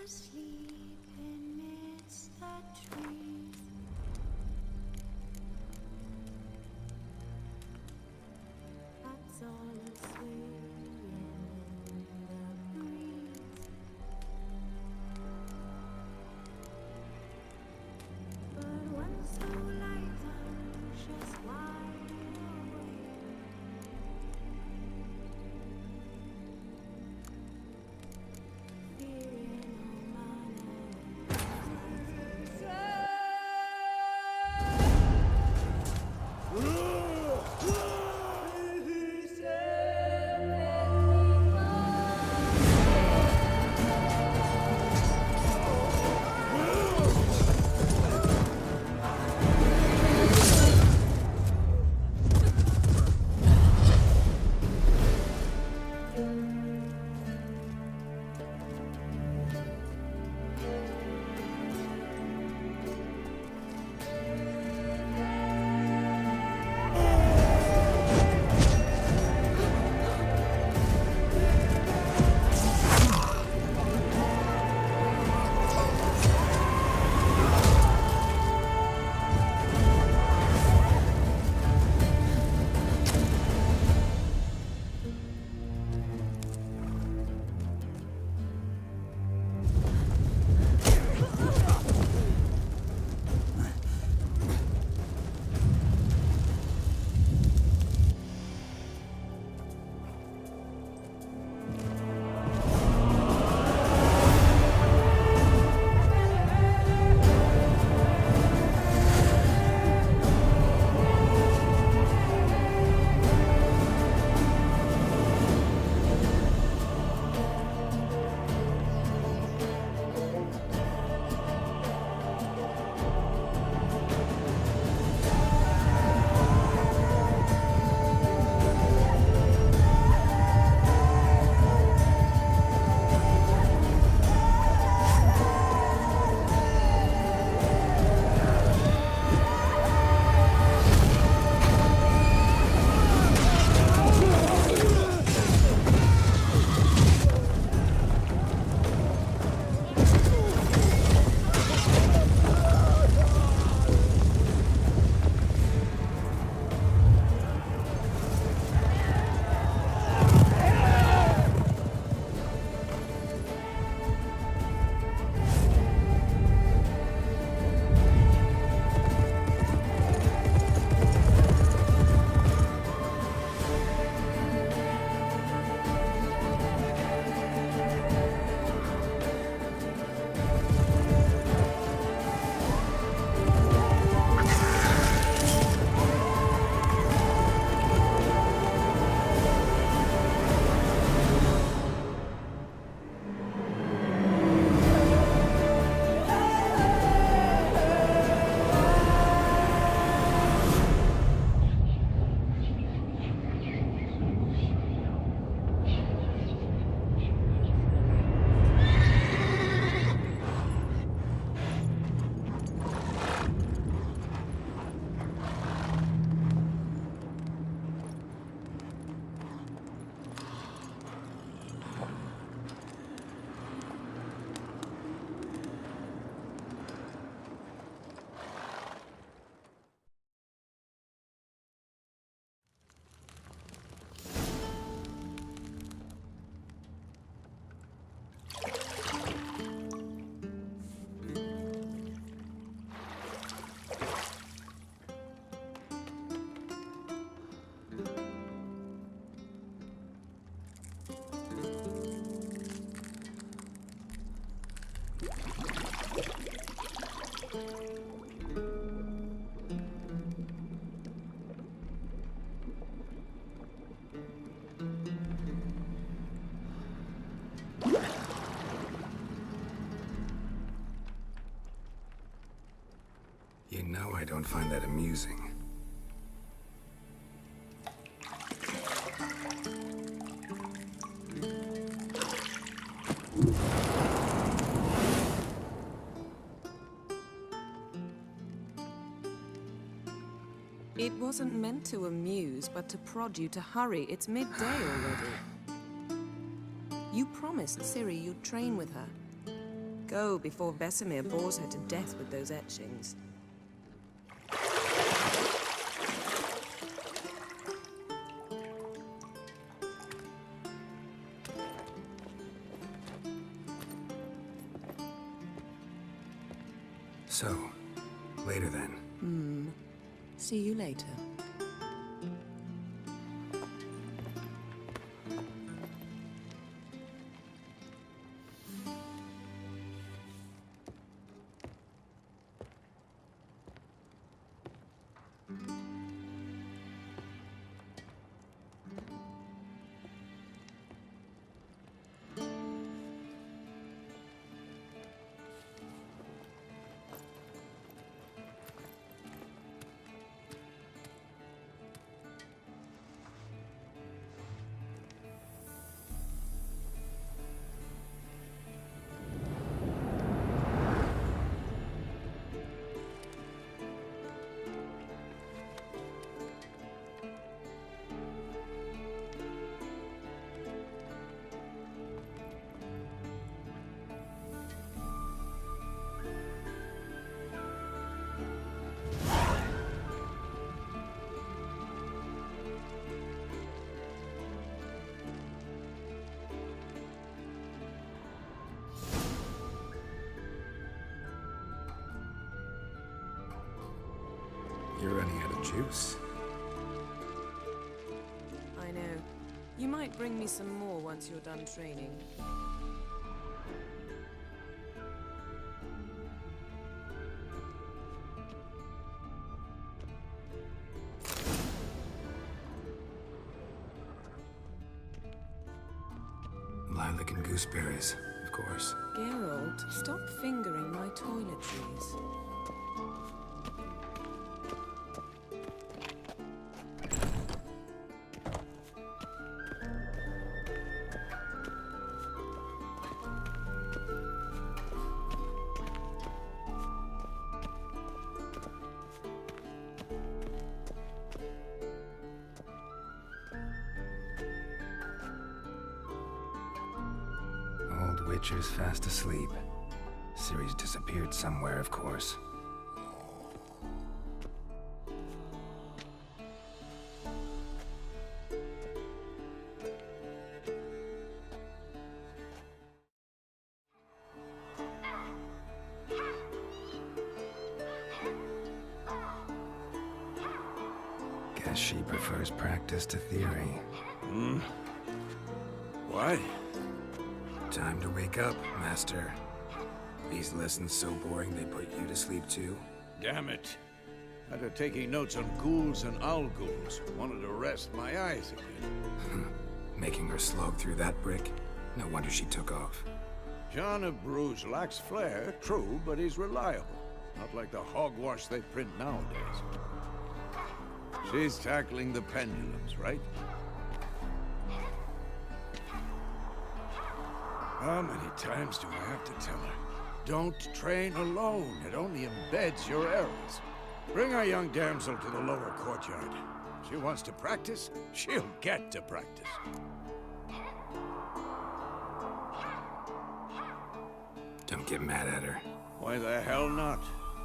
asleep amidst the trees. That's all swaying in the breeze. But when so light anxious wide awake, fearing no You know I don't find that amusing. It wasn't meant to amuse, but to prod you to hurry. It's midday already. You promised Ciri you'd train with her. Go before Vesemir bores her to death with those etchings. So, later then. See you later. You're running out of juice. I know. You might bring me some more once you're done training. Lilac and gooseberries, of course. Geralt, stop fingering my toiletries. Old Witcher's fast asleep. Ciri's disappeared somewhere, of course. Guess she prefers practice to theory. What? Time to wake up, Master. These lessons so boring they put you to sleep too? Damn it. After taking notes on ghouls and owl-ghouls, wanted to rest my eyes again. Making her slog through that brick? No wonder she took off. John of Bruges lacks flair, true, but he's reliable. Not like the hogwash they print nowadays. She's tackling the pendulums, right? How many times do I have to tell her? Don't train alone. It only embeds your errors. Bring our young damsel to the lower courtyard. She wants to practice, she'll get to practice. Don't get mad at her. Why the hell not?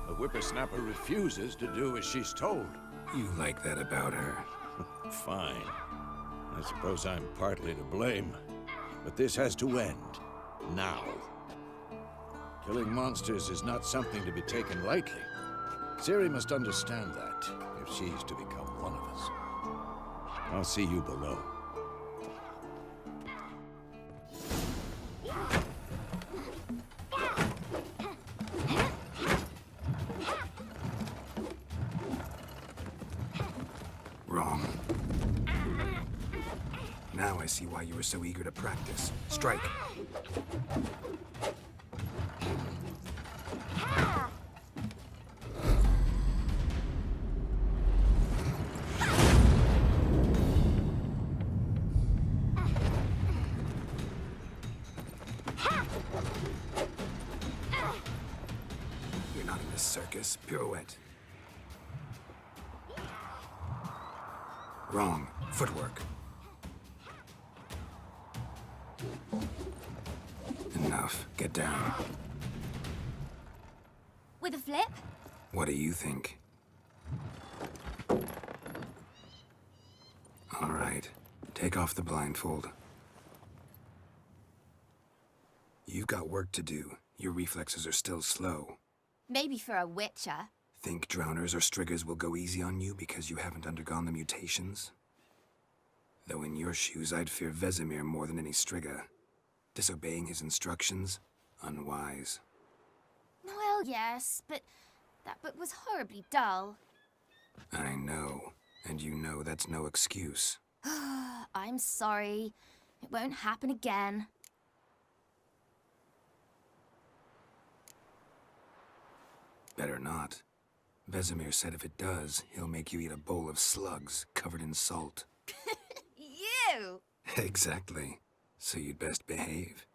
The whippersnapper refuses to do as she's told. You like that about her. Fine. I suppose I'm partly to blame. But this has to end. Now. Killing monsters is not something to be taken lightly. Ciri must understand that, if she's to become one of us. I'll see you below. Wrong. Now I see why you were so eager to practice. Strike. You're not in a circus. Pirouette. Wrong. Footwork. Enough. Get down. With a flip? What do you think? All right. Take off the blindfold. You've got work to do. Your reflexes are still slow. Maybe for a witcher. Think drowners or striggers will go easy on you because you haven't undergone the mutations? Though in your shoes, I'd fear Vesemir more than any strigger. Disobeying his instructions? Unwise. Well, yes, but that book was horribly dull. I know. And you know that's no excuse. I'm sorry. It won't happen again. Better not. Vesemir said if it does, he'll make you eat a bowl of slugs covered in salt. You! Exactly. So you'd best behave.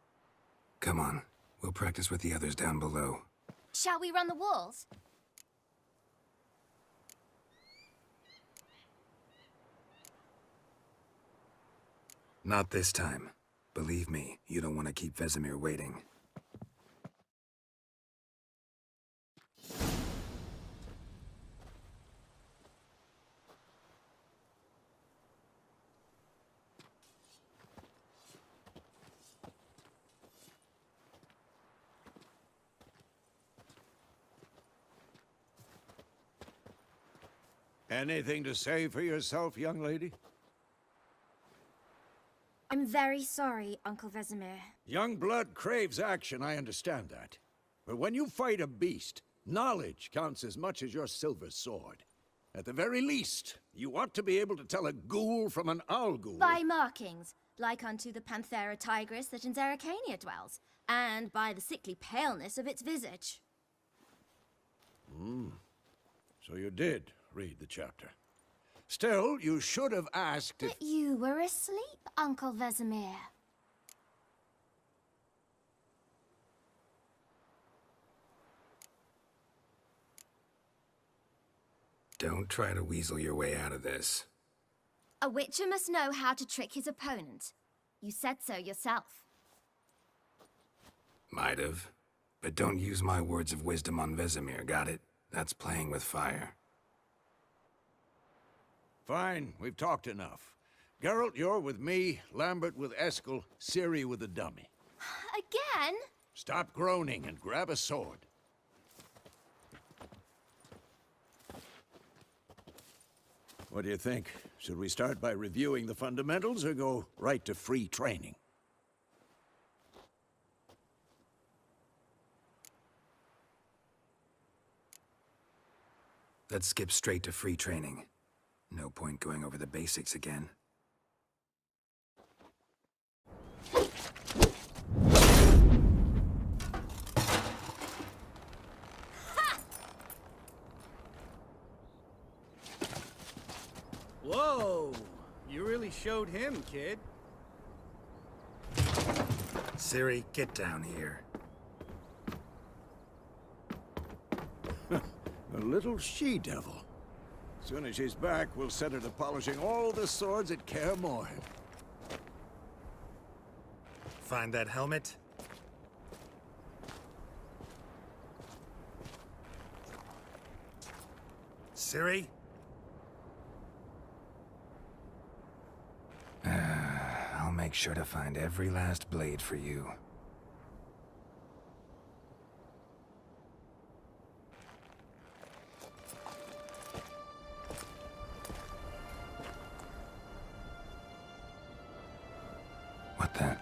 Come on, we'll practice with the others down below. Shall we run the walls? Not this time. Believe me, you don't want to keep Vesemir waiting. Anything to say for yourself, young lady? I'm very sorry, Uncle Vesemir. Young blood craves action, I understand that. But when you fight a beast, knowledge counts as much as your silver sword. At the very least, you ought to be able to tell a ghoul from an owl ghoul. By markings, like unto the Panthera tigris that in Zerrikania dwells, and by the sickly paleness of its visage. So you did read the chapter. Still, you should have asked if... But you were asleep, Uncle Vesemir. Don't try to weasel your way out of this. A witcher must know how to trick his opponent. You said so yourself. Might have. But don't use my words of wisdom on Vesemir, got it? That's playing with fire. Fine, we've talked enough. Geralt, you're with me, Lambert with Eskel, Ciri with the dummy. Again? Stop groaning and grab a sword. What do you think? Should we start by reviewing the fundamentals or go right to free training? Let's skip straight to free training. No point going over the basics again. Whoa! You really showed him, kid. Ciri, get down here. A little she-devil. As soon as she's back, we'll set her to polishing all the swords at Kaer Morhen. Find that helmet? Ciri? I'll make sure to find every last blade for you. What the?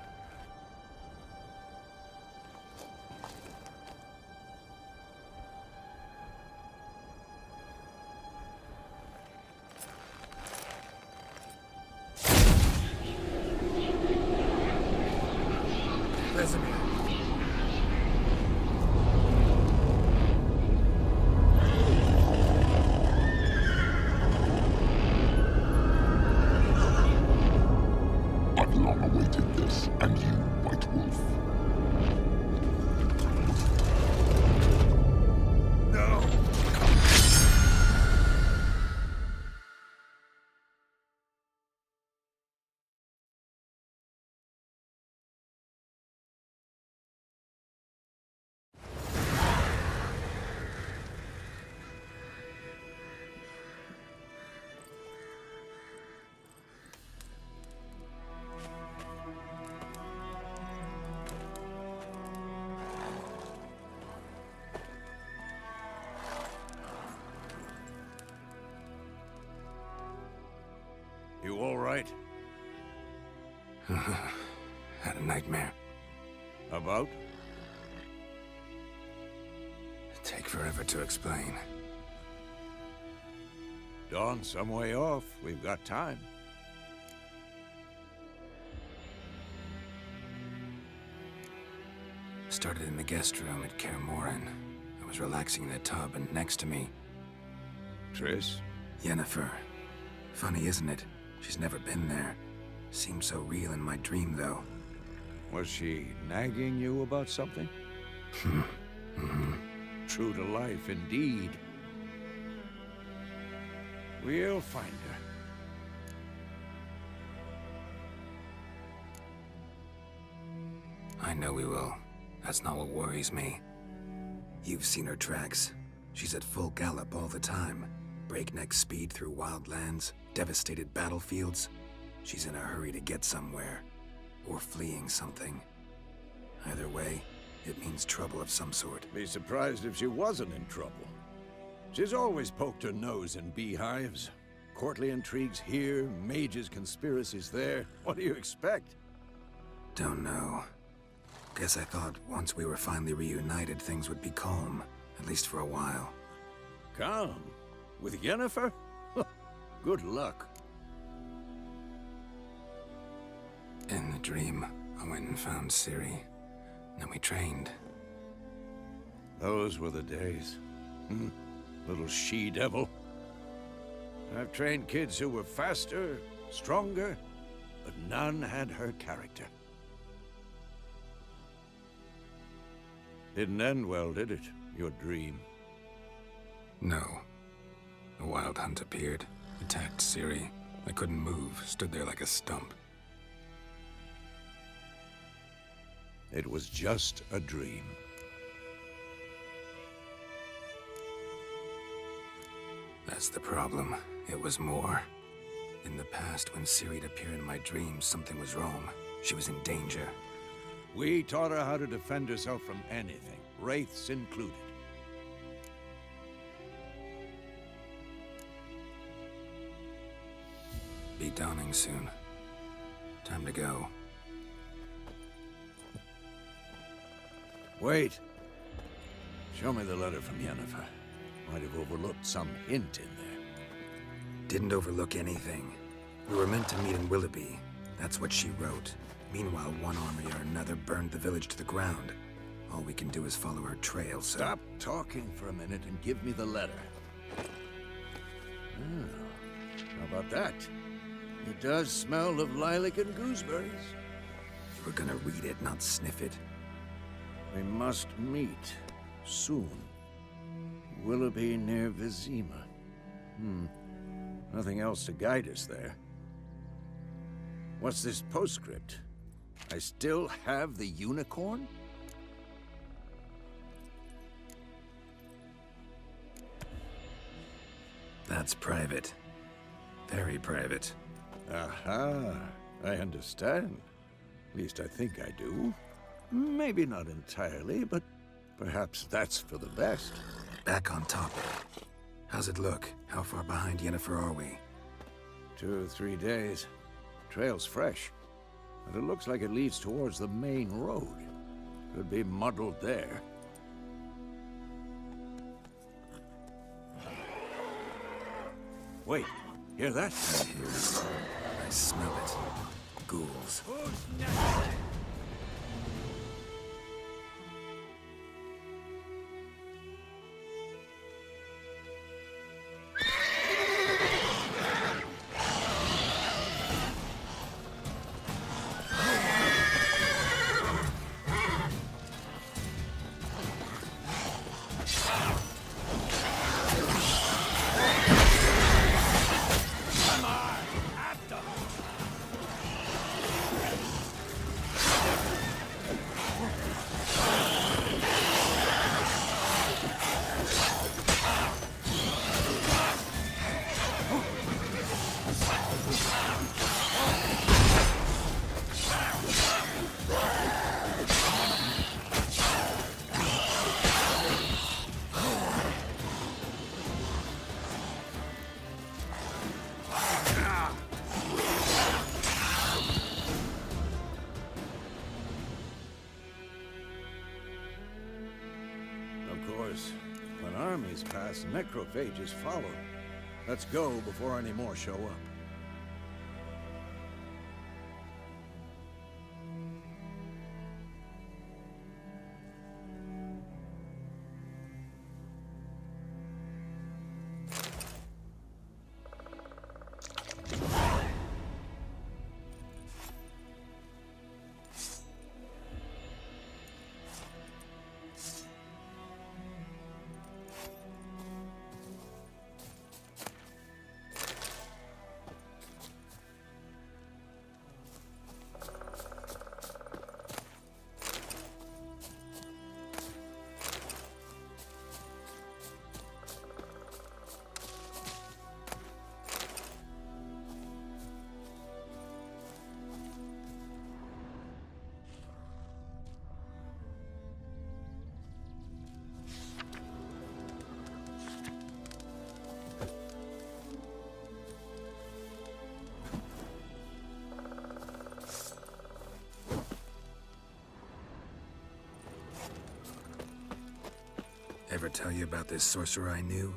You all right? Had a nightmare. About? Take forever to explain. Dawn's some way off. We've got time. Started in the guest room at Kaer Morhen. I was relaxing in the tub, and next to me, Triss? Yennefer. Funny, isn't it? She's never been there. Seemed so real in my dream, though. Was she nagging you about something? True to life, indeed. We'll find her. I know we will. That's not what worries me. You've seen her tracks. She's at full gallop all the time. Breakneck speed through wild lands, devastated battlefields. She's in a hurry to get somewhere. Or fleeing something. Either way, it means trouble of some sort. Be surprised if she wasn't in trouble. She's always poked her nose in beehives. Courtly intrigues here, mages' conspiracies there. What do you expect? Don't know. Guess I thought once we were finally reunited, things would be calm. At least for a while. Calm? With Yennefer? Good luck. In the dream, I went and found Ciri. Then we trained. Those were the days. Little she-devil. I've trained kids who were faster, stronger, but none had her character. Didn't end well, did it? Your dream? No. A wild hunt appeared, attacked Ciri. I couldn't move, stood there like a stump. It was just a dream. That's the problem. It was more. In the past, when Ciri'd appear in my dreams, something was wrong. She was in danger. We taught her how to defend herself from anything, wraiths included. Be dawning soon. Time to go. Wait. Show me the letter from Yennefer. Might have overlooked some hint in there. Didn't overlook anything. We were meant to meet in Willoughby. That's what she wrote. Meanwhile, one army or another burned the village to the ground. All we can do is follow her trail, so... Stop talking for a minute and give me the letter. How about that? It does smell of lilac and gooseberries. You were gonna read it, not sniff it. We must meet soon. Willoughby near Vizima. Nothing else to guide us there. What's this postscript? I still have the unicorn? That's private. Very private. Aha, I understand. At least I think I do. Maybe not entirely, but perhaps that's for the best. Back on topic. How's it look? How far behind Yennefer are we? 2 or 3 days. Trail's fresh, but it looks like it leads towards the main road. Could be muddled there. Wait, hear that? I hear it. I smell it. Ghouls. 6 necrophages followed. Let's go before any more show up. Ever tell you about this sorcerer I knew?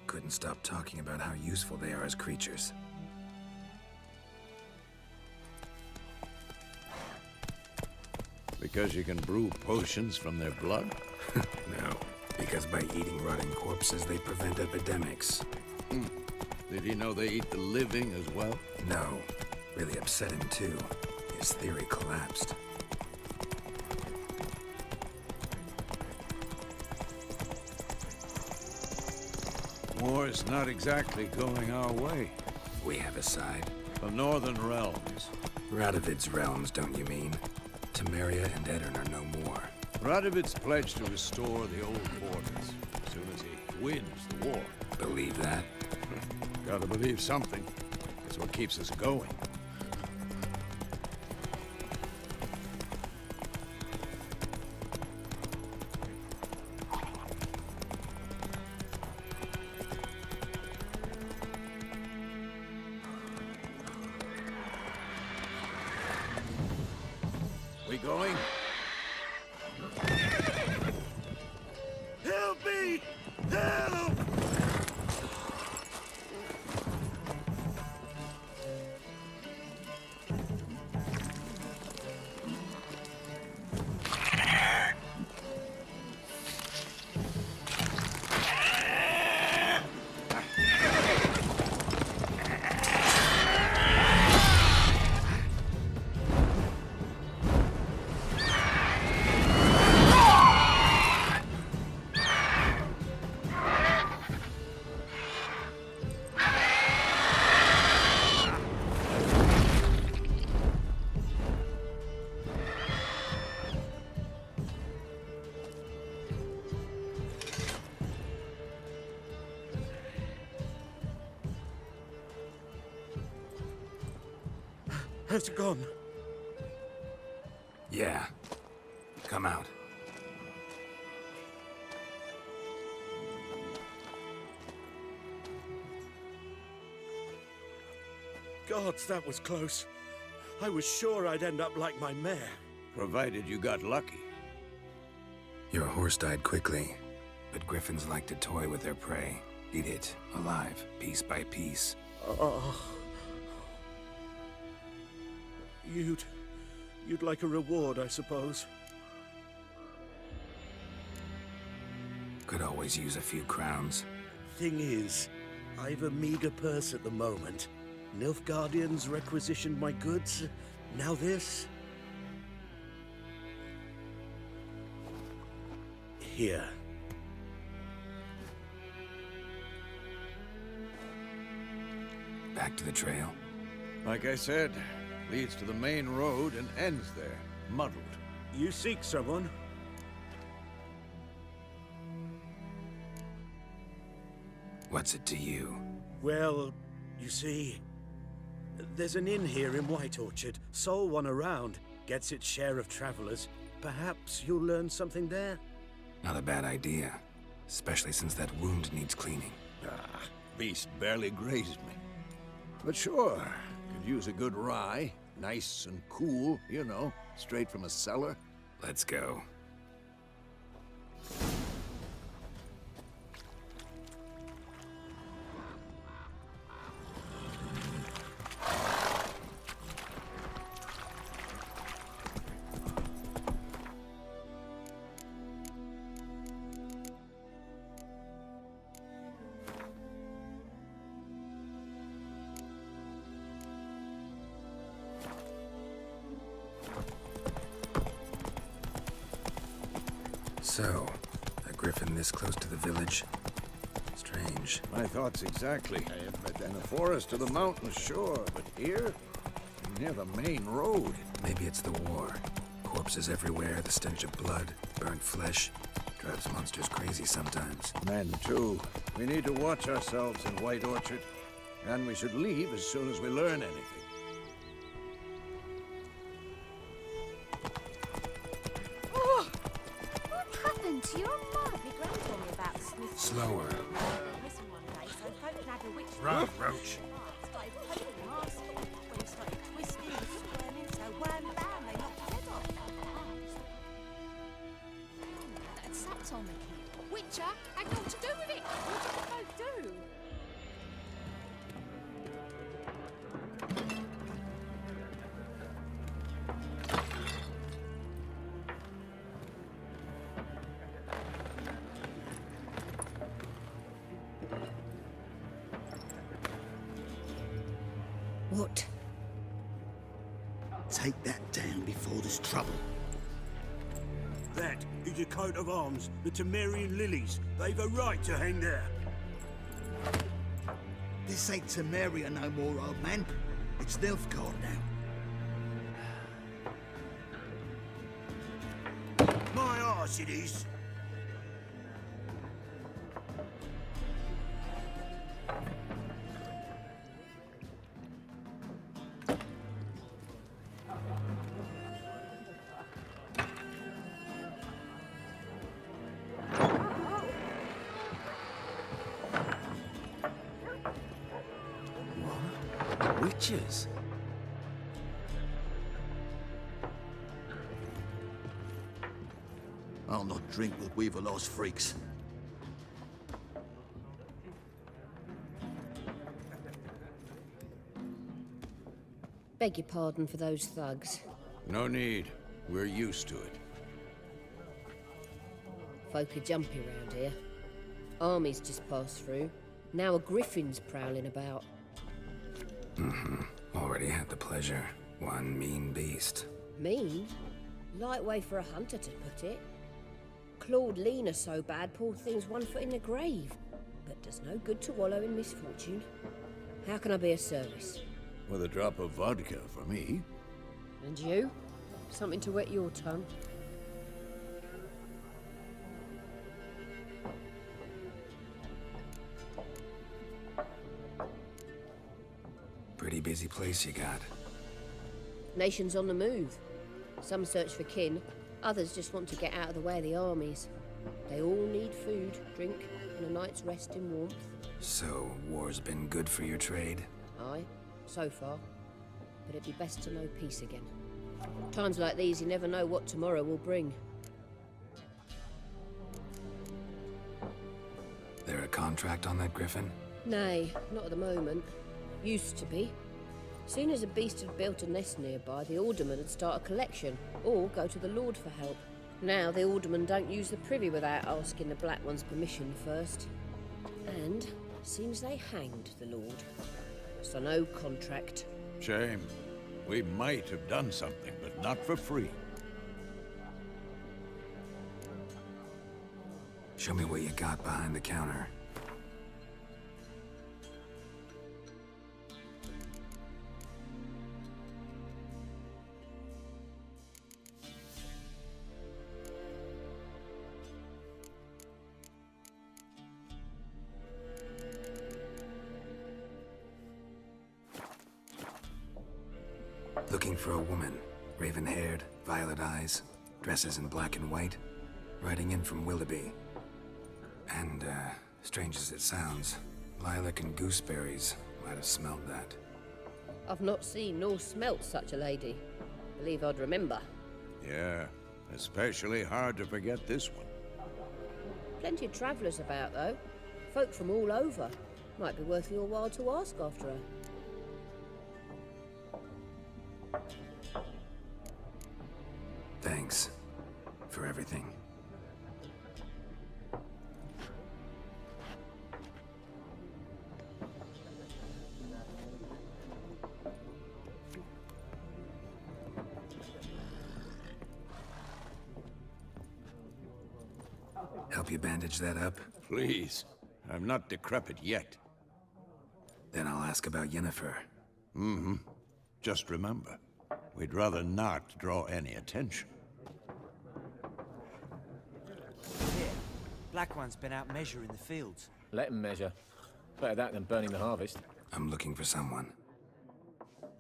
Couldn't stop talking about how useful they are as creatures. Because you can brew potions from their blood? No, because by eating rotting corpses, they prevent epidemics. Did he know they eat the living as well? No, really upset him too. His theory collapsed. War's not exactly going our way. We have a side. The Northern Realms. Radovid's realms, don't you mean? Temeria and Edirn are no more. Radovid's pledged to restore the old borders as soon as he wins the war. Believe that? Gotta believe something. It's what keeps us going. We going? Help me! Help! Has it gone? Yeah. Come out. Gods, that was close. I was sure I'd end up like my mare. Provided you got lucky. Your horse died quickly, but griffins like to toy with their prey. Eat it, alive, piece by piece. Oh. You'd like a reward, I suppose. Could always use a few crowns. Thing is, I've a meager purse at the moment. Nilfgaardians requisitioned my goods. Now this. Here. Back to the trail. Like I said, leads to the main road and ends there, muddled. You seek someone? What's it to you? Well, you see, there's an inn here in White Orchard. Sole one around. Gets its share of travelers. Perhaps you'll learn something there? Not a bad idea. Especially since that wound needs cleaning. Ah, beast barely grazed me. But sure, could use a good rye. Nice and cool, you know, straight from a cellar. Let's go. So, a griffin this close to the village? Strange. My thoughts exactly. In the forest or the mountains, sure, but here? Near the main road. Maybe it's the war. Corpses everywhere, the stench of blood, burnt flesh. Drives monsters crazy sometimes. Men, too. We need to watch ourselves in White Orchard. And we should leave as soon as we learn anything. Oh! What happened to your mum? My gran told me about Smith. Slower. Listen one day, so folk had a witch. Run, Roach. Started poking the mask. When he started twisting and squirming, so wham bam, they knocked his head off. That sat on the kid. Witcher had naught to do with it. What did the folk do? What? Take that down before there's trouble. That is a coat of arms, the Temerian lilies. They've a right to hang there. This ain't Temeria no more, old man. It's Nilfgaard now. My arse it is. Witches? I'll not drink with Weaverlaw's freaks. Beg your pardon for those thugs. No need. We're used to it. Folk are jumpy round here. Armies just passed through. Now a griffin's prowling about. Already had the pleasure. One mean beast. Mean? Light way for a hunter to put it. Clawed Lena so bad, poor thing's 1 foot in the grave. But does no good to wallow in misfortune. How can I be of service? With a drop of vodka for me. And you? Something to wet your tongue? Pretty busy place you got. Nations on the move. Some search for kin, others just want to get out of the way of the armies. They all need food, drink, and a night's rest in warmth. So, war's been good for your trade? Aye, so far. But it'd be best to know peace again. Times like these, you never know what tomorrow will bring. There a contract on that griffin? Nay, not at the moment. Used to be. Soon as a beast had built a nest nearby, the alderman would start a collection, or go to the lord for help. Now the aldermen don't use the privy without asking the Black One's permission first. And seems they hanged the lord. So no contract. Shame. We might have done something, but not for free. Show me what you got behind the counter. Looking for a woman. Raven-haired, violet eyes, dresses in black and white. Riding in from Willoughby. And, strange as it sounds, lilac and gooseberries might have smelled that. I've not seen nor smelt such a lady. Believe I'd remember. Yeah, especially hard to forget this one. Plenty of travellers about, though. Folk from all over. Might be worth your while to ask after her. Thanks for everything. help you bandage that up? Please. I'm not decrepit yet. Then I'll ask about Yennefer. Just remember, we'd rather not draw any attention. Here, Black One's been out measuring the fields. Let him measure. Better that than burning the harvest. I'm looking for someone.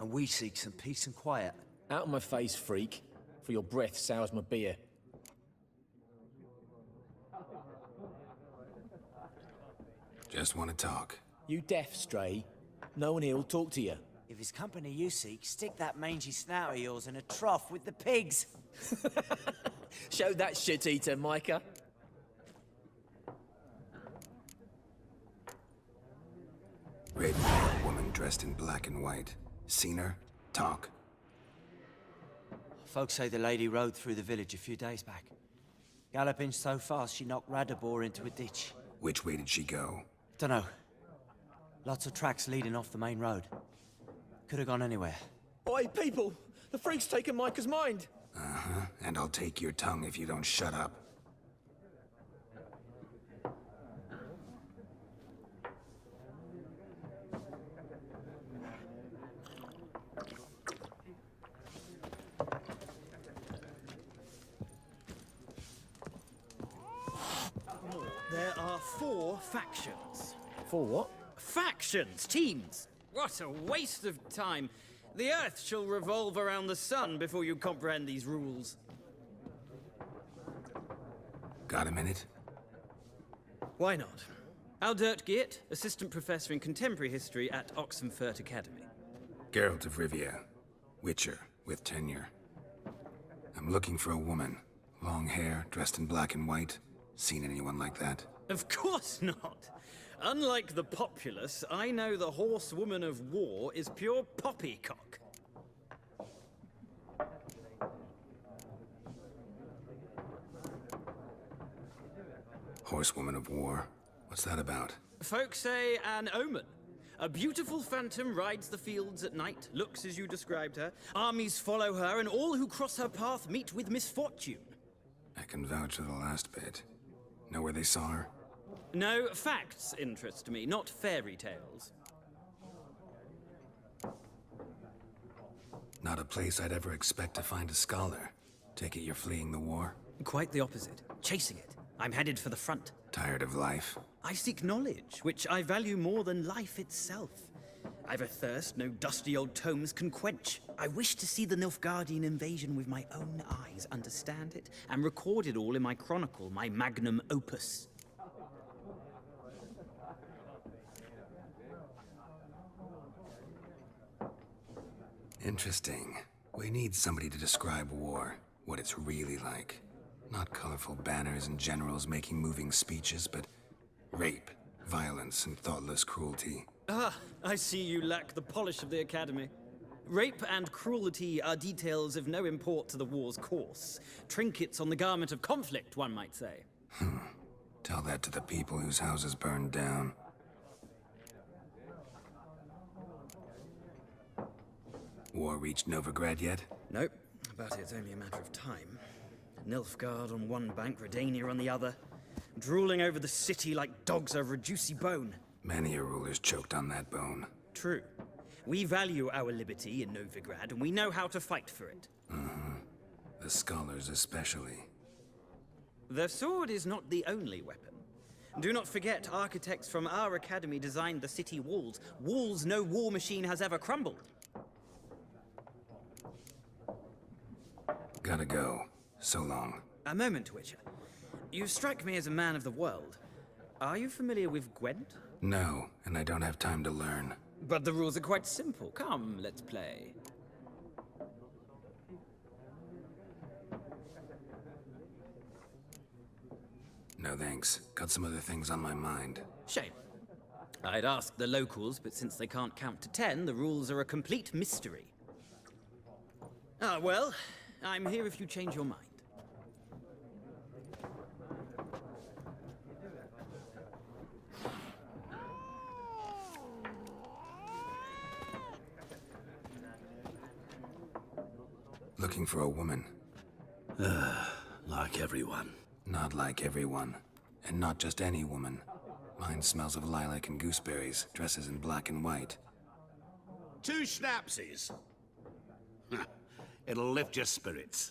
And we seek some peace and quiet. Out of my face, freak. For your breath sours my beer. Just want to talk. You deaf, Stray? No one here'll talk to you. If it's company you seek, stick that mangy snout of yours in a trough with the pigs. Show that shit-eater, Micah. Red-haired woman dressed in black and white. Seen her? Talk. Folks say the lady rode through the village a few days back. Galloping so fast she knocked Radabor into a ditch. Which way did she go? Dunno. Lots of tracks leading off the main road. Could have gone anywhere. Oi, people! The freak's taken Micah's mind! Uh-huh. And I'll take your tongue if you don't shut up. There are 4 factions. For what? Factions! Teams! What a waste of time! The Earth shall revolve around the sun before you comprehend these rules. Got a minute? Why not? Aldert Geert, Assistant Professor in Contemporary History at Oxenfurt Academy. Geralt of Rivia. Witcher, with tenure. I'm looking for a woman. Long hair, dressed in black and white. Seen anyone like that? Of course not! Unlike the populace, I know the horsewoman of war is pure poppycock. Horsewoman of war? What's that about? Folk say an omen. A beautiful phantom rides the fields at night, looks as you described her. Armies follow her, and all who cross her path meet with misfortune. I can vouch for the last bit. Know where they saw her? No, facts interest me, not fairy tales. Not a place I'd ever expect to find a scholar. Take it you're fleeing the war? Quite the opposite. Chasing it. I'm headed for the front. Tired of life? I seek knowledge, which I value more than life itself. I've a thirst no dusty old tomes can quench. I wish to see the Nilfgaardian invasion with my own eyes, understand it, and record it all in my chronicle, my magnum opus. Interesting. We need somebody to describe war, what it's really like. Not colorful banners and generals making moving speeches, but rape, violence, and thoughtless cruelty. Ah, I see you lack the polish of the Academy. Rape and cruelty are details of no import to the war's course. Trinkets on the garment of conflict, one might say. Tell that to the people whose houses burned down. War reached Novigrad yet? Nope, but it's only a matter of time. Nilfgaard on one bank, Redania on the other. Drooling over the city like dogs over a juicy bone. Many a ruler's choked on that bone. True. We value our liberty in Novigrad, and we know how to fight for it. The scholars especially. The sword is not the only weapon. Do not forget, architects from our academy designed the city walls. Walls no war machine has ever crumbled. Gotta go. So long. A moment, Witcher. You strike me as a man of the world. Are you familiar with Gwent? No, and I don't have time to learn. But the rules are quite simple. Come, let's play. No thanks. Got some other things on my mind. Shame. I'd ask the locals, but since they can't count to 10, the rules are a complete mystery. Ah, well, I'm here if you change your mind. Looking for a woman. Like everyone. Not like everyone. And not just any woman. Mine smells of lilac and gooseberries, dresses in black and white. 2 schnapsies. It'll lift your spirits.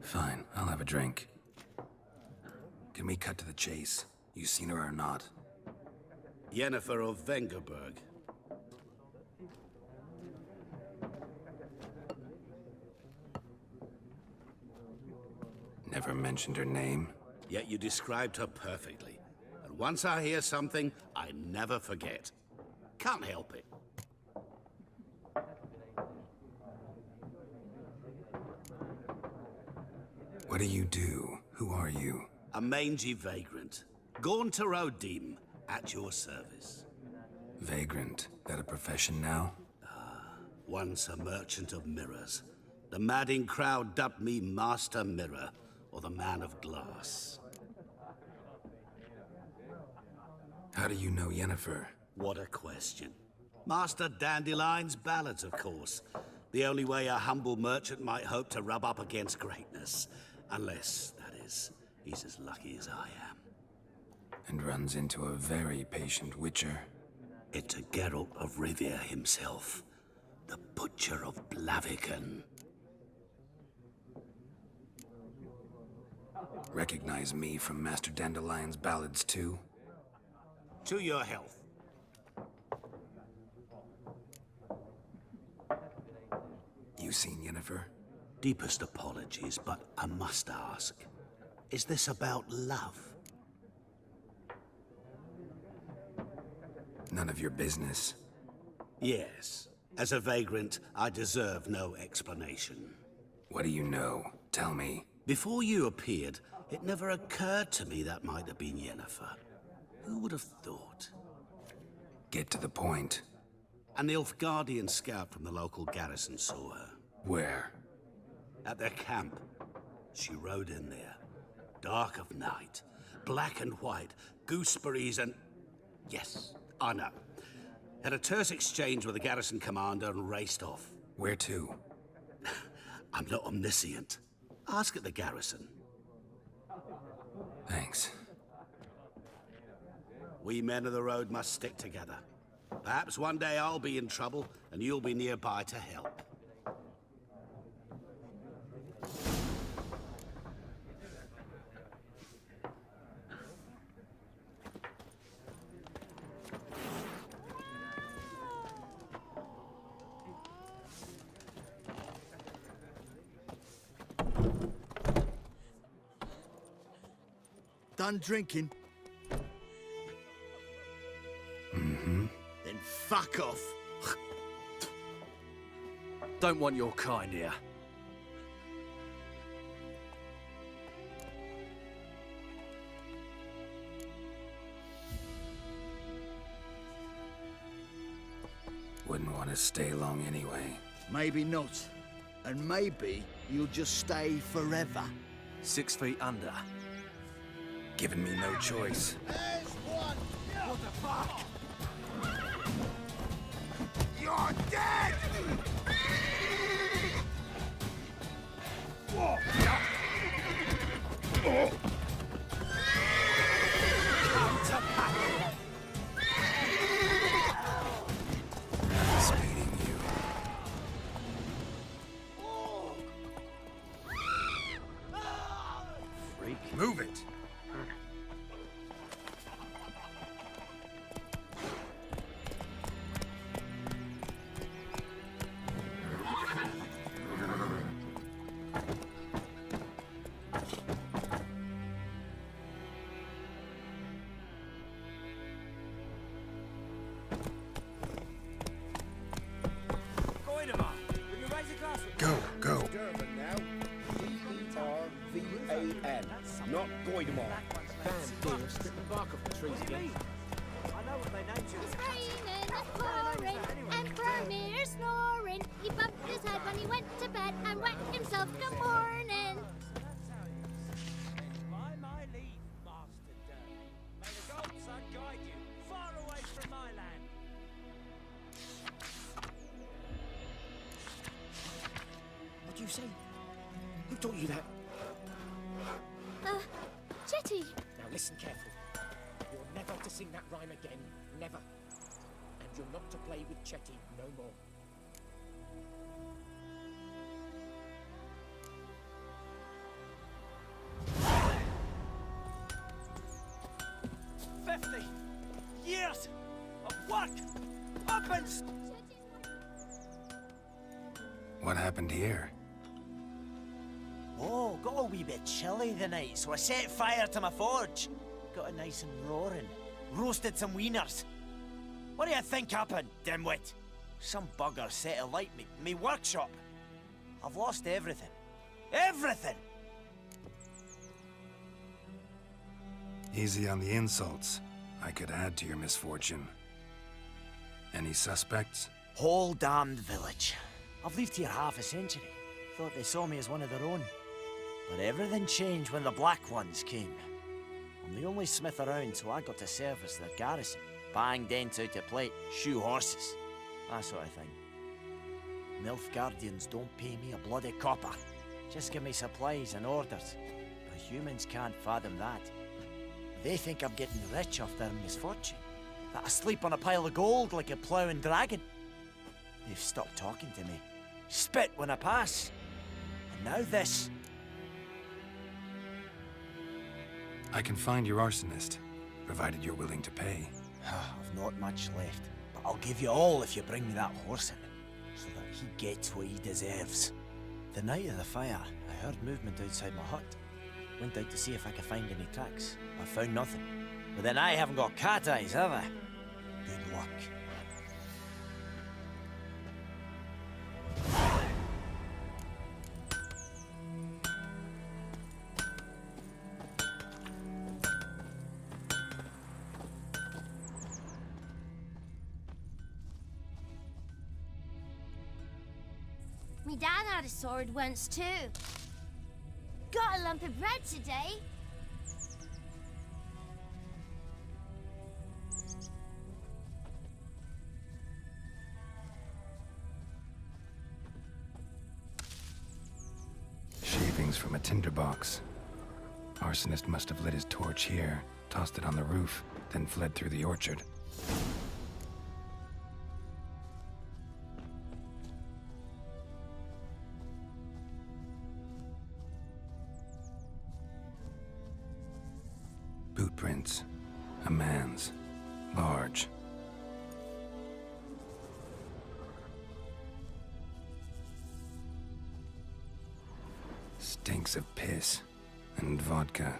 Fine, I'll have a drink. Can we cut to the chase? You seen her or not? Yennefer of Vengerberg. Never mentioned her name? Yet you described her perfectly. And once I hear something, I never forget. Can't help it. What do you do? Who are you? A mangy vagrant. Gone to Rodim, at your service. Vagrant. That a profession now? Once a merchant of mirrors. The madding crowd dubbed me Master Mirror, or the Man of Glass. How do you know Yennefer? What a question. Master Dandelion's ballads, of course. The only way a humble merchant might hope to rub up against greatness. Unless, that is, he's as lucky as I am. And runs into a very patient witcher. It's a Geralt of Rivia himself. The Butcher of Blaviken. Recognize me from Master Dandelion's ballads too? To your health. You seen Yennefer? Deepest apologies, but I must ask. Is this about love? None of your business. Yes. As a vagrant, I deserve no explanation. What do you know? Tell me. Before you appeared, it never occurred to me that might have been Yennefer. Who would have thought? Get to the point. An Nilfgaardian scout from the local garrison saw her. Where? At their camp. She rode in there. Dark of night. Black and white. Gooseberries and... Yes, I know. Had a terse exchange with the garrison commander and raced off. Where to? I'm not omniscient. Ask at the garrison. Thanks. We men of the road must stick together. Perhaps one day I'll be in trouble and you'll be nearby to help. Done drinking? Mm-hmm. Then fuck off. Don't want your kind here. Wouldn't want to stay long anyway. Maybe not. And maybe you'll just stay forever. 6 feet under. Giving me no choice. There's one! What the fuck? You're dead! Speeding you. Freak. Move it! Go, go. German now. G-E-R-V-A-N. Not Goidemar. Damn deer, strip the bark off the trees again. It's raining and pouring, and Vermeer snoring. He bumped his head when he went to bed and whacked himself good morning. By my leave, Master Derby. May the gods guide you far away from my land. What'd you say? Who taught you that? Chetty! Now listen carefully. You're never to sing that rhyme again. Never. And you're not to play with Chetty no more. Years of work, up and... What happened here? Oh, got a wee bit chilly the night, so I set fire to my forge. Got it nice and roaring. Roasted some wieners. What do you think happened, dimwit? Some bugger set alight me workshop. I've lost everything. Everything! Easy on the insults. I could add to your misfortune. Any suspects? Whole damned village. I've lived here half a century. Thought they saw me as one of their own. But everything changed when the Black Ones came. I'm the only smith around, so I got to service their garrison. Bang dents out of plate, shoe horses. That sort of thing. Nilfgaardians don't pay me a bloody copper. Just give me supplies and orders. But humans can't fathom that. They think I'm getting rich off their misfortune. That I sleep on a pile of gold like a ploughing dragon. They've stopped talking to me. Spit when I pass. And now this. I can find your arsonist, provided you're willing to pay. I've not much left, but I'll give you all if you bring me that horse in, so that he gets what he deserves. The night of the fire, I heard movement outside my hut. Went out to see if I could find any tracks. I found nothing. But then I haven't got cat eyes, have I? Good luck. Me dad had a sword once too. Got a lump of bread today. Shavings from a tinderbox. Arsonist must have lit his torch here, tossed it on the roof, then fled through the orchard. Boot prints. A man's. Large. Stinks of piss and vodka.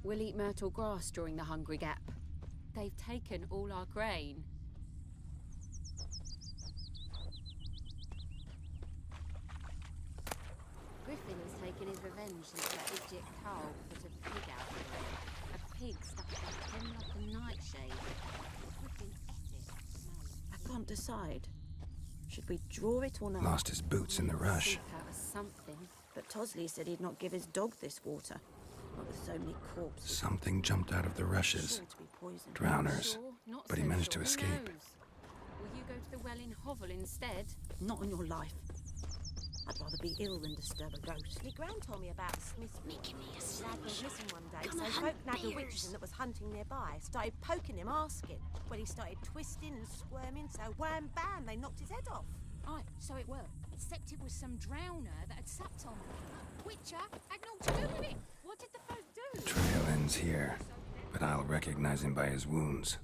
We'll eat myrtle grass during the Hungry Gap. They've taken all our grain. Griffin has taken his revenge since that Egypt Carl put a pig out of it. A pig stuck to him like a nightshade. Griffin ate it. I can't decide. Should we draw it or not? Lost his boots in the rush. Seep out of something. But Tosley said he'd not give his dog this water. Not with so many corpses. Something jumped out of the rushes. Sure to be poisoned. Drowners. Sure, not But he so managed to sure. Who escape. knows? Will you go to the well in Hovel instead? Not on your life. I'd rather be ill than disturb a ghost. My gran told me about a smith making me a lad went missing one day, so folk nagged a witch that was hunting nearby. Started poking him, asking. Well, he started twisting and squirming, so wham bam, they knocked his head off. Aye, so it were. Except it was some drowner that had supped on him. Witcher had naught to do with it. What did the folk do? Trail ends here, but I'll recognize him by his wounds.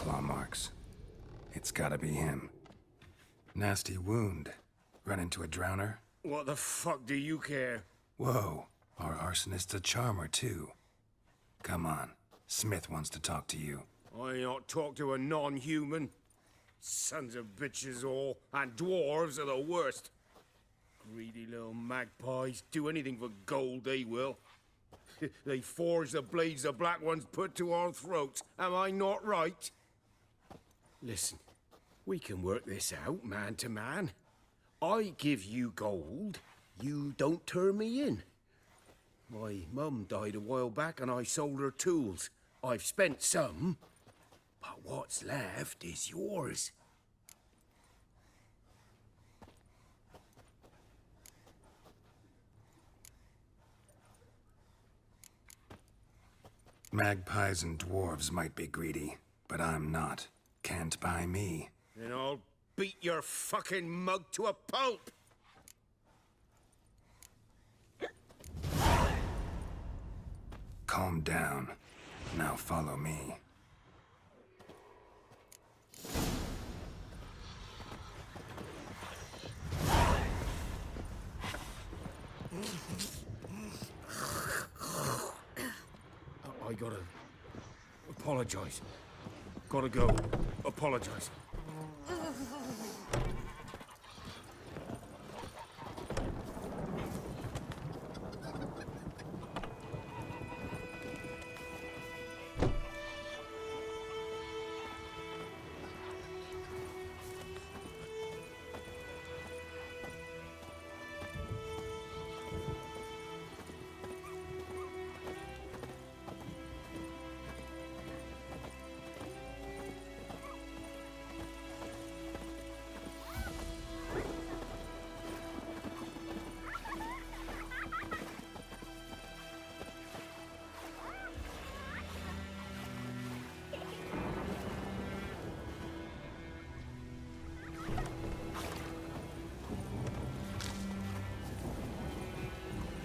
claw marks. It's gotta be him. Nasty wound. Run into a drowner? What the fuck do you care? Whoa, our arsonist's a charmer, too. Come on, Smith wants to talk to you. I ain't not talk to a non-human. Sons of bitches all, and dwarves are the worst. Greedy little magpies, do anything for gold, they will. They forge the blades the Black Ones put to our throats, am I not right? Listen, we can work this out, man to man. I give you gold, you don't turn me in. My mum died a while back and I sold her tools. I've spent some, but what's left is yours. Magpies and dwarves might be greedy, but I'm not. Can't buy me. Then I'll beat your fucking mug to a pulp! Calm down. Now follow me. I gotta apologize. Gotta go. Apologize.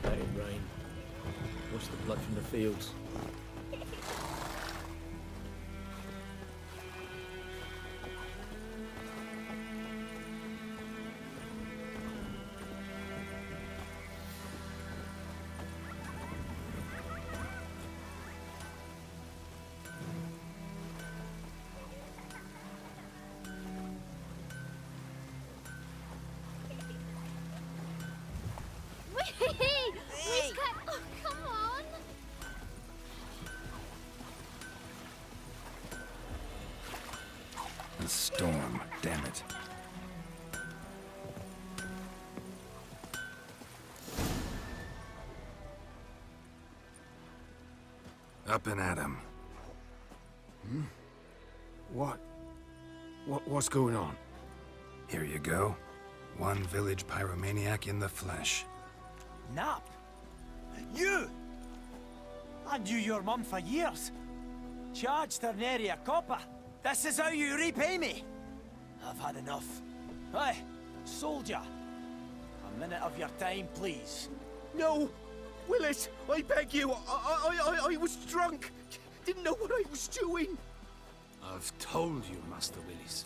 Let it rain. Wash the blood from the fields. Oh, come on! The storm, damn it. Up and at 'em. Hmm? What's going on? Here you go. One village pyromaniac in the flesh. Nap? You? I knew your mum for years. Charged her nary a copper. This is how you repay me. I've had enough. Hey, soldier. A minute of your time, please. No! Willis, I beg you, I was drunk. Didn't know what I was doing. I've told you, Master Willis.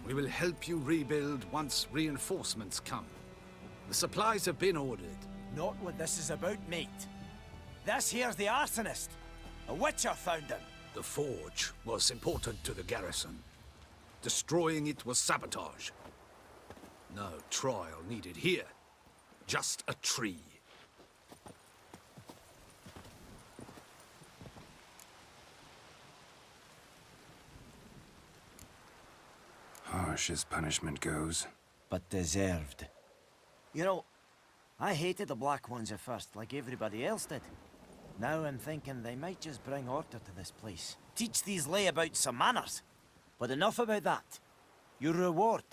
We will help you rebuild once reinforcements come. The supplies have been ordered. Not what this is about, mate. This here's the arsonist. A witcher found him. The forge was important to the garrison. Destroying it was sabotage. No trial needed here. Just a tree. Harsh as punishment goes. But deserved. You know, I hated the Black Ones at first, like everybody else did. Now I'm thinking they might just bring order to this place. Teach these layabouts some manners. But enough about that. Your reward.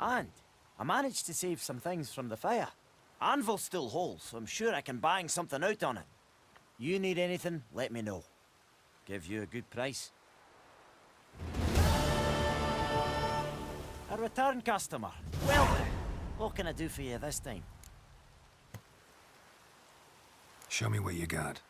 And I managed to save some things from the fire. Anvil's still whole, so I'm sure I can bang something out on it. You need anything, let me know. Give you a good price. A return customer. Welcome. What can I do for you this time? Show me what you got.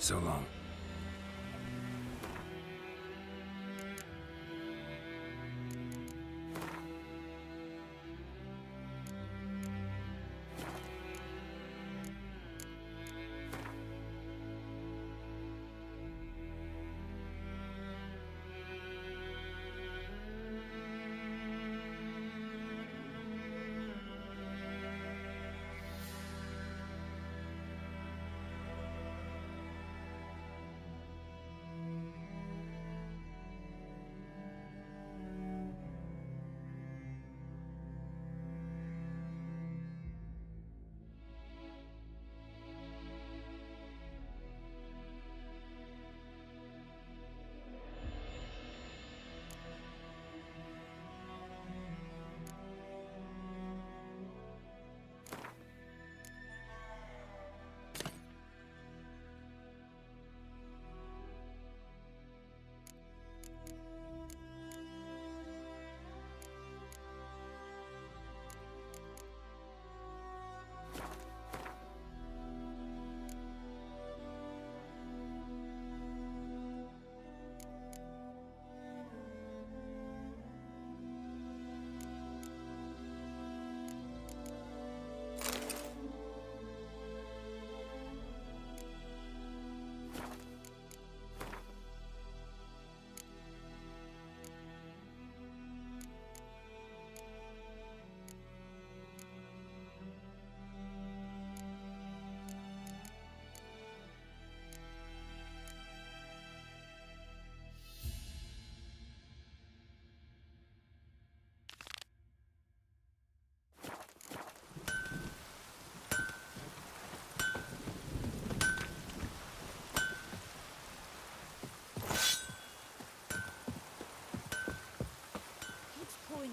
So long.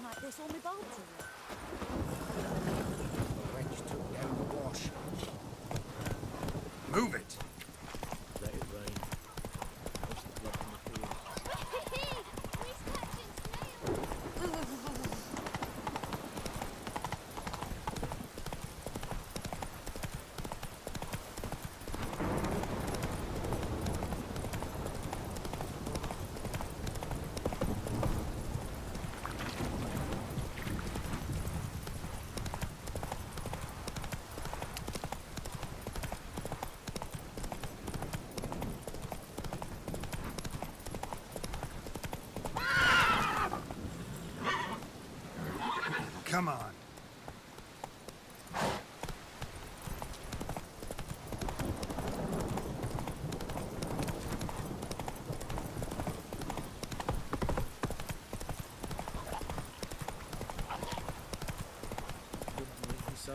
Like this all my bulbs are The wrench took down the wash. Move it! Let it rain. Push the blood from the field. Come on. So,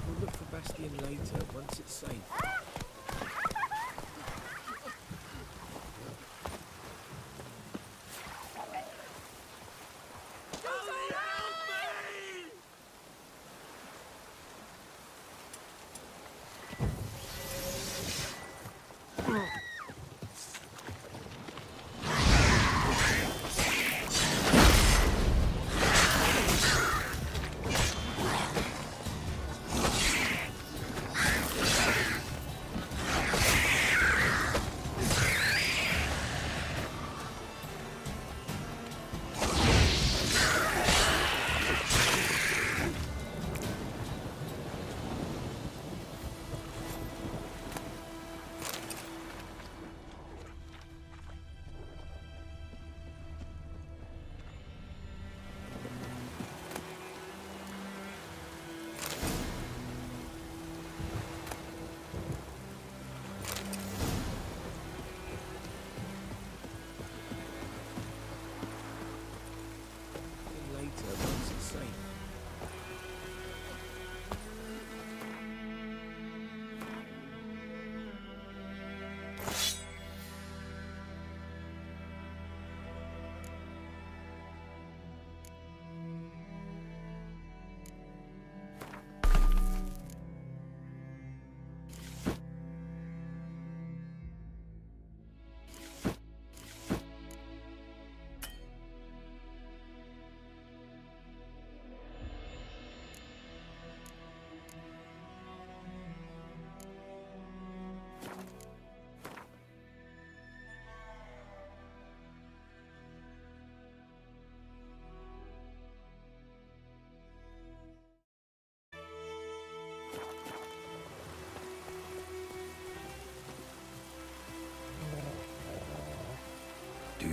we'll look for Bastion later, once it's safe.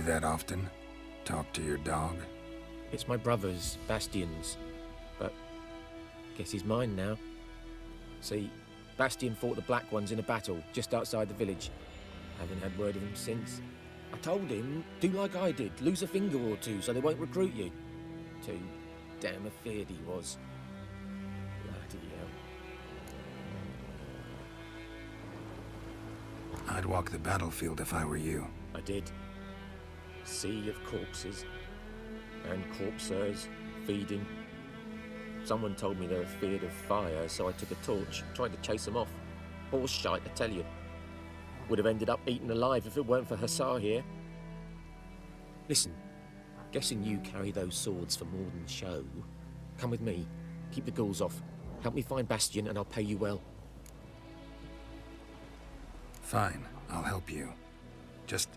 that often? Talk to your dog? It's my brother's, Bastion's. But guess he's mine now. See, Bastion fought the Black Ones in a battle just outside the village. Haven't had word of him since. I told him, do like I did, lose a finger or two so they won't recruit you. Too damn afeard he was. Bloody hell. I'd walk the battlefield if I were you. I did. Sea of corpses. And corpsers, feeding. Someone told me they were feared of fire, so I took a torch, tried to chase them off. Horse shite, I tell you. Would have ended up eaten alive if it weren't for Hussar here. Listen, guessing you carry those swords for more than show. Come with me, keep the ghouls off. Help me find Bastion and I'll pay you well. Fine, I'll help you. Just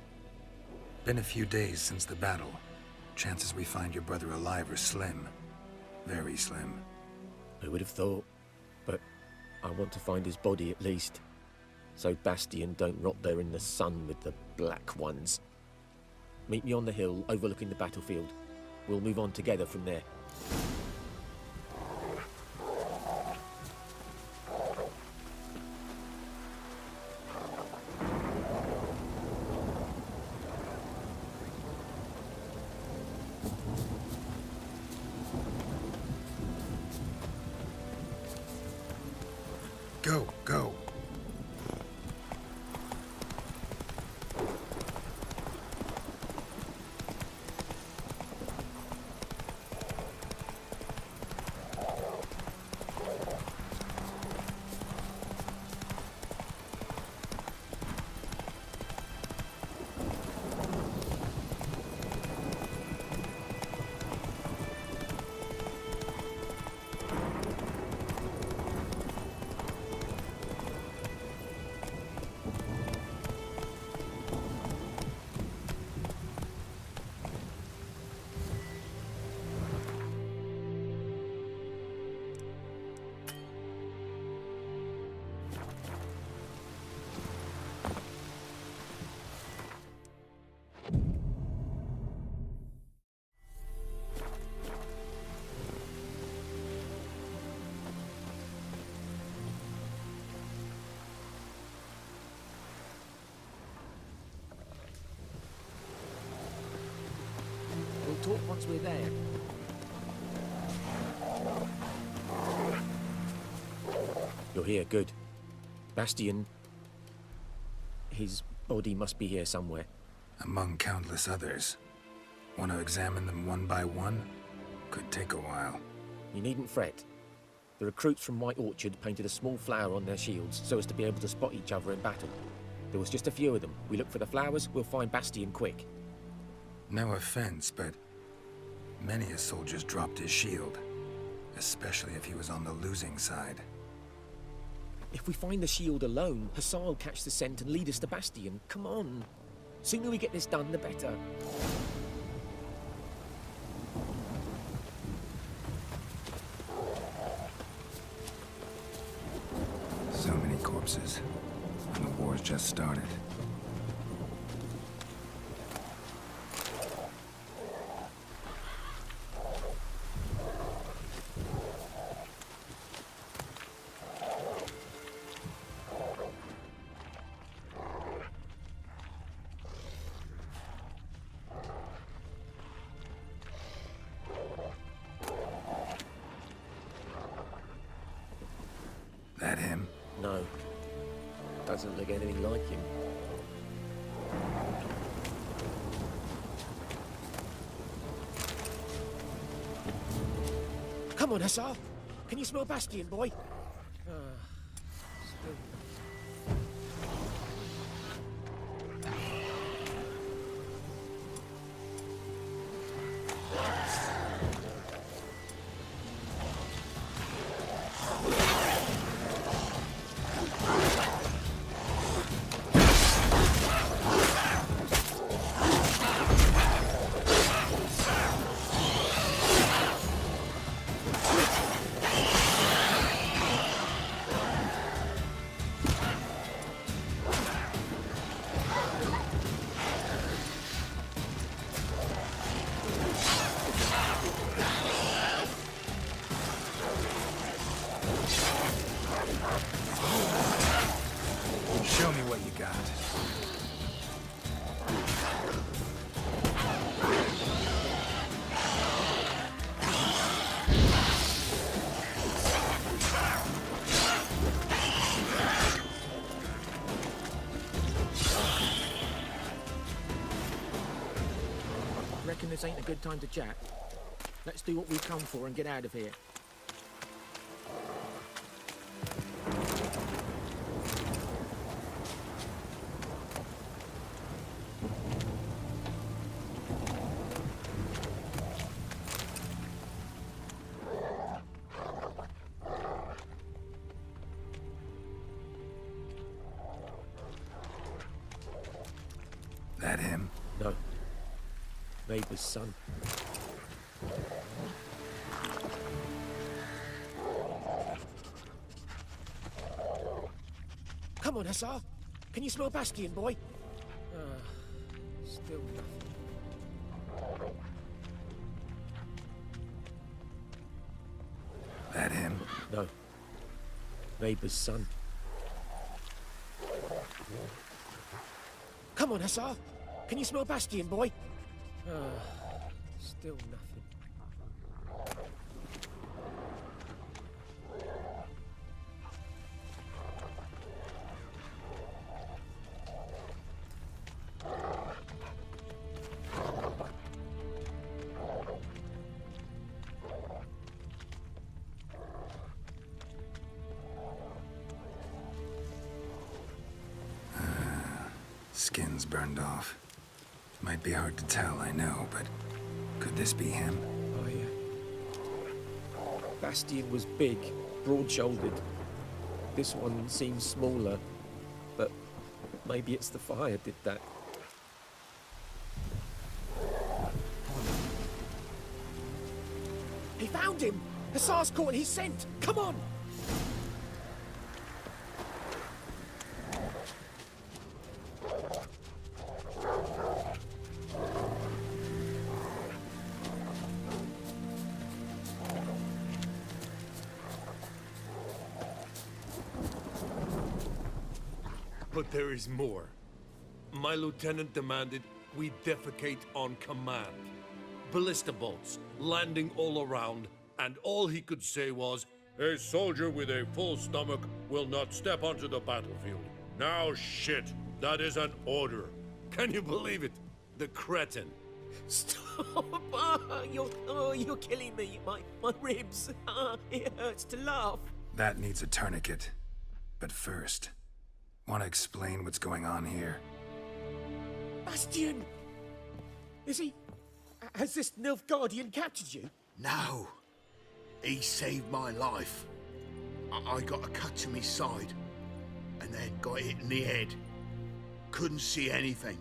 been a few days since the battle. Chances we find your brother alive are slim. Very slim. Who would have thought? But I want to find his body at least. So Bastion don't rot there in the sun with the Black Ones. Meet me on the hill overlooking the battlefield. We'll move on together from there. Go, go. We'll talk once we're there. You're here, good. Bastion... his body must be here somewhere. Among countless others. Want to examine them one by one? Could take a while. You needn't fret. The recruits from White Orchard painted a small flower on their shields so as to be able to spot each other in battle. There was just a few of them. We look for the flowers, we'll find Bastion quick. No offense, but many a soldier's dropped his shield. Especially if he was on the losing side. If we find the shield alone, Hussar will catch the scent and lead us to Bastion. Come on. Sooner we get this done, the better. So many corpses. And the war's just started. That him? No. Doesn't look anything like him. Come on, Hussar! Can you smell Bastion, boy? Show me what you got. Reckon this ain't a good time to chat? Let's do what we've come for and get out of here. That him? No. Neighbour's son. Come on, Hussar. Can you smell Bastion, boy? Still nothing. That him? No. Neighbour's son. Come on, Hussar. Can you smell Bastion, boy? Still nothing. Skin's burned off. Might be hard to tell, I know, but could this be him? Oh, yeah. Bastion was big, broad-shouldered. This one seems smaller, but maybe it's the fire did that. He found him! Hussar's caught his scent! Come on! But there is more. My lieutenant demanded we defecate on command. Ballista bolts, landing all around, and all he could say was, "A soldier with a full stomach will not step onto the battlefield." Now shit, that is an order. Can you believe it? The cretin. Stop! You're killing me. My ribs. It hurts to laugh. That needs a tourniquet. But first, want to explain what's going on here? Bastion! Is he... Has this Nilfgaardian captured you? No. He saved my life. I got a cut to my side, and then got hit in the head. Couldn't see anything.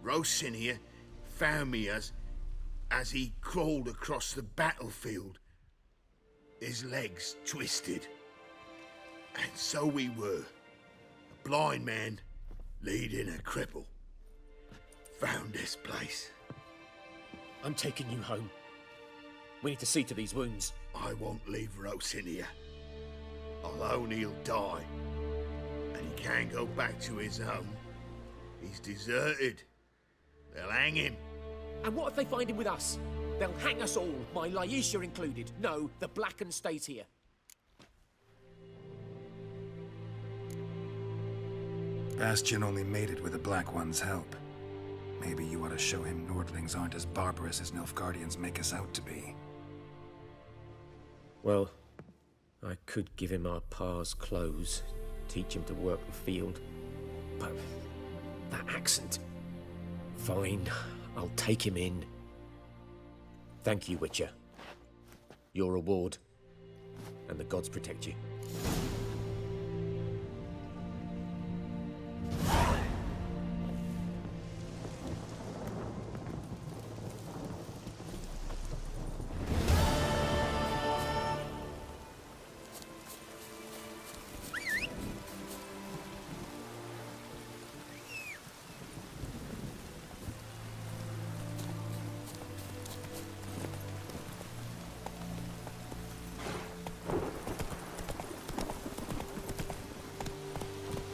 Rosinia found me as he crawled across the battlefield. His legs twisted. And so we were. A blind man leading a cripple. Found this place. I'm taking you home. We need to see to these wounds. I won't leave Rosinia. Alone he'll die. And he can't go back to his home. He's deserted. They'll hang him. And what if they find him with us? They'll hang us all, my Laisha included. No, the Blacken stays here. Bastion only made it with the Black One's help. Maybe you ought to show him Nordlings aren't as barbarous as Nilfgaardians make us out to be. Well, I could give him our pa's clothes, teach him to work the field. But that accent... Fine, I'll take him in. Thank you, Witcher. Your reward. And the gods protect you.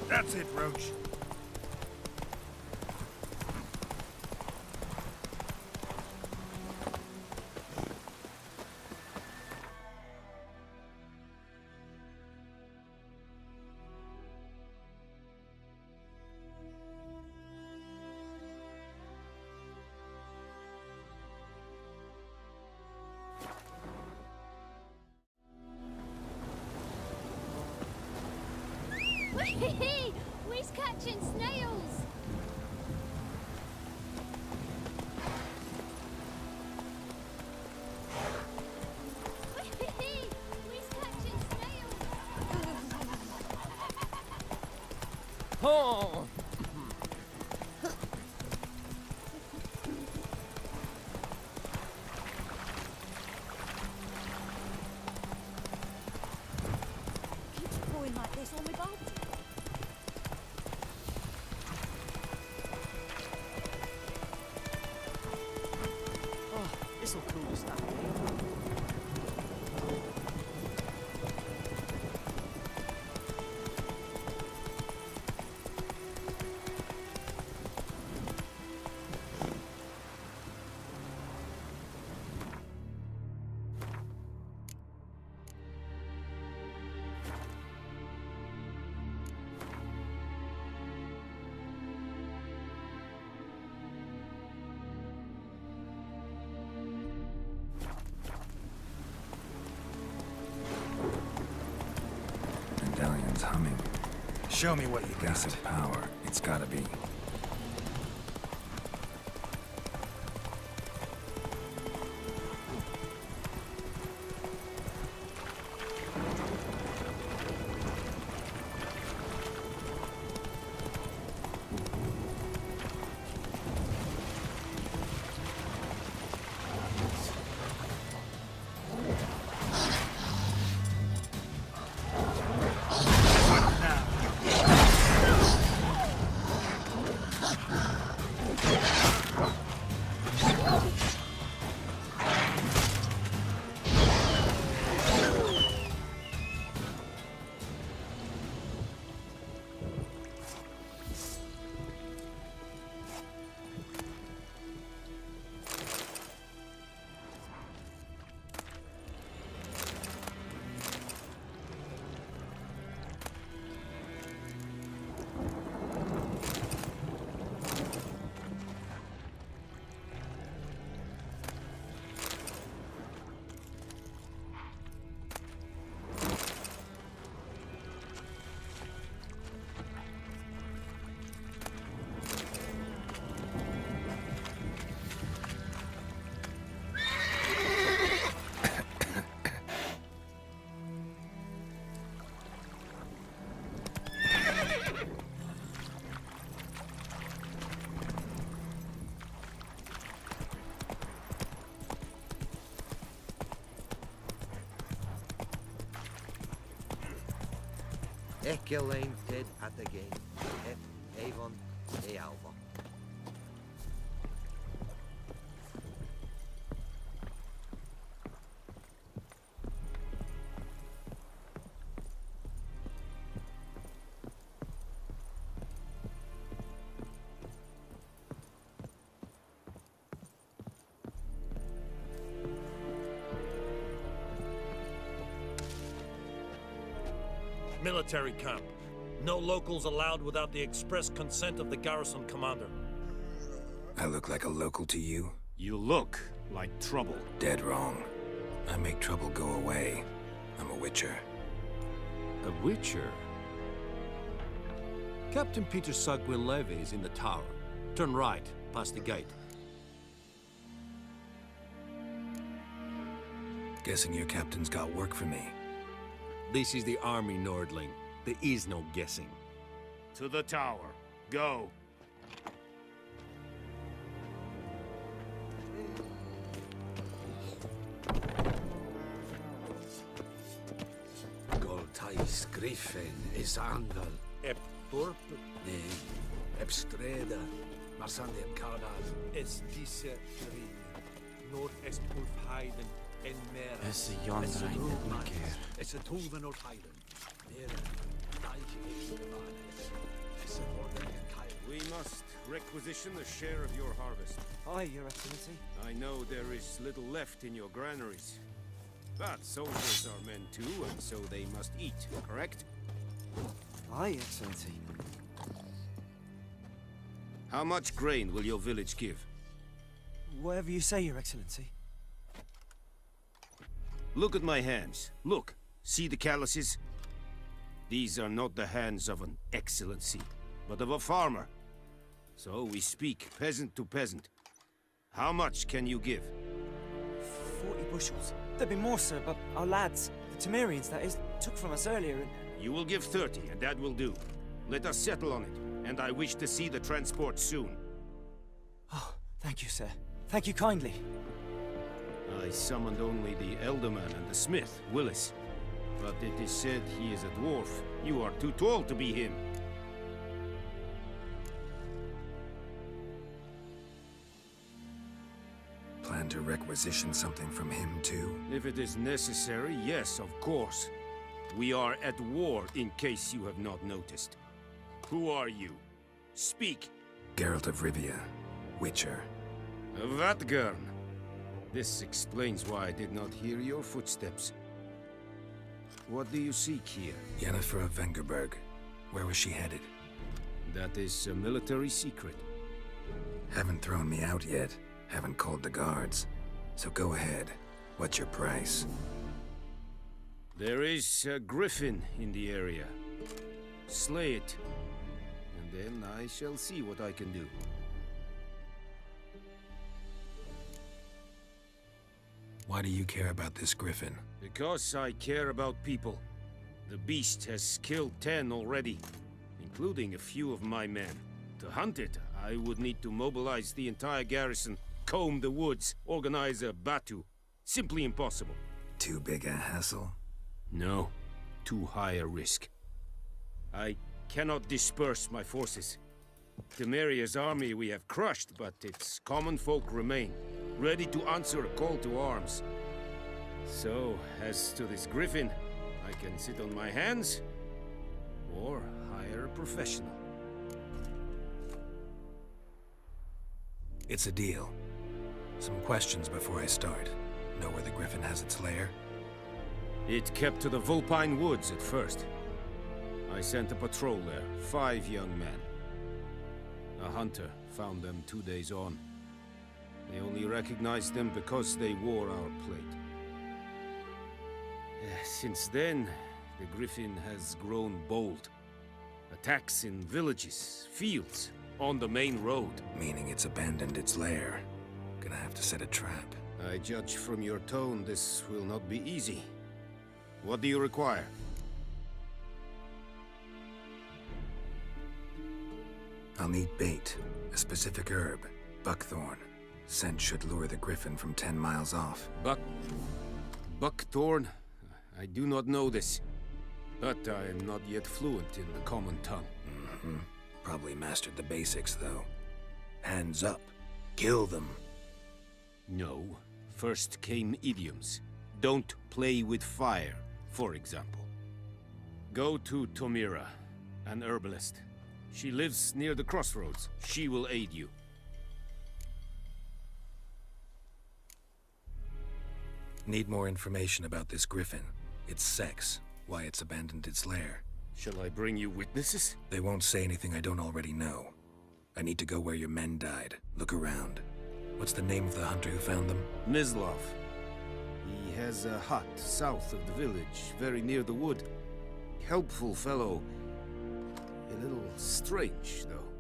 That's it, Roach. We's catching snails! We's catching snails! Oh! Keeps pouring like this on my boat. Oh, this'll cool the stuff down. Medallion's humming. Show me what you got. Piece of power. It's gotta be. Echelane dead at the game. Avon e Alva. Military camp. No locals allowed without the express consent of the garrison commander. I look like a local to you? You look like trouble. Dead wrong. I make trouble go away. I'm a witcher. A witcher? Captain Peter Sugwin Levy is in the tower. Turn right, past the gate. Guessing your captain's got work for me. This is the army, Nordling. There is no guessing. To the tower. Go. Goltais Griffin is Angal. Ep Torp? Nee. Epstreda. Marsandem Cardal. Es diese Ring. Nord est Ulf Heiden en Mera. Es is yonder einde, my care. It's a Tulvan or Highland. There, Daich is the requisition a share of your harvest. Aye, Your Excellency. I know there is little left in your granaries. But soldiers are men too, and so they must eat, correct? Aye, Excellency. How much grain will your village give? Whatever you say, Your Excellency. Look at my hands. Look. See the calluses? These are not the hands of an excellency, but of a farmer. So we speak peasant to peasant. How much can you give? 40 bushels. There'd be more, sir, but our lads, the Temerians that is, took from us earlier and... You will give 30, and that will do. Let us settle on it, and I wish to see the transport soon. Oh, thank you, sir. Thank you kindly. I summoned only the Elderman and the smith, Willis. But it is said he is a dwarf. You are too tall to be him. Plan to requisition something from him, too? If it is necessary, yes, of course. We are at war, in case you have not noticed. Who are you? Speak. Geralt of Rivia, Witcher. Vatgern. This explains why I did not hear your footsteps. What do you seek here? Yennefer of Vengerberg. Where was she headed? That is a military secret. Haven't thrown me out yet. Haven't called the guards. So go ahead. What's your price? There is a griffin in the area. Slay it. And then I shall see what I can do. Why do you care about this griffin? Because I care about people. The beast has killed 10 already, including a few of my men. To hunt it, I would need to mobilize the entire garrison, comb the woods, organize a batu. Simply impossible. Too big a hassle? No, too high a risk. I cannot disperse my forces. Temeria's army we have crushed, but its common folk remain, ready to answer a call to arms. So, as to this griffin, I can sit on my hands, or hire a professional. It's a deal. Some questions before I start. Know where the griffin has its lair? It kept to the Vulpine Woods at first. I sent a patrol there, 5 young men. A hunter found them 2 days on. They only recognized them because they wore our plate. Since then, the griffin has grown bold. Attacks in villages, fields, on the main road. Meaning it's abandoned its lair. Gonna have to set a trap. I judge from your tone this will not be easy. What do you require? I'll need bait, a specific herb, buckthorn. Scent should lure the griffin from 10 miles off. Buckthorn? I do not know this. But I am not yet fluent in the common tongue. Probably mastered the basics, though. Hands up. Kill them. No. First came idioms. Don't play with fire, for example. Go to Tomira, an herbalist. She lives near the crossroads. She will aid you. Need more information about this griffin. Its sex, why it's abandoned its lair. Shall I bring you witnesses? They won't say anything I don't already know. I need to go where your men died. Look around. What's the name of the hunter who found them? Mislav. He has a hut south of the village, very near the wood. Helpful fellow. A little strange, though.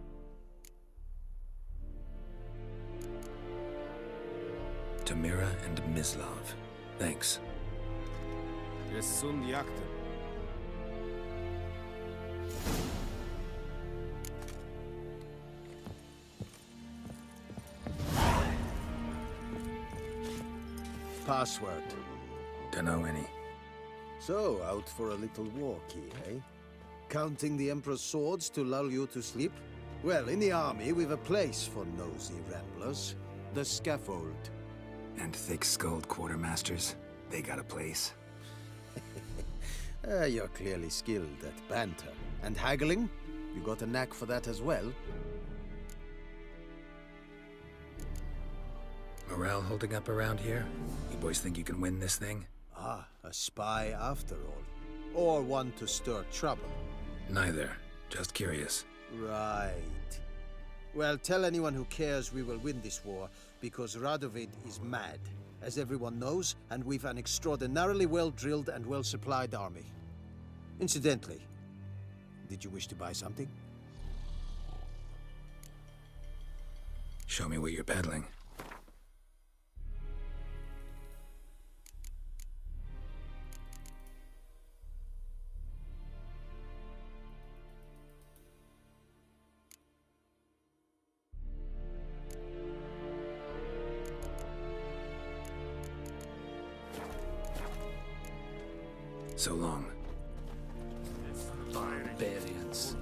Tamira and Mislav. Thanks. Sun Yakten. Password. Dunno any. So, out for a little walk here, eh? Counting the Emperor's swords to lull you to sleep? Well, in the army, we've a place for nosy ramblers. The scaffold. And thick-skulled quartermasters. They got a place. You're clearly skilled at banter. And haggling? You got a knack for that as well? Morale holding up around here? You boys think you can win this thing? Ah, a spy after all. Or one to stir trouble. Neither. Just curious. Right. Well, tell anyone who cares we will win this war, because Radovid is mad, as everyone knows, and we've an extraordinarily well-drilled and well-supplied army. Incidentally, did you wish to buy something? Show me what you're peddling. So long. Barbarians.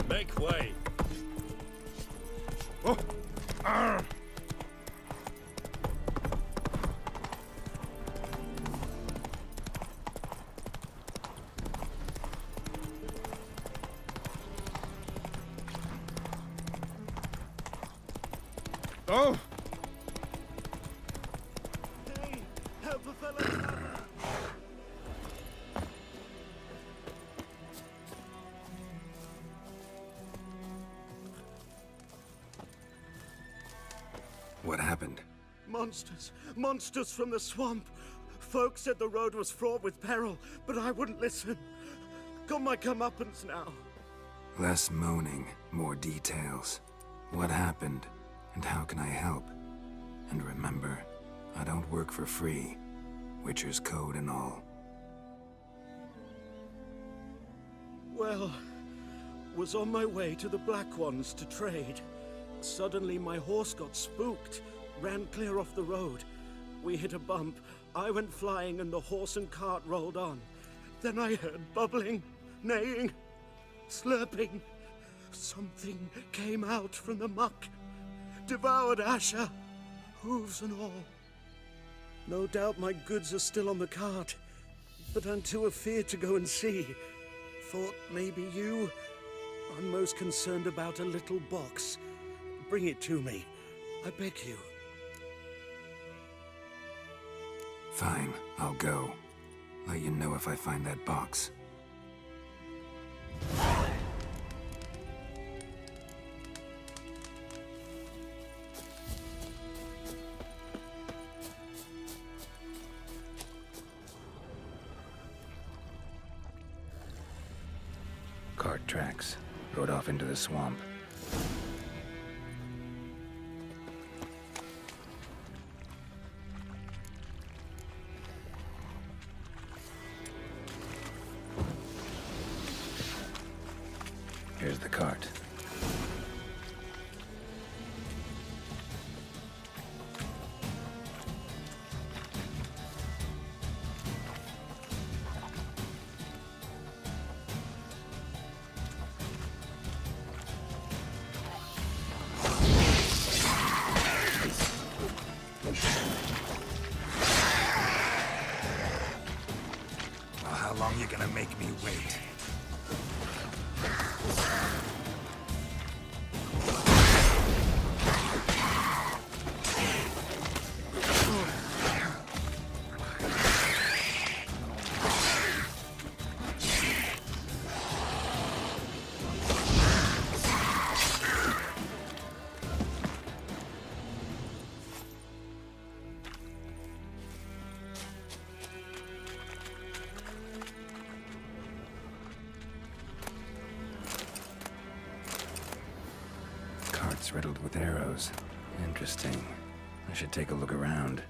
Make way. Oh! Arr! Oh! Hey, help a fellow. What happened? Monsters! Monsters from the swamp! Folk said the road was fraught with peril, but I wouldn't listen. Got my comeuppance now. Less moaning, more details. What happened, and how can I help? And remember, I don't work for free. Witcher's code and all. Well, was on my way to the Black Ones to trade. Suddenly my horse got spooked, ran clear off the road. We hit a bump, I went flying and the horse and cart rolled on. Then I heard bubbling, neighing, slurping. Something came out from the muck, devoured Asher, hooves and all. No doubt my goods are still on the cart, but I'm too afeard to go and see. Thought maybe you. I'm most concerned about a little box. Bring it to me, I beg you. Fine, I'll go. Let you know if I find that box. Cart tracks. Rode off into the swamp. Here's the cart. Well, how long you gonna make me wait? Carts riddled with arrows. Interesting. I should take a look around.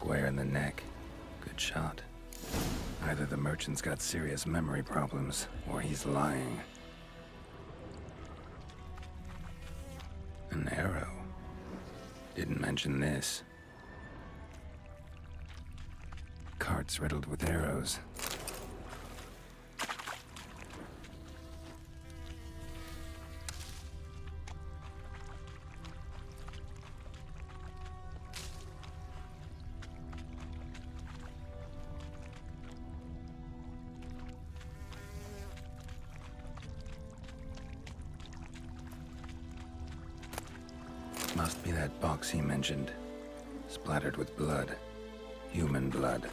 Square in the neck. Good shot. Either the merchant's got serious memory problems, or he's lying. An arrow. Didn't mention this. Carts riddled with arrows. Must be that box he mentioned. Splattered with blood. Human blood.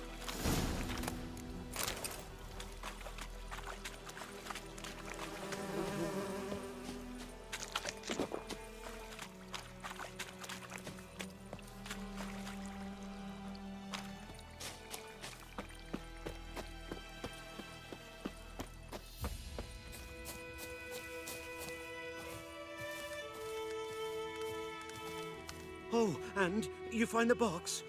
Oh, and you find the box?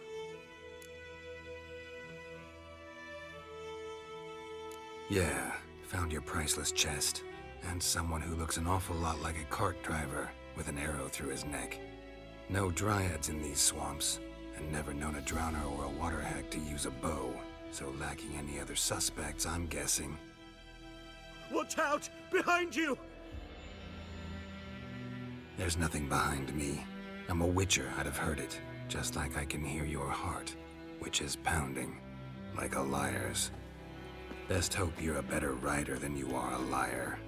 Yeah, found your priceless chest. And someone who looks an awful lot like a cart driver, with an arrow through his neck. No dryads in these swamps, and never known a drowner or a water hag to use a bow. So lacking any other suspects, I'm guessing. Watch out! Behind you! There's nothing behind me. I'm a witcher, I'd have heard it. Just like I can hear your heart, which is pounding, like a liar's. Best hope you're a better rider than you are a liar.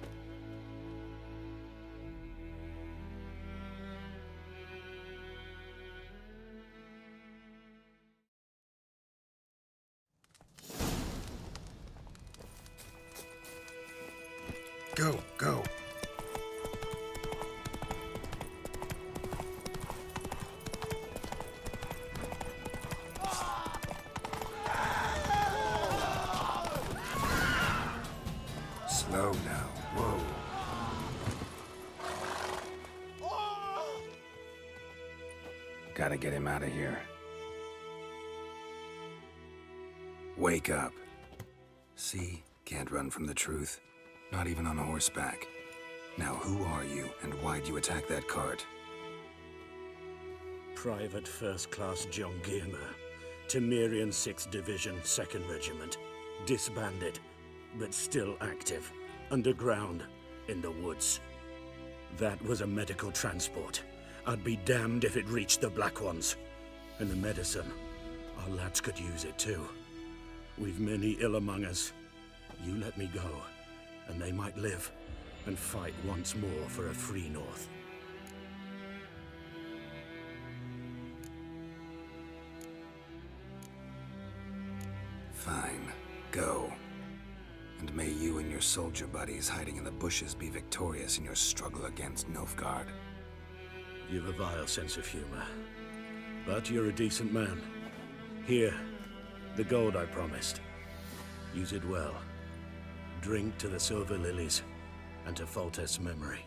Go, go. Slow now. Whoa. Gotta get him out of here. Wake up. See? Can't run from the truth. Not even on horseback. Now who are you, and why'd you attack that cart? Private First Class John Giermer, Temerian 6th Division, 2nd Regiment. Disbanded, but still active. Underground, in the woods. That was a medical transport. I'd be damned if it reached the Black Ones. And the medicine, our lads could use it too. We've many ill among us. You let me go, and they might live and fight once more for a free North. Fine. Go. And may you and your soldier buddies hiding in the bushes be victorious in your struggle against Nilfgaard. You've a vile sense of humor. But you're a decent man. Here, the gold I promised. Use it well. Drink to the silver lilies, and to Foltest's memory.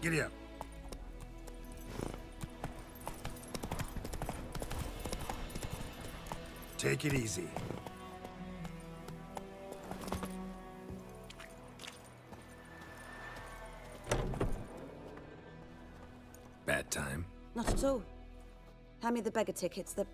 Giddy up. Take it easy. Bad time? Not at all. Hand me the beggar tickets, the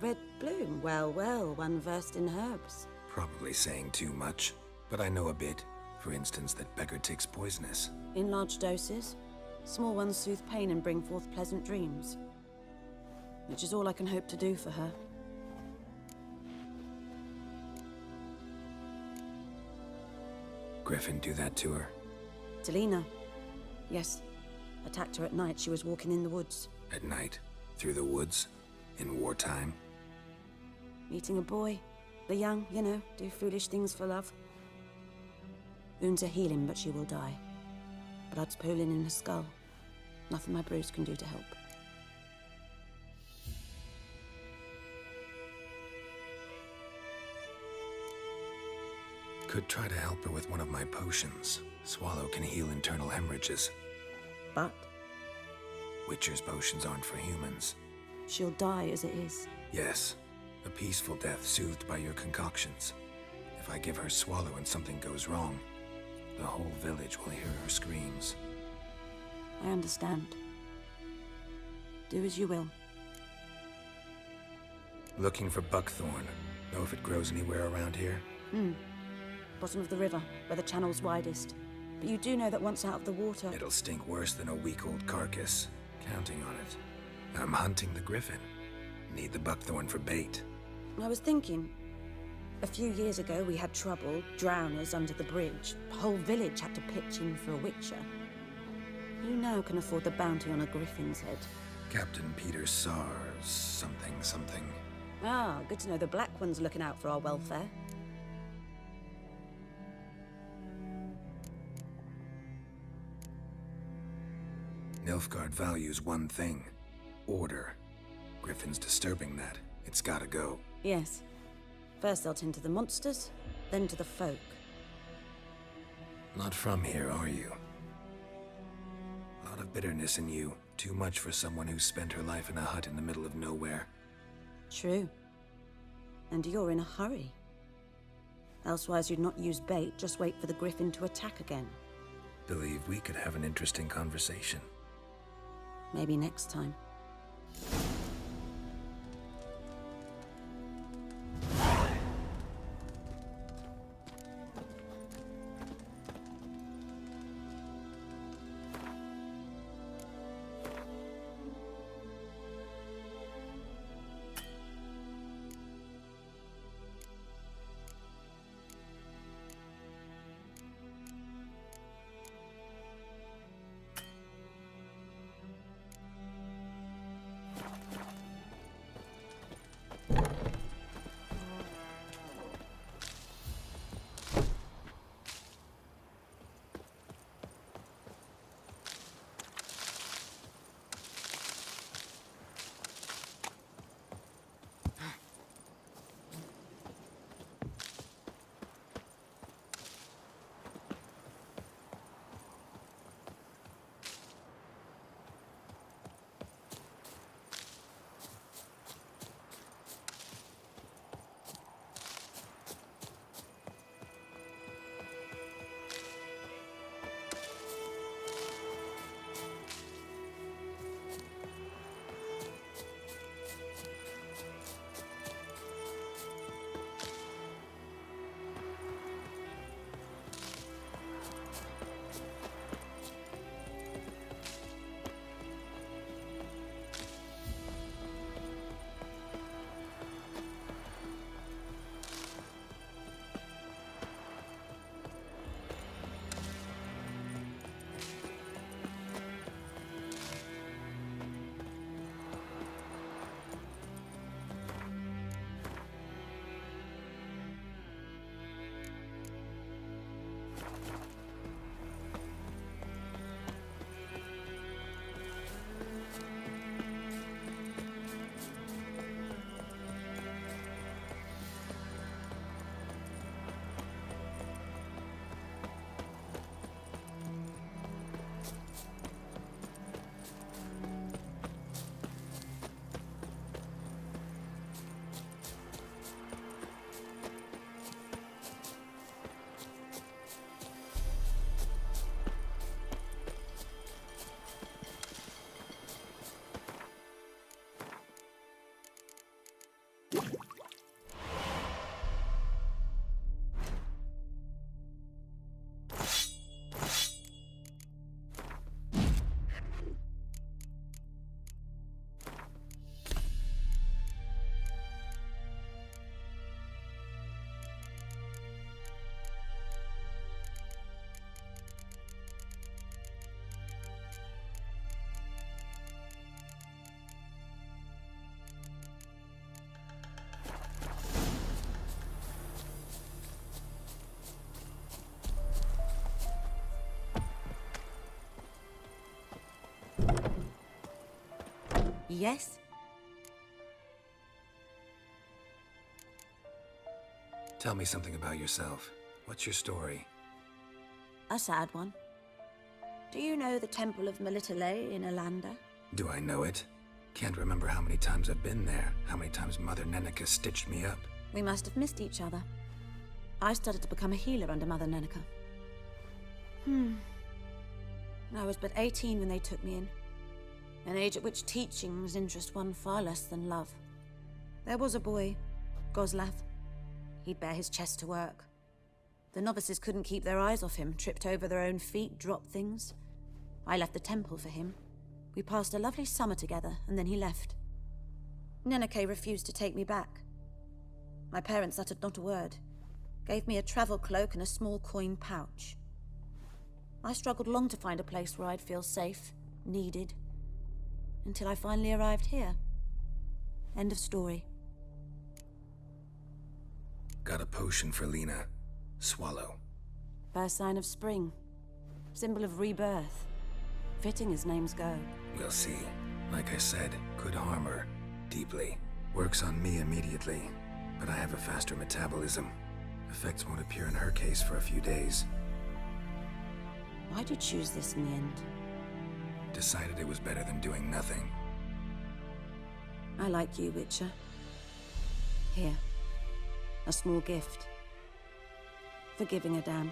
red bloom. Well, well, one versed in herbs. Probably saying too much, but I know a bit. For instance, that beggar tick's poisonous. In large doses. Small ones soothe pain and bring forth pleasant dreams. Which is all I can hope to do for her. Griffin do that to her? Delina. Yes. Attacked her at night. She was walking in the woods. At night? Through the woods? In wartime? Meeting a boy. The young, you know, do foolish things for love. Wounds are healing, but she will die. Blood's pooling in her skull. Nothing my bruise can do to help. could try to help her with one of my potions. Swallow can heal internal hemorrhages. But Witcher's potions aren't for humans. she'll die as it is. Yes, a peaceful death soothed by your concoctions. If I give her Swallow and something goes wrong, the whole village will hear her screams. I understand. Do as you will. Looking for buckthorn. Know if it grows anywhere around here? Bottom of the river, where the channel's widest. But you do know that once out of the water... It'll stink worse than a week-old carcass. Counting on it. I'm hunting the griffin. Need the buckthorn for bait. I was thinking... A few years ago, we had trouble, drowners under the bridge. The whole village had to pitch in for a witcher. Who now can afford the bounty on a griffin's head? Captain Peter Sars, something. Ah, good to know the Black One's looking out for our welfare. Nilfgaard values one thing. Order. Griffin's disturbing that. It's gotta go. Yes. First they'll tend to the monsters, then to the folk. Not from here, are you? A lot of bitterness in you. Too much for someone who spent her life in a hut in the middle of nowhere. True. And you're in a hurry. Elsewise you'd not use bait, just wait for the griffin to attack again. Believe we could have an interesting conversation. Maybe next time. Yes? Tell me something about yourself. What's your story? A sad one. Do you know the Temple of Melitele in Alanda? Do I know it? Can't remember how many times I've been there, how many times Mother Nenica stitched me up. We must have missed each other. I started to become a healer under Mother Nenica. I was but 18 when they took me in. An age at which teachings interest one far less than love. There was a boy, Goslath. He'd bare his chest to work. The novices couldn't keep their eyes off him, tripped over their own feet, dropped things. I left the temple for him. We passed a lovely summer together, and then he left. Nenike refused to take me back. My parents uttered not a word, gave me a travel cloak and a small coin pouch. I struggled long to find a place where I'd feel safe, needed, until I finally arrived here. End of story. Got a potion for Lena. Swallow. First sign of spring. Symbol of rebirth. Fitting as names go. We'll see. Like I said, could harm her. Deeply. Works on me immediately. But I have a faster metabolism. Effects won't appear in her case for a few days. Why'd you choose this in the end? Decided it was better than doing nothing. I like you, Witcher. Here. A small gift. For giving a damn.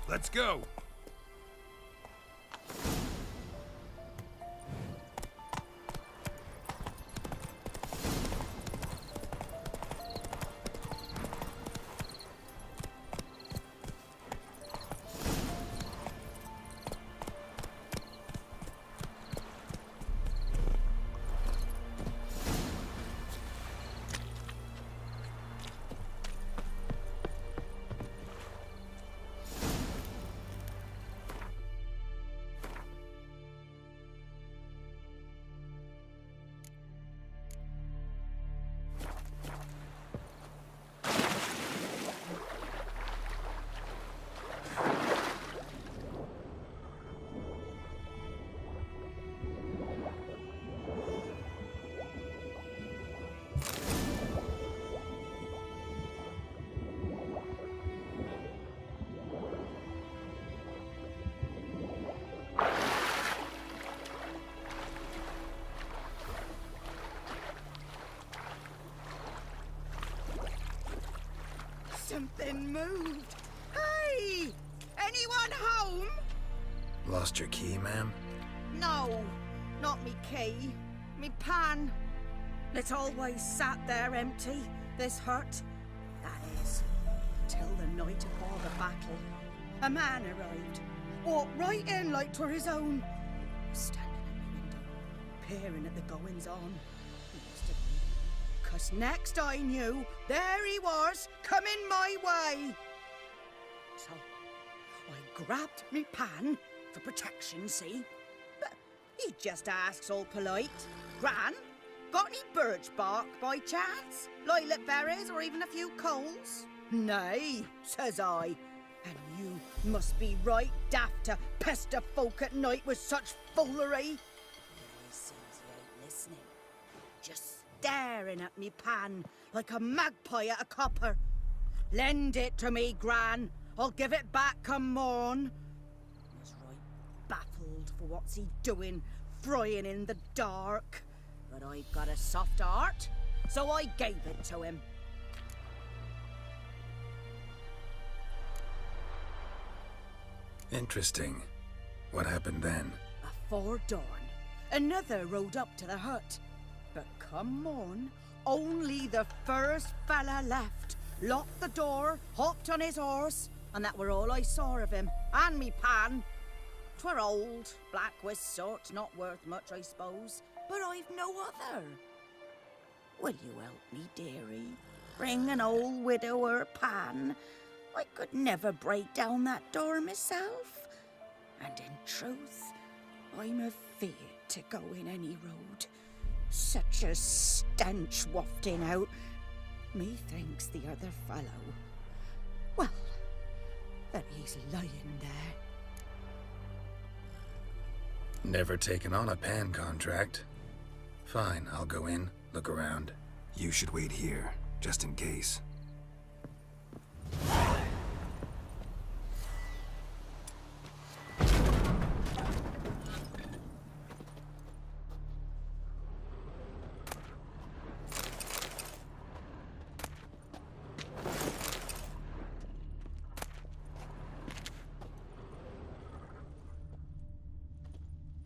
Let's go! Something moved. Hey! Anyone home? Lost your key, ma'am? No, not me key. Me pan. It's always sat there empty, this hut. That is, till the night afore the battle. A man arrived. Walked right in like 'twere his own. Was standing at my window, peering at the goings-on. He must have been. 'Cause next I knew, there he was, coming my way. So, I grabbed me pan, for protection, see? But he just asks all polite, Gran, got any birch bark by chance? Lilac berries or even a few coals? Nay, says I. And you must be right daft to pester folk at night with such foolery. I sees you ain't listening. Just staring at me pan like a magpie at a copper. Lend it to me, Gran. I'll give it back come morn. I was right baffled for what's he doing, frying in the dark. But I've got a soft heart, so I gave it to him. Interesting. What hafpened then? Afore dawn, another rode up to the hut. But come on, only the first fella left. Locked the door, hopped on his horse, and that were all I saw of him, and me pan. 'Twere old, black with sort, not worth much, I suppose, but I've no other. Will you help me, dearie? Bring an old widower pan. I could never break down that door myself. And in truth, I'm afeard to go in any road. Such a stench wafting out. Methinks the other fellow, well, that he's lying there. Never taken on a pan contract. Fine, I'll go in, look around. You should wait here, just in case.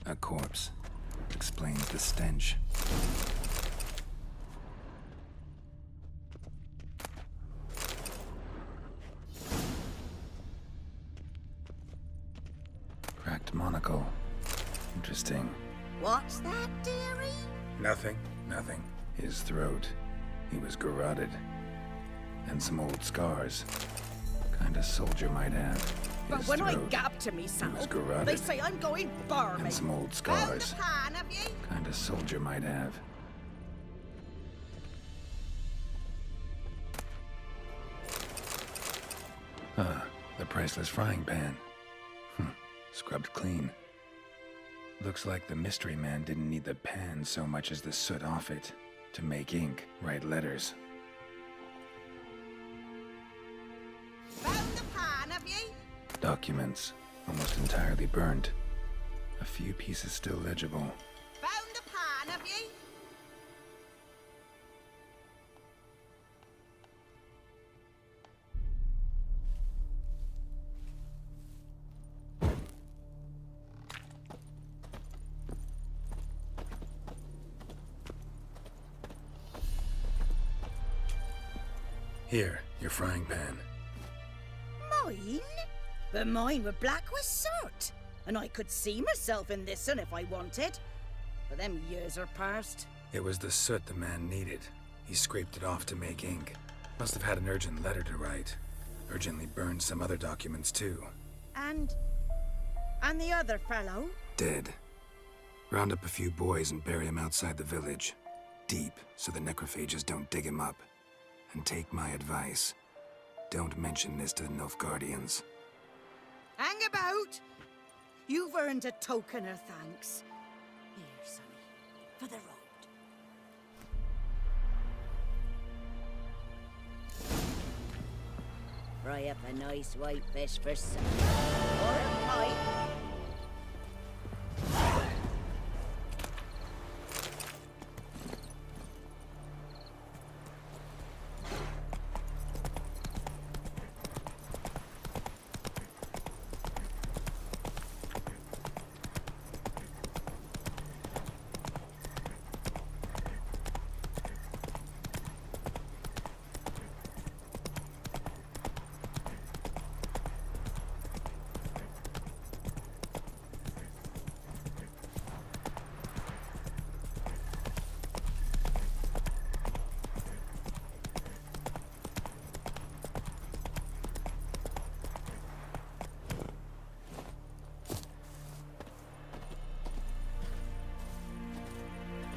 A corpse. Explains the stench. Cracked monocle. Interesting. What's that, dearie? Nothing. His throat. He was garroted. And some old scars. Kinda soldier might have. But His when I throat. gab to myself, garroted. they say I'm going barmy. And some old Found scars. the pan, have ye? Kinda soldier might have. The priceless frying pan. Scrubbed clean. Looks like the mystery man didn't need the pan so much as the soot off it to make ink, write letters. Found the pan, have ye? Documents, almost entirely burned. A few pieces still legible. Found the pan, have ye? Here, your frying pan. Mine? But mine were black with soot. And I could see myself in this one if I wanted. But them years are past. It was the soot the man needed. He scraped it off to make ink. Must have had an urgent letter to write. Urgently burned some other documents too. And the other fellow? Dead. Round up a few boys and bury him outside the village. Deep, so the necrophages don't dig him up. And take my advice. Don't mention this to the Nilfgaardians. Hang about! You've earned a token of thanks. Here, sonny, for the road. Fry up a nice white fish for supper. Or a pie.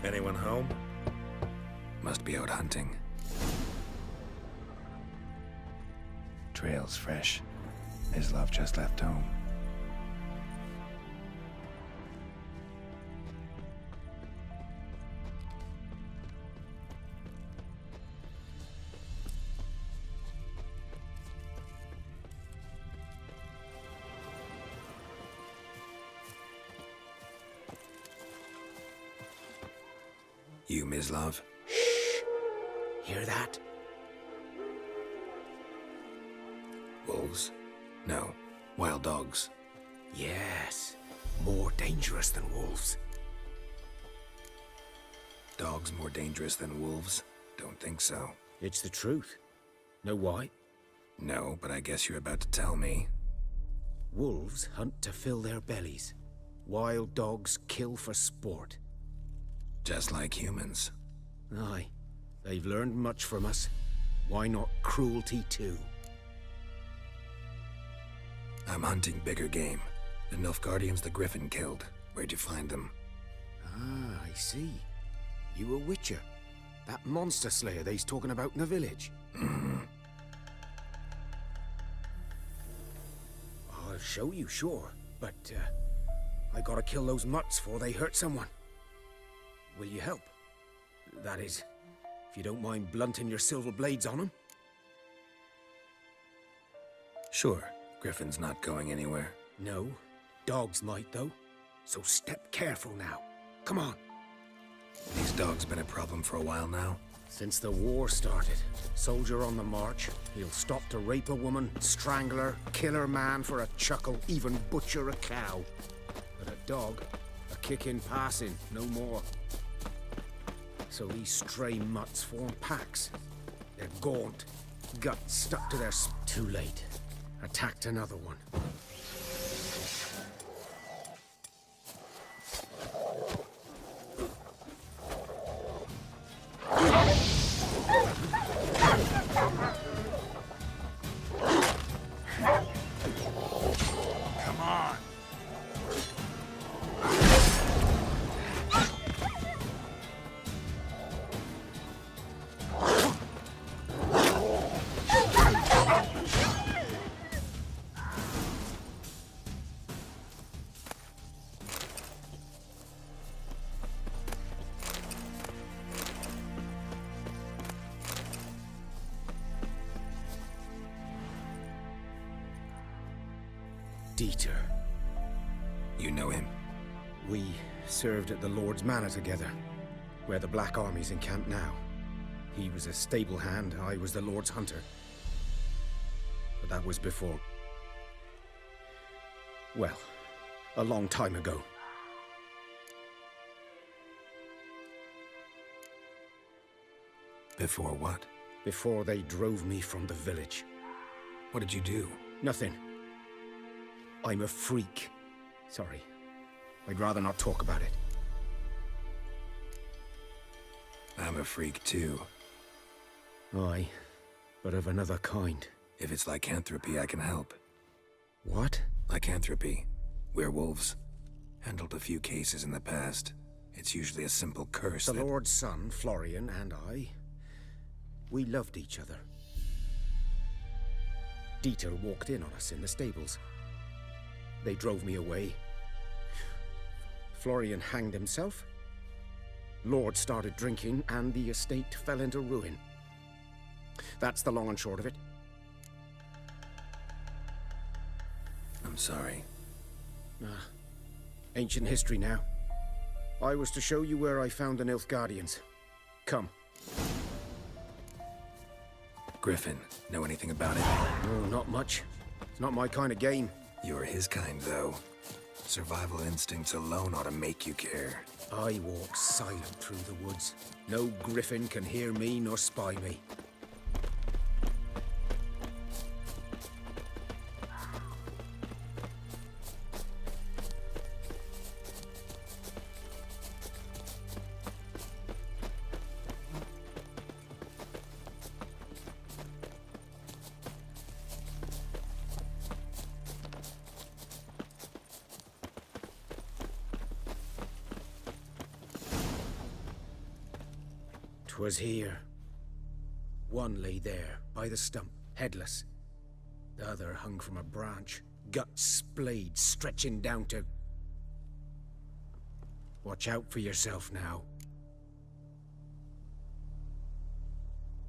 Anyone home? Must be out hunting. Trail's fresh. His love just left home. You, Mislav? Shh! Hear that? Wolves? No. Wild dogs. Yes. More dangerous than wolves. Dogs more dangerous than wolves? Don't think so. It's the truth. Know why? No, but I guess you're about to tell me. Wolves hunt to fill their bellies. Wild dogs kill for sport. Just like humans. Aye. They've learned much from us. Why not cruelty too? I'm hunting bigger game. The Nilfgaardians the Griffin killed. Where'd you find them? Ah, I see. You a witcher. That monster slayer they's talking about in the village. I'll show you, sure. But, I gotta kill those mutts before they hurt someone. Will you help? That is, if you don't mind blunting your silver blades on them. Sure. Griffin's not going anywhere. No. Dogs might, though. So step careful now. Come on. These dogs been a problem for a while now? Since the war started. Soldier on the march. He'll stop to rape a woman, strangle her, kill her man for a chuckle, even butcher a cow. But a dog, a kick in passing, no more. So these stray mutts form packs. They're gaunt, guts stuck to their... Too late. Attacked another one. Come on. Dieter. You know him? We served at the Lord's Manor together, where the Black Army's encamped now. He was a stable hand, I was the Lord's hunter. But that was before... well, a long time ago. Before what? Before they drove me from the village. What did you do? Nothing. I'm a freak. Sorry. I'd rather not talk about it. I'm a freak too. Aye, but of another kind. If it's lycanthropy, I can help. What? Lycanthropy. Werewolves. Handled a few cases in the past. It's usually a simple curse The that... Lord's son, Florian, and I... we loved each other. Dieter walked in on us in the stables. They drove me away. Florian hanged himself. Lord started drinking, and the estate fell into ruin. That's the long and short of it. I'm sorry. Ancient history now. I was to show you where I found the Nilfgaardians. Come. Griffin, know anything about it? No, not much. It's not my kind of game. You're his kind, though. Survival instincts alone ought to make you care. I walk silent through the woods. No griffin can hear me nor spy me. Was here. One lay there, by the stump, headless. The other hung from a branch, guts splayed, stretching down to... Watch out for yourself now.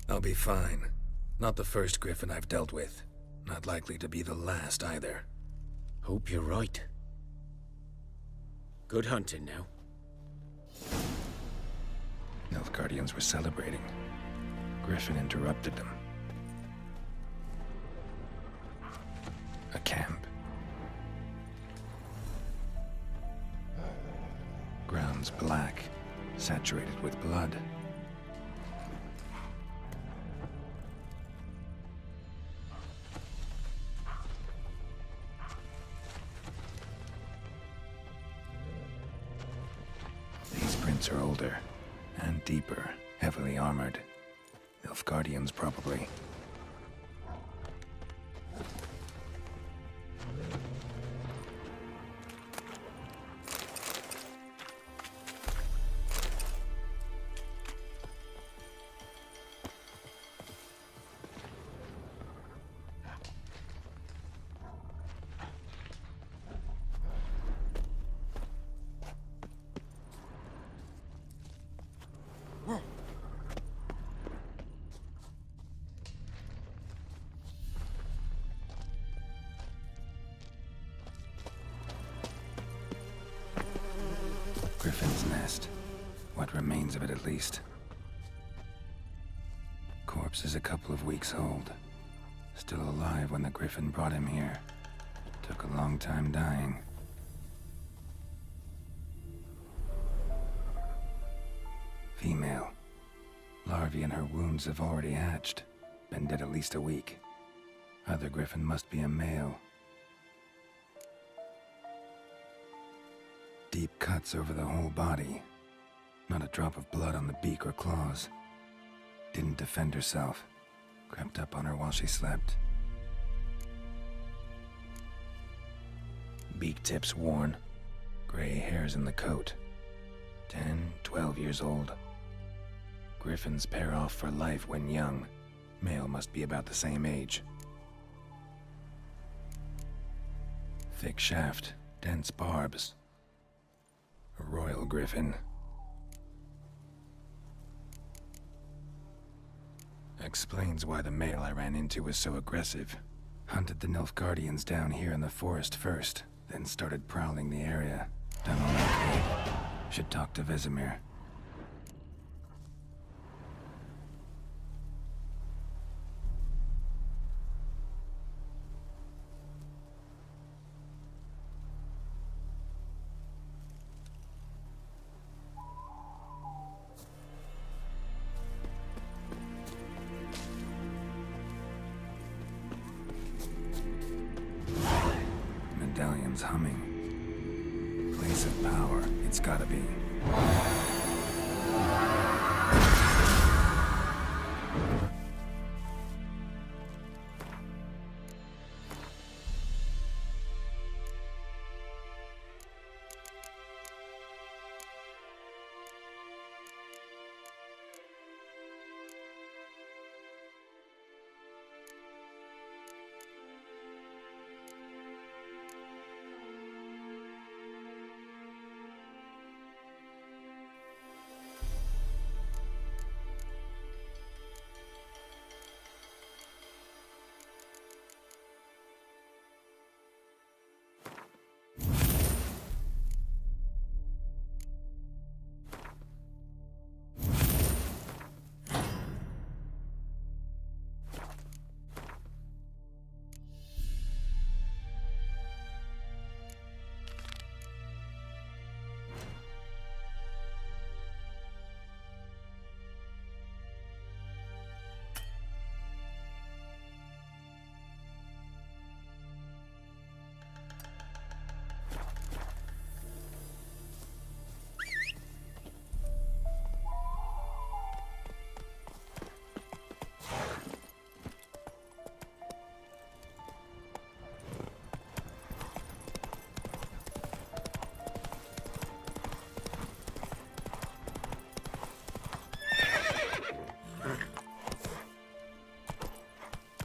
I'll be fine. Not the first griffin I've dealt with. Not likely to be the last, either. Hope you're right. Good hunting now. Nilfgaardians were celebrating. Griffin interrupted them. A camp. saturated with blood. These prints are older and deeper, heavily armored. Nilfgaardians, probably. Griffin's nest. What remains of it, at least. Corpse is a couple of weeks old. Still alive when the Griffin brought him here. Took a long time dying. Female. Larvae in her wounds have already hatched. Been dead at least a week. Other Griffin must be a male. Deep cuts over the whole body. Not a drop of blood on the beak or claws. Didn't defend herself. Crept up on her while she slept. Beak tips worn. Gray hairs in the coat. 10, 12 years old. Griffins pair off for life when young. Male must be about the same age. Thick shaft, dense barbs. A royal griffin. Explains why the male I ran into was so aggressive. Hunted the Nilfgaardians down here in the forest first, then started prowling the area. Done all I could. Should talk to Vesemir. Medallion's humming. Place of power, it's gotta be.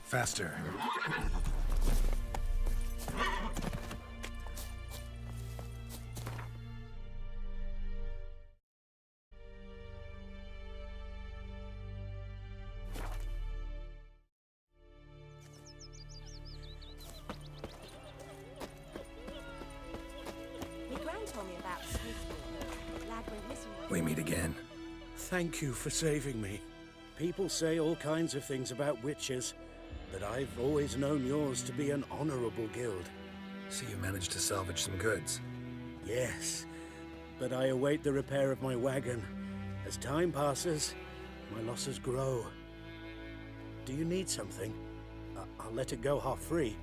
Faster. Your gran told me about the lad went missing. We meet again. Thank you for saving me. People say all kinds of things about witches, but I've always known yours to be an honorable guild. So you managed to salvage some goods? Yes, but I await the repair of my wagon. As time passes, my losses grow. Do you need something? I'll let it go half-free.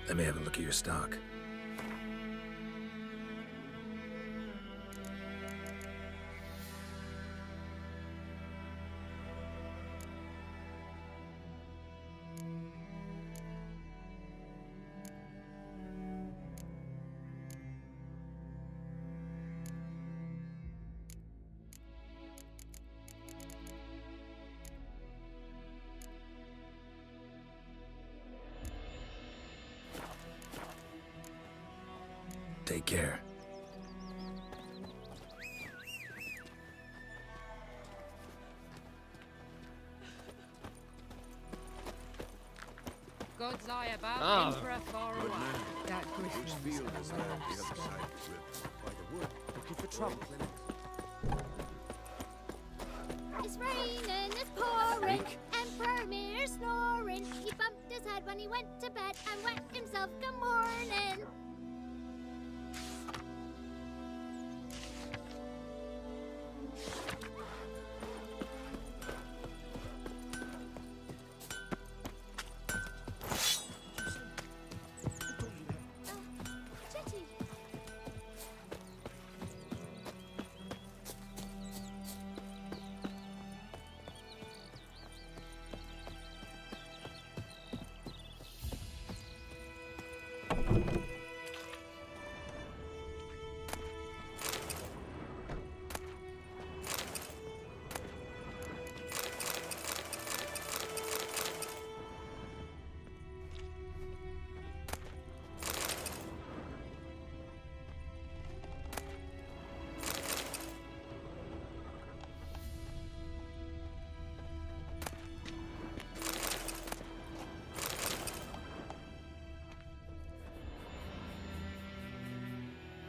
Let me have a look at your stock. Take care. Gods lie about Ah, Emperor far good away. man. That griffin Which field is that on the other side of the river? By the wood, looking for trouble. It's raining, it's pouring, Emperor Mere snoring. He bumped his head when he went to bed and wet himself good morning. Jetty.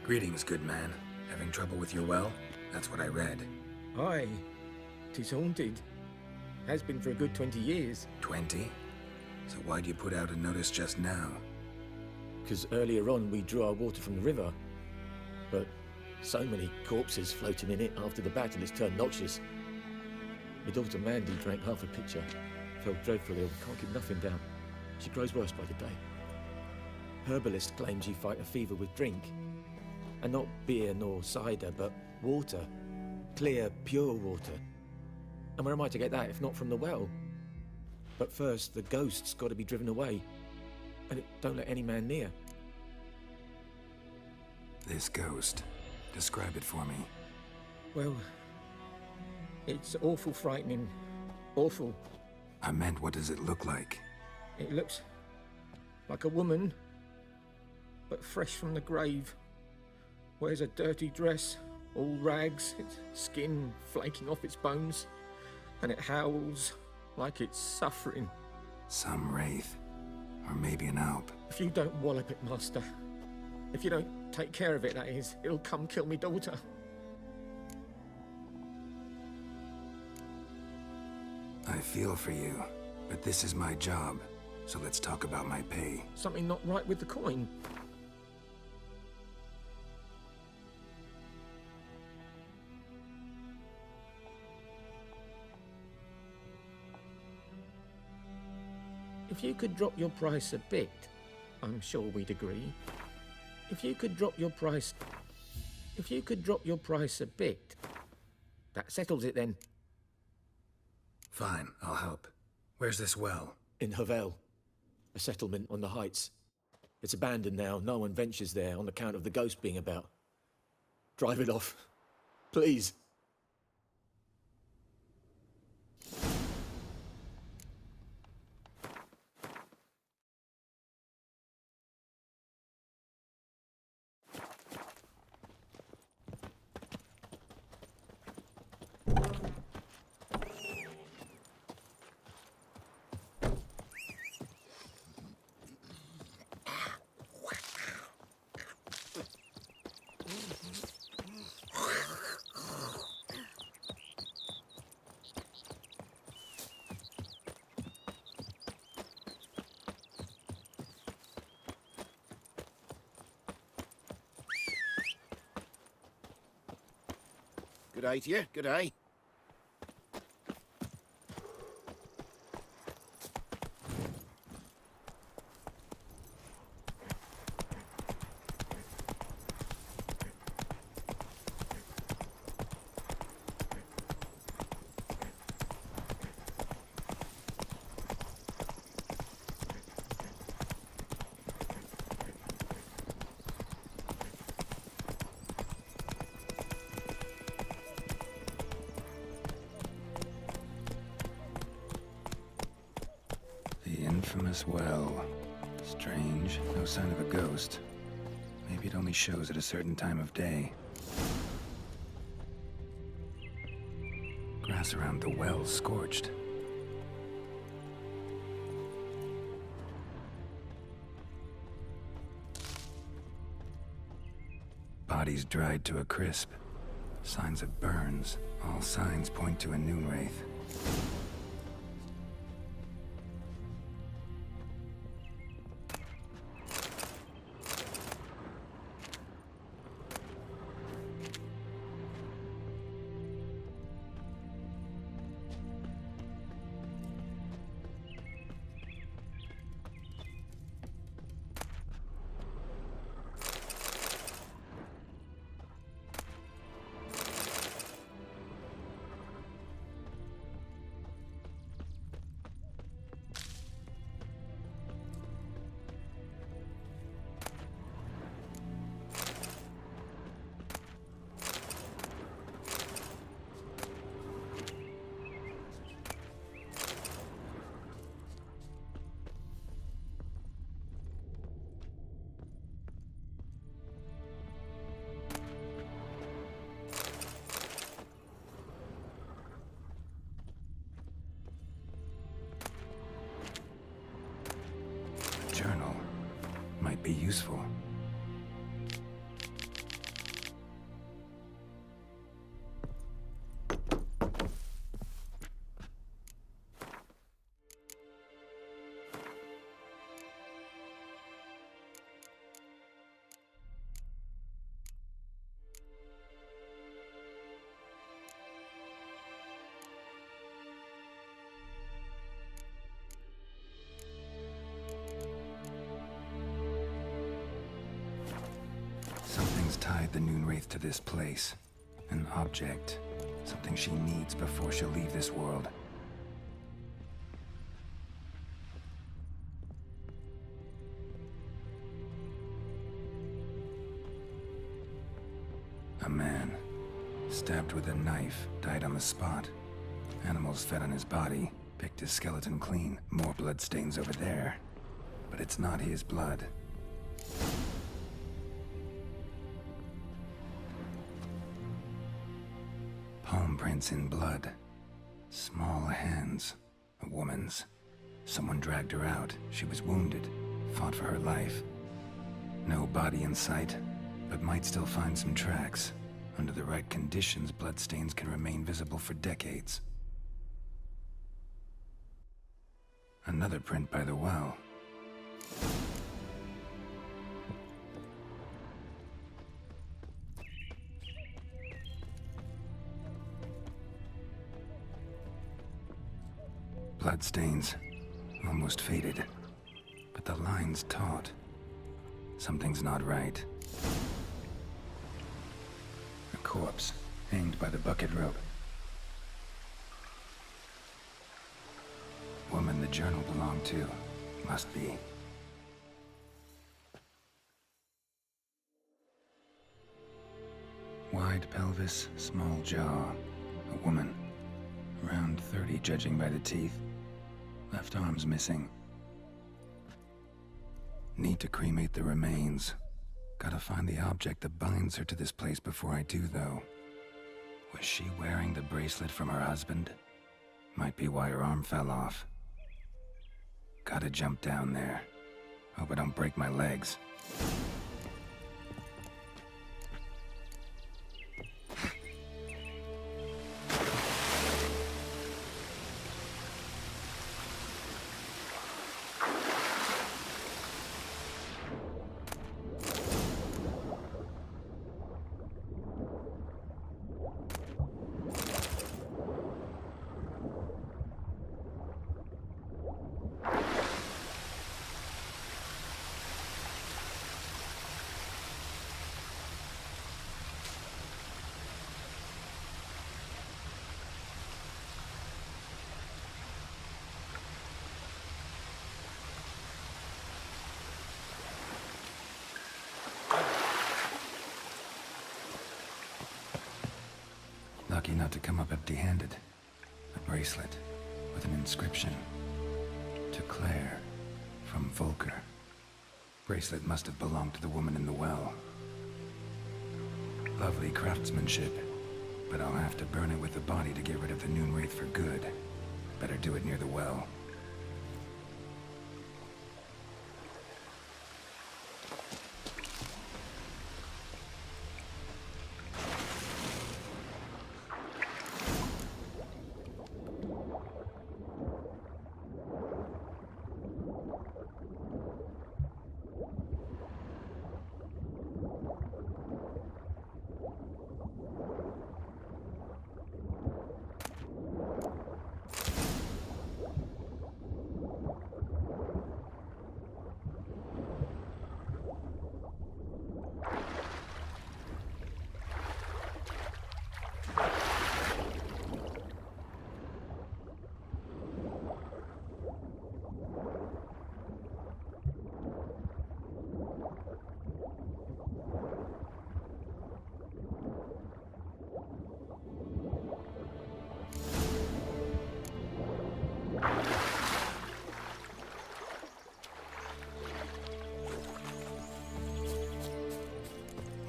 Greetings, good man. Having trouble with your well? That's what I read. Aye, 'tis haunted. Has been for a good 20 years. 20? So why'd you put out a notice just now? Because earlier on we drew our water from the river. But so many corpses floating in it after the battle it's turned noxious. My daughter Mandy drank half a pitcher. Felt dreadfully ill, can't keep nothing down. She grows worse by the day. Herbalist claims you fight a fever with drink. And not beer nor cider, but water. Clear, pure water. And where am I to get that if not from the well? But first, the ghost's got to be driven away. And it don't let any man near. This ghost. Describe it for me. Well, it's awful frightening. Awful. I meant, what does it look like? It looks like a woman, but fresh from the grave. Wears a dirty dress, all rags, its skin flaking off its bones, and it howls like it's suffering. Some wraith. Or maybe an alp. If you don't wallop it, Master, if you don't take care of it, that is, it'll come kill me daughter. I feel for you, but this is my job, so let's talk about my pay. Something not right with the coin. If you could drop your price a bit, I'm sure we'd agree. If you could drop your price a bit, that settles it then. Fine, I'll help. Where's this well? In Havel, a settlement on the heights. It's abandoned now, no one ventures there on account of the ghost being about. Drive it off, please. Good day to you. Good day. The infamous well. Strange. No sign of a ghost. Maybe it only shows at a certain time of day. Grass around the well scorched. Bodies dried to a crisp. Signs of burns. All signs point to a noon wraith. Journal might be useful. Something's tied the Noon Wraith to this place. An object. Something she needs before she'll leave this world. A man, stabbed with a knife, died on the spot. Animals fed on his body, picked his skeleton clean. More bloodstains over there. But it's not his blood. Palm prints in blood. Small hands. A woman's. Someone dragged her out. She was wounded. Fought for her life. No body in sight, but might still find some tracks. Under the right conditions, bloodstains can remain visible for decades. Another print by the well. Bloodstains, almost faded, but the line's taut. Something's not right. A corpse, hanged by the bucket rope. Woman the journal belonged to, must be. Wide pelvis, small jaw. A woman, around 30 judging by the teeth. Left arm's missing. Need to cremate the remains. Gotta find the object that binds her to this place before I do, though. Was she wearing the bracelet from her husband? Might be why her arm fell off. Gotta jump down there. Hope I don't break my legs. not to come up empty-handed. A bracelet with an inscription. To Claire, from Volker. Bracelet must have belonged to the woman in the well. Lovely craftsmanship, but I'll have to burn it with the body to get rid of the Noon Wraith for good. Better do it near the well.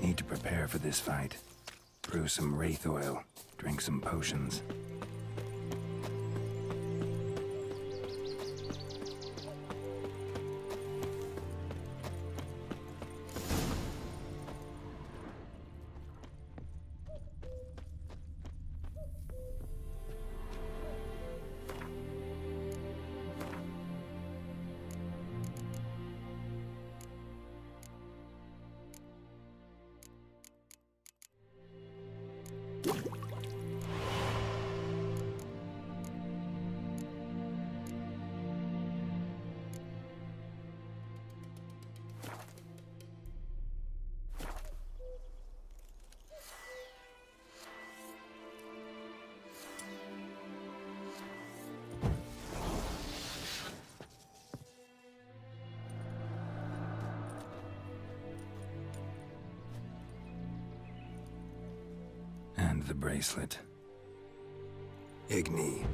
Need to prepare for this fight. Brew some wraith oil, drink some potions. And the bracelet. Igni.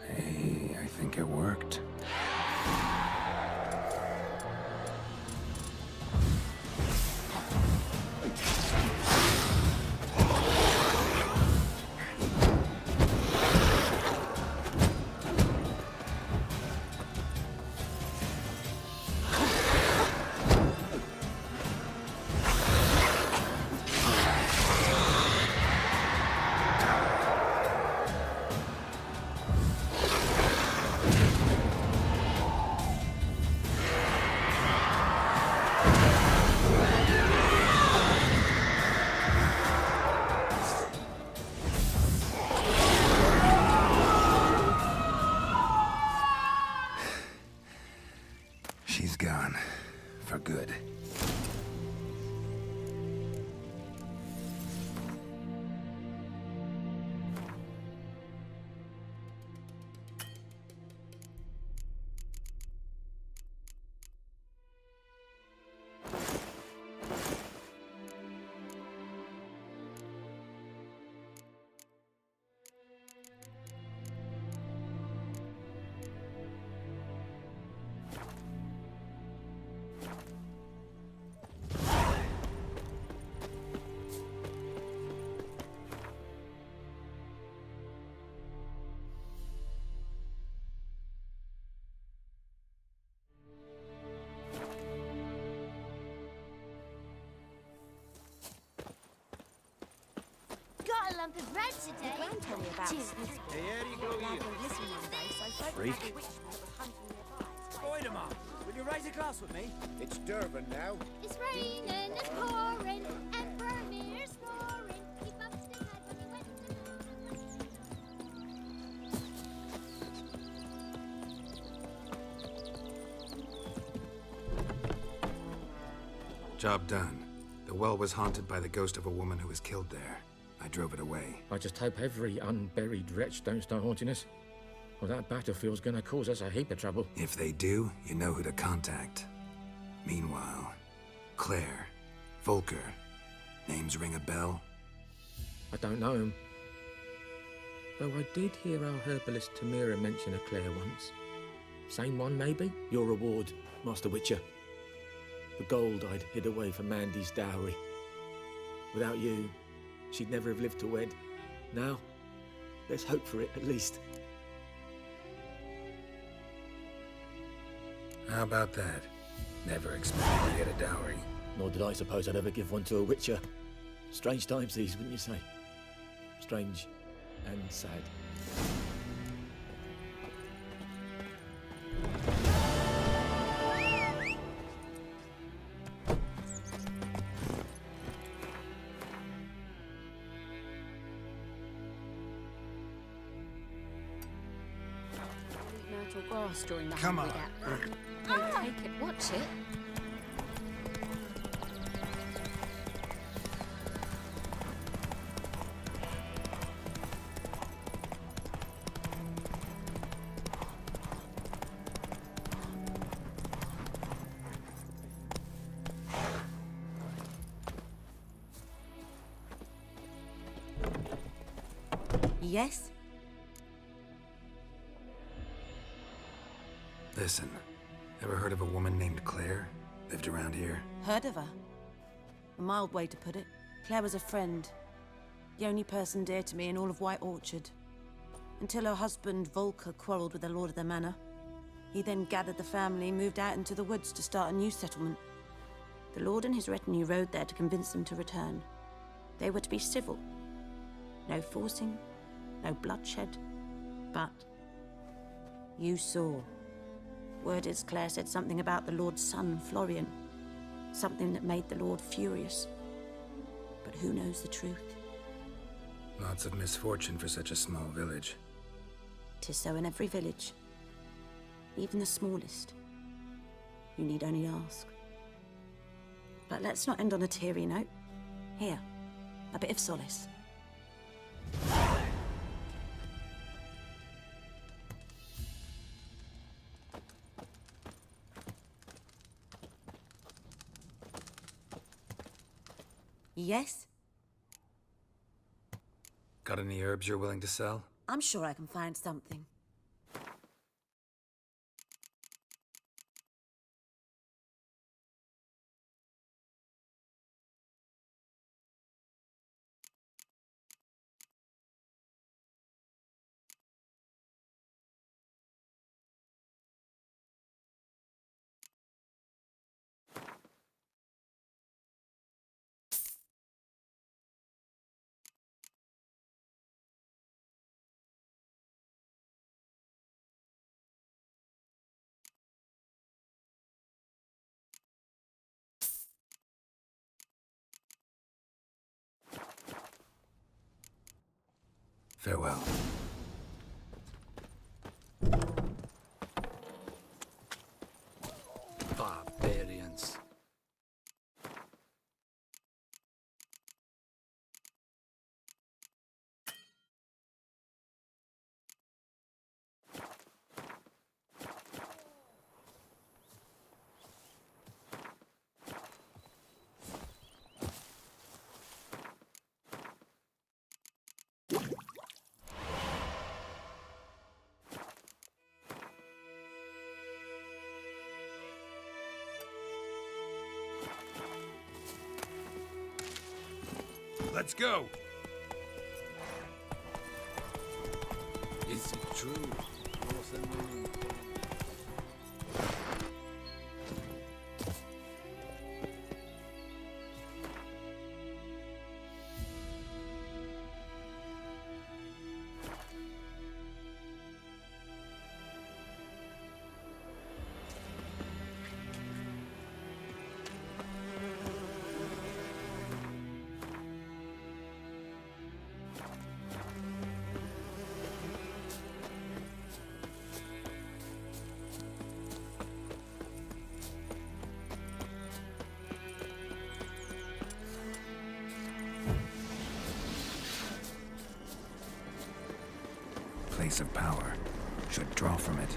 Hey, I think it worked. She's gone. For good. Got a lump of bread today. Don't tell me about Smith. Hey, here you go, you. Freak. Spider-Man, will you raise a glass with me? It's Durban now. It's raining, it's pouring, and Vermeer's snoring. He bumped his head when he went Job done. The The well was haunted by the ghost of a woman who was killed there. I drove it away. I just hope every unburied wretch don't start haunting us. Well, that battlefield's gonna cause us a heap of trouble. If they do, you know who to contact. Meanwhile, Claire, Volker, names ring a bell? I don't know him. Though I did hear our herbalist Tamira mention a Claire once. Same one, maybe? Your reward, Master Witcher. The gold I'd hid away for Mandy's dowry. Without you, she'd never have lived to wed. Now, let's hope for it, at least. How about that? Never expected to get a dowry. Nor did I suppose I'd ever give one to a Witcher. Strange times these, wouldn't you say? Strange and sad. Myrtle grass during the Come hungry on. gap. Don't take it, watch it. Yes? Listen, ever heard of a woman named Claire? Lived around here? Heard of her? A mild way to put it. Claire was a friend. The only person dear to me in all of White Orchard. Until her husband, Volker, quarreled with the lord of the manor. He then gathered the family and moved out into the woods to start a new settlement. The lord and his retinue rode there to convince them to return. They were to be civil. No forcing, no bloodshed. But you saw. Word is Claire said something about the Lord's son, Florian. Something that made the Lord furious. But who knows the truth? Lots of misfortune for such a small village. 'Tis so in every village. Even the smallest. You need only ask. But let's not end on a teary note. Here, a bit of solace. Yes? Got any herbs you're willing to sell? I'm sure I can find something. Farewell. Barbarians. Let's go! Is it true? North and Moon. place of power should draw from it.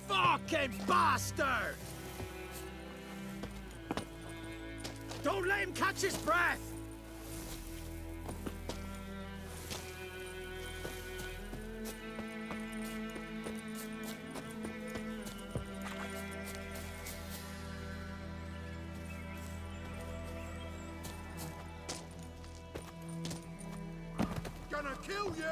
Fucking bastard! Don't let him catch his breath! Gonna kill you!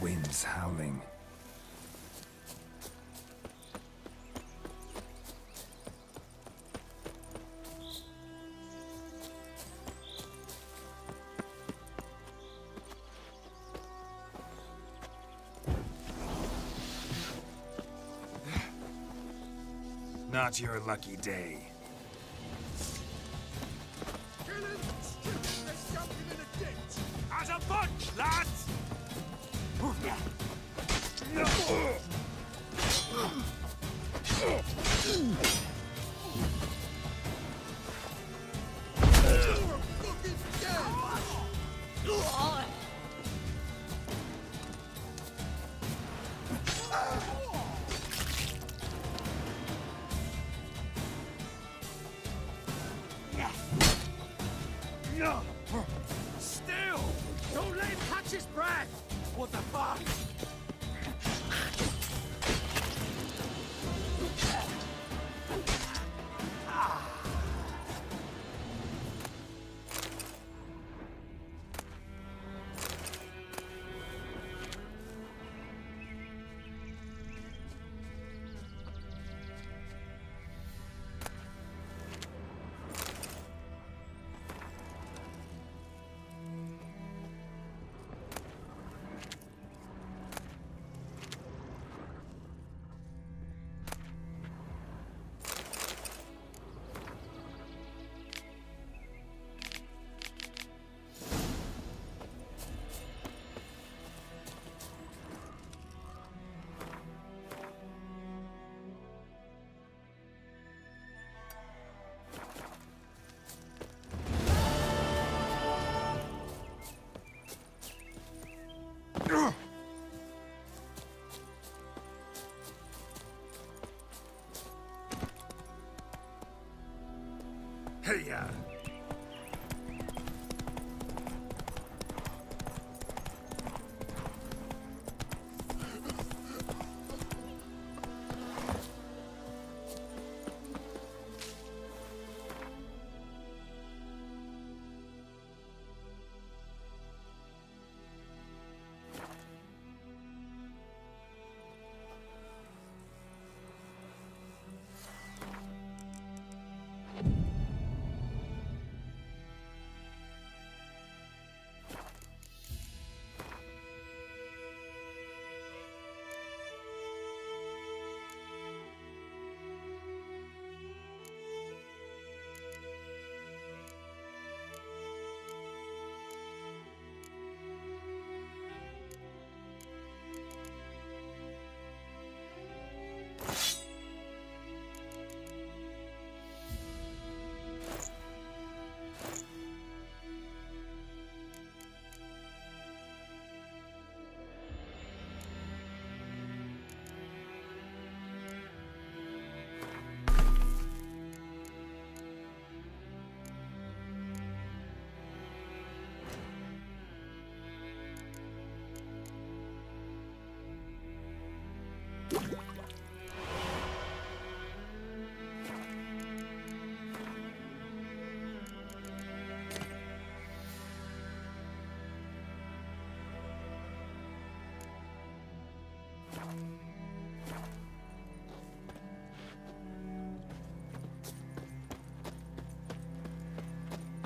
Winds howling. Not your lucky day. As a bunch, lads! Still! Don't let him catch his breath! What the fuck? Hey-ya!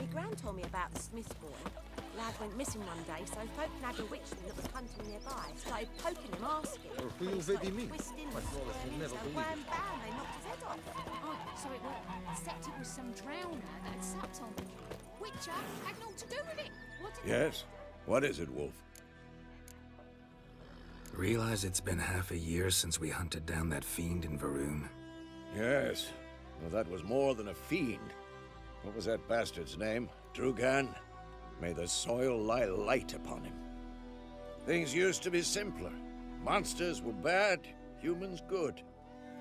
My gran told me about the Smith's boy. Lad went missing one day, so folk nabbed a witchman that was hunting nearby. Started poking him, asking. Who will they be me? Twisting My flawless will never so believe wham it. bam, they knocked his head off. Oh, so it was. Except it was some drowner that had supped on the kid. Witcher had naught to do with it. What did Yes? What is it, Wolf? Realize it's been half a year since we hunted down that fiend in Varun? Yes. Well, that was more than a fiend. What was that bastard's name? Drugan? May the soil lie light upon him. Things used to be simpler. Monsters were bad, humans good.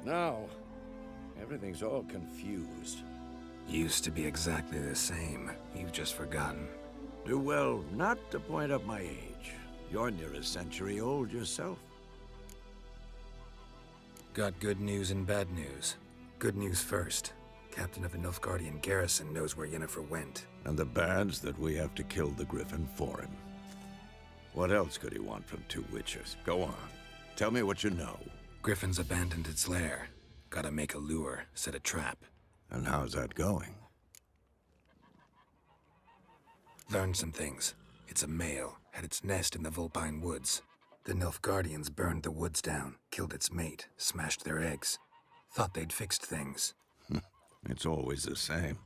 Now, everything's all confused. Used to be exactly the same. You've just forgotten. Do well not to point up my age. You're near a century old yourself. Got good news and bad news. Good news first. Captain of the Nilfgaardian garrison knows where Yennefer went. And the bad's that we have to kill the Griffin for him. What else could he want from two witches? Go on. Tell me what you know. Griffin's abandoned its lair. Gotta make a lure, set a trap. And how's that going? Learned some things. It's a male, had its nest in the Vulpine Woods. The Nilfgaardians burned the woods down, killed its mate, smashed their eggs. Thought they'd fixed things. It's always the same.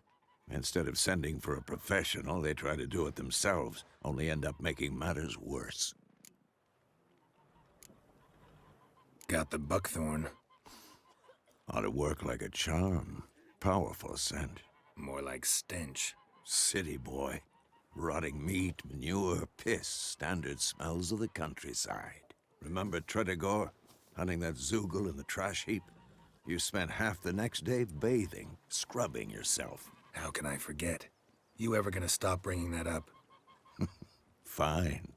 Instead of sending for a professional, they try to do it themselves, only end up making matters worse. Got the buckthorn. Ought to work like a charm. Powerful scent. More like stench. City boy. Rotting meat, manure, piss, standard smells of the countryside. Remember Tredegor? Hunting that Zoogle in the trash heap? You spent half the next day bathing, scrubbing yourself. How can I forget? You ever gonna stop bringing that up? Fine.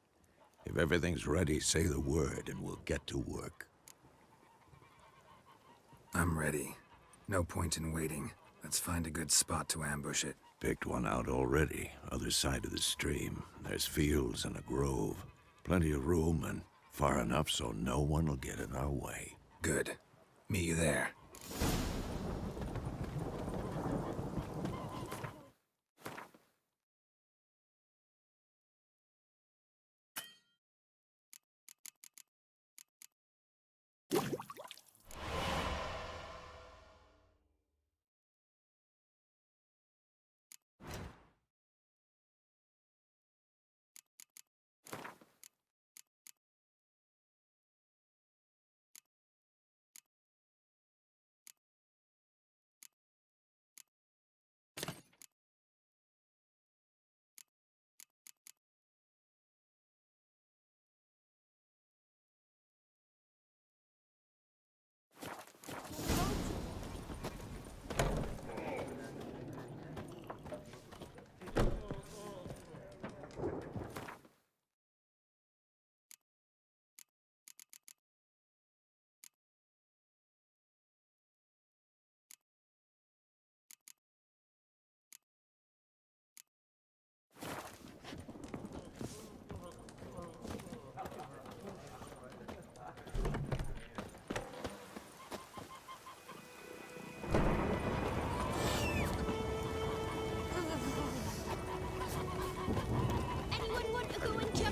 If everything's ready, say the word and we'll get to work. I'm ready. No point in waiting. Let's find a good spot to ambush it. Picked one out already, other side of the stream. There's fields and a grove. Plenty of room and far enough so no one will get in our way. Good. Meet you there.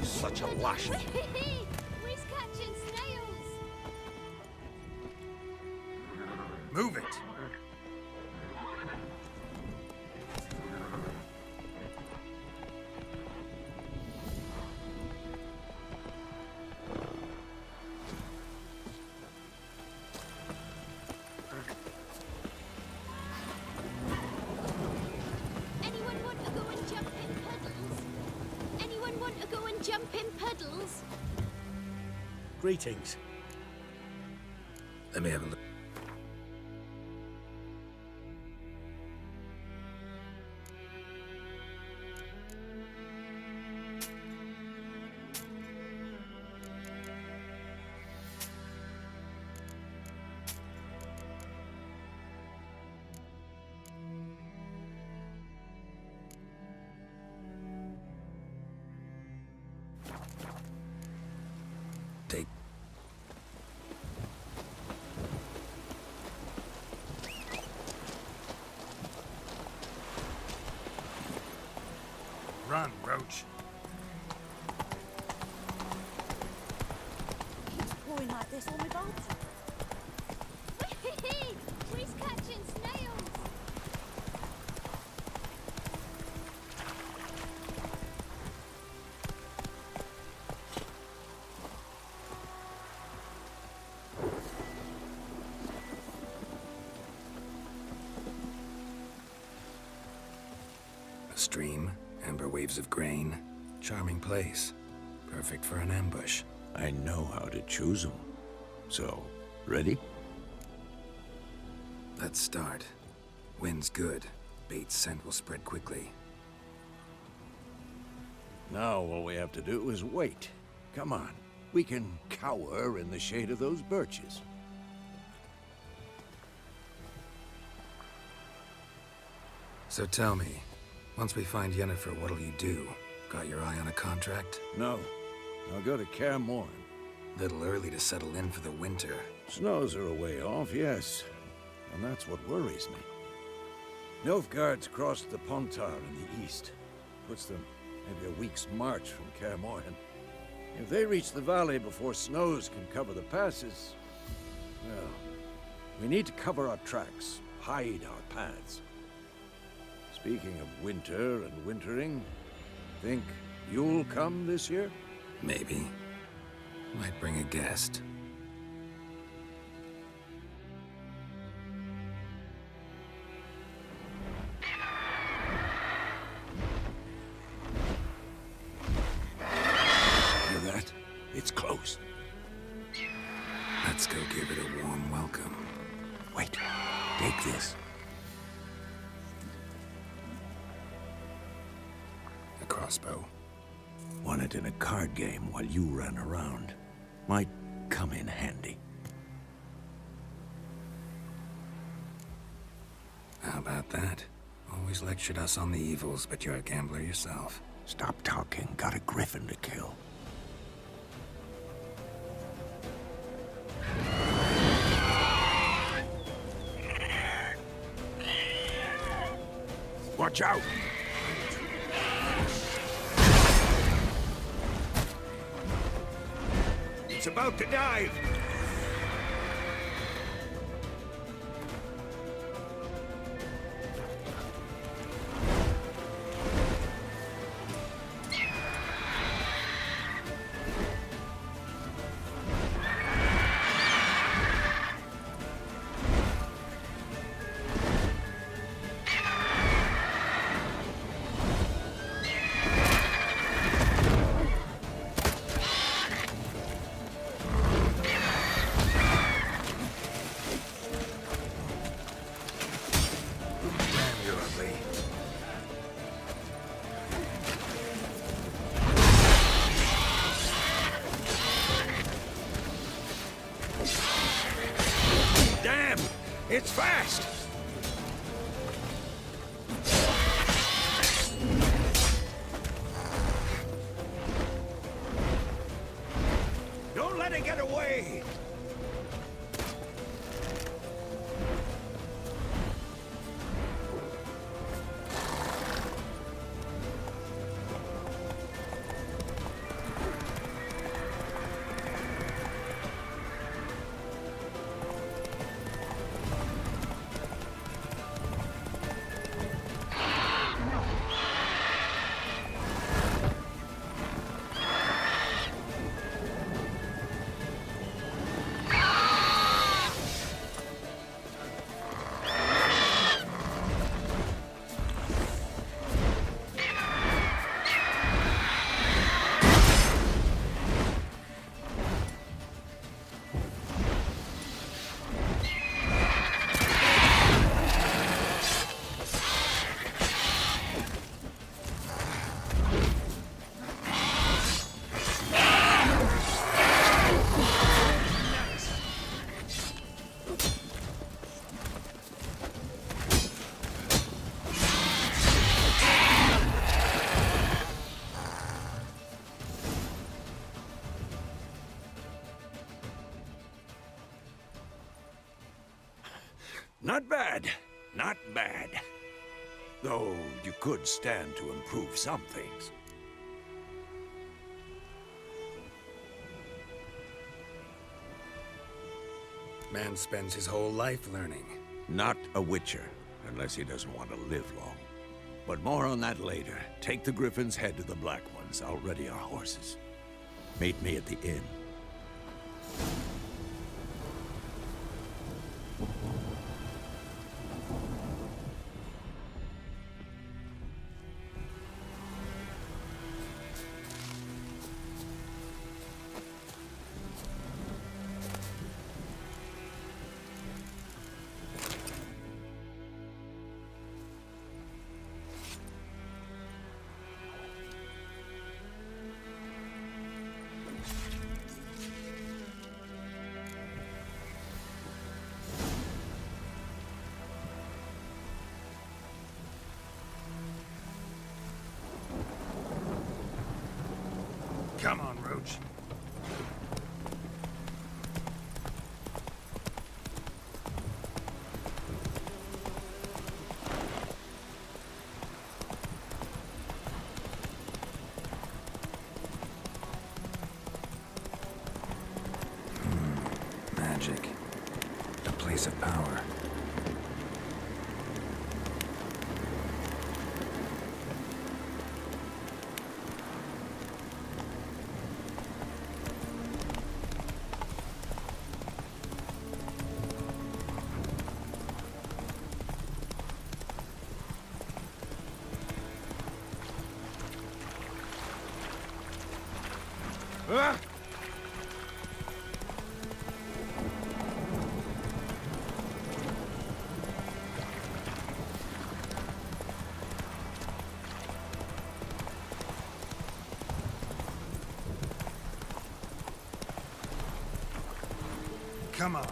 Such a wash. We's catching snails. Move it! Anyone want to go and jump in puddles? Anyone want to go and jump in puddles? Greetings. Let me have a look. Take. Run, Roach. Keeps pouring like this on my boat. We's catching snails. A stream, amber waves of grain. Charming place. Perfect for an ambush. I know how to choose them. So, ready? Let's start. Wind's good. Bait's scent will spread quickly. Now all we have to do is wait. Come on. We can cower in the shade of those birches. So tell me, once we find Yennefer, what'll you do? Got your eye on a contract? No. I'll go to Kaer Morhen. Little early to settle in for the winter. Snows are a way off, yes. And that's what worries me. Nilfgaard's crossed the Pontar in the east. Puts them maybe a week's march from Kaer Morhen. If they reach the valley before snows can cover the passes, well, We need to cover our tracks, hide our paths. Speaking of winter and wintering, think you'll come this year? Maybe. Might bring a guest. Hear that? It's close. Let's go give it a warm welcome. Wait, take this. A crossbow. Won it in a card game while you ran around. Might come in handy. How about that? Always lectured us on the evils, but you're a gambler yourself. Stop talking. Got a griffin to kill. Watch out! It's about to dive! Damn! It's fast! Don't let it get away! Not bad. Not bad. Though you could stand to improve some things. Man spends his whole life learning. Not a witcher, unless he doesn't want to live long. But more on that later. Take the Griffin's head to the Black Ones. I'll ready our horses. Meet me at the inn. Come on, Roach. Magic. The place price of power. Come on.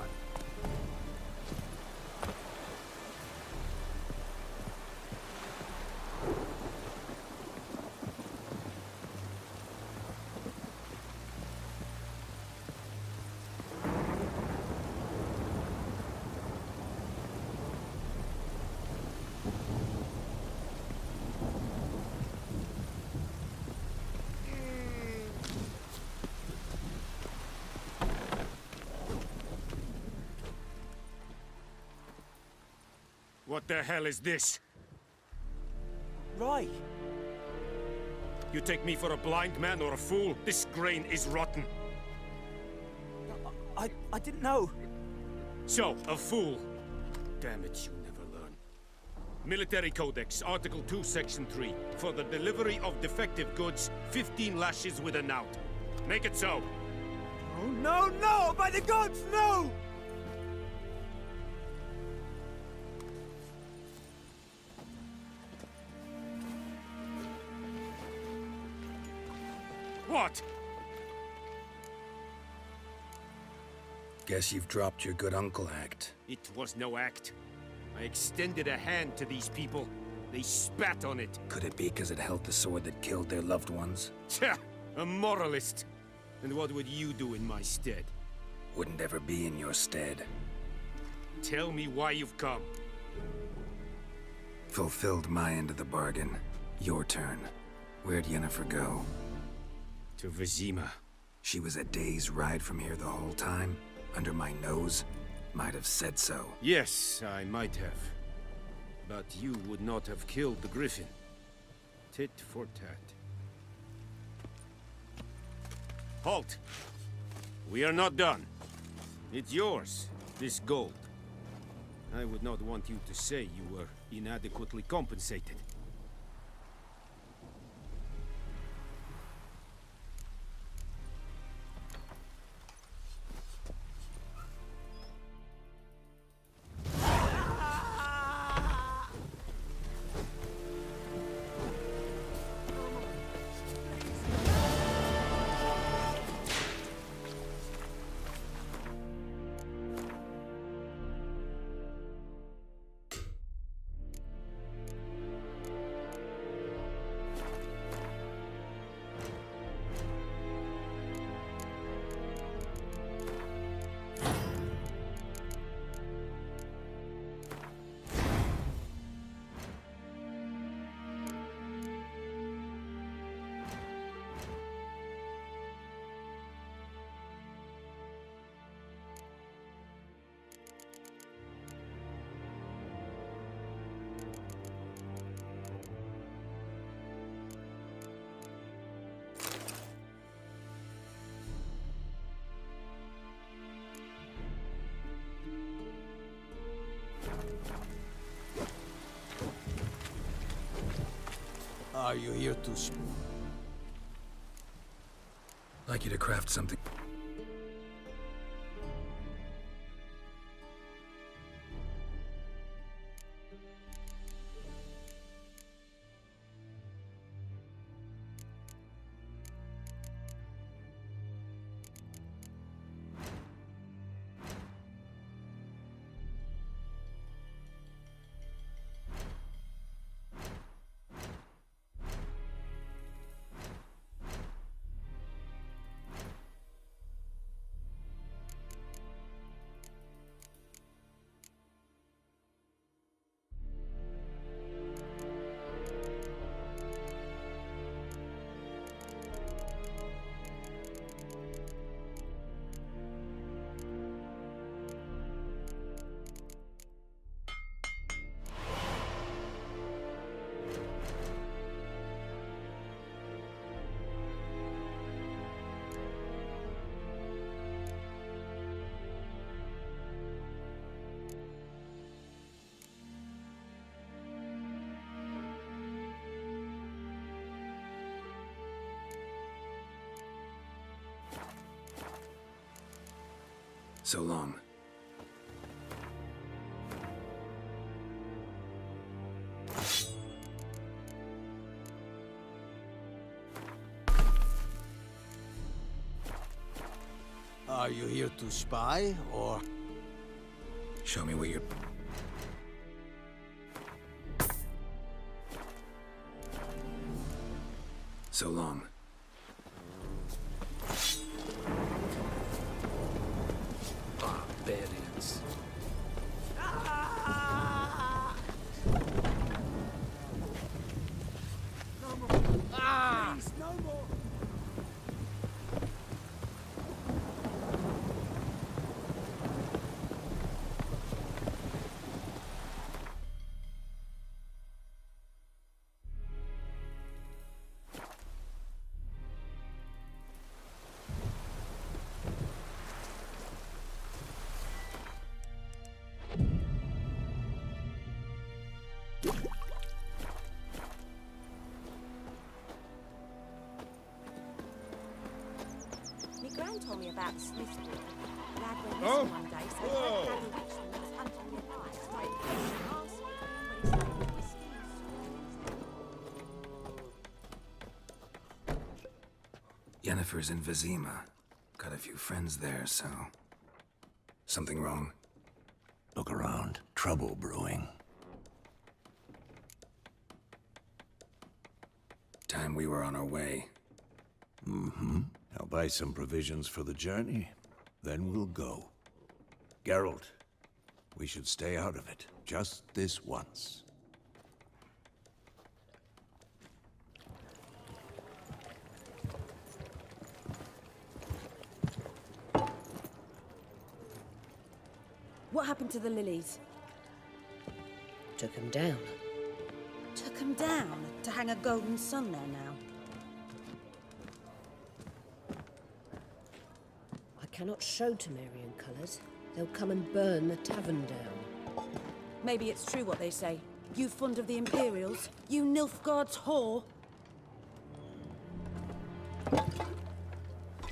What the hell is this? Right. You take me for a blind man or a fool? This grain is rotten. I didn't know. So, a fool. Damn it, you never learn. Military Codex, Article 2, Section 3. For the delivery of defective goods, 15 lashes with a knout. Make it so. Oh, no, no! By the gods, no! What? Guess you've dropped your good uncle act. It was no act. I extended a hand to these people. They spat on it. Could it be because it held the sword that killed their loved ones? Tja, a moralist. And what would you do in my stead? Wouldn't ever be in your stead. Tell me why you've come. Fulfilled my end of the bargain. Your turn. Where'd Yennefer go? To Vizima. She was a day's ride from here the whole time? Under my nose? Might have said so. Yes, I might have. But you would not have killed the griffin. Tit for tat. Halt! We are not done. It's yours, this gold. I would not want you to say you were inadequately compensated. Are you here to speak? I'd like you to craft something. So long. Are you here to spy, or...? Show me where you're... So long. Barbarians. Please, no more! My gran told me about the Smith boy. Lad went Oh. missing one day, so Whoa. Dad and witch was hunting nearby. Straight from the castle. When he started whiskey and Yennefer's in Vizima. Got a few friends there, so... Something wrong? Look around. Trouble brewing. Time we were on our way. Mm-hmm. I'll buy some provisions for the journey. Then we'll go. Geralt, we should stay out of it. Just this once. What happened to the lilies? Took him down. Took them down to hang a golden sun there now. I cannot show Temerian colours. They'll come and burn the tavern down. Maybe it's true what they say. You fond of the Imperials? You Nilfgaard's whore?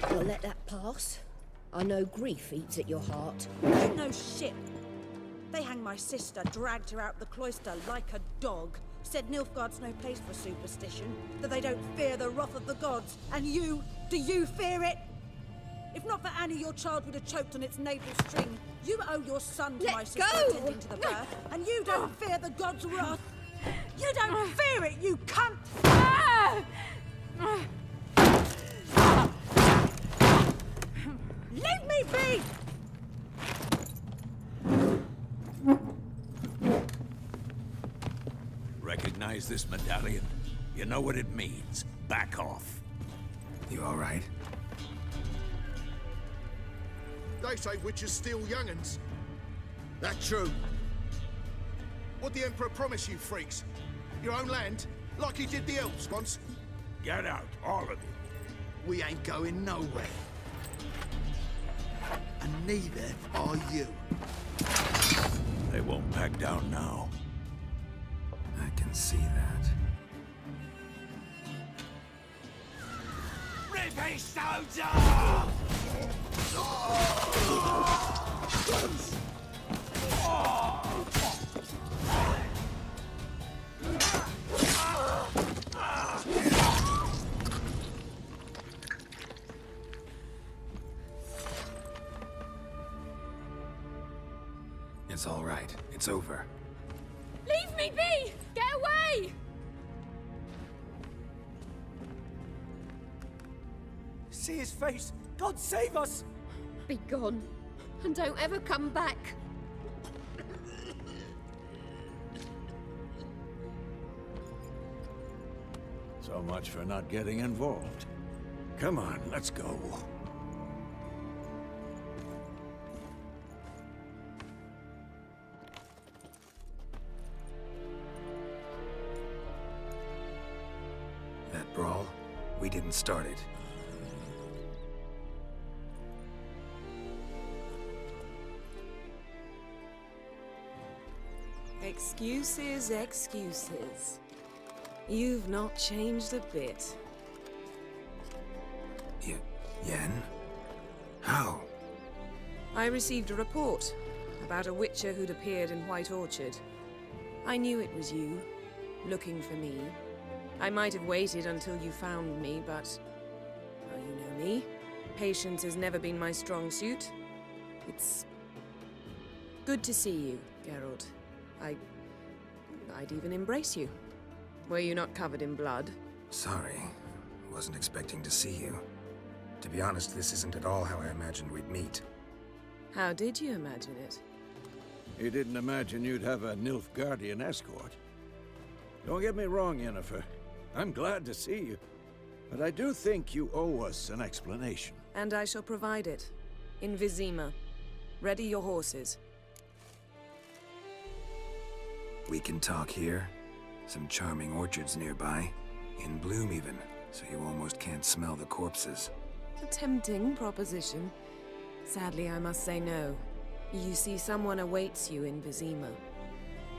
I'll let that pass. I know grief eats at your heart. You know shit. They hanged my sister, dragged her out the cloister like a dog. Said Nilfgaard's no place for superstition, that they don't fear the wrath of the gods. And you, do you fear it? If not for Annie, your child would have choked on its navel string. You owe your son to my sister attending to the birth, and you don't fear the gods' wrath. You don't fear it, you cunt! Leave me be! Recognize this medallion? You know what it means. Back off. You all right? They say witches steal young'uns. That true? What'd the Emperor promise you, freaks? Your own land? Like he did the elves once? Get out, all of you. We ain't going nowhere. And neither are you. They won't back down now. I can see that. Rip soldier! It's all right. It's over. Leave me be! Get away! See his face! God save us! Be gone, and don't ever come back. So much for not getting involved. Come on, let's go. That brawl, we didn't start it. Excuses, excuses. You've not changed a bit. Yen? How? I received a report about a witcher who'd appeared in White Orchard. I knew it was you, looking for me. I might have waited until you found me, but... well, you know me. Patience has never been my strong suit. It's... good to see you, Geralt. I'd even embrace you. Were you not covered in blood? Sorry. Wasn't expecting to see you. To be honest, this isn't at all how I imagined we'd meet. How did you imagine it? You didn't imagine you'd have a Nilfgaardian escort. Don't get me wrong, Yennefer. I'm glad to see you. But I do think you owe us an explanation. And I shall provide it. In Vizima. Ready your horses. We can talk here. Some charming orchards nearby. In bloom even, so you almost can't smell the corpses. A tempting proposition. Sadly, I must say no. You see, someone awaits you in Vizima.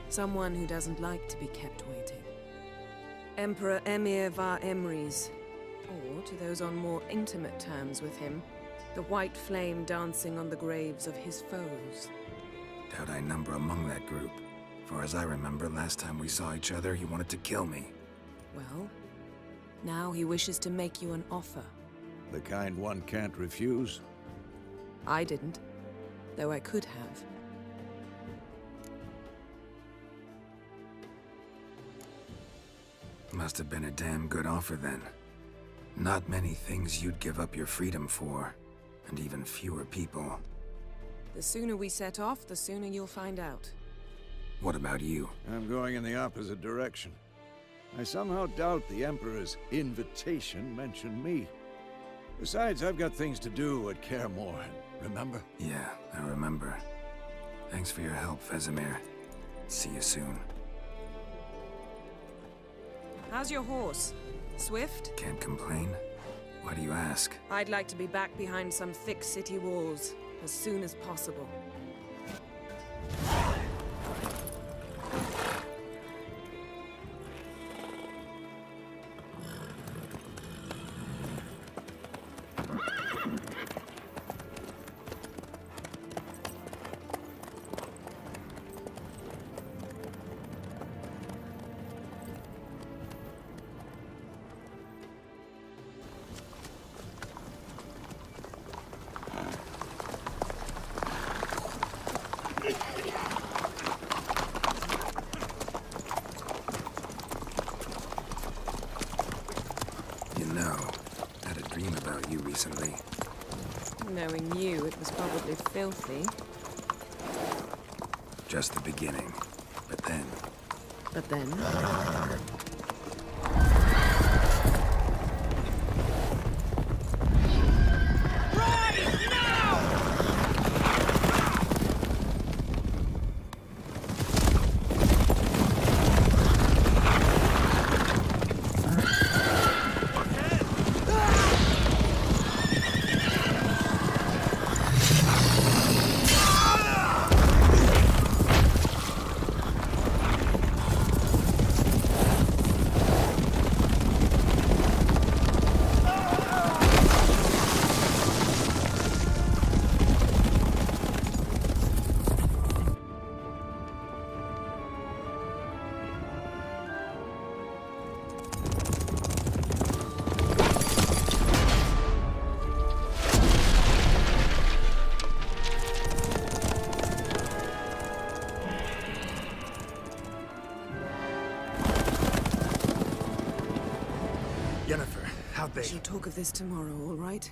Someone who doesn't like to be kept waiting. Emperor Emir var Emrys. Or, to those on more intimate terms with him, the white flame dancing on the graves of his foes. Doubt I number among that group. For as I remember, last time we saw each other, he wanted to kill me. Well, now he wishes to make you an offer. The kind one can't refuse? I didn't, though I could have. Must have been a damn good offer then. Not many things you'd give up your freedom for, and even fewer people. The sooner we set off, the sooner you'll find out. What about you? I'm going in the opposite direction. I somehow doubt the Emperor's invitation mentioned me. Besides, I've got things to do at Kaer Morhen, remember? Yeah, I remember. Thanks for your help, Vesemir. See you soon. How's your horse? Swift? Can't complain. Why do you ask? I'd like to be back behind some thick city walls as soon as possible. Recently. Knowing you, it was probably filthy. Just the beginning. But then... But then? Yennefer, how'd they... We shall talk of this tomorrow, all right?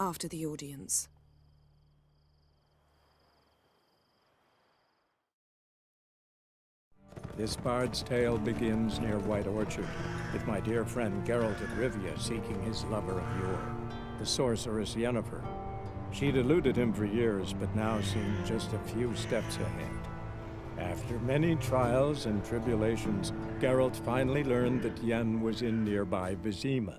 After the audience. This bard's tale begins near White Orchard, with my dear friend Geralt of Rivia seeking his lover of yore, the sorceress Yennefer. She'd eluded him for years, but now seemed just a few steps ahead. After many trials and tribulations, Geralt finally learned that Yen was in nearby Vizima.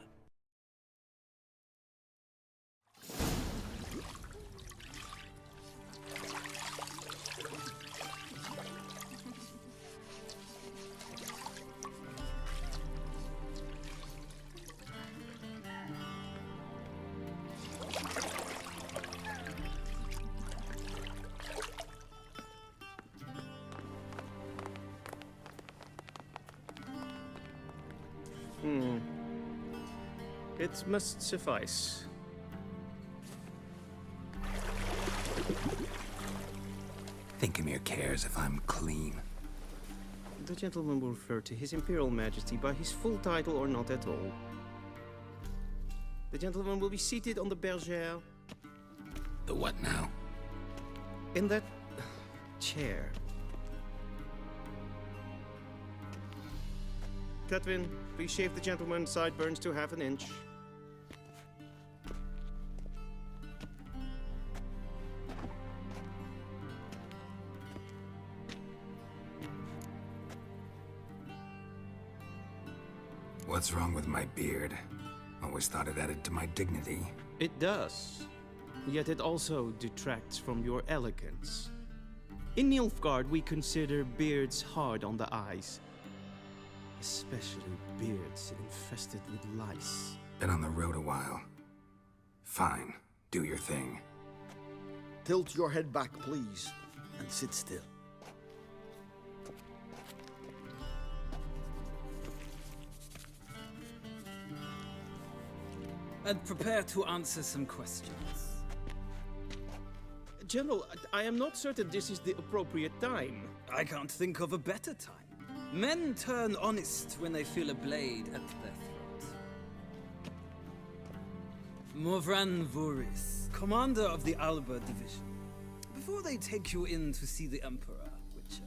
It must suffice. Thinkamere cares if I'm clean. The gentleman will refer to His Imperial Majesty by his full title or not at all. The gentleman will be seated on the bergère. The what now? In that chair. Cutwin, please shave the gentleman's sideburns to ½ an inch. What's wrong with my beard? Always thought it added to my dignity. It does. Yet it also detracts from your elegance. In Nilfgaard, we consider beards hard on the eyes. Especially beards infested with lice. Been on the road a while. Fine, do your thing. Tilt your head back, please, and sit still. And prepare to answer some questions. General, I am not certain this is the appropriate time. I can't think of a better time. Men turn honest when they feel a blade at their throat. Morvran Voris, commander of the Alba Division. Before they take you in to see the Emperor, Witcher,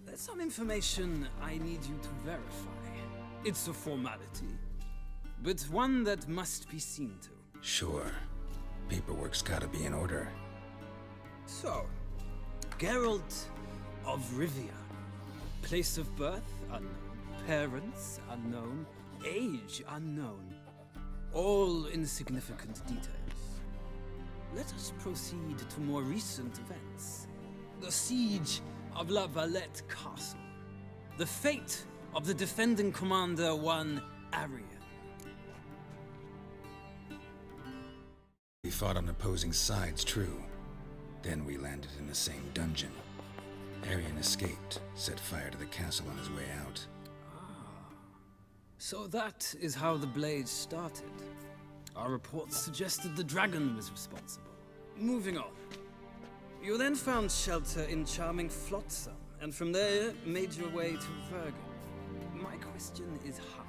there's some information I need you to verify. It's a formality, but one that must be seen to. Sure. Paperwork's gotta be in order. So, Geralt of Rivia. Place of birth, unknown. Parents, unknown. Age, unknown. All insignificant details. Let us proceed to more recent events. The siege of La Valette Castle. The fate of the defending commander, one Arian. We fought on opposing sides, true. Then we landed in the same dungeon. Arian escaped, set fire to the castle on his way out. So that is how the blade started. Our reports suggested the dragon was responsible. Moving on. You then found shelter in charming Flotsam, and from there made your way to Vergen. My question is how?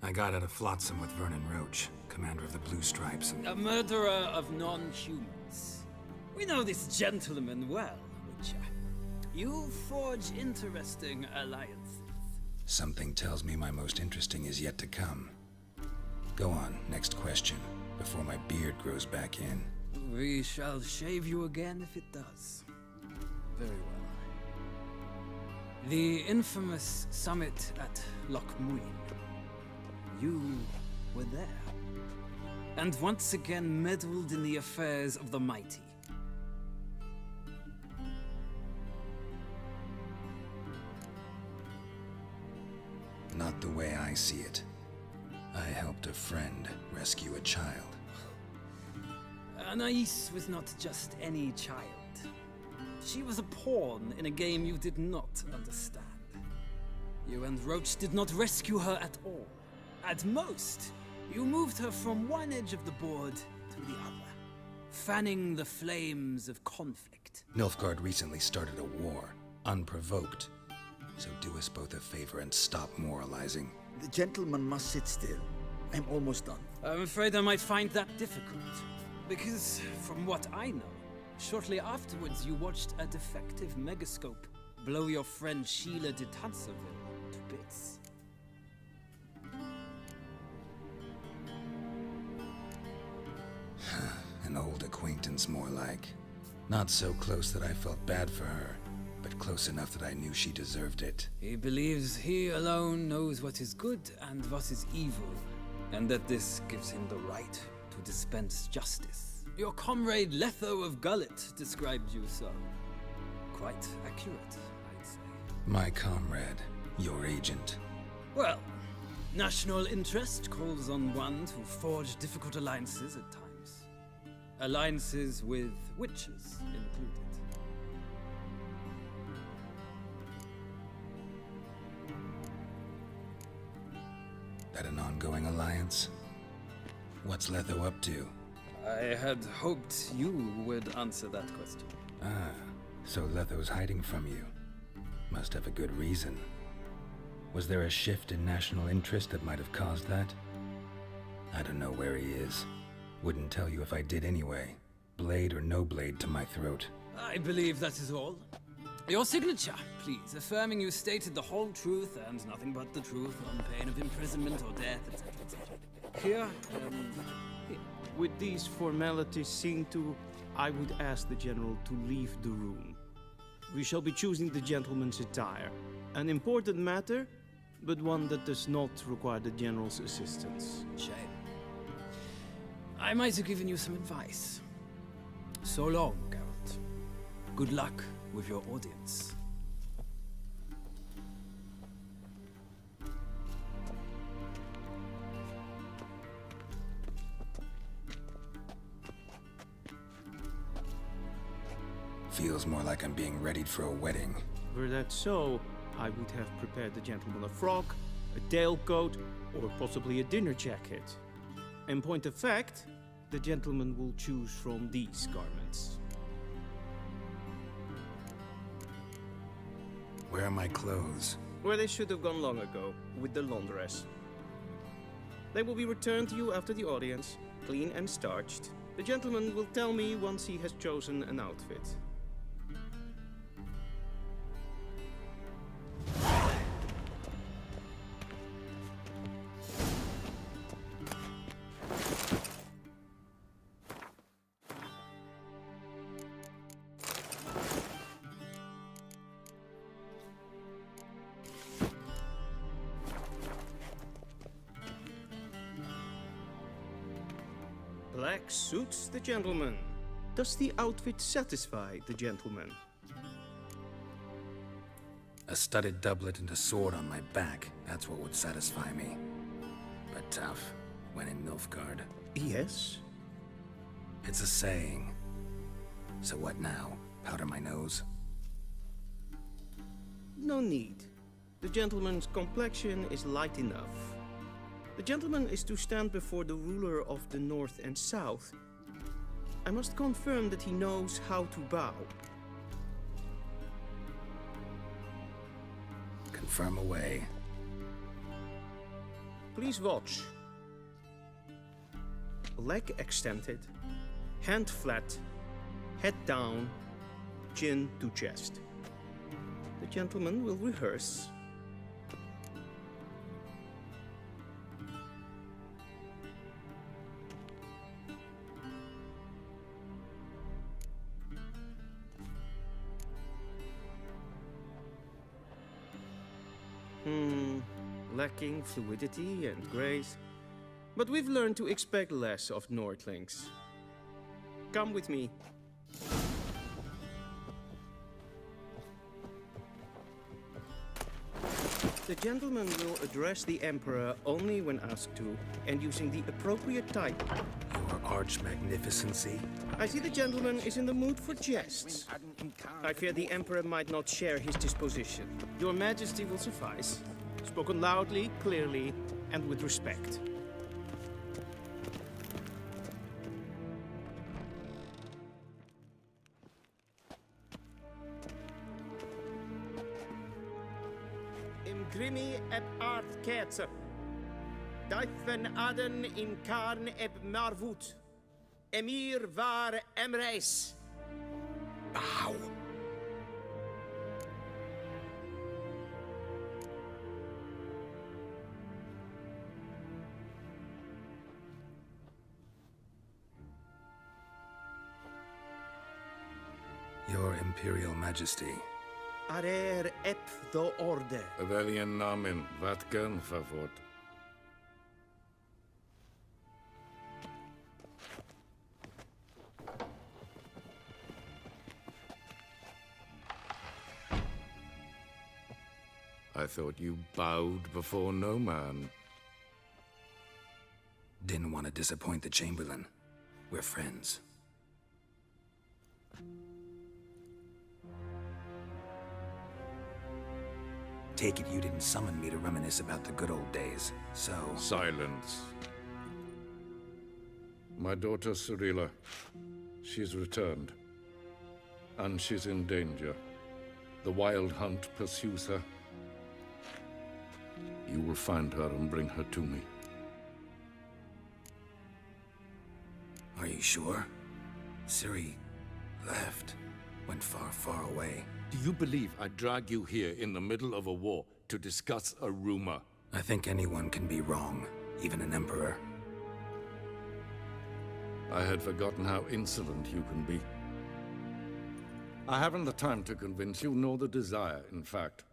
I got out of Flotsam with Vernon Roach, commander of the Blue Stripes, and... A murderer of non-humans. We know this gentleman well, Witcher. You forge interesting alliances. Something tells me my most interesting is yet to come. Go on, next question, before my beard grows back in. We shall shave you again if it does. Very well. The infamous summit at Loch Muin. You were there. And once again meddled in the affairs of the mighty. Not the way I see it. I helped a friend rescue a child. Anais was not just any child. She was a pawn in a game you did not understand. You and Roach did not rescue her at all. At most, you moved her from one edge of the board to the other, fanning the flames of conflict. Nilfgaard recently started a war, unprovoked. So do us both a favor and stop moralizing. The gentleman must sit still. I'm almost done. I'm afraid I might find that difficult. Because, from what I know, shortly afterwards you watched a defective megascope blow your friend Sheila de Tanserville to bits. An old acquaintance, more like. Not so close that I felt bad for her, but close enough that I knew she deserved it. He believes he alone knows what is good and what is evil, and that this gives him the right to dispense justice. Your comrade Letho of Gullet described you so. Quite accurate, I'd say. My comrade, your agent. Well, national interest calls on one to forge difficult alliances at times. Alliances with witches included. ongoing alliance? What's Letho up to? I had hoped you would answer that question. Ah, so Letho's hiding from you. Must have a good reason. Was there a shift in national interest that might have caused that? I don't know where he is. Wouldn't tell you if I did anyway. Blade or no blade to my throat. I believe that is all. Your signature, please, affirming you stated the whole truth and nothing but the truth on pain of imprisonment or death, etc., etc. Here, here. With these formalities seen to, I would ask the General to leave the room. We shall be choosing the gentleman's attire. An important matter, but one that does not require the General's assistance. Shame. I might have given you some advice. So long, Geralt. Good luck with your audience. Feels more like I'm being readied for a wedding. Were that so, I would have prepared the gentleman a frock, a tailcoat, or possibly a dinner jacket. In point of fact, the gentleman will choose from these garments. Where are my clothes? Where they should have gone long ago, with the laundress. They will be returned to you after the audience, clean and starched. The gentleman will tell me once he has chosen an outfit. Black suits the gentleman. Does the outfit satisfy the gentleman? A studded doublet and a sword on my back. That's what would satisfy me. But tough, when in Nilfgaard. Yes? It's a saying. So what now? Powder my nose? No need. The gentleman's complexion is light enough. The gentleman is to stand before the ruler of the North and South. I must confirm that he knows how to bow. Confirm away. Please watch. Leg extended, hand flat, head down, chin to chest. The gentleman will rehearse. Lacking fluidity and grace. But we've learned to expect less of Nordlings. Come with me. The gentleman will address the Emperor only when asked to, and using the appropriate title. Your Arch-Magnificency? I see the gentleman is in the mood for jests. I fear the Emperor might not share his disposition. Your Majesty will suffice. Spoken loudly, clearly, and with respect. Imgrimi eb art ketzer. Dijfen aden in karn eb marvoet. Emir var emreis. Bow. Your Imperial Majesty. Arer ep do orde. Weljen namen, wat kan favort? I thought you bowed before no man. Didn't want to disappoint the Chamberlain. We're friends. Take it you didn't summon me to reminisce about the good old days, so... Silence. My daughter Cirilla, she's returned. And she's in danger. The Wild Hunt pursues her. You will find her and bring her to me. Are you sure? Ciri left. Went far, far away. Do you believe I'd drag you here in the middle of a war to discuss a rumor? I think anyone can be wrong, even an emperor. I had forgotten how insolent you can be. I haven't the time to convince you, nor the desire, in fact.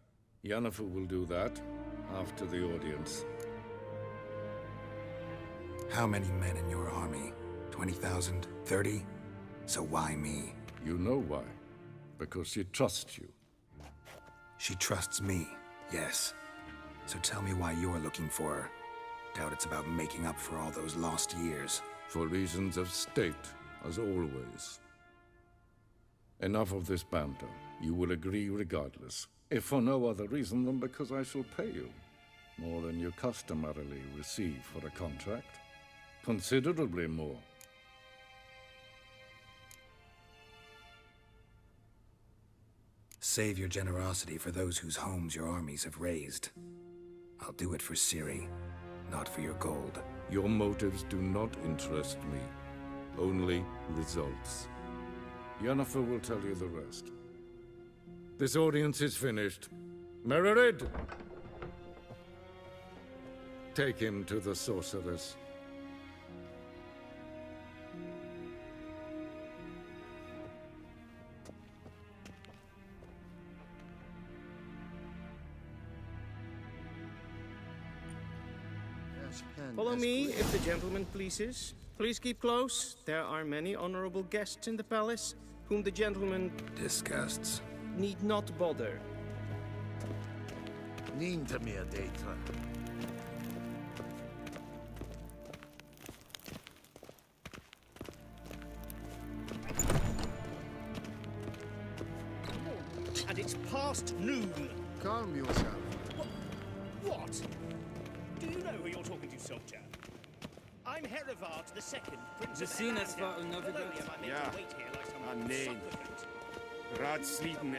Yennefer will do that after the audience. How many men in your army? 20,000? 30? So why me? You know why. Because she trusts you. She trusts me, yes. So tell me why you're looking for her. Doubt it's about making up for all those lost years. For reasons of state, as always. Enough of this banter. You will agree regardless. If for no other reason than because I shall pay you. More than you customarily receive for a contract. Considerably more. Save your generosity for those whose homes your armies have razed. I'll do it for Ciri, not for your gold. Your motives do not interest me. Only results. Yennefer will tell you the rest. This audience is finished. Mererid! Take him to the sorceress. Follow me, if the gentleman pleases. Please keep close. There are many honorable guests in the palace, whom the gentleman... disgusts. ...need not bother. Niente meer data. And it's past noon. Calm yourself. What? Do you know who you're talking to, soldier? I'm Herivard II, Prince The of scene is for Elandel. another Below me am I made Yeah. to wait here like some nee. supplicant. Raadsliden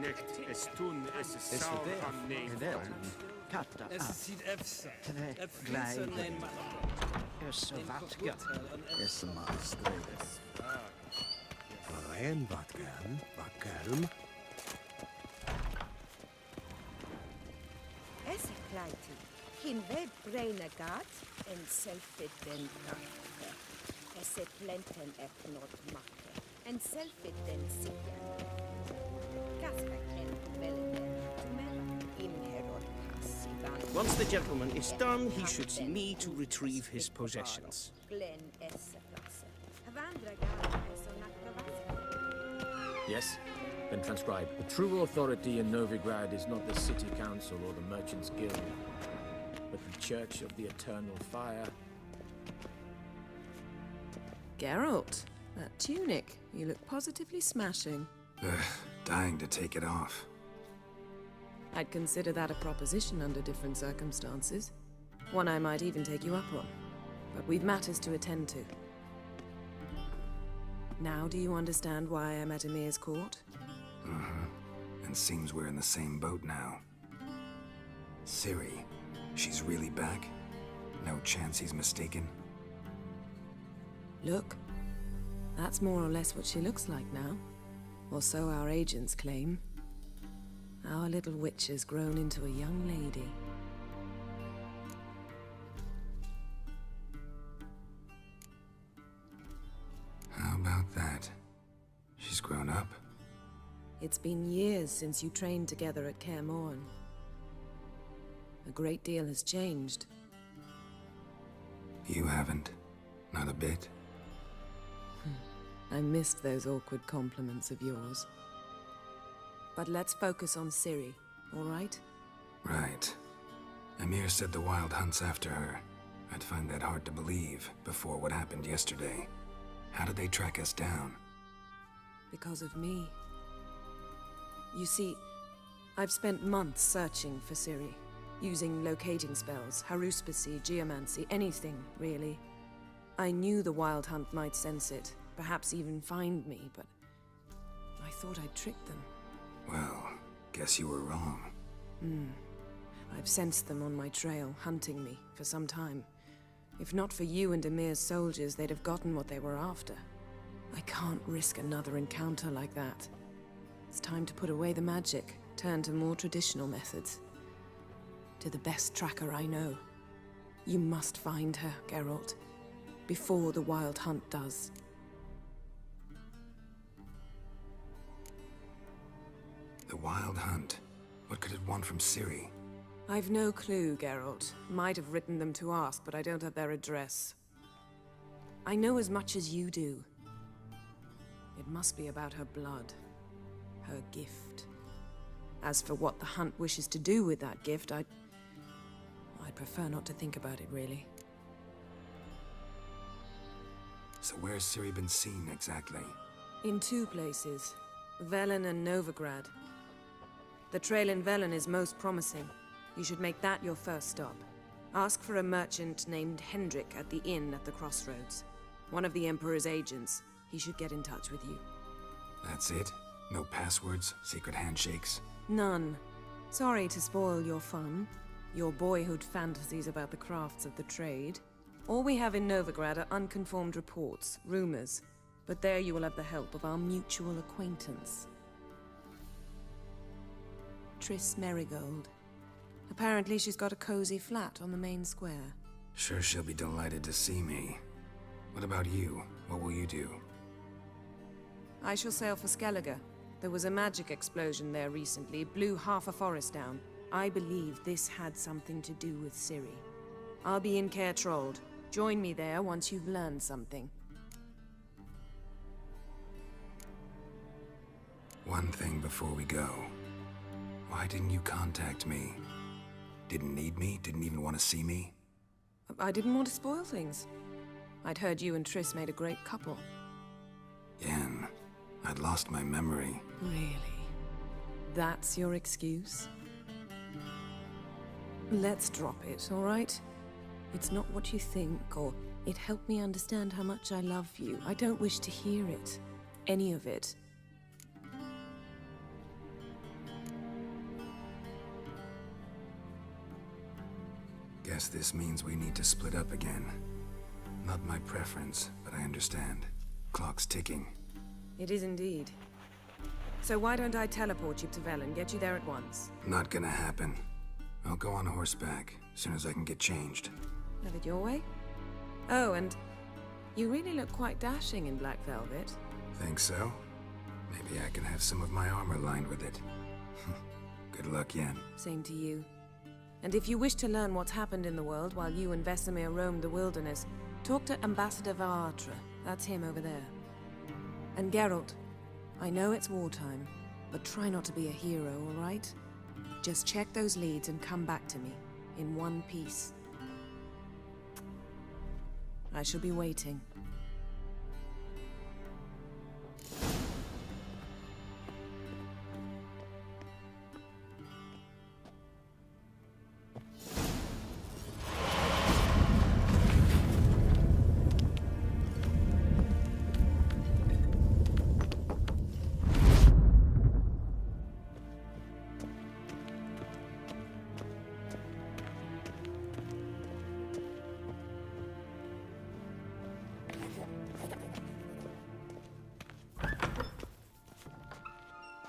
echt es toen is het sauer aan nee. Es sieht efsa. Efsa nein Es maestredes. Rein vatkelm, vatkelm. Esse kleiti, hin web braine gat, en selfit den karte. Esse plenten eknot makke, en selfit den sikker. Gaskaken velden, tumen imherod passivan. Once the gentleman is done, he should see me to retrieve his possessions. Glen esse plasse. Havandra gat eso nakravas. Yes? Then transcribe. The true authority in Novigrad is not the City Council or the Merchants Guild, but the Church of the Eternal Fire. Geralt, that tunic. You look positively smashing. Dying to take it off. I'd consider that a proposition under different circumstances. One I might even take you up on. But we've matters to attend to. Now do you understand why I'm at Emir's court? And seems we're in the same boat now. Ciri, she's really back? No chance he's mistaken? Look, that's more or less what she looks like now. Or so our agents claim. Our little witch has grown into a young lady. How about that? She's grown up? It's been years since you trained together at Kaer Morhen. A great deal has changed. You haven't. Not a bit. I missed those awkward compliments of yours. But let's focus on Ciri, all right? Right. Emir said the Wild Hunt's after her. I'd find that hard to believe before what happened yesterday. How did they track us down? Because of me. You see, I've spent months searching for Ciri, using locating spells, haruspicy, geomancy, anything, really. I knew the Wild Hunt might sense it, perhaps even find me, but I thought I'd tricked them. Well, guess you were wrong. I've sensed them on my trail, hunting me, for some time. If not for you and Emir's soldiers, they'd have gotten what they were after. I can't risk another encounter like that. It's time to put away the magic, turn to more traditional methods. To the best tracker I know. You must find her, Geralt, before the Wild Hunt does. The Wild Hunt? What could it want from Ciri? I've no clue, Geralt. Might have written them to ask, but I don't have their address. I know as much as you do. It must be about her blood. Her gift. As for what the Hunt wishes to do with that gift, I'd prefer not to think about it, really. So where's Ciri been seen, exactly? In 2 places. Velen and Novigrad. The trail in Velen is most promising. You should make that your first stop. Ask for a merchant named Hendrik at the inn at the crossroads. One of the Emperor's agents. He should get in touch with you. That's it? No passwords? Secret handshakes? None. Sorry to spoil your fun. Your boyhood fantasies about the crafts of the trade. All we have in Novigrad are unconfirmed reports, rumors. But there you will have the help of our mutual acquaintance. Triss Merigold. Apparently she's got a cozy flat on the main square. Sure she'll be delighted to see me. What about you? What will you do? I shall sail for Skellige. There was a magic explosion there recently, blew half a forest down. I believe this had something to do with Ciri. I'll be in Caer Trolde. Join me there once you've learned something. One thing before we go. Why didn't you contact me? Didn't need me? Didn't even want to see me? I didn't want to spoil things. I'd heard you and Triss made a great couple. Yen, I'd lost my memory. Really? That's your excuse? Let's drop it, all right? It's not what you think, or it helped me understand how much I love you. I don't wish to hear it. Any of it. Guess this means we need to split up again. Not my preference, but I understand. Clock's ticking. It is indeed. So why don't I teleport you to Velen, get you there at once? Not gonna happen. I'll go on horseback, as soon as I can get changed. Have it your way? Oh, and you really look quite dashing in black velvet. Think so? Maybe I can have some of my armor lined with it. Good luck, Yen. Same to you. And if you wish to learn what's happened in the world while you and Vesemir roamed the wilderness, talk to Ambassador Varatra. That's him over there. And Geralt, I know it's wartime, but try not to be a hero, all right? Just check those leads and come back to me, in one piece. I shall be waiting.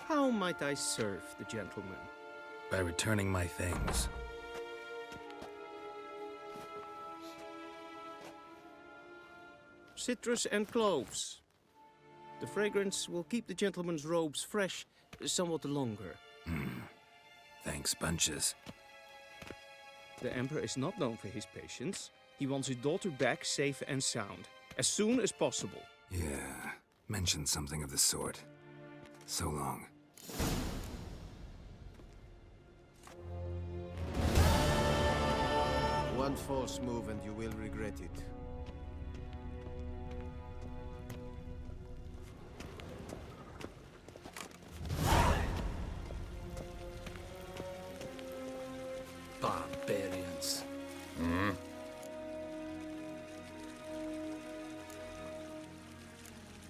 How might I serve the gentleman? By returning my things. Citrus and cloves. The fragrance will keep the gentleman's robes fresh somewhat longer. Thanks, bunches. The Emperor is not known for his patience. He wants his daughter back safe and sound, as soon as possible. Yeah, mentioned something of the sort. So long. One false move and you will regret it.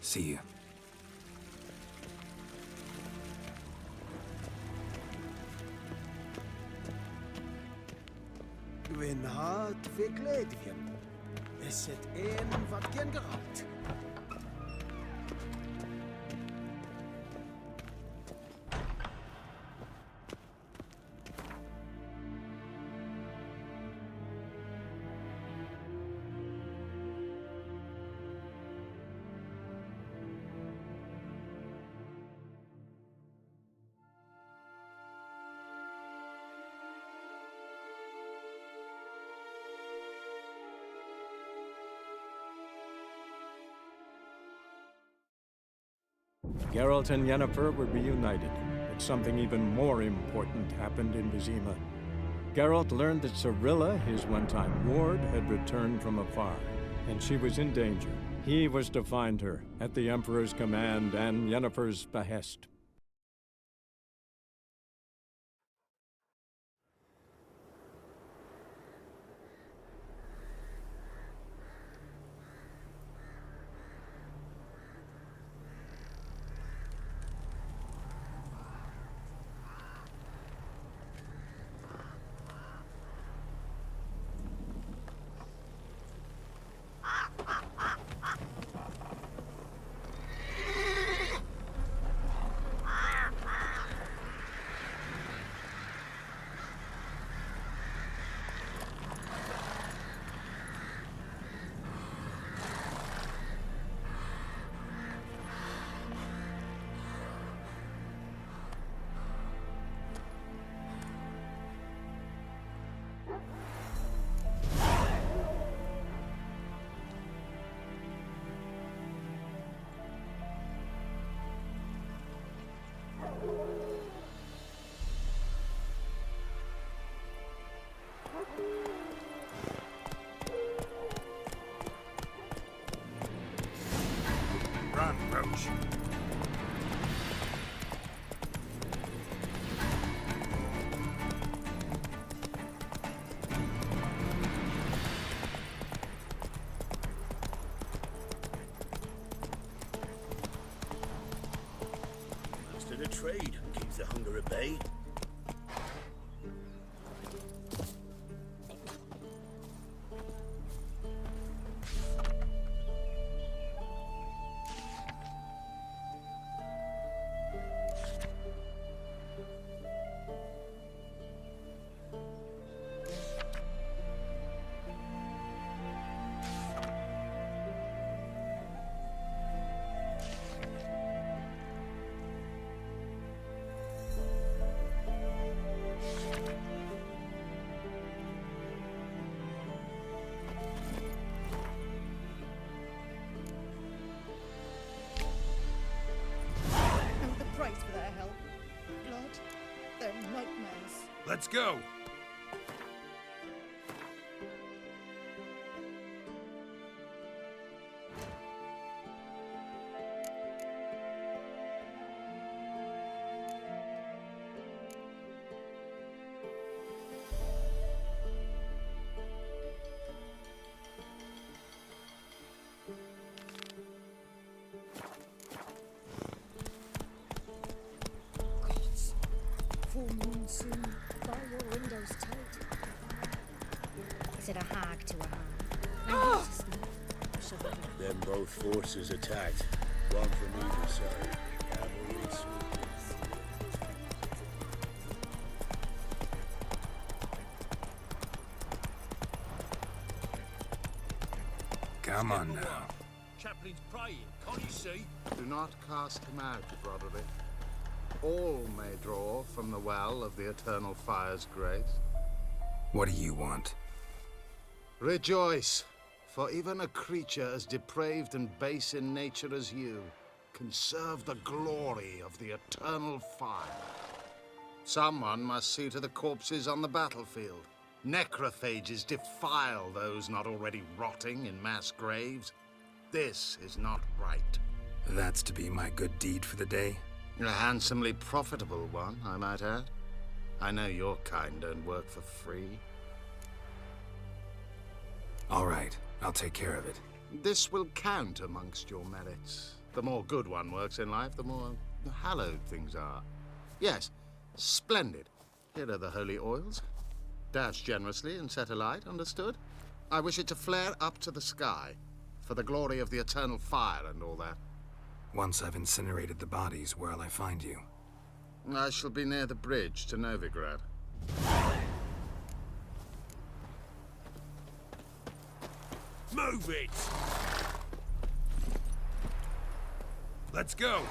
See you. Gwyn hart fi gledfjen. Is het een wat gen geraakt? Geralt and Yennefer were reunited, but something even more important happened in Vizima. Geralt learned that Cirilla, his one-time ward, had returned from afar, and she was in danger. He was to find her, at the Emperor's command and Yennefer's behest. Run, Roach. Master the trade keeps the hunger at bay. For their help. Blood, they're nightmares. Let's go. Full moon soon. Bar your windows tight. Is it a hag to a hag? Then both forces attacked, one from either side. Cavalry soldiers. Come on now. Chaplain's praying, can't you see? Do not cast him out, Broderick. All may draw from the well of the Eternal Fire's grace. What do you want? Rejoice, for even a creature as depraved and base in nature as you can serve the glory of the Eternal Fire. Someone must see to the corpses on the battlefield. Necrophages defile those not already rotting in mass graves. This is not right. That's to be my good deed for the day? A handsomely profitable one, I might add. I know your kind don't work for free. All right, I'll take care of it. This will count amongst your merits. The more good one works in life, the more hallowed things are. Yes, splendid. Here are the holy oils. Dash generously and set alight, understood? I wish it to flare up to the sky, for the glory of the eternal fire and all that. Once I've incinerated the bodies, where'll I find you? I shall be near the bridge to Novigrad. Move it! Let's go!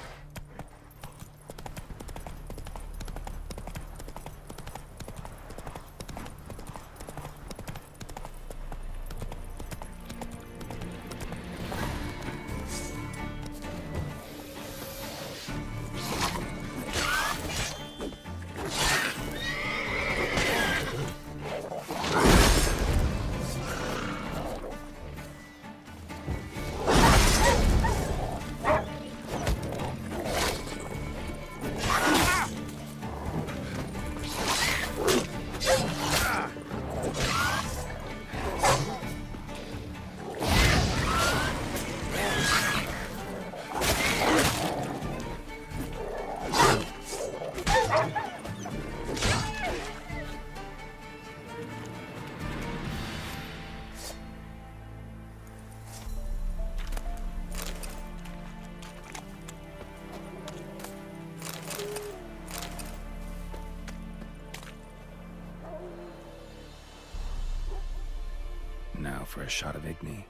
Now for a shot of Igni.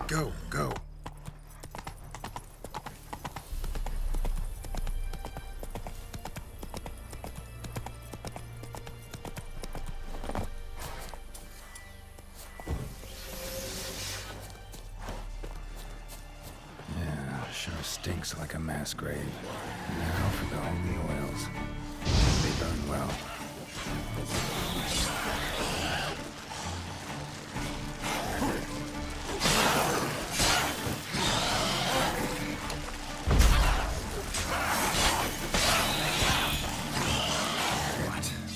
Go, go. Yeah, sure stinks like a mass grave. Now for the holy oils. They burn well.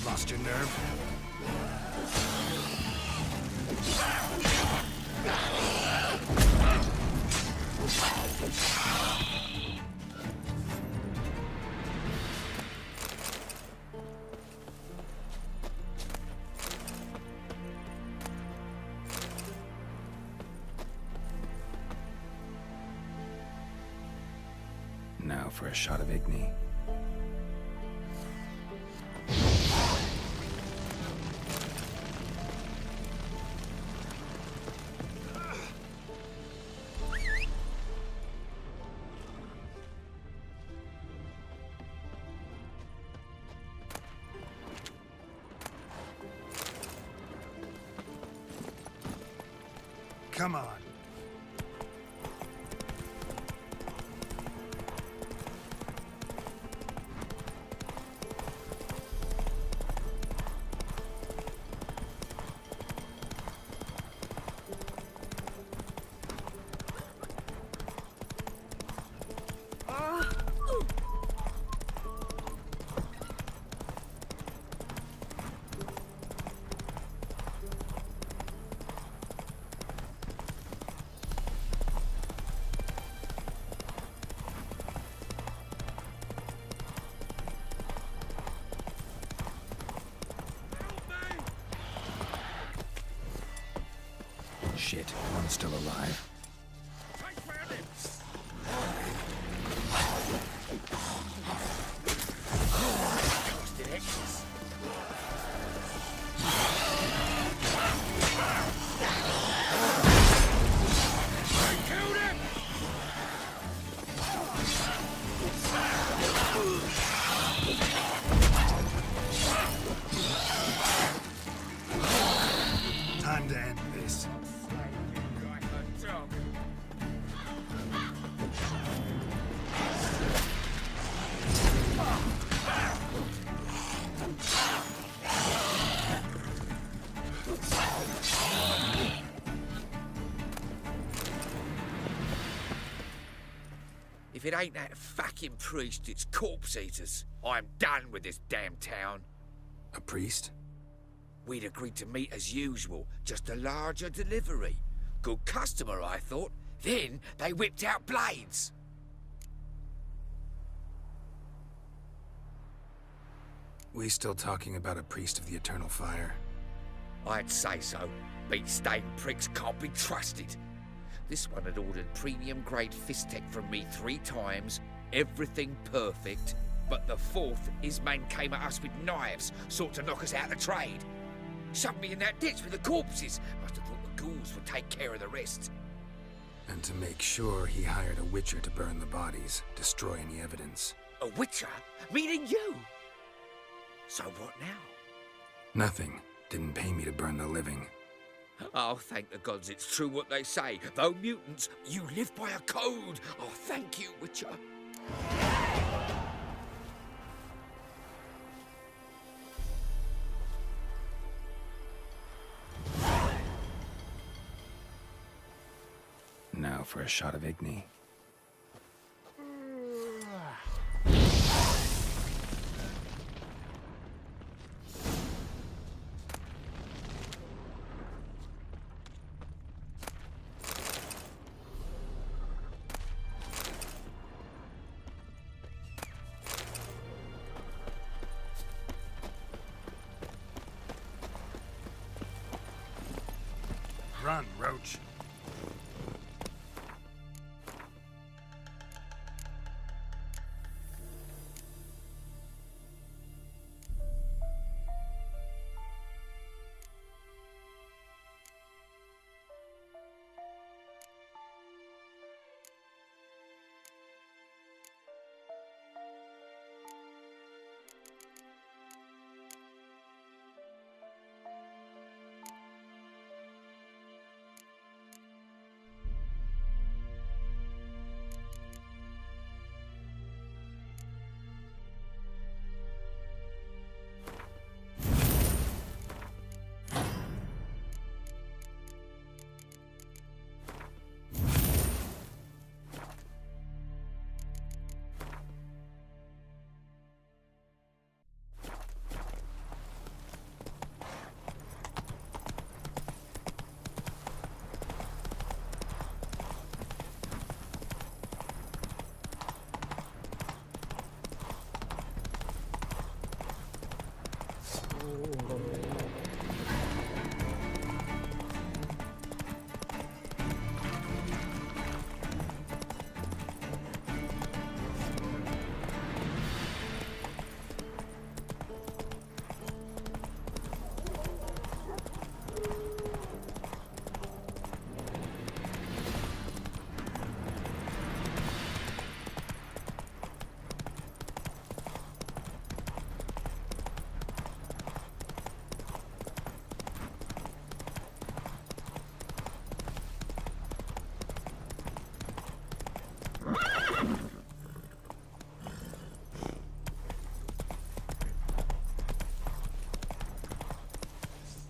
Lost your nerve? Now for a shot of Igni. Come on. Shit, one's still alive. it ain't that fucking priest, it's corpse eaters. I'm done with this damn town. A priest? We'd agreed to meet as usual, just a larger delivery. Good customer, I thought. Then they whipped out blades. We still talking about a priest of the eternal fire? I'd say so. Beat-stained pricks can't be trusted. This one had ordered premium-grade fist tech from me 3 times, everything perfect, but the 4th, his men came at us with knives, sought to knock us out of trade. Shoved me in that ditch with the corpses. Must have thought the ghouls would take care of the rest. And to make sure, he hired a witcher to burn the bodies, destroy any evidence. A witcher? Meaning you? So what now? Nothing. Didn't pay me to burn the living. Oh, thank the gods it's true what they say. Though mutants, you live by a code. Oh, thank you, Witcher. Now for a shot of Igni. Run, Roach.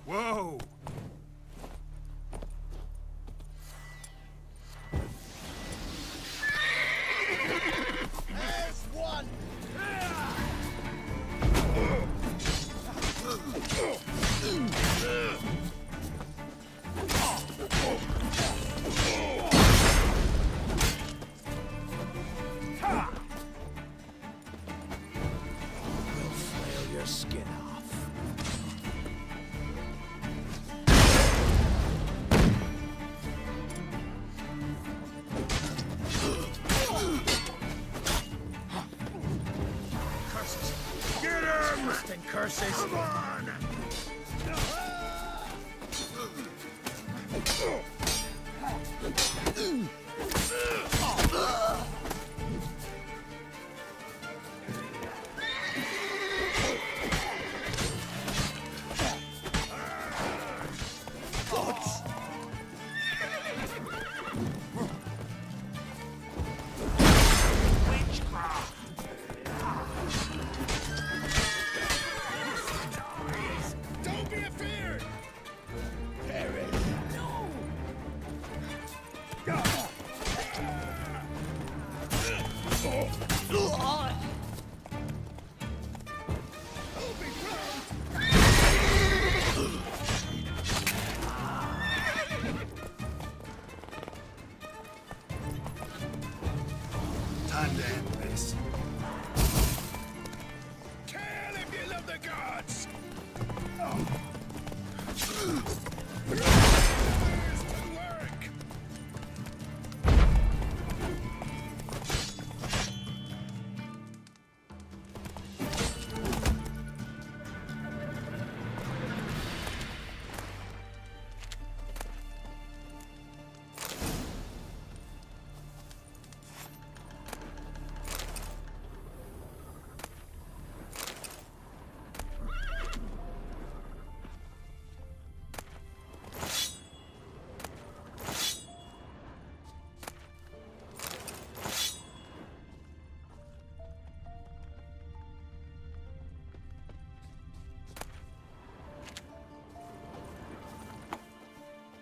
Whoa! There's one! We'll flail your skin off. Curses! Get him! Disgusting curses! Come on!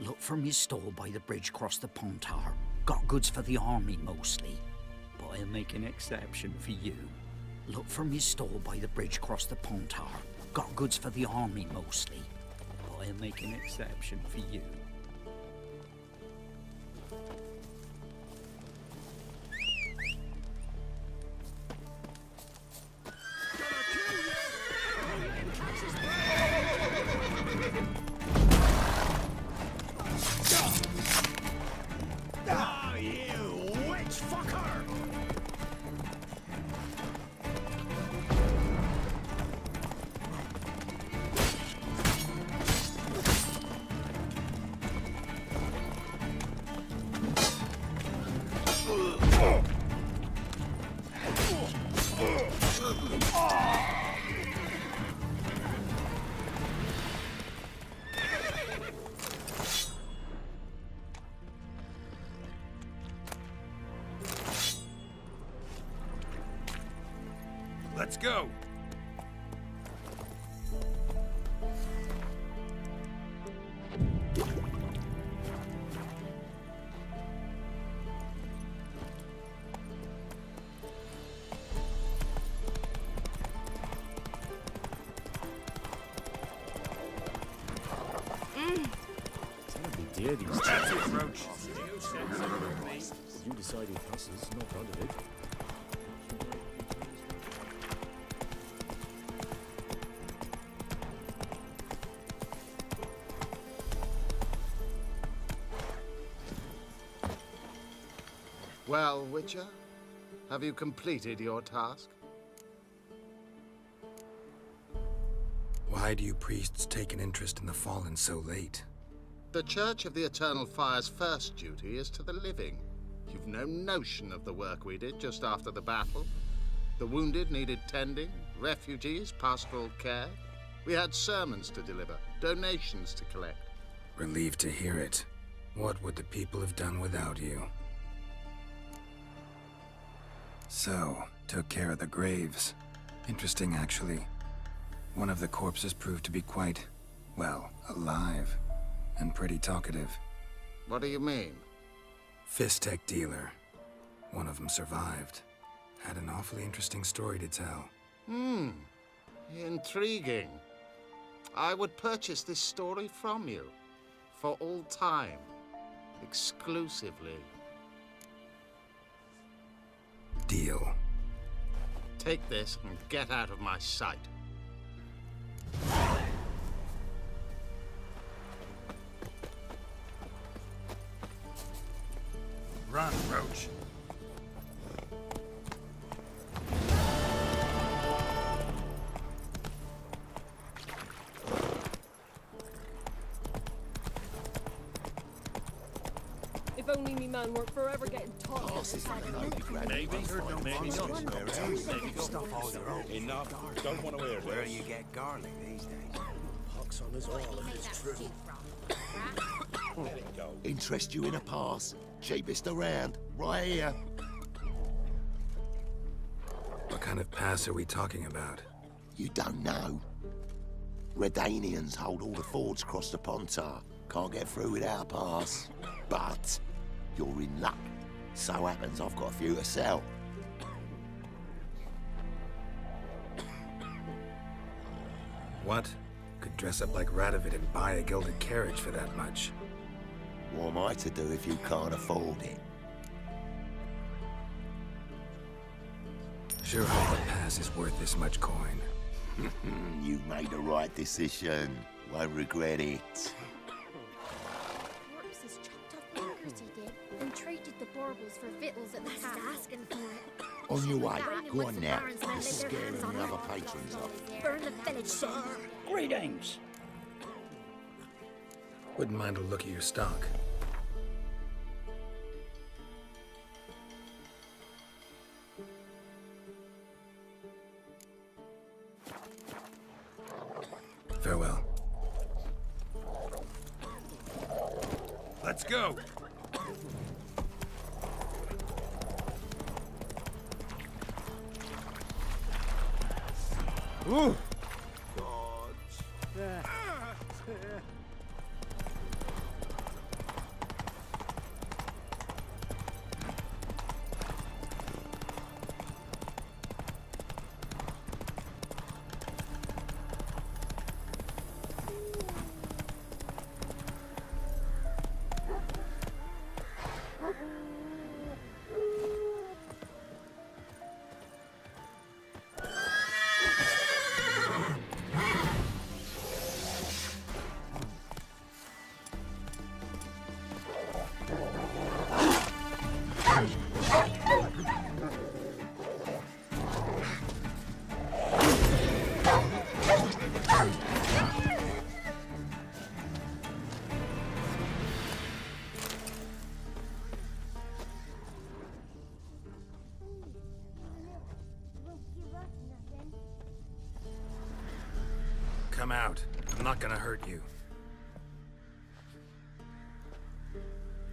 Look from your stall by the bridge across the Pontar. Got goods for the army mostly, but I'll make an exception for you. Look from your stall by the bridge across the Pontar. Got goods for the army mostly, but I'll make an exception for you. Ah, you witch fucker! Let's go. Dear, these That's it, Roach. You decided us is not part of it. Well, Witcher, have you completed your task? Why do you priests take an interest in the fallen so late? The Church of the Eternal Fire's first duty is to the living. You've no notion of the work we did just after the battle. The wounded needed tending, refugees, pastoral care. We had sermons to deliver, donations to collect. Relieved to hear it. What would the people have done without you? So, took care of the graves. Interesting, actually. One of the corpses proved to be quite, well, alive. And pretty talkative. What do you mean? Fistech dealer. One of them survived. Had an awfully interesting story to tell. Intriguing. I would purchase this story from you. For all time. Exclusively. Deal. Take this and get out of my sight. Run, Roach. If only me man weren't forever getting taught. Maybe, maybe not. Stuff all your own. Enough. Don't want to hear Where this. you get garlic these days? Pox on us all if it's true. Interest you in a pass? Cheapest around, right here. What kind of pass are we talking about? You don't know. Redanians hold all the fords across the Pontar. Can't get through without a pass. But you're in luck. So happens I've got a few to sell. What? Could dress up like Radovid and buy a gilded carriage for that much. What am I to do if you can't afford it? Sure hope the pass is worth this much coin. You've made the right decision. Won't regret it. Corpses chopped off Margaret he did, and traded the baubles for victuals at the tavern. Asking for it. On your way. Go on now. This is scaring the other patrons off. Burn the village, sir. Greetings. Wouldn't mind a look at your stock. Farewell. Let's go. Ooh. Come out. I'm not gonna hurt you.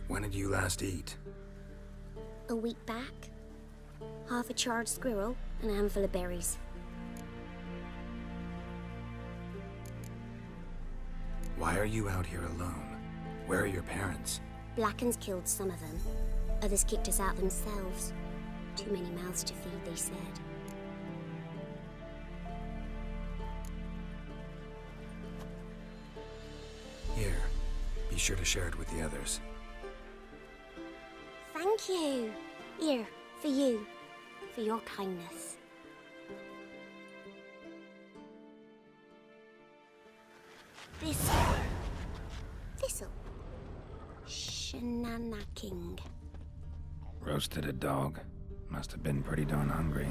When did you last eat? A week back. Half a charred squirrel and a handful of berries. Why are you out here alone? Where are your parents? Blackens killed some of them. Others kicked us out themselves. Too many mouths to feed, they said. Here. Be sure to share it with the others. Thank you. Here, for you. For your kindness. Thistle. Shenanacking. Roasted a dog. Must have been pretty darn hungry.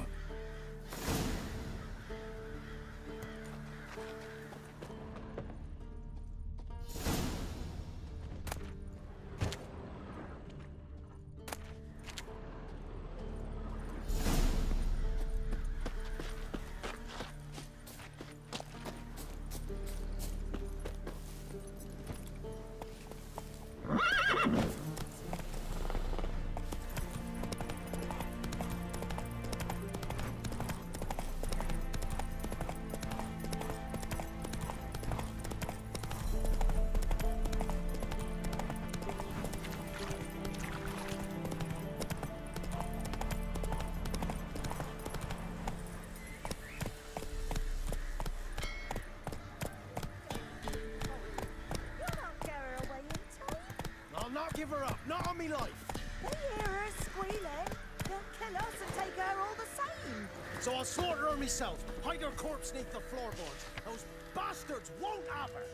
I'll not give her up, not on me life. They hear her squealing. They'll kill us and take her all the same. So I'll slaughter her myself, hide her corpse neath the floorboards. Those bastards won't have her.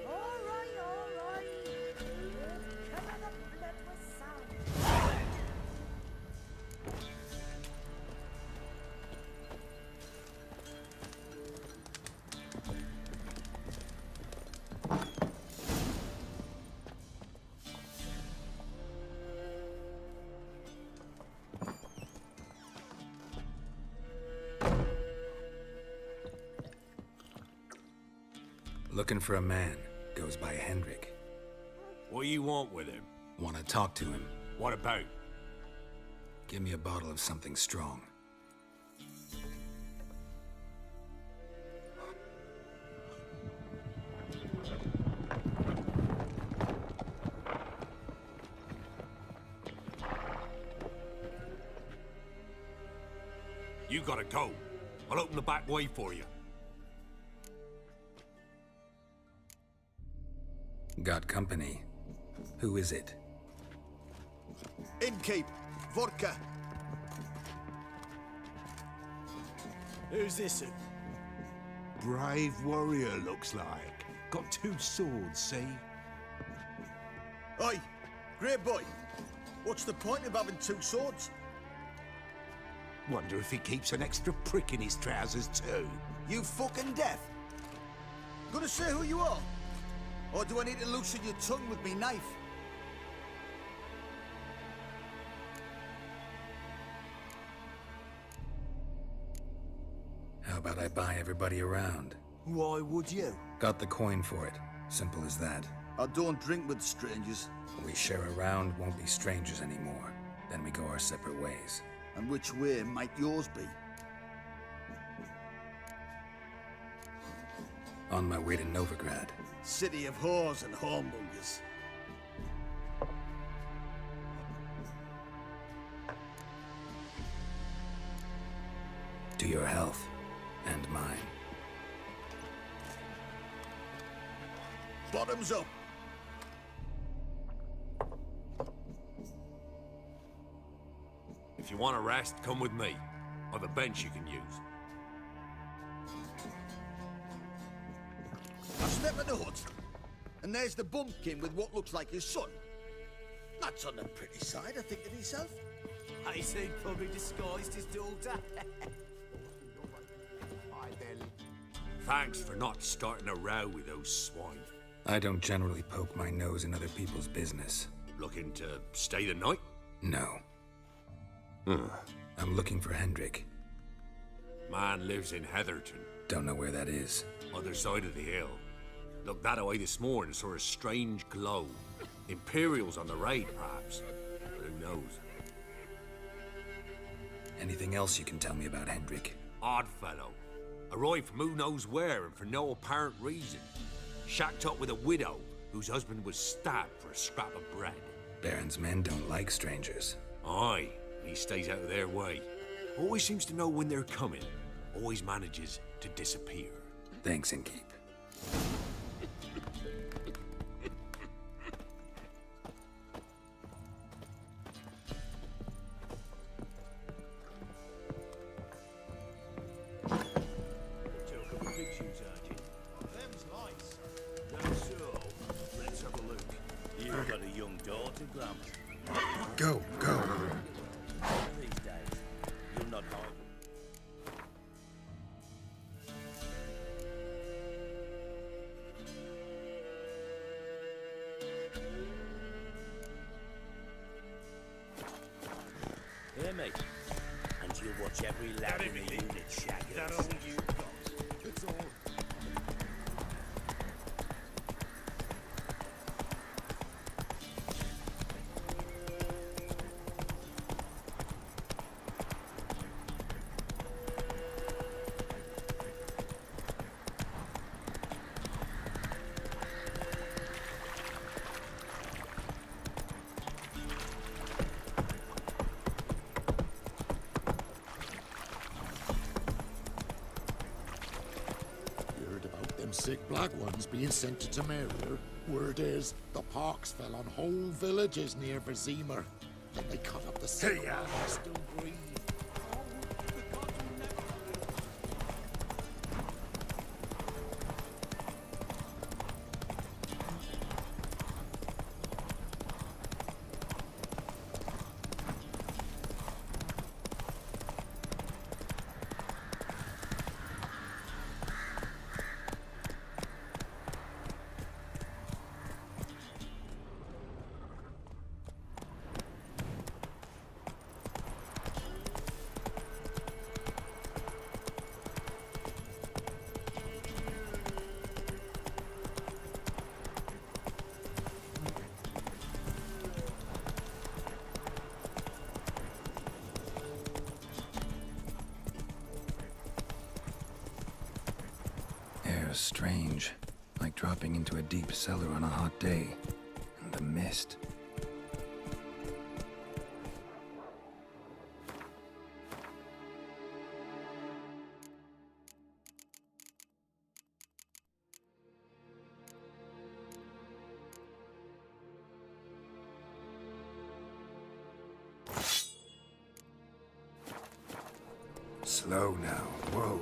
All right. Come on, the blood was sound. Looking for a man. Goes by Hendrik. What do you want with him? Want to talk to him. What about? Give me a bottle of something strong. You gotta go. I'll open the back way for you. Got company. Who is it? Innkeep, vodka. Who's this? Brave warrior, looks like. Got 2 swords, see? Oi, great boy. What's the point of having 2 swords? Wonder if he keeps an extra prick in his trousers too. You fucking deaf. Gonna say who you are? Or do I need to loosen your tongue with me knife? How about I buy everybody around? Why would you? Got the coin for it. Simple as that. I don't drink with strangers. We share a round, won't be strangers anymore. Then we go our separate ways. And which way might yours be? On my way to Novigrad. City of whores and whoremongers. To your health. And mine. Bottoms up. If you want a rest, come with me. Or the bench you can use. I step in the hut, and there's the bumpkin with what looks like his son. That's on the pretty side, I think to myself. I say probably disguised his daughter. Thanks for not starting a row with those swine. I don't generally poke my nose in other people's business. Looking to stay the night? No. I'm looking for Hendrik. Man lives in Heatherton. Don't know where that is. Other side of the hill. Looked that away this morning, saw a strange glow. Imperials on the raid, perhaps. But who knows? Anything else you can tell me about Hendrik? Odd fellow. Arrived from who knows where and for no apparent reason. Shacked up with a widow whose husband was stabbed for a scrap of bread. Baron's men don't like strangers. Aye, he stays out of their way. Always seems to know when they're coming. Always manages to disappear. Thanks, Innkeep. Go, go. These days, you're not home. Hear me? And you'll watch every lad in the unit shaggers. That all you've got. It's all. Sick black ones being sent to Temeria. Word is, the pox fell on whole villages near Vizima. Then they cut up the sick while they still breathe. Strange, like dropping into a deep cellar on a hot day. And the mist. Slow now, whoa.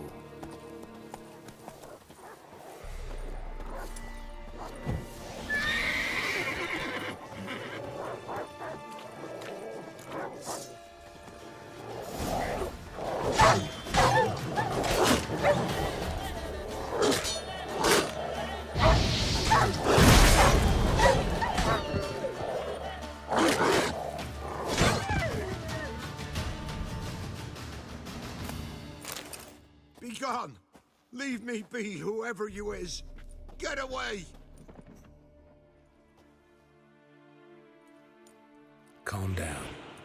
Be gone! Leave me be, whoever you is! Get away! Calm down.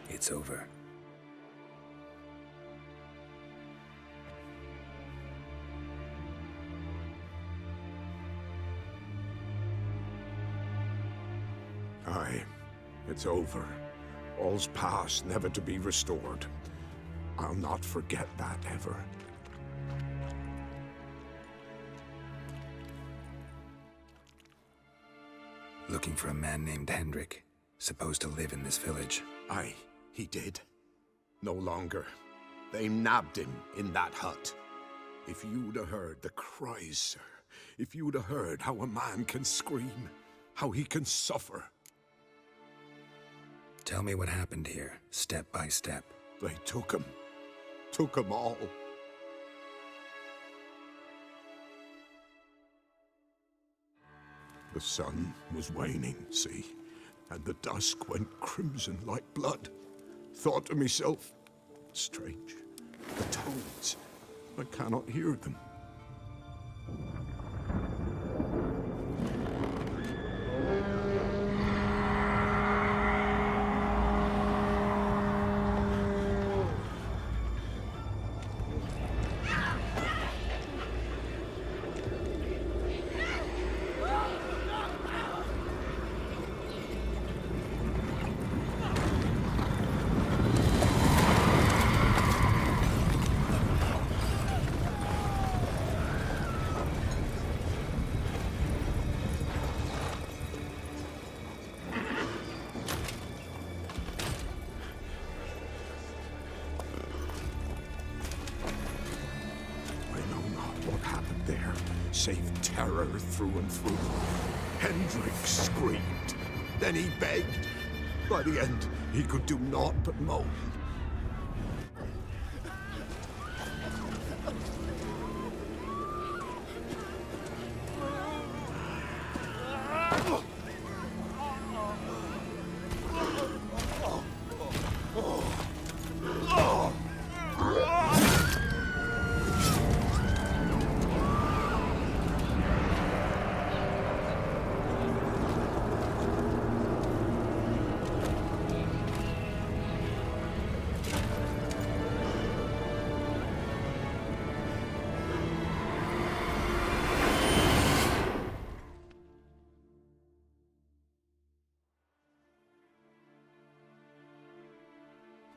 It's over. Aye, it's over. All's past, never to be restored. I'll not forget that ever. Looking for a man named Hendrik, supposed to live in this village. Aye, he did. No longer. They nabbed him in that hut. If you'd have heard the cries, sir. If you'd have heard how a man can scream, how he can suffer. Tell me what happened here, step by step. They took him. Took him all. The sun was waning, see? And the dusk went crimson like blood. Thought to myself, strange, the toads, I cannot hear them. Save terror through and through. Hendrik screamed. Then he begged. By the end, he could do naught but moan.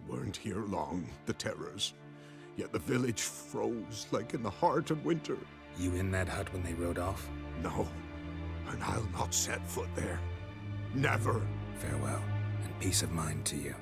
Weren't here long, the terrors. Yet the village froze like in the heart of winter. You in that hut when they rode off? No, and I'll not set foot there. Never. Farewell, and peace of mind to you.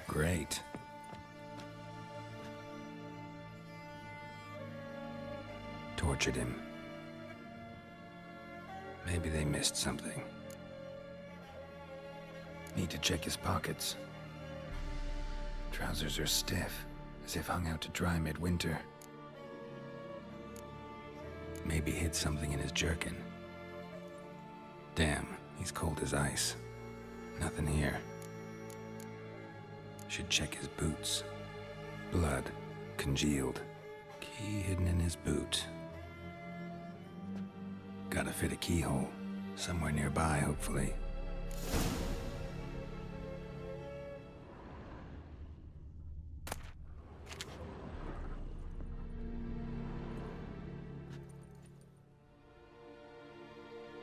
Great. Tortured him. Maybe they missed something. Need to check his pockets. Trousers are stiff, as if hung out to dry midwinter. Maybe hid something in his jerkin. Damn, he's cold as ice. Nothing here. Should check his boots. Blood, congealed. Key hidden in his boot. Gotta fit a keyhole. Somewhere nearby, hopefully.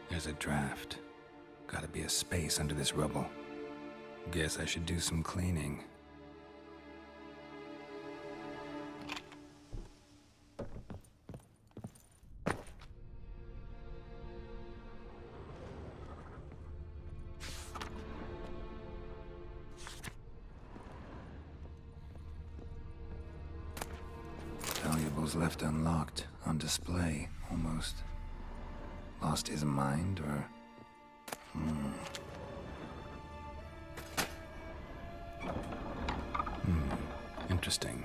There's a draft. Gotta be a space under this rubble. Guess I should do some cleaning. Valuables left unlocked, on display, almost. Lost his mind, or... Interesting.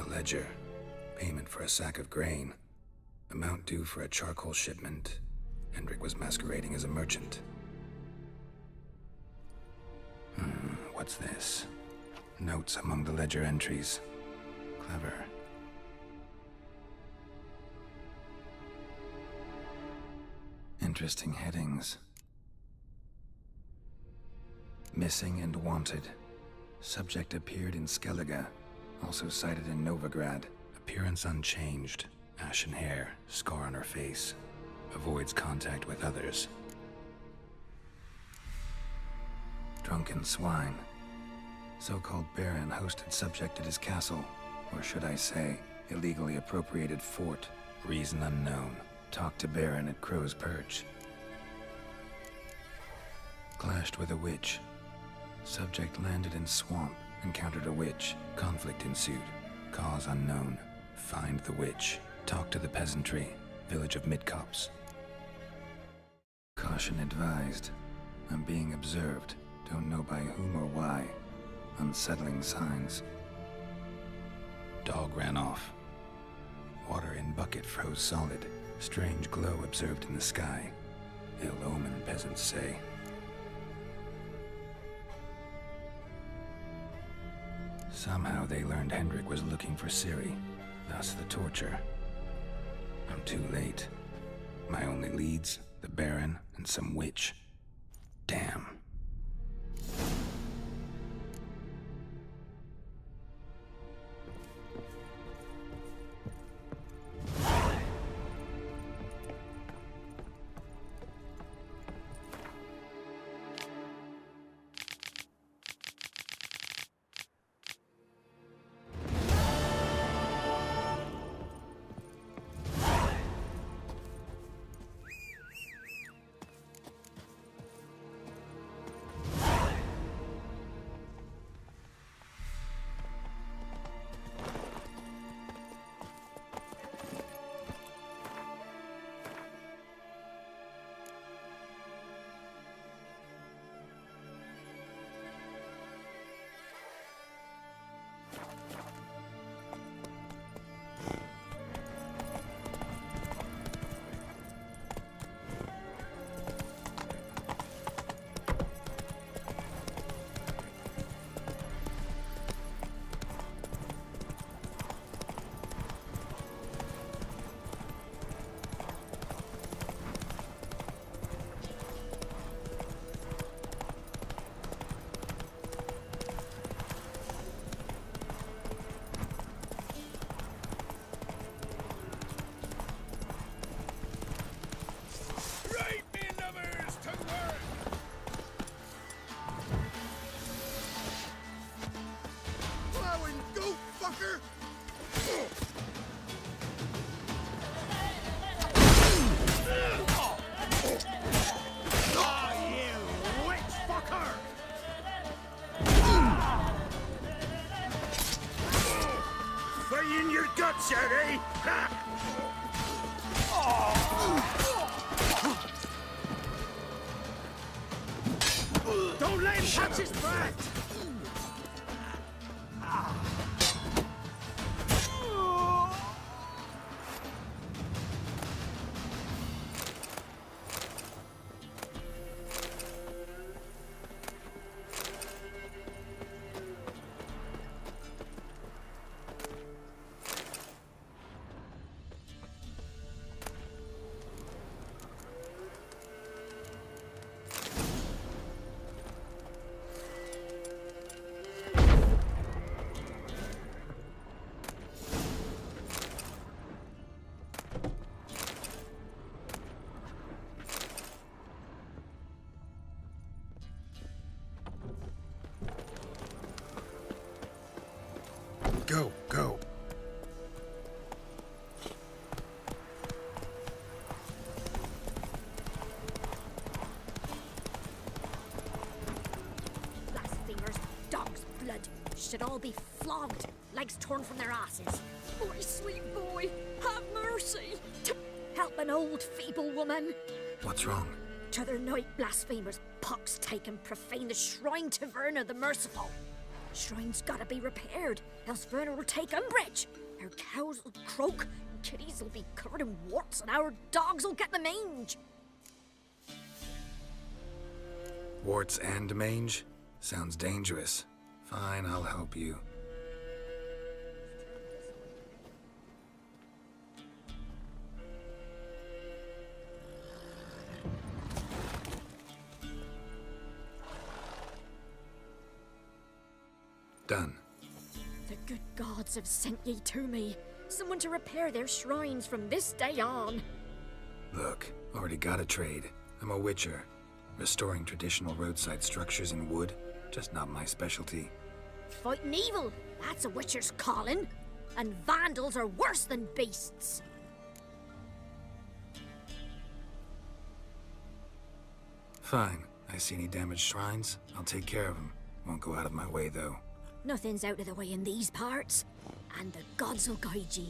Ledger. Payment for a sack of grain. Amount due for a charcoal shipment. Hendrik was masquerading as a merchant. What's this? Notes among the ledger entries. Clever. Interesting headings. Missing and wanted. Subject appeared in Skellige, also sighted in Novigrad. Appearance unchanged. Ashen hair, scar on her face. Avoids contact with others. Drunken swine. So-called Baron hosted subject at his castle, or should I say, illegally appropriated fort. Reason unknown. Talked to Baron at Crow's Perch. Clashed with a witch. Subject landed in swamp, encountered a witch. Conflict ensued. Cause unknown. Find the witch. Talk to the peasantry. Village of Midcopse. Caution advised. I'm being observed. Don't know by whom or why. Unsettling signs. Dog ran off. Water in bucket froze solid. Strange glow observed in the sky. Ill omen, peasants say. Somehow they learned Hendrik was looking for Ciri, thus the torture. I'm too late. My only leads, the Baron and some witch. Damn. Jerry! Don't let him touch his back! Go, go. Blasphemers, dog's blood, should all be flogged, legs torn from their asses. My sweet boy, have mercy. Help an old, feeble woman. What's wrong? T'other night, blasphemers, pox taken, profane the shrine to Verna the Merciful. Shrine's gotta be repaired, else Verna will take umbrage. Our cows will croak, and kitties will be covered in warts, and our dogs will get the mange. Warts and mange? Sounds dangerous. Fine, I'll help you. Done. The good gods have sent ye to me. Someone to repair their shrines from this day on. Look, already got a trade. I'm a witcher. Restoring traditional roadside structures in wood, just not my specialty. Fighting evil, that's a witcher's calling. And vandals are worse than beasts. Fine. I see any damaged shrines, I'll take care of them. Won't go out of my way, though. Nothing's out of the way in these parts. And the gods will guide ye.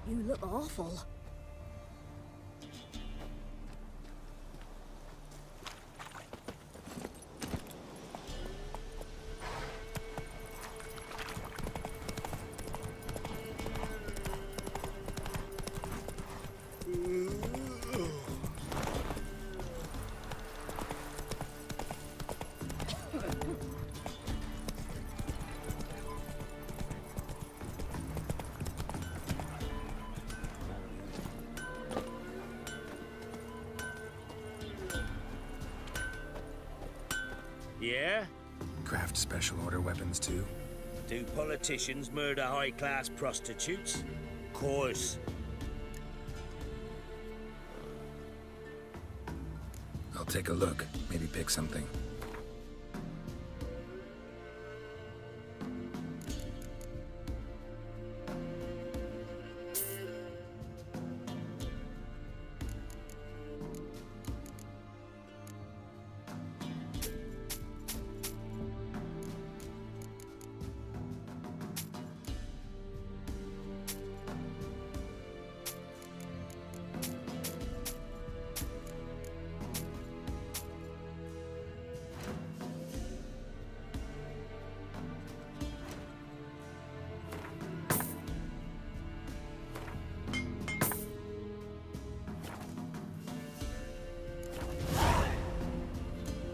You look awful. Yeah? Craft special order weapons, too? Do politicians murder high-class prostitutes? Course. I'll take a look. Maybe pick something.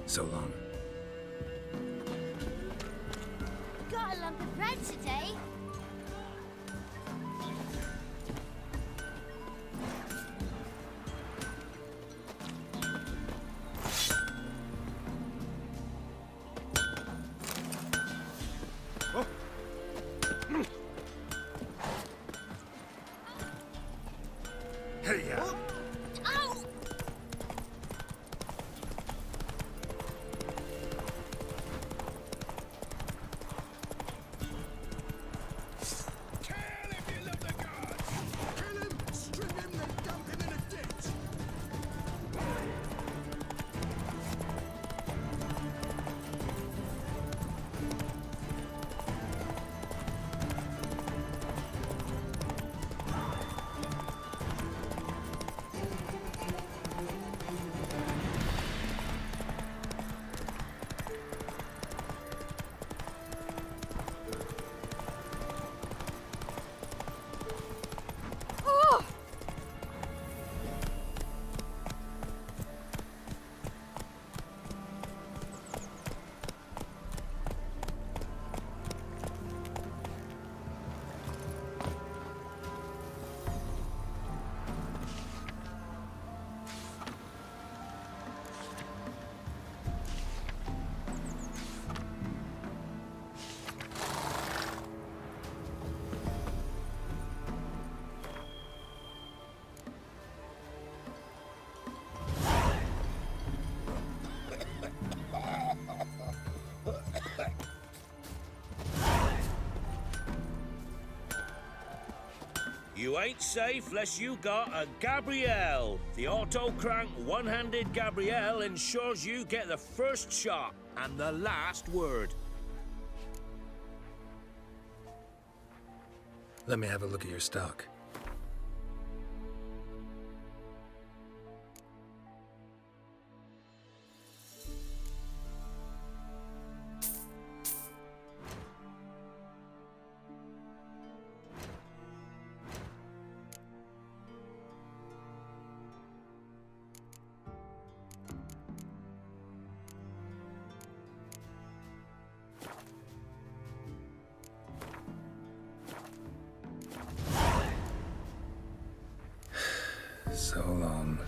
So long. Got a lump of bread today. Hey, Ow! You ain't safe less you got a Gabrielle. The auto-crank one-handed Gabrielle ensures you get the first shot and the last word. Let me have a look at your stock. so long.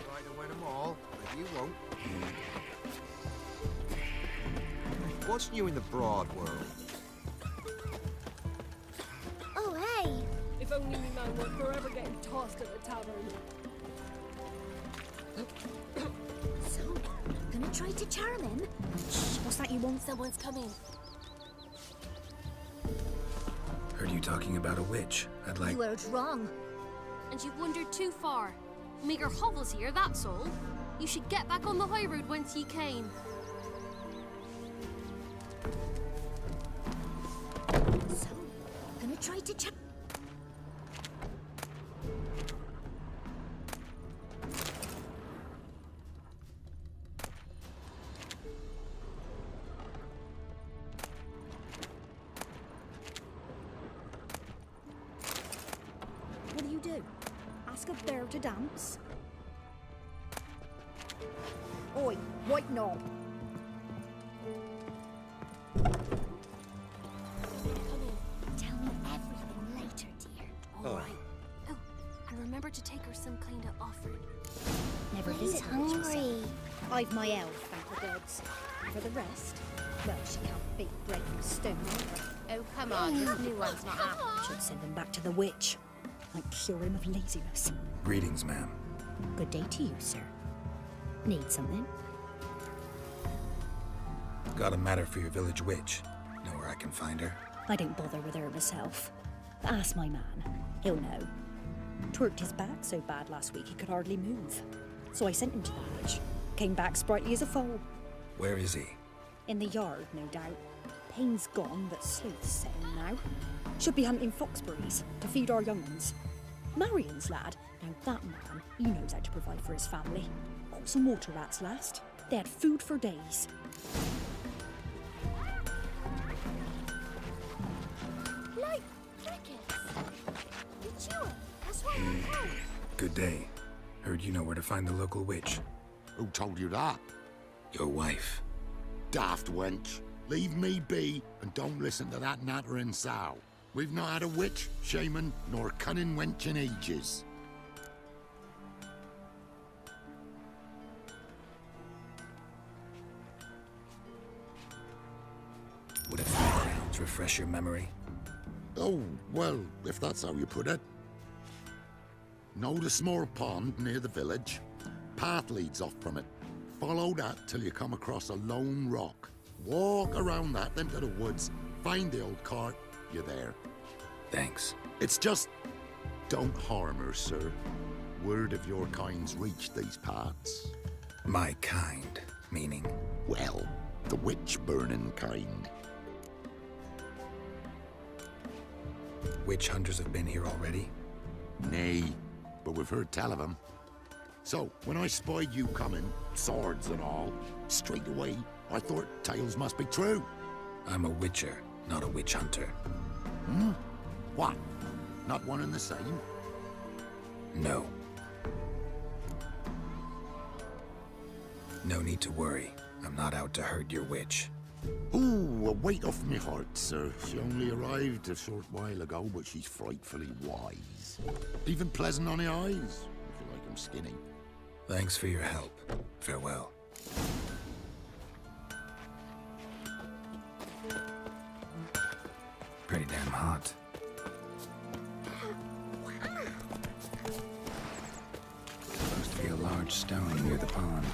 Try to win them all, but you won't. What's new in the broad world? Oh, hey! If only me man weren't forever getting tossed at the tavern. So, gonna try to charm him? Shh, what's that you want? Someone's coming. Heard you talking about a witch. I'd like... You heard wrong. And you've wandered too far. Meager hovels here, that's all. You should get back on the high road whence ye came. So, gonna try to charm... What do you do? Ask a bear to dance? Oi, white knob. Tell me everything later, dear. All right. Oh, and remember to take her some kind of offering. Never He's visit hungry. I've my elf, thank the gods. For the rest, well, she can't beat bread from stone either. Oh, come on, this new one's not happening. Should send him back to the witch. Might cure him of laziness. Greetings, ma'am. Good day to you, sir. Need something? Got a matter for your village witch. Know where I can find her? I don't bother with her myself. But ask my man. He'll know. Twerked his back so bad last week he could hardly move. So I sent him to the witch. Came back sprightly as a foal. Where is he? In the yard, no doubt. Pain's gone, but sleuth's setting now. Should be hunting foxberries to feed our young ones. Marion's lad, now that man, he knows how to provide for his family. Got some water rats last. They had food for days. Like crickets. It's you. That's what I know. Good day. Heard you know where to find the local witch. Who told you that? Your wife. Daft wench. Leave me be and don't listen to that nattering sow. We've not had a witch, shaman, nor cunning wench in ages. Would a few crowns refresh your memory? Oh, well, if that's how you put it. Know the small pond near the village? Path leads off from it. Follow that till you come across a lone rock. Walk around that into the woods, find the old cart, you're there. Thanks. It's just... don't harm her, sir. Word of your kind's reached these parts. My kind, meaning? Well, the witch-burning kind. Witch hunters have been here already? Nay, but we've heard tell of them. So, when I spied you coming, swords and all, straight away, I thought tales must be true. I'm a witcher, not a witch hunter. Hmm? What? Not one and the same? No. No need to worry. I'm not out to hurt your witch. Ooh, a weight off me heart, sir. She only arrived a short while ago, but she's frightfully wise. Even pleasant on the eyes, if you like 'em skinny. Thanks for your help. Farewell. Pretty damn hot. Supposed to be a large stone near the pond.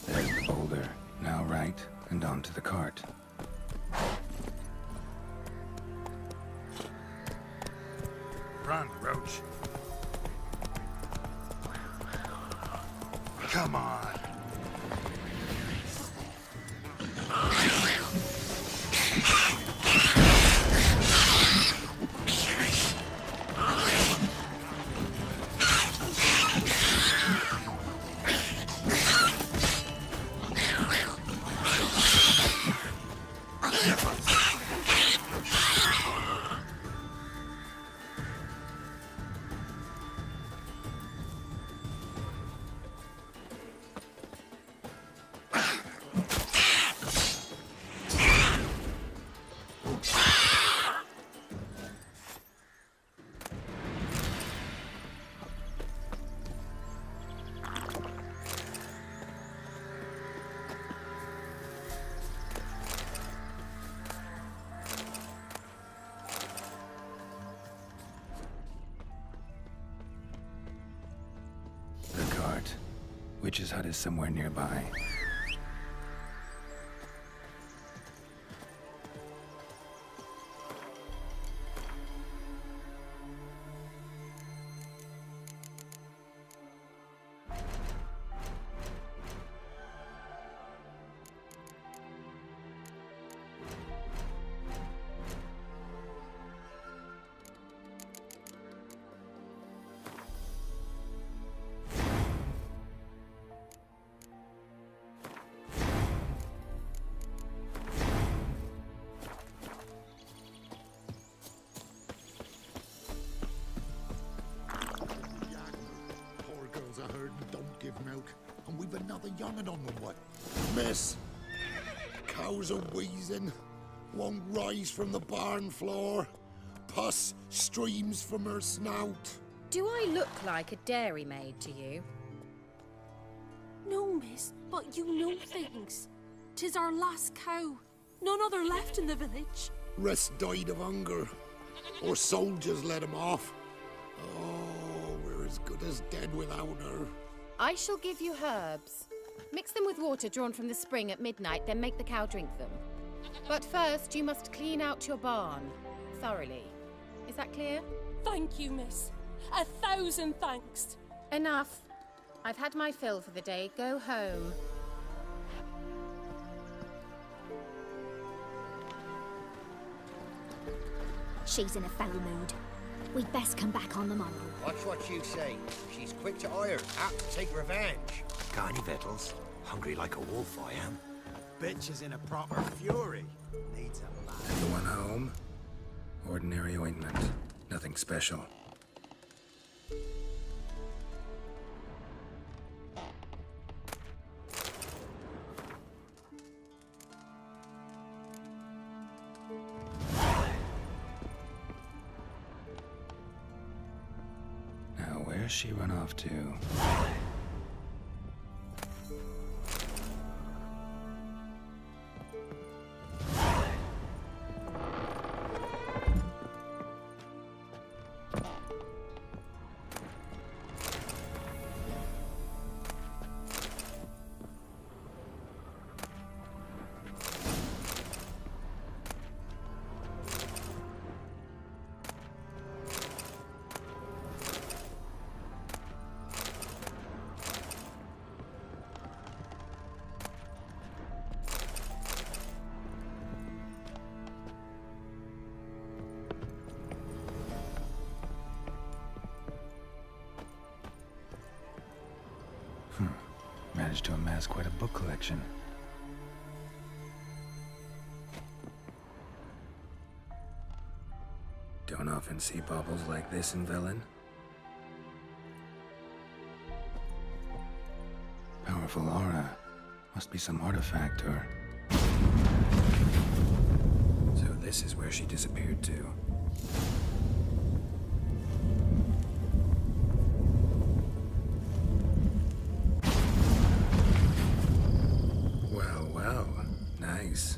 There's the boulder. Now right, and onto the cart. Run, Roach. Come on. witch's hut is somewhere nearby. Poor girls are hurt and don't give milk. And we've another young'un on the way. Miss! Cows are wheezing. Won't rise from the barn floor. Pus streams from her snout. Do I look like a dairymaid to you? No, miss, but you know things. 'Tis our last cow. None other left in the village. Rest died of hunger. Or soldiers let him off. Oh, we're as good as dead without her. I shall give you herbs. Mix them with water drawn from the spring at midnight, then make the cow drink them. But first, you must clean out your barn thoroughly. Is that clear? Thank you, miss. 1,000 thanks. Enough. I've had my fill for the day. Go home. She's in a foul mood. We'd best come back on the morrow. Watch what you say. She's quick to ire, apt to take revenge. Got any victuals? Hungry like a wolf, I am. Bitch is in a proper fury. Needs a man. And the one home? Ordinary ointment. Nothing special. Now, where's she run off to? Managed to amass quite a book collection. Don't often see baubles like this in Velen. Powerful aura. Must be some artifact or... So this is where she disappeared to. Nice.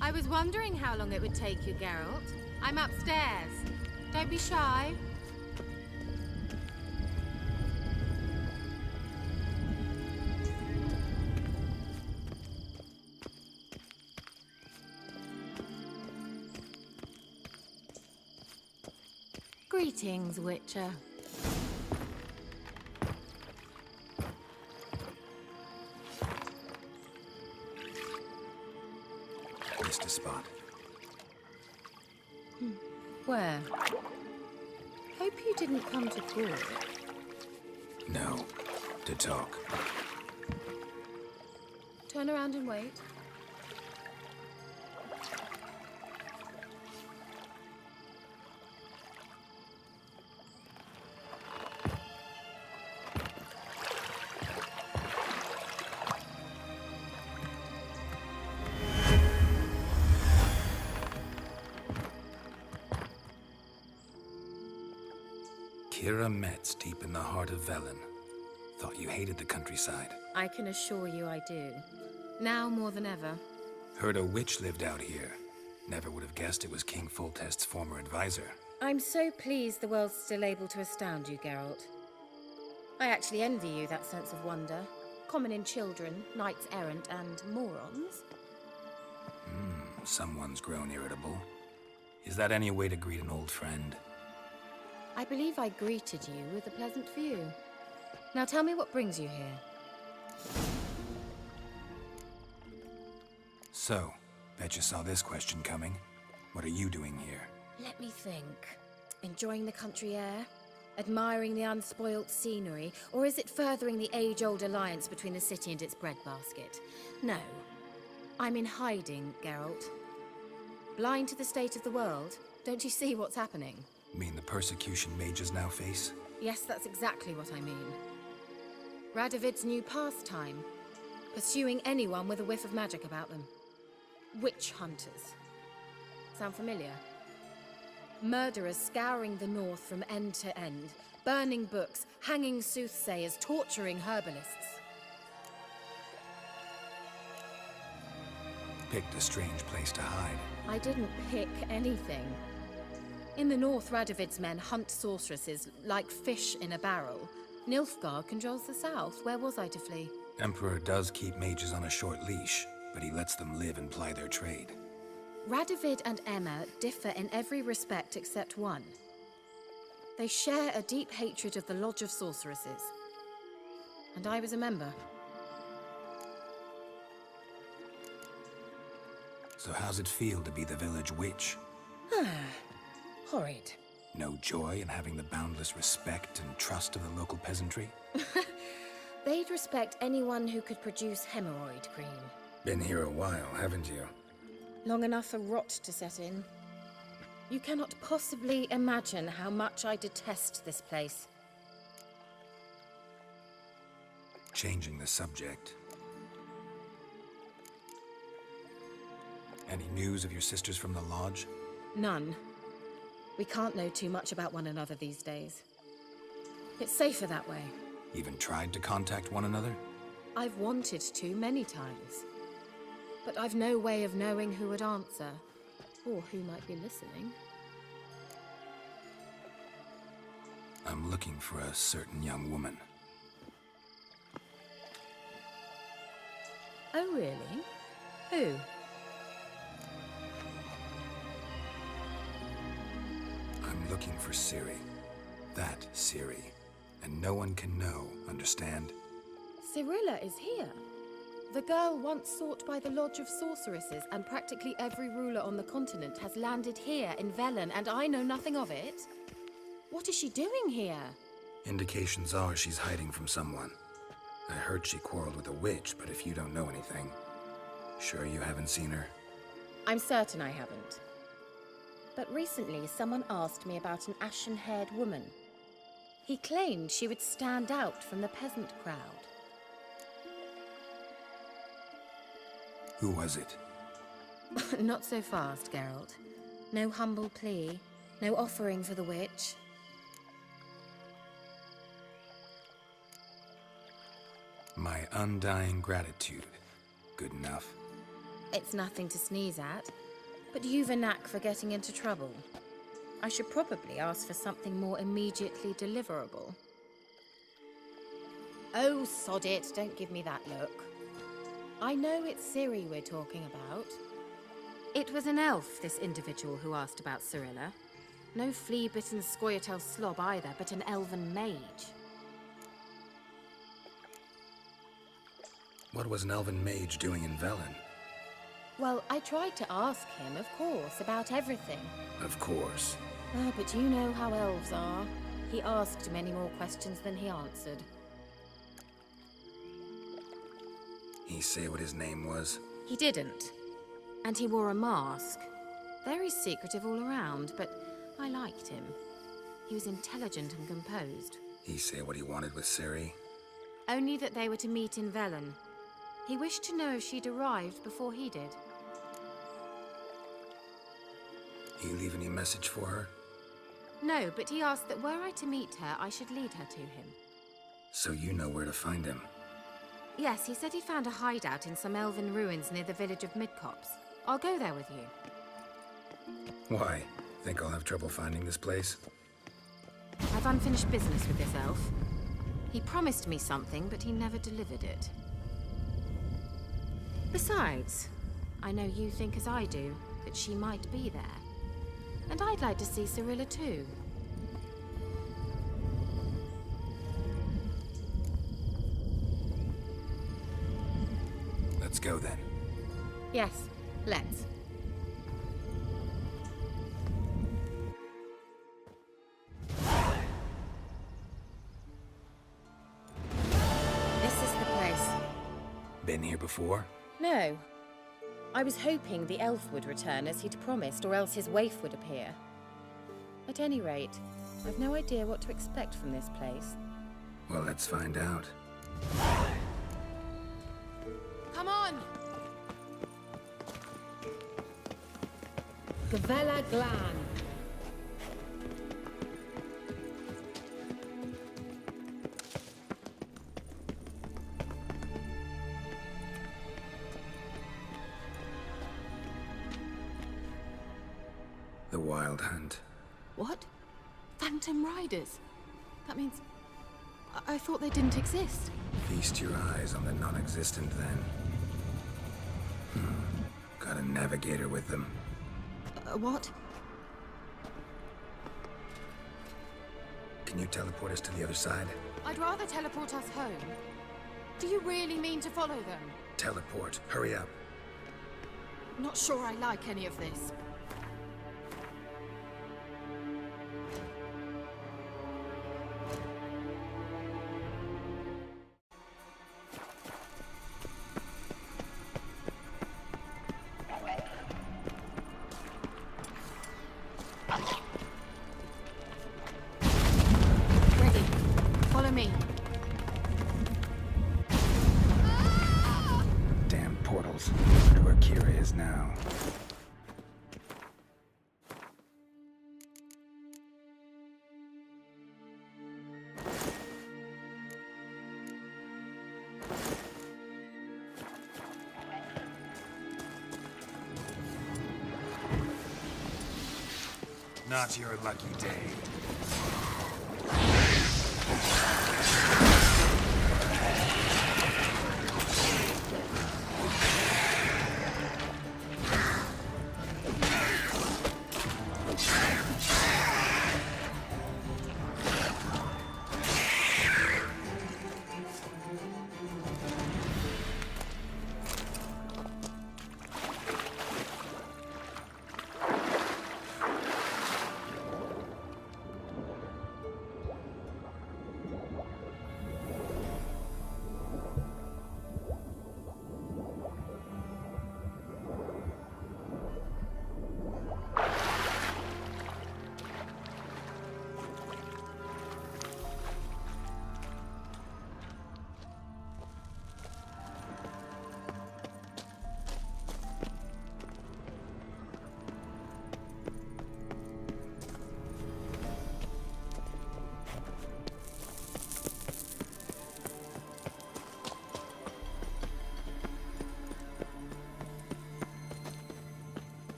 I was wondering how long it would take you, Geralt. I'm upstairs. Don't be shy. Greetings, Witcher. Missed a spot. Where? Hope you didn't come to court. No. To talk. Turn around and wait. Kira Metz, deep in the heart of Velen. Thought you hated the countryside. I can assure you I do. Now more than ever. Heard a witch lived out here. Never would have guessed it was King Foltest's former advisor. I'm so pleased the world's still able to astound you, Geralt. I actually envy you that sense of wonder. Common in children, knights errant, and morons. Someone's grown irritable. Is that any way to greet an old friend? I believe I greeted you with a pleasant view. Now tell me what brings you here. So, bet you saw this question coming. What are you doing here? Let me think. Enjoying the country air? Admiring the unspoilt scenery? Or is it furthering the age-old alliance between the city and its breadbasket? No. I'm in hiding, Geralt. Blind to the state of the world? Don't you see what's happening? Mean the persecution mages now face? Yes, that's exactly what I mean. Radovid's new pastime. Pursuing anyone with a whiff of magic about them. Witch hunters. Sound familiar? Murderers scouring the north from end to end, burning books, hanging soothsayers, torturing herbalists. Picked a strange place to hide. I didn't pick anything. In the north, Radovid's men hunt sorceresses like fish in a barrel. Nilfgaard controls the south. Where was I to flee? Emperor does keep mages on a short leash, but he lets them live and ply their trade. Radovid and Emma differ in every respect except one. They share a deep hatred of the Lodge of Sorceresses. And I was a member. So how's it feel to be the village witch? Horrid. No joy in having the boundless respect and trust of the local peasantry? They'd respect anyone who could produce hemorrhoid cream. Been here a while, haven't you? Long enough for rot to set in. You cannot possibly imagine how much I detest this place. Changing the subject. Any news of your sisters from the lodge? None. We can't know too much about one another these days. It's safer that way. Even tried to contact one another? I've wanted to many times. But I've no way of knowing who would answer, or who might be listening. I'm looking for a certain young woman. Oh, really? Who? I'm looking for Ciri. That Ciri. And no one can know, understand? Cirilla is here. The girl once sought by the Lodge of Sorceresses, and practically every ruler on the continent has landed here in Velen, and I know nothing of it. What is she doing here? Indications are she's hiding from someone. I heard she quarreled with a witch, but if you don't know anything, sure you haven't seen her? I'm certain I haven't. But recently, someone asked me about an ashen-haired woman. He claimed she would stand out from the peasant crowd. Who was it? Not so fast, Geralt. No humble plea, no offering for the witch. My undying gratitude. Good enough. It's nothing to sneeze at, but you've a knack for getting into trouble. I should probably ask for something more immediately deliverable. Oh, sod it, don't give me that look. I know it's Ciri we're talking about. It was an elf, this individual who asked about Cirilla. No flea-bitten Scoia'tael slob either, but an elven mage. What was an elven mage doing in Velen? Well, I tried to ask him, of course, about everything. Of course. Ah, but you know how elves are. He asked many more questions than he answered. He say what his name was? He didn't. And he wore a mask. Very secretive all around, but I liked him. He was intelligent and composed. He say what he wanted with Ciri? Only that they were to meet in Velen. He wished to know if she'd arrived before he did. He leave any message for her? No, but he asked that were I to meet her, I should lead her to him. So you know where to find him? Yes, he said he found a hideout in some elven ruins near the village of Midcopse. I'll go there with you. Why? Think I'll have trouble finding this place? I've unfinished business with this elf. He promised me something, but he never delivered it. Besides, I know you think as I do, that she might be there. And I'd like to see Cyrilla too. Let's go then. Yes, let's. This is the place. Been here before? No. I was hoping the elf would return as he'd promised, or else his waif would appear. At any rate, I've no idea what to expect from this place. Well, let's find out. Come on! Gavella Glan. The Wild Hunt. What? Phantom Riders? That means... I thought they didn't exist. Feast your eyes on the non-existent then. Got a navigator with them. What? Can you teleport us to the other side? I'd rather teleport us home. Do you really mean to follow them? Teleport. Hurry up. Not sure I like any of this. Ready. Follow me. Damn portals. Wonder where Kira is now. Not your lucky day.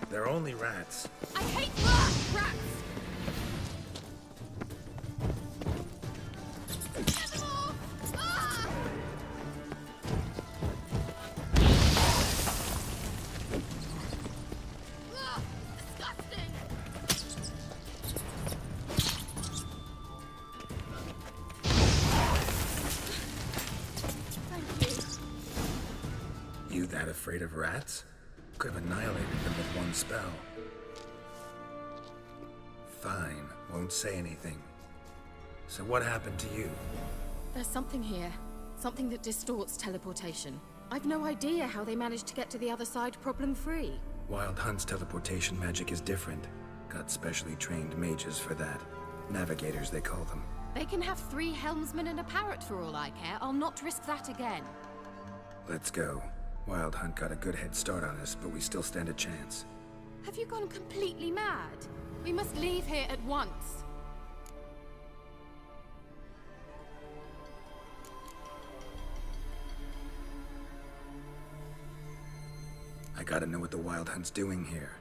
They're only rats. I hate rats! You that afraid of rats? Could have annihilated them with one spell. Fine, won't say anything. So what happened to you? There's something here. Something that distorts teleportation. I've no idea how they managed to get to the other side problem-free. Wild Hunt's teleportation magic is different. Got specially trained mages for that. Navigators, they call them. They can have 3 helmsmen and a parrot for all I care. I'll not risk that again. Let's go. Wild Hunt got a good head start on us, but we still stand a chance. Have you gone completely mad? We must leave here at once. I gotta know what the Wild Hunt's doing here.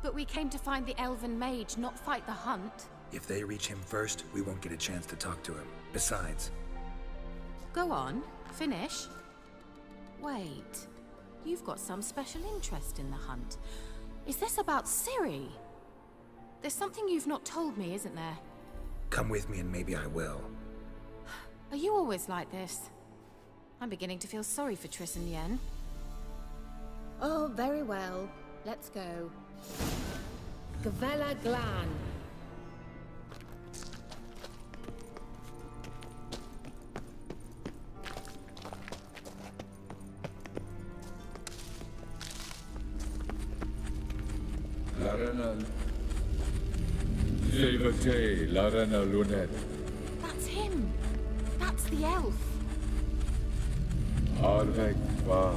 But we came to find the elven mage, not fight the hunt. If they reach him first, we won't get a chance to talk to him. Besides... Go on, finish. Wait, you've got some special interest in the hunt. Is this about Ciri? There's something you've not told me, isn't there? Come with me and maybe I will. Are you always like this? I'm beginning to feel sorry for Triss and Yen. Oh, very well. Let's go. Gavella Glan. Larena... Levate, Larena Lunet. That's him. That's the elf. Arvek va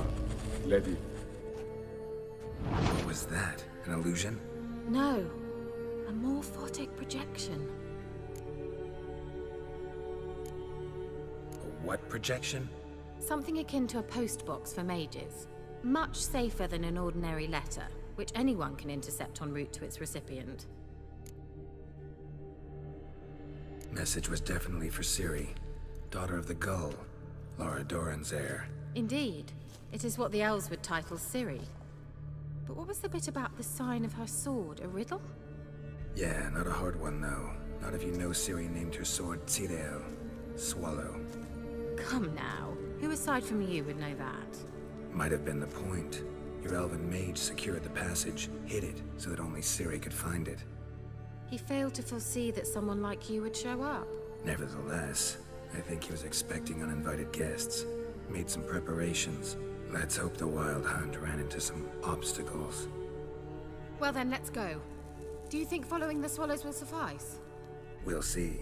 Ledi. What was that? An illusion? No. A morphotic projection. A what projection? Something akin to a postbox for mages. Much safer than an ordinary letter, which anyone can intercept en route to its recipient. Message was definitely for Ciri, daughter of the Gull, Lara Doran's heir. Indeed. It is what the elves would title Ciri. But what was the bit about the sign of her sword? A riddle? Yeah, not a hard one though. Not if you know Ciri named her sword Tirel, Swallow. Come now. Who aside from you would know that? Might have been the point. Your elven mage secured the passage, hid it, so that only Ciri could find it. He failed to foresee that someone like you would show up. Nevertheless, I think he was expecting uninvited guests. Made some preparations. Let's hope the Wild Hunt ran into some obstacles. Well then, let's go. Do you think following the swallows will suffice? We'll see.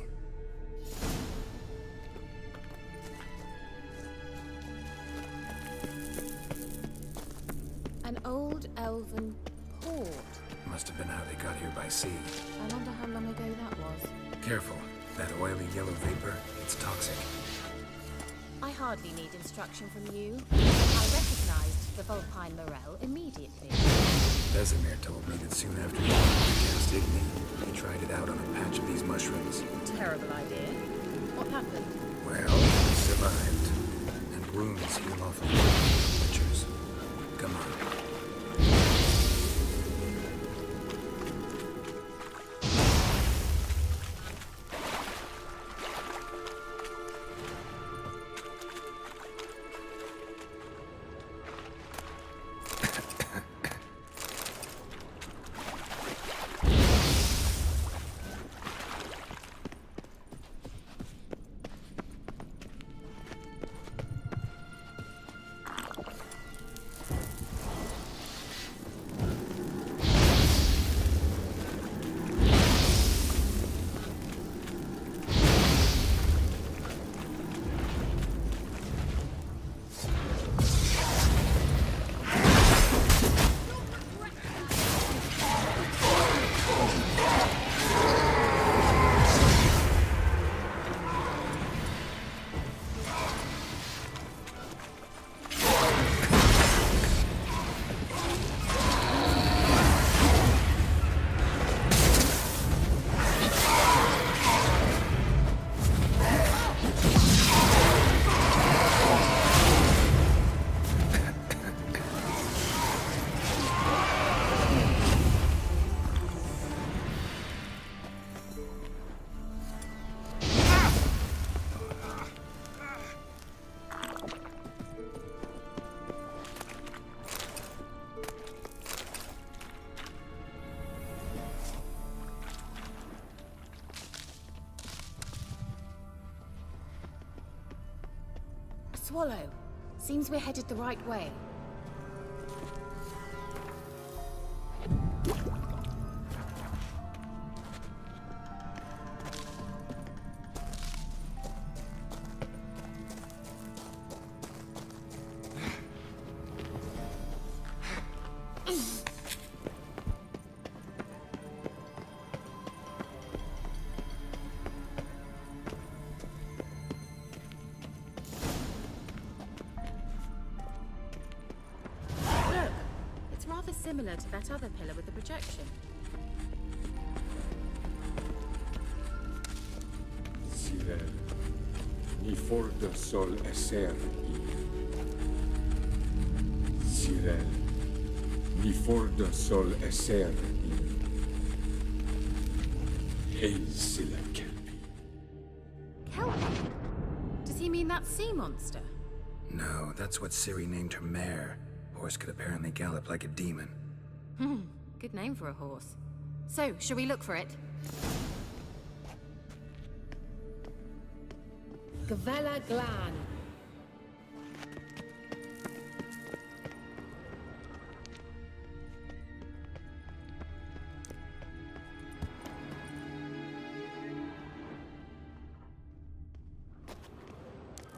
An old elven port. Must have been how they got here by sea. I wonder how long ago that was. Careful. That oily yellow vapor, it's toxic. I hardly need instruction from you. I recognized the Vulpine Morel immediately. Vesemir told me that soon after he cast Igni, he tried it out on a patch of these mushrooms. Terrible idea. What happened? Well, he survived. And wounds heal off of butchers. Come on. Swallow. Seems we're headed the right way. Rather similar to that other pillar with the projection. Sirel, ni forda sol esser Sirel, ni forda sol esser Hey silla kelpi. Kelpie? Does he mean that sea monster? No, that's what Ciri named her mare. Horse could apparently gallop like a demon. Good name for a horse. So, shall we look for it? Gavella Glan.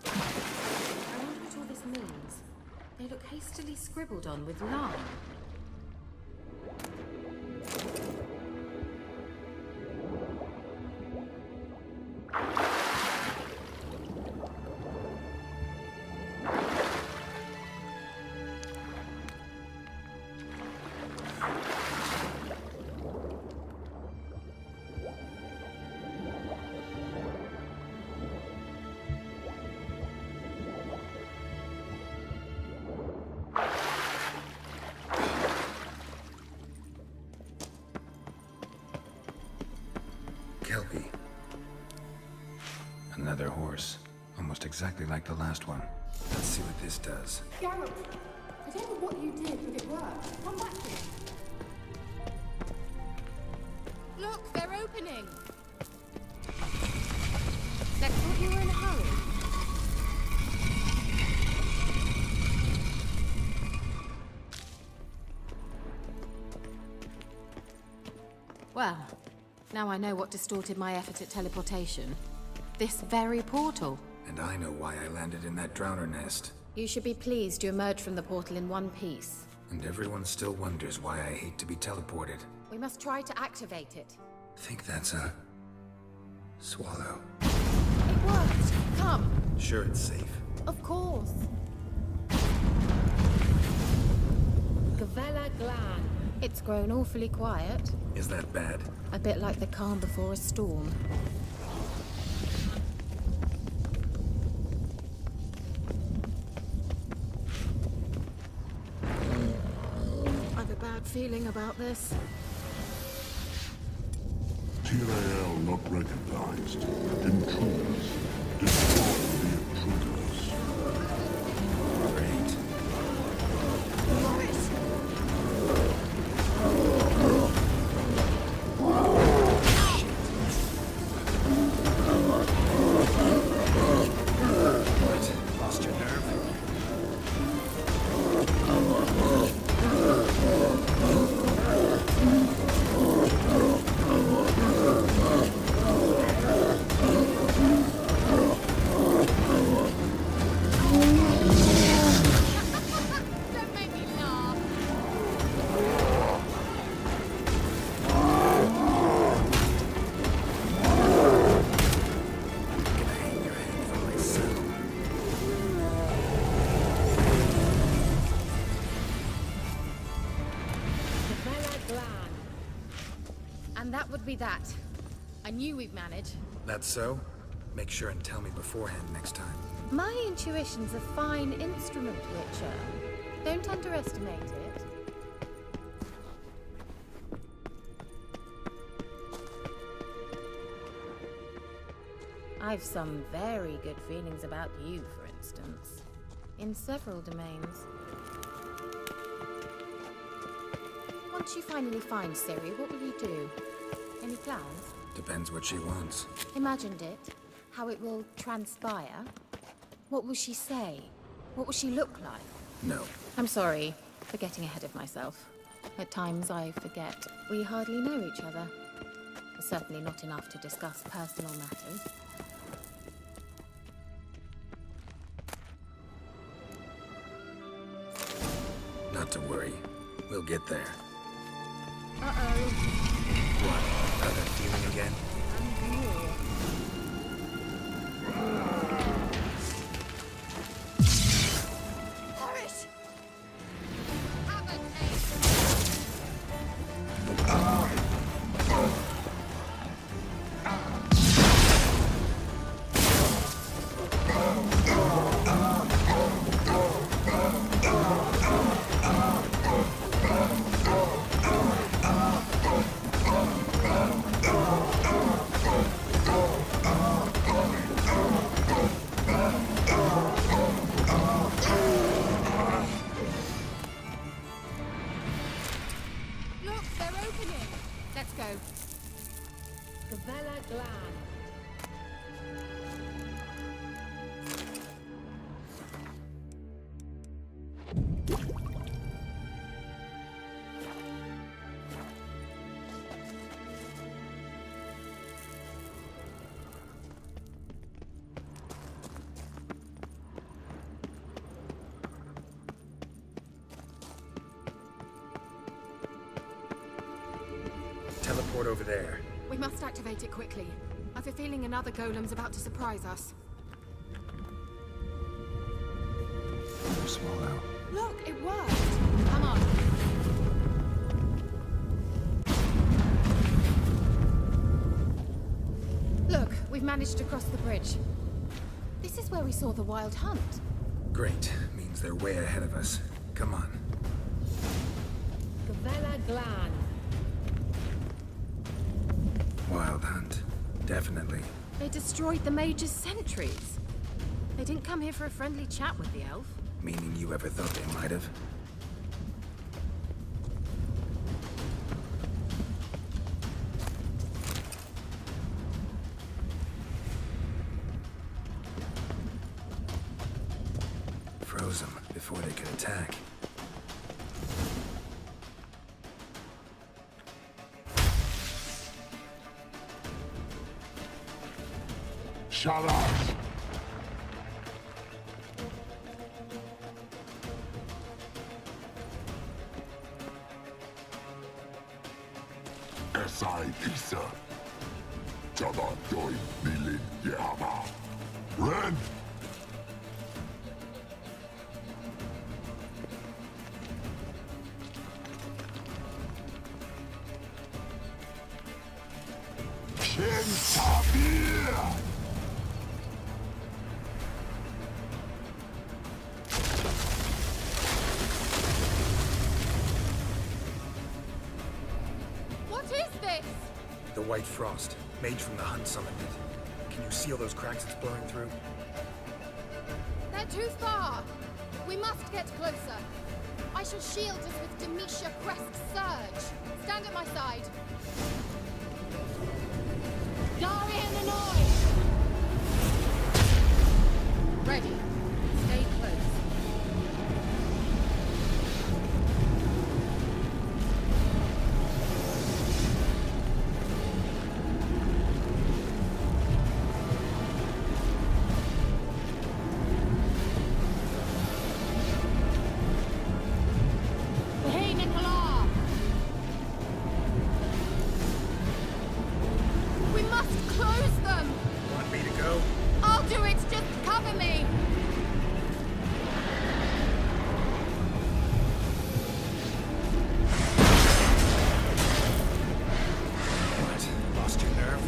I wonder what all this means. They look hastily scribbled on with lime. Kelpie. Another horse. Almost exactly like the last one. Let's see what this does. Geralt, I don't know what you did, but it worked. Come back here. Look, they're opening! Let's thought you were in a hurry. Well, now I know what distorted my effort at teleportation. This very portal. And I know why I landed in that drowner nest. You should be pleased you emerged from the portal in one piece. And everyone still wonders why I hate to be teleported. We must try to activate it. Think that's a... swallow. It worked! Come! Sure it's safe. Of course. Gavella Glan. It's grown awfully quiet. Is that bad? A bit like the calm before a storm. I've a bad feeling about this. Tyrael not recognized. Intruders. Destroy the intruders. Great. Lost your nerve? Don't make me laugh. Gavella Glan. And that would be that. I knew we'd manage. That's so? Make sure and tell me beforehand next time. My intuition's a fine instrument, Witcher. Don't underestimate it. I've some very good feelings about you, for instance. In several domains. Once you finally find Ciri, what will you do? Any plans? Depends what she wants. Imagined it. How it will transpire. What will she say? What will she look like? No. I'm sorry for getting ahead of myself. At times I forget we hardly know each other. Certainly not enough to discuss personal matters. Not to worry. We'll get there. Uh-oh. What? Got that feeling again? Horace! Look, they're opening! Let's go. Gavella Glan. Teleport over there. We must activate it quickly. I've a feeling another golem's about to surprise us. Another swallow. Look, it worked! Come on. Look, we've managed to cross the bridge. This is where we saw the wild hunt. Great. Means they're way ahead of us. Come on. Gavella Glan. Wild hunt. Definitely. They destroyed the Mage's sentries. They didn't come here for a friendly chat with the elf. Meaning you ever thought they might have? Froze them before they could attack. Shut up! Esai Isa. Jada Doi Bilin Yama. Ren! Shin Tabir! What is this? The White Frost. Mage from the Hunt summoned it. Can you see all those cracks it's blowing through? They're too far. We must get closer. I shall shield us with Demetia Crest's surge. Stand at my side. Darian Annoy! Ready. Stay close. Hey, Nicola! We must close them! Want me to go? I'll do it, just cover me! What? Lost your nerve?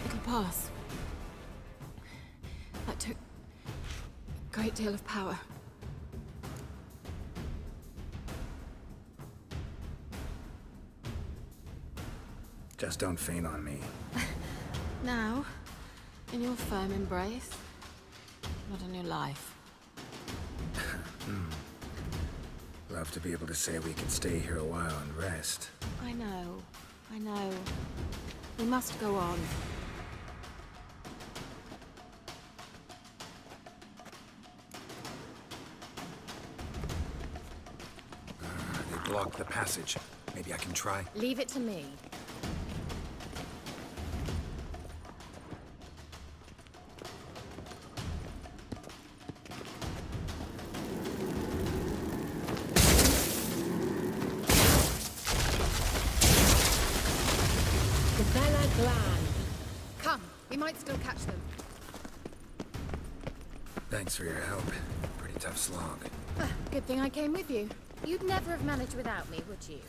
It'll pass. That took a great deal of power. Just don't faint on me. Now, in your firm embrace, not a new life. Love to be able to say we can stay here a while and rest. I know. We must go on. They blocked the passage. Maybe I can try. Leave it to me. Come, we might still catch them. Thanks for your help. Pretty tough slog. Good thing I came with you. You'd never have managed without me, would you?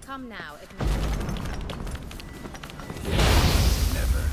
Come now, admit it. Never.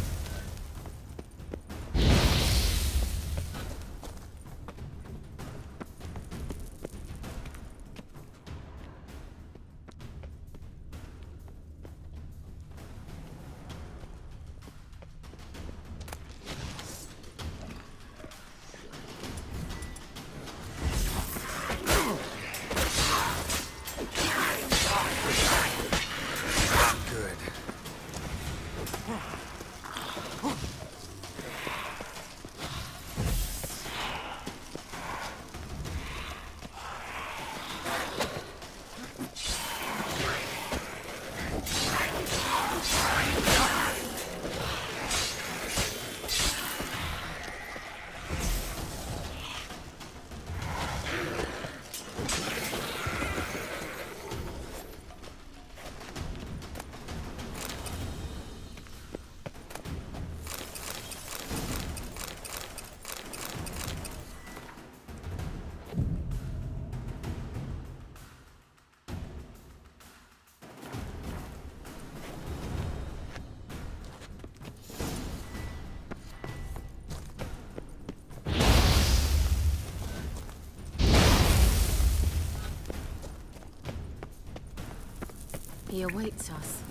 He awaits us.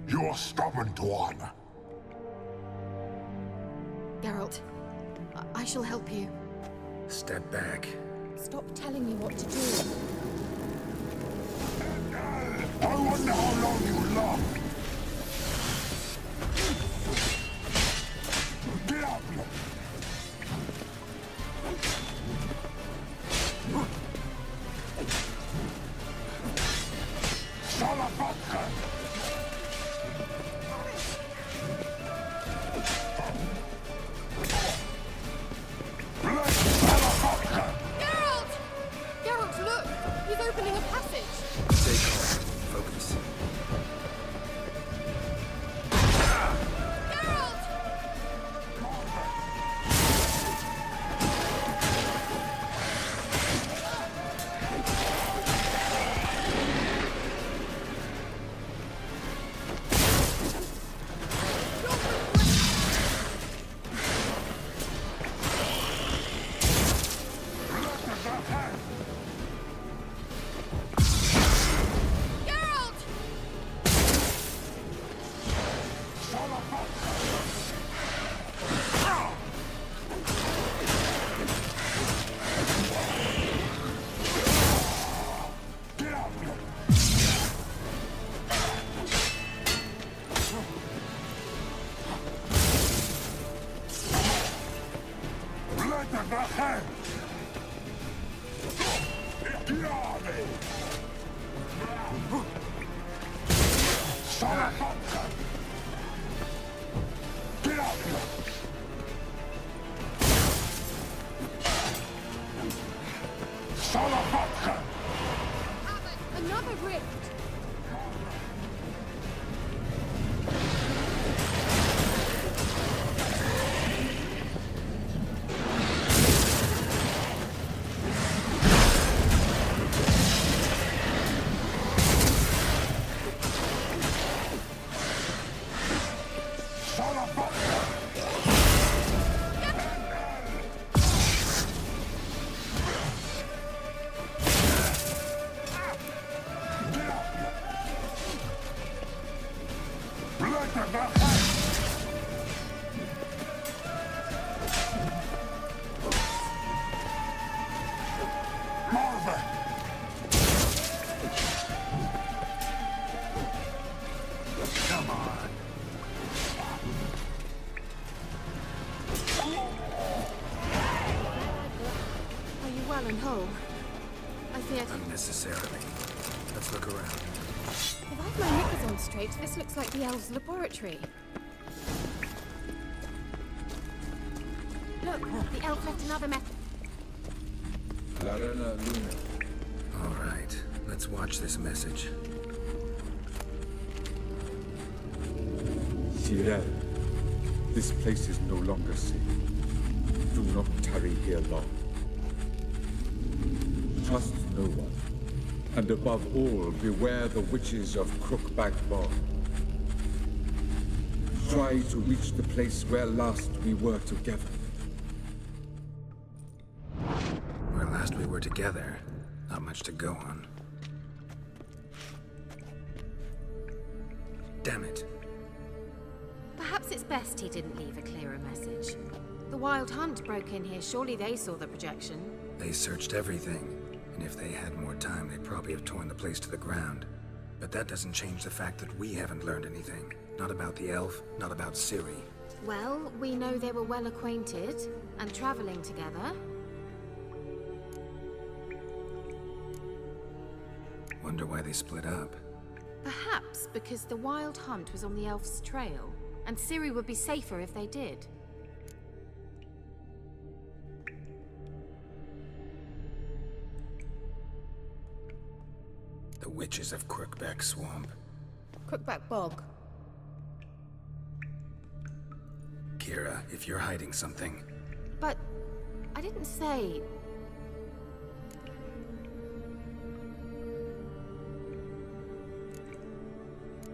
You're stubborn, Tuan. Geralt, I shall help you. Step back. Stop telling me what to do. I wonder how long you last. Get up! Salafatka! Geralt, look! He's opening a passage! Stay calm. Focus. Get out! Another rift! Well and whole. I feared... Unnecessarily. Let's look around. If I've my knickers on straight, this looks like the elves' laboratory. Look, the elf left another method. All right, let's watch this message. Cyril, this place is no longer safe. Do not tarry here long. Trust no one. And above all, beware the witches of Crookback Bog. Try to reach the place where last we were together. Where last we were together, not much to go on. Damn it. Perhaps it's best he didn't leave a clearer message. The Wild Hunt broke in here. Surely they saw the projection. They searched everything. And if they had more time, they'd probably have torn the place to the ground. But that doesn't change the fact that we haven't learned anything. Not about the elf, not about Ciri. Well, we know they were well acquainted and traveling together. Wonder why they split up. Perhaps because the Wild Hunt was on the elf's trail, and Ciri would be safer if they did. The witches of Crookback Swamp. Crookback Bog. Kira, if you're hiding something... But I didn't say...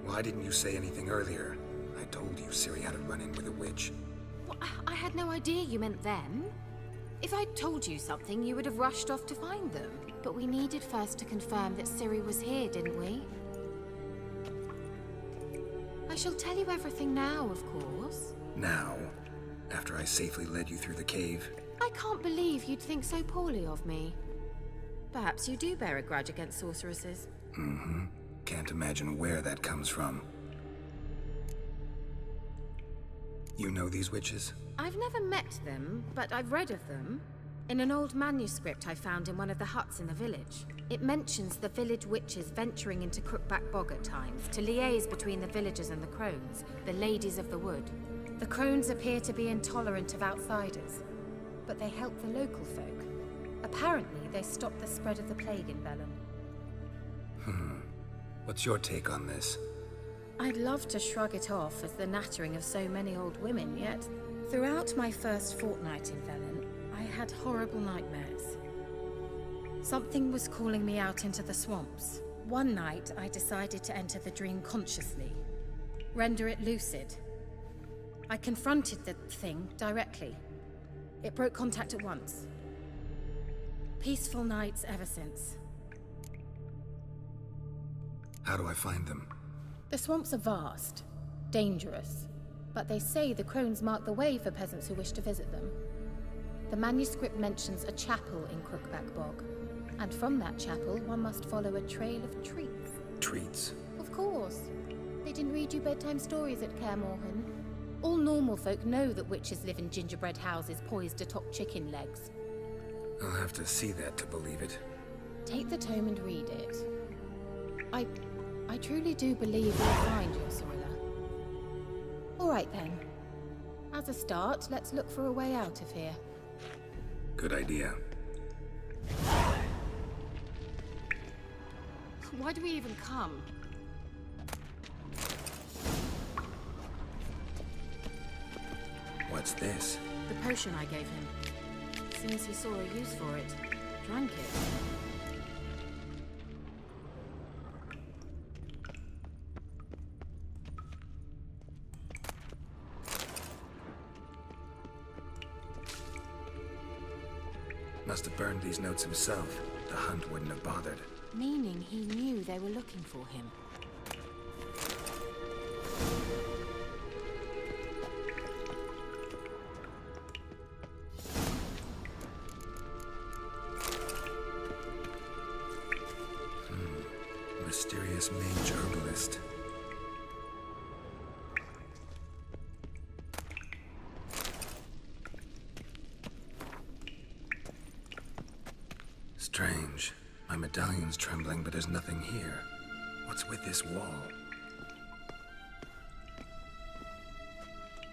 Why didn't you say anything earlier? I told you Ciri had a run-in with a witch. Well, I had no idea you meant them. If I'd told you something, you would have rushed off to find them. But we needed first to confirm that Ciri was here, didn't we? I shall tell you everything now, of course. Now? After I safely led you through the cave? I can't believe you'd think so poorly of me. Perhaps you do bear a grudge against sorceresses. Mm-hmm. Can't imagine where that comes from. You know these witches? I've never met them, but I've read of them. In an old manuscript I found in one of the huts in the village. It mentions the village witches venturing into Crookback Bog at times to liaise between the villagers and the crones, the ladies of the wood. The crones appear to be intolerant of outsiders, but they help the local folk. Apparently, they stop the spread of the plague in Velen. What's your take on this? I'd love to shrug it off as the nattering of so many old women, yet throughout my first fortnight in Velen, I had horrible nightmares. Something was calling me out into the swamps. One night, I decided to enter the dream consciously, render it lucid. I confronted the thing directly. It broke contact at once. Peaceful nights ever since. How do I find them? The swamps are vast, dangerous, but they say the crones mark the way for peasants who wish to visit them. The manuscript mentions a chapel in Crookback Bog, and from that chapel one must follow a trail of treats. Treats? Of course. They didn't read you bedtime stories at Kaer Morhen. All normal folk know that witches live in gingerbread houses poised atop chicken legs. I'll have to see that to believe it. Take the tome and read it. I truly do believe you'll find your Sorilla. All right then. As a start, let's look for a way out of here. Good idea. Why do we even come? What's this? The potion I gave him. Seems he saw a use for it. Drank it. Must have burned these notes himself. The hunt wouldn't have bothered. Meaning he knew they were looking for him. Mysterious mage herbalist. Strange. My medallion's trembling, but there's nothing here. What's with this wall?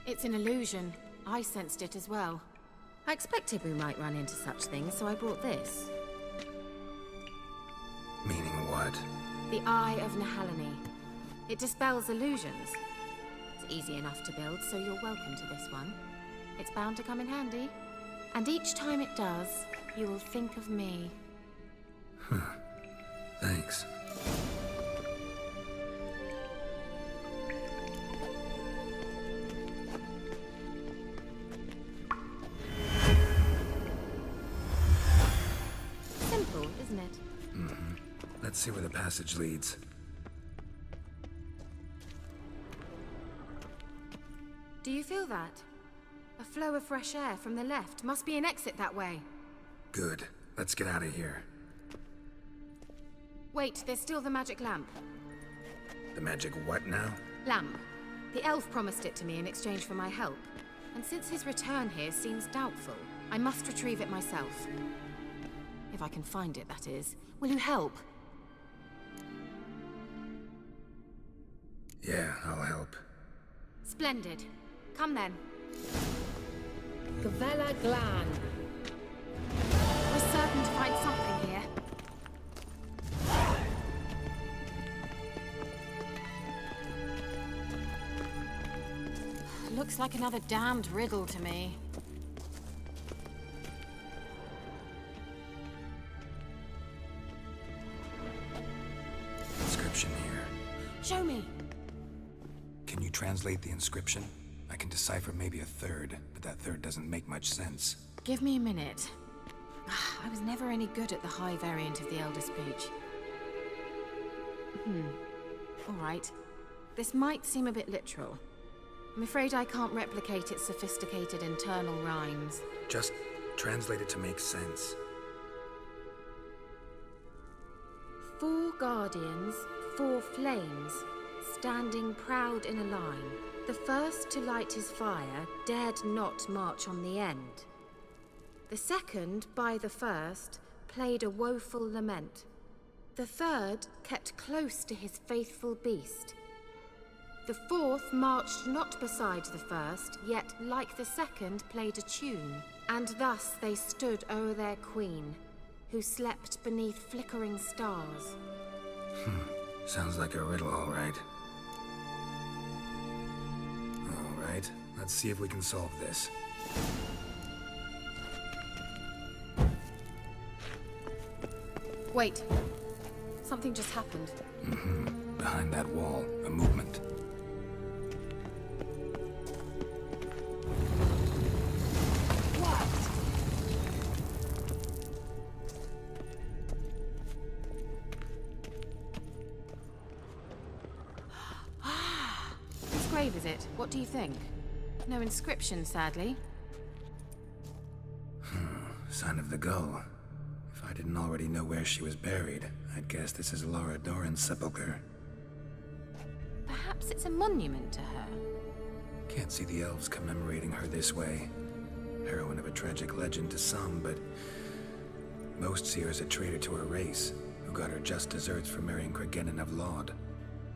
It's an illusion. I sensed it as well. I expected we might run into such things, so I brought this. Meaning what? The Eye of Nahalani. It dispels illusions. It's easy enough to build, so you're welcome to this one. It's bound to come in handy. And each time it does, you will think of me. Thanks. Simple, isn't it? Let's see where the passage leads. Do you feel that? A flow of fresh air from the left. Must be an exit that way. Good. Let's get out of here. Wait, there's still the magic lamp. The magic what now? Lamp. The elf promised it to me in exchange for my help. And since his return here seems doubtful, I must retrieve it myself. If I can find it, that is. Will you help? Yeah, I'll help. Splendid. Come then. Gavella Glan. We're certain to find something here. Looks like another damned riddle to me. Inscription here. Show me. Can you translate the inscription? I can decipher maybe a third, but that third doesn't make much sense. Give me a minute. I was never any good at the high variant of the Elder Speech. All right. This might seem a bit literal. I'm afraid I can't replicate its sophisticated internal rhymes. Just translate it to make sense. 4 guardians, 4 flames, standing proud in a line. The first to light his fire dared not march on the end. The second, by the first, played a woeful lament. The third kept close to his faithful beast. The fourth marched not beside the first, yet, like the second, played a tune. And thus they stood o'er their queen, who slept beneath flickering stars. Sounds like a riddle, all right. All right, let's see if we can solve this. Wait. Something just happened. Behind that wall, a movement. Whose grave is it? What do you think? No inscription, sadly. Sign of the gull. If I didn't already know where she was buried, I'd guess this is Laura Doran's sepulcher. Perhaps it's a monument to her. Can't see the elves commemorating her this way. Heroine of a tragic legend to some, but most see her as a traitor to her race, who got her just deserts for marrying Cregennan of Laud.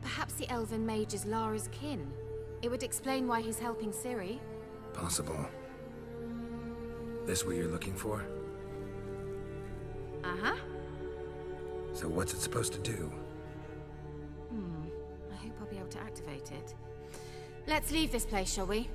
Perhaps the elven mage is Lara's kin. It would explain why he's helping Ciri. Possible. This what you're looking for? Uh-huh. So what's it supposed to do? hope I'll be able to activate it. Let's leave this place, shall we?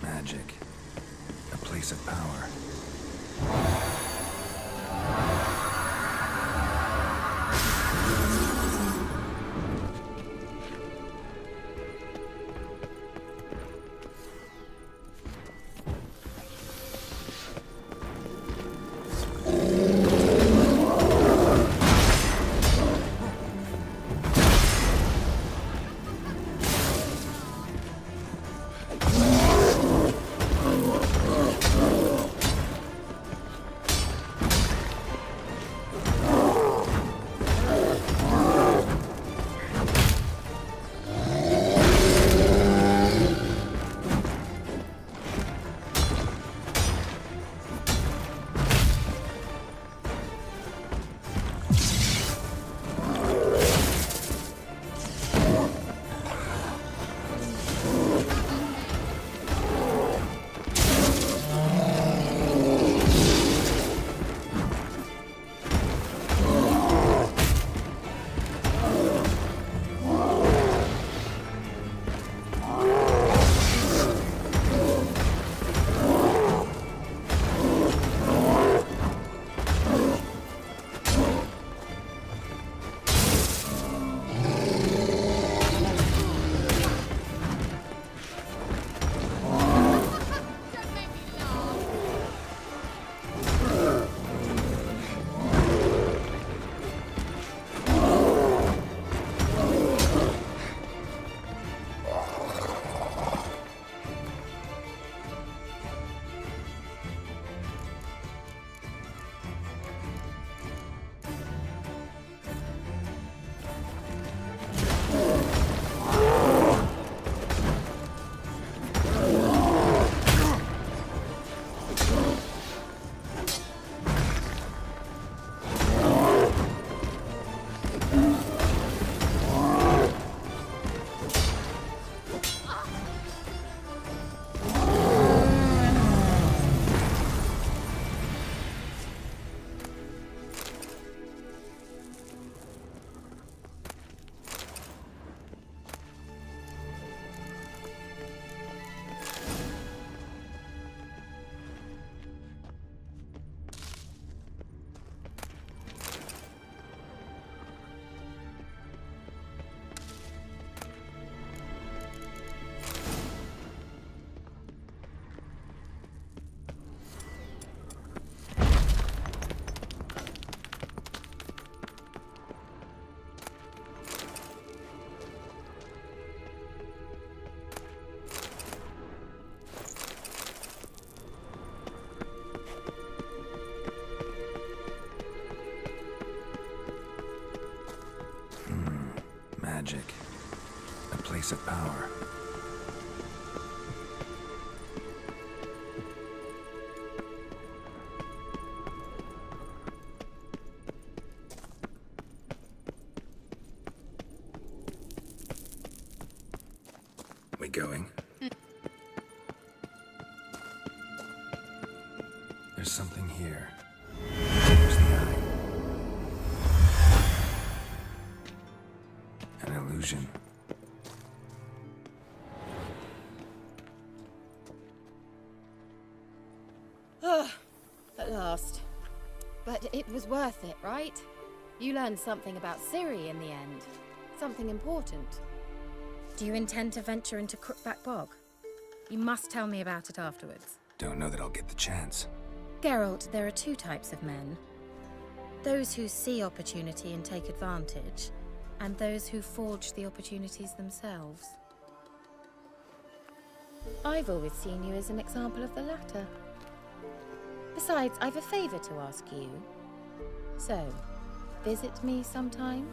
Magic. A place of power. Magic. A place of power. We going? There's something here. Here's the eye. An illusion. At last. But it was worth it, right? You learned something about Ciri in the end. Something important. Do you intend to venture into Crookback Bog? You must tell me about it afterwards. Don't know that I'll get the chance. Geralt, there are two types of men. Those who see opportunity and take advantage, and those who forge the opportunities themselves. I've always seen you as an example of the latter. Besides, I've a favor to ask you. So, visit me sometime?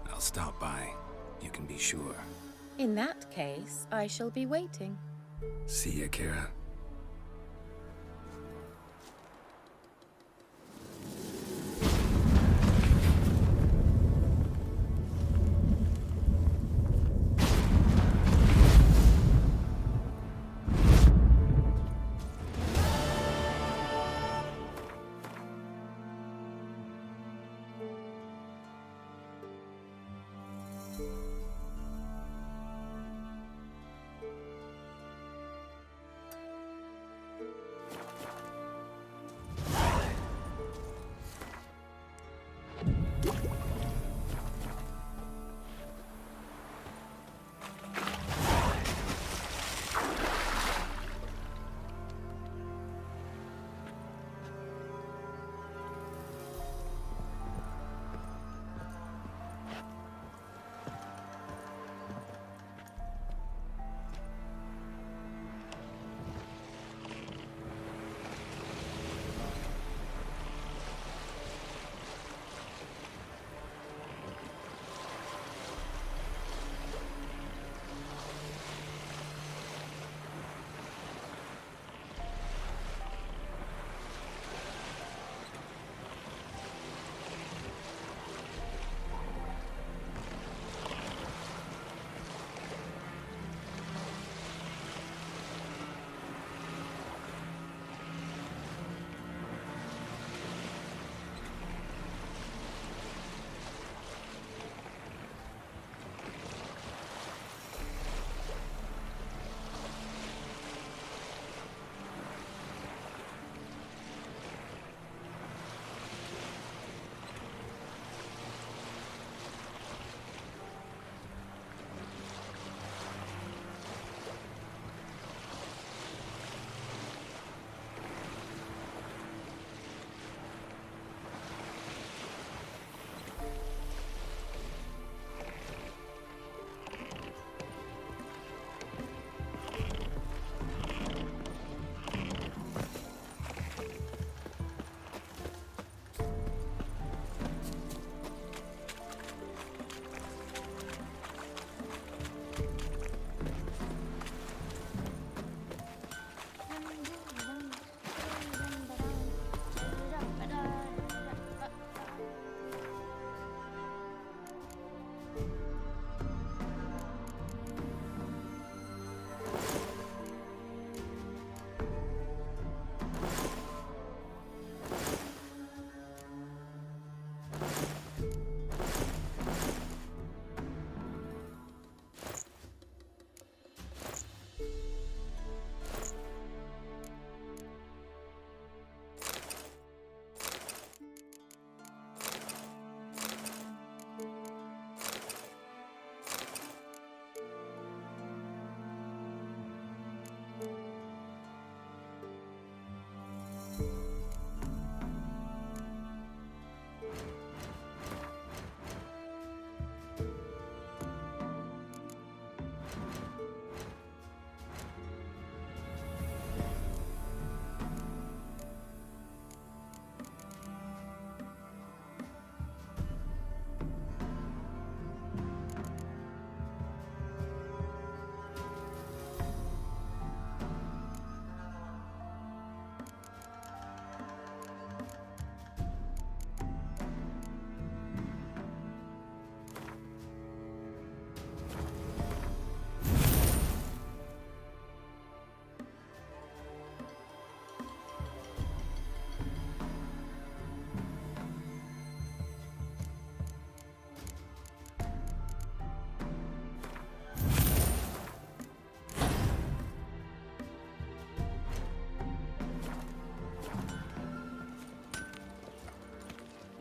I'll stop by. You can be sure. In that case, I shall be waiting. See ya, Kira.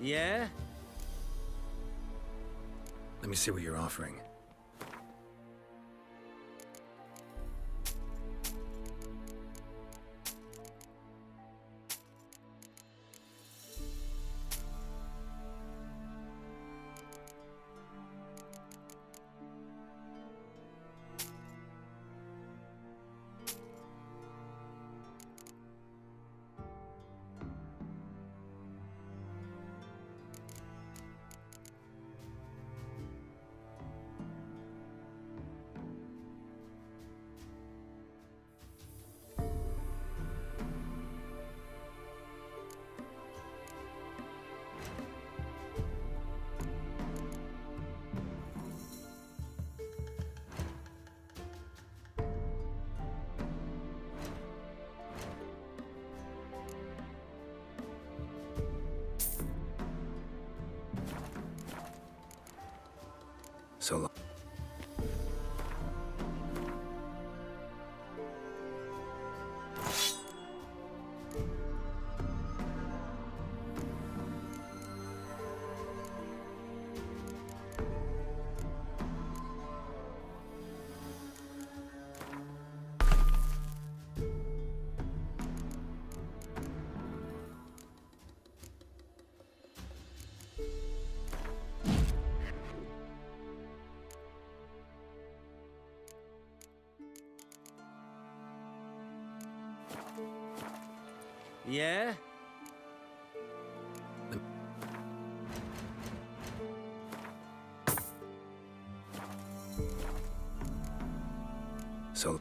Yeah? Let me see what you're offering. So long. Yeah? So...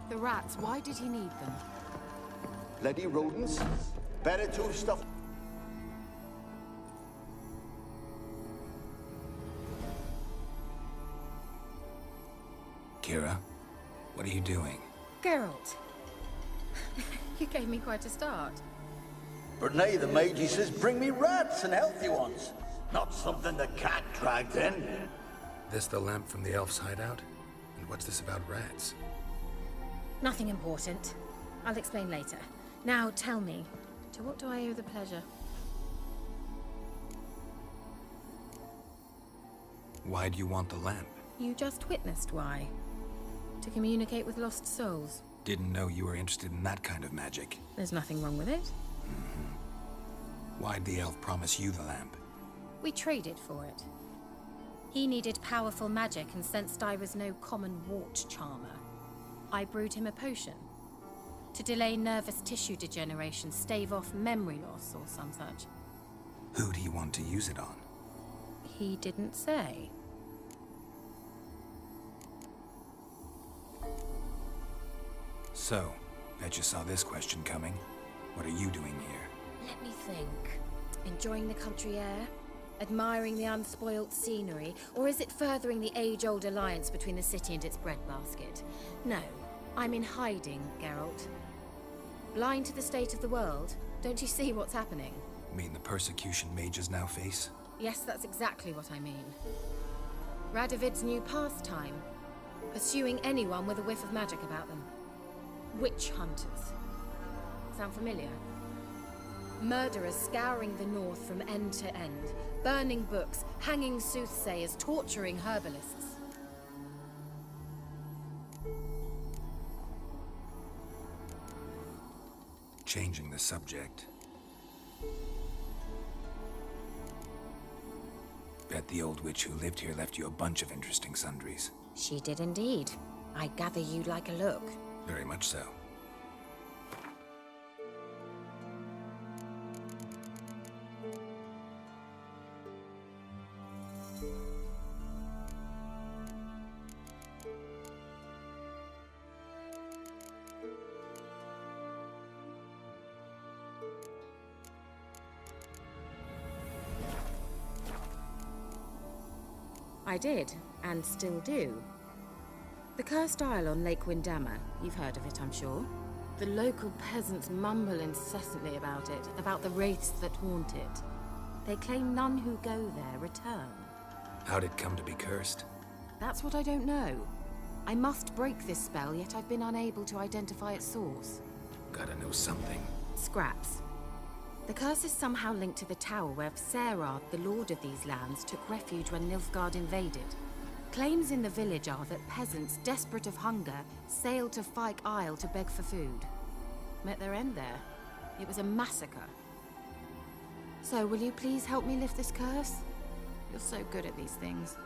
The rats, why did he need them? Bloody rodents. Better to stuff. Kira, what are you doing? Geralt. You gave me quite a start. But nay, the mage says, bring me rats and healthy ones. Not something the cat dragged in. This the lamp from the elf's hideout? And what's this about rats? Nothing important. I'll explain later. Now tell me, to what do I owe the pleasure? Why do you want the lamp? You just witnessed why. To communicate with lost souls. Didn't know you were interested in that kind of magic. There's nothing wrong with it. Why'd the elf promise you the lamp? We traded for it. He needed powerful magic and sensed I was no common wart charmer. I brewed him a potion. To delay nervous tissue degeneration, stave off memory loss or some such. Who do you want to use it on? He didn't say. So, bet you saw this question coming. What are you doing here? Let me think. Enjoying the country air? Admiring the unspoilt scenery? Or is it furthering the age-old alliance between the city and its breadbasket? No, I'm in hiding, Geralt. Blind to the state of the world? Don't you see what's happening? Mean the persecution mages now face? Yes, that's exactly what I mean. Radovid's new pastime. Pursuing anyone with a whiff of magic about them. Witch hunters. Sound familiar? Murderers scouring the north from end to end. Burning books, hanging soothsayers, torturing herbalists. Changing the subject. Bet the old witch who lived here left you a bunch of interesting sundries. She did indeed. I gather you'd like a look. Very much so. I did, and still do. The cursed isle on Lake Windammer. You've heard of it, I'm sure. The local peasants mumble incessantly about it, about the wraiths that haunt it. They claim none who go there return. How'd it come to be cursed? That's what I don't know. I must break this spell, yet I've been unable to identify its source. Gotta know something. Scraps. The curse is somehow linked to the tower where Serard, the lord of these lands, took refuge when Nilfgaard invaded. Claims in the village are that peasants, desperate of hunger, sailed to Fyke Isle to beg for food. Met their end there. It was a massacre. So, will you please help me lift this curse? You're so good at these things.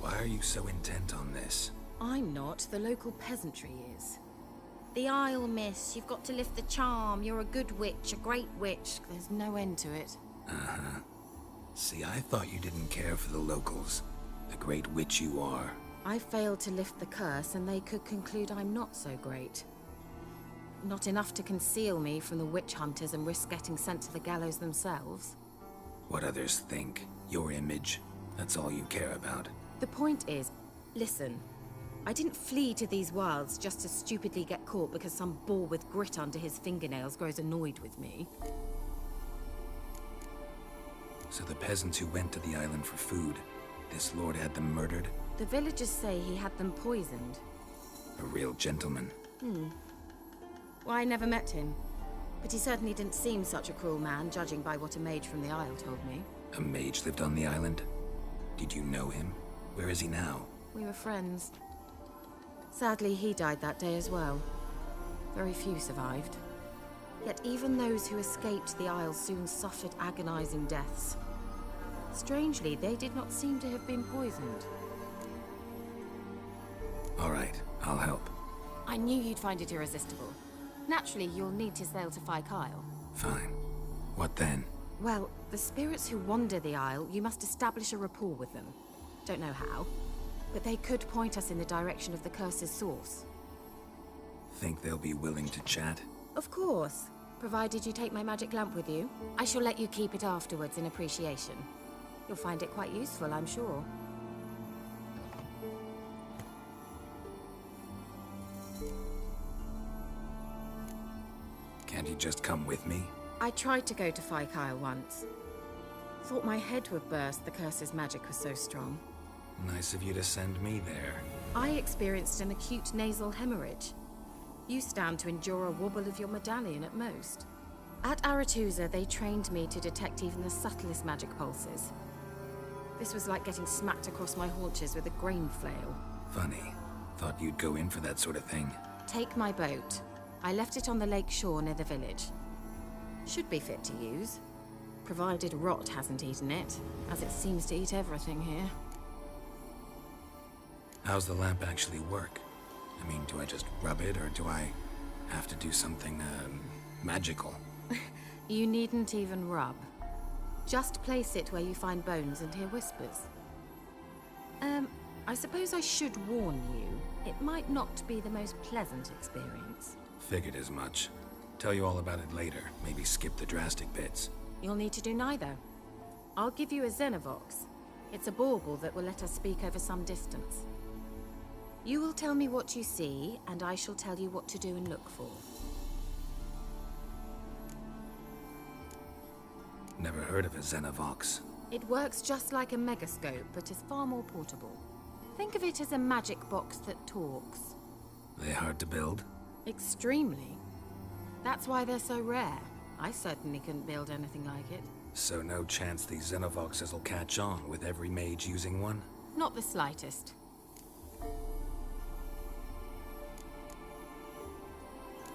Why are you so intent on this? I'm not. The local peasantry is. The Isle, miss. You've got to lift the charm. You're a good witch, a great witch. There's no end to it. Uh-huh. See, I thought you didn't care for the locals. The great witch you are. I failed to lift the curse, and they could conclude I'm not so great. Not enough to conceal me from the witch hunters and risk getting sent to the gallows themselves. What others think. Your image. That's all you care about. The point is, listen. I didn't flee to these wilds just to stupidly get caught because some boar with grit under his fingernails grows annoyed with me. So the peasants who went to the island for food, this lord had them murdered? The villagers say he had them poisoned. A real gentleman. Well, I never met him. But he certainly didn't seem such a cruel man, judging by what a mage from the Isle told me. A mage lived on the island? Did you know him? Where is he now? We were friends. Sadly, he died that day as well. Very few survived. Yet even those who escaped the Isle soon suffered agonizing deaths. Strangely, they did not seem to have been poisoned. All right, I'll help. I knew you'd find it irresistible. Naturally, you'll need to sail to Fyke Isle. Fine. What then? Well, the spirits who wander the Isle, you must establish a rapport with them. Don't know how, but they could point us in the direction of the curse's source. Think they'll be willing to chat? Of course, provided you take my magic lamp with you. I shall let you keep it afterwards in appreciation. You'll find it quite useful, I'm sure. Can't you just come with me? I tried to go to Fyke Isle once. Thought my head would burst, the curse's magic was so strong. Nice of you to send me there. I experienced an acute nasal hemorrhage. You stand to endure a wobble of your medallion at most. At Aretusa, they trained me to detect even the subtlest magic pulses. This was like getting smacked across my haunches with a grain flail. Funny. Thought you'd go in for that sort of thing. Take my boat. I left it on the lake shore near the village. Should be fit to use. Provided rot hasn't eaten it, as it seems to eat everything here. How's the lamp actually work? I mean, do I just rub it, or do I have to do something, magical? You needn't even rub. Just place it where you find bones and hear whispers. I suppose I should warn you. it might not be the most pleasant experience. Figured as much. Tell you all about it later. Maybe skip the drastic bits. You'll need to do neither. I'll give you a Xenovox. It's a bauble that will let us speak over some distance. You will tell me what you see, and I shall tell you what to do and look for. Never heard of a Xenovox. It works just like a megascope, but is far more portable. Think of it as a magic box that talks. They hard to build? Extremely. That's why they're so rare. I certainly couldn't build anything like it. So no chance these Xenovoxes will catch on with every mage using one? Not the slightest.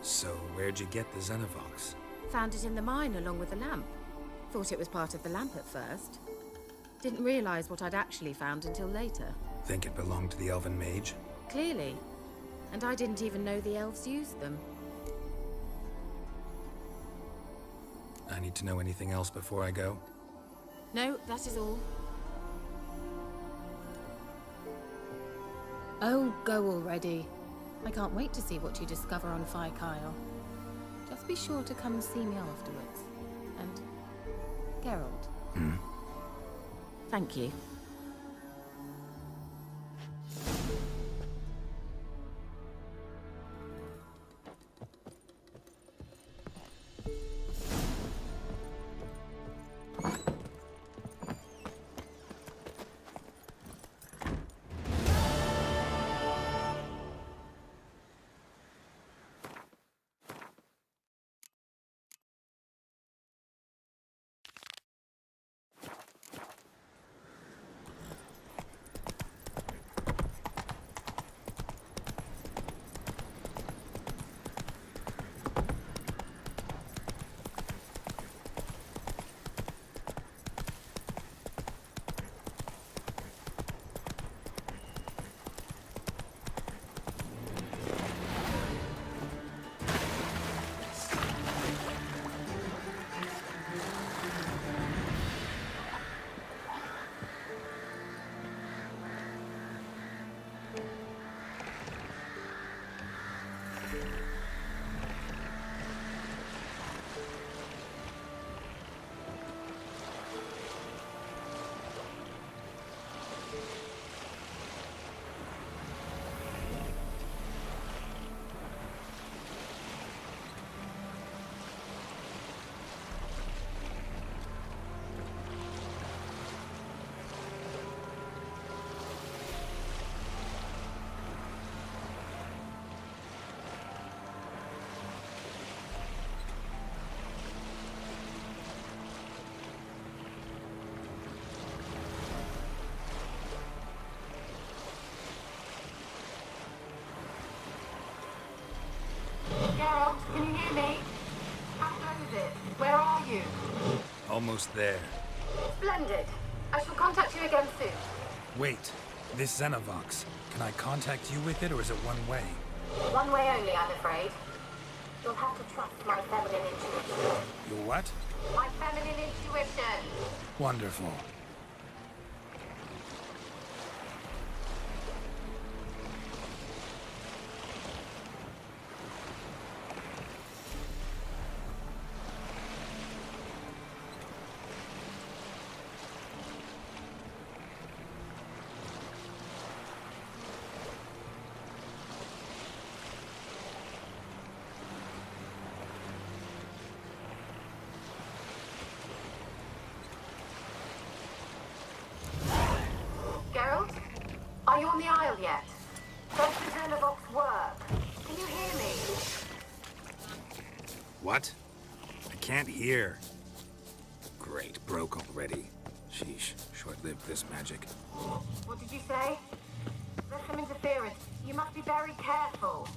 So where'd you get the Xenovox? Found it in the mine along with the lamp. Thought it was part of the lamp at first. Didn't realize what I'd actually found until later. Think it belonged to the elven mage? Clearly. And I didn't even know the elves used them. I need to know anything else before I go? No, that is all. Oh, go already. I can't wait to see what you discover on Phi Kyle. Just be sure to come and see me afterwards. And Geralt. Thank you. Geralt, can you hear me? How goes it? Where are you? Almost there. Splendid. I shall contact you again soon. Wait, this Xenovox. Can I contact you with it, or is it one way? One way only, I'm afraid. You'll have to trust my feminine intuition. Your what? My feminine intuition. Wonderful. Geralt? Are you on the Isle yet? Does the Xenovox work? Can you hear me? What? I can't hear. Great, broke already. Sheesh, short-lived this magic. What did you say? There's some interference. You must be very careful.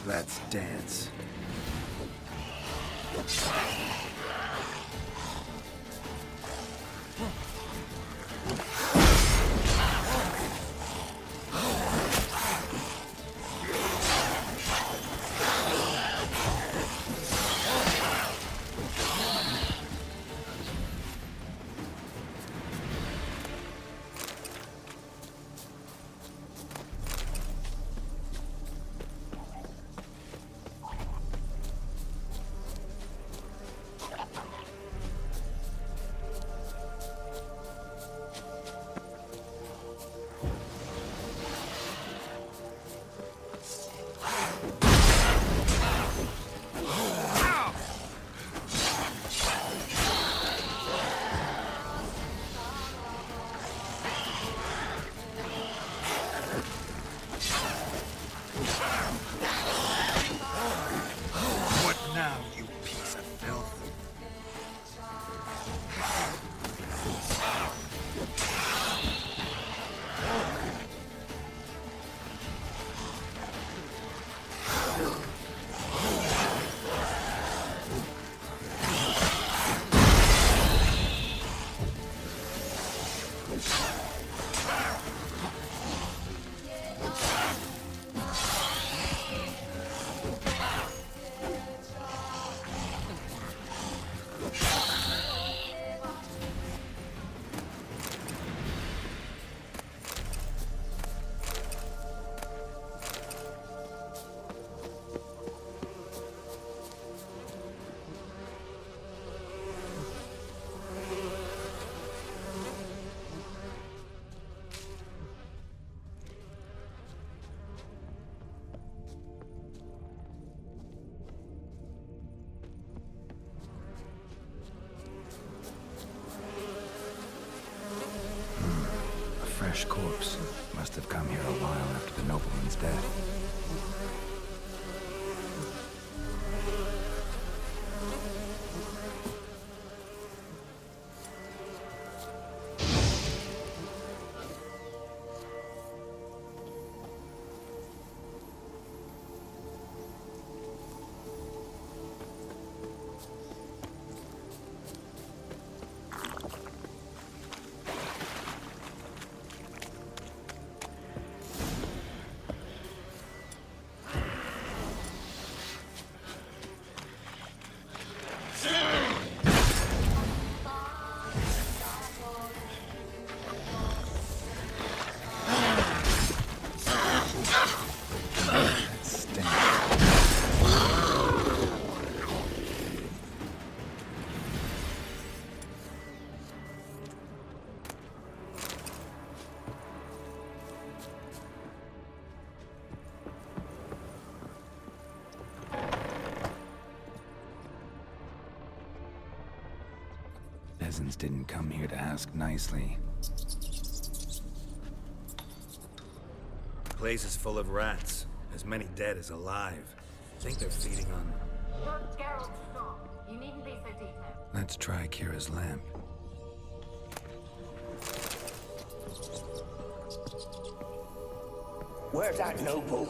Let's dance. Fresh corpse. Must have come here a while after the nobleman's death. Peasants didn't come here to ask nicely. The place is full of rats. As many dead as alive. I think they're feeding on... Don't Geralt, stop. You needn't be so detailed. Let's try Kira's lamp. Where's that noble?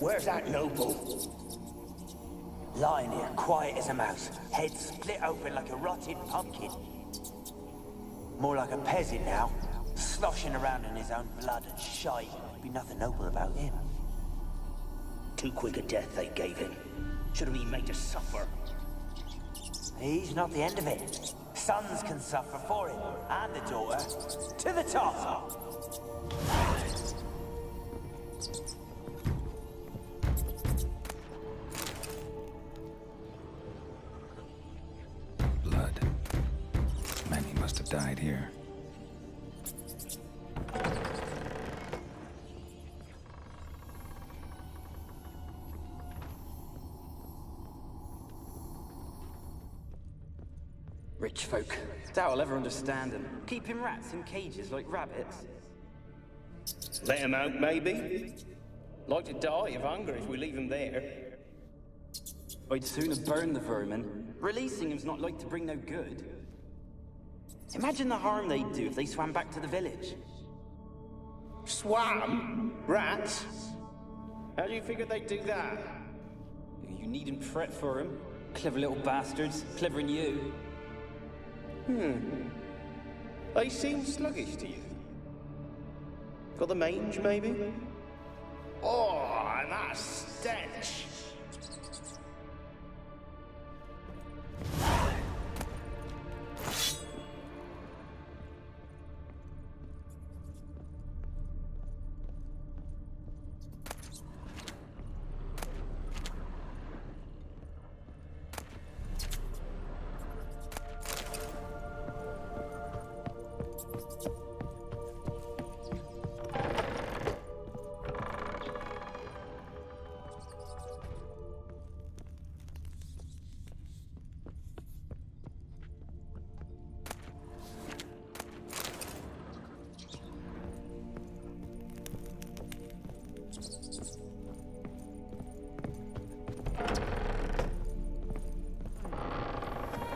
Where's that noble? Lying here, quiet as a mouse, head split open like a rotted pumpkin. More like a peasant now, sloshing around in his own blood and shite. Be nothing noble about him. Too quick a death they gave him. Should have been made to suffer. He's not the end of it. Sons can suffer for him, and the daughter. To the top! Blood. Many must have died here. Rich folk. Doubt I'll ever understand them. Keeping rats in cages like rabbits. Let them out, maybe? Like to die of hunger if we leave them there. I'd sooner burn the vermin. Releasing them's not like to bring no good. Imagine the harm they'd do if they swam back to the village. Swam? Rats? How do you figure they'd do that? You needn't fret for him. Clever little bastards. Clever than you. They seem sluggish to you. Got the mange, maybe? Oh, and that stench!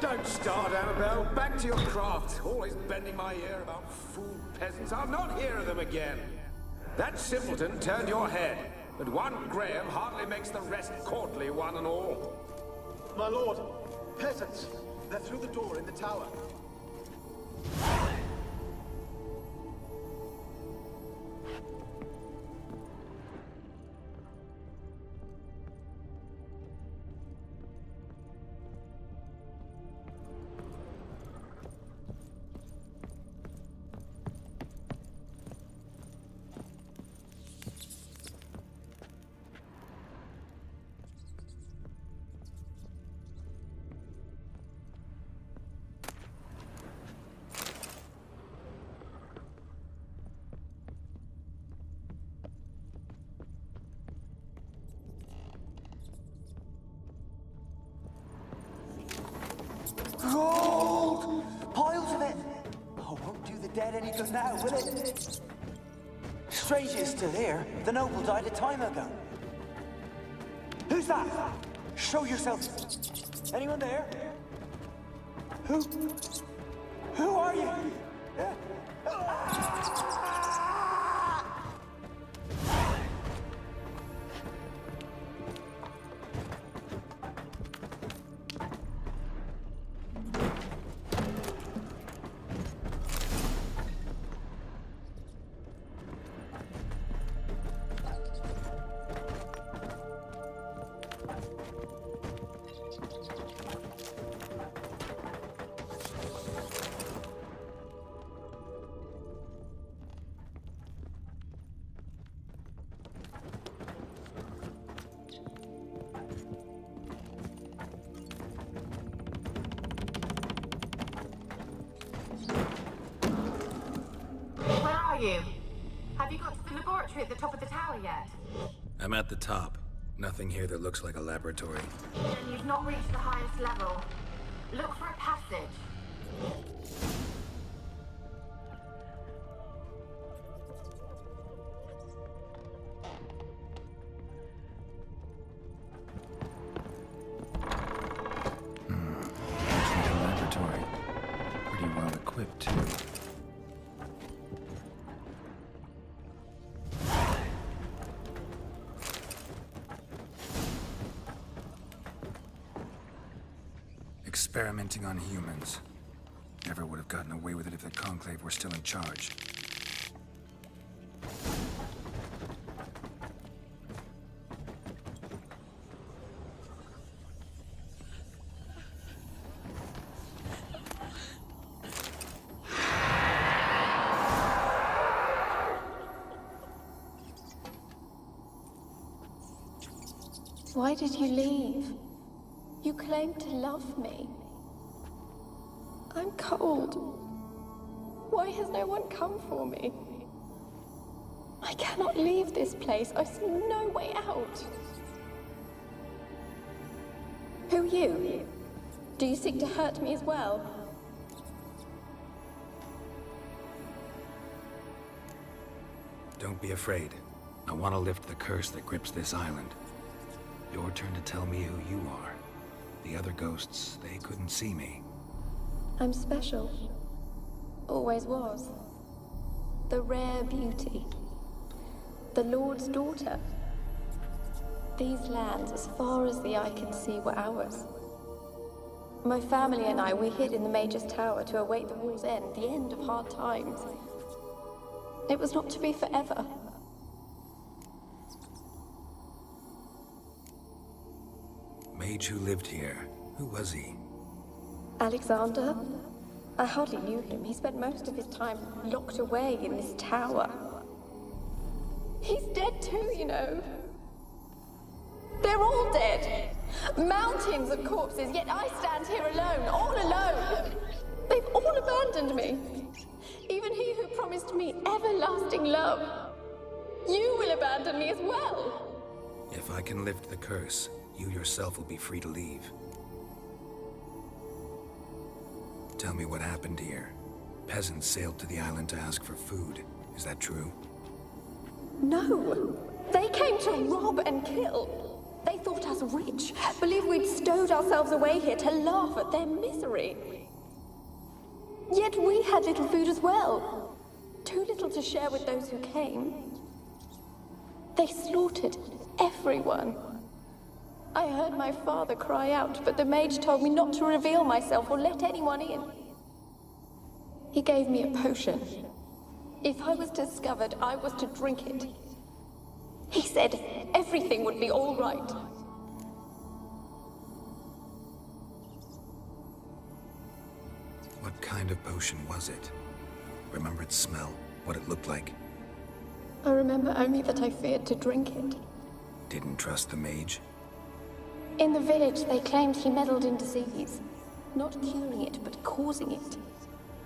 Don't start, Annabelle. Back to your craft. Always bending my ear about fool peasants. I'll not hear of them again. That simpleton turned your head, but one Graham hardly makes the rest courtly, one and all. My lord, peasants. They're through the door in the tower. Gold! Piles of it! Oh, won't do the dead any good now, will it? Strange it's still here. The noble died a time ago. Who's that? Show yourself. Anyone there? Who are you? You? Have you got to the laboratory at the top of the tower yet? I'm at the top. Nothing here that looks like a laboratory. Then you've not reached the highest level. Look for a passage. Looks like a laboratory. Pretty well equipped, too. Experimenting on humans. Never would have gotten away with it if the Conclave were still in charge. Why did you leave? You claimed to love me. I'm cold. Why has no one come for me? I cannot leave this place. I see no way out. Who are you? Do you seek to hurt me as well? Don't be afraid. I want to lift the curse that grips this island. Your turn to tell me who you are. The other ghosts, they couldn't see me. I'm special. Always was. The rare beauty. the Lord's daughter. These lands, as far as the eye can see, were ours. My family and I, we hid in the Major's tower to await the war's end, the end of hard times. It was not to be forever. Mage who lived here. Who was he? Alexander? I hardly knew him. He spent most of his time locked away in this tower. He's dead too, you know. They're all dead. Mountains of corpses, yet I stand here alone, all alone. They've all abandoned me. Even he who promised me everlasting love. You will abandon me as well. If I can lift the curse, you yourself will be free to leave. Tell me what happened here. Peasants sailed to the island to ask for food. Is that true? No. They came to rob and kill. They thought us rich, believed we'd stowed ourselves away here to laugh at their misery. Yet we had little food as well. Too little to share with those who came. They slaughtered everyone. I heard my father cry out, but the mage told me not to reveal myself or let anyone in. He gave me a potion. If I was discovered, I was to drink it. He said everything would be all right. What kind of potion was it? Remember its smell? What it looked like? I remember only that I feared to drink it. Didn't trust the mage? In the village, they claimed he meddled in disease. Not curing it, but causing it.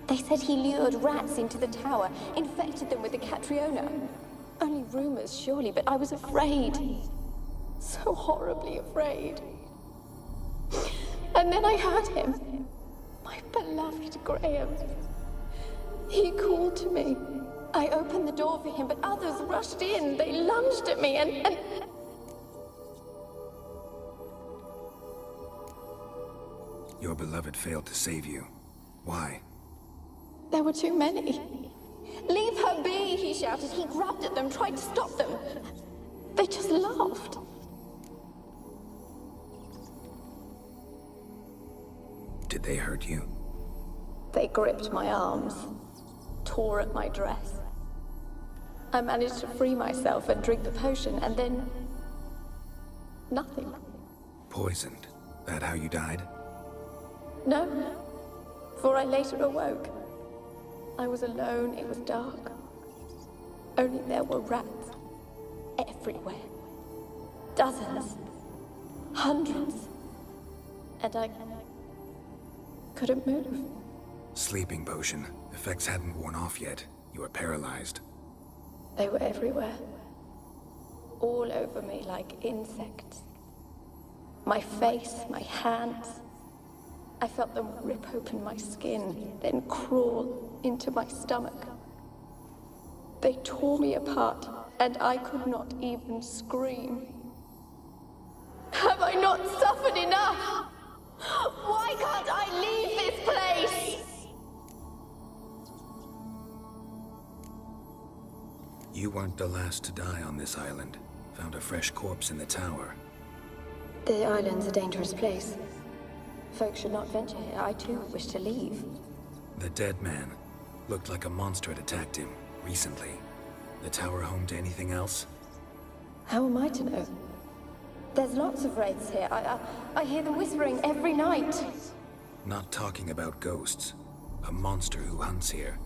They said he lured rats into the tower, infected them with the Catriona. Only rumors, surely, but I was afraid. So horribly afraid. And then I heard him. My beloved Graham. He called to me. I opened the door for him, but others rushed in. They lunged at me and... Your beloved failed to save you. Why? There were too many. Leave her be, he shouted. He grabbed at them, tried to stop them. They just laughed. Did they hurt you? They gripped my arms, tore at my dress. I managed to free myself and drink the potion, and then... nothing. Poisoned? That how you died? No, for I later awoke. I was alone, it was dark. Only there were rats. Everywhere. Dozens. Hundreds. And I couldn't move. Sleeping potion. Effects hadn't worn off yet. You were paralyzed. They were everywhere. All over me like insects. My face, my hands. I felt them rip open my skin, then crawl into my stomach. They tore me apart, and I could not even scream. Have I not suffered enough? Why can't I leave this place? You weren't the last to die on this island. Found a fresh corpse in the tower. The island's a dangerous place. Folks should not venture here. I too wish to leave. The dead man. Looked like a monster had attacked him, recently. The tower home to anything else? How am I to know? There's lots of wraiths here. I hear them whispering every night. Not talking about ghosts. A monster who hunts here.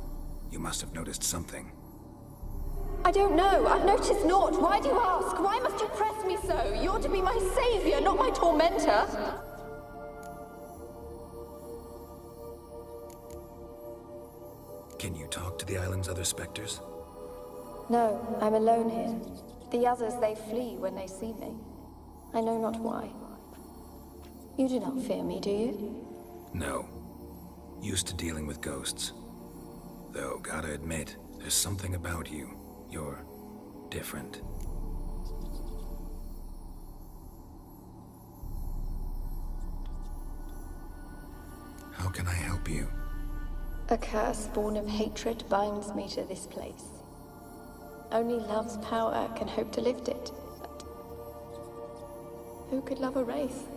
You must have noticed something. I don't know. I've noticed naught. Why do you ask? Why must you press me so? You're to be my savior, not my tormentor. Can you talk to the island's other specters? No, I'm alone here. The others, they flee when they see me. I know not why. You do not fear me, do you? No. Used to dealing with ghosts. Though, gotta admit, there's something about you. You're different. How can I help you? A curse born of hatred binds me to this place. Only love's power can hope to lift it. But who could love a wraith?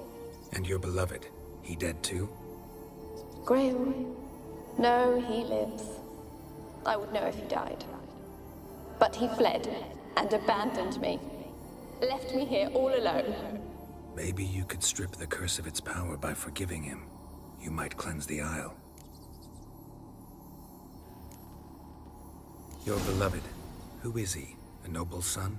And your beloved, he dead too? Graham? No, he lives. I would know if he died. But he fled and abandoned me. Left me here all alone. Maybe you could strip the curse of its power by forgiving him. You might cleanse the Isle. Your beloved, who is he? A noble son?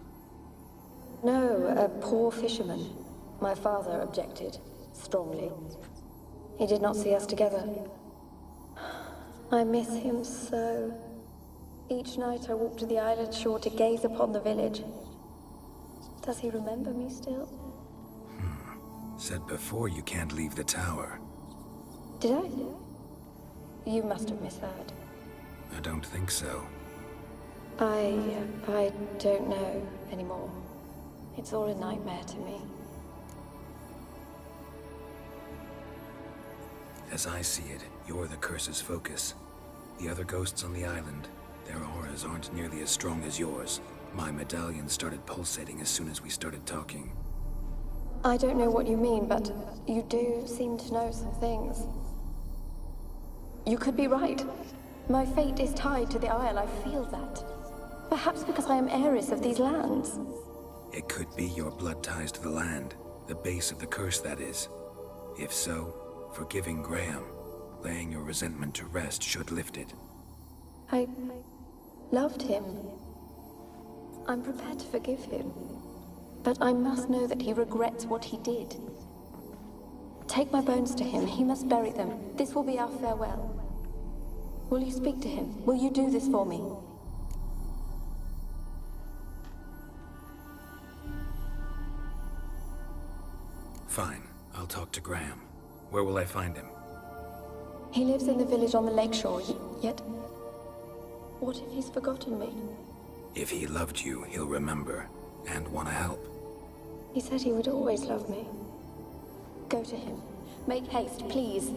No, a poor fisherman. My father objected, strongly. He did not see us together. I miss him so. Each night I walk to the island shore to gaze upon the village. Does he remember me still? Said before you can't leave the tower. Did I? You must have misheard. I don't think so. I don't know anymore. It's all a nightmare to me. As I see it, you're the curse's focus. The other ghosts on the island, their auras aren't nearly as strong as yours. My medallion started pulsating as soon as we started talking. I don't know what you mean, but you do seem to know some things. You could be right. My fate is tied to the Isle, I feel that. Perhaps because I am heiress of these lands. It could be your blood ties to the land, the base of the curse, that is. If so, forgiving Graham, laying your resentment to rest should lift it. I loved him. I'm prepared to forgive him. But I must know that he regrets what he did. Take my bones to him. He must bury them. This will be our farewell. Will you speak to him? Will you do this for me? Fine. I'll talk to Graham. Where will I find him? He lives in the village on the lakeshore, yet... What if he's forgotten me? If he loved you, he'll remember, and want to help. He said he would always love me. Go to him. Make haste, please.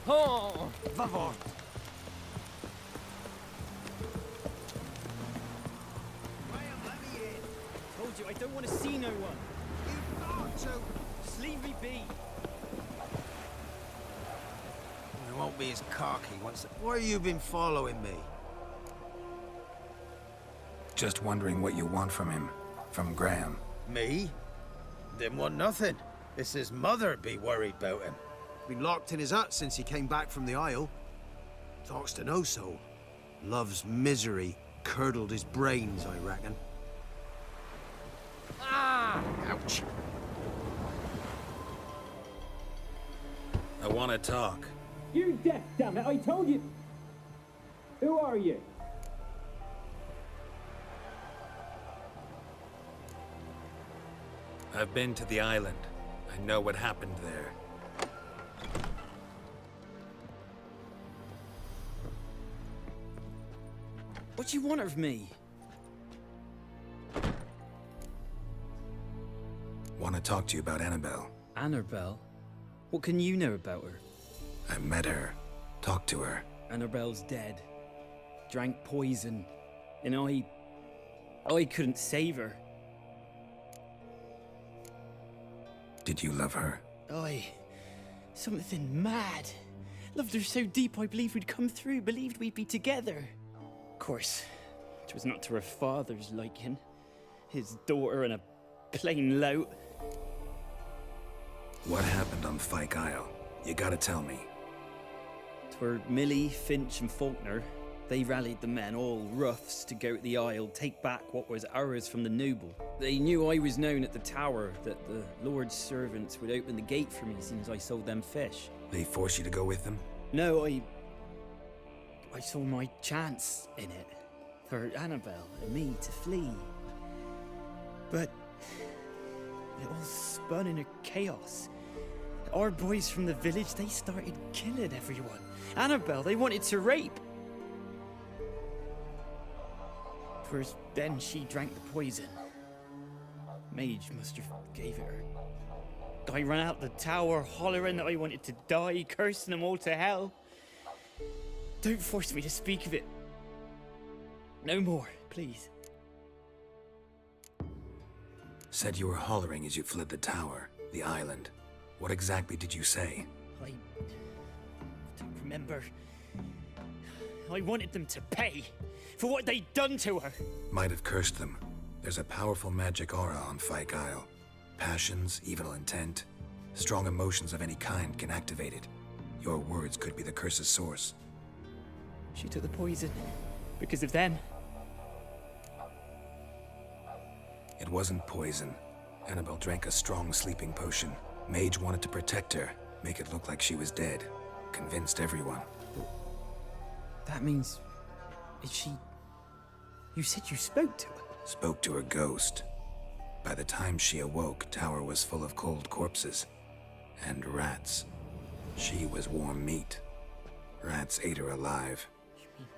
Oh, favor. Told you I don't want to see no one. You've got to. Just leave me be. We won't be as cocky once. Why have you been following me? Just wondering what you want from him. From Graham. Me? Didn't want nothing. It's his mother be worried about him. Been locked in his hut since he came back from the Isle. Talks to no soul. Love's misery curdled his brains, I reckon. Ah! Ouch. I want to talk. You're deaf, damn it! I told you. Who are you? I've been to the island. I know what happened there. What do you want of me? Want to talk to you about Annabelle. Annabelle? What can you know about her? I met her. Talked to her. Annabelle's dead. Drank poison. And I couldn't save her. Did you love her? Something mad. Loved her so deep I believed we'd come through, believed we'd be together. Of course, it was not to her father's liking. His daughter and a plain lout. What happened on Fyke Isle? You gotta tell me. 'Twere Millie, Finch and Faulkner. They rallied the men, all roughs, to go to the Isle, take back what was ours from the noble. They knew I was known at the tower, that the Lord's servants would open the gate for me as soon as I sold them fish. They forced you to go with them? No, I saw my chance in it. For Annabelle and me to flee. But it all spun in a chaos. Our boys from the village, they started killing everyone. Annabelle, they wanted to rape. First, then she drank the poison. Mage must have gave it her. I ran out the tower, hollering that I wanted to die, cursing them all to hell. Don't force me to speak of it. No more, please. Said you were hollering as you fled the tower, the island. What exactly did you say? I don't remember. I wanted them to pay for what they'd done to her. Might have cursed them. There's a powerful magic aura on Fyke Isle. Passions, evil intent, strong emotions of any kind can activate it. Your words could be the curse's source. She took the poison because of them. It wasn't poison. Annabelle drank a strong sleeping potion. Mage wanted to protect her, make it look like she was dead. Convinced everyone. That means... is she... You said you spoke to her? Spoke to her ghost. By the time she awoke, tower was full of cold corpses. And rats. She was warm meat. Rats ate her alive. You mean...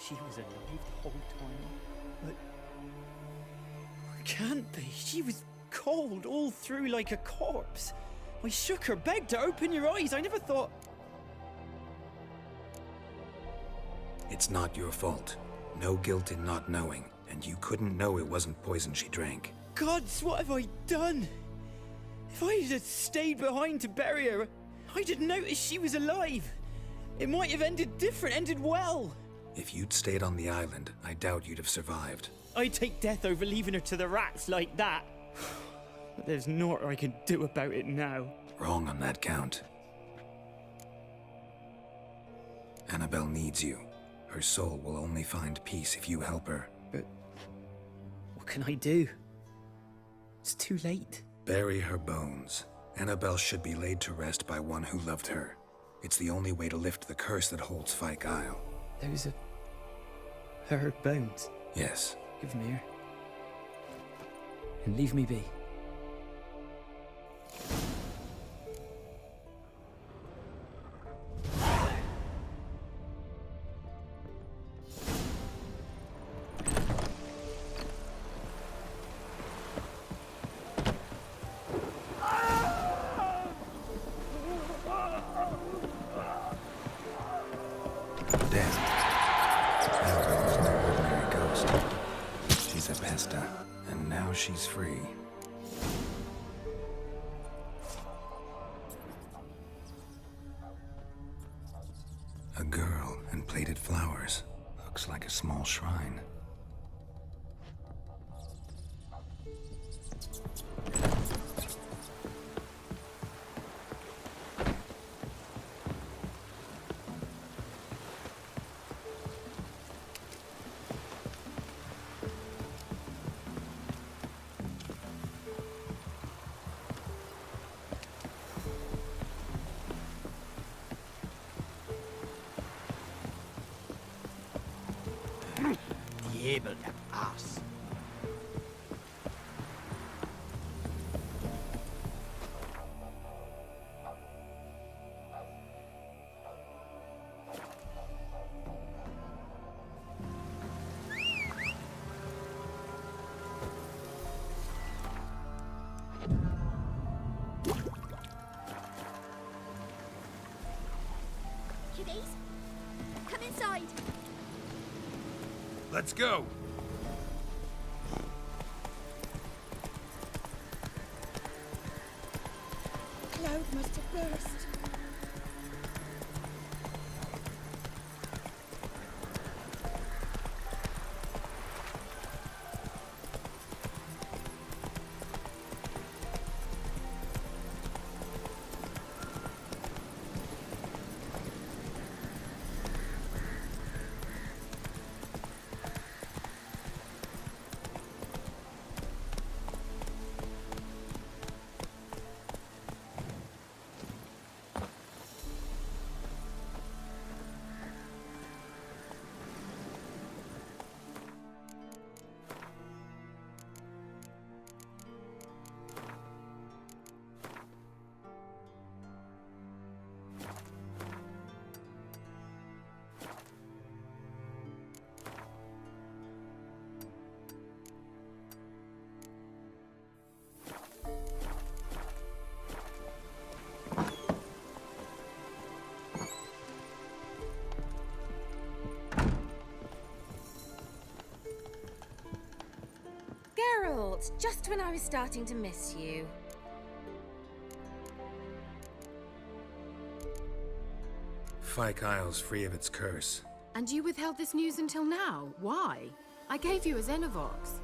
she was alive the whole time? But... it can't be. She was cold all through like a corpse. I shook her, begged her, open your eyes. I never thought... It's not your fault. No guilt in not knowing, and you couldn't know it wasn't poison she drank. Gods, what have I done? If I had stayed behind to bury her, I didn't notice she was alive. It might have ended different, ended well. If you'd stayed on the island, I doubt you'd have survived. I'd take death over leaving her to the rats like that. But there's naught I can do about it now. Wrong on that count. Annabelle needs you. Her soul will only find peace if you help her. But what can I do? It's too late. Bury her bones. Annabelle should be laid to rest by one who loved her. It's the only way to lift the curse that holds Fyke Isle. Those are... her bones? Yes. Give them here. And leave me be. And now she's free. A girl and plated flowers. Looks like a small shrine. nibbled at us. Kiddies, come inside. Let's go. Cloud must have burst. Geralt, just when I was starting to miss you. Fyke Isle's free of its curse. And you withheld this news until now. Why? I gave you a Xenovox.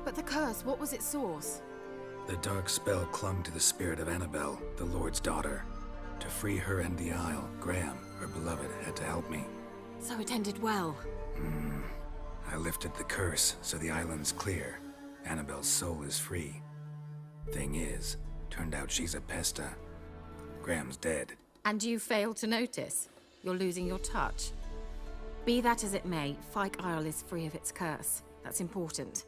But the curse, what was its source? The dark spell clung to the spirit of Annabelle, the Lord's daughter. To free her and the Isle, Graham, her beloved, had to help me. So it ended well. I lifted the curse, so the island's clear. Annabelle's soul is free. Thing is, turned out she's a pesta. Graham's dead. And you failed to notice. You're losing your touch. Be that as it may, Fyke Isle is free of its curse. That's important.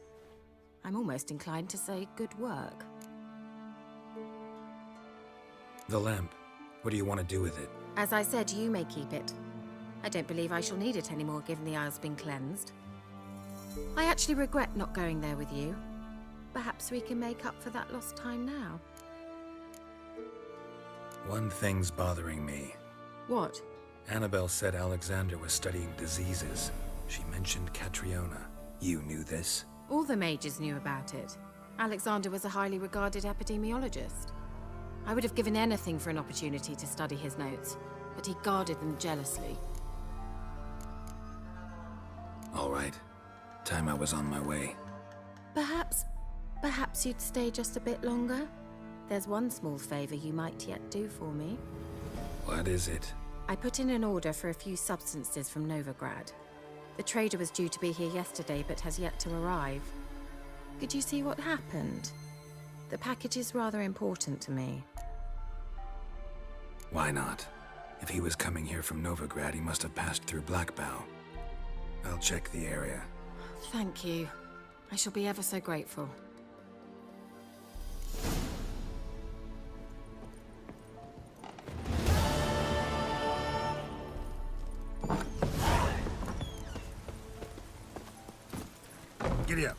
I'm almost inclined to say good work. The lamp. What do you want to do with it? As I said, you may keep it. I don't believe I shall need it anymore, given the Isle's been cleansed. I actually regret not going there with you. Perhaps we can make up for that lost time now. One thing's bothering me. What? Annabelle said Alexander was studying diseases. She mentioned Catriona. You knew this? All the mages knew about it. Alexander was a highly regarded epidemiologist. I would have given anything for an opportunity to study his notes, but he guarded them jealously. All right. Time I was on my way. Perhaps you'd stay just a bit longer? There's one small favor you might yet do for me. What is it? I put in an order for a few substances from Novigrad. The trader was due to be here yesterday, but has yet to arrive. Could you see what happened? The package is rather important to me. Why not? If he was coming here from Novigrad, he must have passed through Blackbow. I'll check the area. Thank you. I shall be ever so grateful. Giddy up.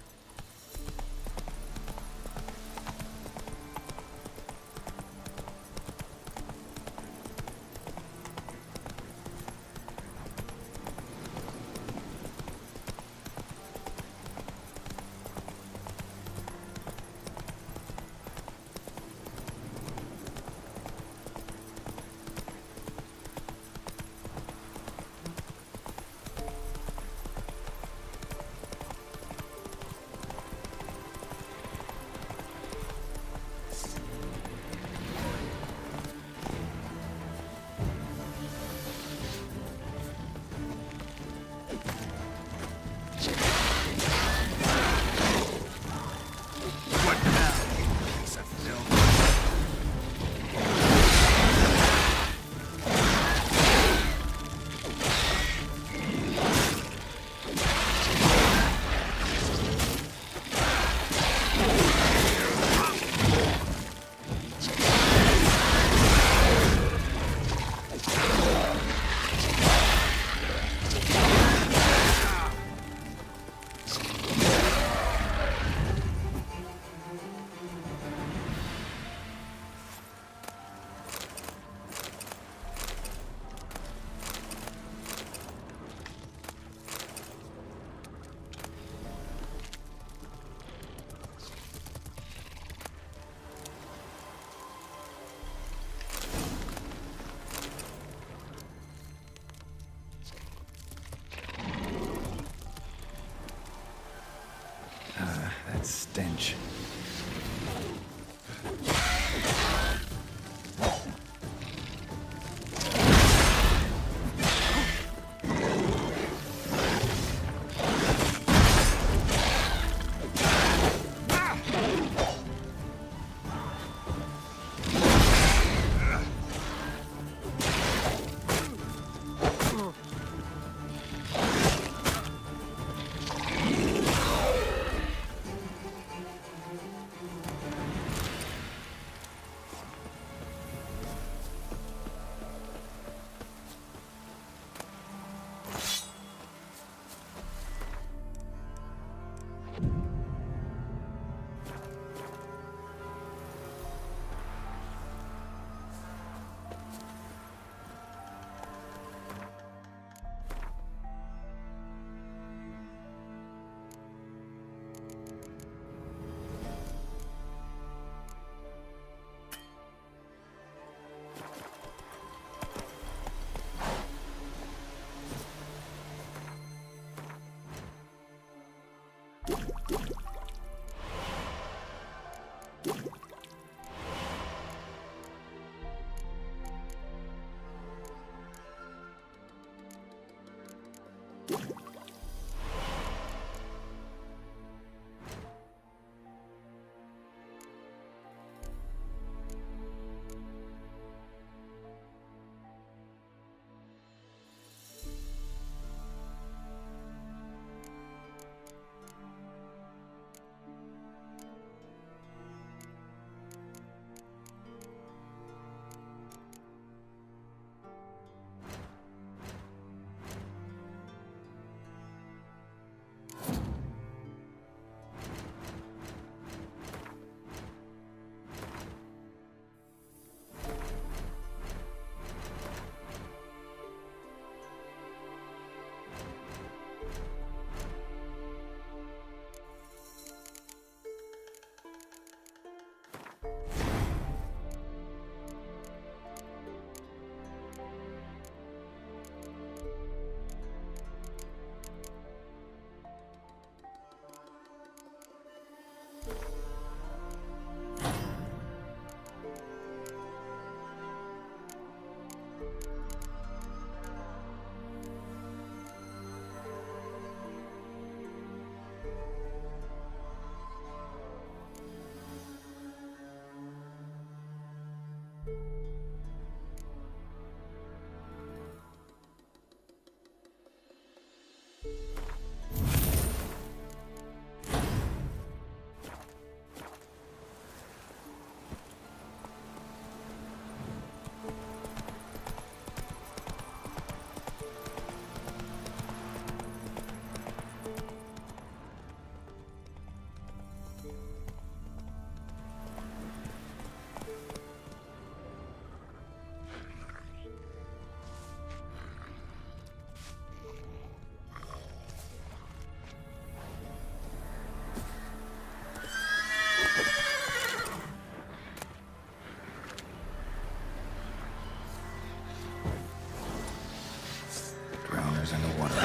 Drowners in the water.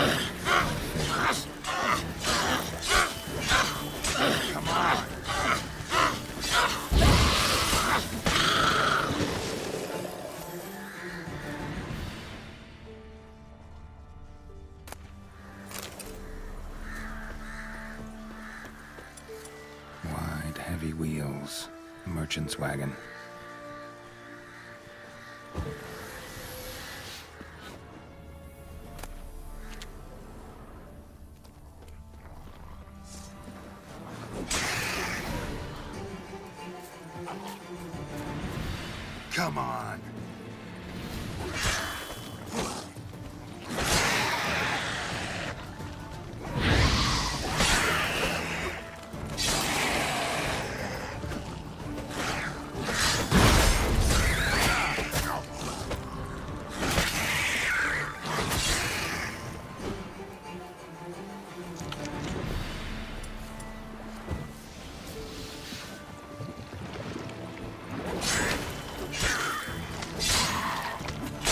Come on! Wide, heavy wheels. Merchant's wagon. Come on.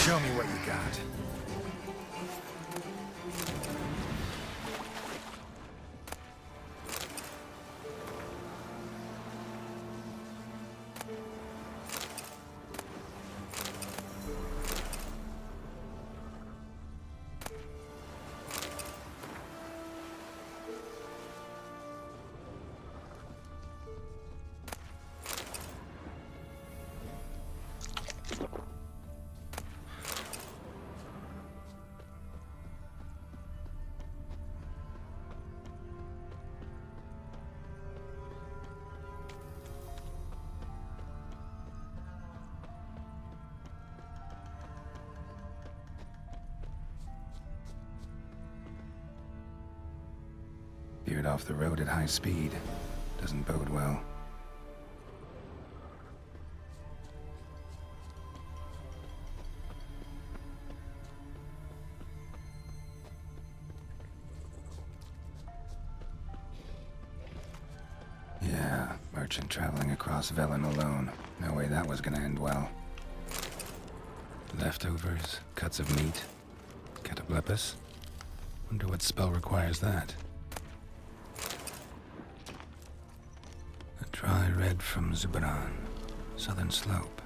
Show me what you got. Veered off the road at high speed. Doesn't bode well. Yeah, merchant traveling across Velen alone. No way that was gonna end well. Leftovers, cuts of meat, cataplepis. Wonder what spell requires that. Dry red from Zubran. Southern slope.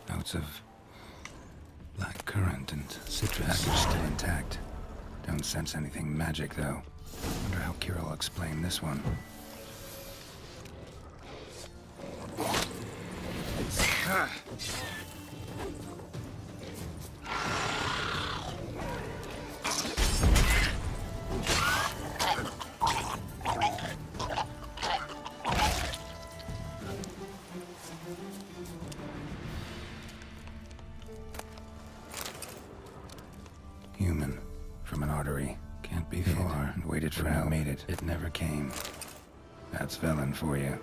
Notes of black currant and citrus. Package still intact. Don't sense anything magic, though. Wonder how Kira will explain this one. Human. From an artery. Can't be far. And waited for help. Made it. It never came. That's Velen for you.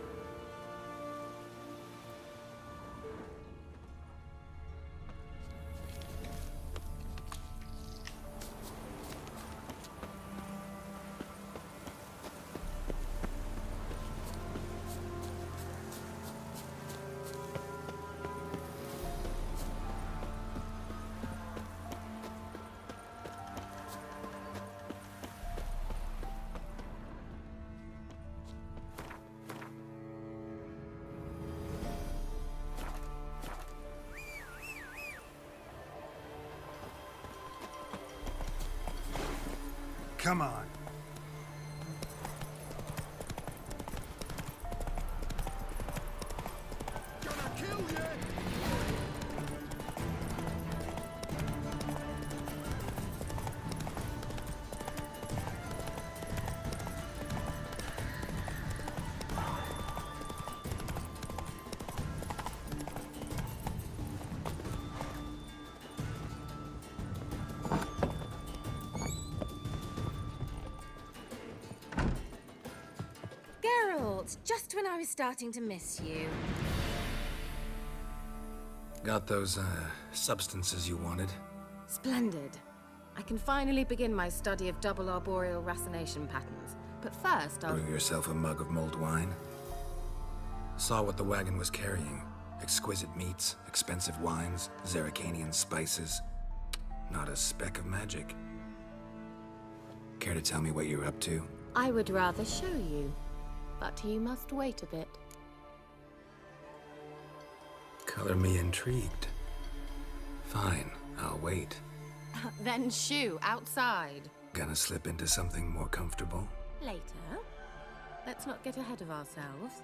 Come on. Just when I was starting to miss you. Got those, substances you wanted? Splendid. I can finally begin my study of double arboreal racination patterns. But first, I'll... Brew yourself a mug of mulled wine. Saw what the wagon was carrying. Exquisite meats, expensive wines, Zerrikanian spices. Not a speck of magic. Care to tell me what you're up to? I would rather show you. But you must wait a bit. Color me intrigued. Fine, I'll wait. Then shoo, outside. Gonna slip into something more comfortable? Later. Let's not get ahead of ourselves.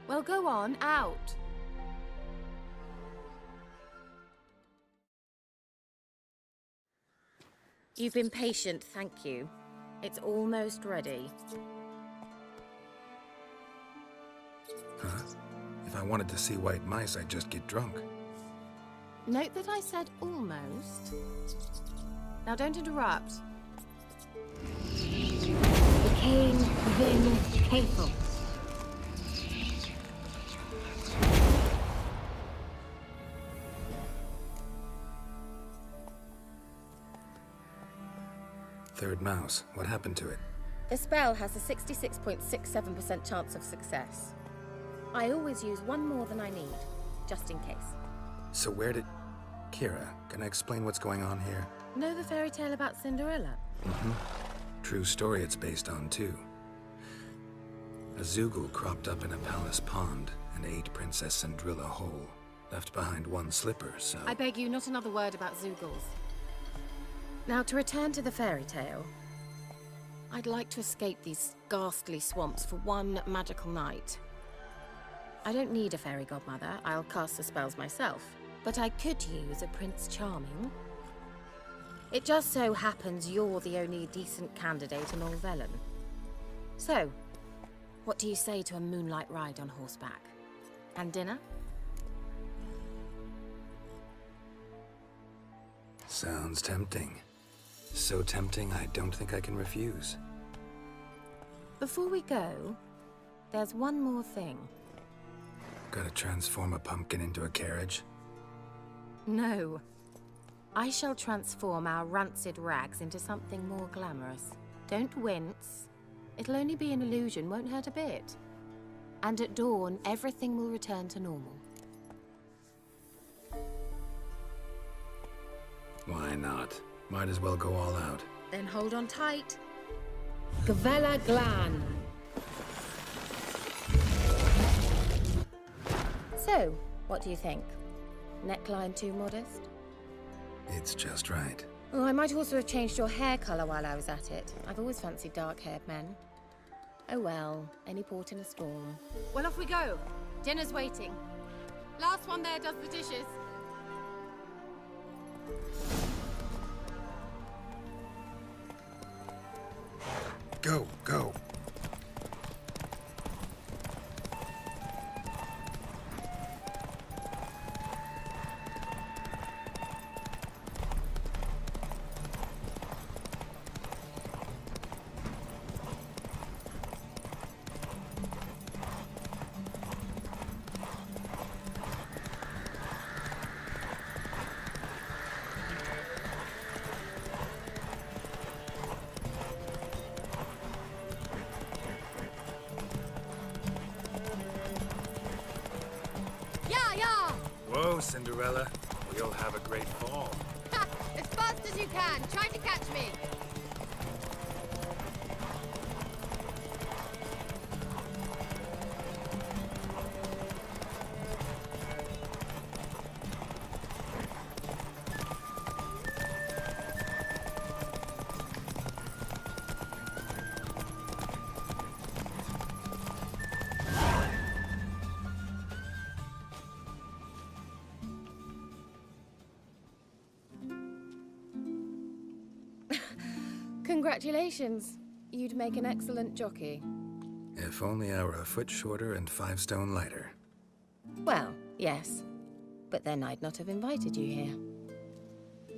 Well, go on, out. You've been patient, thank you. It's almost ready. Huh? If I wanted to see white mice, I'd just get drunk. Note that I said almost. Now don't interrupt. Became then careful. Third mouse. What happened to it? The spell has a 66.67% chance of success. I always use one more than I need, just in case. So where did... Kira, can I explain what's going on here? Know the fairy tale about Cinderella? Mm-hmm. True story it's based on, too. A Zoogle cropped up in a palace pond and ate Princess Cinderella whole. Left behind one slipper, so... I beg you, not another word about Zoogles. Now, to return to the fairy tale, I'd like to escape these ghastly swamps for one magical night. I don't need a fairy godmother, I'll cast the spells myself. But I could use a Prince Charming. It just so happens you're the only decent candidate in all Velen. So, what do you say to a moonlight ride on horseback? And dinner? Sounds tempting. So tempting, I don't think I can refuse. Before we go, there's one more thing. Gotta transform a pumpkin into a carriage? No. I shall transform our rancid rags into something more glamorous. Don't wince. It'll only be an illusion, won't hurt a bit. And at dawn, everything will return to normal. Why not? Might as well go all out. Then hold on tight. Gavella Glan. So, what do you think? Neckline too modest? It's just right. Oh, I might also have changed your hair colour while I was at it. I've always fancied dark-haired men. Oh well, any port in a storm. Well, off we go. Dinner's waiting. Last one there does the dishes. Go, go. Whoa, Cinderella. We'll have a great fall. As fast as you can. Try to catch me. Congratulations. You'd make an excellent jockey. If only I were a foot shorter and 5 stone lighter. Well, yes. But then I'd not have invited you here.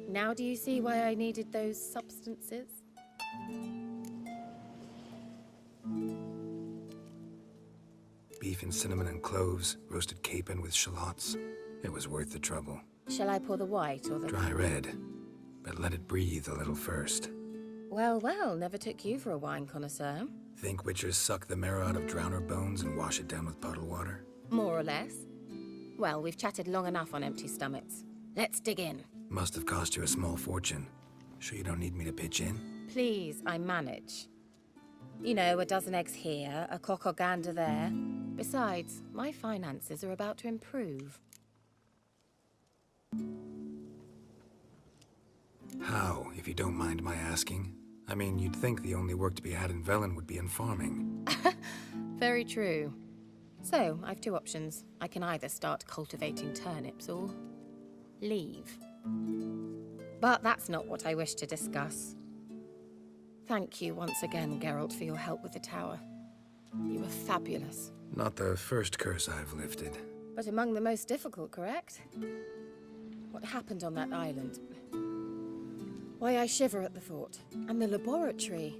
Now do you see why I needed those substances? Beef and cinnamon and cloves, roasted capon with shallots. It was worth the trouble. Shall I pour the white or the... Dry red, but let it breathe a little first. Well, well, never took you for a wine connoisseur. Think witchers suck the marrow out of drowner bones and wash it down with puddle water? More or less. Well, we've chatted long enough on empty stomachs. Let's dig in. Must have cost you a small fortune. Sure you don't need me to pitch in? Please, I manage. You know, a dozen eggs here, a cock or gander there. Besides, my finances are about to improve. How, if you don't mind my asking? I mean, you'd think the only work to be had in Velen would be in farming. Very true. So, I've 2 options. I can either start cultivating turnips or leave. But that's not what I wish to discuss. Thank you once again, Geralt, for your help with the tower. You were fabulous. Not the first curse I've lifted. But among the most difficult, correct? What happened on that island? Why, I shiver at the thought. And the laboratory.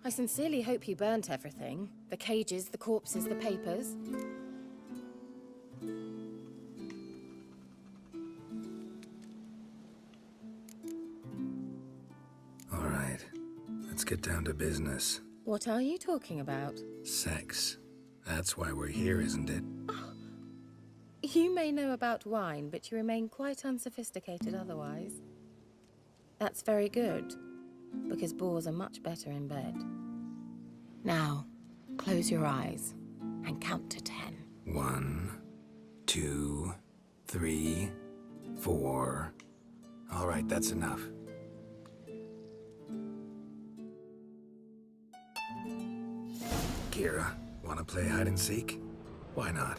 I sincerely hope you burnt everything. The cages, the corpses, the papers. All right, let's get down to business. What are you talking about? Sex. That's why we're here, isn't it? Oh. You may know about wine, but you remain quite unsophisticated otherwise. That's very good, because boars are much better in bed. Now, close your eyes and count to 10. 1, 2, 3, 4. All right, that's enough. Kira, wanna play hide and seek? Why not?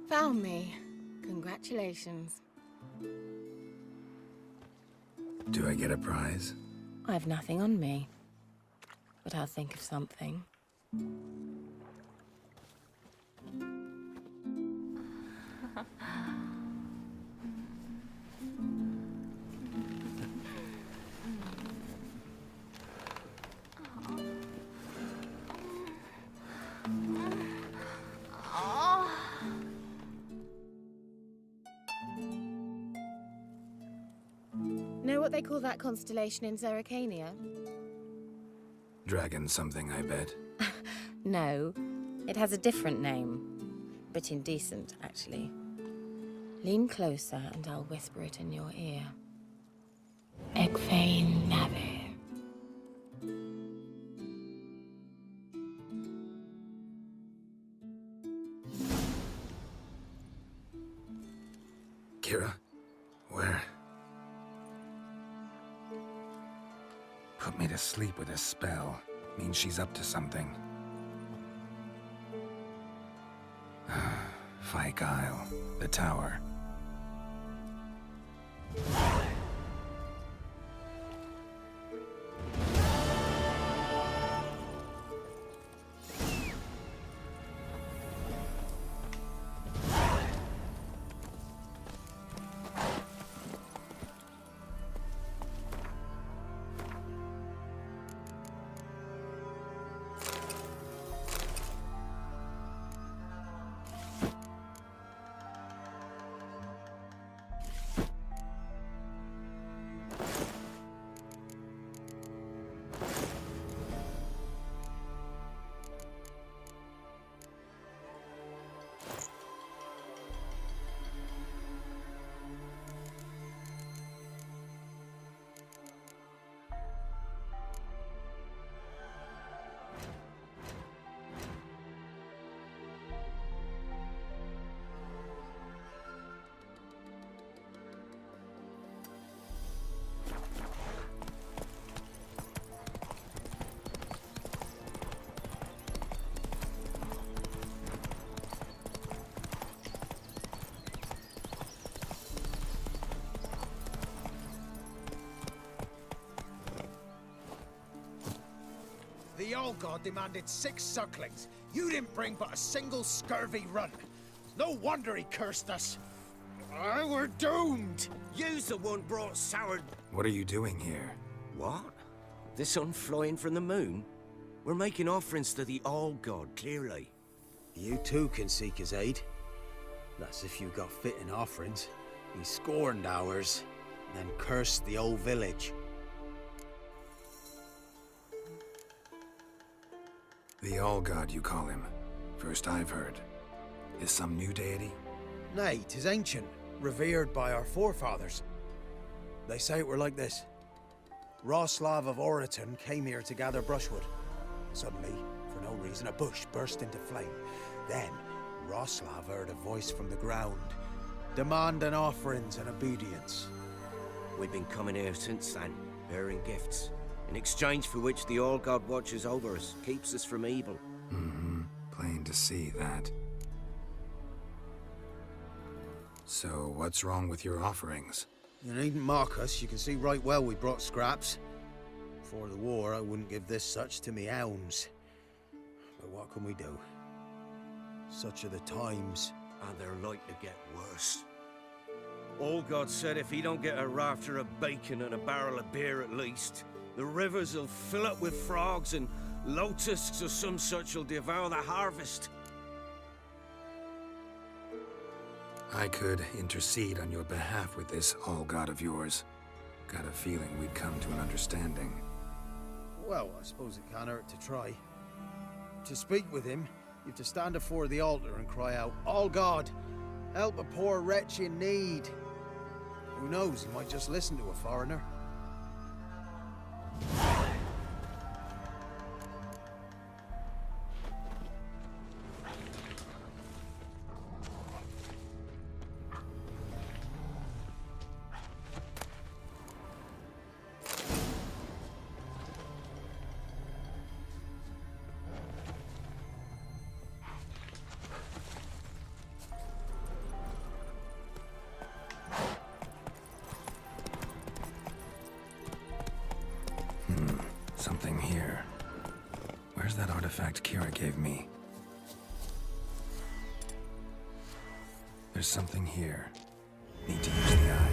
Found me. Congratulations. Do I get a prize? I've nothing on me, but I'll think of something. Know what they call that constellation in Zerrikania? Dragon something, I bet. No, it has a different name. Bit indecent, actually. Lean closer and I'll whisper it in your ear. Egfain Nave. Kira? Where? Put me to sleep with a spell. Means she's up to something. Fyke Isle. The tower. The old god demanded 6 sucklings. You didn't bring but a single scurvy runt. No wonder he cursed us. We're doomed. You's the one brought sour... What are you doing here? What? The sun flying from the moon? We're making offerings to the old god, clearly. You too can seek his aid. That's if you got fitting offerings. He scorned ours, then cursed the old village. The All-God, you call him. First I've heard. Is some new deity? Nay, 'tis ancient, revered by our forefathers. They say it were like this. Roslav of Oriton came here to gather brushwood. Suddenly, for no reason, a bush burst into flame. Then, Roslav heard a voice from the ground, demanding offerings and obedience. We've been coming here since then, bearing gifts, in exchange for which the All-God watches over us, keeps us from evil. Mm-hmm. Plain to see that. So, what's wrong with your offerings? You needn't mock us. You can see right well we brought scraps. Before the war, I wouldn't give this such to me hounds. But what can we do? Such are the times. And they're like to get worse. All-God said if he don't get a rafter of bacon and a barrel of beer at least, the rivers will fill up with frogs and locusts or some such will devour the harvest. I could intercede on your behalf with this All-God of yours. Got a feeling we'd come to an understanding. Well, I suppose it can't hurt to try. To speak with him, you've to stand before the altar and cry out, All God, help a poor wretch in need. Who knows, he might just listen to a foreigner. Something here. Where's that artifact Kira gave me? There's something here. Need to use the eye.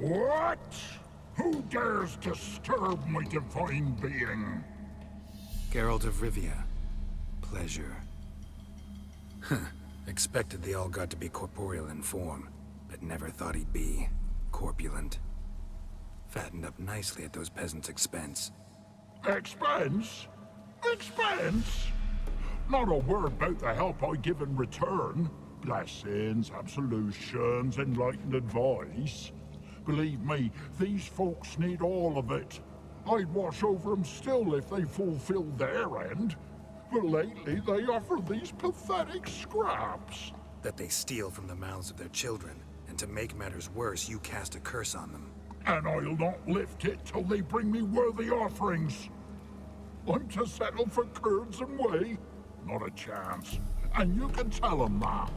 What? Who dares disturb my divine being? Geralt of Rivia. Pleasure. Expected the All-God to be corporeal in form, but never thought he'd be corpulent. Fattened up nicely at those peasants' expense. Expense? Expense? Not a word about the help I give in return. Blessings, absolutions, enlightened advice. Believe me, these folks need all of it. I'd watch over them still if they fulfilled their end. But lately they offer these pathetic scraps. That they steal from the mouths of their children, and to make matters worse, you cast a curse on them. And I'll not lift it till they bring me worthy offerings. I'm to settle for curds and whey? Not a chance. And you can tell them that.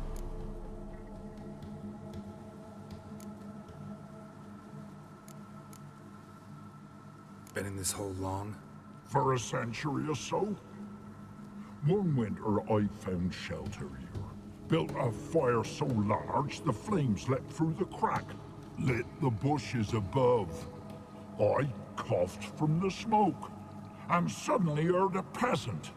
Been in this hole long? For a century or so. One winter I found shelter here. Built a fire so large the flames leapt through the crack. Lit the bushes above. I coughed from the smoke. And suddenly heard a peasant.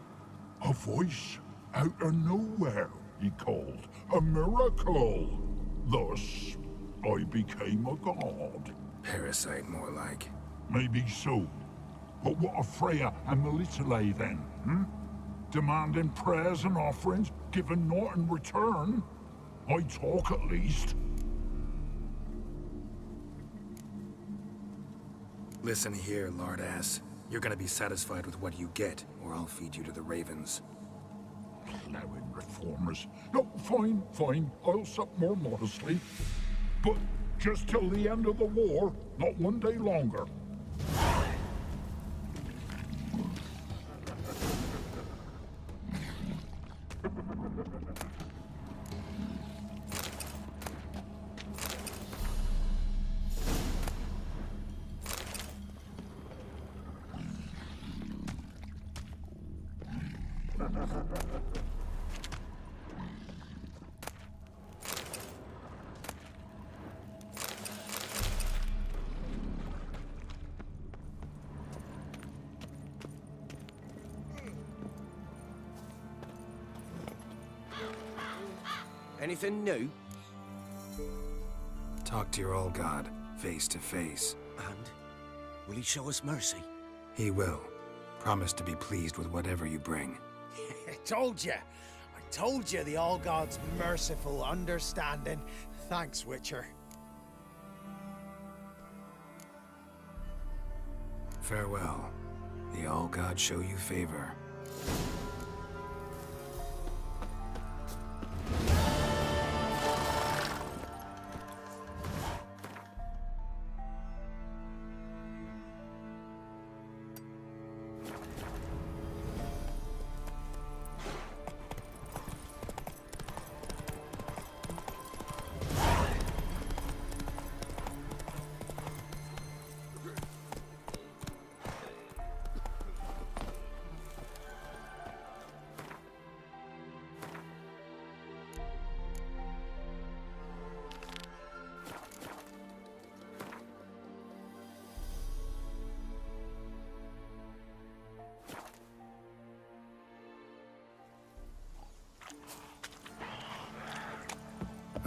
A voice out of nowhere, he called. A miracle. Thus, I became a god. Parasite, more like. Maybe so. But what of Freya and Melitele then, Demanding prayers and offerings, given naught in return? I talk at least. Listen here, lard-ass. You're gonna be satisfied with what you get, or I'll feed you to the ravens. Plowing reformers. No, fine, fine. I'll sup more modestly. But just till the end of the war, not one day longer. Anything new? Talk to your All-God, face to face. And? Will he show us mercy? He will. Promise to be pleased with whatever you bring. I told you! I told you the All-God's merciful, understanding. Thanks, Witcher. Farewell. The All-God show you favor.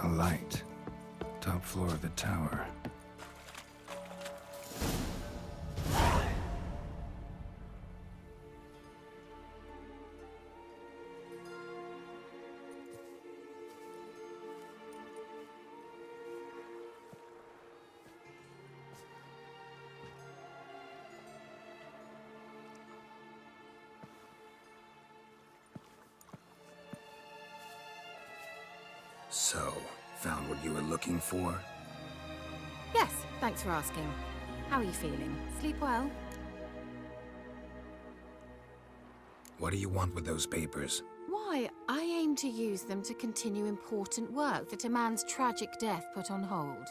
A light. Top floor of the tower. So, found what you were looking for? Yes, thanks for asking. How are you feeling? Sleep well? What do you want with those papers? Why, I aim to use them to continue important work that a man's tragic death put on hold.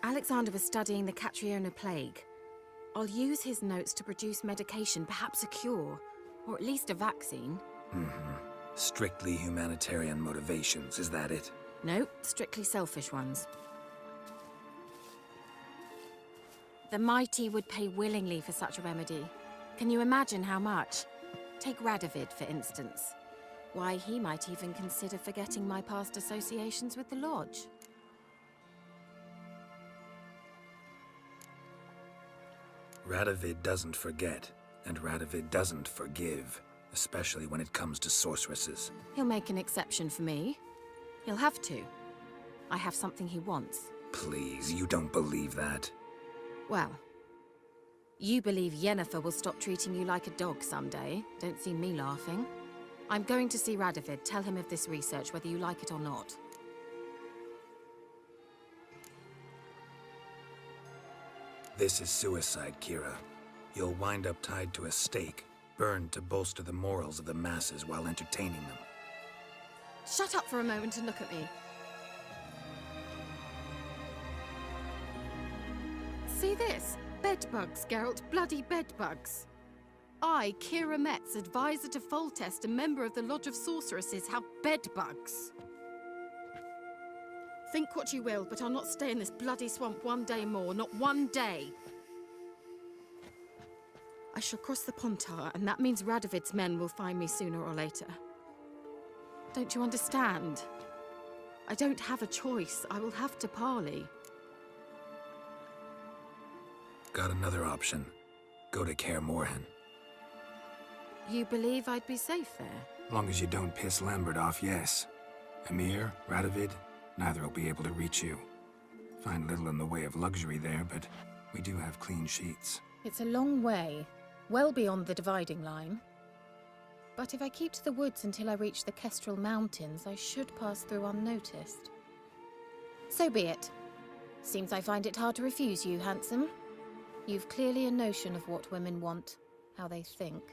Alexander was studying the Catriona plague. I'll use his notes to produce medication, perhaps a cure, or at least a vaccine. Strictly humanitarian motivations, is that it? No, strictly selfish ones. The mighty would pay willingly for such a remedy. Can you imagine how much? Take Radovid, for instance. Why, he might even consider forgetting my past associations with the Lodge. Radovid doesn't forget, and Radovid doesn't forgive, especially when it comes to sorceresses. He'll make an exception for me. He'll have to. I have something he wants. Please, you don't believe that. Well, you believe Yennefer will stop treating you like a dog someday. Don't see me laughing. I'm going to see Radovid. Tell him of this research, whether you like it or not. This is suicide, Kira. You'll wind up tied to a stake, burned to bolster the morals of the masses while entertaining them. Shut up for a moment and look at me. See this? Bedbugs, Geralt. Bloody bedbugs. I, Kira Metz, advisor to Foltest, a member of the Lodge of Sorceresses, have bedbugs. Think what you will, but I'll not stay in this bloody swamp one day more. Not one day. I shall cross the Pontar, and that means Radovid's men will find me sooner or later. Don't you understand? I don't have a choice. I will have to parley. Got another option. Go to Kaer Morhen. You believe I'd be safe there? Long as you don't piss Lambert off, yes. Emir, Radovid, neither will be able to reach you. Find little in the way of luxury there, but we do have clean sheets. It's a long way, well beyond the dividing line. But if I keep to the woods until I reach the Kestrel Mountains, I should pass through unnoticed. So be it. Seems I find it hard to refuse you, handsome. You've clearly a notion of what women want, how they think.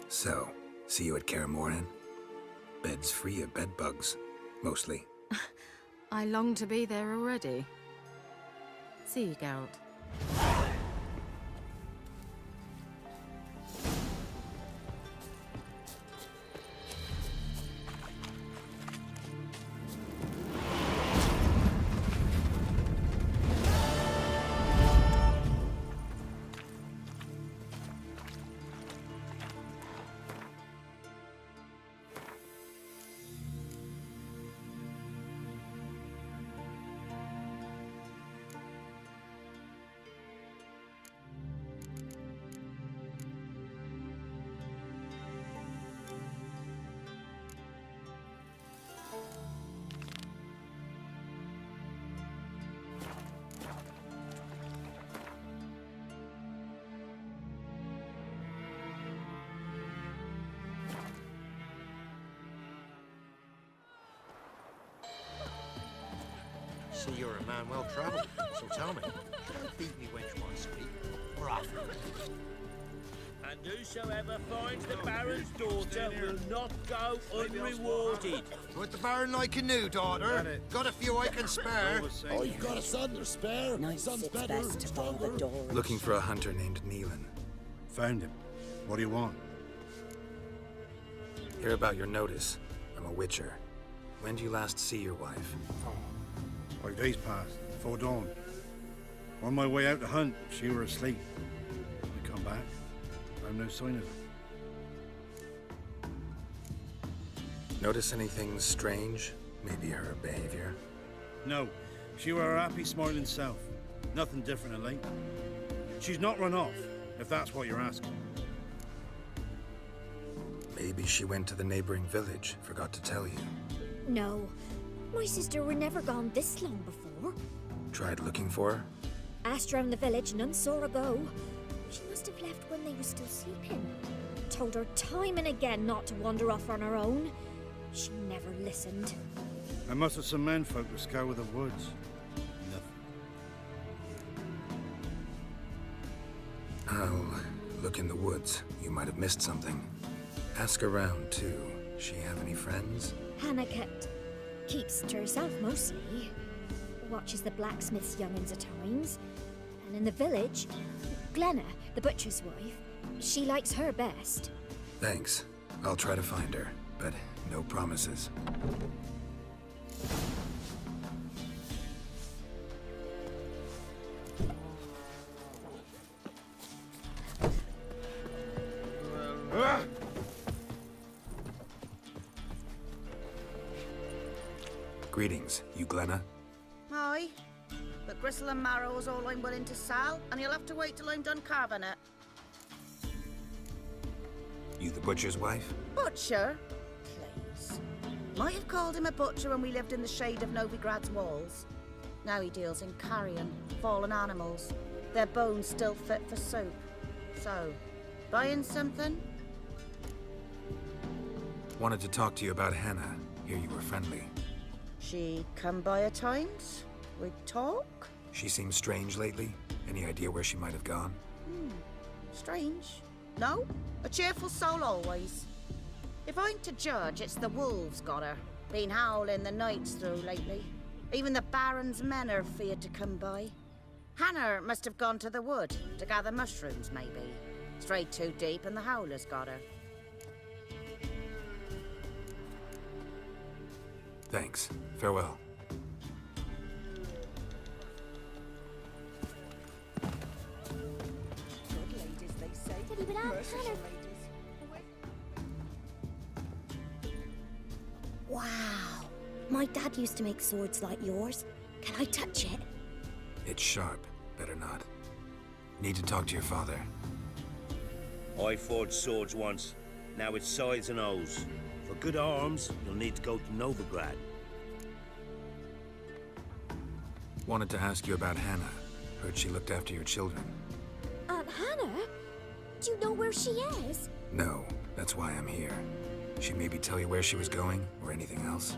So, see you at Kaer Morhen? Beds free of bedbugs, mostly. I long to be there already. See you, Geralt. See, you're a man well travelled, so tell me, should I beat me wench my speak, or after? And whosoever finds the Baron's daughter will not go unrewarded. With the Baron I can do, daughter. Got a few I can spare. Oh, you've got a son to spare? Son's better, stronger. Looking for a hunter named Neelan. Found him. What do you want? Hear about your notice. I'm a witcher. When did you last see your wife? 5 days passed, before dawn. On my way out to hunt, she were asleep. I come back, I've no sign of her. Notice anything strange? Maybe her behavior? No, she were a happy, smiling self. Nothing different of late. She's not run off, if that's what you're asking. Maybe she went to the neighboring village, forgot to tell you. No. My sister were never gone this long before. Tried looking for her? Asked round the village, none saw her go. She must have left when they were still sleeping. Told her time and again not to wander off on her own. She never listened. I must have some menfolk to scour the woods. Nothing. I'll look in the woods. You might have missed something. Ask around, too. She have any friends? Hannah keeps to herself mostly. Watches the blacksmith's young'uns at times. And in the village, Glenna, the butcher's wife, she likes her best. Thanks. I'll try to find her. but no promises. Greetings, you Glenna? Aye. But gristle and marrow is all I'm willing to sell, and you'll have to wait till I'm done carving it. You the butcher's wife? Butcher? Please. Might have called him a butcher when we lived in the shade of Novigrad's walls. Now he deals in carrion, fallen animals. Their bones still fit for soup. So, buying something? Wanted to talk to you about Hannah. Hear you were friendly. She come by at times? We talk? She seems strange lately. Any idea where she might have gone? Strange. No? A cheerful soul always. If I'm to judge, it's the wolves got her. Been howling the nights through lately. Even the Baron's men are feared to come by. Hannah must have gone to the wood to gather mushrooms, maybe. Strayed too deep and the howlers got her. Thanks. Farewell. Good ladies, they say. Did he be down, Merciful Hannah? ladies. Wow. My dad used to make swords like yours. Can I touch it? It's sharp. Better not. Need to talk to your father. I forged swords once. Now it's scythes and hoes. For good arms, you'll need to go to Novigrad. Wanted to ask you about Hannah. Heard she looked after your children. Aunt Hannah? Do you know where she is? No, that's why I'm here. She maybe tell you where she was going, or anything else?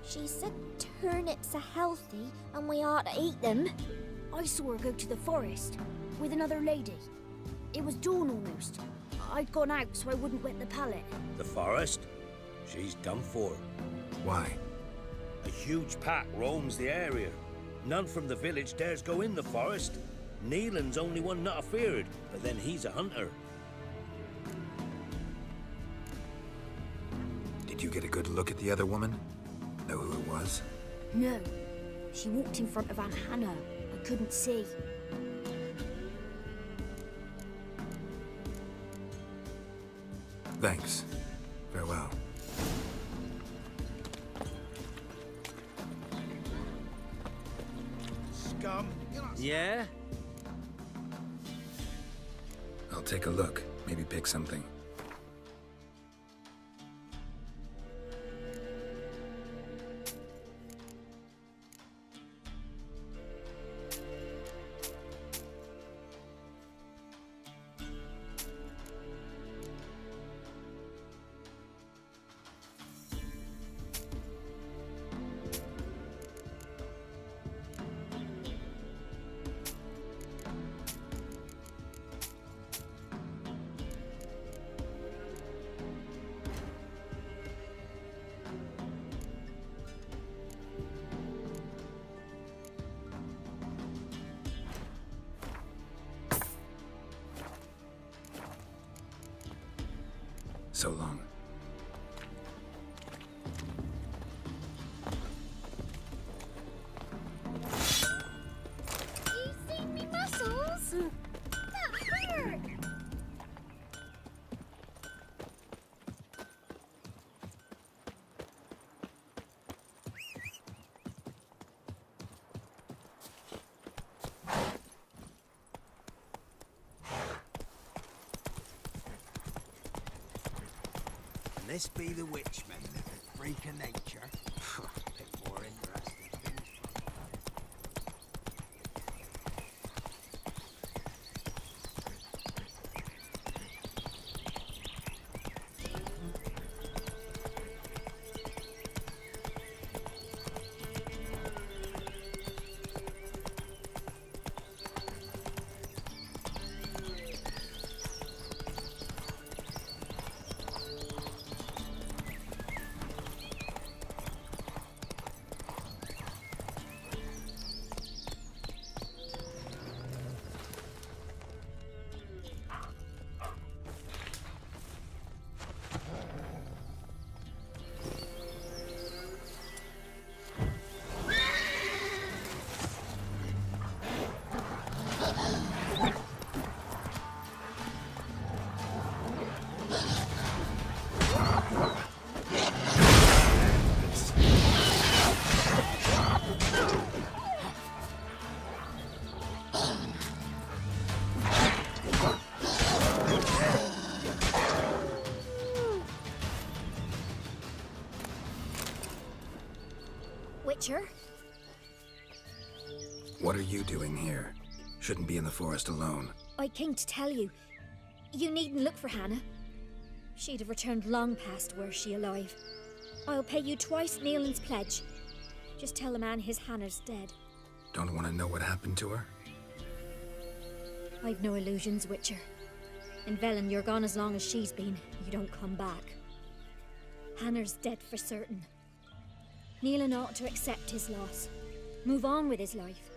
She said turnips are healthy and we ought to eat them. I saw her go to the forest with another lady. It was dawn almost. I'd gone out so I wouldn't wet the pallet. The forest? She's done for. Why? A huge pack roams the area. None from the village dares go in the forest. Neelan's only one not afeared, but then he's a hunter. Did you get a good look at the other woman? Know who it was? No. She walked in front of Aunt Hannah. I couldn't see. Thanks. Farewell. Scum. Yeah? I'll take a look. Maybe pick something. So long. You seen me muscles? That hurt! Can this be the Witchman, freak of nature? Bit more interesting things. Witcher. What are you doing here? Shouldn't be in the forest alone. I came to tell you. You needn't look for Hannah. She'd have returned long past were she alive. I'll pay you twice Nealon's pledge. Just tell the man his Hannah's dead. Don't want to know what happened to her? I've no illusions, Witcher. In Velen, you're gone as long as she's been. You don't come back. Hannah's dead for certain. Nealon ought to accept his loss. Move on with his life.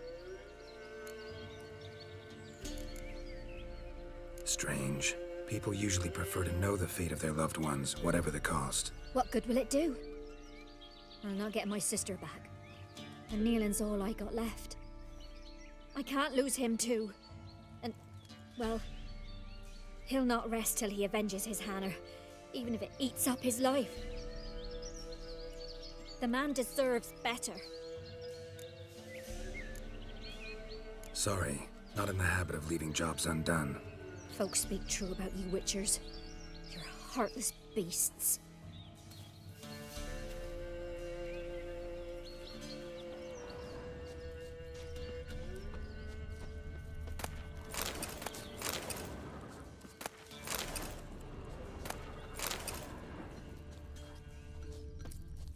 Strange. People usually prefer to know the fate of their loved ones, whatever the cost. What good will it do? I'll not get my sister back. And Nealon's all I got left. I can't lose him too. And, well, he'll not rest till he avenges his Hannah, even if it eats up his life. The man deserves better. Sorry, not in the habit of leaving jobs undone. Folks speak true about you Witchers. You're heartless beasts.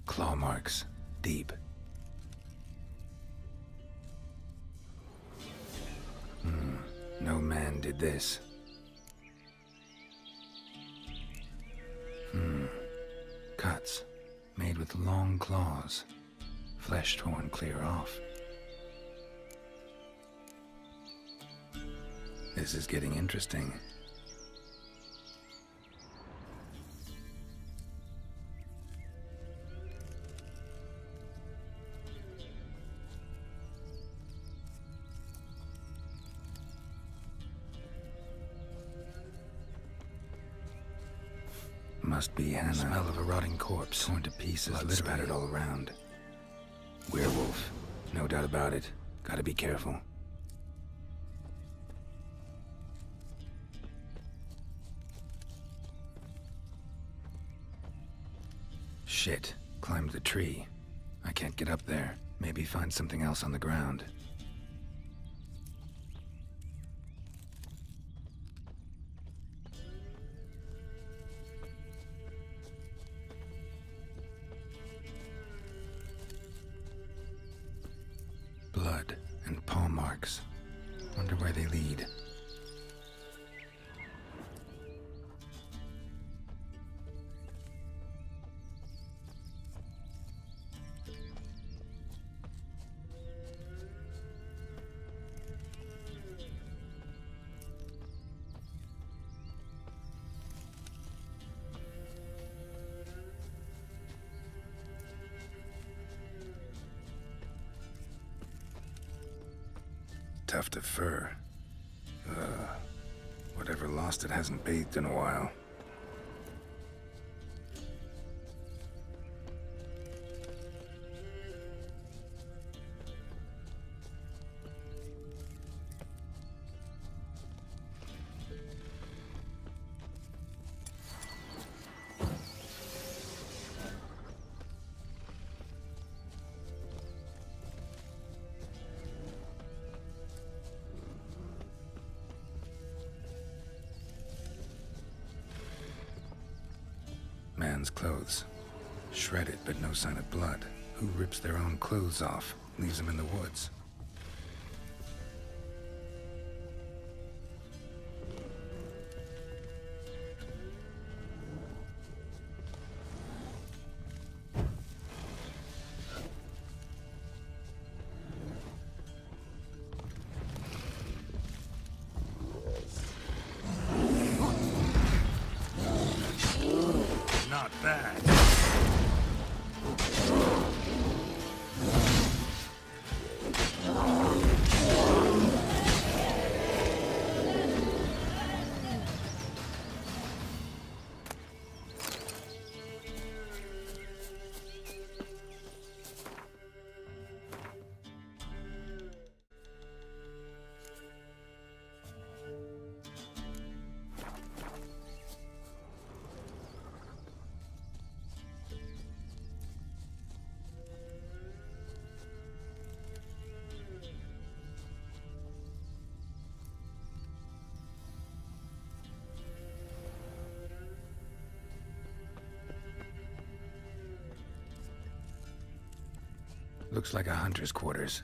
Claw marks. Deep. No man did this. Cuts. Made with long claws. Flesh torn clear off. This is getting interesting. Must be Hannah. Smell of a rotting corpse, torn to pieces, blood spattered all around. Werewolf, no doubt about it. Gotta be careful. Shit, climbed the tree. I can't get up there. Maybe find something else on the ground. Blood and paw marks. Wonder where they lead. Tuft of fur. Whatever lost it hasn't bathed in a while. Man's clothes. Shredded, but no sign of blood. Who rips their own clothes off, leaves them in the woods? Not bad. Looks like a hunter's quarters.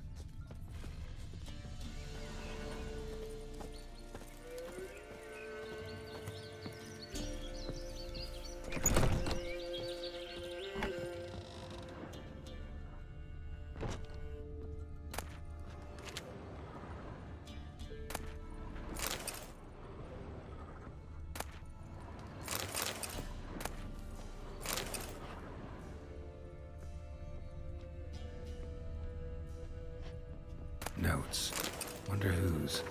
Notes. Wonder whose.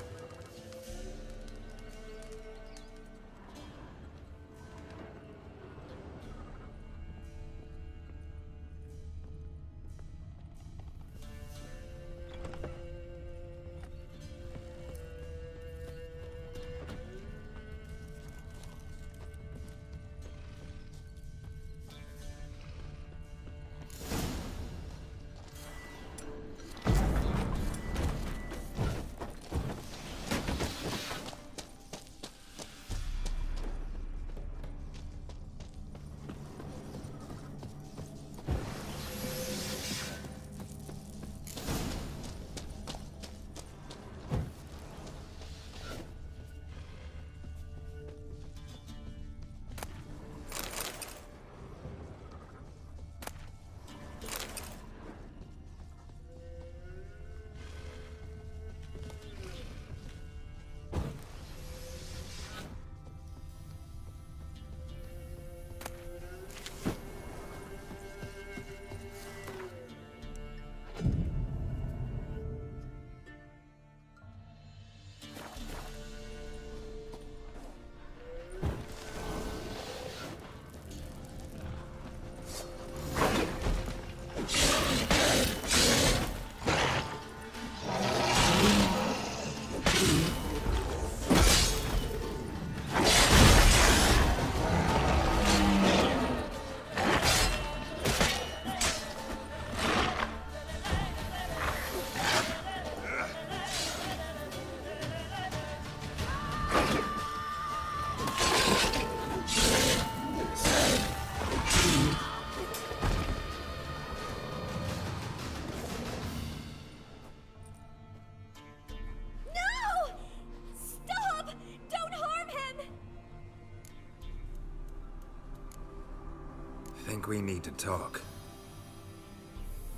Think we need to talk.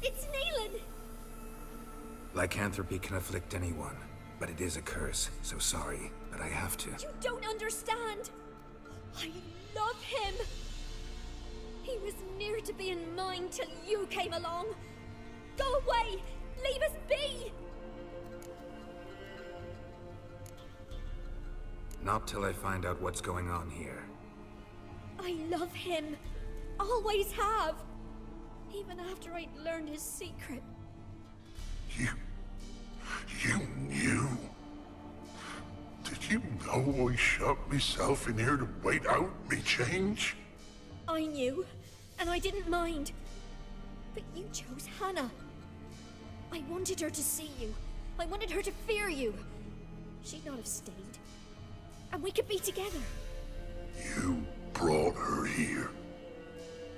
It's Neelan! Lycanthropy can afflict anyone, but it is a curse, so sorry, but I have to. You don't understand! I love him! He was near to being mine till you came along! Go away! Leave us be! Not till I find out what's going on here. I love him! Always have! Even after I'd learned his secret. You knew? Did you know I shut myself in here to wait out me change? I knew, and I didn't mind. But you chose Hannah. I wanted her to see you. I wanted her to fear you. She'd not have stayed. And we could be together. You brought her here.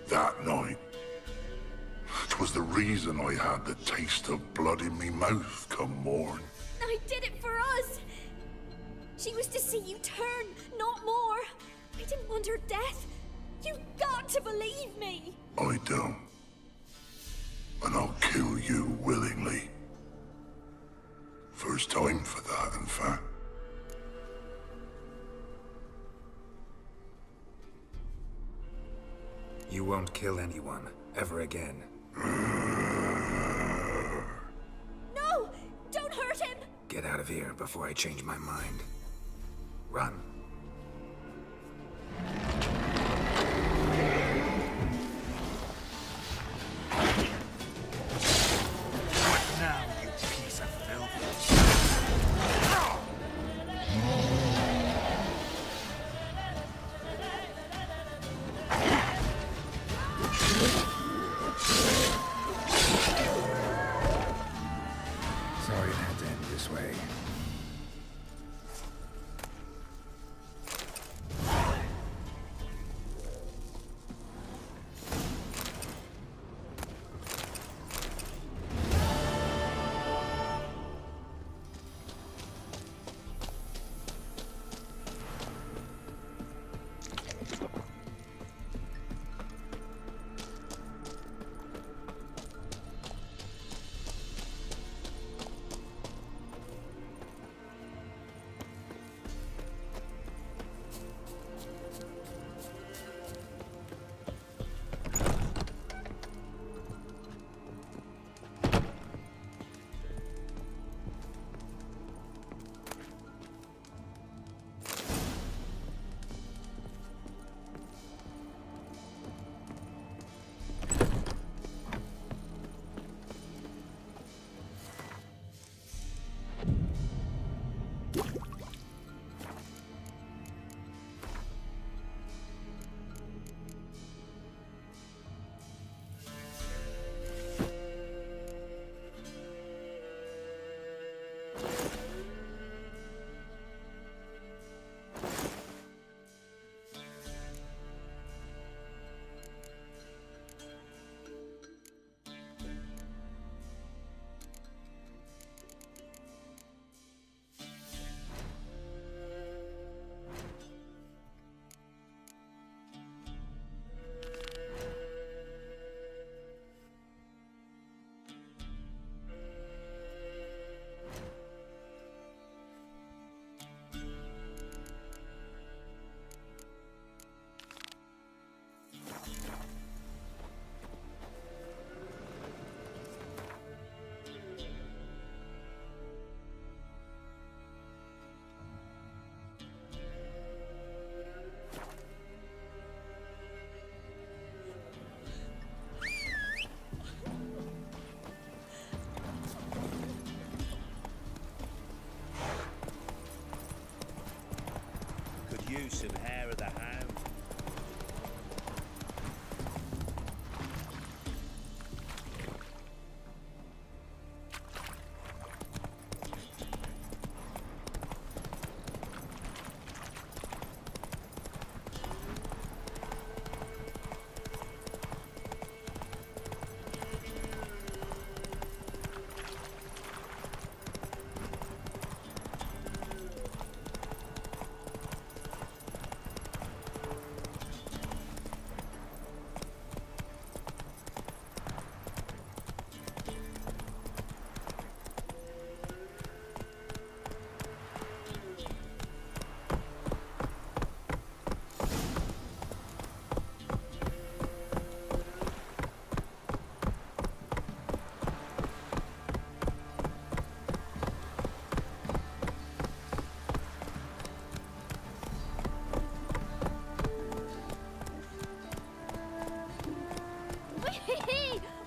That night. 'Twas the reason I had the taste of blood in me mouth come morn. I did it for us! She was to see you turn, not more. I didn't want her death. You've got to believe me! I don't. And I'll kill you willingly. First time for that, in fact. You won't kill anyone, ever again. No! Don't hurt him! Get out of here before I change my mind. Run. What now, you piece of filth? Sorry it had to end this way. use of hair of the hound.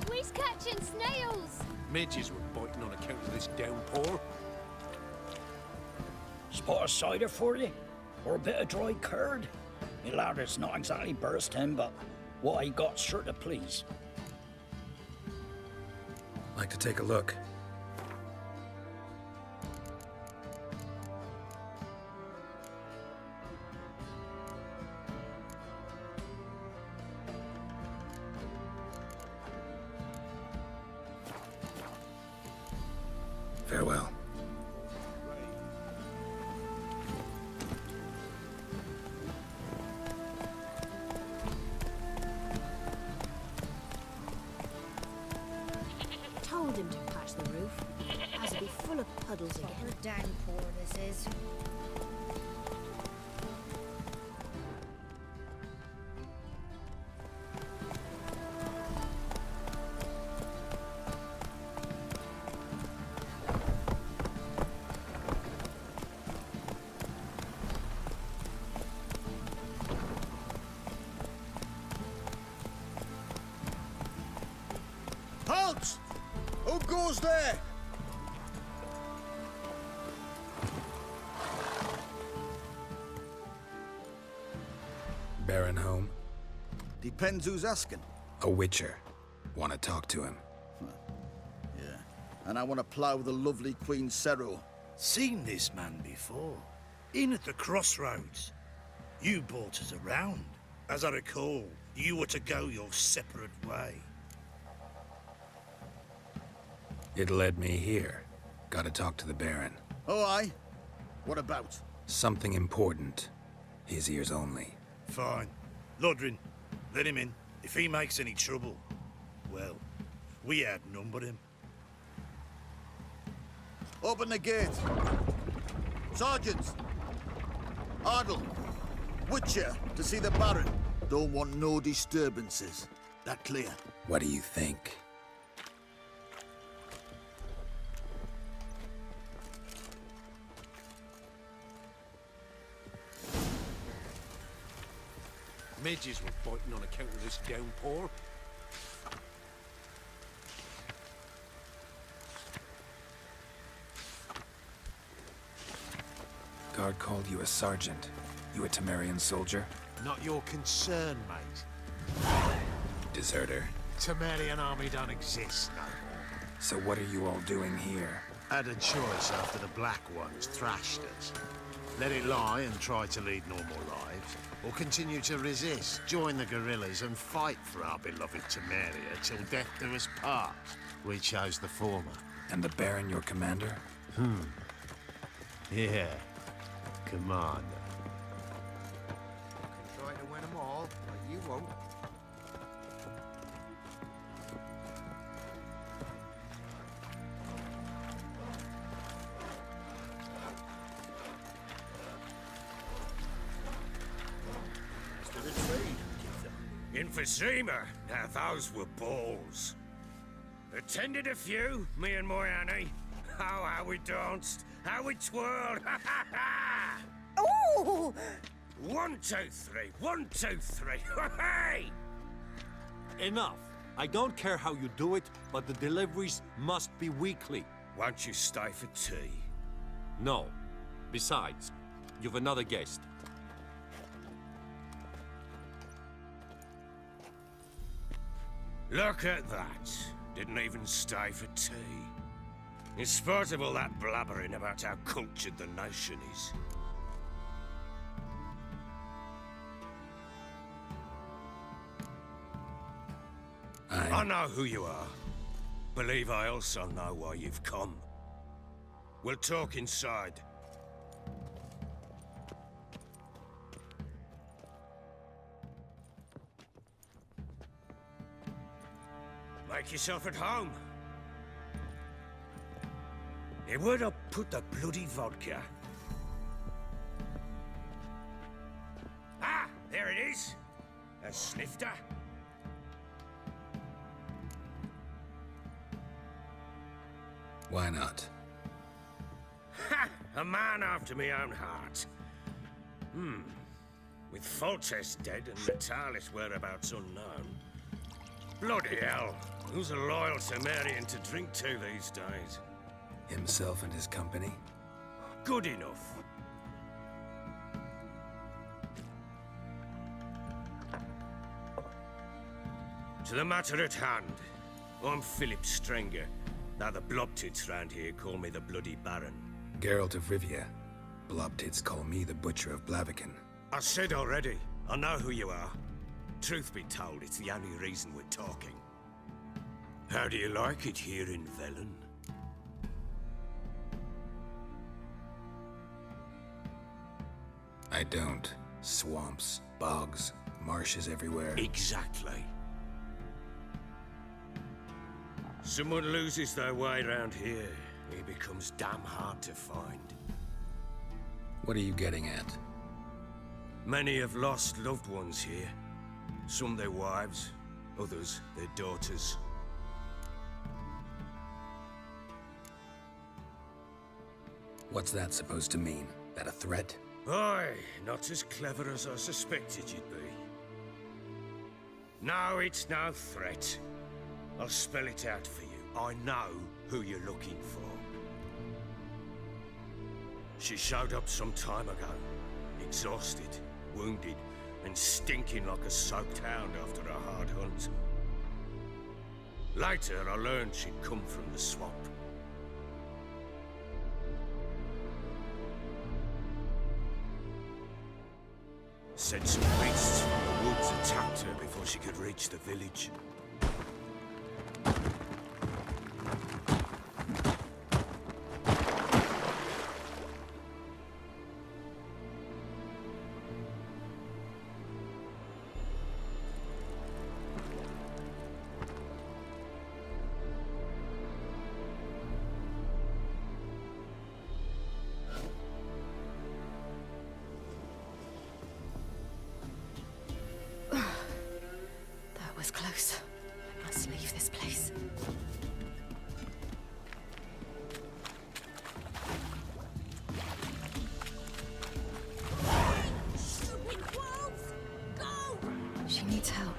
We's catching snails! Midges were biting on account of this downpour. Spot of cider for you? Or a bit of dry curd? Me ladder's not exactly bursting, but what I got sure to please. Like to take a look. Farewell. Told him to patch the roof. Has to be full of puddles again. Proper downpour this is. Halt! Who goes there? Baron home? Depends who's asking. A witcher. Want to talk to him. Yeah. And I want to plough the lovely Queen Cero. Seen this man before. In at the crossroads. You brought us around. As I recall, you were to go your separate way. It led me here. Gotta talk to the Baron. Oh, aye? What about? Something important. His ears only. Fine. Lodrin, let him in. If he makes any trouble, well, we outnumber him. Open the gate. Sergeants! Ardle! Witcher, to see the Baron. Don't want no disturbances. That clear? What do you think? Midges were biting on account of this downpour. Guard called you a sergeant. You a Temerian soldier? Not your concern, mate. Deserter. Temerian army don't exist no more. So what are you all doing here? Had a choice after the Black Ones thrashed us. Let it lie and try to lead normal lives, or continue to resist, join the guerrillas and fight for our beloved Temeria till death do us part. We chose the former. And the Baron your commander? Yeah. Commander. Try to win them all, but you won't. Emphysema. Now those were balls. Attended a few, me and my Annie. Oh, how we danced, how we twirled. Ooh! 1, 2, 3. 1, 2, 3. Hey! Enough. I don't care how you do it, but the deliveries must be weekly. Won't you stay for tea? No. Besides, you've another guest. Look at that. Didn't even stay for tea. In spite of all that blabbering about how cultured the nation is. I know who you are. Believe I also know why you've come. We'll talk inside. Make yourself at home. Hey, where'd I put the bloody vodka? Ah, there it is. A snifter. Why not? Ha! A man after my own heart. With Foltest dead and Natalis whereabouts unknown. Bloody hell. Who's a loyal Temerian to drink to these days? Himself and his company? Good enough. To the matter at hand. I'm Philip Strenger. Now the Blobtits round here call me the Bloody Baron. Geralt of Rivia. Blobtits call me the Butcher of Blaviken. I said already, I know who you are. Truth be told, it's the only reason we're talking. How do you like it here in Velen? I don't. Swamps, bogs, marshes everywhere. Exactly. Someone loses their way around here, he becomes damn hard to find. What are you getting at? Many have lost loved ones here. Some their wives, others their daughters. What's that supposed to mean? That a threat? Aye, not as clever as I suspected you'd be. No, it's no threat. I'll spell it out for you. I know who you're looking for. She showed up some time ago. Exhausted, wounded, and stinking like a soaked hound after a hard hunt. Later, I learned she'd come from the swamp. Said some beasts from the woods attacked her before she could reach the village. That was close. I must leave this place. She needs help.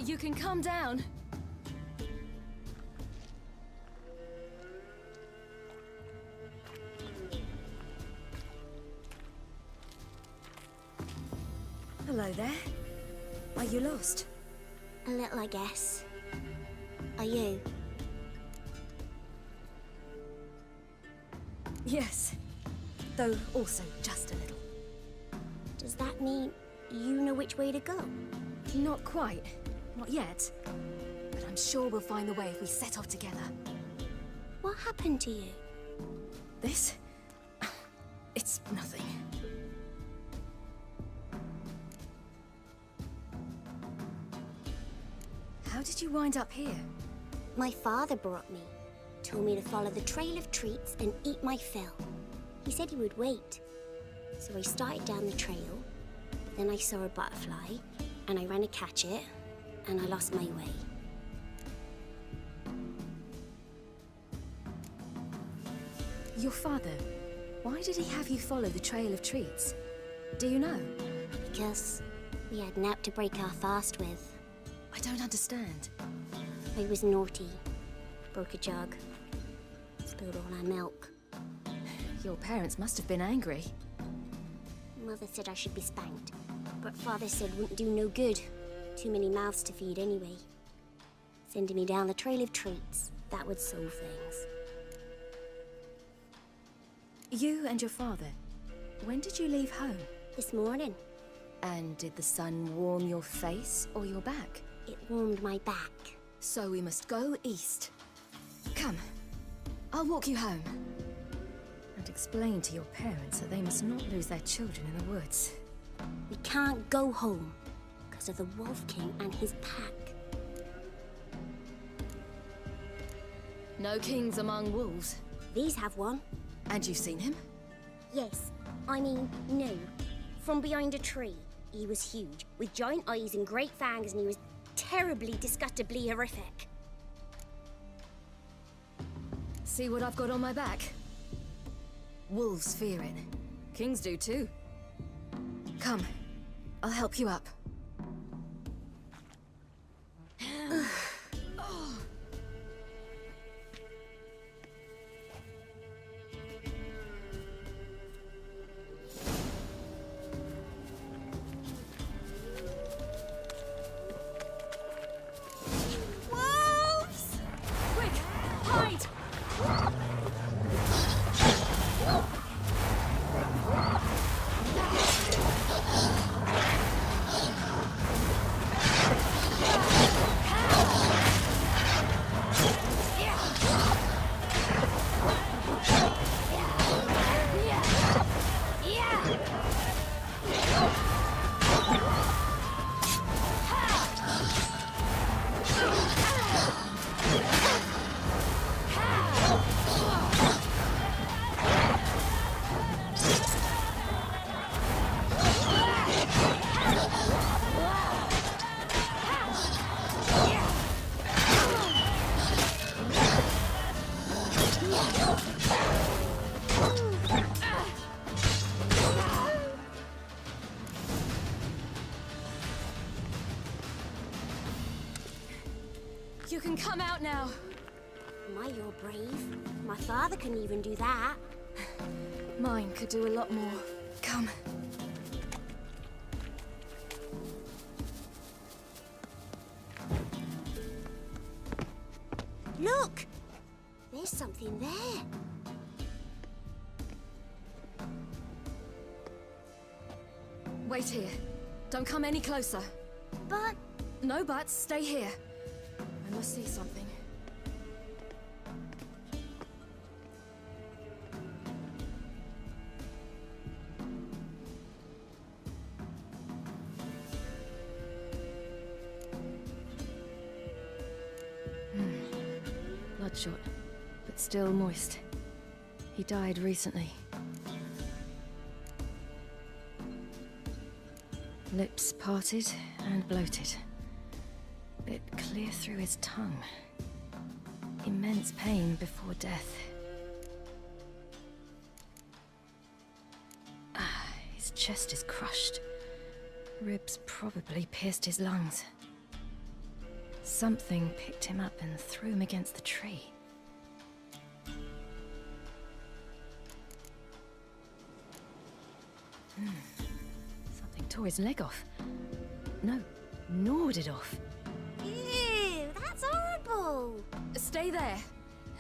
You can calm down. Hello there. Are you lost? A little, I guess. Are you? Yes. Though also just a little. Does that mean you know which way to go? Not quite. Not yet. But I'm sure we'll find the way if we set off together. What happened to you? This? It's nothing. How did you wind up here? My father brought me. Told me to follow the trail of treats and eat my fill. He said he would wait. So I started down the trail, Then I saw a butterfly, and I ran to catch it, and I lost my way. Your father, why did he have you follow the trail of treats? Do you know? Because we had naught to break our fast with. I don't understand. I was naughty. Broke a jug. Spilled all our milk. Your parents must have been angry. Mother said I should be spanked, but Father said wouldn't do no good. Too many mouths to feed anyway. Sending me down the trail of treats, that would solve things. You and your father, when did you leave home? This morning. And did the sun warm your face or your back? It warmed my back. So we must go east. Come, I'll walk you home. And explain to your parents that they must not lose their children in the woods. We can't go home because of the Wolf King and his pack. No kings among wolves. These have one. And you've seen him? Yes. I mean, no. From behind a tree. He was huge, with giant eyes and great fangs, and he was terribly, disgustingly horrific. See what I've got on my back? Wolves fear it. Kings do too. Come, I'll help you up. You can come out now. My, you're brave. My father couldn't even do that. Mine could do a lot more. Come. Look! There's something there. Wait here. Don't come any closer. But... No buts. Stay here. I must see something. Bloodshot, but still moist. He died recently. Lips parted and bloated. Bit clear through his tongue. Immense pain before death. His chest is crushed. Ribs probably pierced his lungs. Something picked him up and threw him against the tree. Something tore his leg off. No, gnawed it off. Ew, that's horrible! Stay there,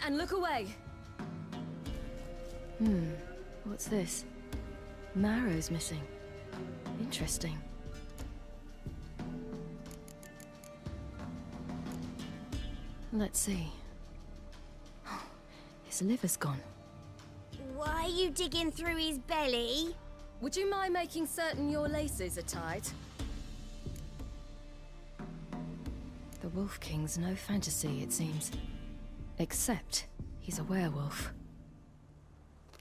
and look away. What's this? Marrow's missing. Interesting. Let's see. His liver's gone. Why are you digging through his belly? Would you mind making certain your laces are tied? The Wolf King's no fantasy, it seems. Except he's a werewolf.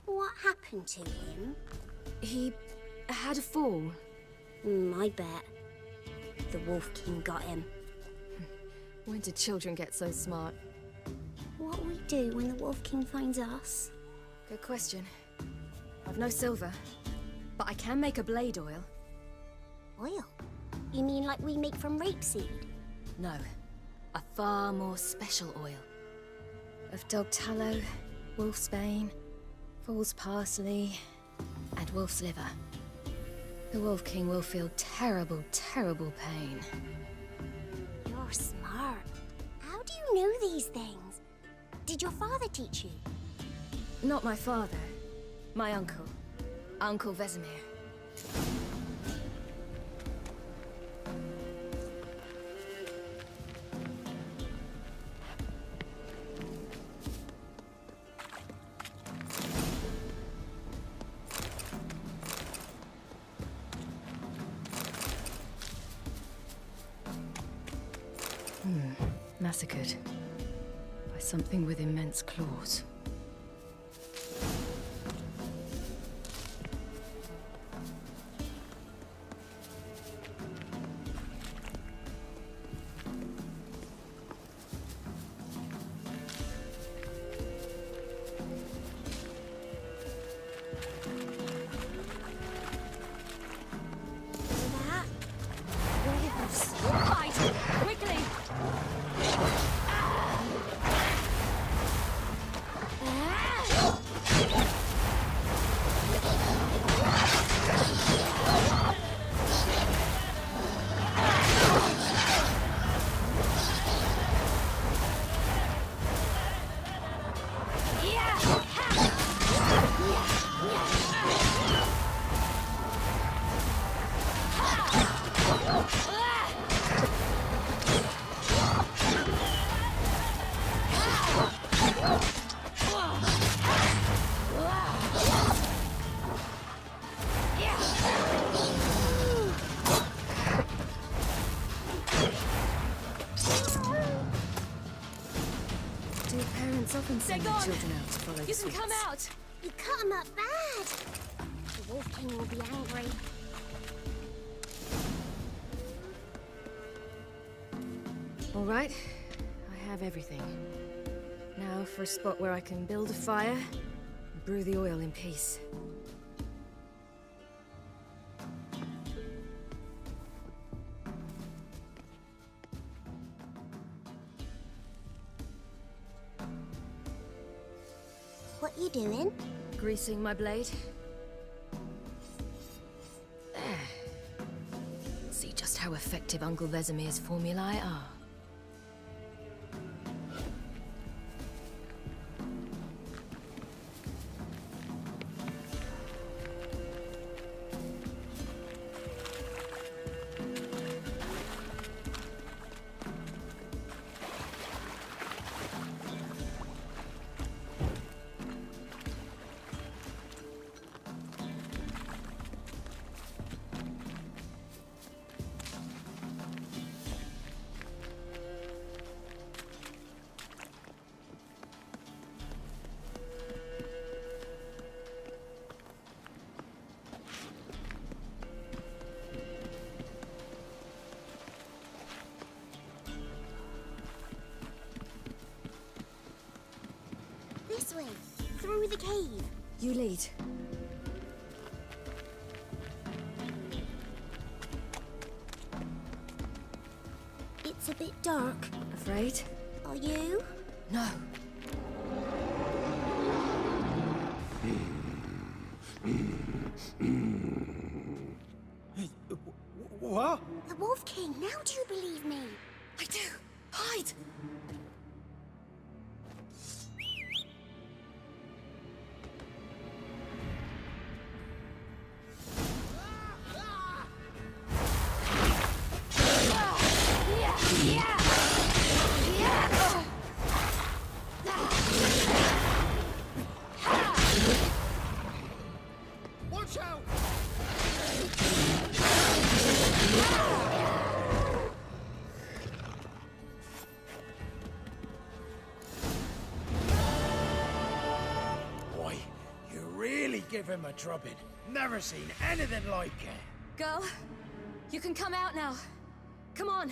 What happened to him? He had a fall. I bet. The Wolf King got him. When did children get so smart? What'll we do when the Wolf King finds us? Good question. I've no silver, but I can make a blade oil. Oil? You mean like we make from rapeseed? No, a far more special oil. Of dog tallow, wolfsbane, fool's parsley, and wolf's liver. The Wolf King will feel terrible, terrible pain. You're smart. How do you know these things? Did your father teach you? Not my father. My uncle. Uncle Vesemir. Massacred by something with immense claws. Often send their children out to follow the You can come sweets. out! You cut him up bad! The Wolf King will be angry. All right, I have everything. Now for a spot where I can build a fire and brew the oil in peace. What you doing? Greasing my blade. There. See just how effective Uncle Vesemir's formulae are. This way, through the cave. You lead. It's a bit dark. Afraid? Are you? No. What? The Wolf King, now do you believe me? I do. Hide! Watch out! Boy, you really give him a drubbing. Never seen anything like it. Girl, You can come out now. Come on.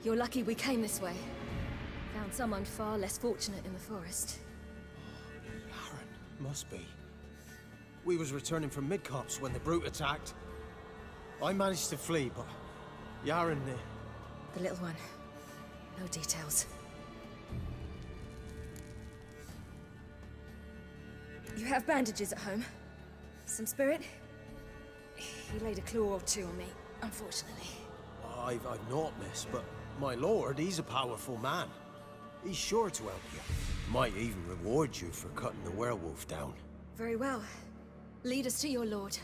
You're lucky we came this way. Found someone far less fortunate in the forest. Must be. We was returning from Midcops when the brute attacked. I managed to flee, but Yaren... The little one. No details. You have bandages at home? Some spirit? He laid a claw or two on me, unfortunately. I've naught, miss, but my lord, he's a powerful man. He's sure to help you. Might even reward you for cutting the werewolf down. Very well. Lead us to your lord.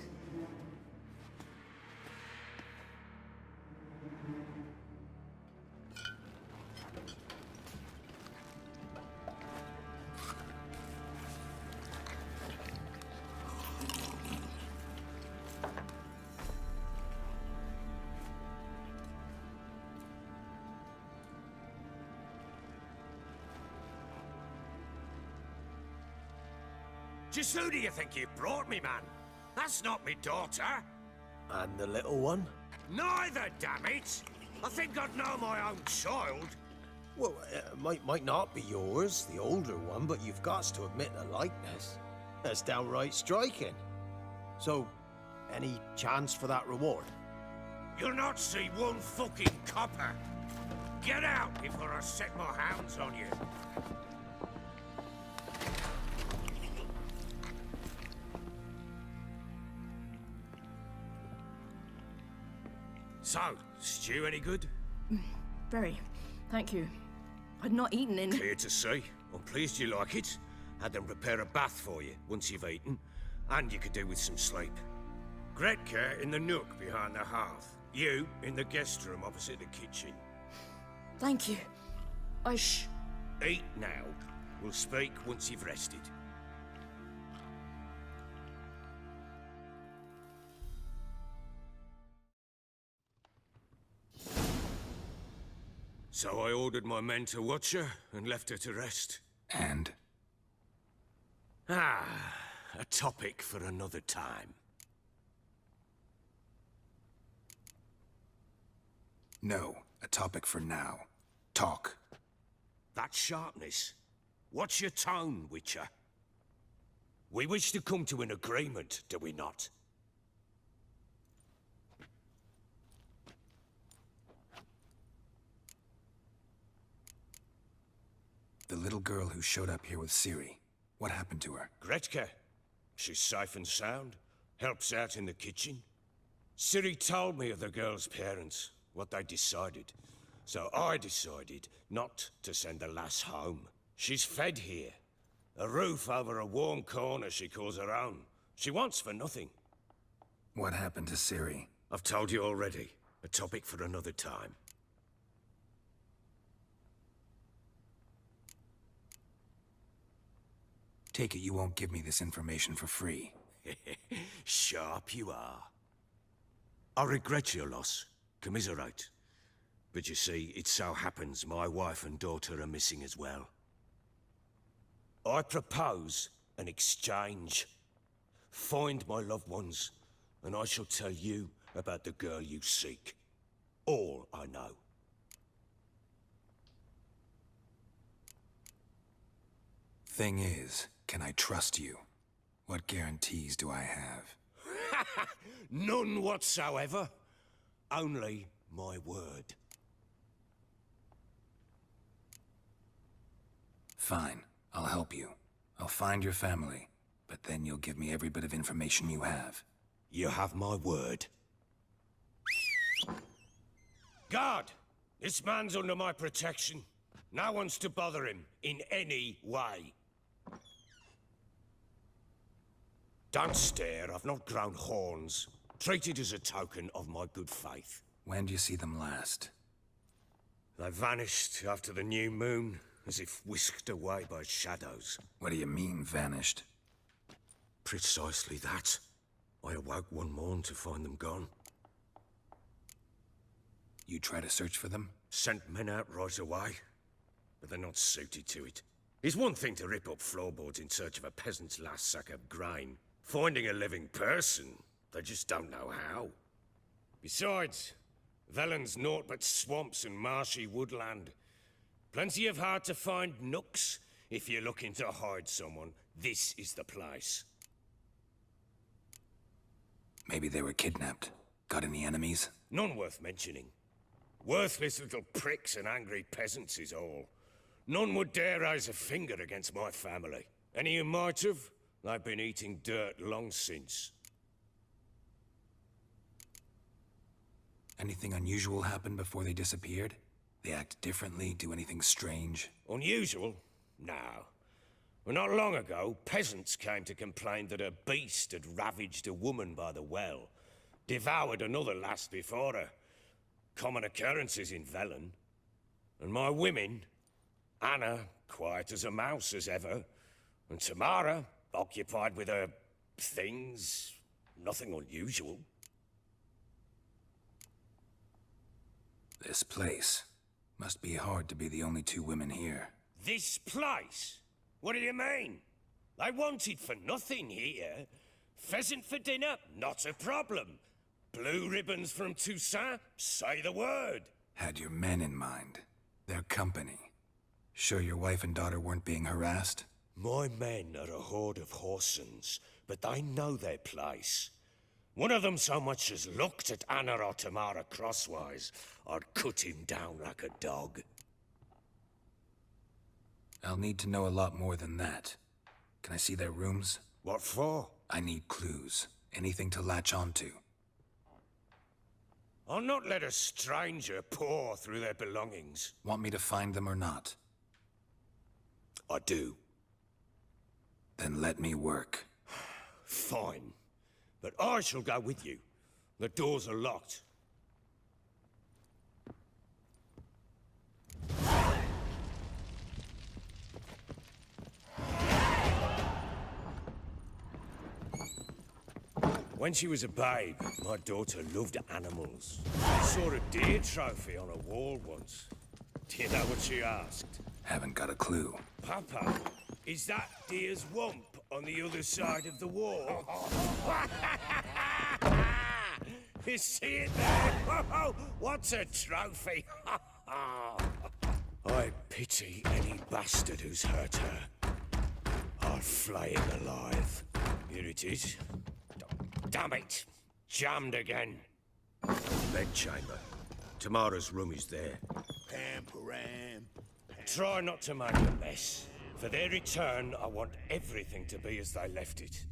Just who do you think you brought me, man? That's not me daughter. And the little one? Neither, damn it! I think I'd know my own child. Well, might not be yours, the older one, but you've got to admit a likeness. That's downright striking. So, any chance for that reward? You'll not see one fucking copper. Get out before I set my hounds on you. So, stew any good? Very. Thank you. I'd not eaten in... Clear to see. I'm pleased you like it. Had them prepare a bath for you once you've eaten, and you could do with some sleep. Gretka in the nook behind the hearth. You in the guest room opposite the kitchen. Thank you. Eat now. We'll speak once you've rested. So I ordered my men to watch her and left her to rest. And? A topic for another time. No, a topic for now. Talk. That sharpness. What's your tone, Witcher? We wish to come to an agreement, do we not? The little girl who showed up here with Ciri. What happened to her? Gretka. She's safe and sound. Helps out in the kitchen. Ciri told me of the girl's parents, what they decided. So I decided not to send the lass home. She's fed here. A roof over a warm corner she calls her own. She wants for nothing. What happened to Ciri? I've told you already. A topic for another time. Take it you won't give me this information for free. Sharp you are. I regret your loss. Commiserate. But you see, it so happens my wife and daughter are missing as well. I propose an exchange. Find my loved ones, and I shall tell you about the girl you seek. All I know. Thing is, can I trust you? What guarantees do I have? None whatsoever. Only my word. Fine, I'll help you. I'll find your family, but then you'll give me every bit of information you have. You have my word. Guard! This man's under my protection. No one's to bother him in any way. Don't stare, I've not grown horns. Treat it as a token of my good faith. When do you see them last? They vanished after the new moon, as if whisked away by shadows. What do you mean, vanished? Precisely that. I awoke one morn to find them gone. You try to search for them? Sent men out right away. but they're not suited to it. It's one thing to rip up floorboards in search of a peasant's last sack of grain. Finding a living person, they just don't know how. Besides, Velen's naught but swamps and marshy woodland. Plenty of hard-to-find nooks. If you're looking to hide someone, this is the place. Maybe they were kidnapped. Got any enemies? None worth mentioning. Worthless little pricks and angry peasants is all. None would dare raise a finger against my family. Any who might have, they've been eating dirt long since. Anything unusual happen before they disappeared? They act differently, do anything strange? Unusual? No. Well, not long ago, peasants came to complain that a beast had ravaged a woman by the well. Devoured another lass before her. Common occurrences in Velen. And my women, Anna, quiet as a mouse as ever, and Tamara, occupied with her things, nothing unusual. This place. Must be hard to be the only two women here. This place? What do you mean? They wanted for nothing here. Pheasant for dinner? Not a problem. Blue ribbons from Toussaint? Say the word. Had your men in mind. Their company. Sure your wife and daughter weren't being harassed? My men are a horde of whoresons, but they know their place. One of them so much as looked at Anna or Tamara crosswise, I'd cut him down like a dog. I'll need to know a lot more than that. Can I see their rooms? What for? I need clues. Anything to latch onto. I'll not let a stranger pore through their belongings. Want me to find them or not? I do. Then let me work. Fine. But I shall go with you. The doors are locked. When she was a babe, my daughter loved animals. Saw a deer trophy on a wall once. Do you know what she asked? Haven't got a clue. Papa, is that deer's wump on the other side of the wall? You see it there? Oh, what's a trophy? I pity any bastard who's hurt her. I'll flay him alive. Here it is. Damn it! Jammed again. Bedchamber. Tamara's room is there. Pam. Try not to make a mess. For their return, I want everything to be as they left it.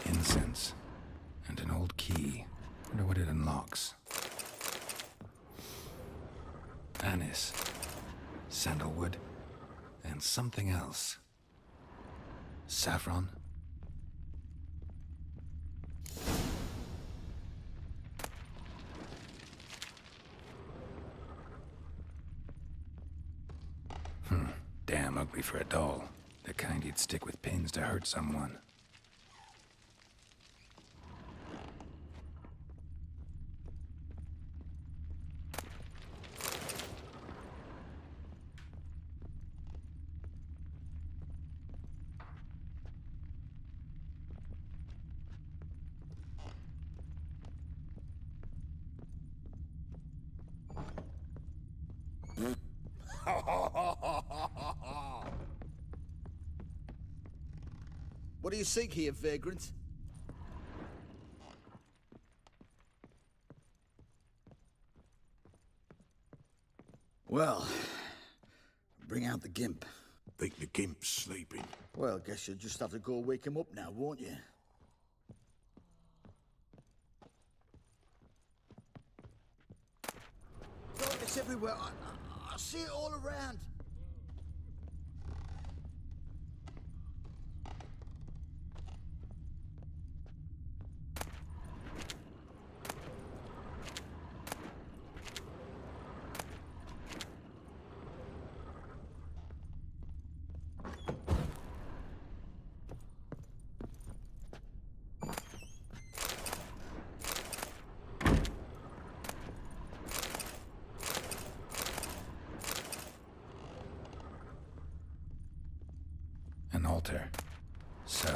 Incense. And an old key. Wonder what it unlocks. Anise. Sandalwood. And something else. Saffron. Damn ugly for a doll. The kind you'd stick with pins to hurt someone. What do you seek here, vagrant? Well, bring out the gimp. Think the gimp's sleeping? Well, guess you'll just have to go wake him up now, won't you? Darkness everywhere. I see it all around. altar. So,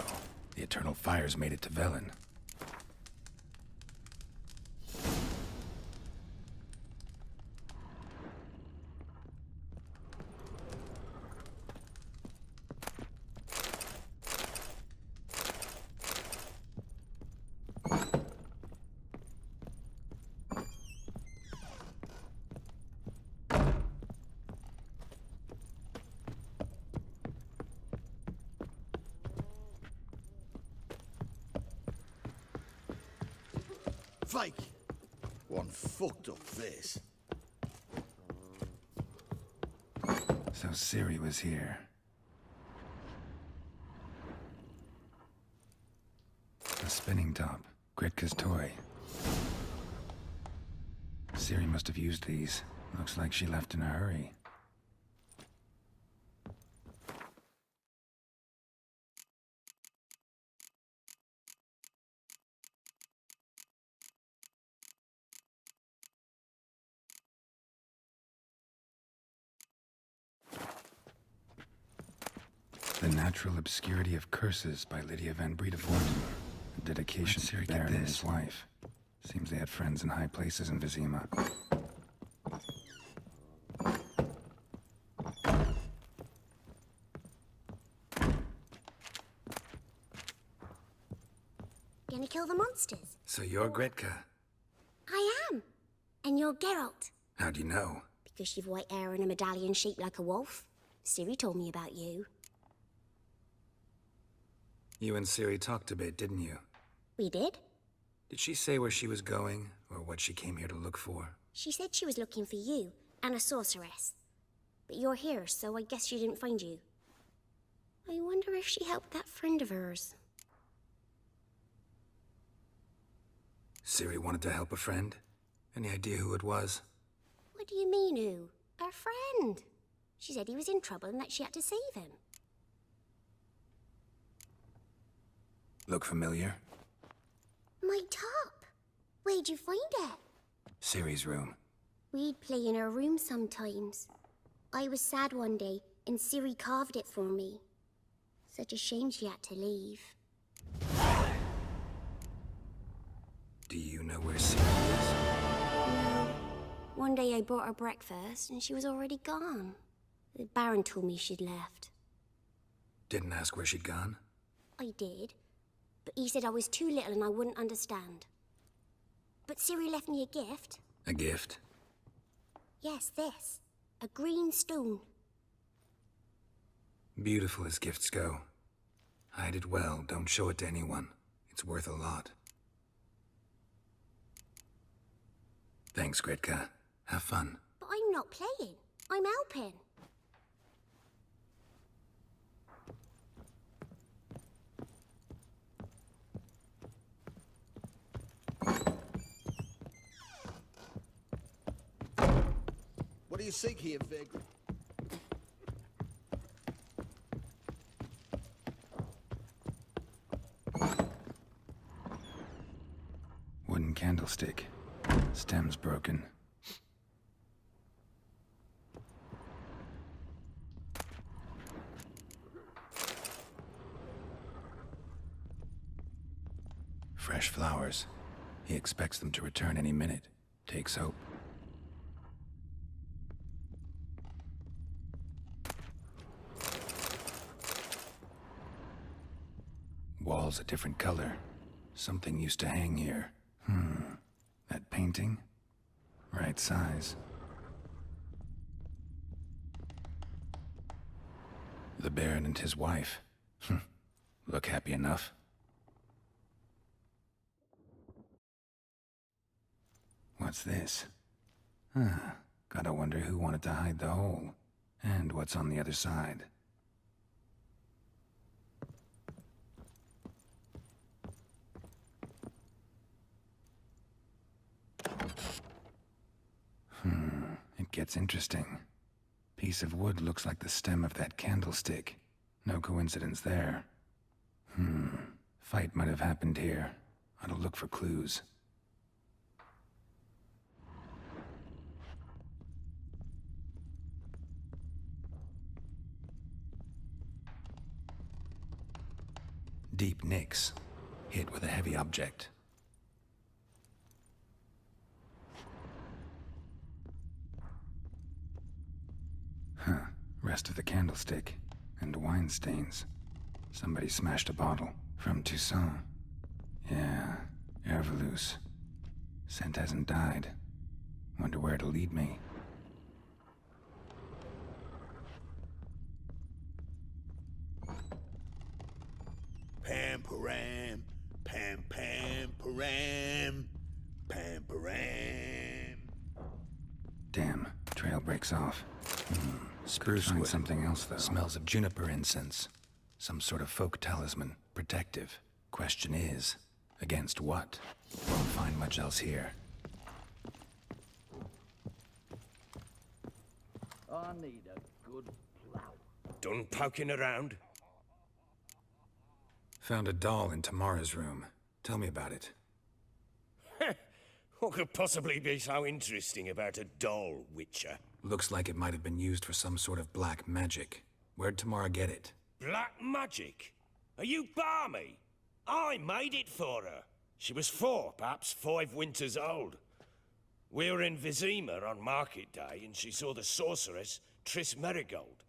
the Eternal Fires made it to Velen. Fake! One fucked up face. So Ciri was here. A spinning top. Gritka's toy. Ciri must have used these. Looks like she left in a hurry. The Natural Obscurity of Curses by Lydia van Bredevoort. A dedication to the Baron and his wife. Seems they had friends in high places in Vizima. Gonna kill the monsters? So you're Gritka. I am. And you're Geralt. How do you know? Because you've white hair and a medallion shaped like a wolf. Ciri told me about you. You and Ciri talked a bit, didn't you? We did? Did she say where she was going, or what she came here to look for? She said she was looking for you and a sorceress. But you're here, so I guess she didn't find you. I wonder if she helped that friend of hers. Ciri wanted to help a friend? Any idea who it was? What do you mean, who? Our friend. She said he was in trouble and that she had to save him. Look familiar? My top. Where'd you find it? Ciri's room. We'd play in her room sometimes. I was sad one day, and Ciri carved it for me. Such a shame she had to leave. Do you know where Ciri is? No. One day I brought her breakfast, and she was already gone. The Baron told me she'd left. Didn't ask where she'd gone? I did. But he said I was too little and I wouldn't understand. But Ciri left me a gift. A gift? Yes, this. A green stone. Beautiful as gifts go. Hide it well, don't show it to anyone. It's worth a lot. Thanks, Gritka. Have fun. But I'm not playing. I'm helping. What do you seek here, vagrant? Wooden candlestick. Stem's broken. Fresh flowers. He expects them to return any minute. Takes hope. Walls a different color. Something used to hang here. That painting? Right size. The Baron and his wife. Look happy enough. What's this? Gotta wonder who wanted to hide the hole. And what's on the other side. It gets interesting. Piece of wood looks like the stem of that candlestick. No coincidence there. Fight might have happened here. Ought to look for clues. Deep nicks, hit with a heavy object. Huh. Rest of the candlestick. And wine stains. Somebody smashed a bottle. From Toussaint. Yeah, Herveloos. Scent hasn't died. Wonder where it'll lead me. Pam-param, pam-pam-param, pam-param. Damn, trail breaks off. Spruce wood. Something else, though. Smells of juniper incense. Some sort of folk talisman. Protective. Question is, against what? Won't find much else here. I need a good plow. Done poking around? Found a doll in Tamara's room. Tell me about it. What could possibly be so interesting about a doll, Witcher? Looks like it might have been used for some sort of black magic. Where'd Tamara get it? Black magic? Are you balmy? I made it for her. She was 4, perhaps 5 winters old. We were in Vizima on market day, and she saw the sorceress, Triss Merigold.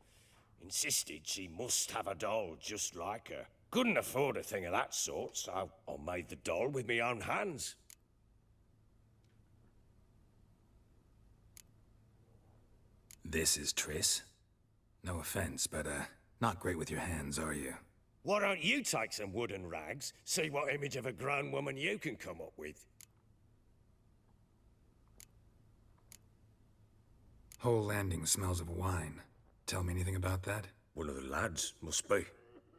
Insisted she must have a doll just like her. Couldn't afford a thing of that sort, so I made the doll with my own hands. This is Triss? No offense, but, not great with your hands, are you? Why don't you take some wooden rags, see what image of a grown woman you can come up with? Whole landing smells of wine. Tell me anything about that? One of the lads, must be.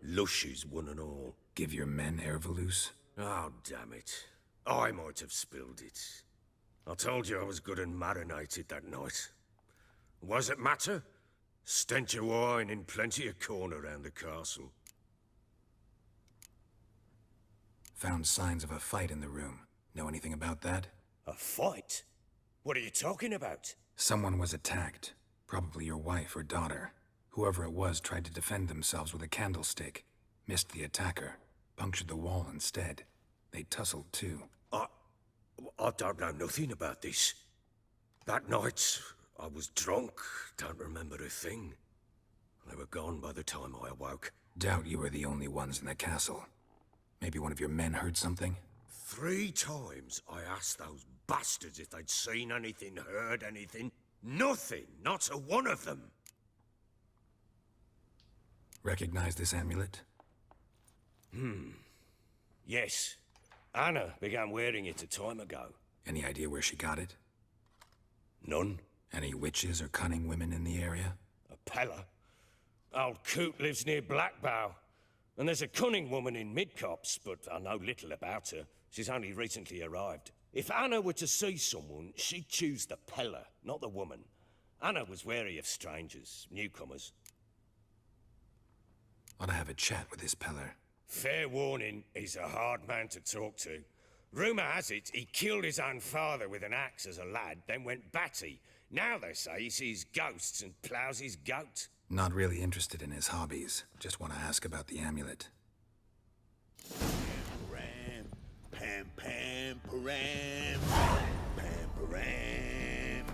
Lushes, one and all. Give your men Herveloos? Oh, damn it. I might have spilled it. I told you I was good and marinated that night. What does it matter? Stench of wine in plenty of corn around the castle. Found signs of a fight in the room. Know anything about that? A fight? What are you talking about? Someone was attacked. Probably your wife or daughter. Whoever it was tried to defend themselves with a candlestick. Missed the attacker. Punctured the wall instead. They tussled too. I don't know nothing about this. That night, I was drunk. Don't remember a thing. They were gone by the time I awoke. Doubt you were the only ones in the castle. Maybe one of your men heard something? 3 times I asked those bastards if they'd seen anything, heard anything. Nothing, not a one of them. Recognize this amulet? Yes. Anna began wearing it a time ago. Any idea where she got it? None. Any witches or cunning women in the area? A Pella. Old Coot lives near Blackbow. And there's a cunning woman in Midcops, but I know little about her. She's only recently arrived. If Anna were to see someone, she'd choose the Pella, not the woman. Anna was wary of strangers, newcomers. Ought to have a chat with this Peller. Fair warning, he's a hard man to talk to. Rumour has it he killed his own father with an axe as a lad, then went batty. Now they say he sees ghosts and ploughs his goat. Not really interested in his hobbies. Just want to ask about the amulet. Pam, pam, pam, param, pam, param.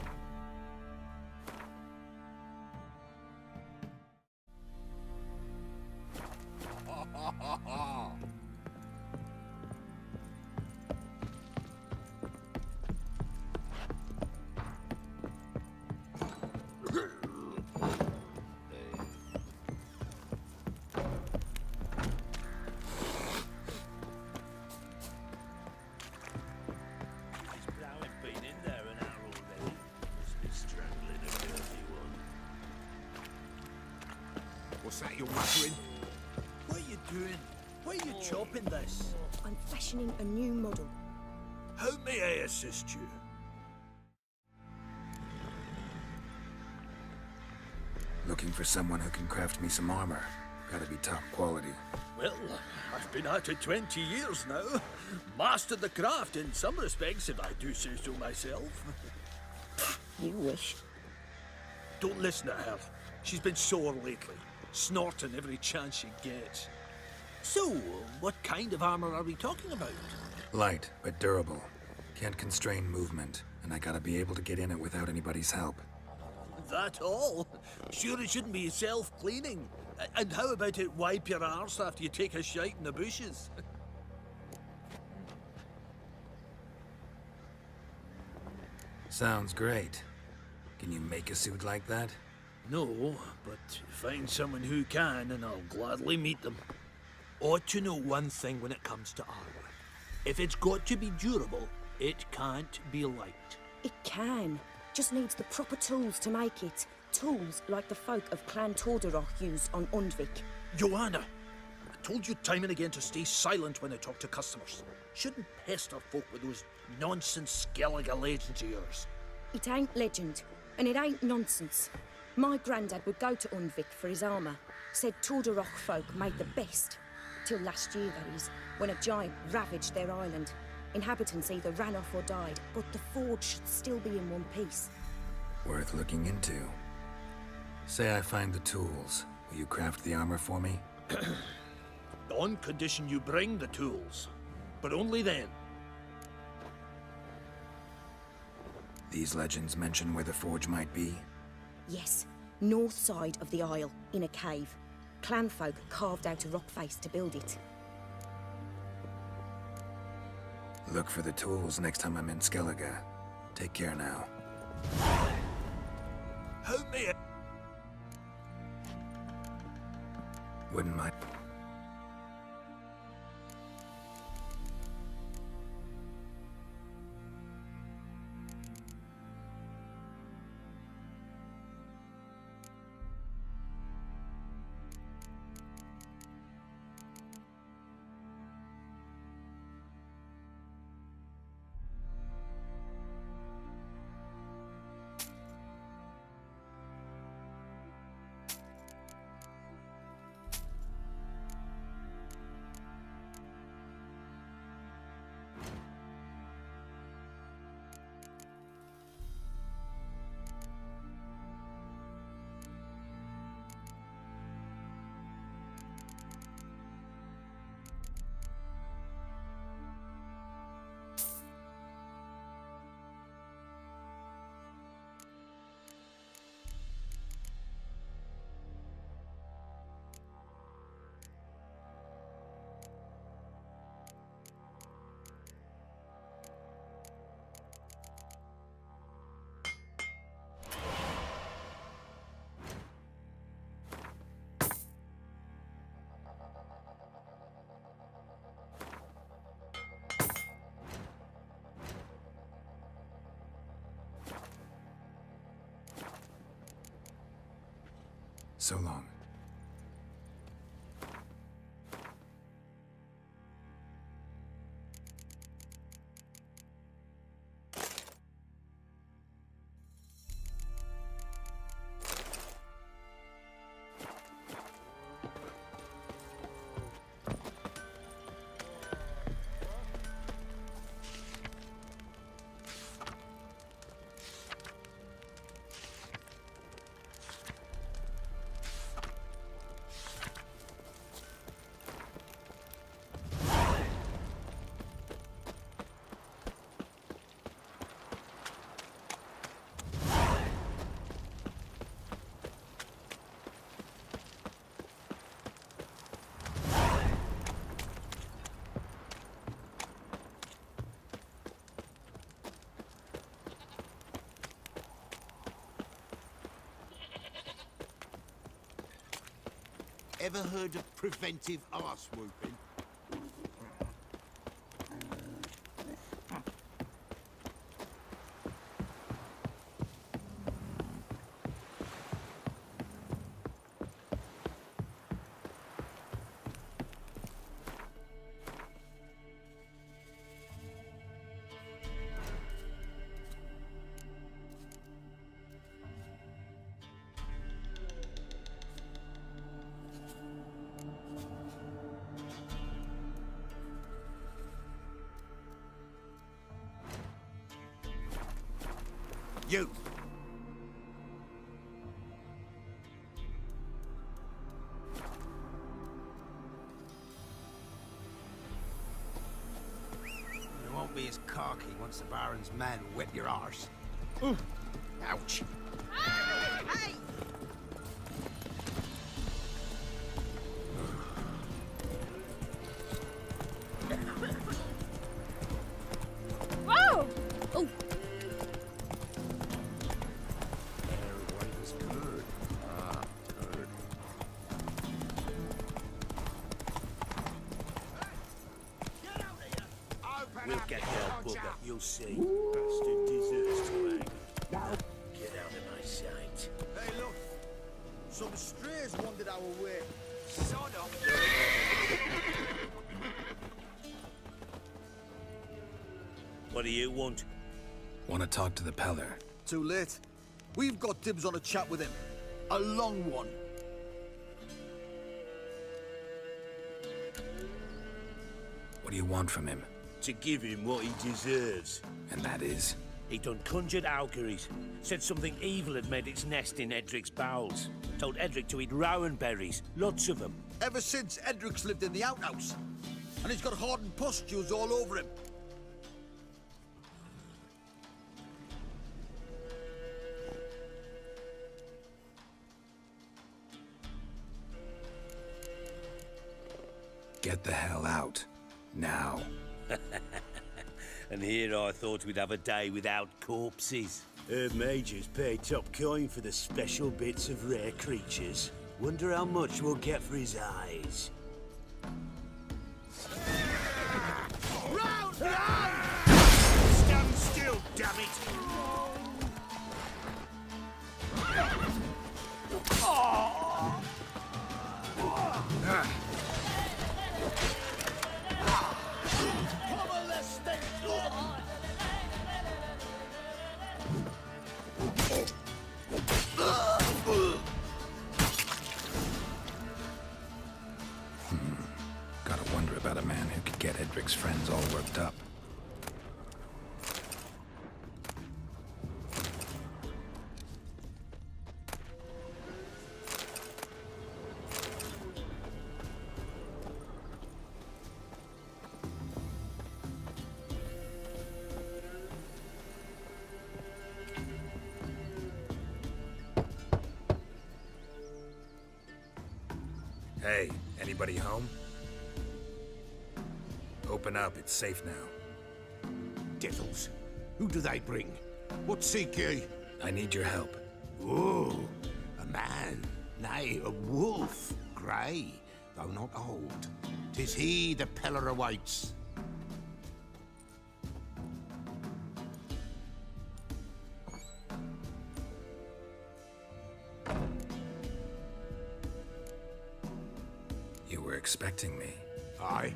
Ha ha ha ha! What's that you're muttering? What are you doing? Why are you chopping this? I'm fashioning a new model. How may I assist you? Looking for someone who can craft me some armor. Gotta be top quality. Well, I've been at it 20 years now. Mastered the craft in some respects, if I do say so myself. You wish. Don't listen to her. She's been sore lately, snorting every chance she gets. So, what kind of armor are we talking about? Light, but durable. Can't constrain movement, and I gotta be able to get in it without anybody's help. That all? Sure it shouldn't be self-cleaning. And how about it wipe your arse after you take a shite in the bushes? Sounds great. Can you make a suit like that? No, but find someone who can and I'll gladly meet them. Ought to know one thing when it comes to armor. If it's got to be durable, it can't be light. It can. Just needs the proper tools to make it. Tools like the folk of Clan Tordarroch used on Undvik. Joanna, I told you time and again to stay silent when I talk to customers. Shouldn't pester folk with those nonsense Skellige legends of yours. It ain't legend, and it ain't nonsense. My granddad would go to Undvik for his armour. Said Tordarroch folk made the best. Till last year, that is, when a giant ravaged their island. Inhabitants either ran off or died, but the forge should still be in one piece. Worth looking into. Say I find the tools. Will you craft the armor for me? On condition you bring the tools. But only then. These legends mention where the forge might be? Yes, north side of the isle, in a cave. Clanfolk carved out a rock face to build it. Look for the tools next time I'm in Skellige. Take care now. Help me! Wouldn't mind. So long. Ever heard of preventive arse whooping? You! cocky once the Baron's men wet your arse. Ouch. Hey! Whoa! Oh! We'll get their bugger, you'll see. Bastard deserves to hang. Get out of my sight. Hey, look. Some strays wandered our way. Son of... What do you want? Want to talk to the Peller? Too late. We've got dibs on a chat with him. A long one. What do you want from him? To give him what he deserves. And that is? He done conjured auguries. Said something evil had made its nest in Edric's bowels. Told Edric to eat rowan berries. Lots of them. Ever since Edric's lived in the outhouse. And he's got hardened pustules all over him. Get the hell out. Now. And here I thought we'd have a day without corpses. Her majors pay top coin for the special bits of rare creatures. Wonder how much we'll get for his eyes. Round! Stand still, damn it! Gotta wonder about a man who could get Edric's friends all worked up. Hey, anybody home? Open up, it's safe now. Devils. Who do they bring? What seek ye? I need your help. Oh, a man. Nay, a wolf. Grey, though not old. 'Tis he the Peller awaits. You were expecting me. Aye,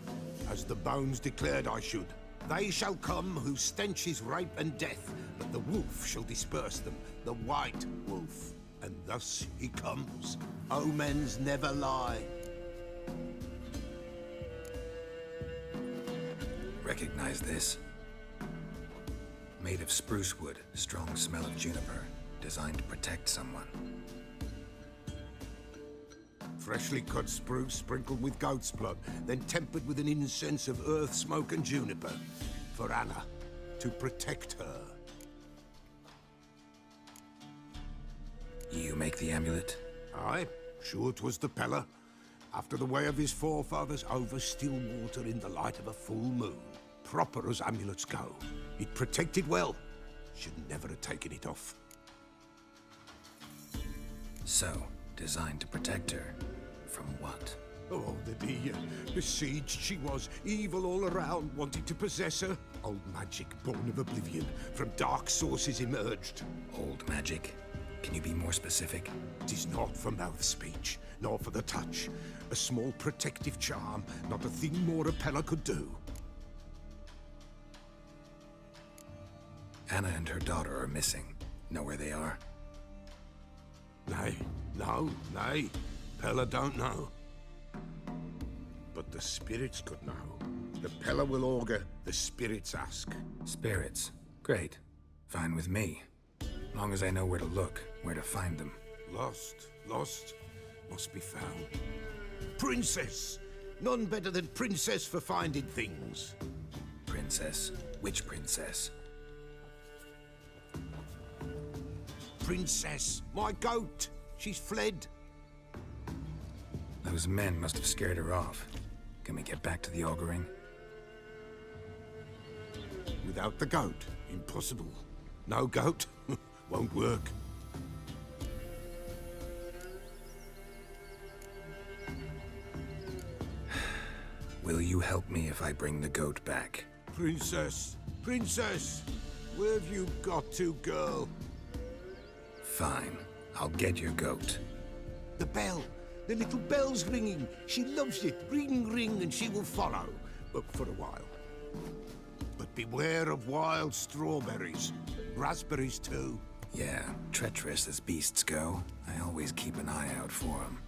as the bones declared I should. They shall come whose stench is rape and death, but the wolf shall disperse them, the white wolf. And thus he comes. Omens never lie. Recognize this? Made of spruce wood, strong smell of juniper, designed to protect someone. Freshly cut spruce sprinkled with goat's blood, then tempered with an incense of earth, smoke and juniper. For Anna, to protect her. You make the amulet? Aye, sure 'twas the Peller. After the way of his forefathers, over still water in the light of a full moon. Proper as amulets go. It protected well. Should never have taken it off. So, designed to protect her. From what? Oh, the besieged she was, evil all around, wanting to possess her. Old magic born of oblivion, from dark sources emerged. Old magic? Can you be more specific? 'Tis not for mouth speech, nor for the touch. A small protective charm, not a thing more a Peller could do. Anna and her daughter are missing. Know where they are? Nay, nay. Peller don't know. But the spirits could know. The Peller will augur, the spirits ask. Spirits? Great. Fine with me. Long as I know where to look, where to find them. Lost, must be found. Princess! None better than Princess for finding things. Princess? Which princess? Princess, my goat. She's fled. Those men must have scared her off. Can we get back to the auguring? Without the goat, impossible. No goat, won't work. Will you help me if I bring the goat back? Princess, princess, where have you got to, girl? Fine. I'll get your goat. The bell. The little bell's ringing. She loves it. Ring, ring, and she will follow. But for a while. But beware of wild strawberries. Raspberries, too. Yeah, treacherous as beasts go. I always keep an eye out for them.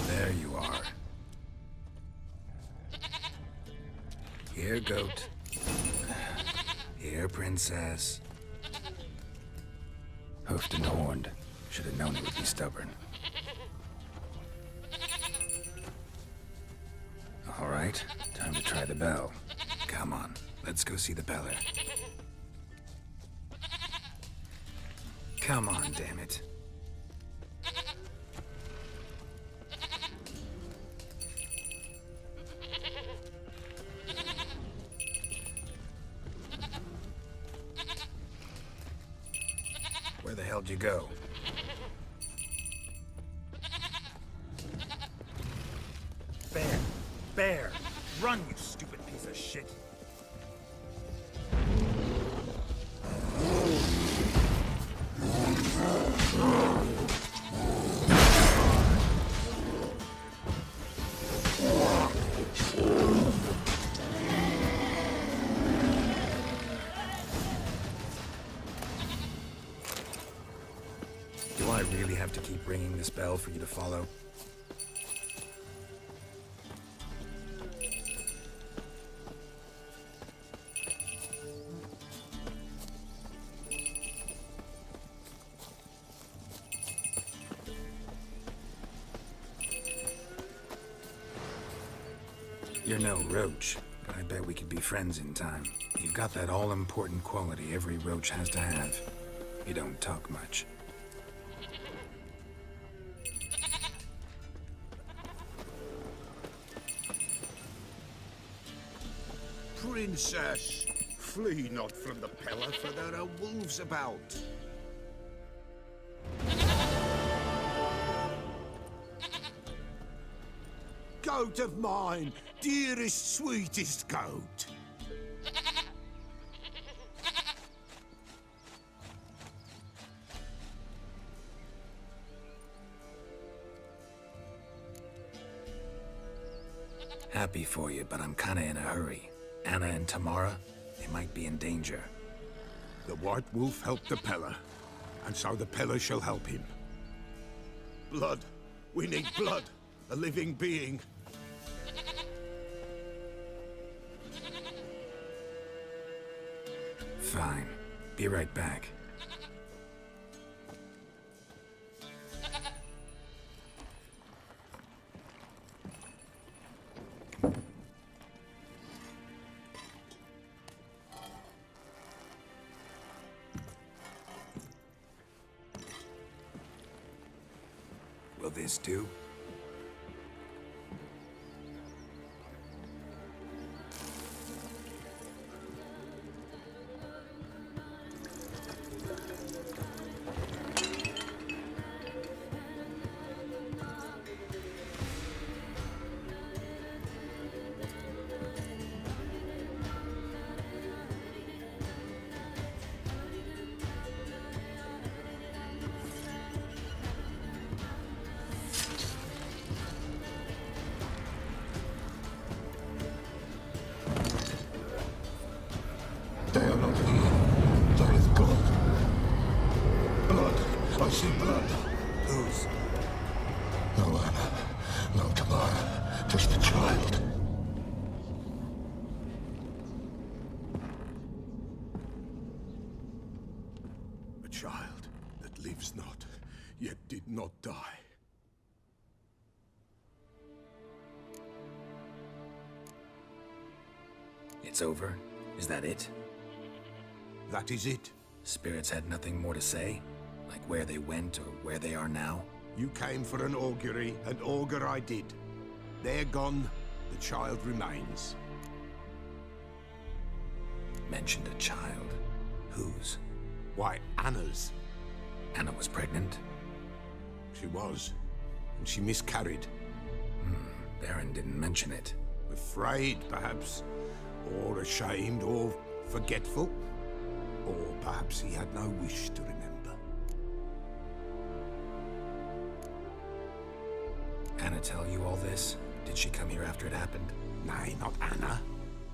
There you are. Here, goat. Here, princess. Hoofed and horned. Should have known it would be stubborn. All right, time to try the bell. Come on, let's go see the beller. Come on, damn it. Where the hell'd you go? Bear! Bear! Run, you stupid piece of shit! Do I really have to keep ringing this bell for you to follow? You're no roach, but I bet we could be friends in time. You've got that all-important quality every roach has to have. You don't talk much. Princess, flee not from the pillar, for there are wolves about. Goat of mine, dearest, sweetest goat. Happy for you, but I'm kinda in a hurry. Anna and Tamara, they might be in danger. The White Wolf helped the Peller, and so the Peller shall help him. Blood. We need blood. A living being. Fine. Be right back. Will this do? No Anna, no Tamara, just a child. A child that lives not, yet did not die. It's over? Is that it? That is it. Spirits had nothing more to say? Like where they went or where they are now? You came for an augury, and augur I did. They're gone, the child remains. Mentioned a child. Whose? Why, Anna's. Anna was pregnant? She was, and she miscarried. Baron didn't mention it. Afraid, perhaps, or ashamed, or forgetful. Or perhaps he had no wish to remember. Anna tell you all this? Did she come here after it happened? Nay, not Anna.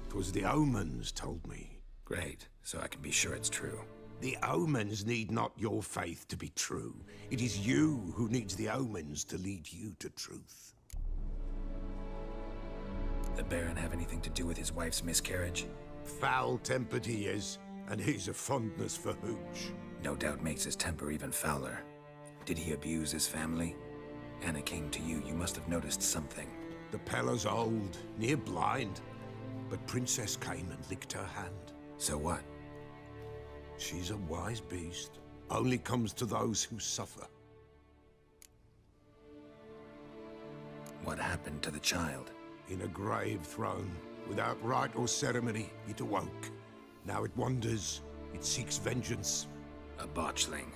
'Twas the omens told me. Great, so I can be sure it's true. The omens need not your faith to be true. It is you who needs the omens to lead you to truth. The Baron have anything to do with his wife's miscarriage? Foul-tempered he is, and he's a fondness for hooch. No doubt makes his temper even fouler. Did he abuse his family? Anna came to you, you must have noticed something. The Pella's old, near blind, but Princess came and licked her hand. So what? She's a wise beast. Only comes to those who suffer. What happened to the child? In a grave thrown, without rite or ceremony, it awoke. Now it wanders, it seeks vengeance. A botchling.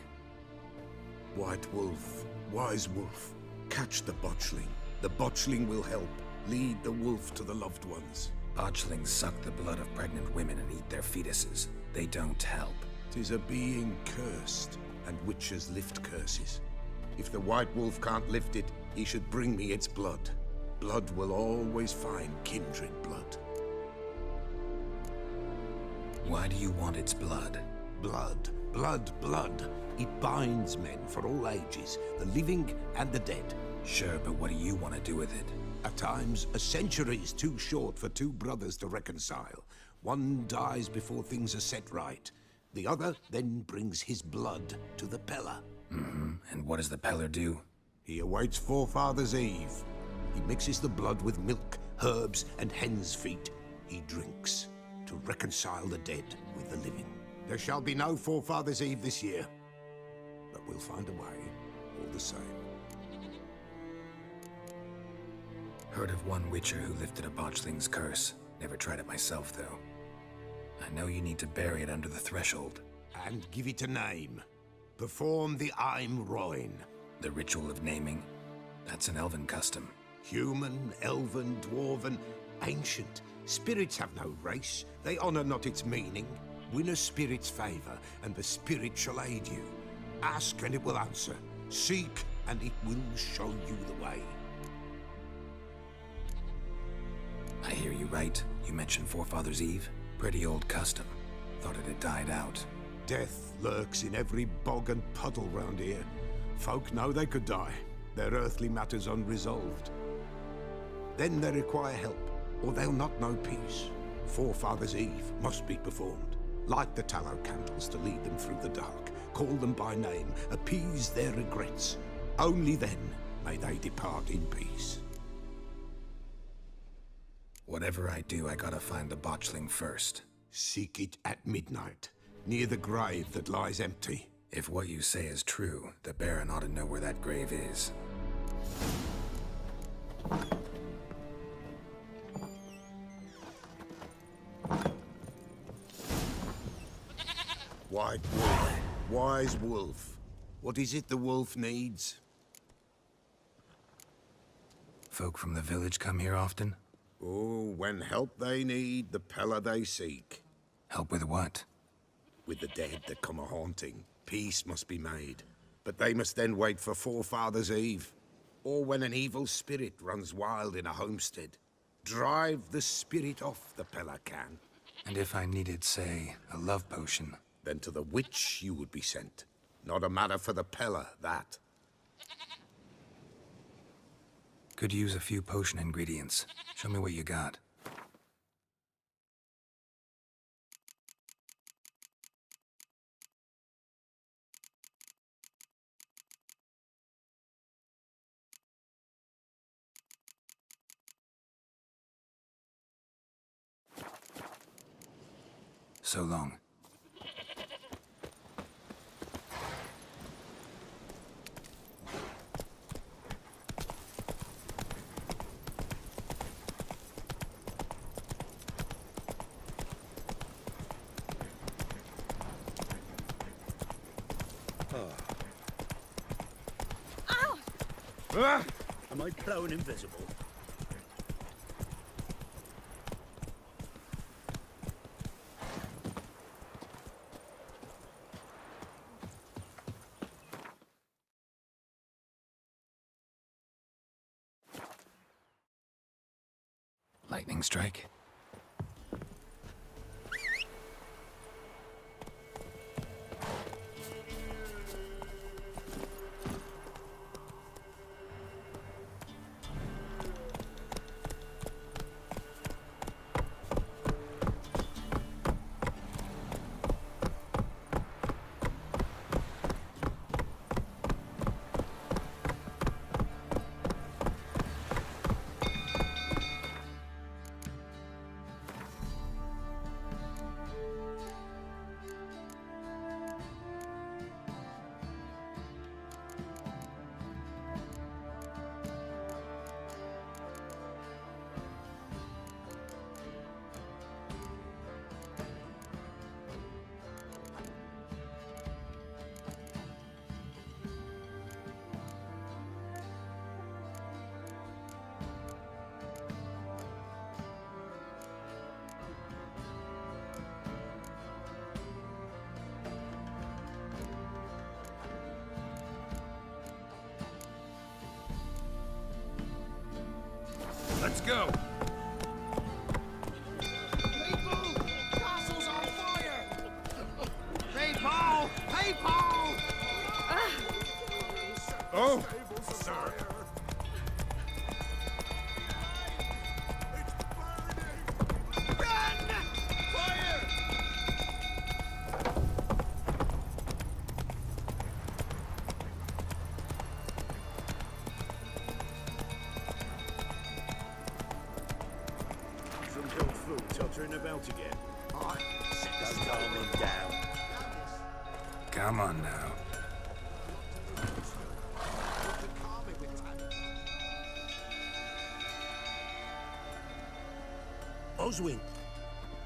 White wolf, wise wolf, catch the botchling. The botchling will help, lead the wolf to the loved ones. Botchlings suck the blood of pregnant women and eat their fetuses. They don't help. 'Tis a being cursed, and witches lift curses. If the white wolf can't lift it, he should bring me its blood. Blood will always find kindred blood. Why do you want its blood? Blood, blood, blood. It binds men for all ages, the living and the dead. Sure, but what do you want to do with it? At times, a century is too short for two brothers to reconcile. One dies before things are set right. The other then brings his blood to the Pella. And what does the Peller do? He awaits Forefather's Eve. He mixes the blood with milk, herbs, and hen's feet. He drinks to reconcile the dead with the living. There shall be no Forefather's Eve this year, but we'll find a way, all the same. Heard of one witcher who lifted a botchling's curse. Never tried it myself, though. I know you need to bury it under the threshold. And give it a name. Perform the Aim Roin. The ritual of naming? That's an elven custom. Human, elven, dwarven, ancient. Spirits have no race. They honor not its meaning. Win a spirit's favor, and the spirit shall aid you. Ask, and it will answer. Seek, and it will show you the way. I hear you right. You mentioned Forefather's Eve? Pretty old custom. Thought it had died out. Death lurks in every bog and puddle round here. Folk know they could die, their earthly matters unresolved. Then they require help, or they'll not know peace. Forefather's Eve must be performed. Light the tallow candles to lead them through the dark. Call them by name, appease their regrets. Only then may they depart in peace. Whatever I do, I gotta find the botchling first. Seek it at midnight, near the grave that lies empty. If what you say is true, the Baron ought to know where that grave is. White wolf, wise wolf. What is it the wolf needs? Folk from the village come here often? Oh, when help they need, the Pella they seek. Help with what? With the dead that come a-haunting. Peace must be made. But they must then wait for Forefather's Eve. Or when an evil spirit runs wild in a homestead. Drive the spirit off, the Pella can. And if I needed, say, a love potion? Then to the witch you would be sent. Not a matter for the Pella, that. Could use a few potion ingredients. Show me what you got. So long. Am I prone invisible? Lightning strike. Let's go! People! Castle's on fire! People! People! Oh! Sir! Tottering about again. Don't calm him down. Come on now. Oswin!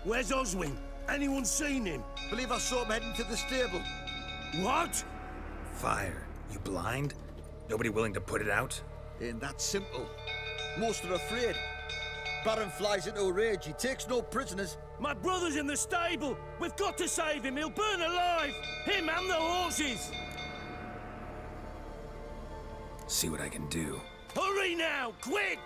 Where's Oswin? Anyone seen him? Believe I saw him heading to the stable. What? Fire. You blind? Nobody willing to put it out? Ain't that simple. Most are afraid. Baron flies into a rage. He takes no prisoners. My brother's in the stable! We've got to save him! He'll burn alive! Him and the horses! See what I can do. Hurry now! Quick!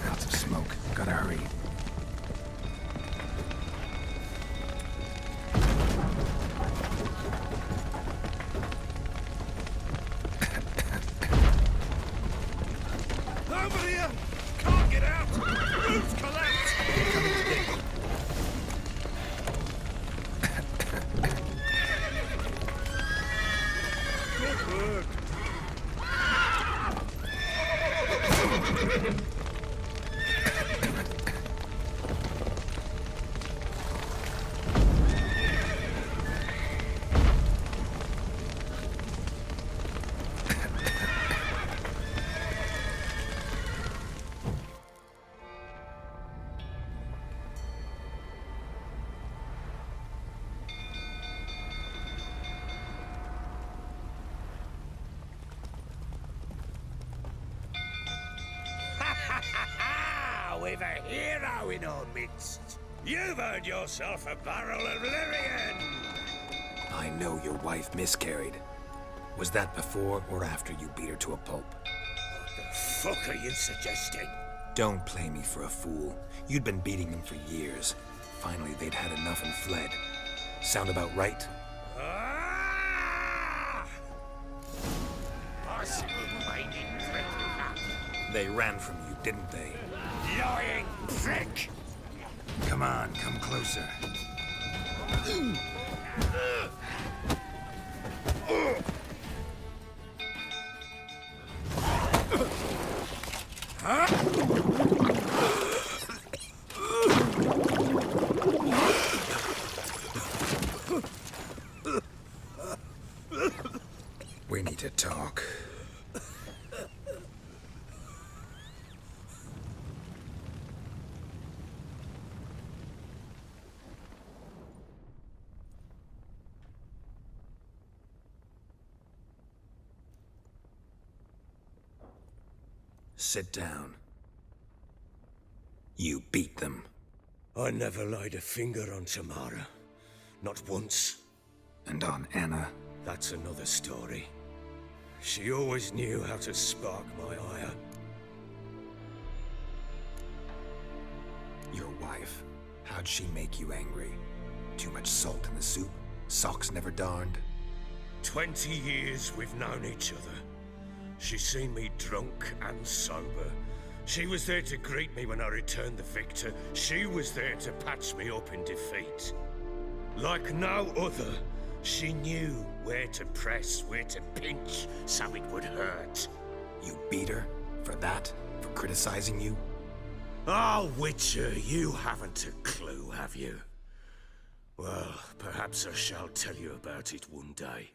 Lots of smoke. Gotta hurry. Over here! Can't get out! Roof's collapsed! Coming to get you. Good work! We've a hero in our midst. You've earned yourself a barrel of Lyrian. I know your wife miscarried. Was that before or after you beat her to a pulp? What the fuck are you suggesting? Don't play me for a fool. You'd been beating them for years. Finally, they'd had enough and fled. Sound about right? They ran from you, didn't they? Lying prick! Come on, come closer. We need to talk. Sit down. You beat them. I never laid a finger on Tamara. Not once. And on Anna? That's another story. She always knew how to spark my ire. Your wife. How'd she make you angry? Too much salt in the soup? Socks never darned? 20 years we've known each other. She's seen me drunk and sober. She was there to greet me when I returned the victor. She was there to patch me up in defeat. Like no other, she knew where to press, where to pinch, so it would hurt. You beat her? For that? For criticizing you? Oh, Witcher, you haven't a clue, have you? Well, perhaps I shall tell you about it one day.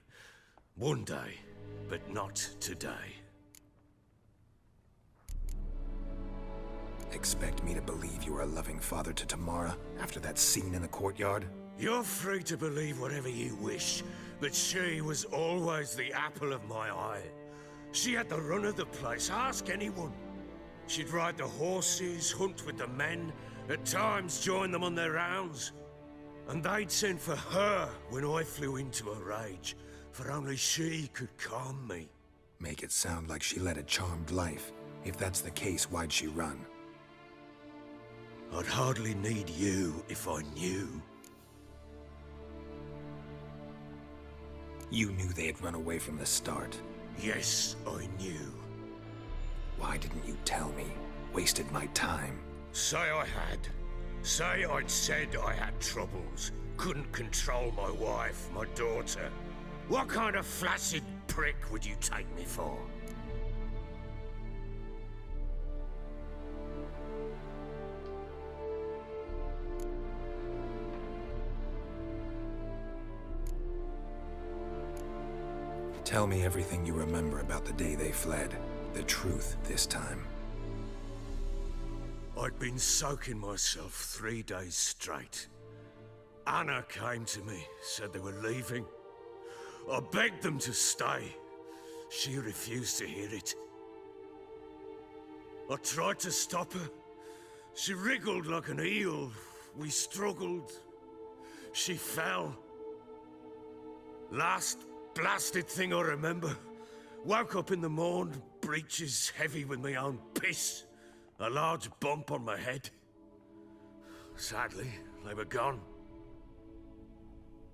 One day, but not today. Expect me to believe you are a loving father to Tamara after that scene in the courtyard? You're free to believe whatever you wish, but she was always the apple of my eye. She had the run of the place, ask anyone. She'd ride the horses, hunt with the men, at times join them on their rounds. And they'd send for her when I flew into a rage, for only she could calm me. Make it sound like she led a charmed life. If that's the case, why'd she run? I'd hardly need you if I knew. You knew they had run away from the start. Yes, I knew. Why didn't you tell me? Wasted my time. Say I had. Say I'd said I had troubles. Couldn't control my wife, my daughter. What kind of flaccid prick would you take me for? Tell me everything you remember about the day they fled. The truth this time. I'd been soaking myself 3 days straight. Anna came to me, said they were leaving. I begged them to stay. She refused to hear it. I tried to stop her. She wriggled like an eel. We struggled. She fell. Last blasted thing I remember. Woke up in the morn, breeches heavy with my own piss. A large bump on my head. Sadly, they were gone.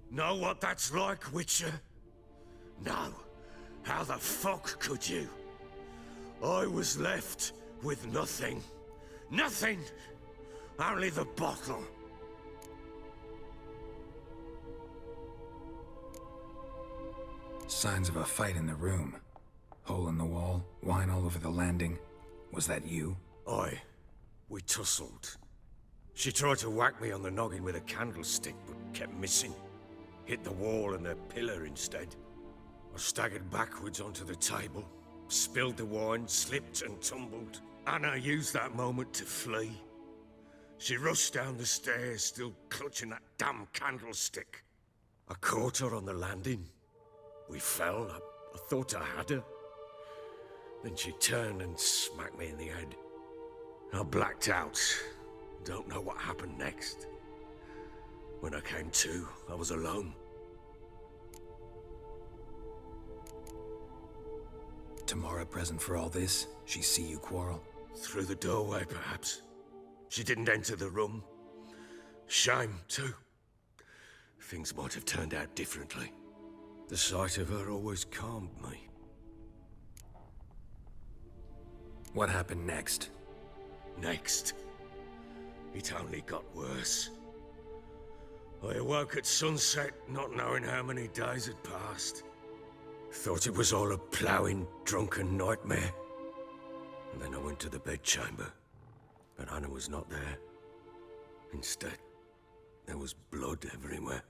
Know what that's like, Witcher? No. How the fuck could you? I was left with nothing. Nothing! Only the bottle. Signs of a fight in the room. Hole in the wall, wine all over the landing. Was that you? Aye. We tussled. She tried to whack me on the noggin with a candlestick, but kept missing. Hit the wall and the pillar instead. I staggered backwards onto the table, spilled the wine, slipped and tumbled. Anna used that moment to flee. She rushed down the stairs, still clutching that damn candlestick. I caught her on the landing. We fell. I thought I had her. Then she turned and smacked me in the head. I blacked out. Don't know what happened next. When I came to, I was alone. Tamara present for all this? She see you quarrel? Through the doorway, perhaps. She didn't enter the room. Shame, too. Things might have turned out differently. The sight of her always calmed me. What happened next? Next? It only got worse. I awoke at sunset, not knowing how many days had passed. Thought it was all a ploughing, drunken nightmare. And then I went to the bedchamber, but Anna was not there. Instead, there was blood everywhere.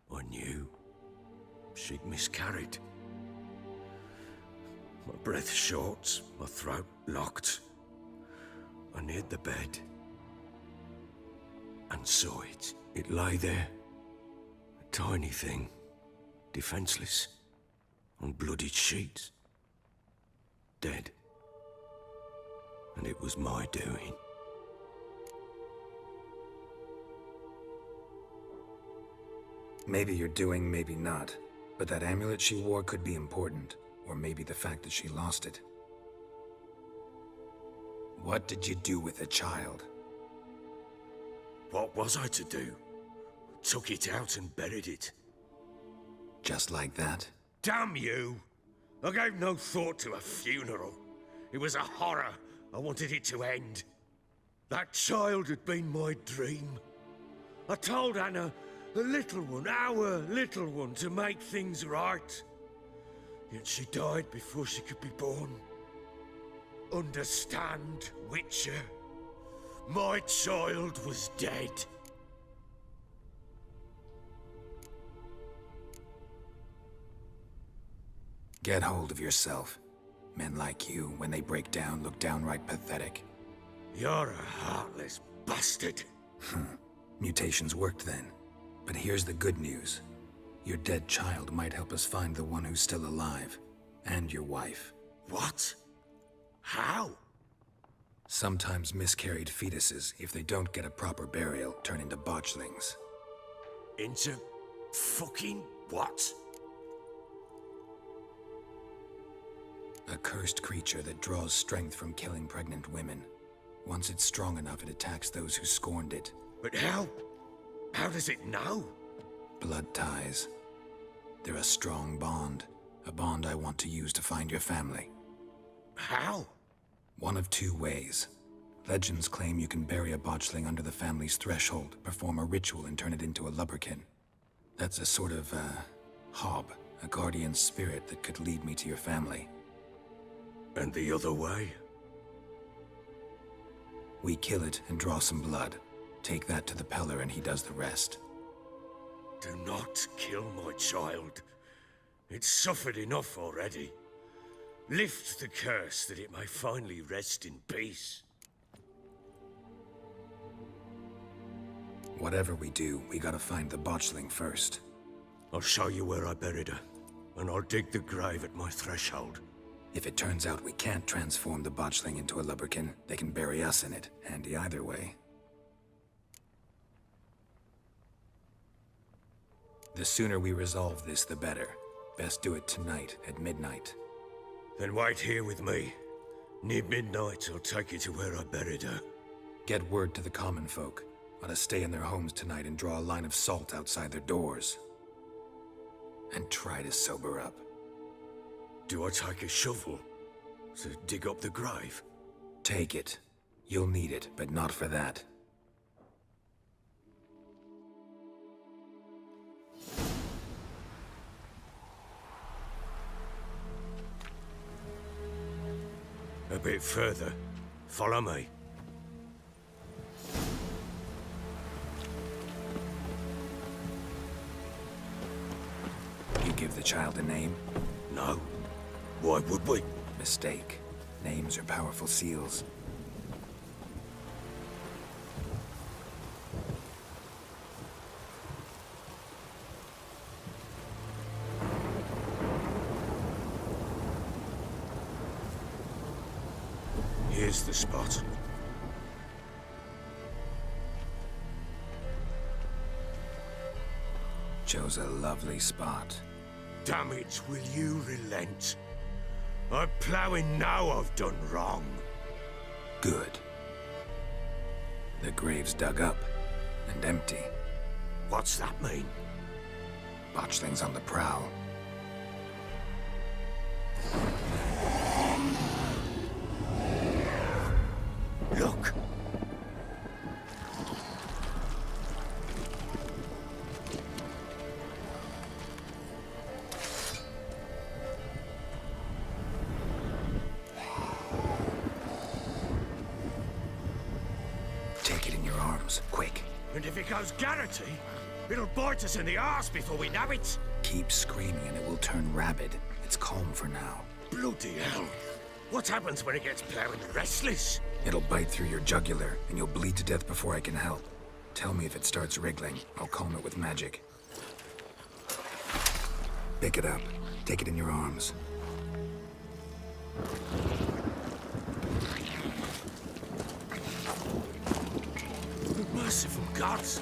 I knew she'd miscarried. My breath short, my throat locked. I neared the bed and saw it. It lay there, a tiny thing, defenseless, on bloodied sheets, dead. And it was my doing. Maybe you're doing, maybe not. But that amulet she wore could be important. Or maybe the fact that she lost it. What did you do with the child? What was I to do? Took it out and buried it. Just like that? Damn you! I gave no thought to a funeral. It was a horror. I wanted it to end. That child had been my dream. I told Anna, the little one, our little one, to make things right. Yet she died before she could be born. Understand, Witcher? My child was dead. Get hold of yourself. Men like you, when they break down, look downright pathetic. You're a heartless bastard. Mutations worked then. But here's the good news. Your dead child might help us find the one who's still alive. And your wife. What? How? Sometimes miscarried fetuses, if they don't get a proper burial, turn into botchlings. Into fucking what? A cursed creature that draws strength from killing pregnant women. Once it's strong enough, it attacks those who scorned it. But how? How does it know? Blood ties. They're a strong bond. A bond I want to use to find your family. How? One of two ways. Legends claim you can bury a botchling under the family's threshold, perform a ritual and turn it into a lubberkin. That's a sort of, hob, a guardian spirit that could lead me to your family. And the other way? We kill it and draw some blood. Take that to the Peller and he does the rest. Do not kill my child. It's suffered enough already. Lift the curse that it may finally rest in peace. Whatever we do, we gotta find the botchling first. I'll show you where I buried her, and I'll dig the grave at my threshold. If it turns out we can't transform the botchling into a lubberkin, they can bury us in it. Handy either way. The sooner we resolve this, the better. Best do it tonight, at midnight. Then wait here with me. Near midnight, I'll take you to where I buried her. Get word to the common folk. Ought to stay in their homes tonight and draw a line of salt outside their doors. And try to sober up. Do I take a shovel to dig up the grave? Take it. You'll need it, but not for that. A bit further. Follow me. You give the child a name? No. Why would we? Mistake. Names are powerful seals. Here's the spot. Chose a lovely spot. Damn it, will you relent? I'm ploughing now I've done wrong. Good. The grave's dug up and empty. What's that mean? Botchling's on the prowl. Look! Take it in your arms, quick. And if it goes Garrity, it'll bite us in the arse before we know it. Keep screaming and it will turn rabid. It's calm for now. Bloody hell. What happens when it gets ploughing restless? It'll bite through your jugular, and you'll bleed to death before I can help. Tell me if it starts wriggling. I'll calm it with magic. Pick it up. Take it in your arms. Merciful gods!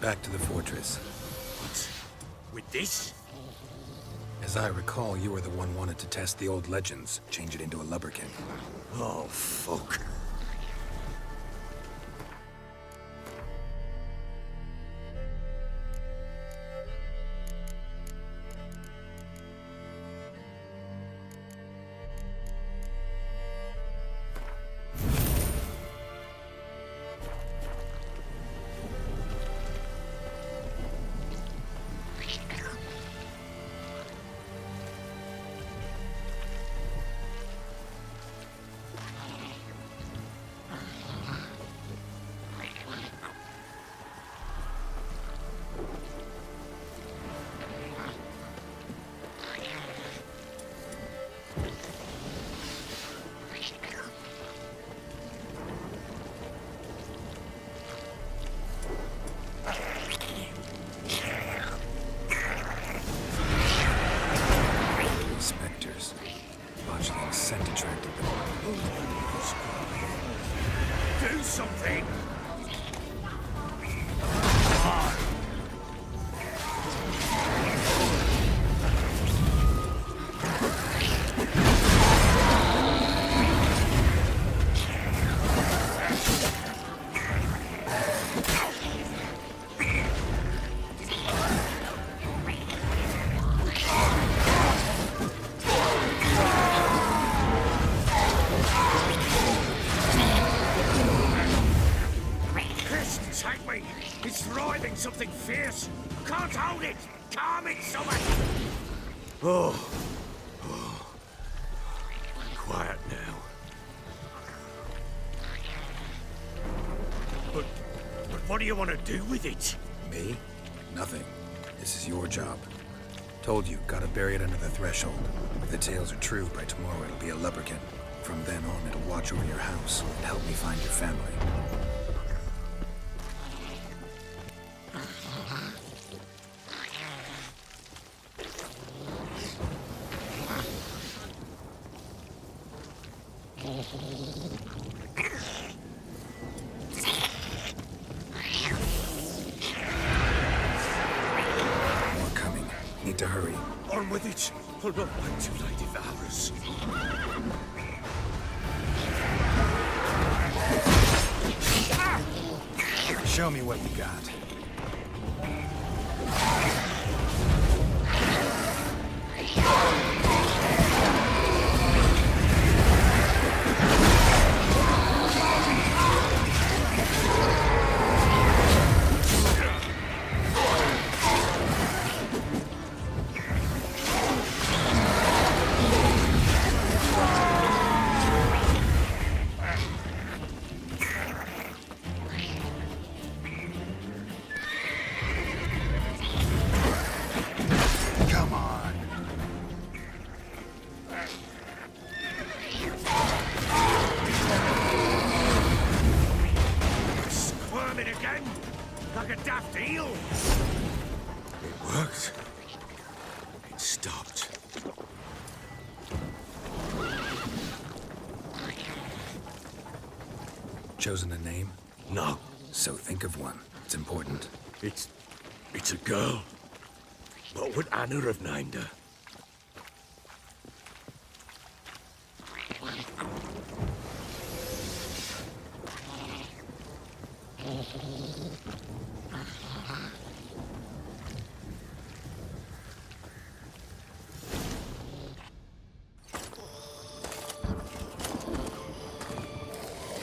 Back to the fortress. What? With this? As I recall, you were the one wanted to test the old legends, change it into a lubberkin. Oh, fuck. Do something! It's writhing something fierce. Can't hold it. Calm it, someone. Oh. Quiet now. But what do you want to do with it? Me? Nothing. This is your job. Told you, gotta bury it under the threshold. If the tales are true, by tomorrow it'll be a lubberkin. From then on, it'll watch over your house and help me find your family. More coming. Need to hurry. On with it. I'll not wait till they devour us. Show me what you got. Like a daft eel. It worked. It stopped. chosen a name? No. So think of one. It's important. It's a girl. What would Anna have named her?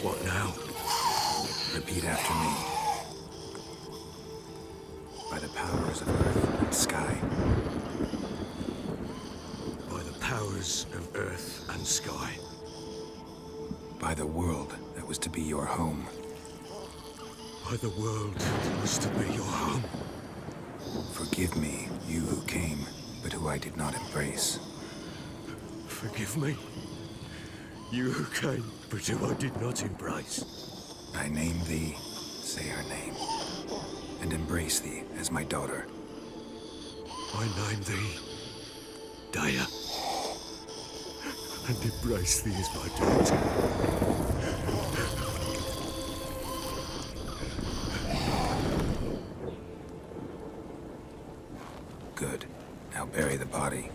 What now? Repeat after me. By the powers of earth and sky. By the powers of earth and sky. By the world that was to be your home. By the world that was to be your home. Forgive me, you who came, but who I did not embrace. Forgive me. You who came, but who I did not embrace. I name thee, say her name, and embrace thee as my daughter. I name thee, Daya, and embrace thee as my daughter. Good. Now bury the body.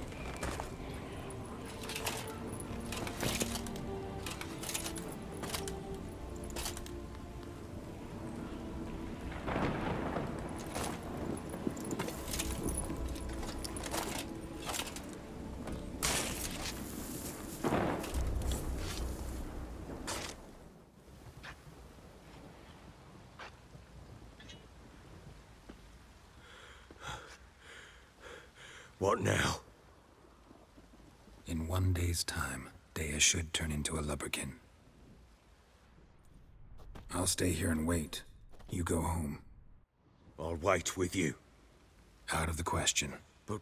What now? In 1 day's time, Daya should turn into a lubberkin. I'll stay here and wait. You go home. I'll wait with you. Out of the question. But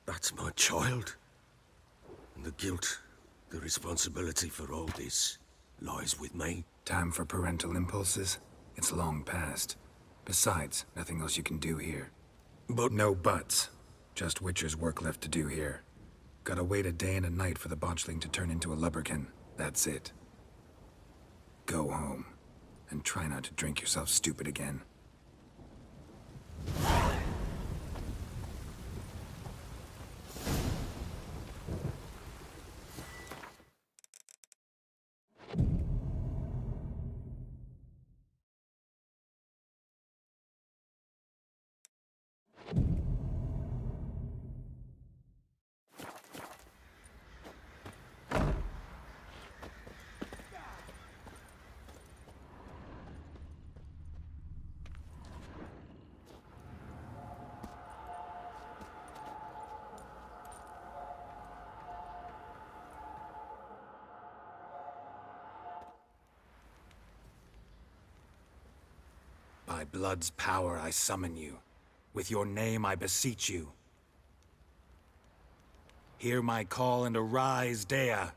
that's my child. And the guilt, the responsibility for all this lies with me. Time for parental impulses? It's long past. Besides, nothing else you can do here. But no buts. Just Witcher's work left to do here. Gotta wait a day and a night for the botchling to turn into a lubberkin. That's it. Go home. And try not to drink yourself stupid again. By blood's power I summon you. With your name I beseech you. Hear my call and arise, Daya.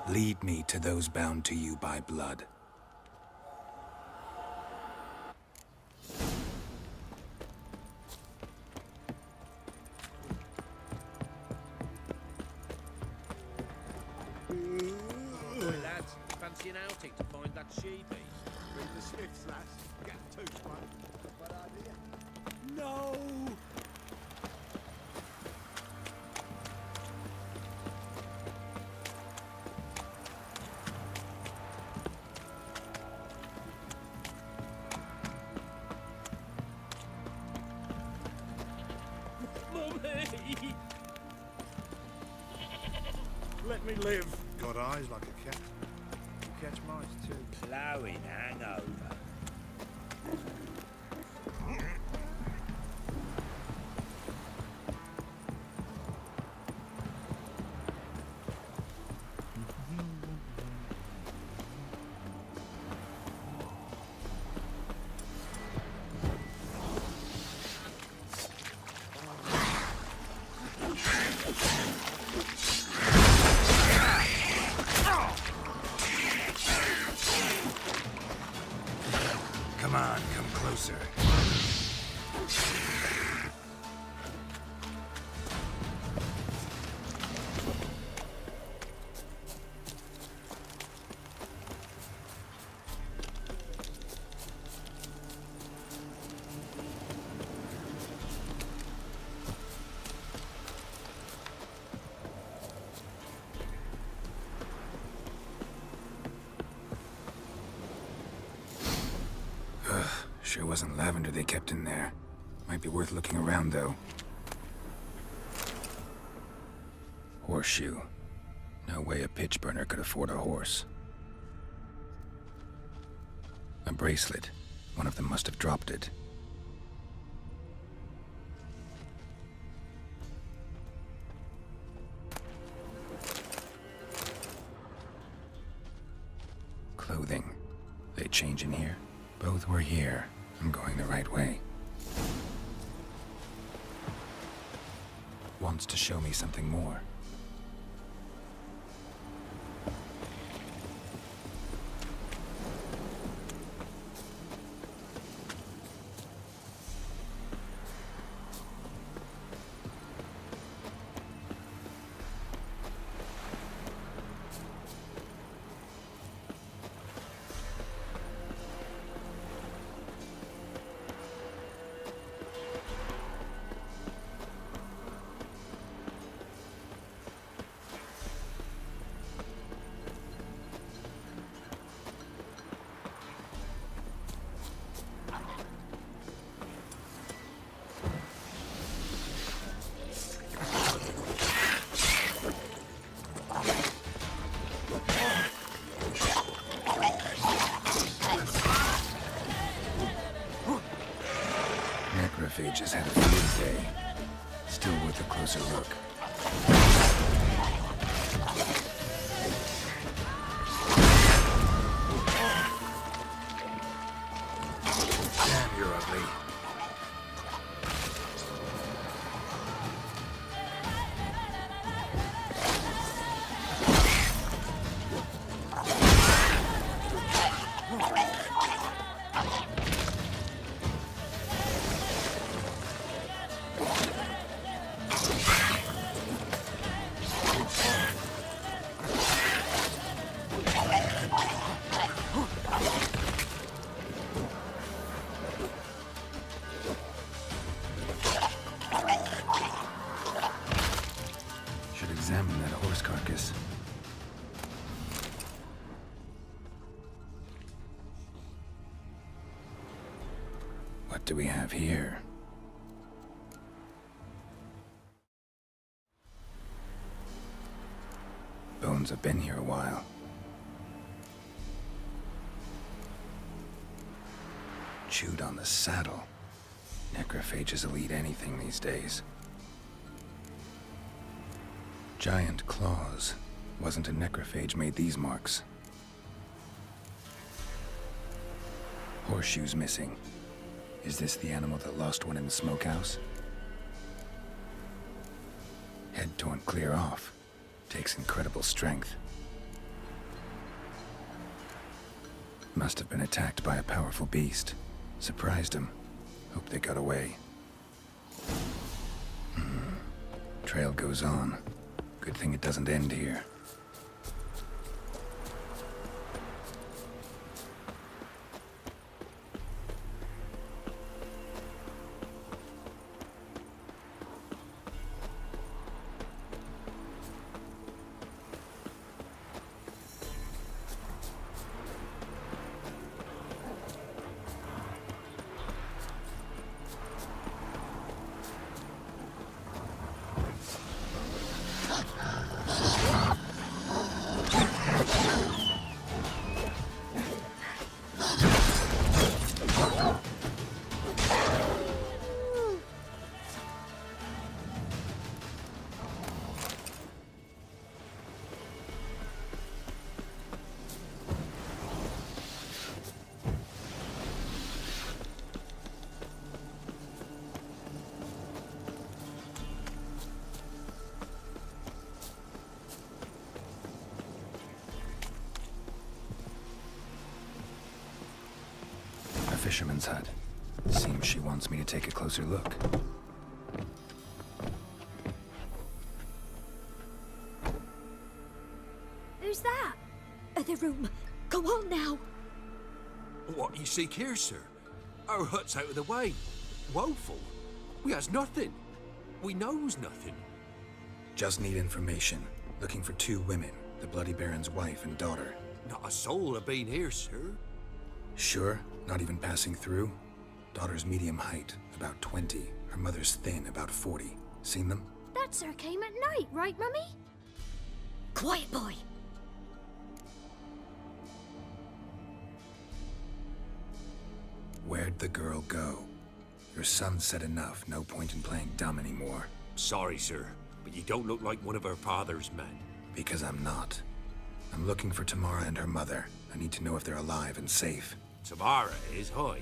Lead me to those bound to you by blood. Fancy an outing to find that sheepy? Bring the Smiths, lass. Get tooth one. Bad idea. No! Mummy! Let me live. Got eyes like a cat. You catch mice too. Ploughing hangover. Come on, come closer. wasn't lavender they kept in there. Might be worth looking around, though. Horseshoe. No way a pitch burner could afford a horse. A bracelet. One of them must have dropped it. Clothing. They change in here? Both were here. I'm going the right way. Wants to show me something more. Necrophages had a field day. Still worth a closer look. Damn, you're ugly. Examine that horse carcass. What do we have here? Bones have been here a while. Chewed on the saddle. Necrophages will eat anything these days. Giant claws. Wasn't a necrophage made these marks. Horseshoes missing. Is this the animal that lost one in the smokehouse? Head torn clear off. Takes incredible strength. Must have been attacked by a powerful beast. Surprised him. Hope they got away. Trail goes on. Good thing it doesn't end here. Fisherman's hut. Seems she wants me to take a closer look. Who's that? Other room. Go on now. What you seek here, sir? Our hut's out of the way. Woeful. We has nothing. We knows nothing. Just need information. Looking for 2 women. The Bloody Baron's wife and daughter. Not a soul have been here, sir. Sure? Not even passing through? Daughter's medium height, about 20. Her mother's thin, about 40. Seen them? That's her came at night, right, Mummy? Quiet, boy. Where'd the girl go? Your son said enough. No point in playing dumb anymore. Sorry, sir, but you don't look like one of her father's men. Because I'm not. I'm looking for Tamara and her mother. I need to know if they're alive and safe. Tamara is, hi.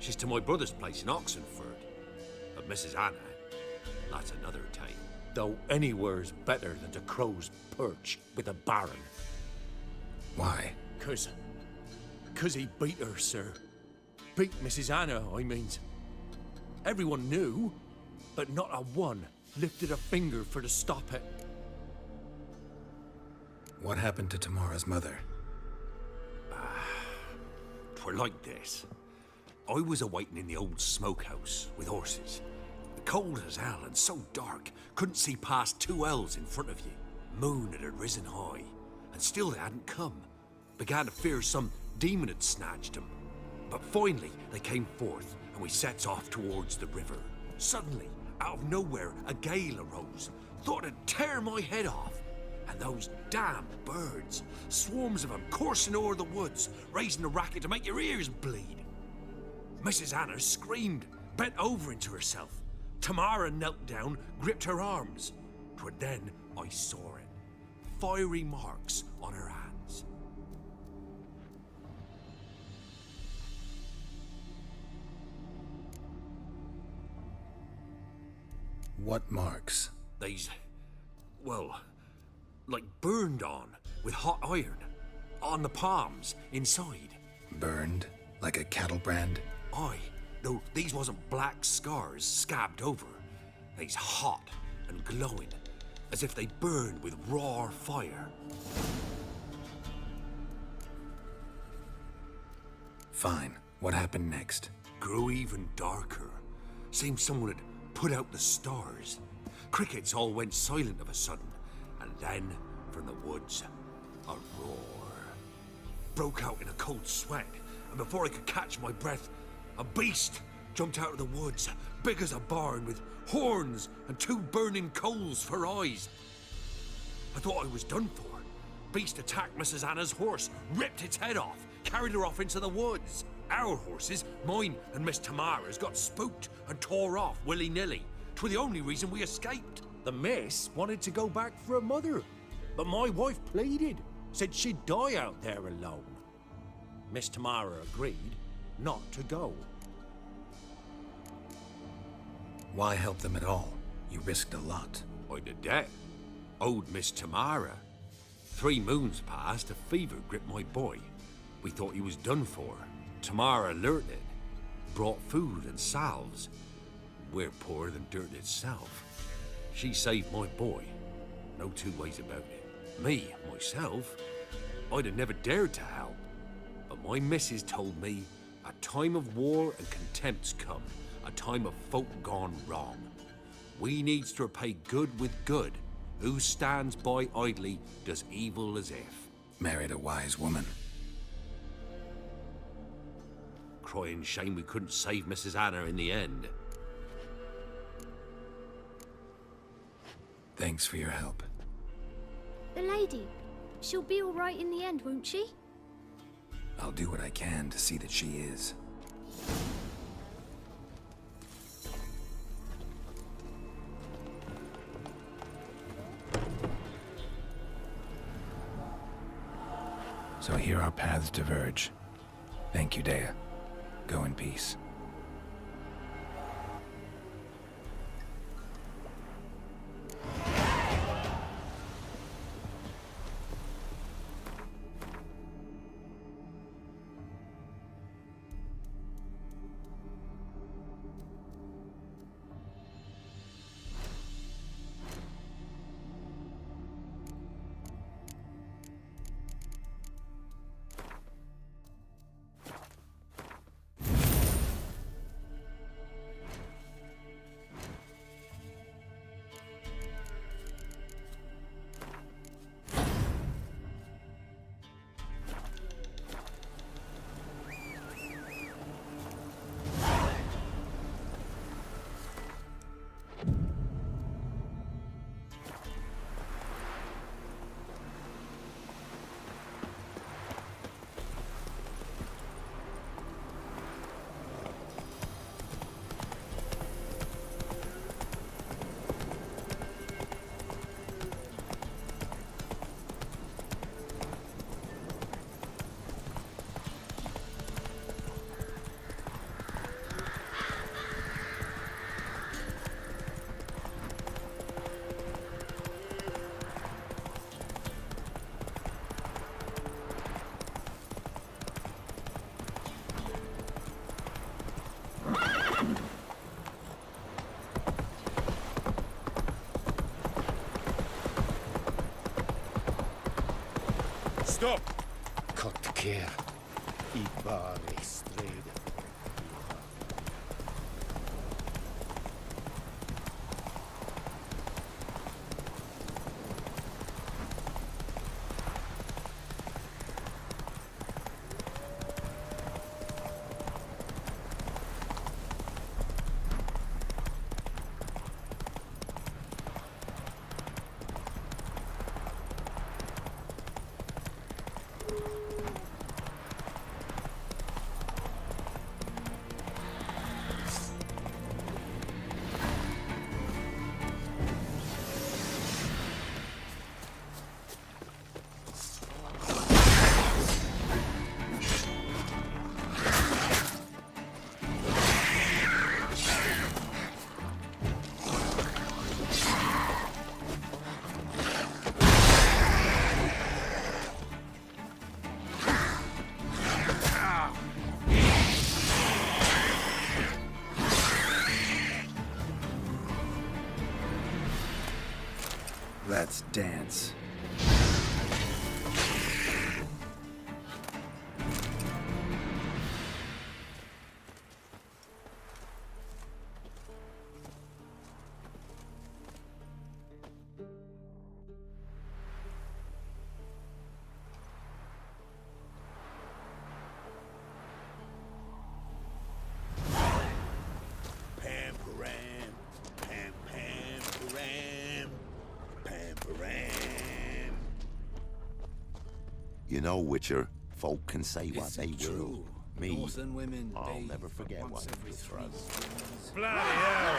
She's to my brother's place in Oxenford. But Mrs. Anna, that's another tale. Though anywhere's better than the Crow's Perch with a baron. Why? 'Cause he beat her, sir. Beat Mrs. Anna, I means. Everyone knew, but not a one lifted a finger for to stop it. What happened to Tamara's mother? 'Twere like this. I was awaiting in the old smokehouse with horses. Cold as hell and so dark, couldn't see past 2 ells in front of you. Moon had risen high, and still they hadn't come. Began to fear some demon had snatched them. But finally, they came forth, and we sets off towards the river. Suddenly, out of nowhere, a gale arose. Thought it'd tear my head off. And those damn birds, swarms of them coursing o'er the woods, raising a racket to make your ears bleed. Mrs. Anna screamed, bent over into herself. Tamara knelt down, gripped her arms. 'Twere then I saw it. Fiery marks on her hands. What marks? They's, well, like burned on with hot iron. On the palms, inside. Burned? Like a cattle brand? Aye, though these wasn't black scars scabbed over. They's hot and glowing, as if they burned with raw fire. Fine. What happened next? Grew even darker. Seemed someone had put out the stars. Crickets all went silent of a sudden, and then, from the woods, a roar. Broke out in a cold sweat, and before I could catch my breath, a beast jumped out of the woods, big as a barn, with horns and 2 burning coals for eyes. I thought I was done for. Beast attacked Mrs. Anna's horse, ripped its head off, carried her off into the woods. Our horses, mine and Miss Tamara's, got spooked and tore off willy-nilly. 'Twere the only reason we escaped. The miss wanted to go back for her mother, but my wife pleaded, said she'd die out there alone. Miss Tamara agreed not to go. Why help them at all? You risked a lot. I'd a debt. Owed Miss Tamara. 3 moons passed, a fever gripped my boy. We thought he was done for. Tamara learnt it. Brought food and salves. We're poorer than dirt itself. She saved my boy. No 2 ways about it. Me, myself, I'd have never dared to help. But my missus told me a time of war and contempt's come. A time of folk gone wrong. We needs to repay good with good. Who stands by idly does evil as if. Married a wise woman. Crying shame we couldn't save Mrs. Anna in the end. Thanks for your help. The lady, she'll be all right in the end, won't she? I'll do what I can to see that she is. So here our paths diverge. Thank you, Dea. Go in peace. Stop! Cut care. Ibari straight. Let's dance. You know, Witcher, folk can say what Is they it will. true? Me, Northern women I'll bathe never forget once what every you did for 3 us. moons. Bloody hell!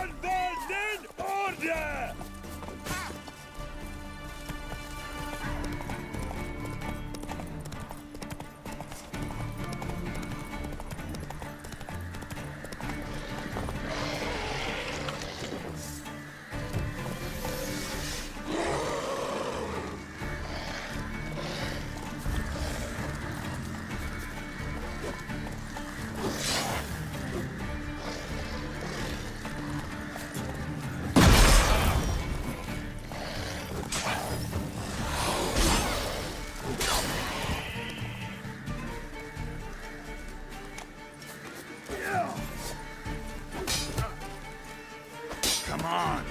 Unbanded order! Come on!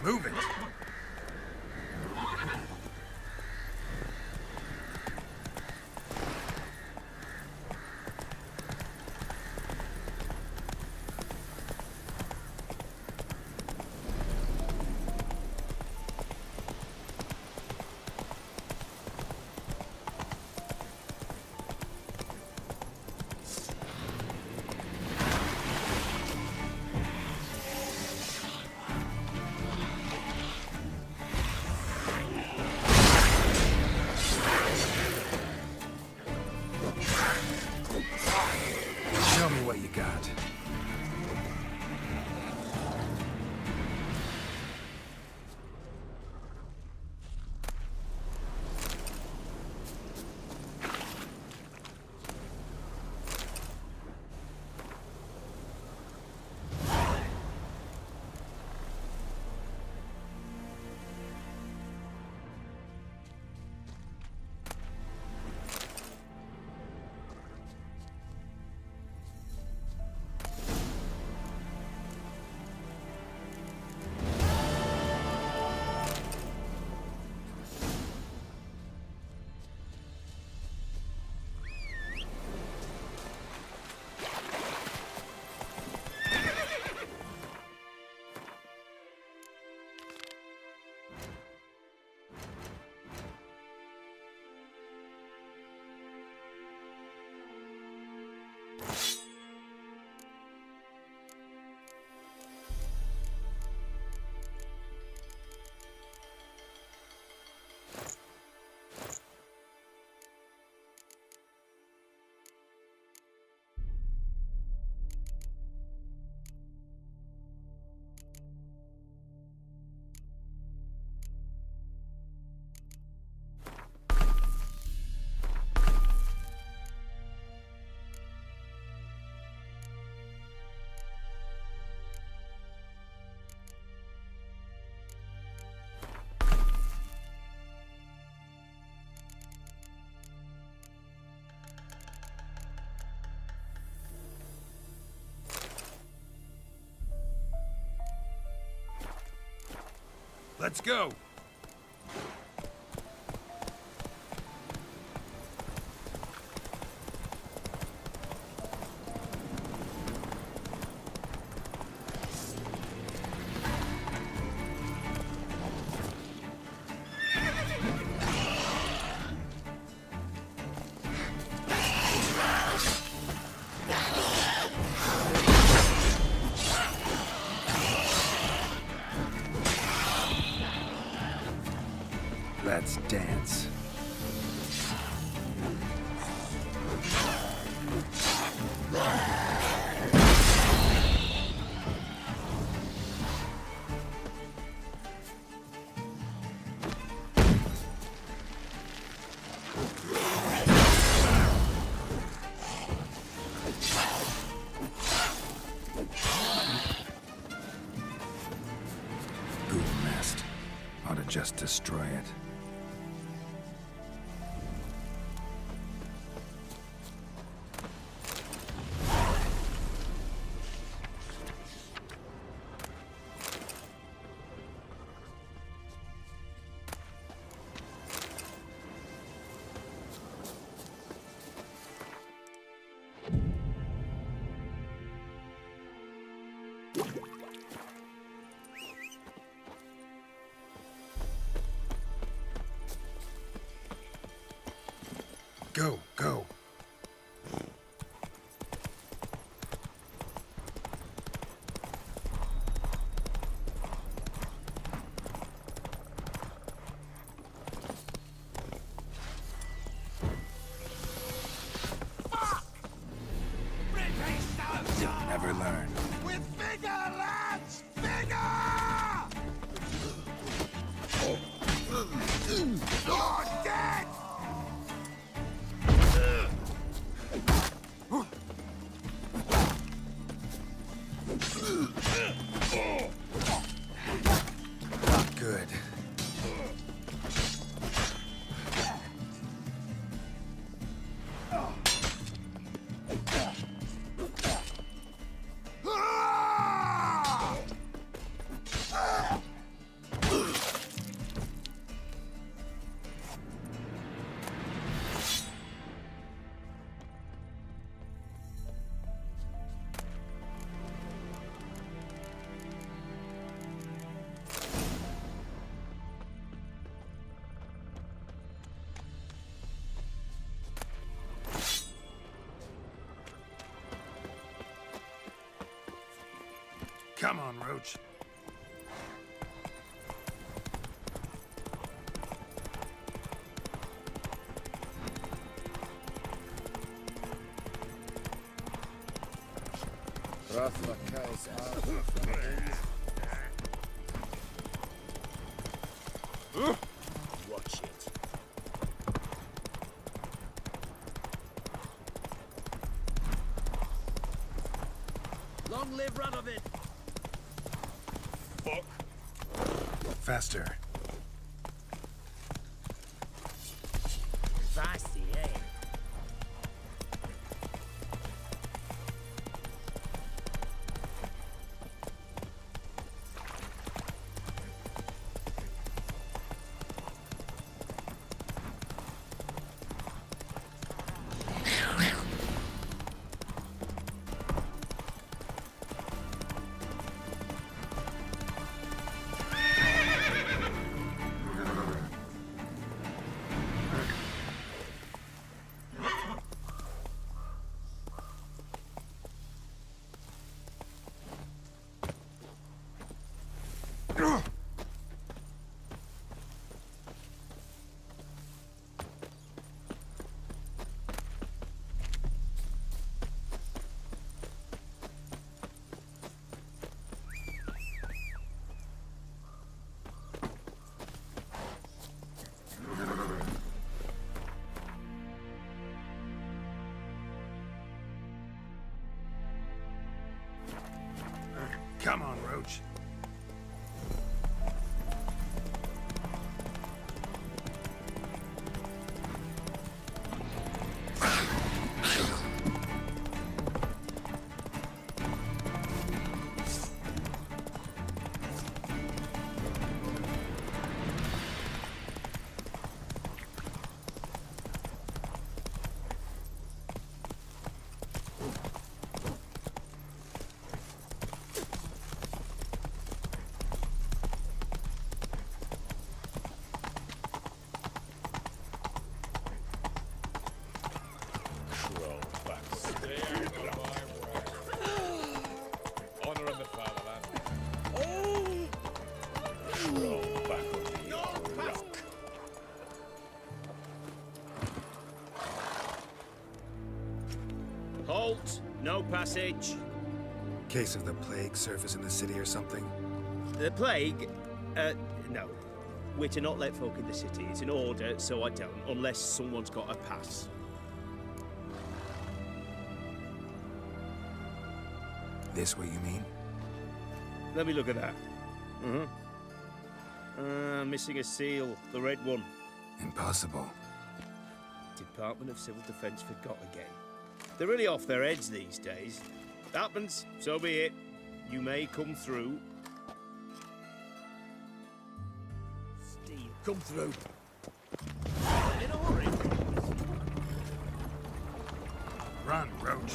Move it! Show me what you got. Let's go. Let's dance. Boom nest. Ought to just destroy it. Go, go. Never learn. With vigor, lads! Vigor! You're dead! Not good. Come on, Roach. Watch it. Long live Radovid! Fuck. Faster. Feisty, eh? Halt! No passage. Case of the plague surface in the city or something? The plague? No. We're to not let folk in the city. It's an order, so I don't, unless someone's got a pass. This what you mean? Let me look at that. Missing a seal. The red one. Impossible. Department of Civil Defence forgot again. They're really off their heads these days. Happens, so be it. You may come through. Steve, come through. In a hurry. Run, Roach.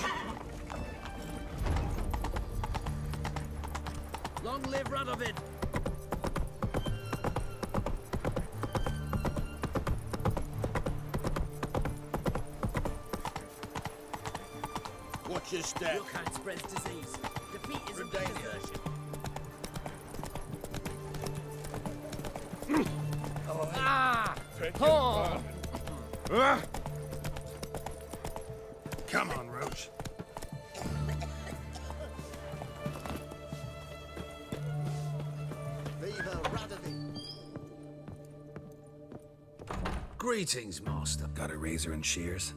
Long live Radovid! Watch your step. Your kind spreads disease. Defeat is a desertion. Come on, Roach. Viva Radovid! Greetings, master. Got a razor and shears?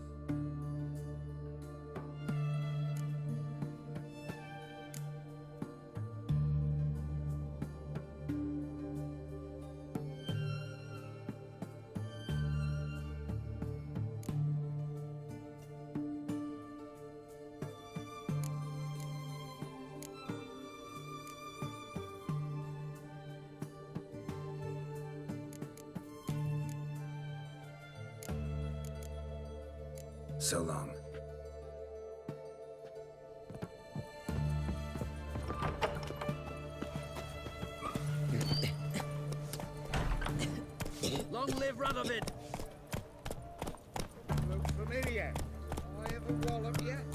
So long. Long live Radovid! Look familiar. I ever wallop yet?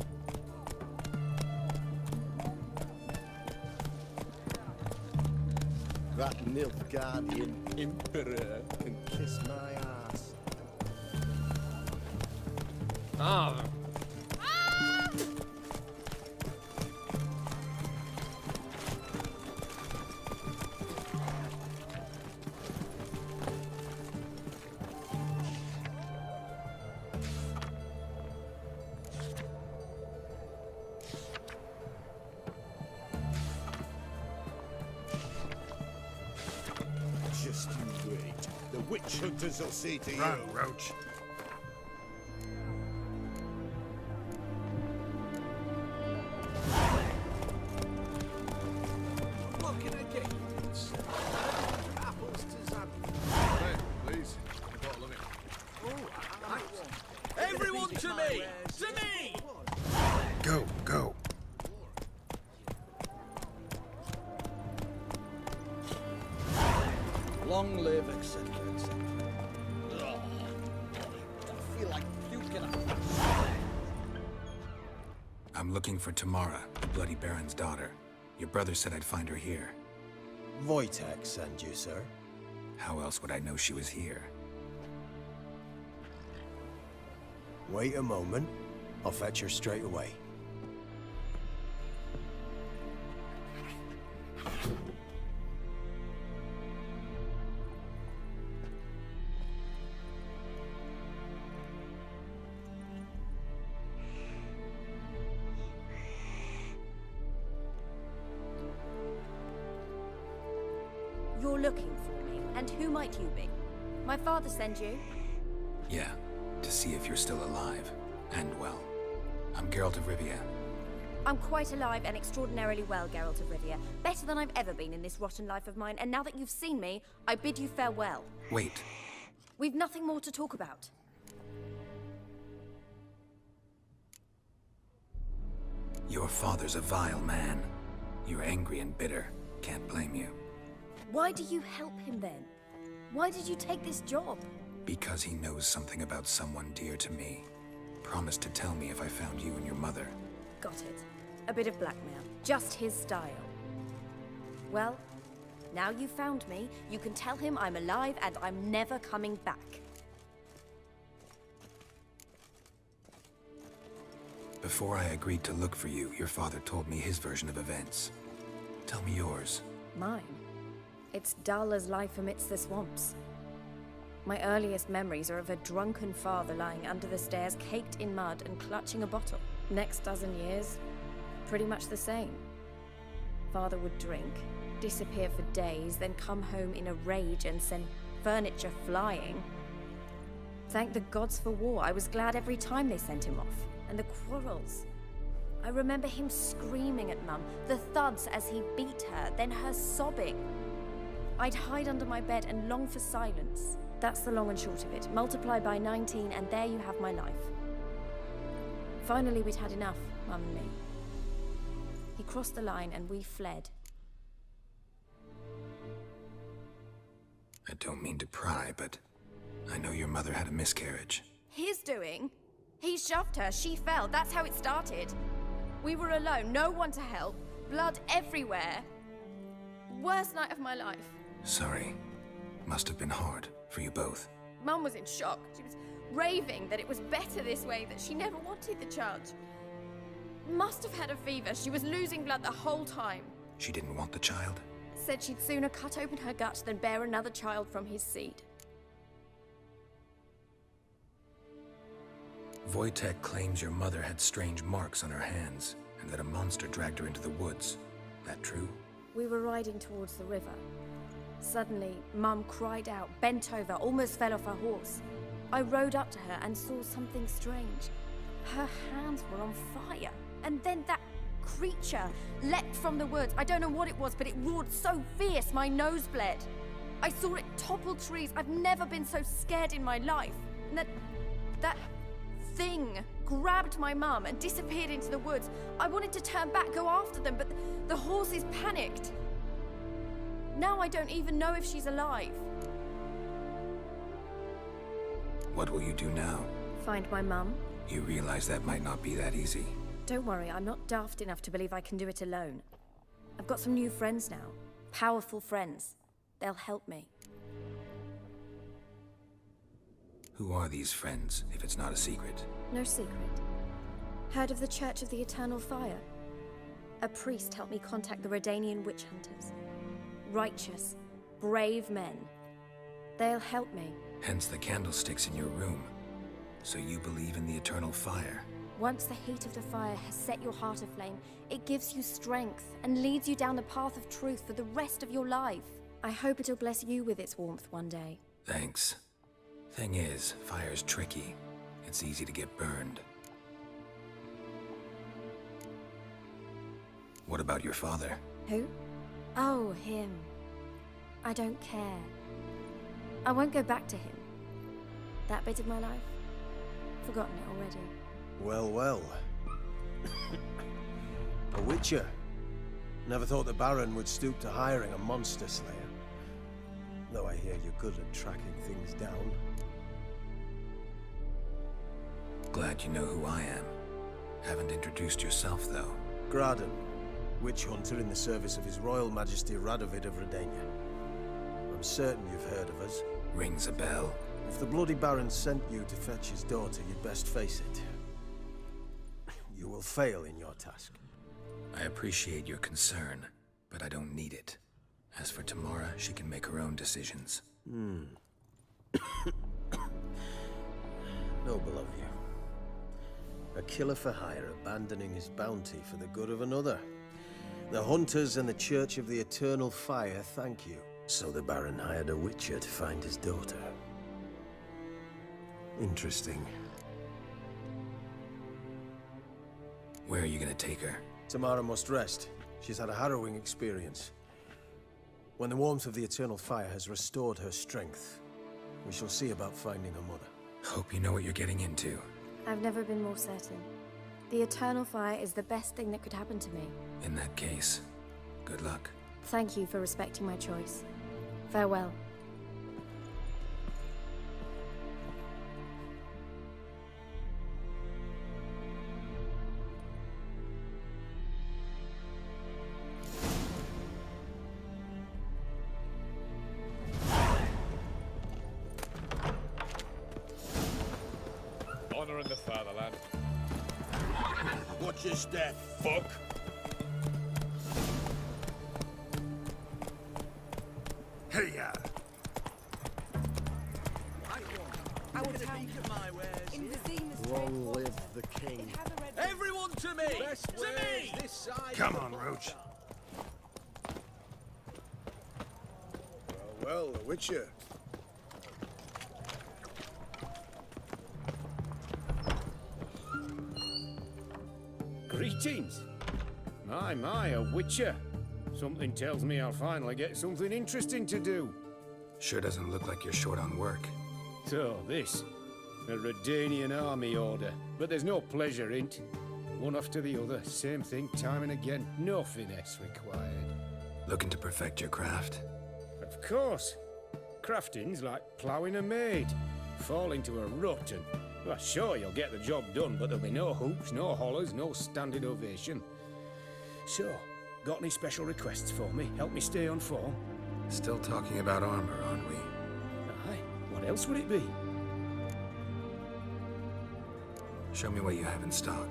That Nilfgaardian Emperor can kiss my ass. Ah! Just you wait. The witch hunters will see to Run, you. Roach. What can I get you? Apples to Zab. Please, a bottle of it. Everyone to me! To me! Go, go. Long live, etc., etc. Ugh. I feel like puking. I'm looking for Tamara, the Bloody Baron's daughter. Your brother said I'd find her here. Wojtek sent you, sir. How else would I know she was here? Wait a moment. I'll fetch her straight away. You're looking for me, and who might you be? My father sent you? Yeah, to see if you're still alive. And well. I'm Geralt of Rivia. I'm quite alive and extraordinarily well, Geralt of Rivia. Better than I've ever been in this rotten life of mine, and now that you've seen me, I bid you farewell. Wait. We've nothing more to talk about. Your father's a vile man. You're angry and bitter. Can't blame you. Why do you help him then? Why did you take this job? Because he knows something about someone dear to me. Promised to tell me if I found you and your mother. Got it. A bit of blackmail. Just his style. Well, now you've found me, you can tell him I'm alive and I'm never coming back. Before I agreed to look for you, your father told me his version of events. Tell me yours. Mine? It's dull as life amidst the swamps. My earliest memories are of a drunken father lying under the stairs, caked in mud and clutching a bottle. Next dozen years, pretty much the same. Father would drink, disappear for days, then come home in a rage and send furniture flying. Thank the gods for war. I was glad every time they sent him off. And the quarrels. I remember him screaming at Mum, the thuds as he beat her, then her sobbing. I'd hide under my bed and long for silence. That's the long and short of it. Multiply by 19 and there you have my life. Finally, we'd had enough, Mum and me. He crossed the line and we fled. I don't mean to pry, but I know your mother had a miscarriage. His doing? He shoved her, she fell, that's how it started. We were alone, no one to help, blood everywhere. Worst night of my life. Sorry. Must have been hard for you both. Mum was in shock. She was raving that it was better this way, that she never wanted the charge. Must have had a fever. She was losing blood the whole time. She didn't want the child? Said she'd sooner cut open her gut than bear another child from his seed. Wojtek claims your mother had strange marks on her hands, and that a monster dragged her into the woods. That true? We were riding towards the river. Suddenly, Mum cried out, bent over, almost fell off her horse. I rode up to her and saw something strange. Her hands were on fire. And then that creature leapt from the woods. I don't know what it was, but it roared so fierce my nose bled. I saw it topple trees. I've never been so scared in my life. And that thing grabbed my mum and disappeared into the woods. I wanted to turn back, go after them, but the horses panicked. Now I don't even know if she's alive. What will you do now? Find my mum. You realize that might not be that easy. Don't worry, I'm not daft enough to believe I can do it alone. I've got some new friends now. Powerful friends. They'll help me. Who are these friends, if it's not a secret? No secret. Heard of the Church of the Eternal Fire? A priest helped me contact the Redanian witch hunters. Righteous, brave men. They'll help me. Hence the candlesticks in your room. So you believe in the eternal fire? Once the heat of the fire has set your heart aflame, it gives you strength and leads you down the path of truth for the rest of your life. I hope it'll bless you with its warmth one day. Thanks. Thing is, fire's tricky. It's easy to get burned. What about your father? Who? Oh, him. I don't care. I won't go back to him. That bit of my life? Forgotten it already. Well, well. A witcher. Never thought the Baron would stoop to hiring a monster slayer. Though I hear you're good at tracking things down. Glad you know who I am. Haven't introduced yourself, though. Graden, witch hunter in the service of His Royal Majesty Radovid of Redania. I'm certain you've heard of us. Rings a bell. If the Bloody Baron sent you to fetch his daughter, you'd best face it. You will fail in your task. I appreciate your concern, but I don't need it. As for Tamara, she can make her own decisions. Noble of you. A killer for hire abandoning his bounty for the good of another. The hunters and the Church of the Eternal Fire thank you. So the Baron hired a witcher to find his daughter. Interesting. Where are you gonna take her? Tamara must rest. She's had a harrowing experience. When the warmth of the Eternal Fire has restored her strength, we shall see about finding her mother. Hope you know what you're getting into. I've never been more certain. The Eternal Fire is the best thing that could happen to me. In that case, good luck. Thank you for respecting my choice. Farewell. Honor in the fatherland. Watch your step, fuck. Hey-ya! Long live the king. Everyone to me! To me! This side. Come on, Roach. Well, the Witcher. Greetings. My, a Witcher. Something tells me I'll finally get something interesting to do. Sure doesn't look like you're short on work. So, this. A Redanian army order. But there's no pleasure in it. One after the other, same thing time and again. No finesse required. Looking to perfect your craft? Of course. Crafting's like ploughing a maid. Fall into a rut and... Well, sure, you'll get the job done, but there'll be no hoops, no hollers, no standing ovation. So, got any special requests for me? Help me stay on form? Still talking about armor, aren't we? Aye. What else would it be? Show me what you have in stock.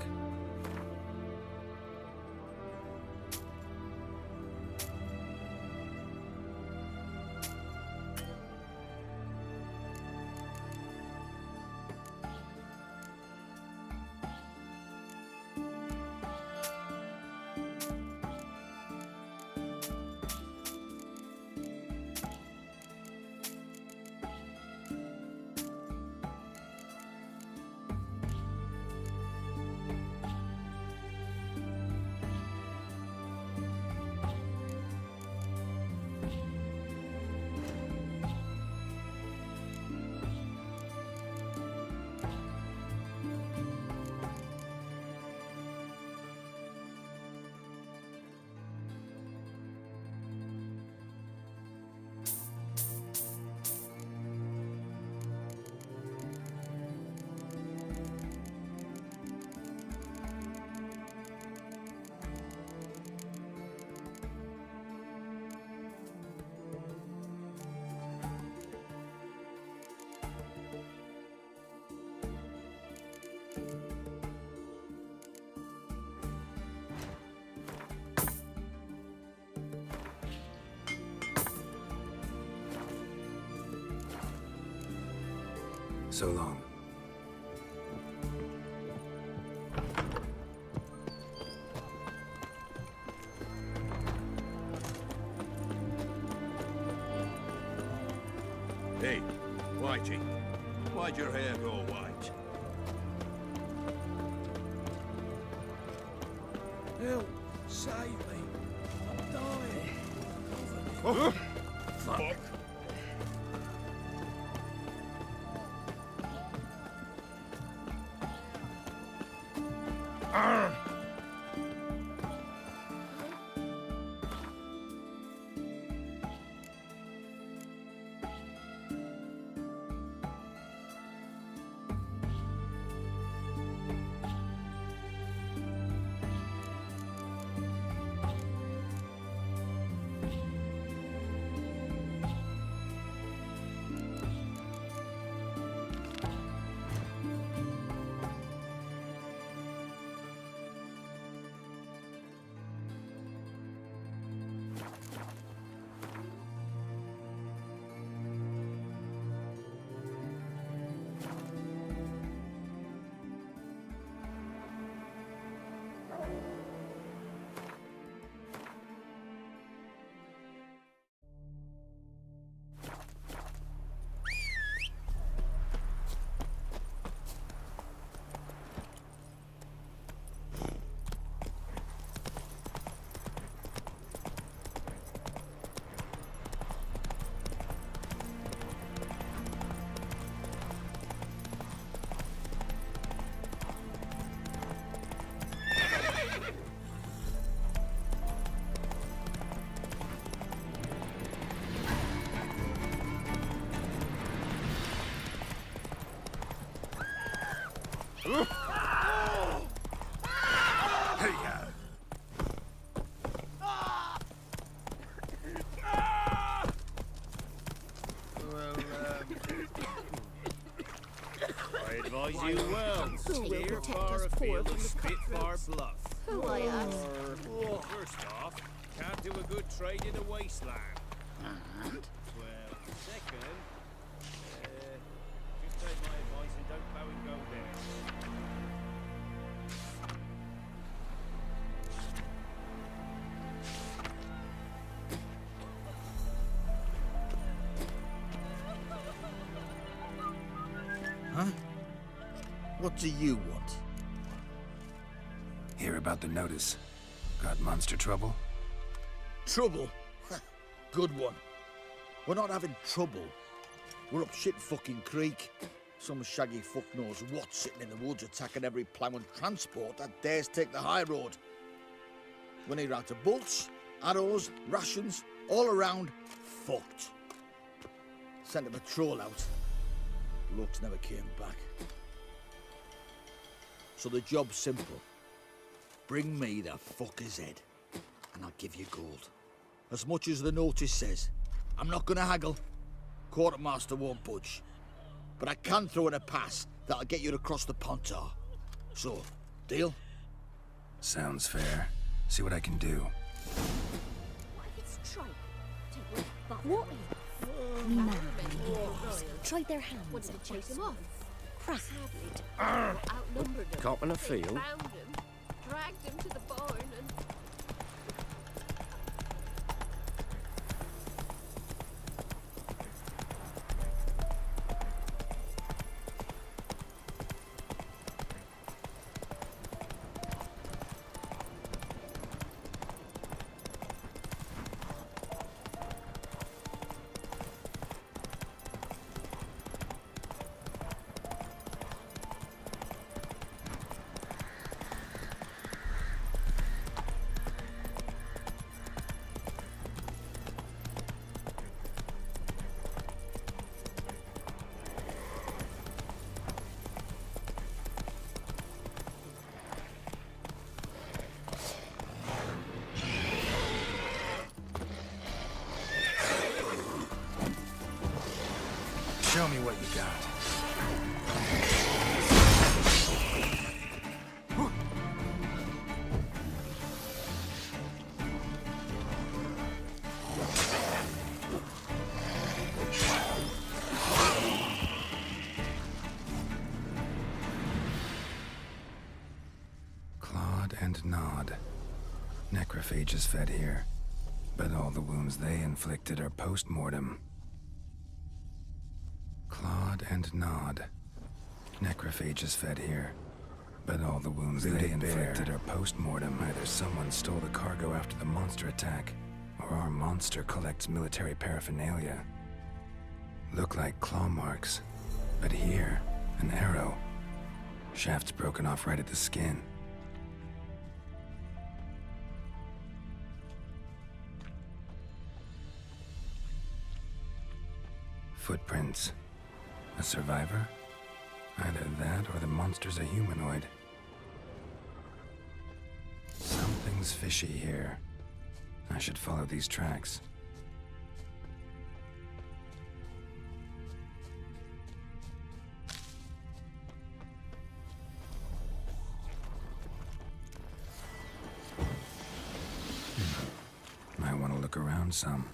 So long. Hey, Whitey, why'd your hair go white? Help! Save me! I'm dying! Oh. Fuck! I advise you well. Who will protect us poor from the Spitfire cutthroats? Bluff. Who I ask? First off, can't do a good trade in the wasteland. And? Well, second, just take my advice and don't bow and go there. Huh? What do you want? Hear about the notice. Got monster trouble? Trouble? Good one. We're not having trouble. We're up shit fucking creek. Some shaggy fuck knows what sitting in the woods attacking every plough and transport that dares take the high road. We need out of bolts, arrows, rations, all around fucked. Sent a patrol out. Looks never came back. So the job's simple. Bring me the fucker's head, and I'll give you gold. As much as the notice says. I'm not gonna haggle. Quartermaster won't budge. But I can throw in a pass that'll get you across the Pontar. So, deal? Sounds fair. See what I can do. Let's try. What? Man, tried their hands. What did it chase him off? Crap. Outnumbered them. Caught in a They field. found him, dragged him to the barn, and Show me what you got. Clawed and gnawed. Necrophages fed here, but all the wounds they inflicted are post-mortem. Clawed and gnawed. Necrophages fed here, but all the wounds they inflicted are post-mortem. Either someone stole the cargo after the monster attack, or our monster collects military paraphernalia. Look like claw marks, but here, an arrow. Shaft's broken off right at the skin. Footprints. A survivor? Either that or the monster's a humanoid. Something's fishy here. I should follow these tracks. Might want to look around some.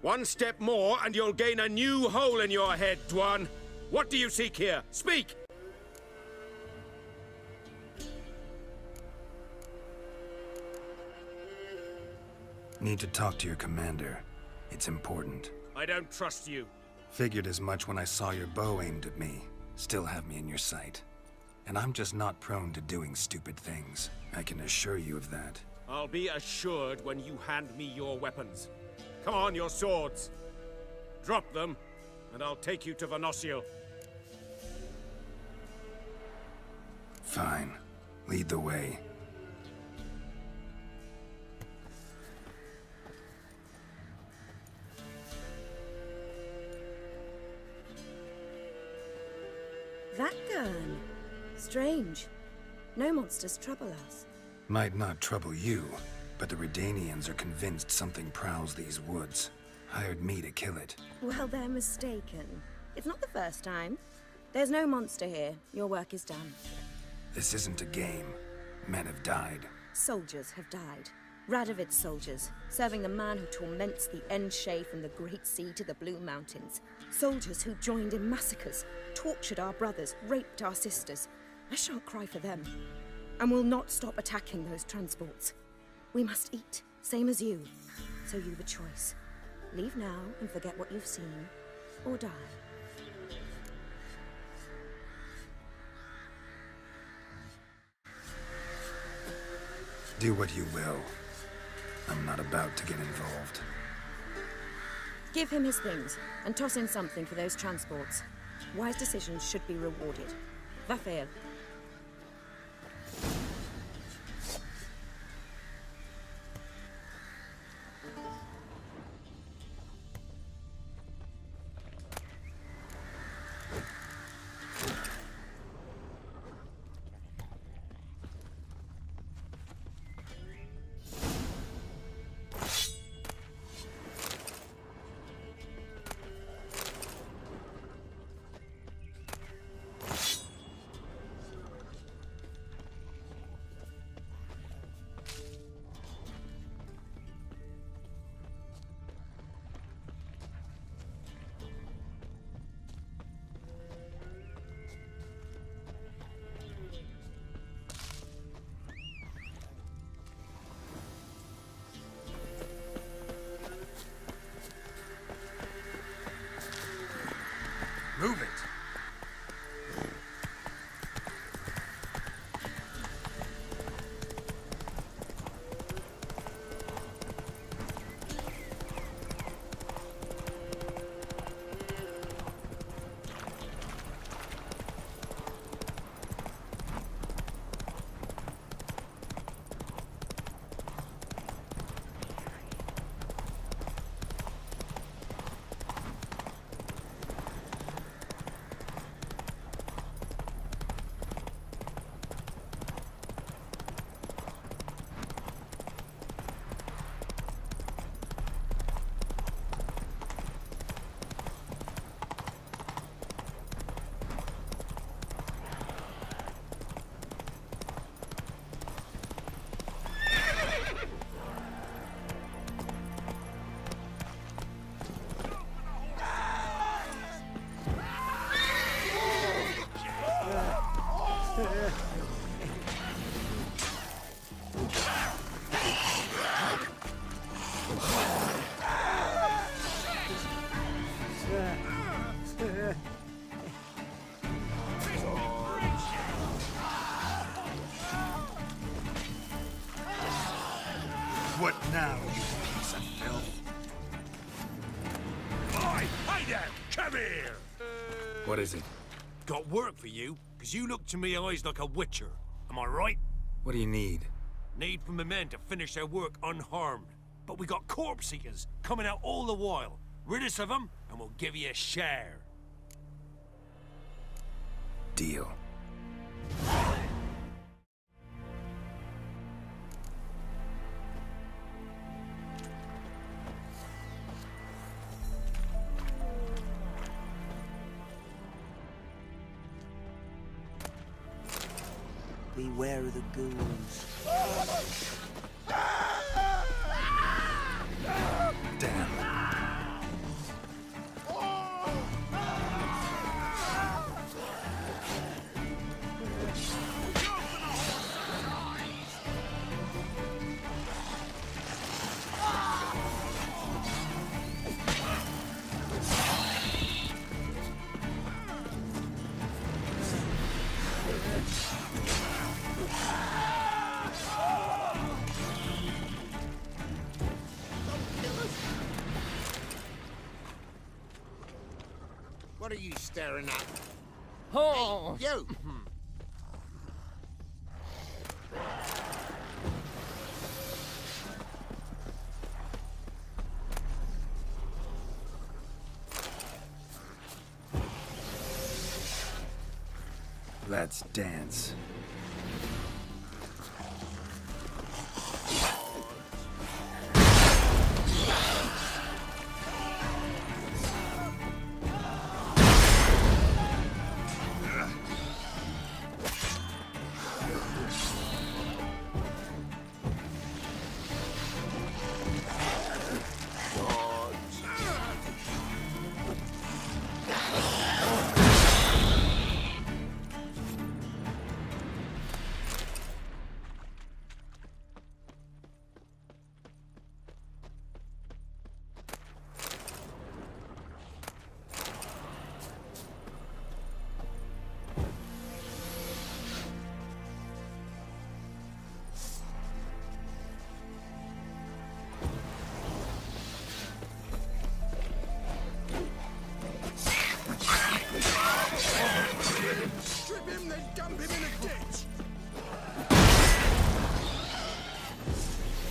One step more, and you'll gain a new hole in your head, Dwan. What do you seek here? Speak! Need to talk to your commander. It's important. I don't trust you. Figured as much when I saw your bow aimed at me. Still have me in your sight. And I'm just not prone to doing stupid things. I can assure you of that. I'll be assured when you hand me your weapons. Come on, your swords. Drop them, and I'll take you to Venosio. Fine. Lead the way. That gun. Strange. No monsters trouble us. Might not trouble you, but the Redanians are convinced something prowls these woods. Hired me to kill it. Well, they're mistaken. It's not the first time. There's no monster here. Your work is done. This isn't a game. Men have died. Soldiers have died. Radovid's soldiers, serving the man who torments the Enshea from the Great Sea to the Blue Mountains. Soldiers who joined in massacres, tortured our brothers, raped our sisters. I shan't cry for them, and will not stop attacking those transports. We must eat, same as you. So you've a choice. Leave now and forget what you've seen, or die. Do what you will. I'm not about to get involved. Give him his things, and toss in something for those transports. Wise decisions should be rewarded. Vafael. Move it! What now, you piece of filth? Oi! Hey there! Come here! What is it? Got work for you, because you look to me eyes like a witcher. Am I right? What do you need? Need for my men to finish their work unharmed. But we got corpse eaters coming out all the while. Rid us of them, and we'll give you a share. Deal. Beware of the ghouls. Damn. stirring up. Oh! Hey, you! Let's dance. Strip him, then dump him in a ditch!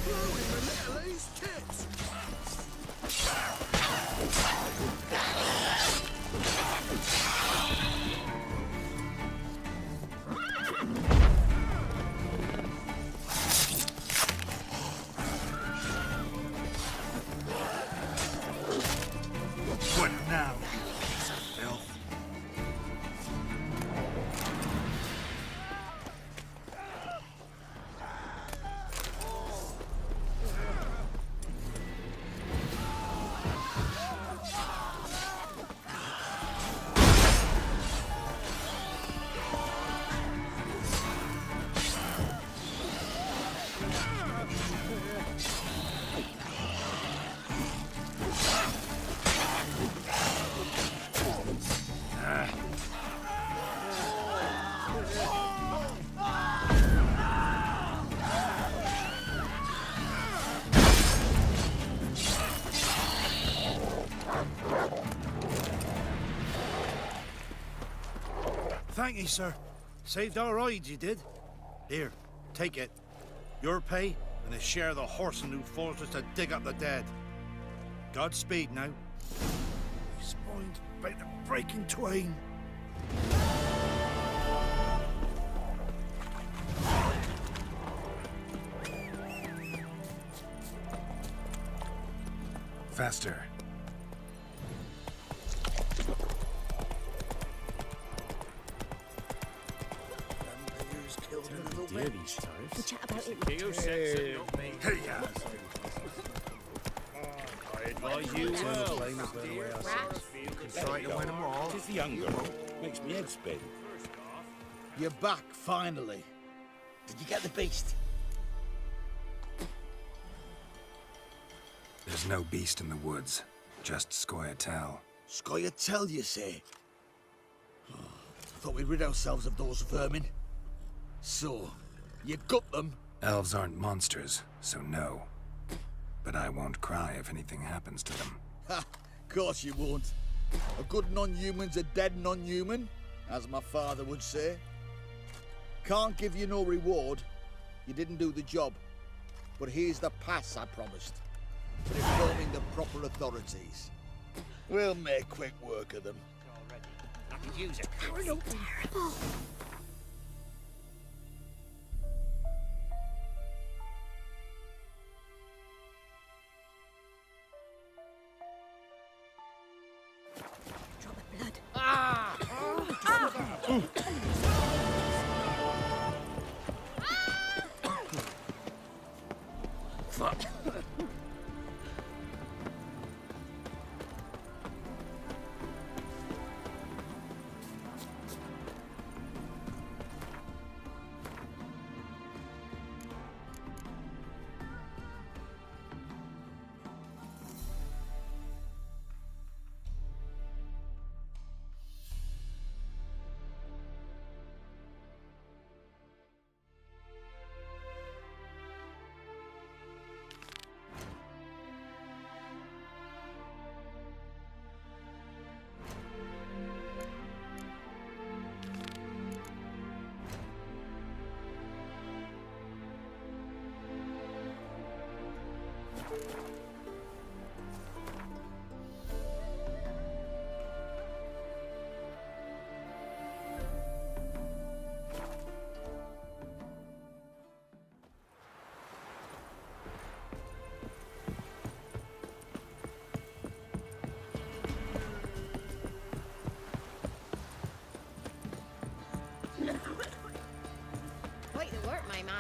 Throw him a little of his tits! What now, you piece of filth? Thank you, sir. Saved our hides, you did. Here, take it. Your pay and a share of the horse and new fortress to dig up the dead. Godspeed now. My spine's about to break in twain. Faster. Dear these tariffs. We chat about it. Hey, I advise you well. You can try to win them all. Tis the hunger. Makes me head spin. You're back, finally. Did you get the beast? There's no beast in the woods, just Scoia'tael. Scoia'tael, you say? Thought we'd rid ourselves of those vermin. So, you got them? Elves aren't monsters, so no. But I won't cry if anything happens to them. Ha! Course you won't. A good non-human's a dead non-human, as my father would say. Can't give you no reward. You didn't do the job. But here's the pass I promised. For informing the proper authorities. We'll make quick work of them. I could use it. You're no terrible. Drop of blood. Ah! Fuck.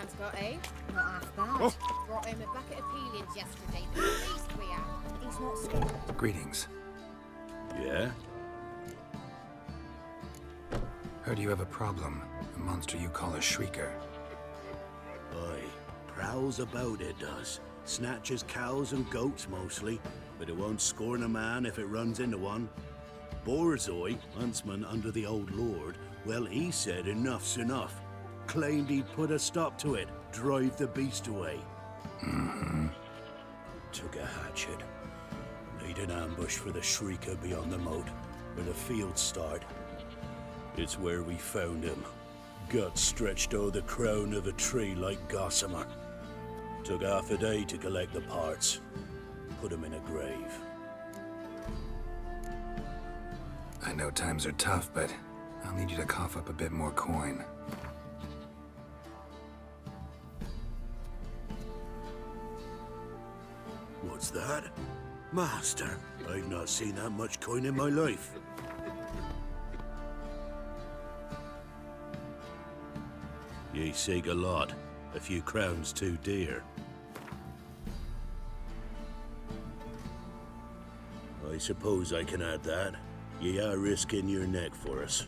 man's got, eh? Not half bad. Oh. Brought him a bucket of peelings yesterday. The least we have. He's not scared. Greetings. Yeah? Heard you have a problem. A monster you call a shrieker. Aye. Prowls about, it does. Snatches cows and goats mostly, but it won't scorn a man if it runs into one. Borzoi, huntsman under the old lord, well, he said enough's enough. Claimed he'd put a stop to it, drive the beast away. Mm-hmm. Took a hatchet. Laid an ambush for the shrieker beyond the moat, where the fields start. It's where we found him. Gut stretched o'er the crown of a tree like gossamer. Took half a day to collect the parts. Put him in a grave. I know times are tough, but I'll need you to cough up a bit more coin. What's that? Master, I've not seen that much coin in my life. Ye seek a lot. A few crowns too dear. I suppose I can add that. Ye are risking your neck for us.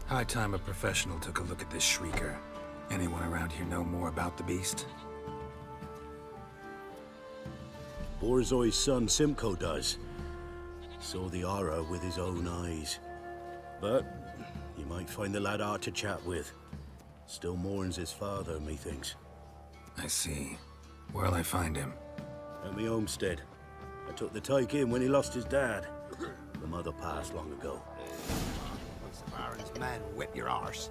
High time a professional took a look at this shrieker. Anyone around here know more about the beast? Borzoi's son Simcoe does. Saw the aura with his own eyes. But you might find the lad hard to chat with. Still mourns his father, methinks. I see. Where'll I find him? At me homestead. I took the tyke in when he lost his dad. The mother passed long ago. Once the Baron's men whip your arse.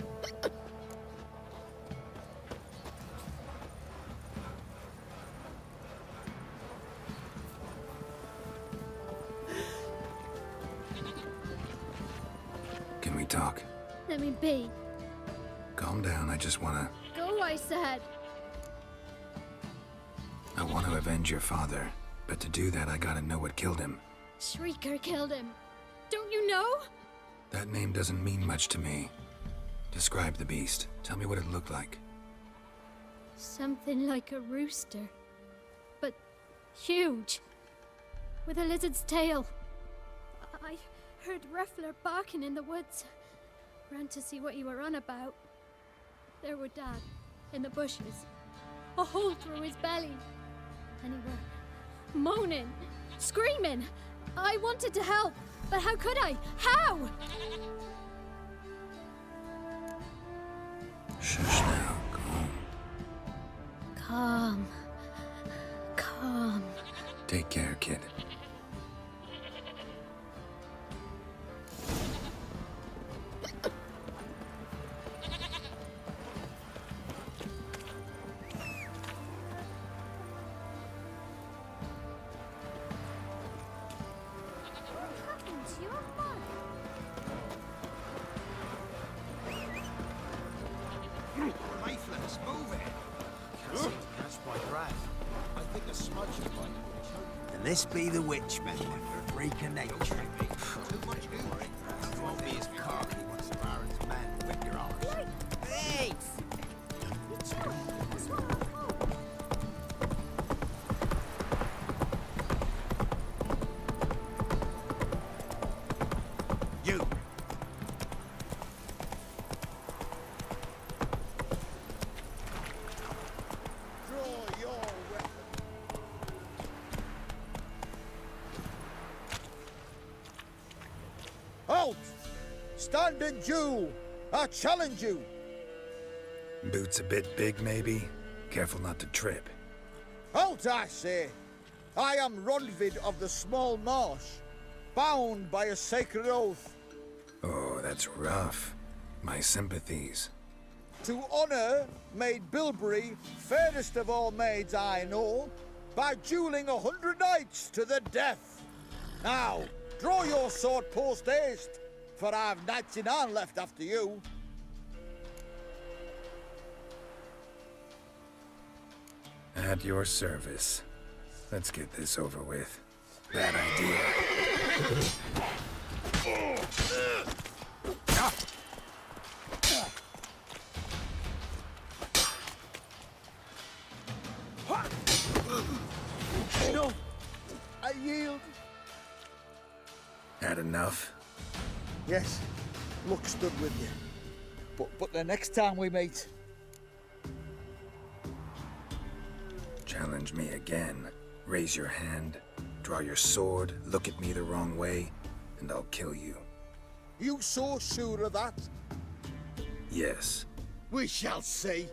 Can we talk? Let me be. Calm down, I just wanna... Go, I said. I want to avenge your father. But to do that, I gotta know what killed him. Shrieker killed him. Don't you know? That name doesn't mean much to me. Describe the beast. Tell me what it looked like. Something like a rooster. But huge. With a lizard's tail. I heard Ruffler barking in the woods. Ran to see what you were on about. There were Dad, in the bushes. A hole through his belly. And he were moaning, screaming. I wanted to help, but how could I? How? Shush now, calm. Calm. Calm. Take care, kid. Lifeless, move it. Can't seem to catch my breath. I think the smudge is like And this be the witch man, freak of nature. too much humor. You won't be as cocky once the Baron's men whip your arse. Hey! You. Draw your weapon. Halt! Stand and Jew! I challenge you! Boots a bit big, maybe? Careful not to trip. Halt, I say! I am Ronvid of the Small Marsh, bound by a sacred oath. Oh, that's rough. My sympathies. To honor Maid Bilberry, fairest of all maids I know, by dueling 100 knights to the death. Now, draw your sword post haste, for I've knights in hand left after you. At your service. Let's get this over with. Bad idea. Yes, luck stood with you. But the next time we meet... Challenge me again. Raise your hand, draw your sword, look at me the wrong way, and I'll kill you. You so sure of that? Yes. We shall see.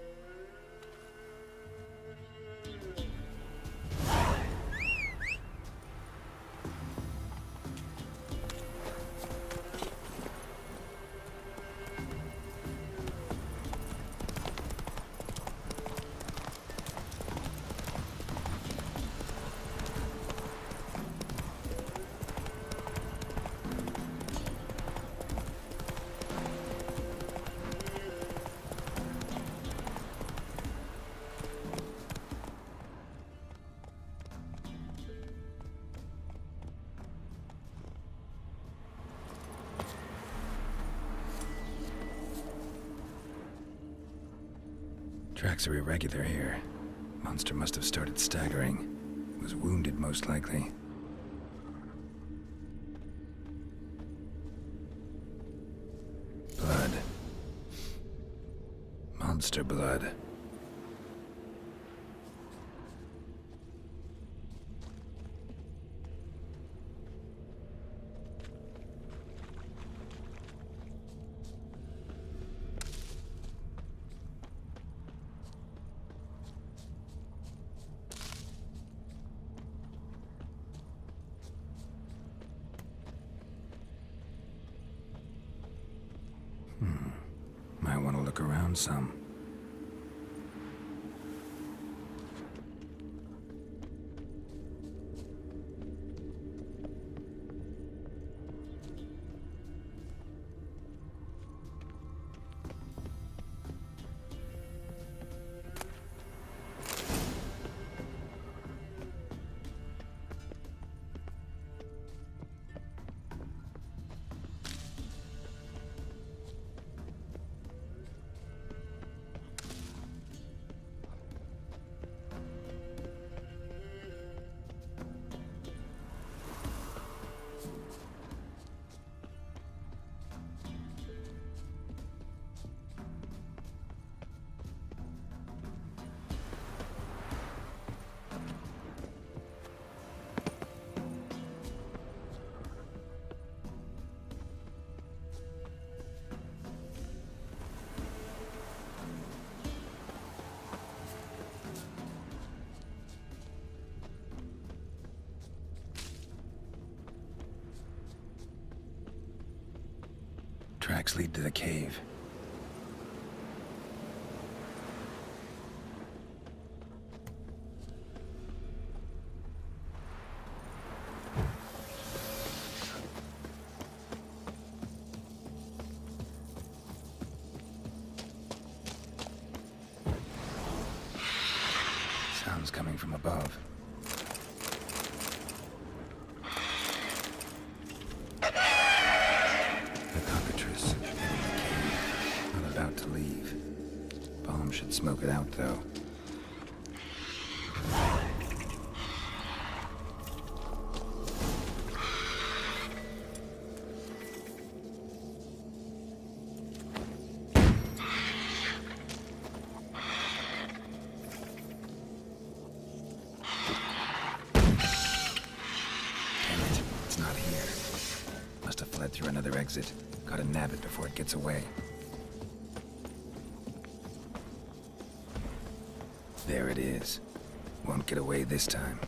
Tracks are irregular here. Monster must have started staggering. Was wounded, most likely. Blood. Monster blood. Might want to look around some. Tracks lead to the cave. Sounds coming from above. Should smoke it out, though. Damn it, it's not here. Must have fled through another exit. Gotta nab it before it gets away. There it is. Won't get away this time.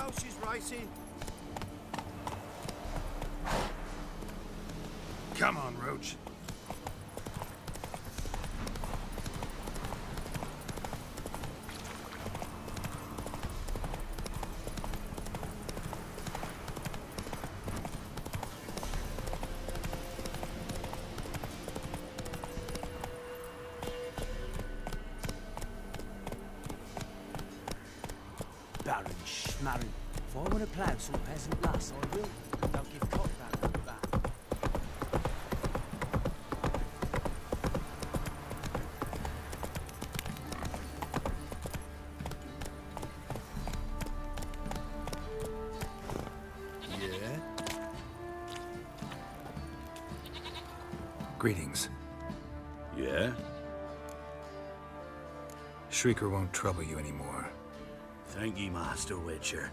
well, she's racing. Come on, Roach. Baron Schmarren. If I want to plough some peasant lass, I will. And I'll give cock back on the back. Yeah? Greetings. Yeah? Shrieker won't trouble you anymore. Thank ye, Master Witcher.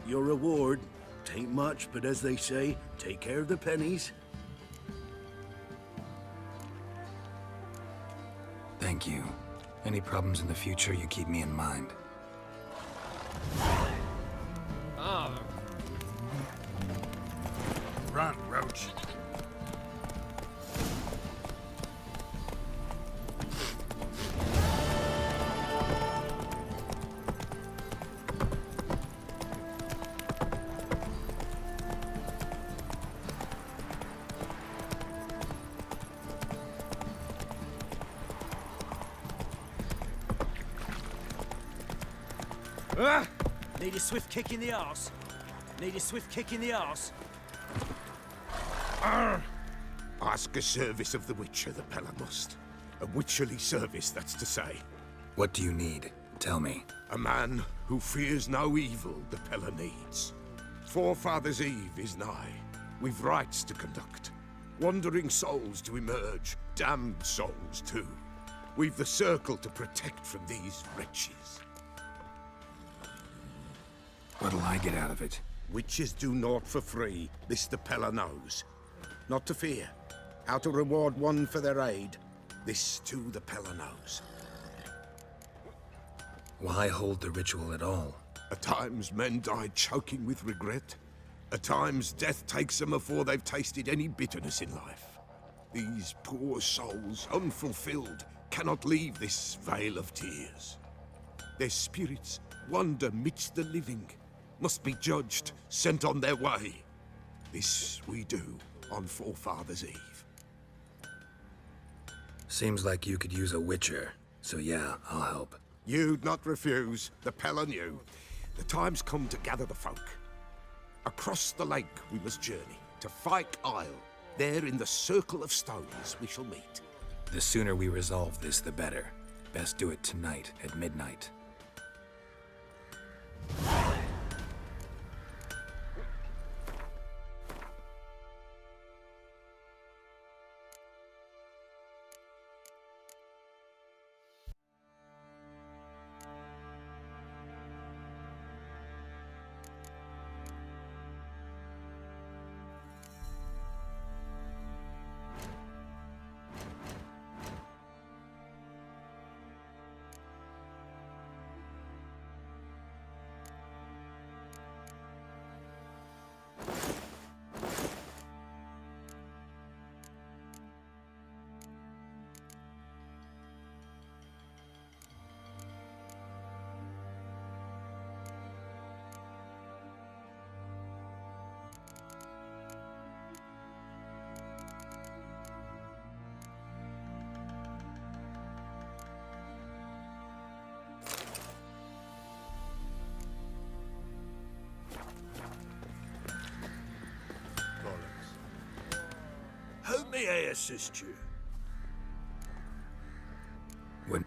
Your reward, tain't much, but as they say, take care of the pennies. Thank you. Any problems in the future, you keep me in mind. Ah, Run, Roach. Need a swift kick in the arse. Need a swift kick in the arse. Ask a service of the Witcher, the Pella must. A witcherly service, that's to say. What do you need? Tell me. A man who fears no evil the Pella needs. Forefathers' Eve is nigh. We've rites to conduct. Wandering souls to emerge. Damned souls, too. We've the circle to protect from these wretches. What'll I get out of it? Witches do naught for free, this the Pella knows. Not to fear. How to reward one for their aid, this too the Pella knows. Why hold the ritual at all? At times men die choking with regret. At times death takes them before they've tasted any bitterness in life. These poor souls, unfulfilled, cannot leave this vale of tears. Their spirits wander midst the living, must be judged, sent on their way. This we do on Forefathers' Eve. Seems like you could use a witcher, so yeah, I'll help. You'd not refuse, the Pella knew. The time's come to gather the folk. Across the lake we must journey, to Fyke Isle. There in the circle of stones we shall meet. The sooner we resolve this, the better. Best do it tonight at midnight. How may I assist you? When...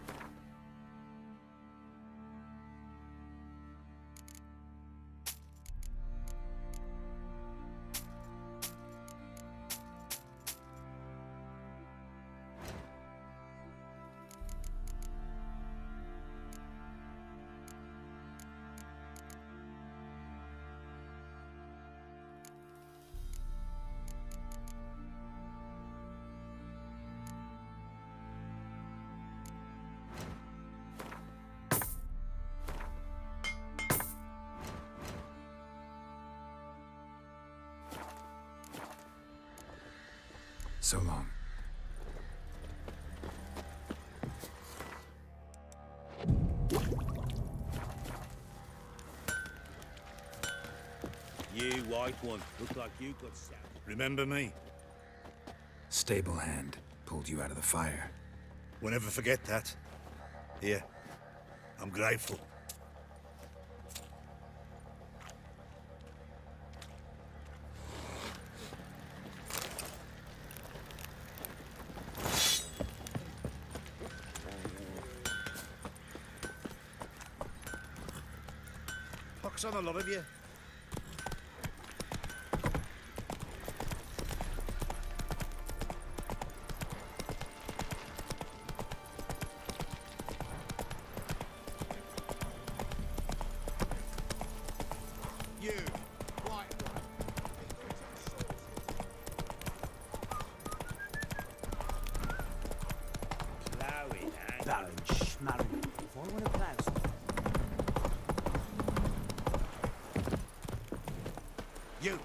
So long. You white one, look like you got stabbed. Remember me? Stable hand pulled you out of the fire. We'll never forget that. Here, I'm grateful. Pox on a lot of you. You, white one. Ploughing, Baron Schmarren. If I want to plough something. You.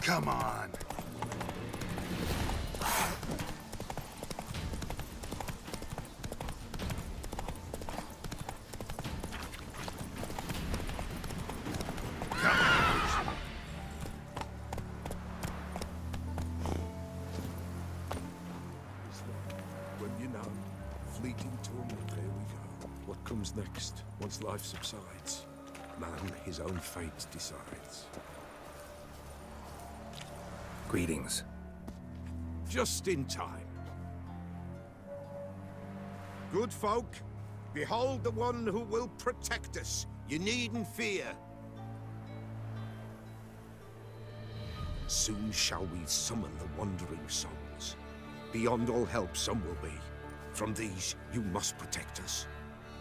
Come on. When you know, fleeting tongue, there we go. What comes next, once life subsides? Man, his own fate decides. Greetings. Just in time. Good folk, behold the one who will protect us. You needn't fear. Soon shall we summon the wandering souls. Beyond all help some will be. From these you must protect us.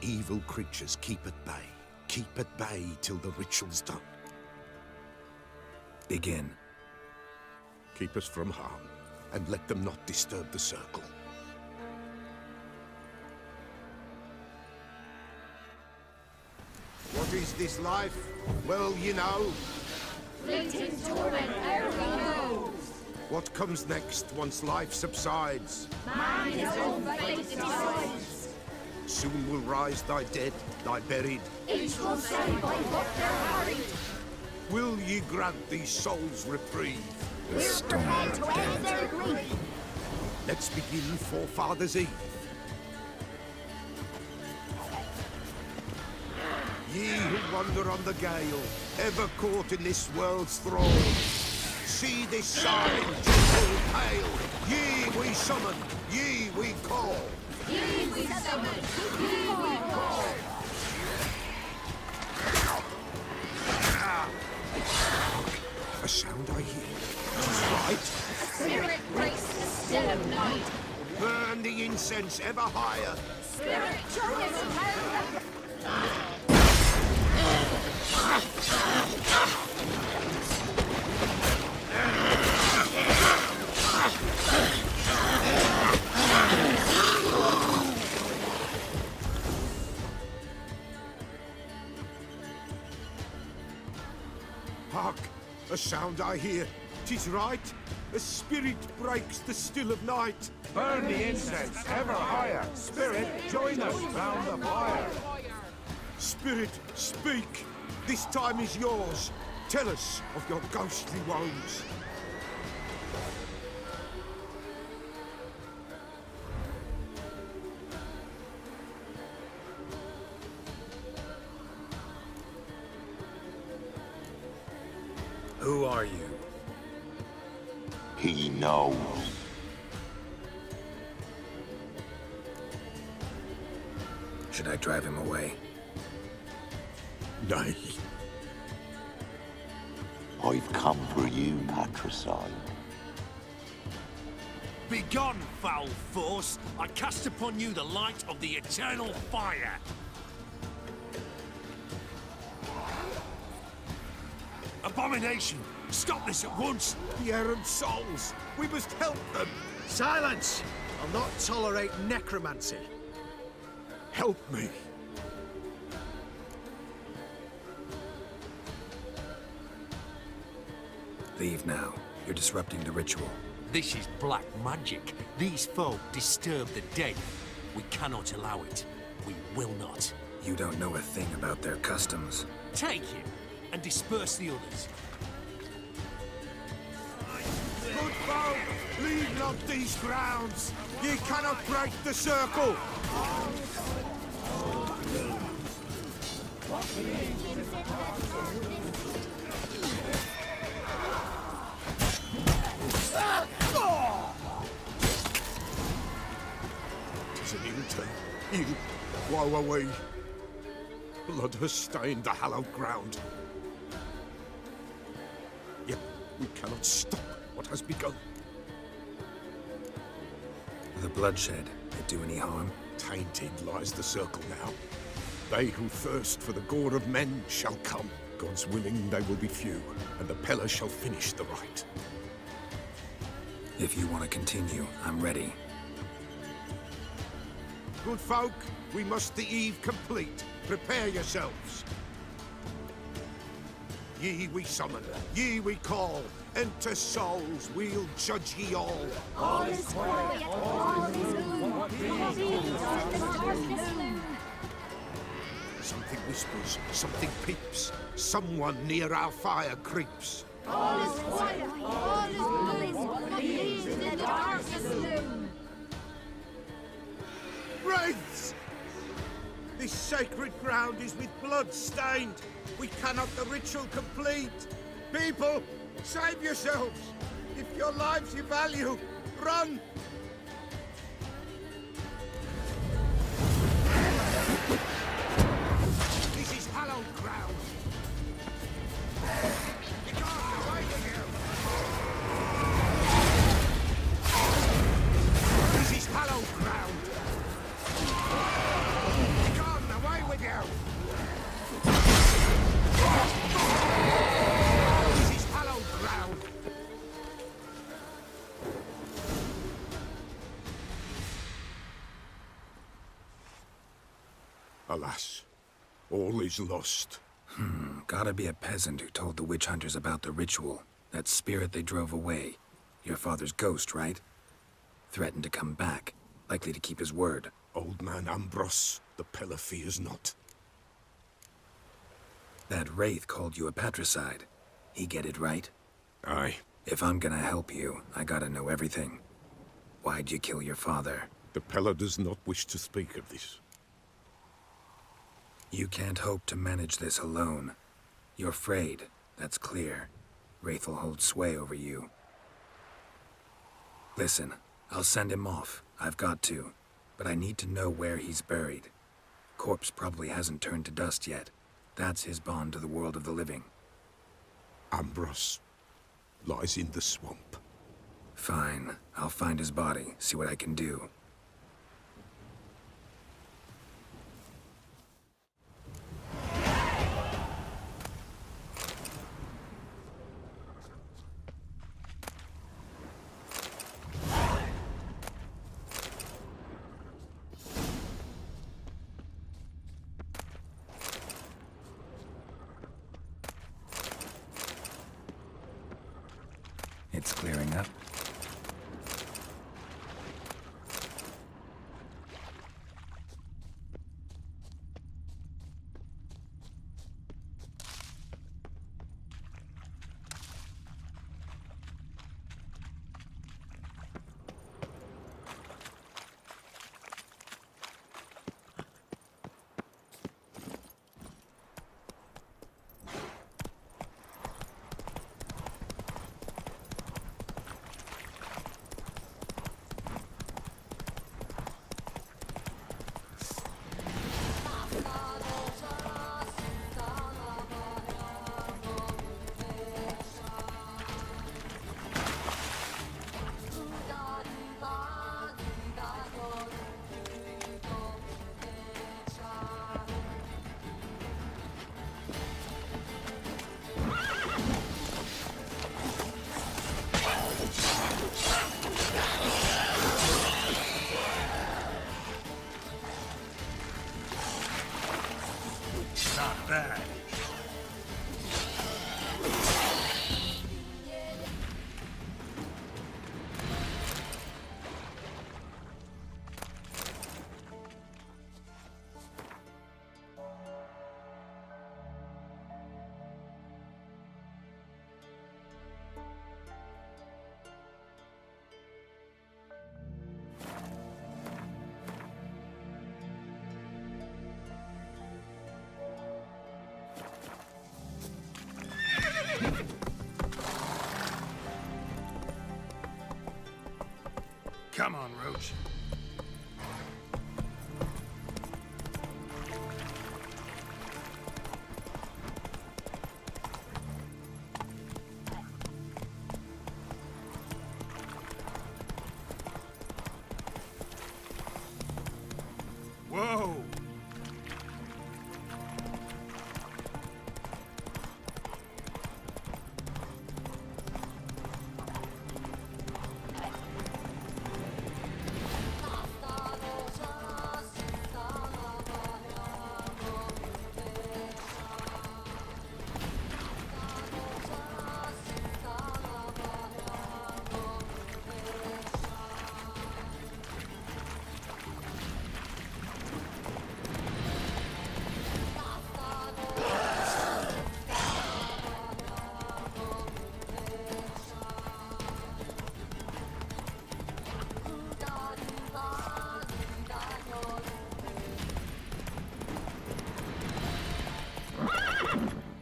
Evil creatures keep at bay. Keep at bay till the ritual's done. Begin. Keep us from harm, and let them not disturb the circle. What is this life? Well, you know. Fleeting torment every knows. What comes next once life subsides? Man his own fate decides. Soon will rise thy dead, thy buried. Each will say by what they're harried. Will ye grant these souls reprieve? We're prepared to end their grief. Let's begin Forefathers' Eve. Ye who wander on the gale, ever caught in this world's thrall, see this sign, gentle pale. Ye we summon, ye we call. Ye we summon, ye we call. A sound I hear. Tis right. Spirit breaks the still of night. Burn the incense ever higher. Spirit joyous hell. Hark! A sound I hear. 'Tis right. A spirit breaks the still of night. Burn the incense ever higher. Spirit, join us round the fire. Spirit, speak. This time is yours. Tell us of your ghostly woes. Who are you? He knows. Should I drive him away? Nay. I've come for you, patricide. Begone, foul force! I cast upon you the light of the eternal fire! Abomination! Stop this at once! The errant souls! We must help them! Silence! I'll not tolerate necromancy. Help me! Leave now. You're disrupting the ritual. This is black magic. These folk disturb the dead. We cannot allow it. We will not. You don't know a thing about their customs. Take him and disperse the others. Good folk, leave not these grounds. Ye cannot break the circle. Tis an ill tale. Ill. Woe away. Blood has stained the hallowed ground. Yet we cannot stop what has begun. The bloodshed, it do any harm? Tainted lies the circle now. They who thirst for the gore of men shall come. God's willing, they will be few, and the Pella shall finish the rite. If you want to continue, I'm ready. Good folk, we must the eve complete. Prepare yourselves. Ye we summon, ye we call. Enter souls, we'll judge ye all. All is quiet, all is gloom. Something whispers, something peeps. Someone near our fire creeps. All is quiet, all is gloom. In the darkest gloom. Wraiths! This sacred ground is with blood stained. We cannot the ritual complete. People, save yourselves. If your lives you value, run! This is hallowed ground. You can't away with you. This is hallowed ground. You can't away with you. This is hallowed ground. Alas, all is lost. Gotta be a peasant who told the witch hunters about the ritual. That spirit they drove away. Your father's ghost, right? Threatened to come back. Likely to keep his word. Old man Ambros, the Pella fears not. That wraith called you a patricide. He get it right? Aye. If I'm gonna help you, I gotta know everything. Why'd you kill your father? The Pella does not wish to speak of this. You can't hope to manage this alone. You're afraid, that's clear. Wraith will hold sway over you. Listen, I'll send him off. I've got to. But I need to know where he's buried. Corpse probably hasn't turned to dust yet. That's his bond to the world of the living. Ambros lies in the swamp. Fine. I'll find his body, see what I can do. It's clearing up. Come on, Roach. Whoa!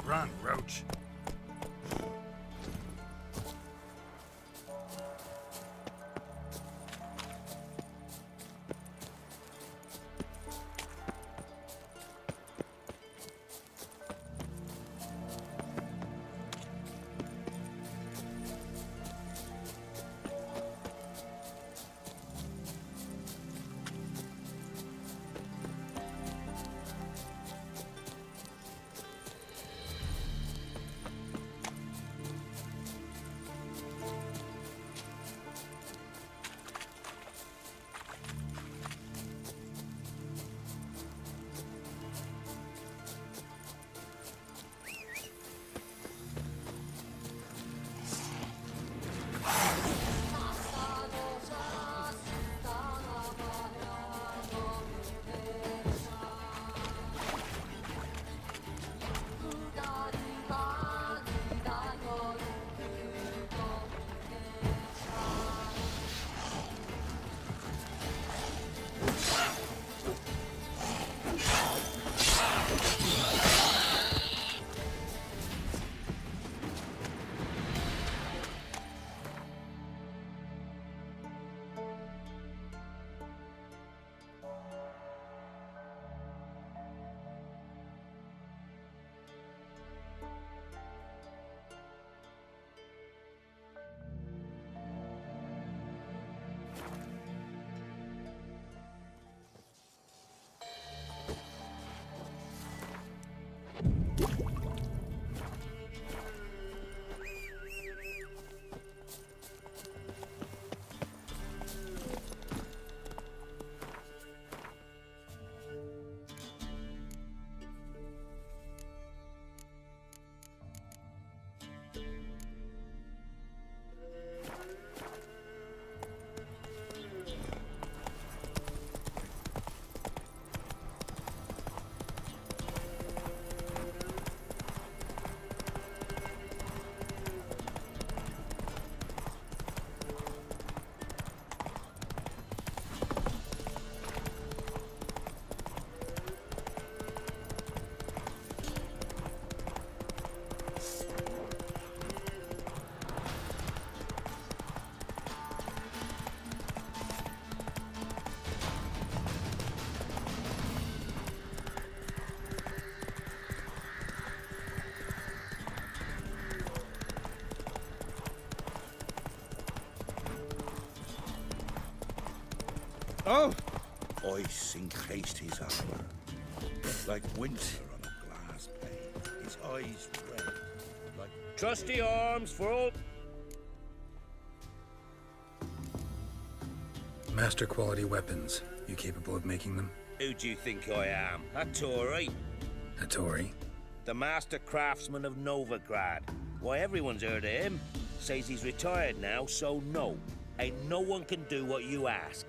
Run, Roach. Oh! Ice encased his armor, like winter on a glass pane. His eyes red, like Trusty arms for all. Master quality weapons. You capable of making them? Who do you think I am? A Tory? A Tory? The master craftsman of Novigrad. Why, everyone's heard of him. Says he's retired now, so no. Ain't no one can do what you ask.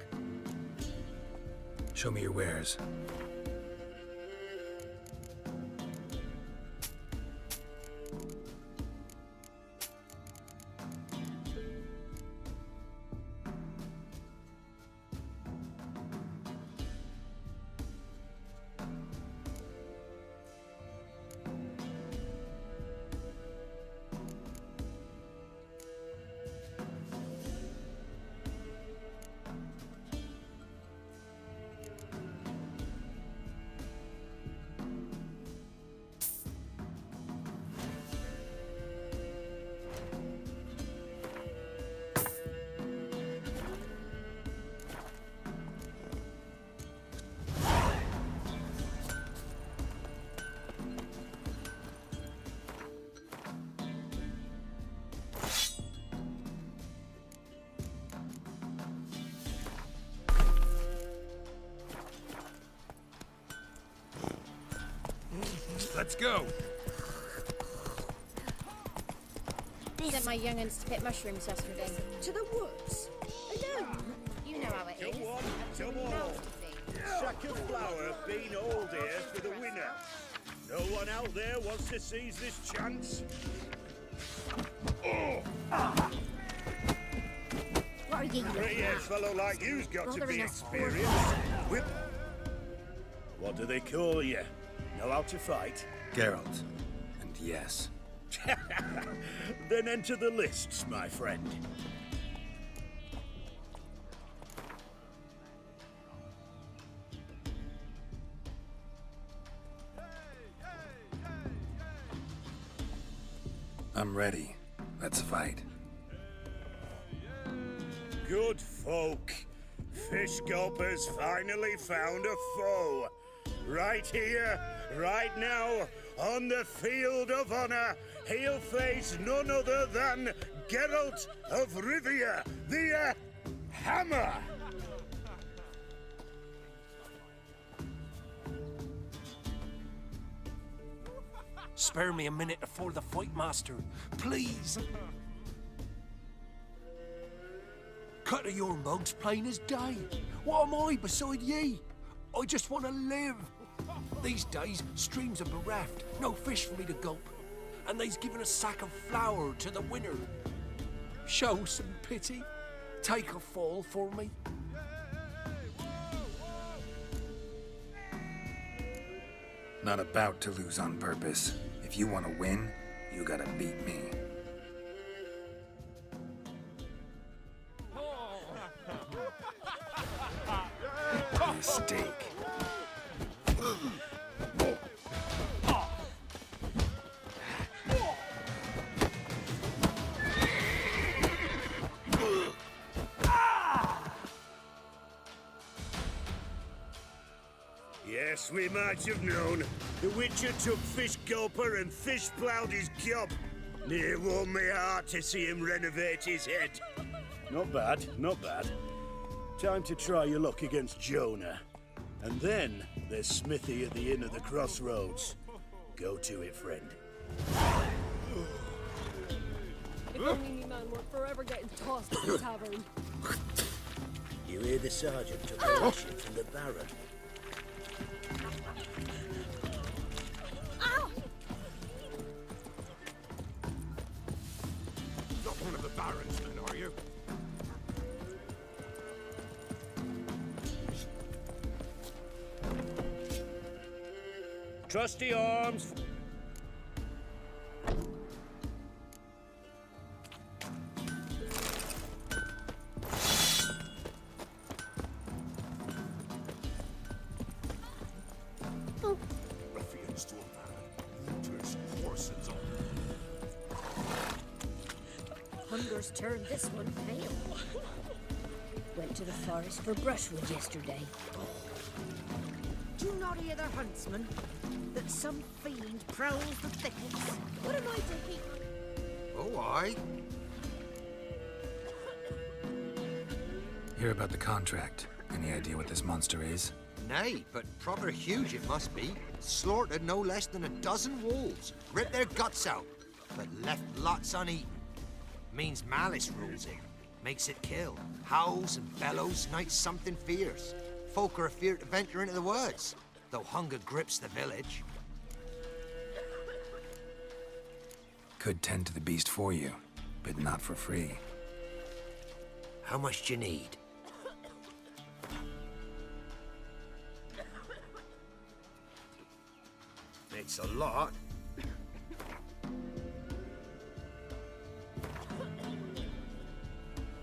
Show me your wares. Let's go. Sent my young'uns to pick mushrooms yesterday. To the woods? Alone? You know how it is. Come on, That's come all on. mouths to feed. Sack of flour being all here for the winner. No one out there wants to seize this chance. Oh! What are you Pretty head fellow like you's got to be Bothering us experienced. Whip. What do they call you? Know how to fight? Geralt. And yes. Then enter the lists, my friend. I'm ready. Let's fight. Good folk. Fish Gulper's finally found a foe. Right here, right now, on the field of honor, he'll face none other than Geralt of Rivia, the Hammer. Spare me a minute before the fight, Master. Please. Cut of your mug's plain as day. What am I beside ye? I just want to live. These days, streams are bereft. No fish for me to gulp. And they's given a sack of flour to the winner. Show some pity. Take a fall for me. Not about to lose on purpose. If you want to win, you gotta beat me. Mistake. Yes, we might have known. The Witcher took Fish Gulper and fish-ploughed his gob. Near warmed me heart to see him renovate his head. Not bad, not bad. Time to try your luck against Jonah. And then there's Smithy at the Inn of the Crossroads. Go to it, friend. If only me man weren't forever getting tossed at the tavern. You hear the sergeant took a ration from the Baron. Not one of the Baron's men, are you? Trusty arms. Ruffians to a man. Looters, horses on. Hunger's turned this one pale. Went to the forest for brushwood yesterday. Do you not hear the huntsman? That some fiend prowls the thickets? What am I thinking? Oh, aye. Hear about the contract. Any idea what this monster is? Nay, but proper huge it must be. Slaughtered no less than a dozen wolves. Ripped their guts out, but left lots uneaten. Means malice rules it. Makes it kill. Howls and bellows, nights something fierce. Folk are afeard to venture into the woods, though hunger grips the village. Could tend to the beast for you, but not for free. How much do you need? It's a lot.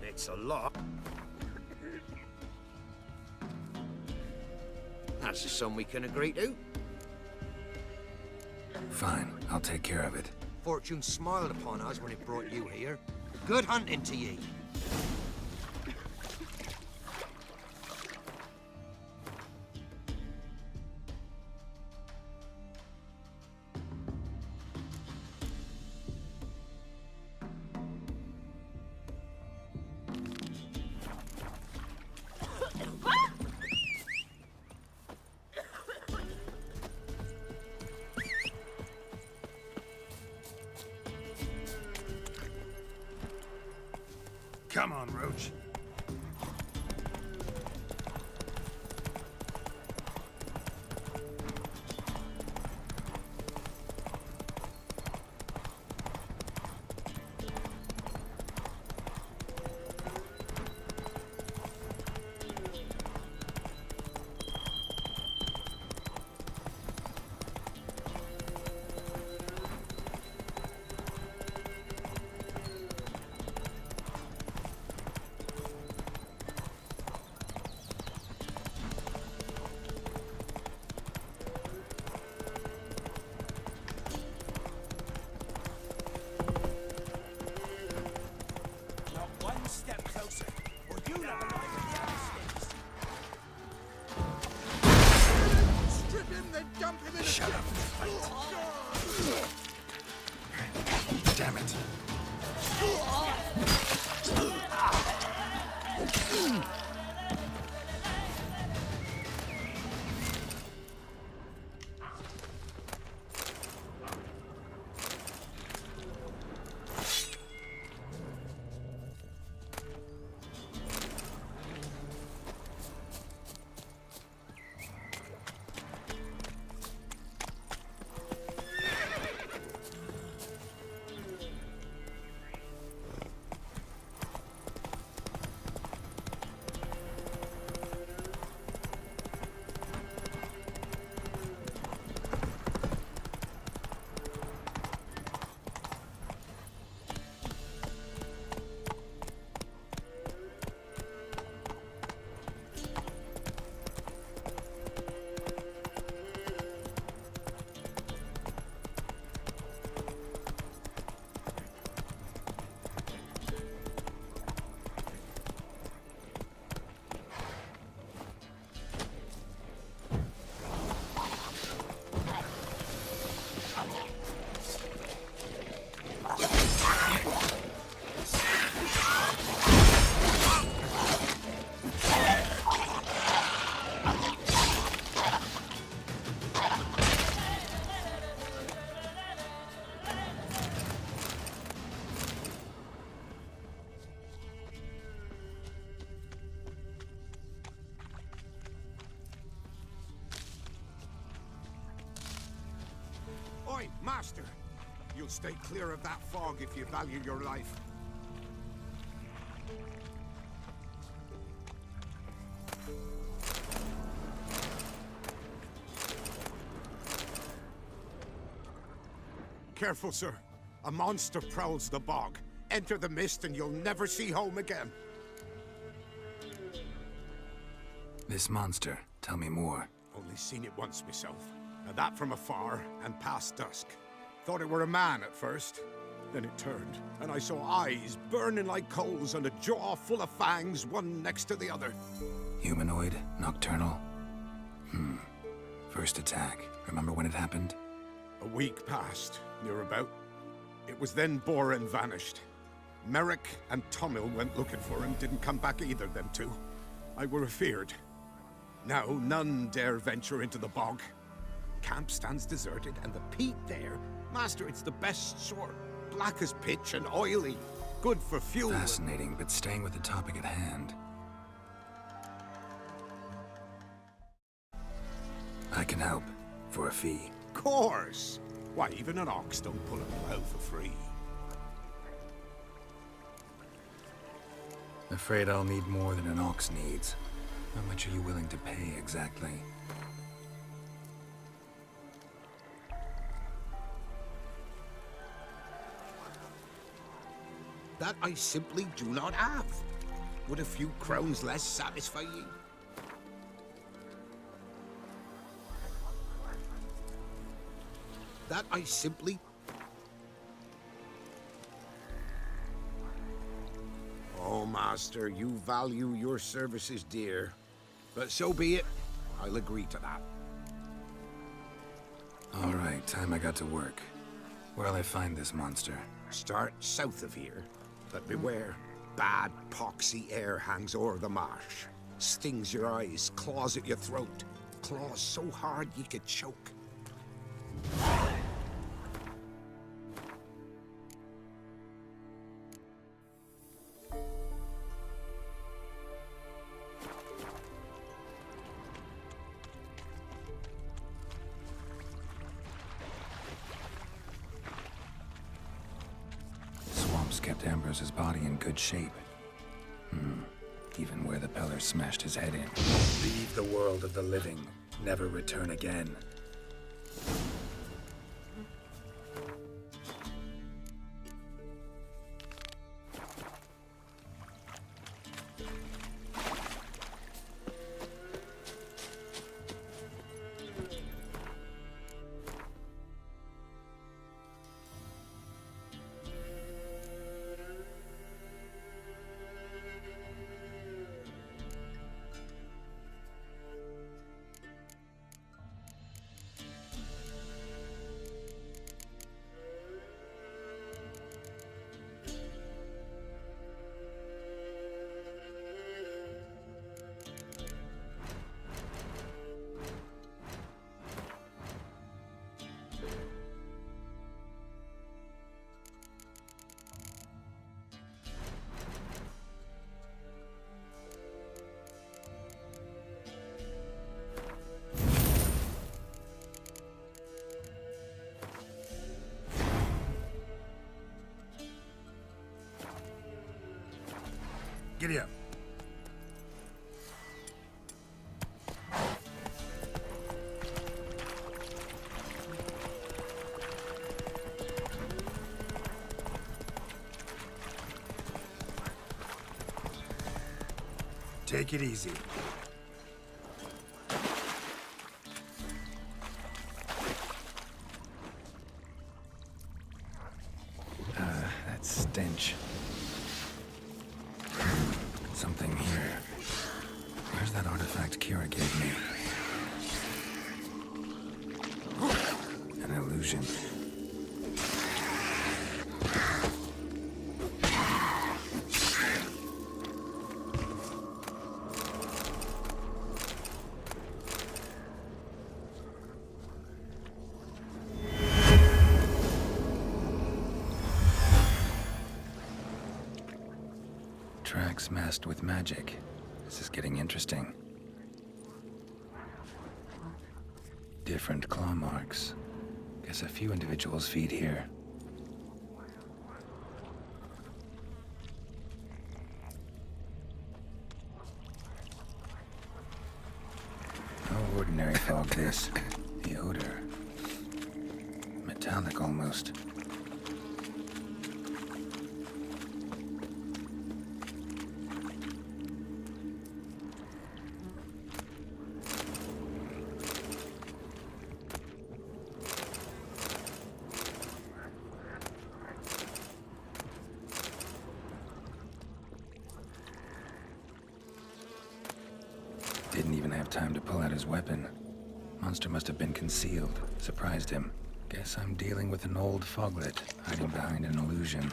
It's a lot. That's a sum we can agree to. Fine, I'll take care of it. Fortune smiled upon us when it brought you here. Good hunting to ye. Come on, Roach. Shut up and fight. Damn it. Oi, Master! You'll stay clear of that fog if you value your life. Careful, sir. A monster prowls the bog. Enter the mist and you'll never see home again. This monster, tell me more. Only seen it once myself. And that from afar and past dusk. Thought it were a man at first. Then it turned, and I saw eyes burning like coals and a jaw full of fangs, one next to the other. Humanoid? Nocturnal? First attack. Remember when it happened? A week passed, near about. It was then Boren vanished. Merrick and Tomil went looking for him, didn't come back either, them two. I were afeard. Now none dare venture into the bog. Camp stands deserted, and the peat there, Master, it's the best sort. Black as pitch and oily. Good for fuel. Fascinating, but staying with the topic at hand. I can help. For a fee. Course! Why, even an ox don't pull a plow for free. Afraid I'll need more than an ox needs. How much are you willing to pay exactly? That I simply do not have. Would a few crowns less satisfy ye? That I simply... Oh, Master, you value your services dear. But so be it. I'll agree to that. All right, time I got to work. Where'll I find this monster? Start south of here. But beware, bad, poxy air hangs o'er the marsh. Stings your eyes, claws at your throat. Claws so hard you could choke. left Ambrose's body in good shape. Even where the Peller smashed his head in. Leave the world of the living. Never return again. Giddy up. Take it easy. That stench. Something here. Where's that artifact Kira gave me? An illusion. Tracks masked with magic. This is getting interesting. Different claw marks. Guess a few individuals feed here. No ordinary fog this. The odor. Metallic almost. Didn't even have time to pull out his weapon. Monster must have been concealed. Surprised him. Guess I'm dealing with an old foglet, hiding behind an illusion.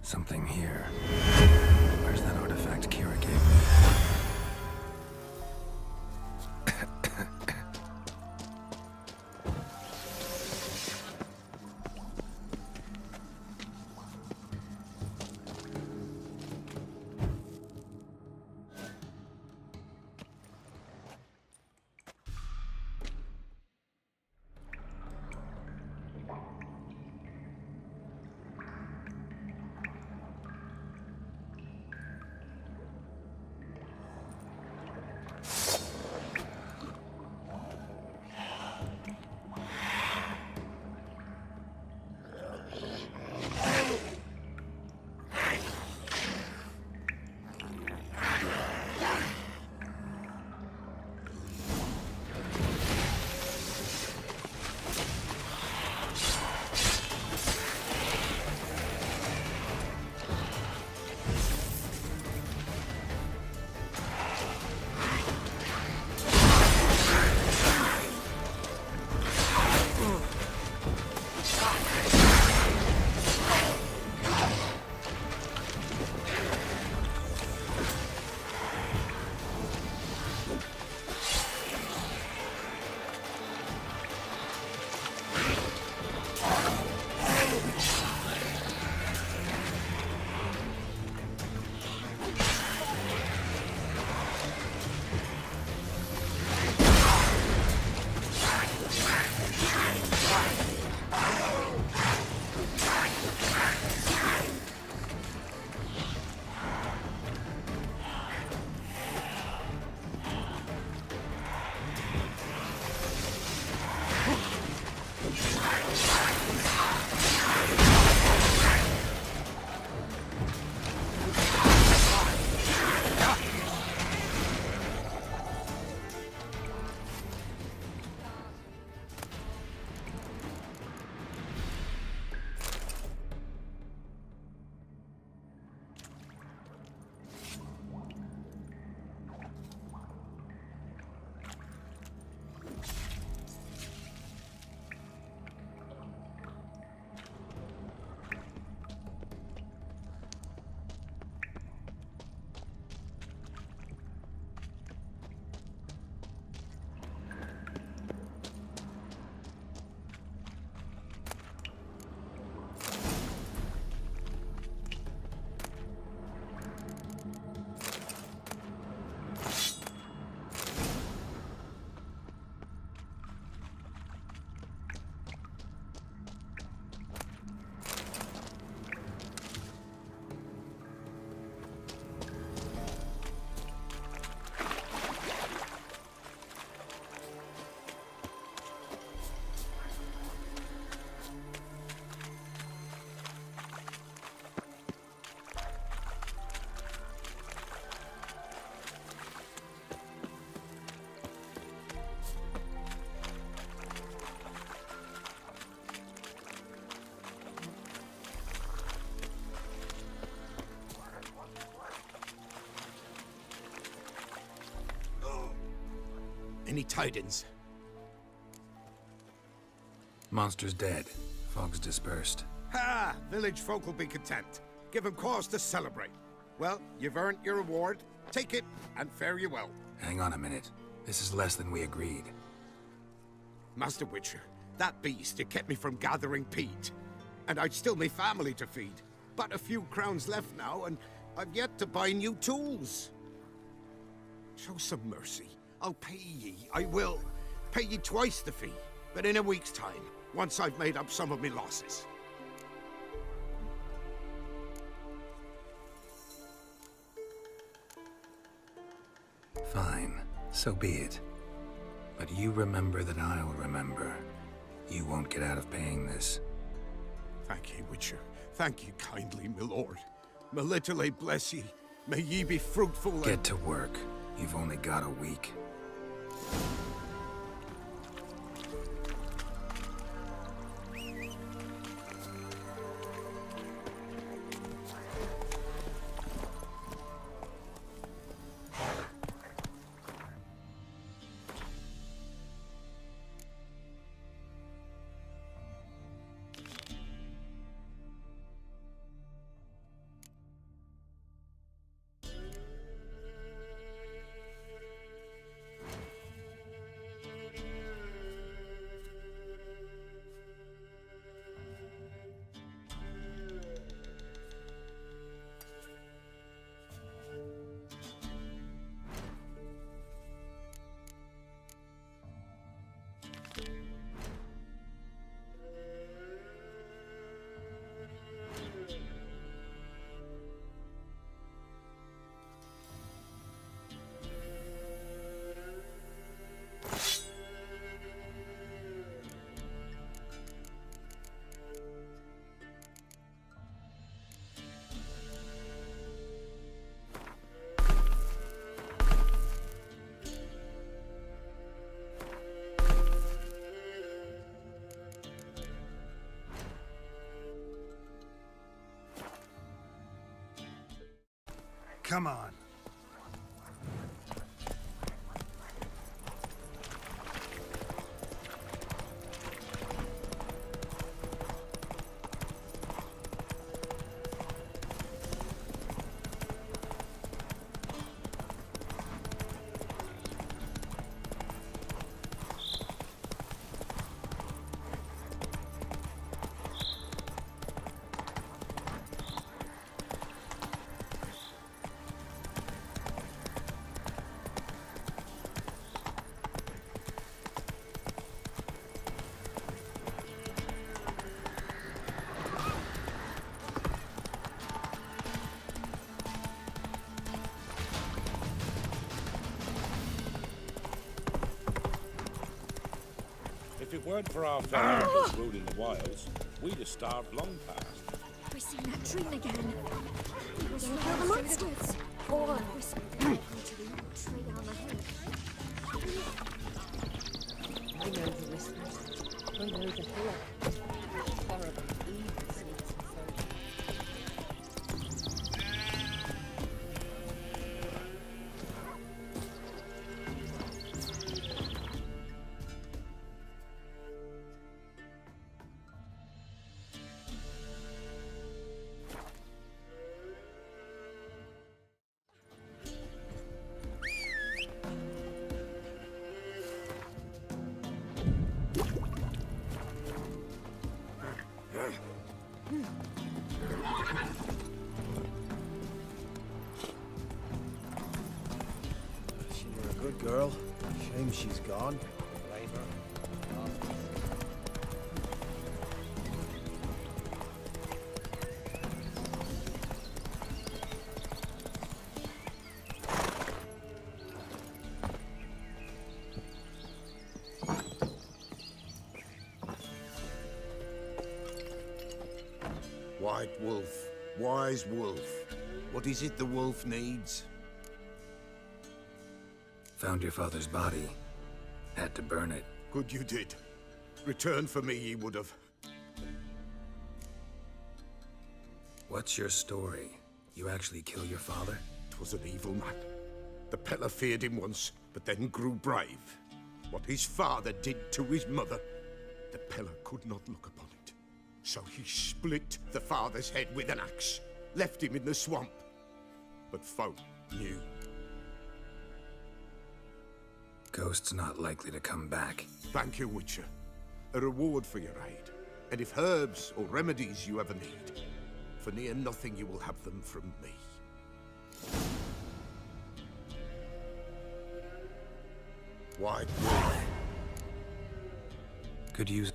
Something here. Where's that artifact Kira gave me? Any tidings? Monster's dead. Fog's dispersed. Ha! Village folk will be content. Give 'em cause to celebrate. Well, you've earned your reward. Take it, and fare you well. Hang on a minute. This is less than we agreed. Master Witcher, that beast, it kept me from gathering peat. And I'd still me family to feed. But a few crowns left now, and I've yet to buy new tools. Show some mercy. I'll pay ye. I will. Pay ye twice the fee. But in a week's time, once I've made up some of me losses. Fine. So be it. But you remember that I'll remember. You won't get out of paying this. Thank ye, Witcher. Thank ye kindly, my lord. Melitele bless ye. May ye be fruitful and... Get to work. You've only got a week. Come on. If it weren't for our fellows ruling the wilds, we'd have starved long past. I seen that dream again. It was from the monsters. Or whispered into the tree on the hill. I know the whispers. I know the hill. Horrible, evil sneaks and folk. She were a good girl. Shame she's gone. White wolf, wise wolf. What is it the wolf needs? Found your father's body. Had to burn it. Good you did. Return for me ye would have. What's your story? You actually kill your father? 'Twas an evil man. The Peller feared him once, but then grew brave. what his father did to his mother, the Peller could not look upon it. So he split the father's head with an axe, left him in the swamp. But folk knew. Ghost's not likely to come back. Thank you, Witcher. A reward for your aid. And if herbs or remedies you ever need, for near nothing you will have them from me. Why? Could use...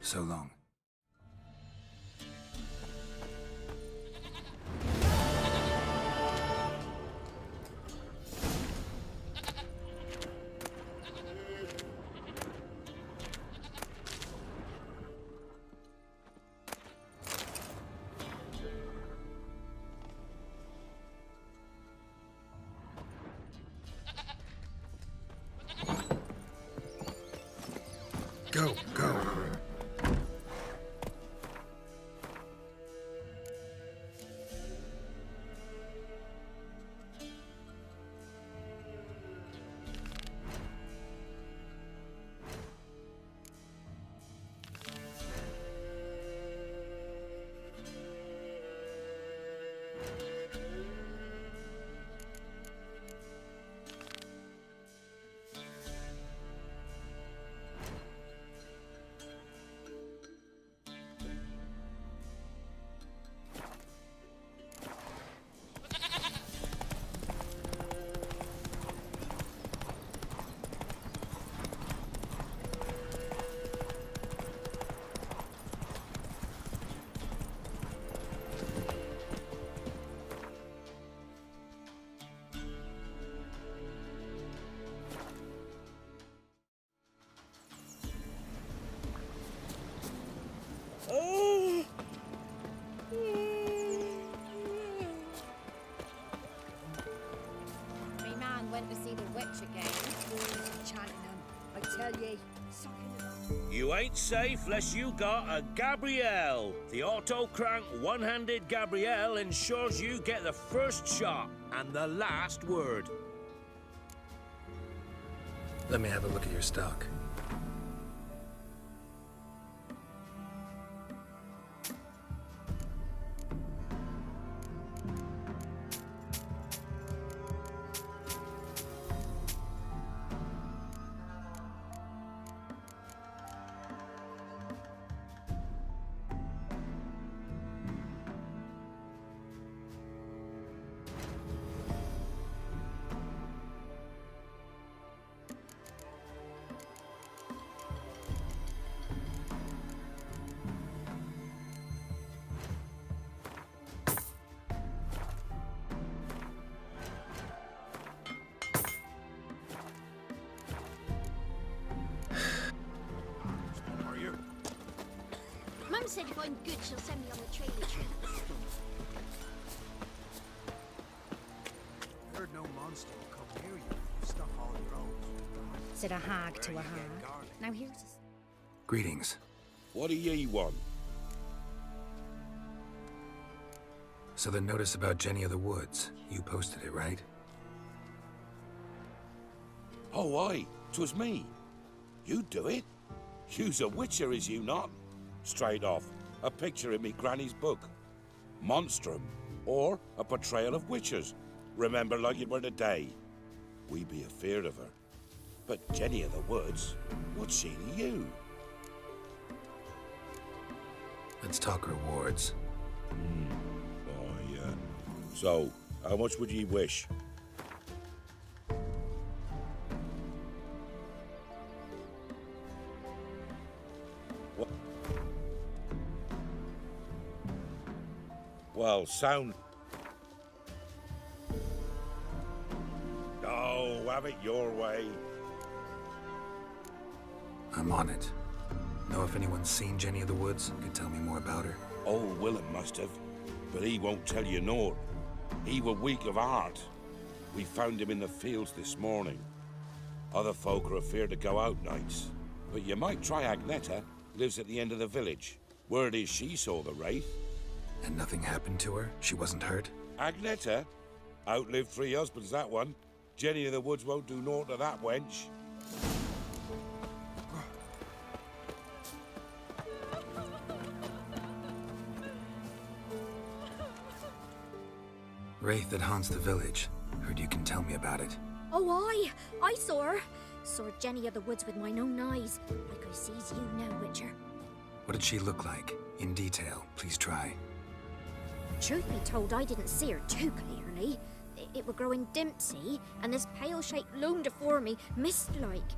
So long. Go, go. Me man went to see the witch again. Chanting him. I tell ye, sucking it up. You ain't safe less you got a Gabrielle. The auto-crank one-handed Gabrielle ensures you get the first shot and the last word. Let me have a look at your stock. Mum said if I'm good, she'll send me on the trailer trip. Heard no monster will come near you if you stuff all your own. Said a hag to a hag. Now here's a... Greetings. What do ye want? So the notice about Jenny of the Woods, you posted it, right? Oh, aye, 'twas me. You do it? You's a witcher, is you not? Straight off, a picture in me granny's book. Monstrum, or a portrayal of witches. Remember like it were the day. We be afeard of her. But Jenny of the Woods, what's she to you? Let's talk rewards. Oh, yeah. So, how much would ye wish? Well, sound... Oh, have it your way. I'm on it. Know if anyone's seen Jenny of the Woods? Could tell me more about her. Old Willem must have, but he won't tell you naught. He were weak of heart. We found him in the fields this morning. Other folk are afeard to go out nights. But you might try Agneta, lives at the end of the village. Word is she saw the wraith. And nothing happened to her? She wasn't hurt? Agneta? Outlived 3 husbands, that one. Jenny of the Woods won't do naught to that wench. Wraith that haunts the village. Heard you can tell me about it. Oh, I saw her. Saw Jenny of the Woods with mine own eyes, like I sees you now, Witcher. What did she look like? In detail, please try. Truth be told, I didn't see her too clearly. It were growing dim, see, and this pale shape loomed afore me, mist-like.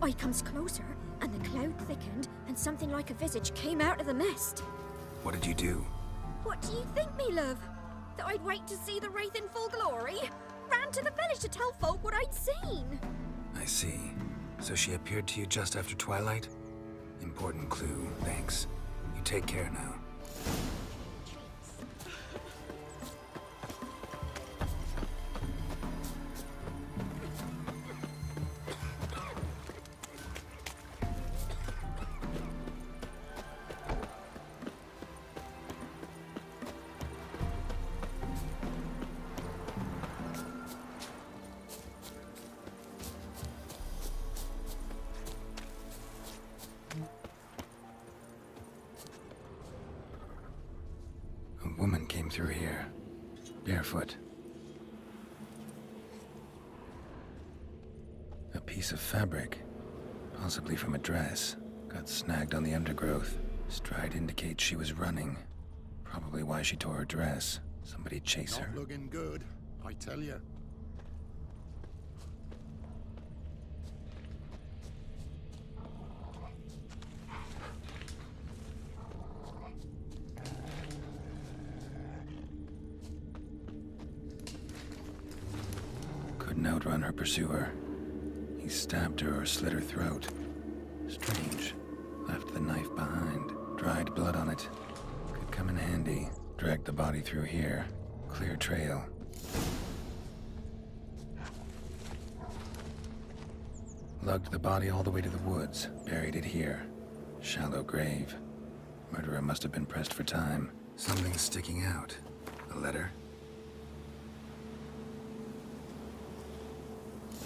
I comes closer, and the cloud thickened, and something like a visage came out of the mist. What did you do? What do you think, me love? That I'd wait to see the wraith in full glory? Ran to the village to tell folk what I'd seen. I see. So she appeared to you just after twilight? Important clue, thanks. You take care now. A woman came through here, barefoot. A piece of fabric, possibly from a dress, got snagged on the undergrowth. Stride indicates she was running. Probably why she tore her dress. Somebody chase her. Not looking good, I tell you. Couldn't outrun her pursuer. He stabbed her or slit her throat. Strange. Left the knife behind. Dried blood on it. Could come in handy. Dragged the body through here. Clear trail. Lugged the body all the way to the woods. Buried it here. Shallow grave. Murderer must have been pressed for time. Something's sticking out. A letter?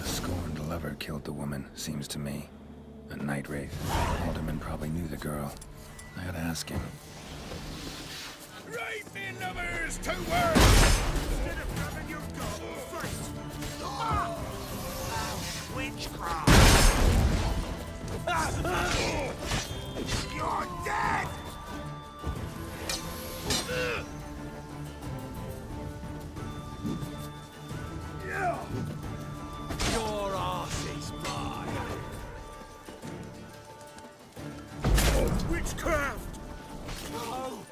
A scorned lover killed the woman, seems to me. A night wraith. Alderman probably knew the girl. I gotta ask him. Write me lovers to work! Instead of grabbing your gun first. Witchcraft! You're dead! Your arse is mine. Witchcraft! No!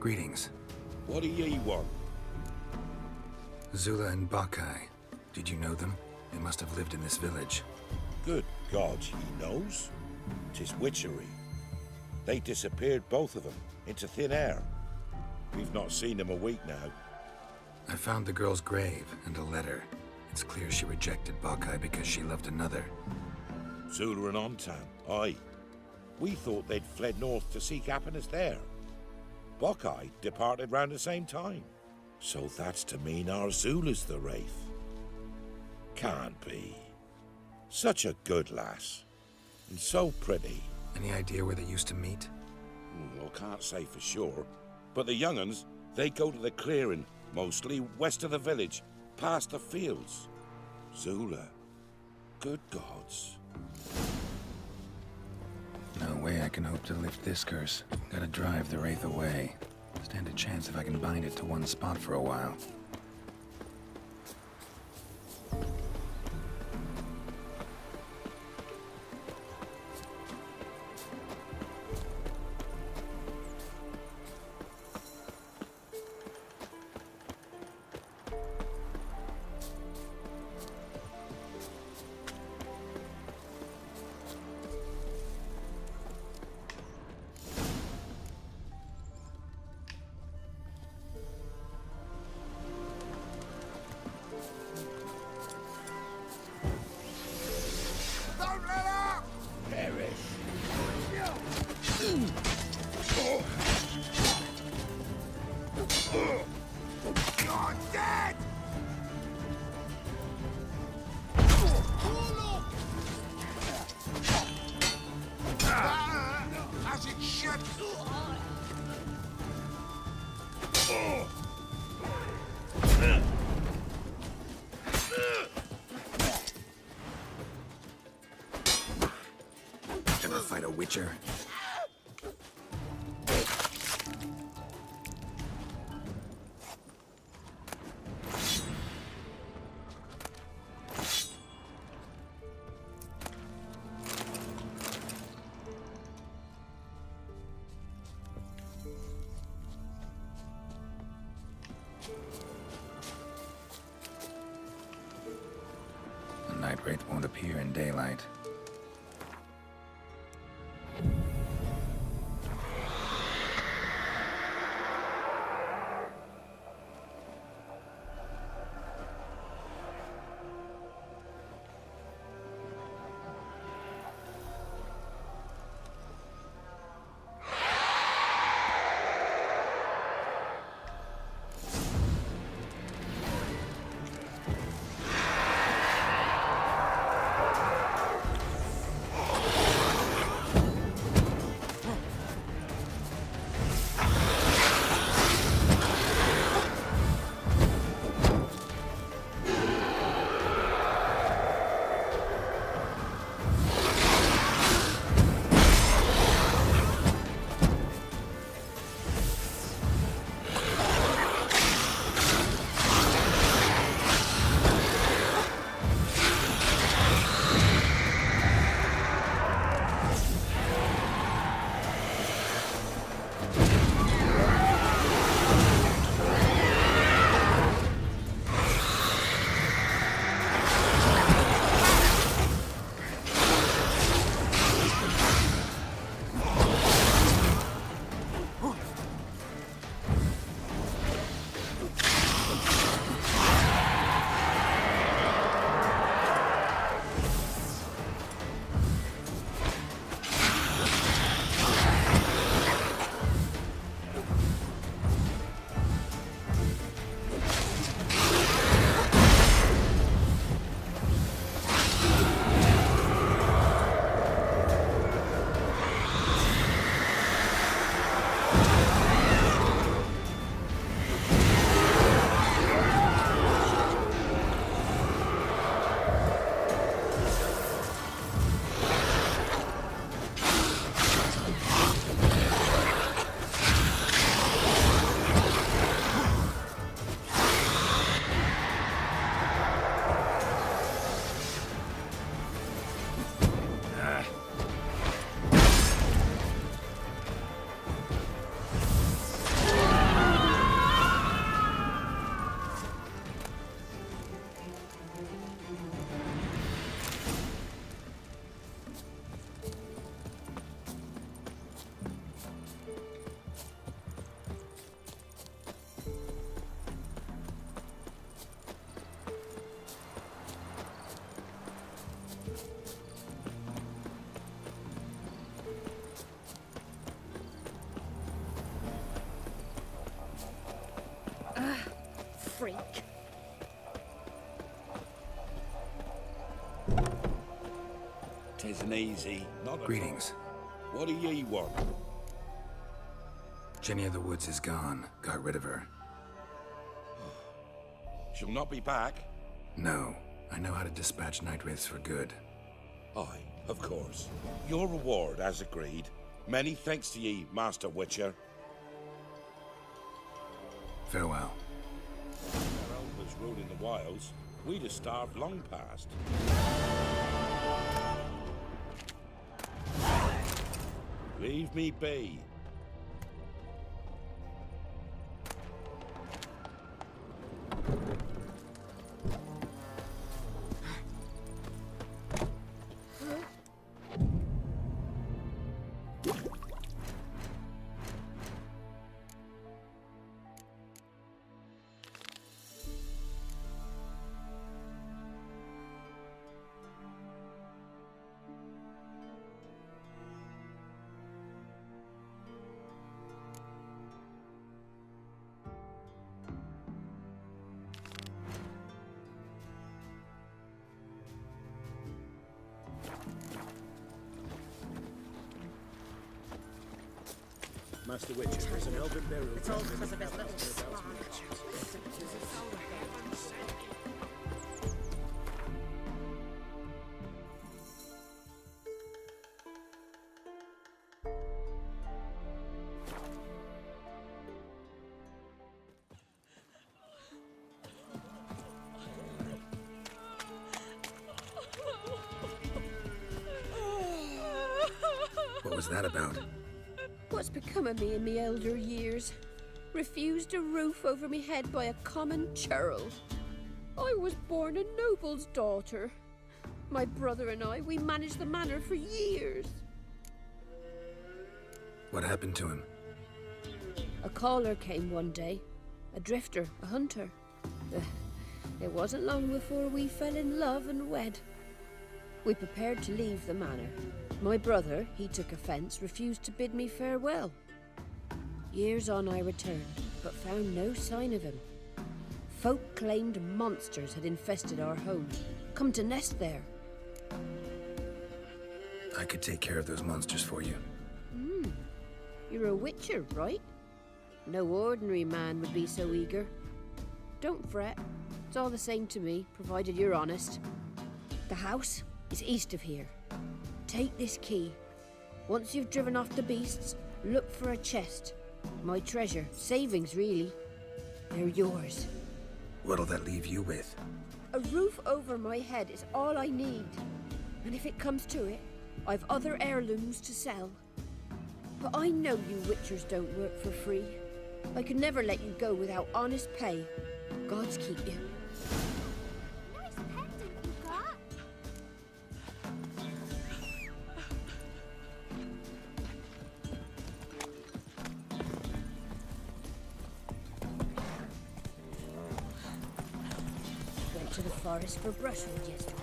Greetings. What do ye want? Zula and Bakai. Did you know them? They must have lived in this village. Good God, he knows. 'Tis witchery. They disappeared, both of them, into thin air. We've not seen them a week now. I found the girl's grave and a letter. It's clear she rejected Bakai because she loved another. Zula and Ontan, aye. We thought they'd fled north to seek happiness there. Bakai departed round the same time. So that's to mean our Zula's the wraith. Can't be. Such a good lass. And so pretty. Any idea where they used to meet? Well, can't say for sure. But the young'uns, they go to the clearing, mostly west of the village, past the fields. Zula. Good gods. No way I can hope to lift this curse. Gotta drive the wraith away. Stand a chance if I can bind it to one spot for a while. Ever fight a witcher? The night wraith won't appear in daylight. freak. Tisn't easy. Not Greetings. What do ye want? Jenny of the Woods is gone. Got rid of her. She'll not be back. No. I know how to dispatch night wraiths for good. Aye, of course. Your reward, as agreed. Many thanks to ye, Master Witcher. Farewell. If our own was ruling the wilds, we'd have starved long past. Leave me be. Master Witcher, there's an elven burial It's all ground in because the of his little caverns slug. What was that about? What's become of me in me elder years? Refused a roof over me head by a common churl. I was born a noble's daughter. My brother and I, we managed the manor for years. What happened to him? A caller came one day. A drifter, a hunter. It wasn't long before we fell in love and wed. We prepared to leave the manor. My brother, he took offence, refused to bid me farewell. Years on I returned, but found no sign of him. Folk claimed monsters had infested our home, come to nest there. I could take care of those monsters for you. You're a witcher, right? No ordinary man would be so eager. Don't fret. It's all the same to me, provided you're honest. The house is east of here. Take this key. Once you've driven off the beasts, look for a chest. My treasure, savings really. They're yours. What'll that leave you with? A roof over my head is all I need. And if it comes to it, I've other heirlooms to sell. But I know you witchers don't work for free. I could never let you go without honest pay. Gods keep you. Nice pendant you got. Went to the forest for brushwood yesterday.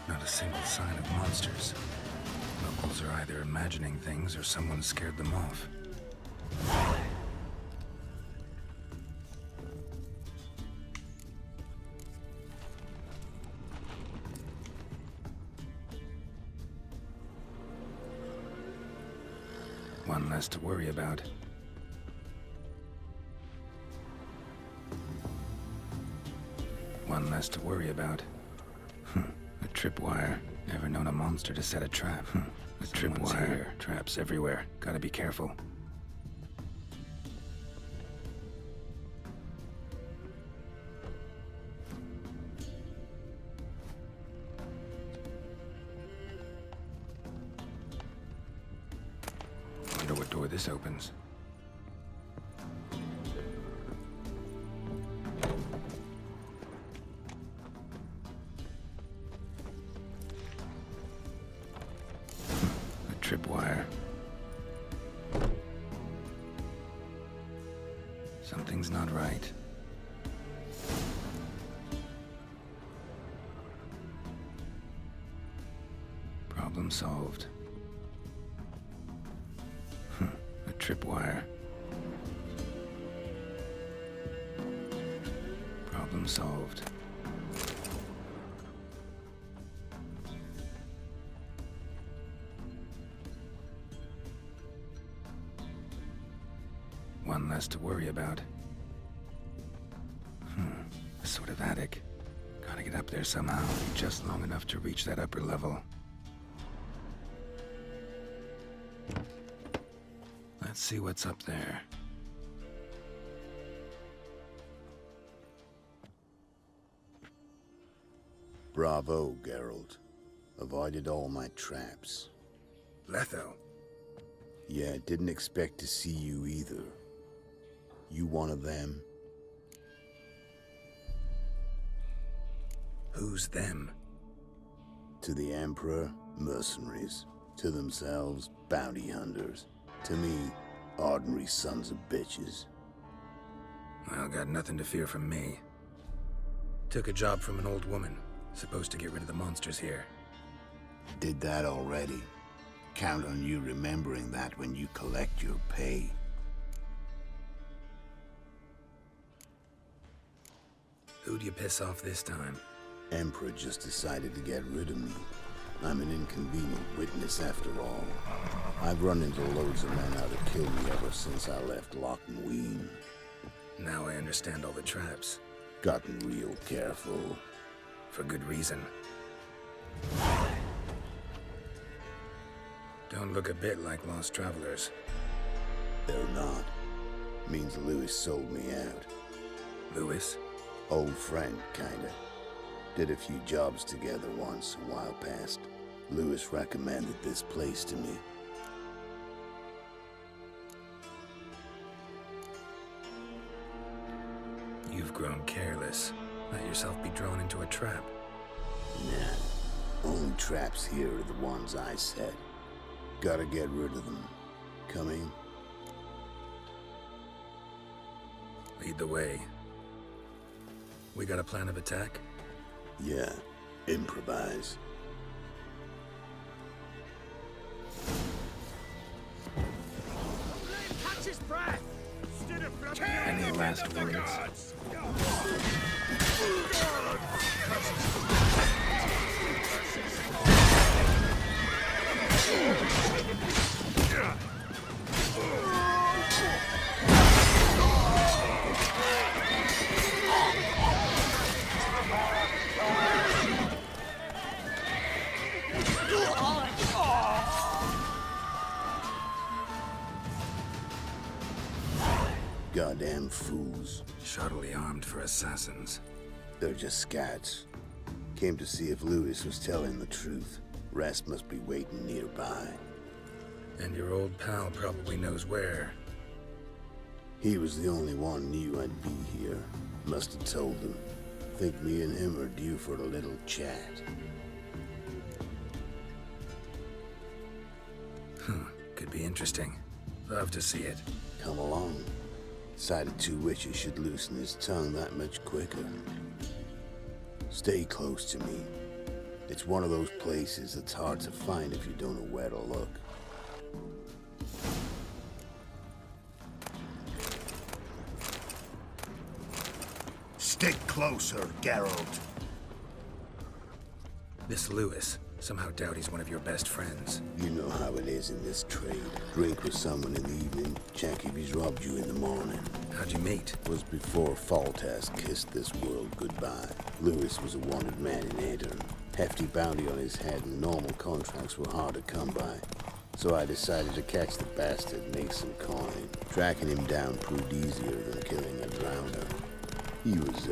Not a single sign of monsters. Locals are either imagining things or someone scared them off. less to worry about. One less to worry about. A tripwire. Never known a monster to set a trap. A tripwire. Traps everywhere. Gotta be careful. Wonder what door this opens. Tripwire. Something's not right. Problem solved. A tripwire. Problem solved. One less to worry about. A sort of attic. Gotta get up there somehow. Just long enough to reach that upper level. Let's see what's up there. Bravo, Geralt. Avoided all my traps. Letho. Yeah, didn't expect to see you either. You one of them? Who's them? To the Emperor, mercenaries. To themselves, bounty hunters. To me, ordinary sons of bitches. Well, got nothing to fear from me. Took a job from an old woman. Supposed to get rid of the monsters here. Did that already. Count on you remembering that when you collect your pay. Who'd you piss off this time? Emperor just decided to get rid of me. I'm an inconvenient witness after all. I've run into loads of men out to kill me ever since I left Loch Mween. Now I understand all the traps. Gotten real careful. For good reason. Don't look a bit like lost travelers. They're not. Means Lewis sold me out. Lewis? Old friend, kinda. Did a few jobs together once, a while past. Lewis recommended this place to me. You've grown careless. Let yourself be drawn into a trap. Nah. Only traps here are the ones I set. Gotta get rid of them. Coming? Lead the way. We got a plan of attack? Yeah. Improvise. Catch his breath! Any last words? Goddamn fools. Shoddily armed for assassins. They're just scats. Came to see if Lewis was telling the truth. Rest must be waiting nearby. And your old pal probably knows where. He was the only one knew I'd be here. Must have told him. Think me and him are due for a little chat. Could be interesting. Love to see it. Come along. Sight of two witches should loosen his tongue that much quicker. Stay close to me. It's one of those places that's hard to find if you don't know where to look. Stick closer, Geralt. This Lewis, Somehow doubt he's one of your best friends. You know how it is in this trade. Drink with someone in the evening, check if he's robbed you in the morning. How'd you meet? Was before Faltas kissed this world goodbye. Lewis was a wanted man in Aedirn. Hefty bounty on his head and normal contracts were hard to come by. So I decided to catch the bastard and make some coin. Tracking him down proved easier than killing a drowner. He was,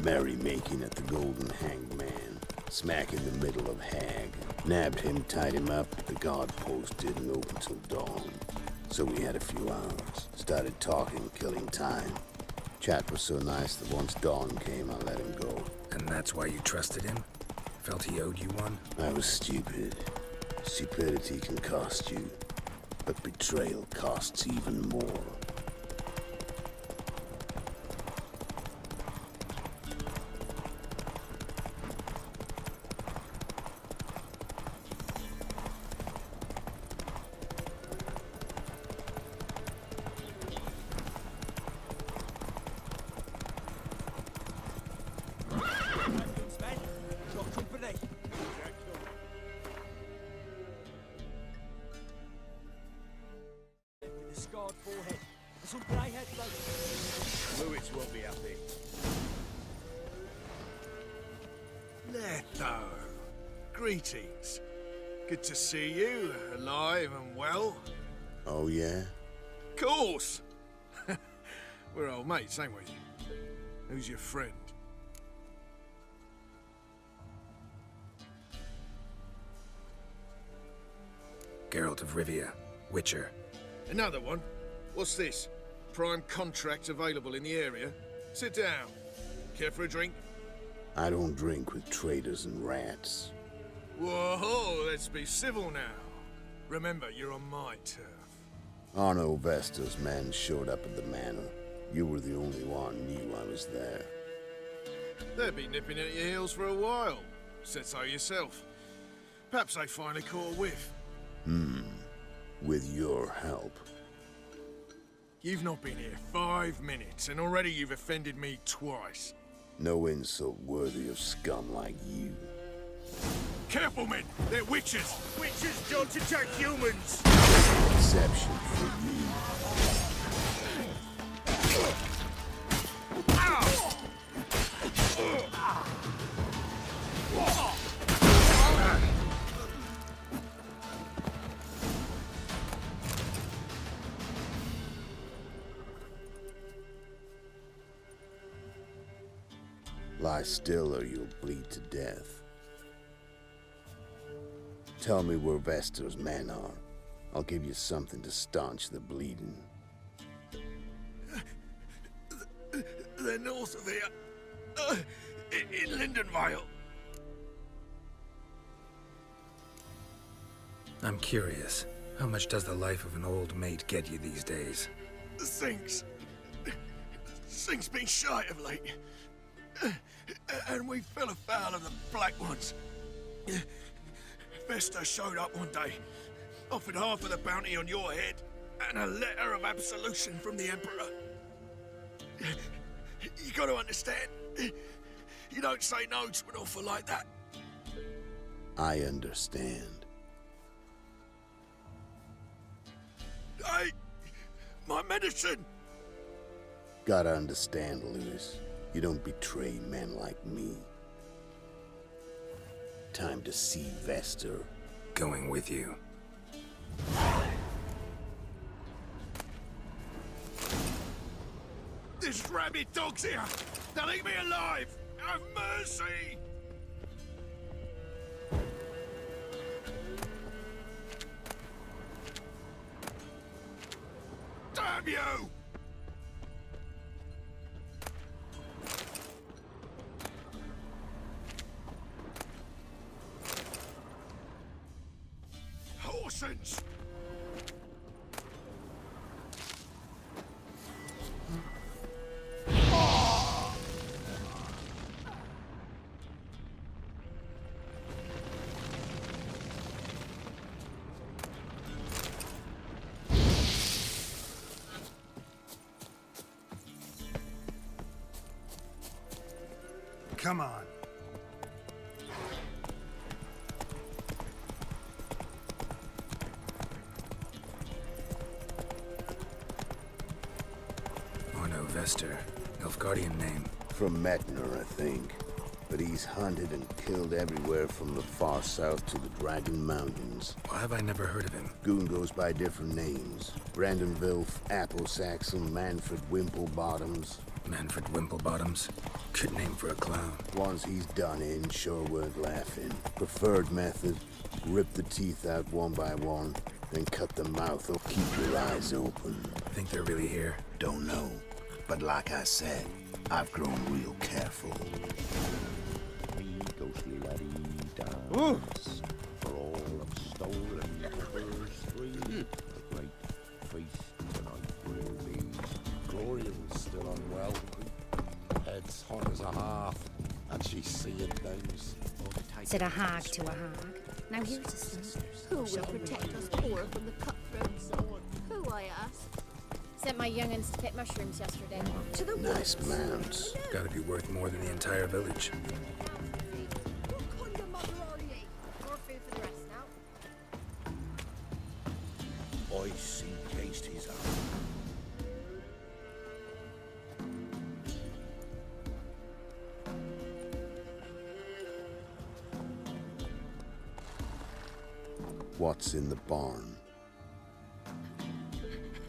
merrymaking at the Golden Hanged Man, smack in the middle of Hag. Nabbed him, tied him up, but the guard post didn't open till dawn. So we had a few hours. Started talking, killing time. Chat was so nice that once dawn came, I let him go. And that's why you trusted him? Felt he owed you one? I was stupid. Stupidity can cost you, but betrayal costs even more. Scarred forehead. Some grey head bloke. Lewis won't be happy. Leto. Greetings. Good to see you, alive and well. Oh, yeah? Course! We're old mates, ain't we? Who's your friend? Geralt of Rivia, Witcher. Another one? What's this? Prime contract available in the area? Sit down. Care for a drink? I don't drink with traitors and rats. Whoa, let's be civil now. Remember, you're on my turf. Arno Vestal's men showed up at the manor. You were the only one who knew I was there. They've been nipping at your heels for a while. Said so yourself. Perhaps they finally caught a whiff. With your help. You've not been here 5 minutes, and already you've offended me twice. No insult worthy of scum like you. Careful, men! They're witches! Witches don't attack humans! Exception for you. Lie still or you'll bleed to death. Tell me where Vestal's men are. I'll give you something to staunch the bleeding. They're north of here. In Lindenvale. I'm curious. How much does the life of an old mate get you these days? Things been shy of late. And we fell afoul of the Black Ones. Vesta showed up one day, offered half of the bounty on your head, and a letter of absolution from the Emperor. You gotta understand, you don't say no to an offer like that. I understand. Hey, my medicine! Gotta understand, Lewis. You don't betray men like me. Time to see Vestal. Going with you. This rabid dog's here! They'll eat me alive! Have mercy! Damn you! Horsens! Come on. Alistair. Nilfgaardian name. From Metner, I think. But he's hunted and killed everywhere from the far south to the Dragon Mountains. Why have I never heard of him? Goon goes by different names. Brandon Vilf, Apple Saxon, Manfred Wimplebottoms. Manfred Wimplebottoms? Good name for a clown. Ones he's done in sure weren't laughing. Preferred method, rip the teeth out one by one, then cut the mouth up. Keep your eyes open. Think they're really here? Don't know. But like I said, I've grown real careful. Ghostly laddie dance for all of stolen lovers free. The great feast tonight will be. Gloria's still unwell. Head's hot as a half, and she's seeing things. Said a hag to a hag. Now here's a snap. Who will protect us poor from the cutthroats? Who, I ask? Sent my young'uns to pick mushrooms yesterday. To the Nice mounts. Gotta be worth more than the entire village. More food for the rest now. I see against his arm. What's in the barn?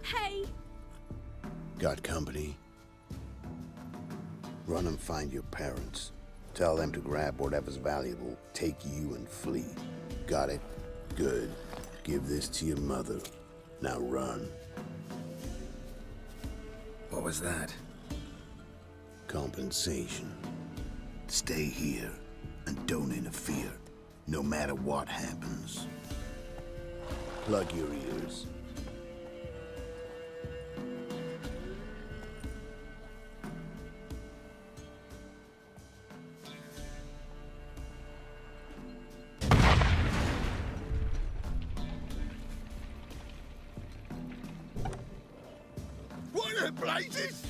Hey! Got company? Run and find your parents. Tell them to grab whatever's valuable, take you and flee. Got it? Good. Give this to your mother. Now run. What was that? Compensation. Stay here and don't interfere, no matter what happens. Plug your ears. What the blazes?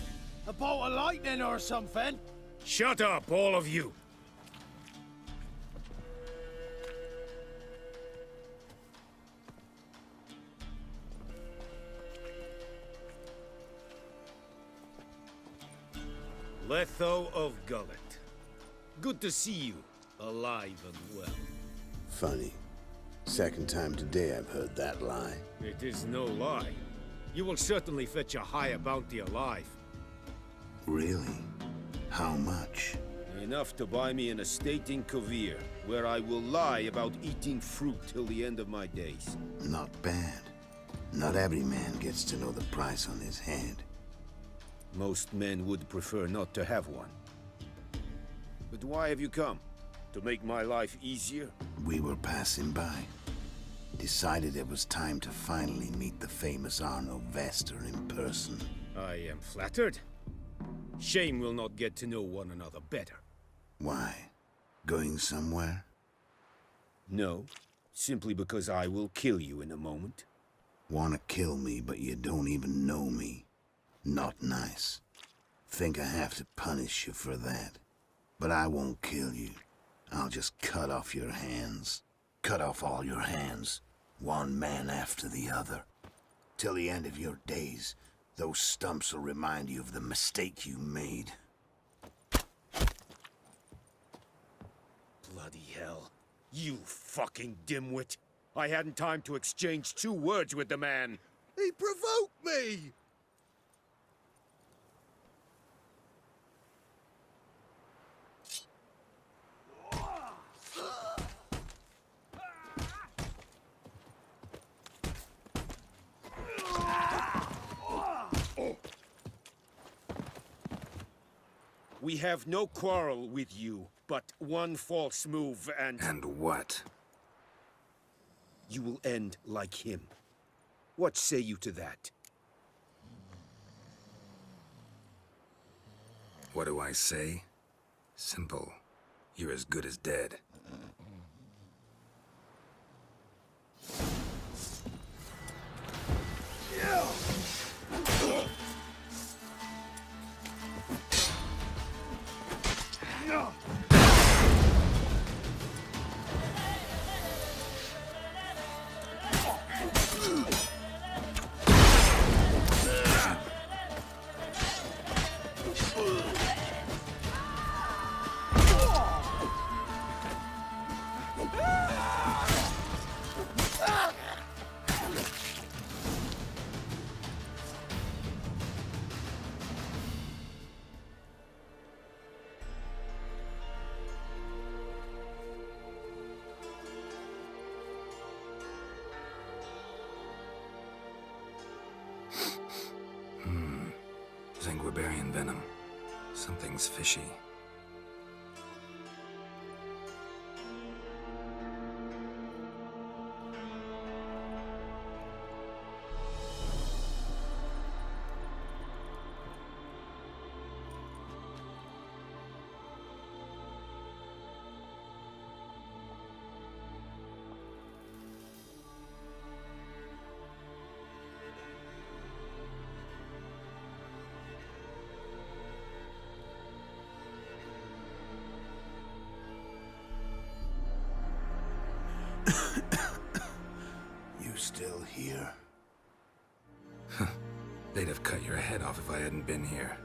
A bolt of lightning or something? Shut up, all of you! Letho of Gullet. Good to see you, alive and well. Funny. Second time today I've heard that lie. It is no lie. You will certainly fetch a higher bounty alive. Really? How much? Enough to buy me an estate in Kovir, where I will lie about eating fruit till the end of my days. Not bad. Not every man gets to know the price on his head. Most men would prefer not to have one. But why have you come? To make my life easier? We were passing by. Decided it was time to finally meet the famous Arno Vester in person. I am flattered. Shame we'll not get to know one another better. Why? Going somewhere? No, simply because I will kill you in a moment. Wanna kill me, but you don't even know me. Not nice. Think I have to punish you for that. But I won't kill you. I'll just cut off your hands. Cut off all your hands, one man after the other. Till the end of your days, those stumps will remind you of the mistake you made. Bloody hell. You fucking dimwit. I hadn't time to exchange 2 words with the man. He provoked me! We have no quarrel with you, but one false move and... And what? You will end like him. What say you to that? What do I say? Simple. You're as good as dead. Sanguibarian venom. Something's fishy. You still here? They'd have cut your head off if I hadn't been here.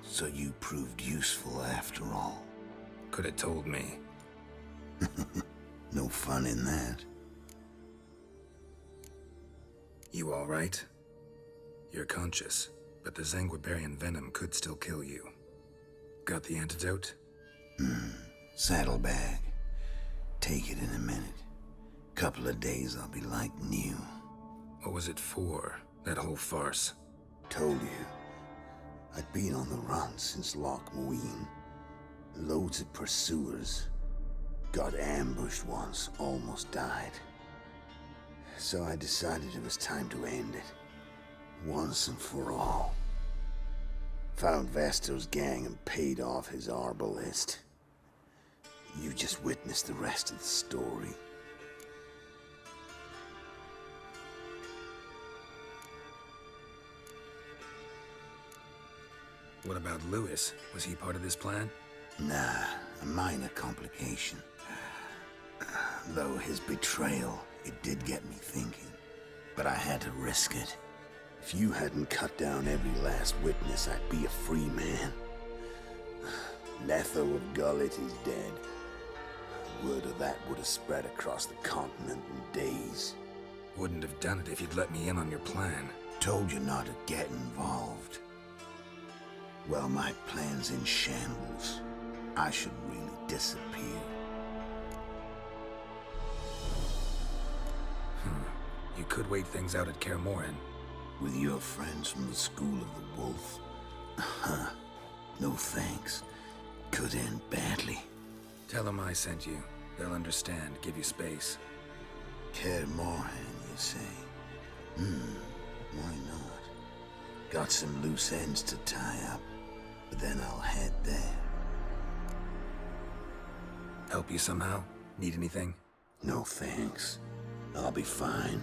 So you proved useful after all. Could have told me. No fun in that. You all right? You're conscious, but the Sanguibarian venom could still kill you. Got the antidote? Saddlebag. Take it in a minute. Couple of days I'll be like new. What was it for, that whole farce? Told you. I'd been on the run since Loch Muin. Loads of pursuers. Got ambushed once, almost died. So I decided it was time to end it. Once and for all. Found Vasto's gang and paid off his arbalist. You just witnessed the rest of the story. What about Lewis? Was he part of this plan? Nah, a minor complication. Though his betrayal, it did get me thinking. But I had to risk it. If you hadn't cut down every last witness, I'd be a free man. Letho of Gullet is dead. Word of that would have spread across the continent in days. Wouldn't have done it if you'd let me in on your plan. Told you not to get involved. Well, my plan's in shambles. I should really disappear. You could wait things out at Kaer Morhen. With your friends from the School of the Wolf? No thanks. Could end badly. Tell them I sent you. They'll understand, give you space. Kaer Morhen, you say? Why not? Got some loose ends to tie up, but then I'll head there. Help you somehow? Need anything? No thanks. I'll be fine.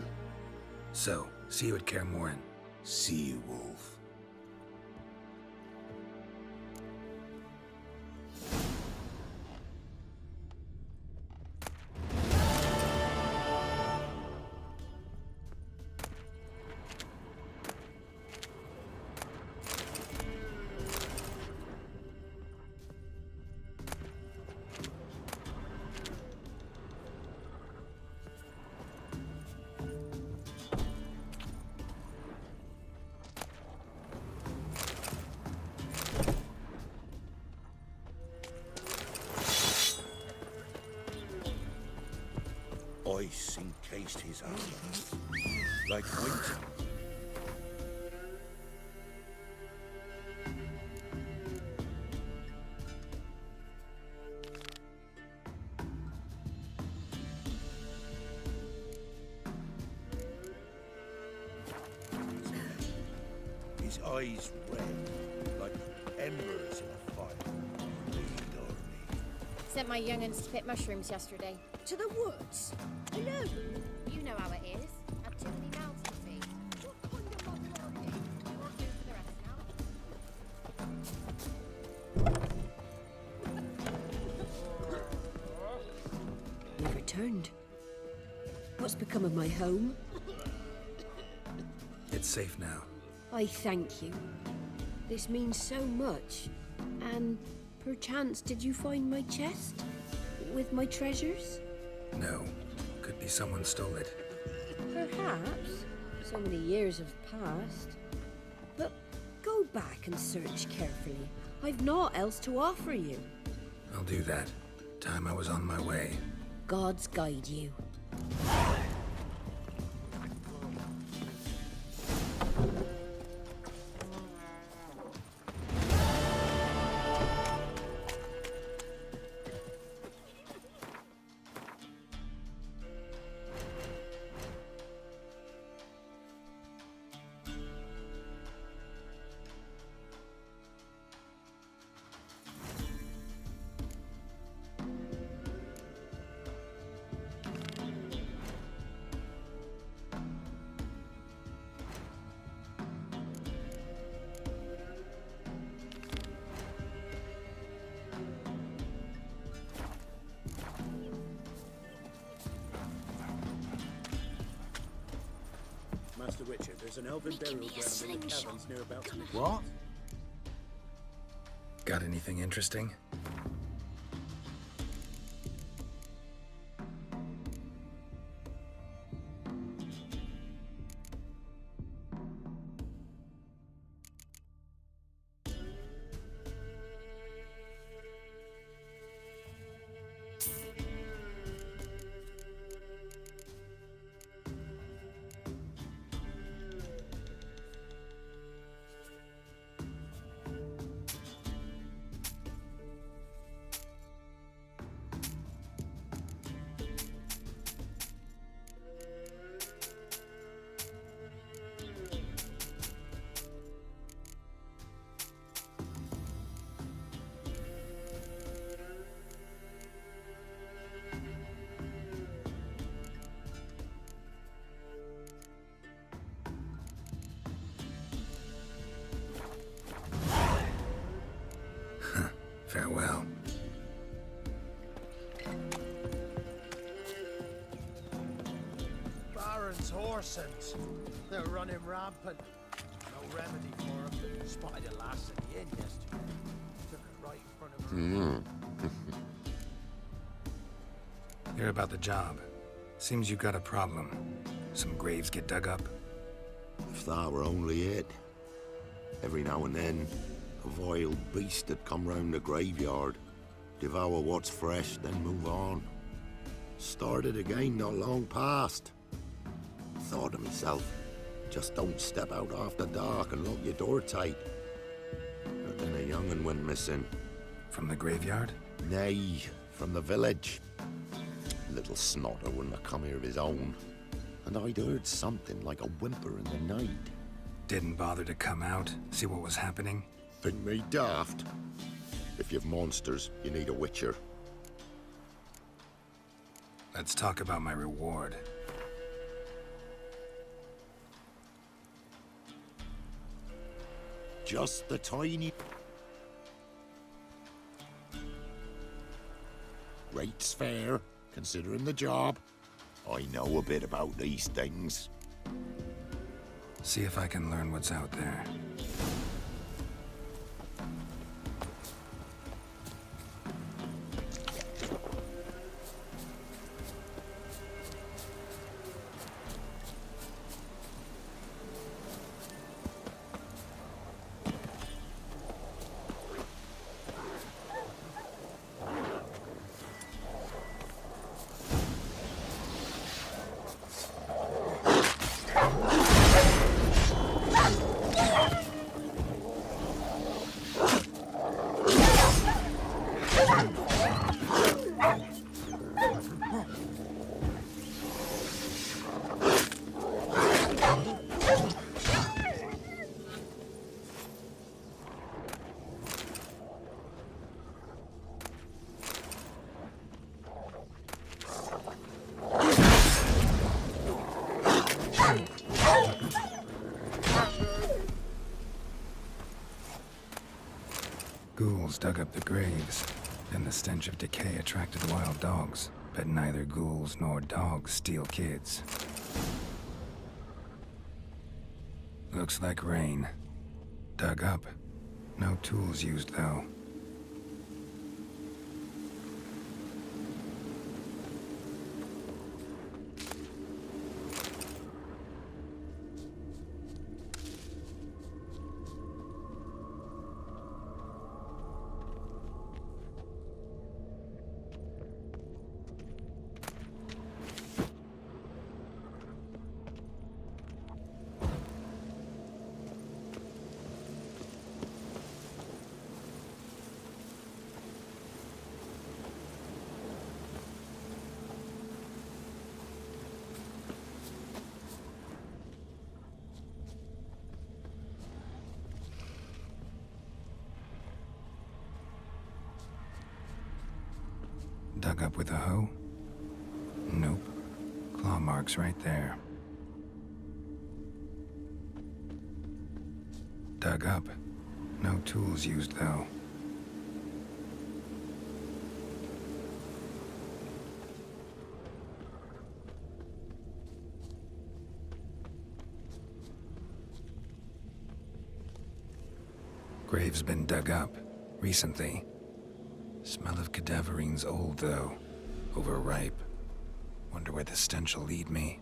So, see you at Kaer Morhen. See you, Wolf. Ice encased his armor, like winter. His eyes red, like embers in a fire. Sent my young'uns to pick mushrooms yesterday. To the woods? Hello. You know how it is. Had too many mouths to feed. What kind of mother are you? We'll do for the rest now. You've returned. What's become of my home? It's safe now. I thank you. This means so much. And perchance did you find my chest? With my treasures? No. Could be someone stole it. Perhaps. So many years have passed. But go back and search carefully. I've naught else to offer you. I'll do that. Time I was on my way. Gods guide you. Richard, there's an elven burial ground in the caverns near about... What? Got anything interesting? Farewell. Baron's horsens. They're running rampant. No remedy for them. Spotted a lass at the inn yesterday. Took it right in front of her. Hear about the job. Seems you got a problem. Some graves get dug up. If that were only it. Every now and then, a vile beast that come round the graveyard, devour what's fresh, then move on. Started again not long past. Thought to myself, just don't step out after dark and lock your door tight. But then a young'un went missing. From the graveyard? Nay, from the village. Little snotter wouldn't have come here of his own. And I'd heard something like a whimper in the night. Didn't bother to come out, see what was happening? Think me daft? If you've monsters, you need a witcher. Let's talk about my reward. Just the tiny... Rate's fair, considering the job. I know a bit about these things. See if I can learn what's out there. Ghouls dug up the graves, and the stench of decay attracted wild dogs. But neither ghouls nor dogs steal kids. Looks like rain. Dug up. No tools used, though. Dug up with a hoe? Nope. Claw marks right there. Dug up. No tools used, though. Grave's been dug up, recently. Smell of cadaverine's old, though. Overripe. Wonder where the stench will lead me.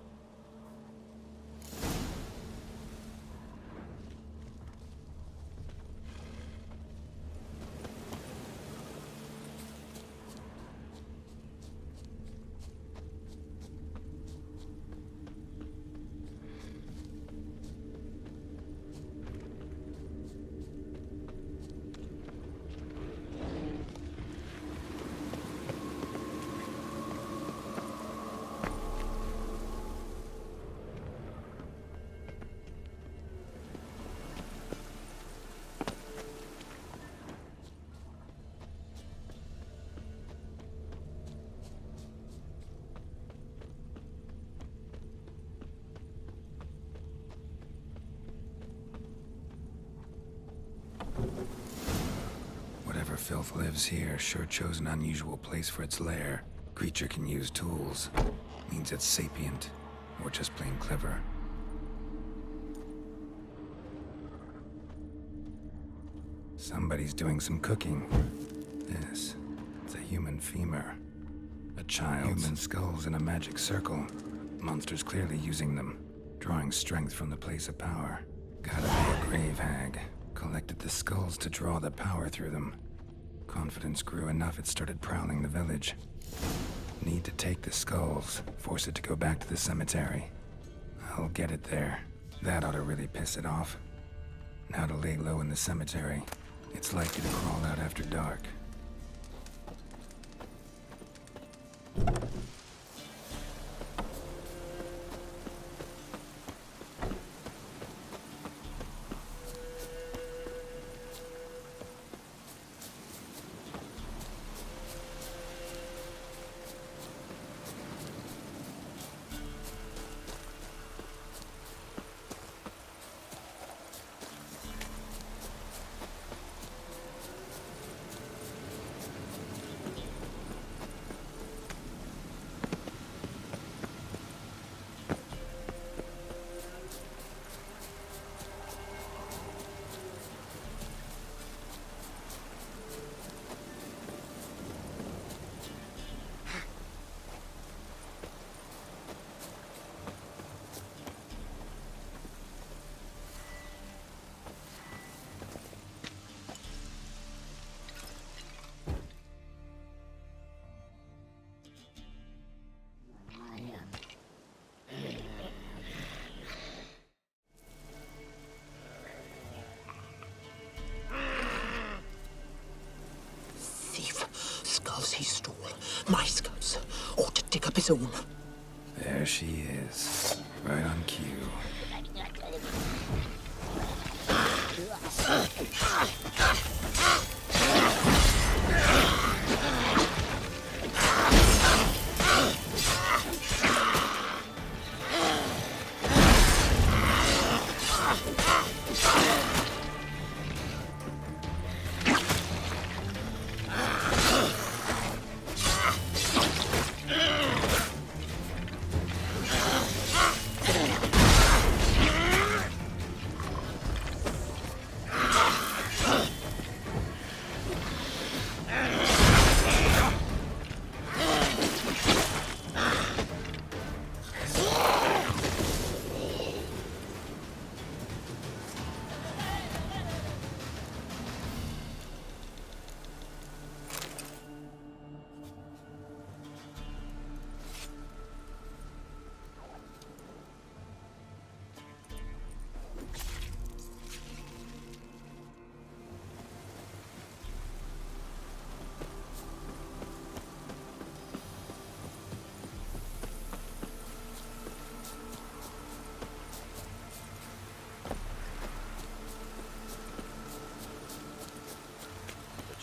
Whatever filth lives here sure chose an unusual place for its lair. Creature can use tools. Means it's sapient, or just plain clever. Somebody's doing some cooking. This, it's a human femur. A child's. Human skulls in a magic circle. Monsters clearly using them, drawing strength from the place of power. Gotta be a grave hag. Collected the skulls to draw the power through them. Confidence grew enough it started prowling the village. Need to take the skulls, force it to go back to the cemetery. I'll get it there. That ought to really piss it off. Now to lay low in the cemetery. It's likely to crawl out after dark. Skulls he stole. My skulls. Ought to dig up his own. There she is. Right on cue.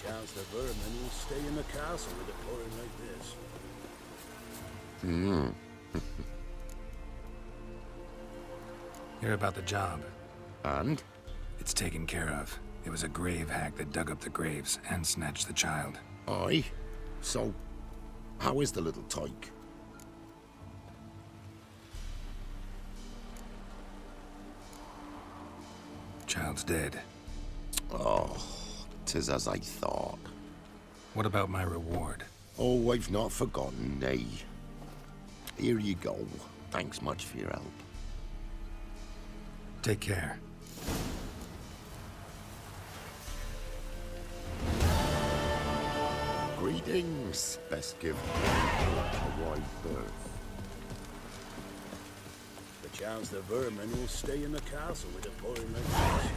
Chance the vermin will stay in the castle with it pouring like this. Hear about the job. And? It's taken care of. It was a grave hag that dug up the graves and snatched the child. Aye. So, how is the little tyke? Child's dead. Oh, 'tis as I thought. What about my reward? Oh, I've not forgotten, nay. Here you go. Thanks much for your help. Take care. Greetings. Best give a wide berth. Perchance the vermin will stay in the castle with a boy like this.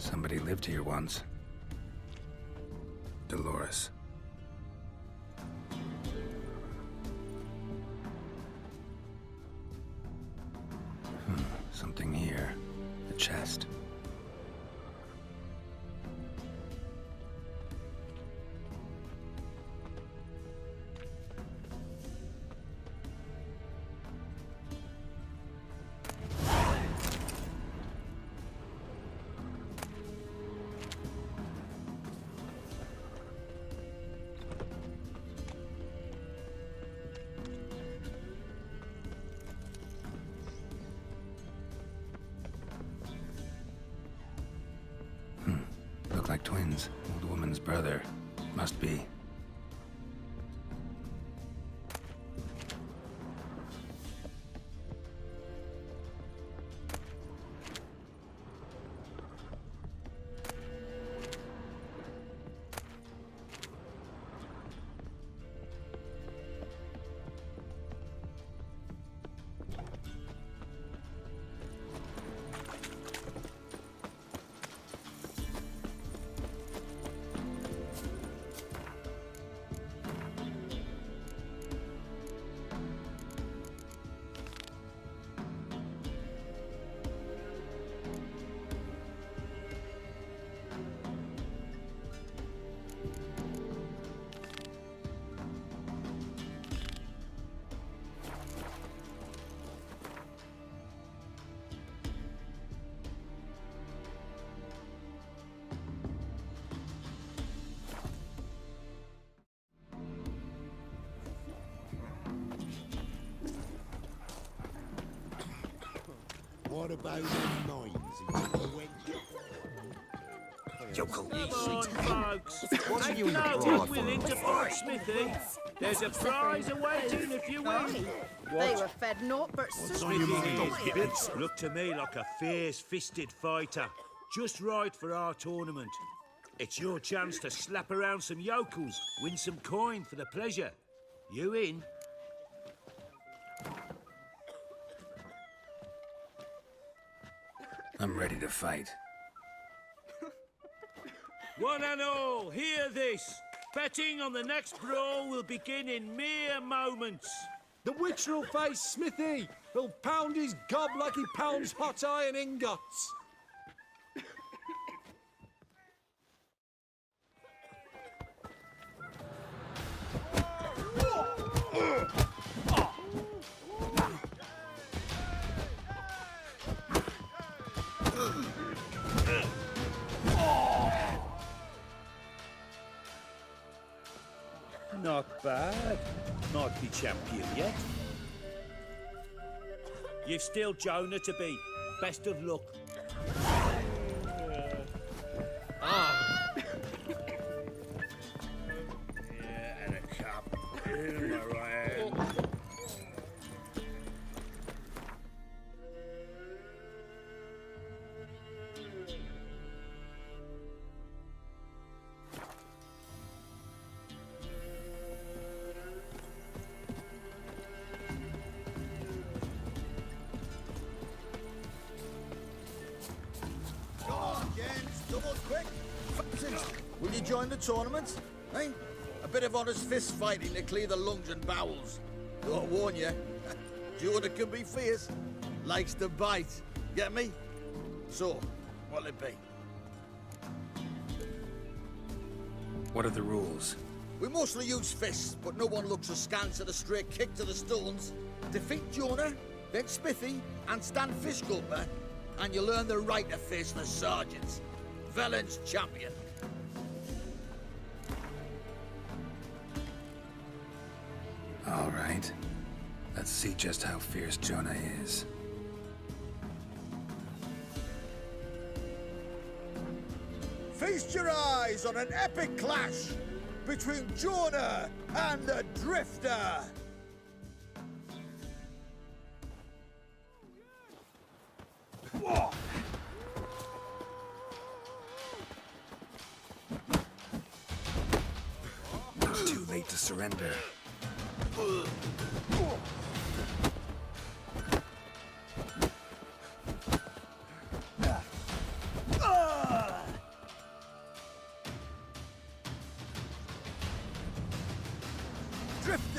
Somebody lived here once. Dolores. Something here. The chest. Look like twins. Old woman's brother. Must be. What about them mines? Yokel. Come on, folks. Take no unwilling to fight Smithy. There's a prize awaiting if you win. They were fed naught but Smithy looked to me like a fierce-fisted fighter. Just right for our tournament. It's your chance to slap around some yokels, win some coin for the pleasure. You in? I'm ready to fight. One and all, hear this. Betting on the next brawl will begin in mere moments. The Witcher will face Smithy. He'll pound his gob like he pounds hot iron ingots. Not bad. Might be champion yet. You've still Jonah to beat. Best of luck. Yeah, and a cup in my right hand. Will you join the tournament? Eh? A bit of honest fist fighting to clear the lungs and bowels. Though I warn you, Jordan can be fierce. Likes to bite. Get me? So, what'll it be? What are the rules? We mostly use fists, but no one looks askance at a straight kick to the stones. Defeat Jonah, then Smithy, and Stan Fishgulper, and you'll earn the right to face the sergeants. Velen's champion. All right. Let's see just how fierce Jonah is. Feast your eyes on an epic clash between Jonah and the Drifter. Too late to surrender.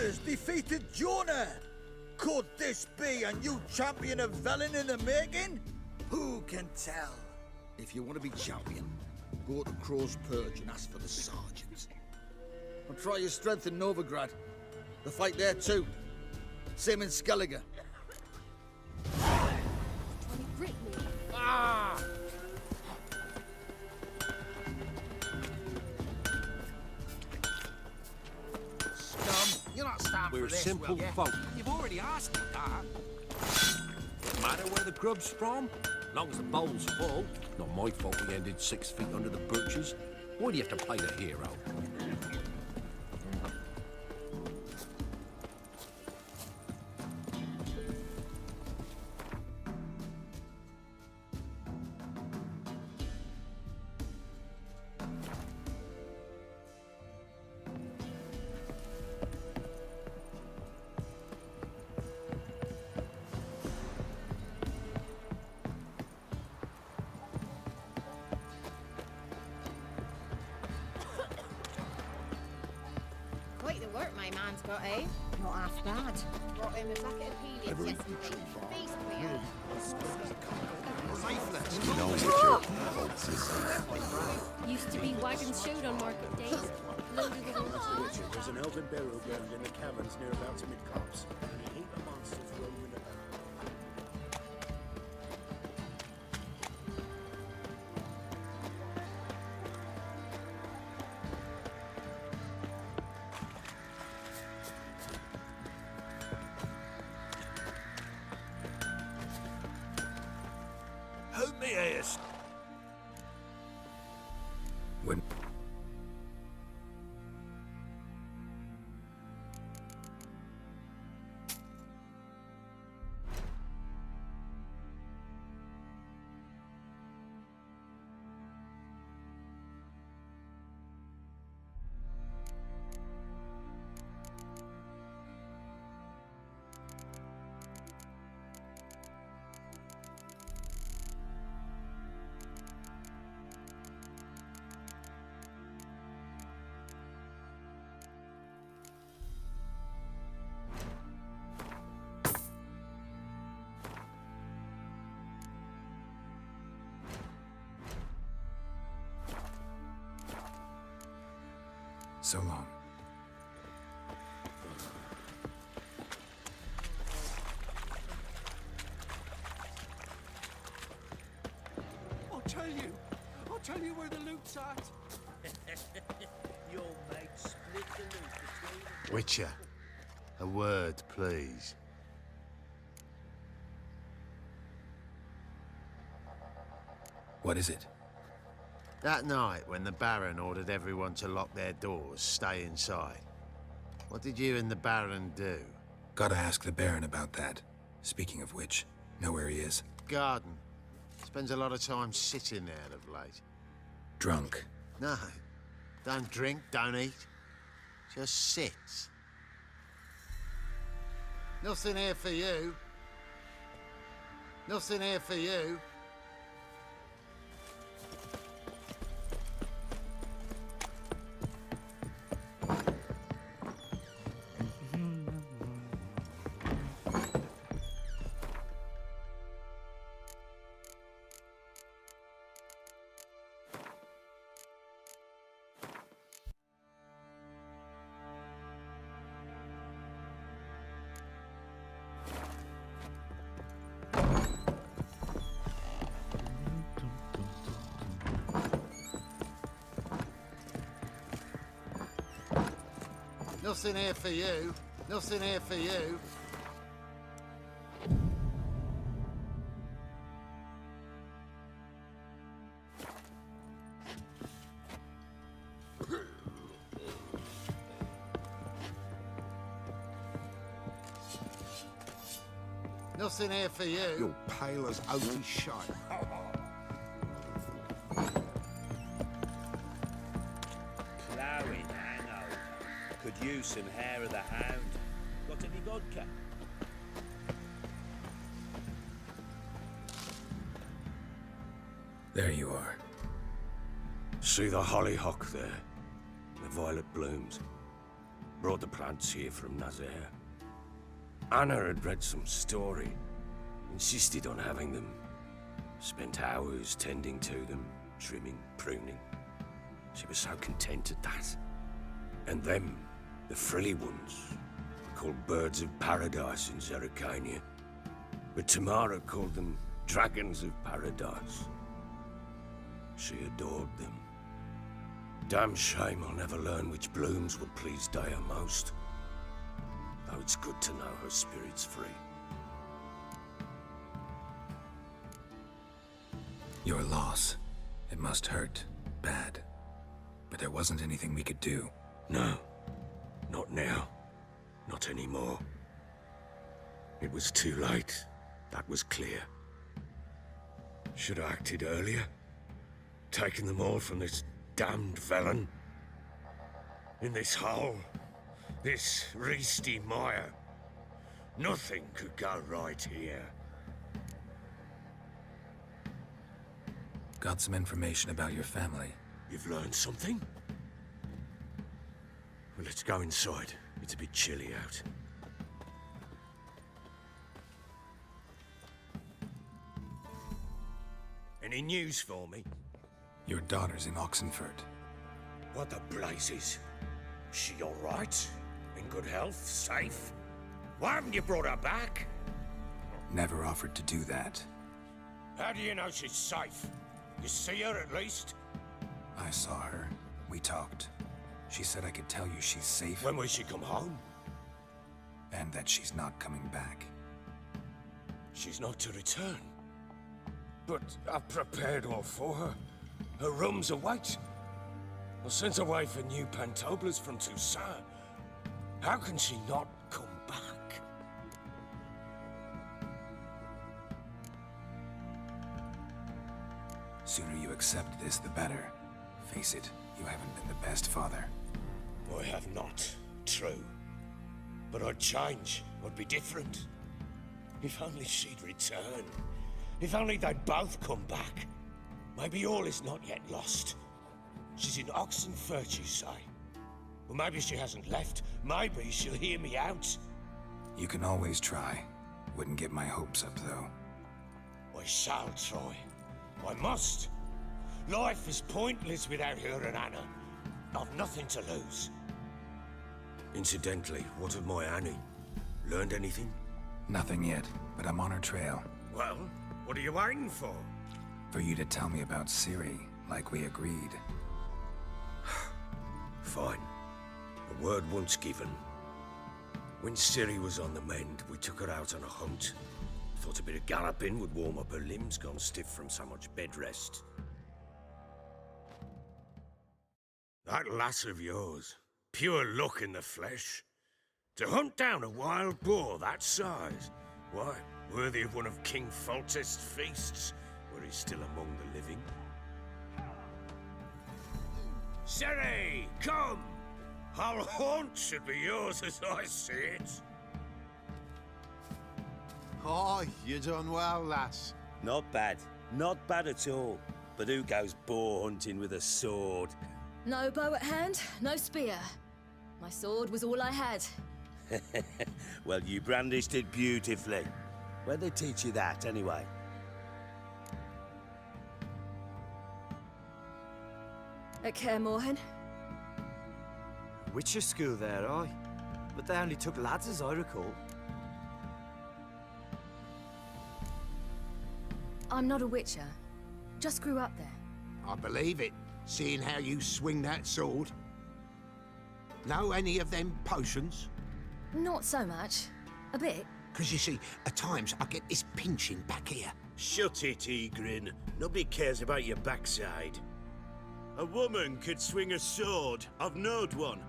Rangers defeated Jonah! Could this be a new champion of Velen in the making? Who can tell? If you want to be champion, go to Crow's Purge and ask for the sergeant. And try your strength in Novigrad. The fight there too. Same in Skellige. Ah! Scum, you're not starved We're for this, simple will ya? folk. You've already asked me that. Matter where the grub's from, long as the bowl's full. Not my fault we ended 6 feet under the birches. Why do you have to play the hero? Quite the work my man's got, eh? Not half bad. Brought him a bucket of peanuts yesterday. Face clear. No Witcher. Used to be wagons showed on market days. Loaded with all Witcher, there's an elven burial ground in the caverns near about to mid-copse, and a heap of monsters roaming about. Who me ears? When so long. I'll tell you where the loot's at. Your mate split the loot between them. Witcher, a word, please. What is it? That night when the Baron ordered everyone to lock their doors, stay inside. What did you and the Baron do? Gotta ask the Baron about that. Speaking of which, know where he is. Garden. Spends a lot of time sitting there of late. Drunk. No. Don't drink, don't eat. Just sits. Nothing here for you. Nothing here for you. Nothing here for you. Nothing here for you. Nothing here for you. You're pale as oaty shite. Ploughing hangover. Could use some hair of the hound. Got any vodka? There you are. See the hollyhock there? The violet blooms. Brought the plants here from Nazaire. Anna had read some story. Insisted on having them. Spent hours tending to them, trimming, pruning. She was so content at that. And them, the frilly ones, were called birds of paradise in Zerrikania. But Tamara called them dragons of paradise. She adored them. Damn shame I'll never learn which blooms would please Daya most. Though it's good to know her spirit's free. Your loss. It must hurt. Bad. But there wasn't anything we could do. No. Not now. Not anymore. It was too late. That was clear. Should have acted earlier. Taken them all from this damned felon. In this hole. This reesty mire. Nothing could go right here. Got some information about your family. You've learned something? Well, let's go inside. It's a bit chilly out. Any news for me? Your daughter's in Oxenford. What the blazes? She all right? In good health? Safe? Why haven't you brought her back? Never offered to do that. How do you know she's safe? You see her at least? I saw her. We talked. She said I could tell you she's safe. When will she come home? And that she's not coming back. She's not to return. But I've prepared all for her. Her room's await. I sent away for new pantoblas from Toussaint. How can she not come back? Sooner you accept this, the better. Face it, you haven't been the best father. I have not, true. But I'd change, I'd be different. If only she'd return. If only they'd both come back. Maybe all is not yet lost. She's in Oxenfurt, you say? Well, maybe she hasn't left. Maybe she'll hear me out. You can always try. Wouldn't get my hopes up, though. I shall try. I must. Life is pointless without her and Anna. I've nothing to lose. Incidentally, what of my Annie? Learned anything? Nothing yet, but I'm on her trail. Well, what are you waiting for? For you to tell me about Ciri, like we agreed. Fine. A word once given. When Ciri was on the mend, we took her out on a hunt. Thought a bit of galloping would warm up her limbs gone stiff from so much bed rest. That lass of yours, pure luck in the flesh. To hunt down a wild boar that size, why, worthy of one of King Foltest's feasts, where he's still among the living. Ciri, come! Whole haunt should be yours as I see it. Oh, you done well, lass. Not bad. Not bad at all. But who goes boar hunting with a sword? No bow at hand, no spear. My sword was all I had. Well, you brandished it beautifully. Where'd they teach you that, anyway? At Kaer Morhen. Witcher school there, aye. But they only took lads, as I recall. I'm not a witcher. Just grew up there. I believe it, seeing how you swing that sword. Know any of them potions? Not so much. A bit. Because you see, at times I get this pinching back here. Shut it, Egrin. Nobody cares about your backside. A woman could swing a sword. I've knowed one.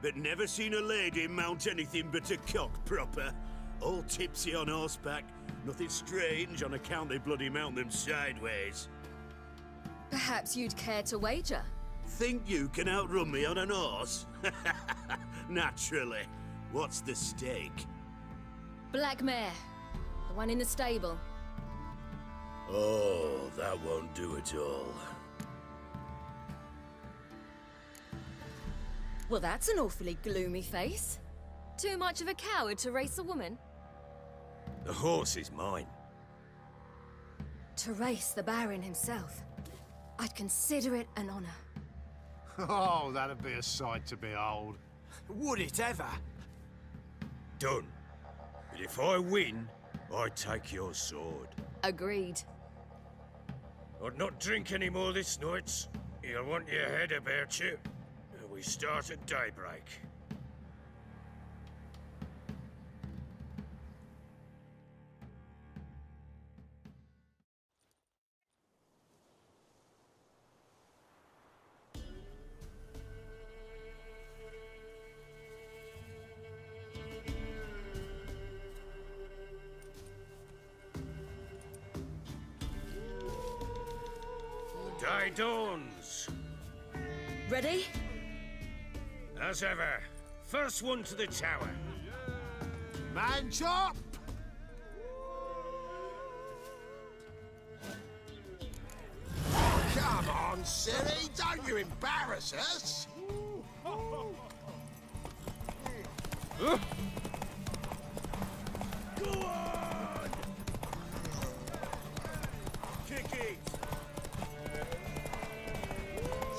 But never seen a lady mount anything but a cock proper. All tipsy on horseback. Nothing strange on account they bloody mount them sideways. Perhaps you'd care to wager? Think you can outrun me on an horse? Naturally. What's the stake? Black mare. The one in the stable. Oh, that won't do at all. Well, that's an awfully gloomy face. Too much of a coward to race a woman? The horse is mine. To race the Baron himself, I'd consider it an honor. Oh, that'd be a sight to behold. Would it ever? Done. But if I win, I take your sword. Agreed. I'd not drink any more this night. You'll want your head about you. We start at daybreak. The day dawns. Ready? As ever, first one to the tower. Man chop! Come on, silly, don't you embarrass us! Go on! Kick it!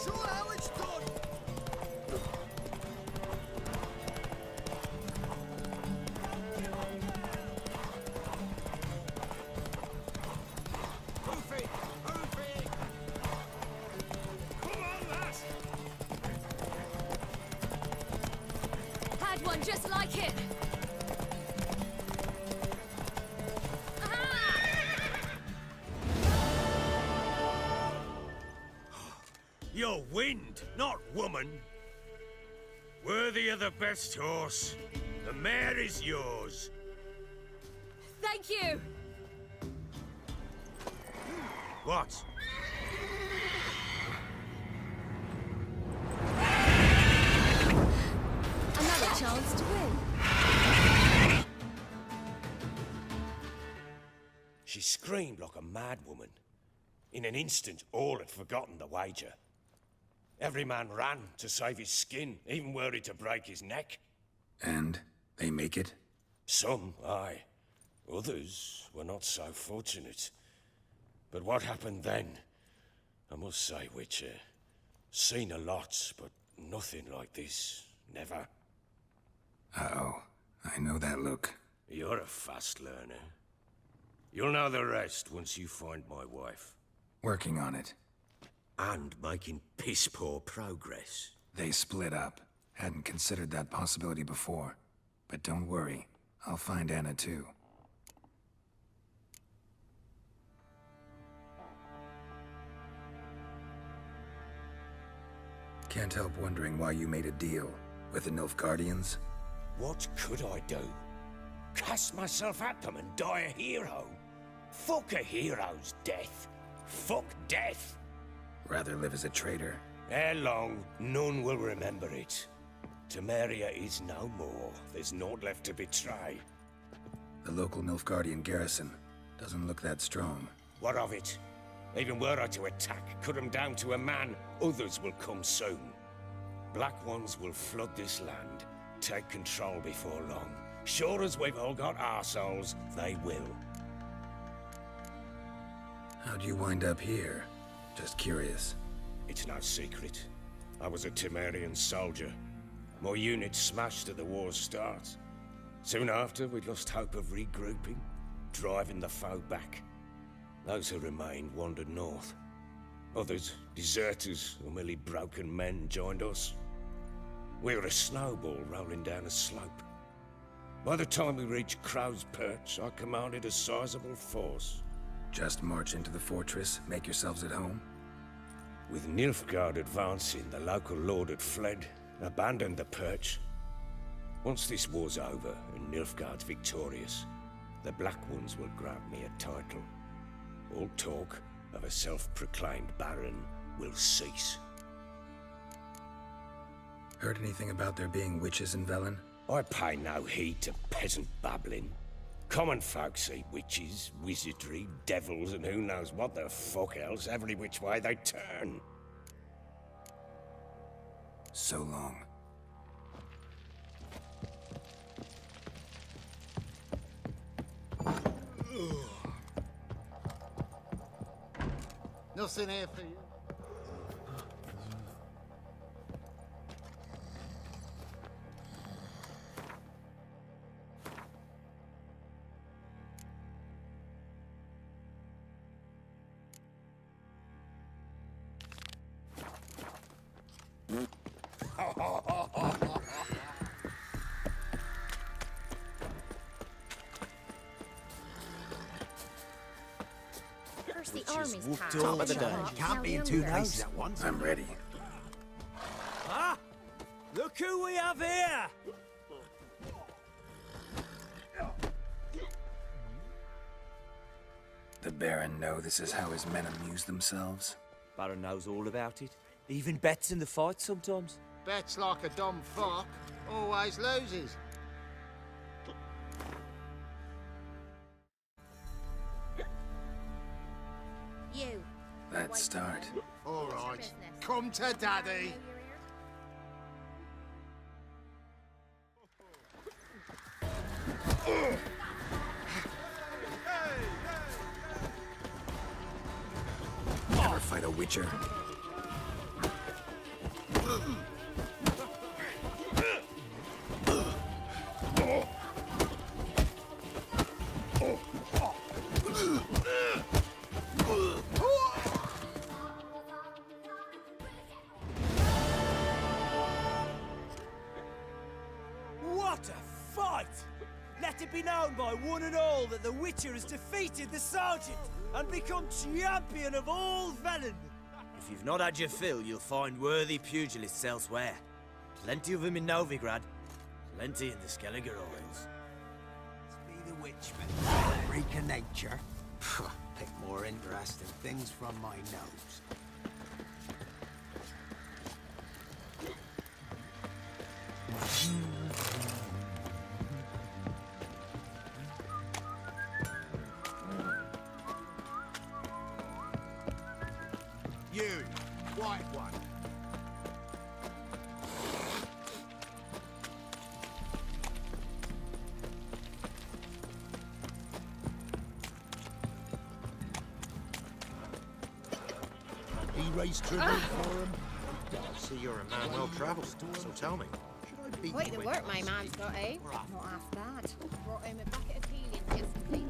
Show how it's done! Hoof it! Hoof it! Come on, lass! Had one just like it. You're wind, not woman. Worthy of the best horse. The mare is yours. Thank you. What? Another chance to win. She screamed like a mad woman. In an instant, all had forgotten the wager. Every man ran to save his skin, even were he to break his neck. And they make it? Some, aye. Others were not so fortunate. But what happened then? I must say, Witcher, seen a lot, but nothing like this. Never. Uh-oh. I know that look. You're a fast learner. You'll know the rest once you find my wife. Working on it. And making piss-poor progress. They split up. Hadn't considered that possibility before. But don't worry. I'll find Anna too. Can't help wondering why you made a deal with the Nilfgaardians. What could I do? Cast myself at them and die a hero? Fuck a hero's death. Fuck death. Rather live as a traitor. Ere long, none will remember it. Temeria is no more. There's naught left to betray. The local Nilfgaardian garrison doesn't look that strong. What of it? Even were I to attack, cut them down to a man, others will come soon. Black Ones will flood this land, take control before long. Sure as we've all got arseholes, they will. How'd you wind up here? Just curious. It's no secret. I was a Temerian soldier. My unit smashed at the war's start. Soon after, we'd lost hope of regrouping, driving the foe back. Those who remained wandered north. Others, deserters or merely broken men, joined us. We were a snowball rolling down a slope. By the time we reached Crow's Perch, I commanded a sizable force. Just march into the fortress, make yourselves at home? With Nilfgaard advancing, the local lord had fled, abandoned the Perch. Once this war's over and Nilfgaard's victorious, the Black Ones will grant me a title. All talk of a self-proclaimed baron will cease. Heard anything about there being witches in Velen? I pay no heed to peasant babbling. Common folk see witches, wizardry, devils, and who knows what the fuck else every which way they turn. So long. Nothing here for you. First the army's passed. Top of the day. Now Can't be in the two others. places at once. I'm ready. Ah! Look who we have here! The Baron know this is how his men amuse themselves? Baron knows all about it. Even bets in the fight sometimes. Bets like a dumb fuck, always loses. You. Let's start. All right, come to daddy. Never fight a witcher. What a fight! Let it be known by one and all that the Witcher has defeated the Sergeant and become champion of all Velen. If you've not had your fill, you'll find worthy pugilists elsewhere. Plenty of them in Novigrad, plenty in the Skelliger Isles. Be the witch, but freak of nature. Pick more interesting things from my nose. You, white one. He raised tribute for him. I see you're a man well travelled, so tell me, should I beat Quite you the in work my this? man's got, eh? Not half bad. Brought home a bucket of helium instantly.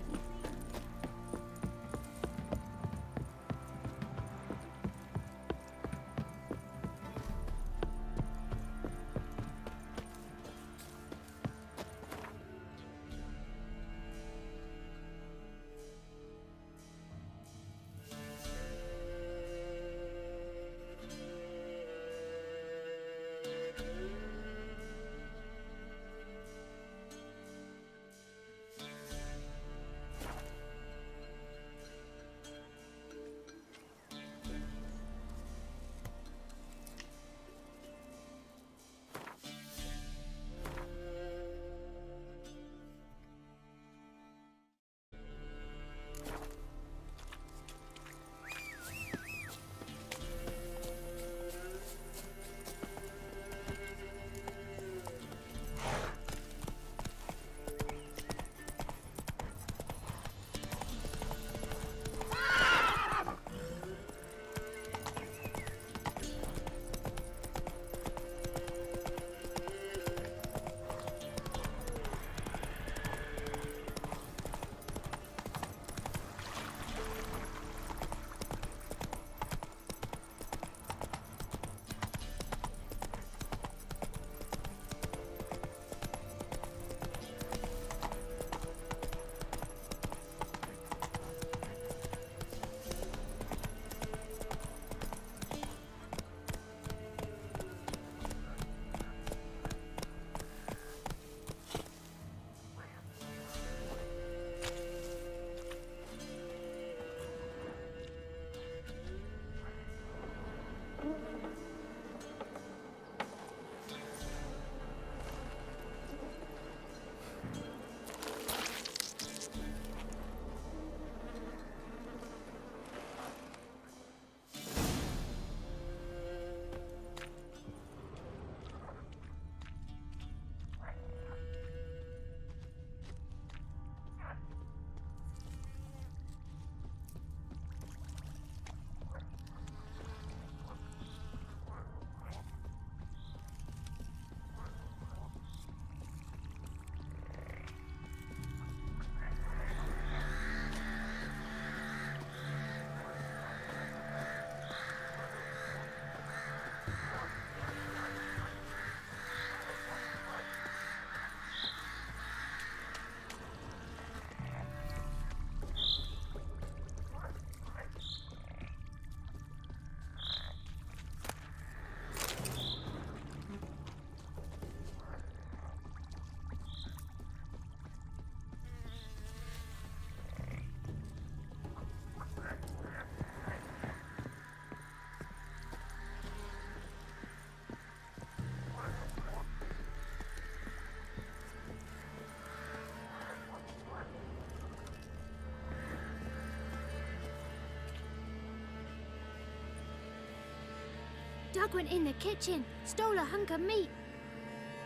dog went in the kitchen, stole a hunk of meat.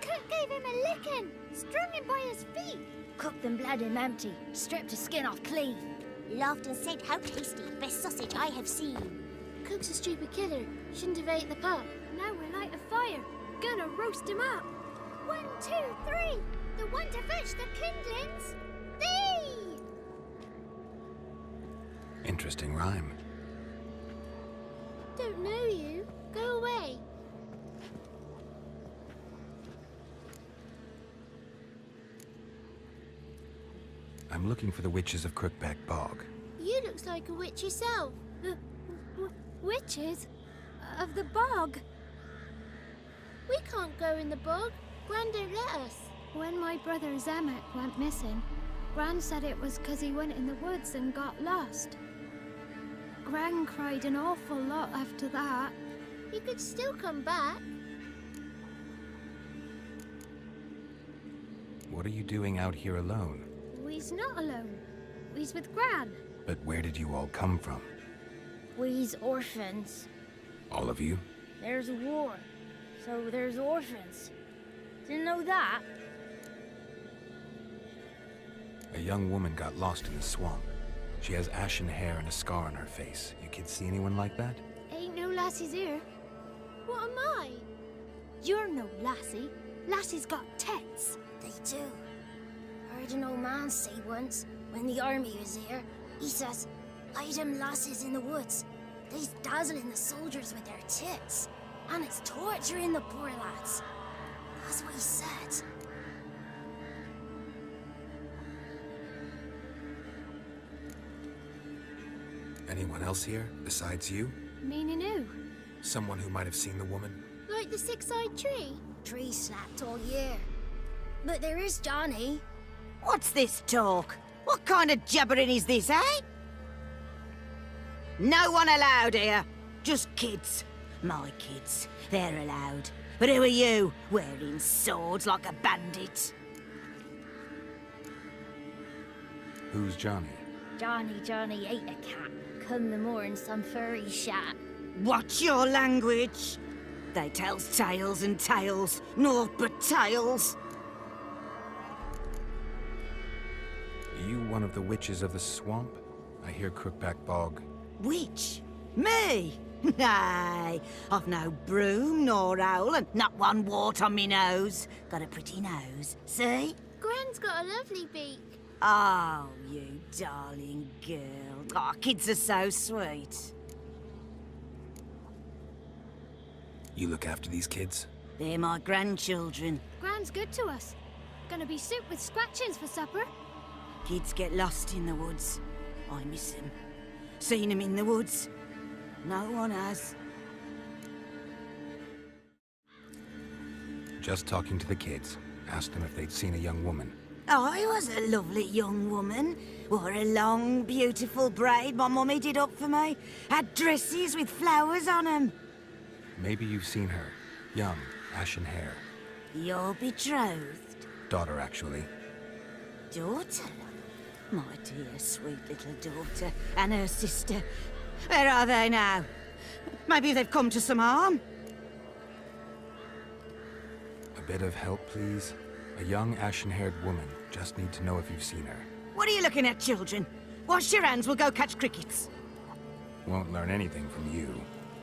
Cook gave him a licking, strung him by his feet. Cooked and bled him empty, stripped his skin off clean. Laughed and said, how tasty, best sausage I have seen. Cook's a stupid killer, shouldn't have ate the pup. Now we'll light a fire, gonna roast him up. 1, 2, 3, the one to fetch the kindlings, thee! Interesting rhyme. Don't know you, go away. I'm looking for the witches of Crookback Bog. You looks like a witch yourself. Witches? Of the bog? We can't go in the bog. Gran don't let us. When my brother Zemek went missing, Gran said it was 'cause he went in the woods and got lost. Gran cried an awful lot after that. He could still come back. What are you doing out here alone? We's not alone. We's with Gran. But where did you all come from? We's orphans. All of you? There's a war, so there's orphans. Didn't know that. A young woman got lost in the swamp. She has ashen hair and a scar on her face. You kids see anyone like that? Ain't no lassies here. What am I? You're no lassie. Lassie's got tits. They do. Heard an old man say once, when the army was here, he says, "Hide them lasses in the woods. They's dazzling the soldiers with their tits, and it's torturing the poor lads." That's what he said. Anyone else here, besides you? Meaning who? Someone who might have seen the woman? Like the six-eyed tree? Tree slapped all year. But there is Johnny. What's this talk? What kind of jabbering is this, eh? No one allowed here. Just kids. My kids. They're allowed. But who are you, wearing swords like a bandit? Who's Johnny? Johnny ate a cat. Come the more in some furry shat. Watch your language. They tells tales and tales, naught but tales. Are you one of the witches of the swamp? I hear Crookback Bog. Witch? Me? Nay, I've no broom nor owl and not one wart on me nose. Got a pretty nose, see? Gran's got a lovely beak. Oh, you darling girl. Oh, kids are so sweet. You look after these kids? They're my grandchildren. Gran's good to us. Gonna be soup with scratchings for supper. Kids get lost in the woods. I miss them. Seen them in the woods. No one has. Just talking to the kids. Asked them if they'd seen a young woman. I was a lovely young woman. Wore a long, beautiful braid my mummy did up for me. Had dresses with flowers on them. Maybe you've seen her. Young, ashen hair. Your betrothed? Daughter, actually. Daughter? My dear, sweet little daughter. And her sister. Where are they now? Maybe they've come to some harm. A bit of help, please? A young, ashen-haired woman. Just need to know if you've seen her. What are you looking at, children? Wash your hands, we'll go catch crickets. Won't learn anything from you.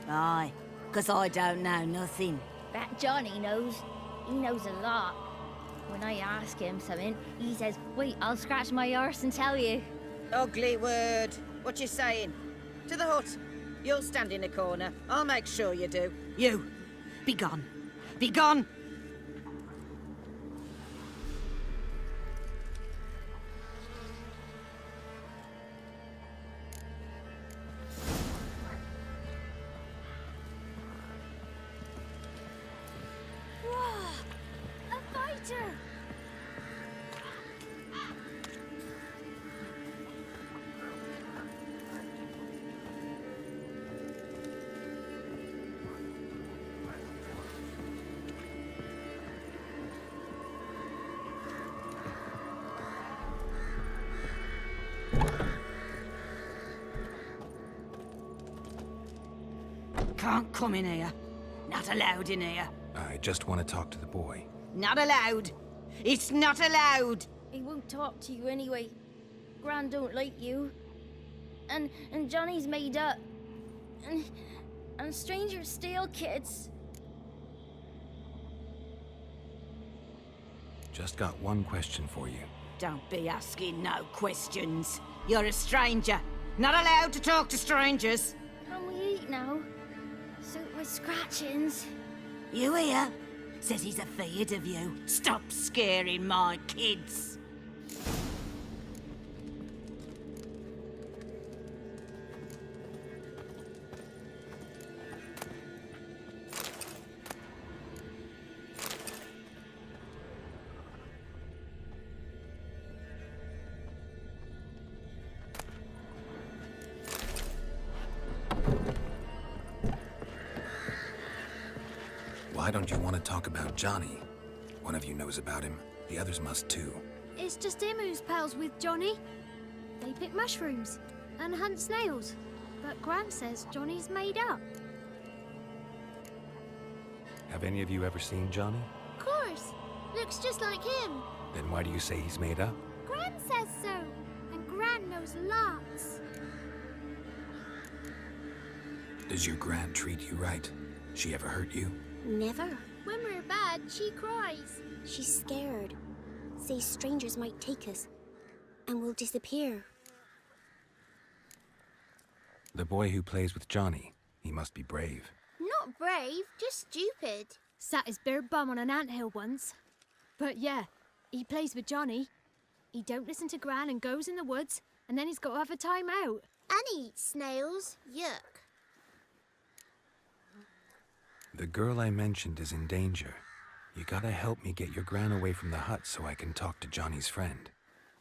Aye, 'cause I don't know nothing. That Johnny knows. He knows a lot. When I ask him something, he says, "Wait, I'll scratch my arse and tell you." Ugly word. What you saying? To the hut. You'll stand in a corner. I'll make sure you do. You, be gone. Be gone! Whoa! A fighter! Can't come in here. Not allowed in here. I just want to talk to the boy. Not allowed. It's not allowed. He won't talk to you anyway. Gran don't like you. And Johnny's made up. And strangers steal kids. Just got one question for you. Don't be asking no questions. You're a stranger. Not allowed to talk to strangers. Can we eat now? Soup with scratchings. You hear? Says he's afeard of you. Stop scaring my kids. Why don't you want to talk about Johnny? One of you knows about him. The others must too. It's just him who's pals with Johnny. They pick mushrooms and hunt snails. But Gran says Johnny's made up. Have any of you ever seen Johnny? Of course. Looks just like him. Then why do you say he's made up? Gran says so. And Gran knows lots. Does your Gran treat you right? She ever hurt you? Never. When we're bad, she cries. She's scared. Says strangers might take us. And we'll disappear. The boy who plays with Johnny, he must be brave. Not brave, just stupid. Sat his bare bum on an anthill once. But yeah, he plays with Johnny. He don't listen to Gran and goes in the woods, and then he's got to have a time out. And he eats snails. Yuck. The girl I mentioned is in danger. You gotta help me get your Gran away from the hut so I can talk to Johnny's friend.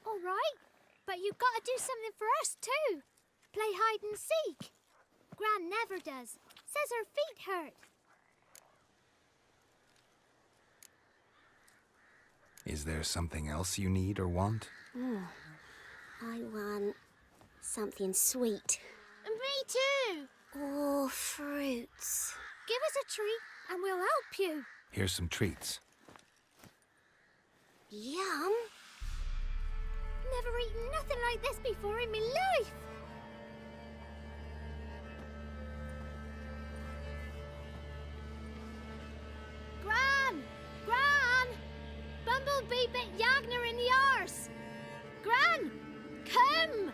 All right, but you gotta do something for us too. Play hide and seek. Gran never does. Says her feet hurt. Is there something else you need or want? I want something sweet. Me too. Oh, fruits. Give us a treat and we'll help you. Here's some treats. Yum. Never eaten nothing like this before in my life. Gran! Gran! Bumblebee bit Yagner in the arse. Gran! Come!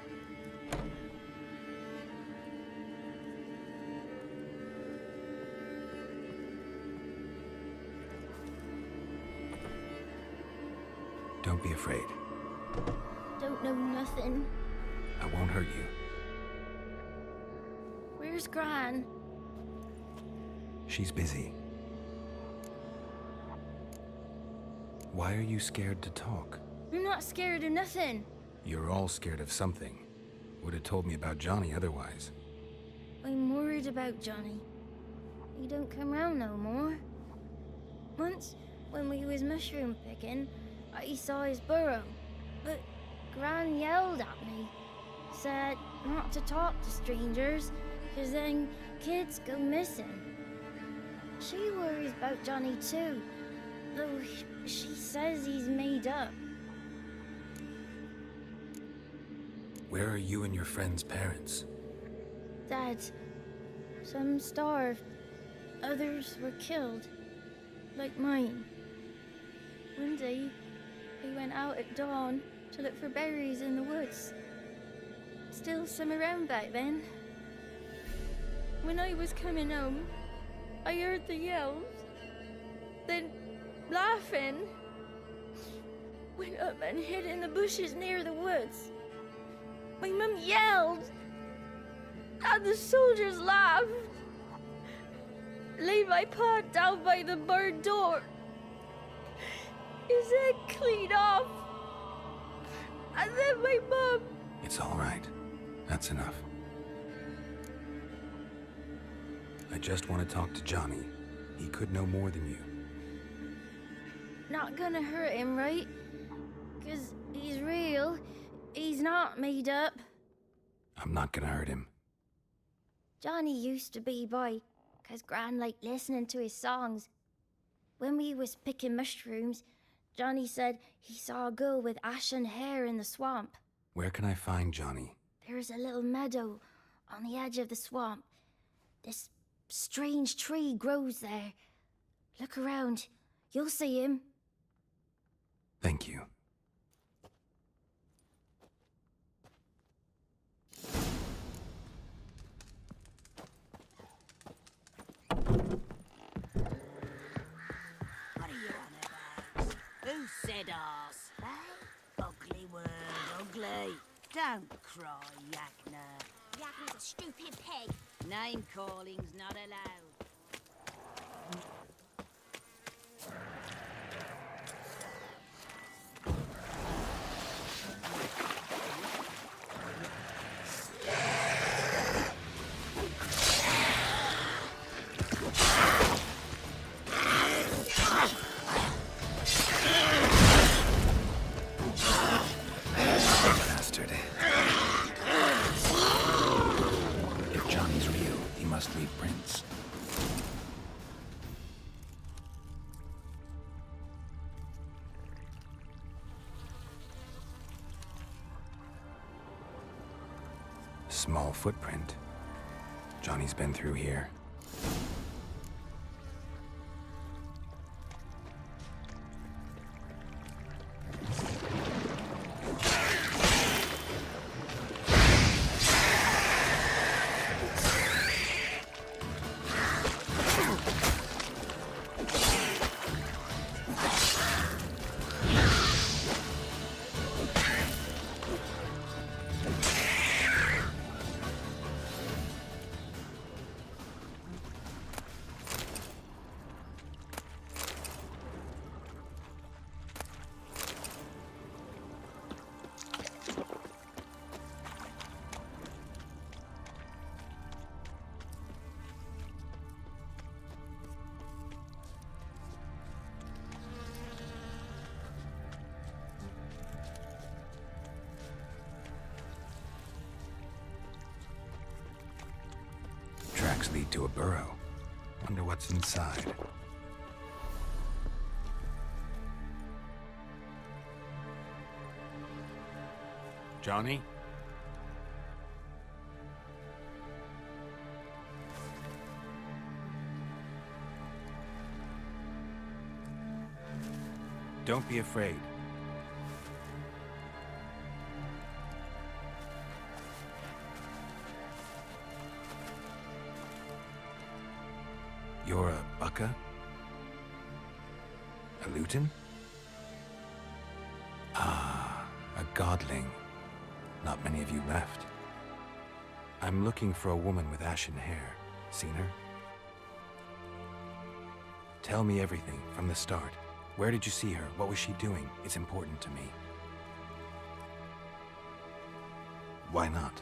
Don't be afraid. Don't know nothing. I won't hurt you. Where's Gran? She's busy. Why are you scared to talk? I'm not scared of nothing. You're all scared of something. Would have told me about Johnny otherwise. I'm worried about Johnny. He don't come round no more. Once, when we was mushroom picking, I saw his burrow, but Gran yelled at me. Said not to talk to strangers, 'cause then kids go missing. She worries about Johnny too, though she says he's made up. Where are you and your friend's parents? Dad, some starved, others were killed, like mine. One day, he went out at dawn to look for berries in the woods. Still some around back then. When I was coming home, I heard the yells. Then, laughing, went up and hid in the bushes near the woods. My mum yelled, and the soldiers laughed. Laid my pa down by the barn door. His head clean off. And then my mum... It's all right. That's enough. I just want to talk to Johnny. He could know more than you. Not gonna hurt him, right? 'Cause he's real. He's not made up. I'm not gonna hurt him. Johnny used to be by 'cause Gran liked listening to his songs. When we was picking mushrooms, Johnny said he saw a girl with ashen hair in the swamp. Where can I find Johnny? There's a little meadow on the edge of the swamp. This strange tree grows there. Look around. You'll see him. Thank you. What are you on about? Who said arse? Eh? Ugly word, ugly. Don't cry, Yakna. Yakna's a stupid pig. Name calling's not allowed. Bastard. If Johnny's real, he must leave prints. Small footprint. Johnny's been through here. Tracks lead to a burrow. Wonder what's inside. Johnny? Don't be afraid. You're a Bucka? A Luton? Ah, a godling. Not many of you left. I'm looking for a woman with ashen hair. Seen her? Tell me everything from the start. Where did you see her? What was she doing? It's important to me. Why not?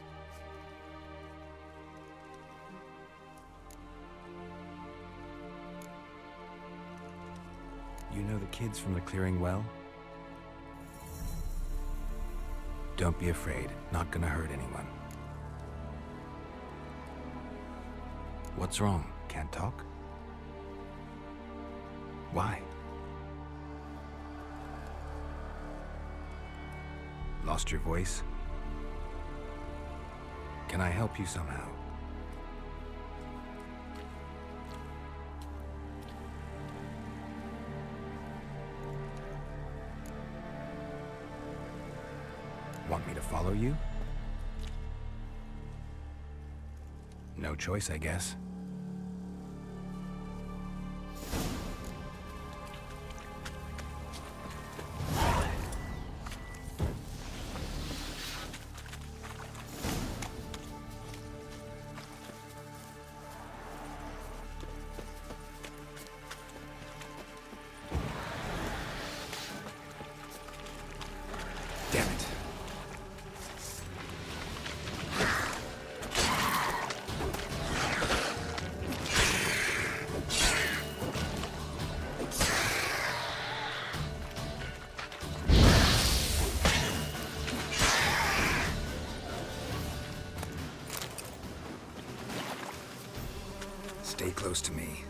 You know the kids from the clearing well? Don't be afraid. Not gonna hurt anyone. What's wrong? Can't talk? Why? Lost your voice? Can I help you somehow? Want me to follow you? No choice, I guess. Damn it. Stay close to me.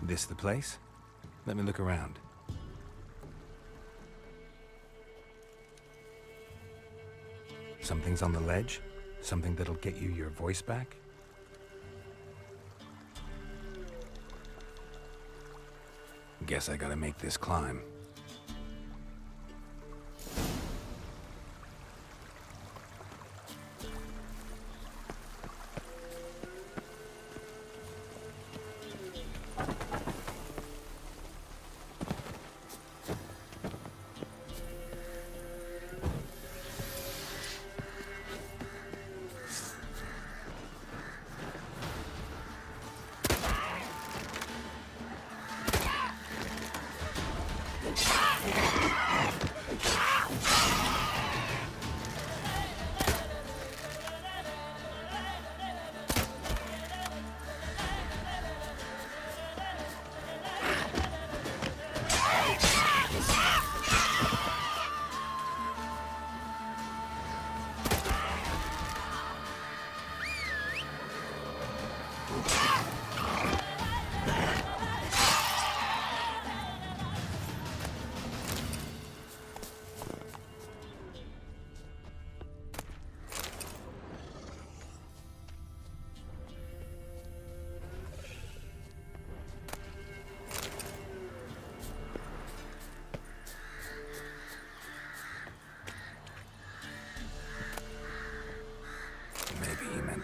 This the place? Let me look around. Something's on the ledge? Something that'll get you your voice back? Guess I gotta make this climb.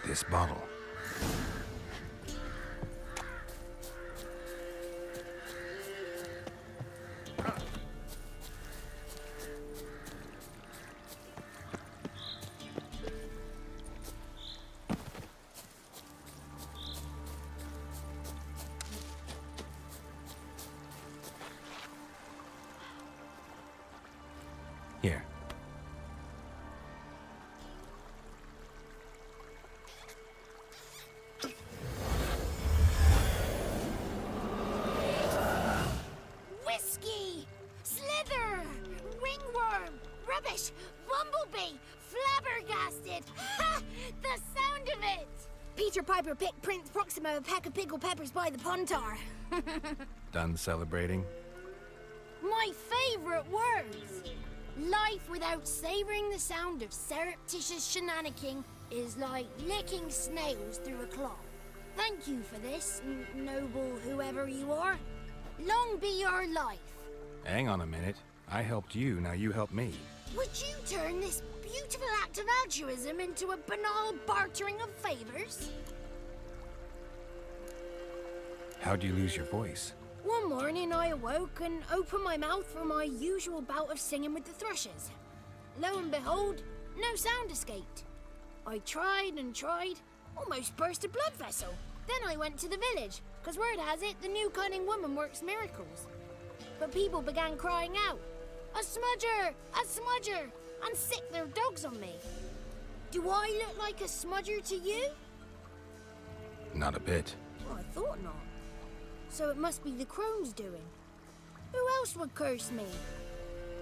This bottle. Here. Rubbish! Bumblebee! Flabbergasted! Ha! The sound of it! Peter Piper picked Prince Proximo a pack of pickled peppers by the pontar. Done celebrating? My favourite words! Life without savouring the sound of surreptitious shenanigans is like licking snails through a cloth. Thank you for this, noble whoever you are. Long be your life. Hang on a minute. I helped you, now you help me. Would you turn this beautiful act of altruism into a banal bartering of favours? How'd you lose your voice? One morning I awoke and opened my mouth for my usual bout of singing with the thrushes. Lo and behold, no sound escaped. I tried and tried, almost burst a blood vessel. Then I went to the village, because word has it the new cunning woman works miracles. But people began crying out, "A smudger! A smudger!" and sick their dogs on me. Do I look like a smudger to you? Not a bit. Well, I thought not. So it must be the crone's doing. Who else would curse me?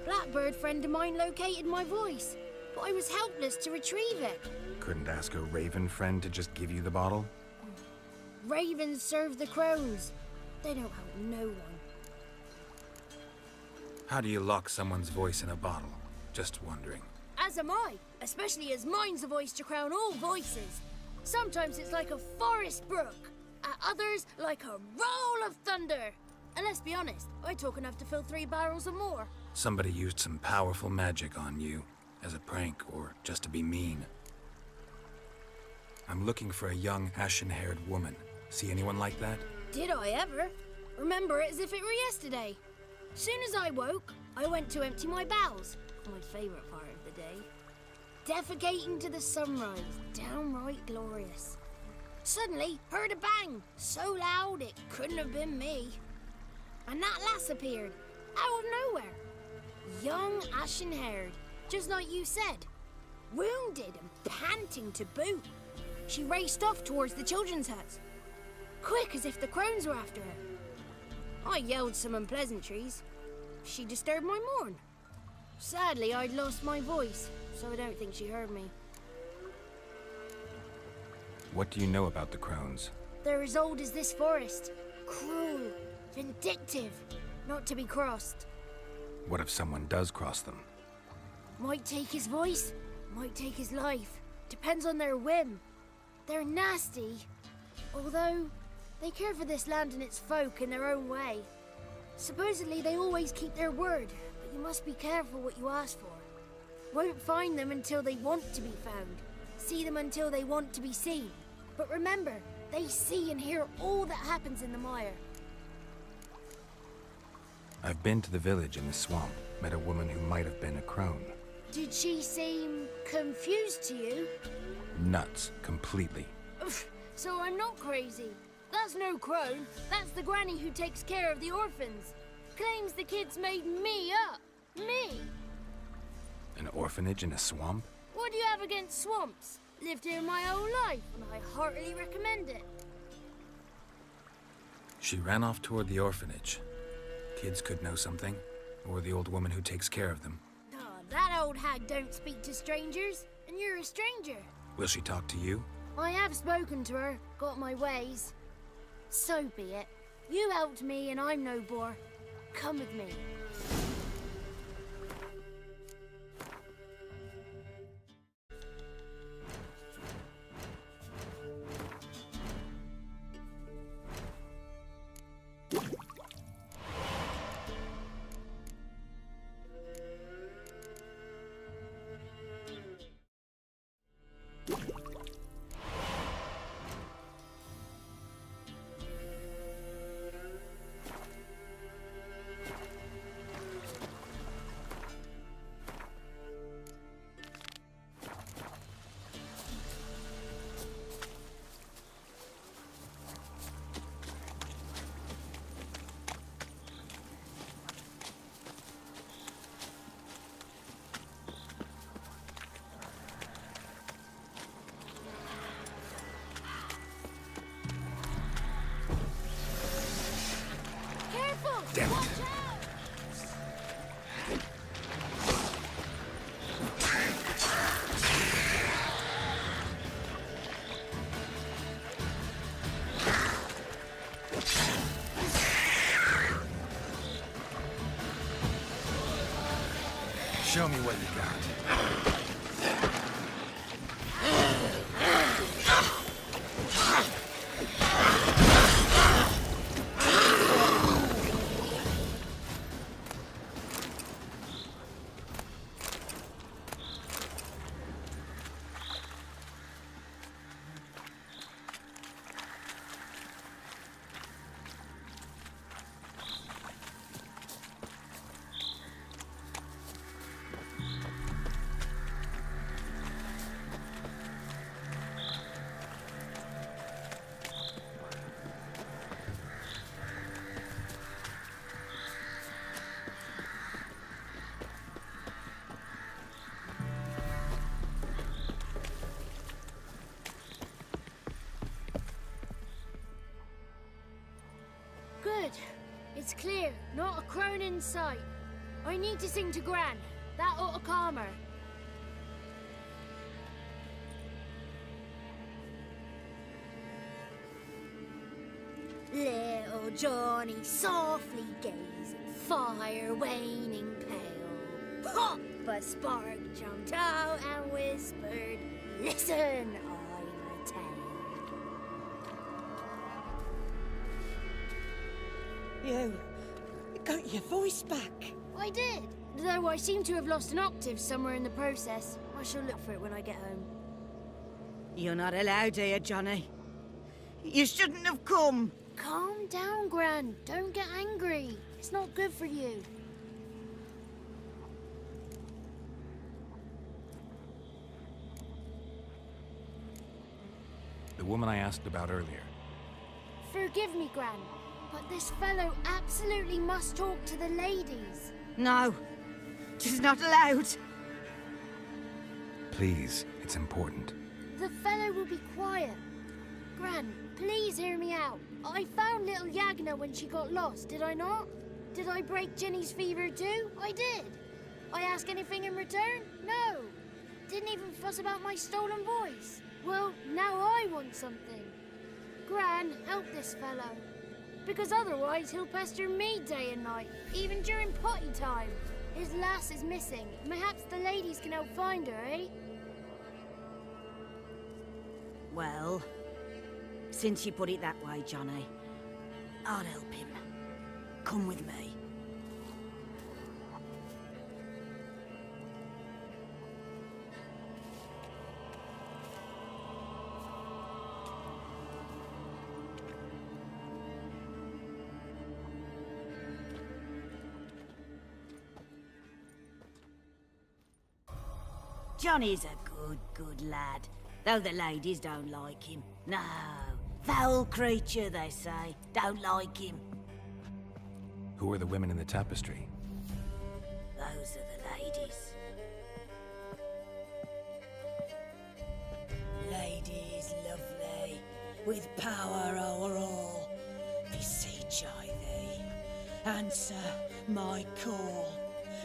Blackbird friend of mine located my voice, but I was helpless to retrieve it. Couldn't ask a raven friend to just give you the bottle? Ravens serve the crows. They don't help no one. How do you lock someone's voice in a bottle? Just wondering. As am I, especially as mine's a voice to crown all voices. Sometimes it's like a forest brook, at others like a roll of thunder. And let's be honest, I talk enough to fill 3 barrels or more. Somebody used some powerful magic on you, as a prank or just to be mean. I'm looking for a young, ashen-haired woman. See anyone like that? Did I ever? Remember it as if it were yesterday. Soon as I woke, I went to empty my bowels. My favourite part of the day. Defecating to the sunrise, downright glorious. Suddenly, heard a bang, so loud it couldn't have been me. And that lass appeared, out of nowhere. Young, ashen-haired, just like you said. Wounded and panting to boot. She raced off towards the children's huts. Quick as if the crones were after her. I yelled some unpleasantries. She disturbed my morn. Sadly, I'd lost my voice, so I don't think she heard me. What do you know about the crones? They're as old as this forest. Cruel, vindictive, not to be crossed. What if someone does cross them? Might take his voice, might take his life. Depends on their whim. They're nasty, although they care for this land and its folk in their own way. Supposedly they always keep their word, but you must be careful what you ask for. Won't find them until they want to be found. See them until they want to be seen. But remember, they see and hear all that happens in the mire. I've been to the village in the swamp, met a woman who might have been a crone. Did she seem confused to you? Nuts, completely. So I'm not crazy. That's no crone. That's the granny who takes care of the orphans. Claims the kids made me up. Me! An orphanage in a swamp? What do you have against swamps? Lived here my whole life, and I heartily recommend it. She ran off toward the orphanage. Kids could know something, or the old woman who takes care of them. That old hag don't speak to strangers, and you're a stranger. Will she talk to you? I have spoken to her, got my ways. So be it. You helped me, and I'm no bore. Come with me. Damn it. Show me what you got. Good. It's clear. Not a crone in sight. I need to sing to Gran. That ought to calm her. Little Johnny softly gazing, fire waning pale. Pop! A spark jumped out and whispered, "Listen, I'm a tale." You got your voice back. I did, though I seem to have lost an octave somewhere in the process. I shall look for it when I get home. You're not allowed here, Johnny. You shouldn't have come. Calm down, Gran. Don't get angry. It's not good for you. The woman I asked about earlier. Forgive me, Gran, but this fellow absolutely must talk to the ladies. No, she's not allowed. Please, it's important. The fellow will be quiet. Gran, please hear me out. I found little Yagna when she got lost, did I not? Did I break Ginny's fever too? I did. I ask anything in return? No. Didn't even fuss about my stolen voice. Well, now I want something. Gran, help this fellow. Because otherwise he'll pester me day and night, even during potty time. His lass is missing. Perhaps the ladies can help find her, eh? Well, since you put it that way, Johnny, I'll help him. Come with me. Johnny's a good lad, though the ladies don't like him. No, foul creature, they say. Don't like him. Who are the women in the tapestry? Those are the ladies. Ladies lovely, with power o'er all. Beseech I thee, answer my call.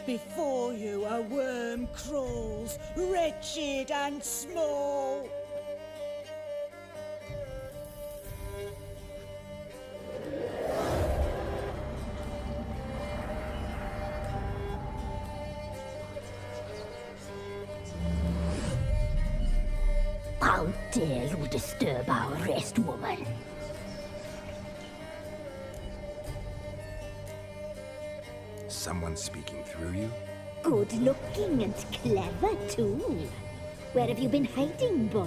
Before you a worm crawls, wretched and small. How dare you disturb our rest, woman? Someone speaking through you? Good looking and clever, too. Where have you been hiding, boy?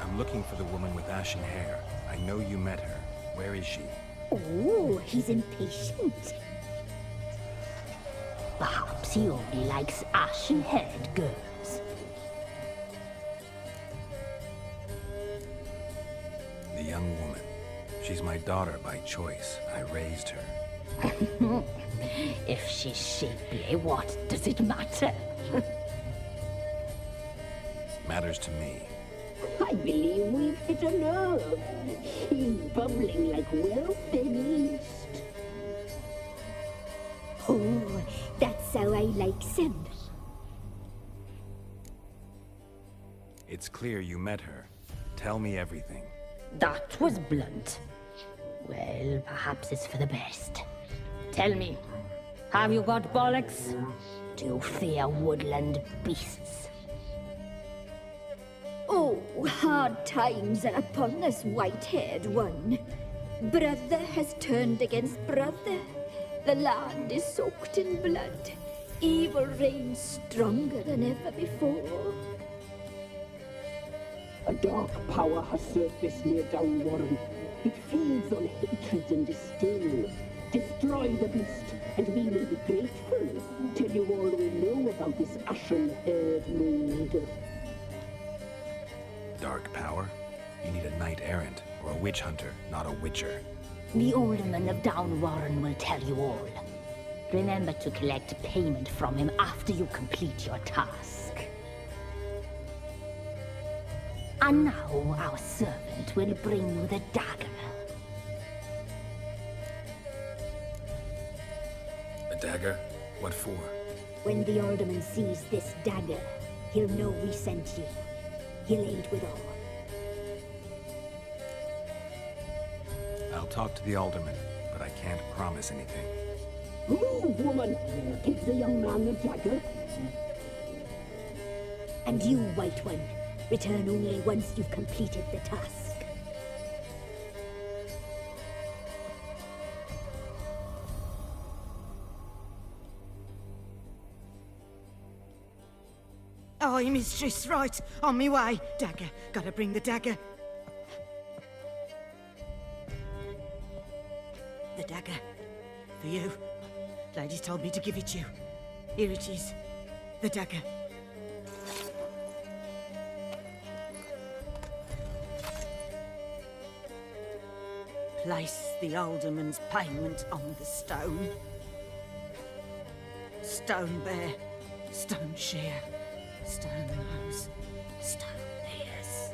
I'm looking for the woman with ashen hair. I know you met her. Where is she? Oh, he's impatient. Perhaps he only likes ashen-haired girls. The young woman. She's my daughter by choice. I raised her. If she's shapely, what does it matter? Matters to me. I believe we've hit a nerve. He's bubbling like well-fed yeast. Oh, that's how I like him. It's clear you met her. Tell me everything. That was blunt. Well, perhaps it's for the best. Tell me, have you got bollocks? Do you fear woodland beasts? Oh, hard times are upon us, white-haired one. Brother has turned against brother. The land is soaked in blood. Evil reigns stronger than ever before. A dark power has surfaced near Downwarren. It feeds on hatred and disdain. Destroy the beast, and we will be grateful. Tell you all we know about this ashen-haired maid. Dark power? You need a knight-errant or a witch hunter, not a witcher. The alderman of Downwarren will tell you all. Remember to collect payment from him after you complete your task. And now our servant will bring you the dagger. What for? When the alderman sees this dagger, he'll know we sent you. He'll aid with all. I'll talk to the alderman, but I can't promise anything. Move, woman! Give the young man the dagger. And you, White One, return only once you've completed the task. Aye, mistress, right. On me way. Dagger. Gotta bring the dagger. The dagger. For you. Ladies told me to give it you. Here it is. The dagger. Place the alderman's payment on the stone. Stone bear. Stone shear. Stone nose, stone ears.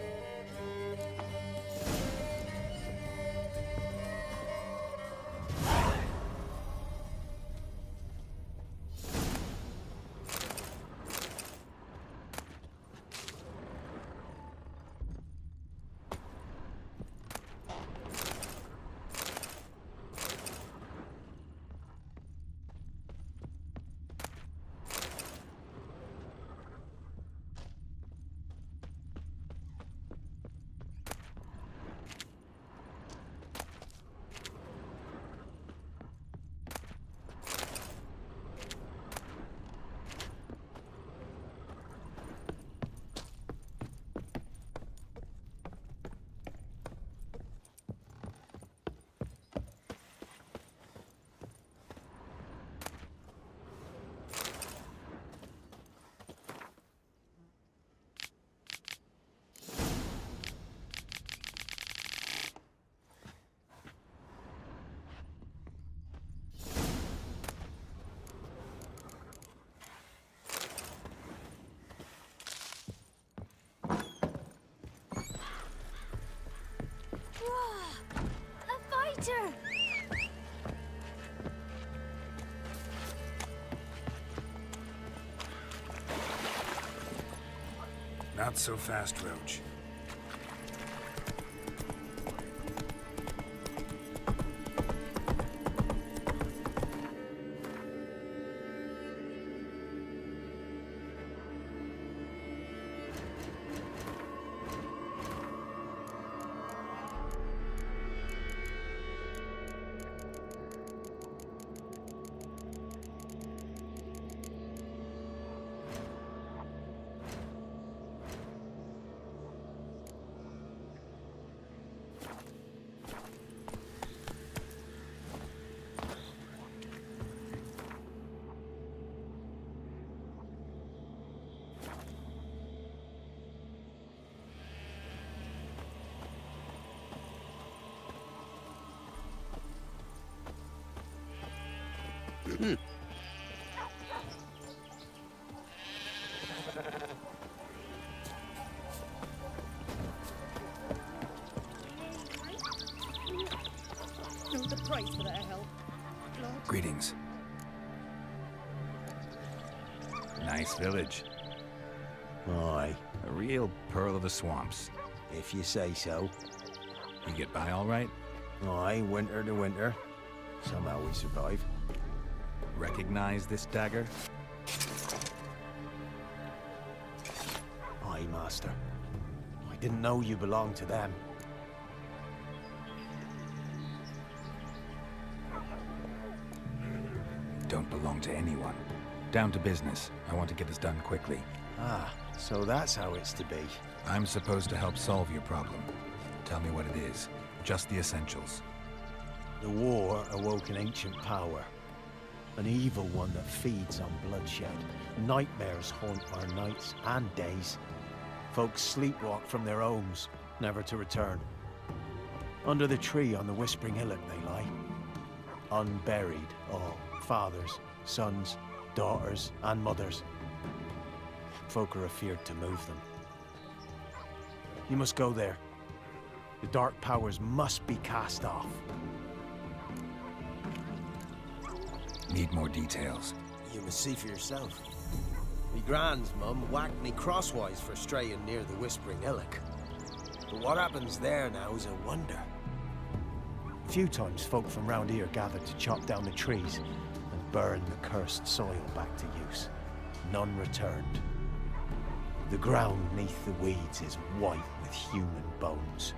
Not so fast, Roach. The price for their help. Greetings. Nice village. Aye. A real pearl of the swamps. If you say so. You get by all right? Aye, winter to winter. Somehow we survive. Recognize this dagger? Aye, Master. I didn't know you belonged to them. Don't belong to anyone. Down to business. I want to get this done quickly. Ah, so that's how it's to be. I'm supposed to help solve your problem. Tell me what it is. Just the essentials. The war awoke an ancient power. An evil one that feeds on bloodshed. Nightmares haunt our nights and days. Folks sleepwalk from their homes, never to return. Under the tree on the Whispering Hillock they lie. Unburied all. Fathers, sons, daughters, and mothers. Folk are afeard to move them. You must go there. The dark powers must be cast off. Need more details. You must see for yourself. Me grand's mum whacked me crosswise for straying near the Whispering Hillock. But what happens there now is a wonder. A few times folk from round here gathered to chop down the trees and burn the cursed soil back to use. None returned. The ground neath the weeds is white with human bones.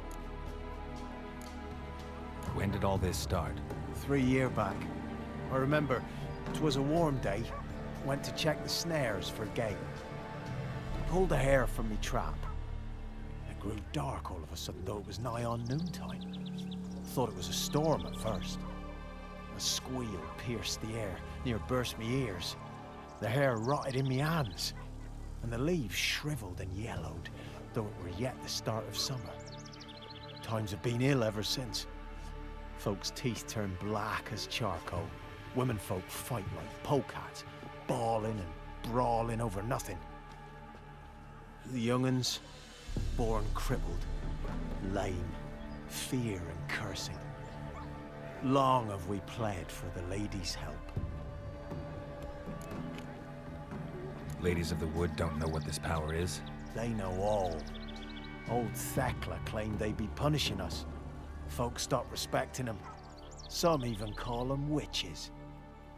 When did all this start? 3 years back. I remember, 'twas a warm day. Went to check the snares for game. Pulled a hare from me trap. It grew dark all of a sudden, though it was nigh on noontime. Thought it was a storm at first. A squeal pierced the air, near burst me ears. The hair rotted in me hands, and the leaves shriveled and yellowed, though it were yet the start of summer. Times have been ill ever since. Folks' teeth turn black as charcoal. Womenfolk fight like polecats, bawling and brawling over nothing. The young'uns, born crippled, lame, fear and cursing. Long have we pled for the ladies' help. Ladies of the Wood don't know what this power is? They know all. Old Thekla claimed they'd be punishing us. Folks stopped respecting them. Some even call them witches.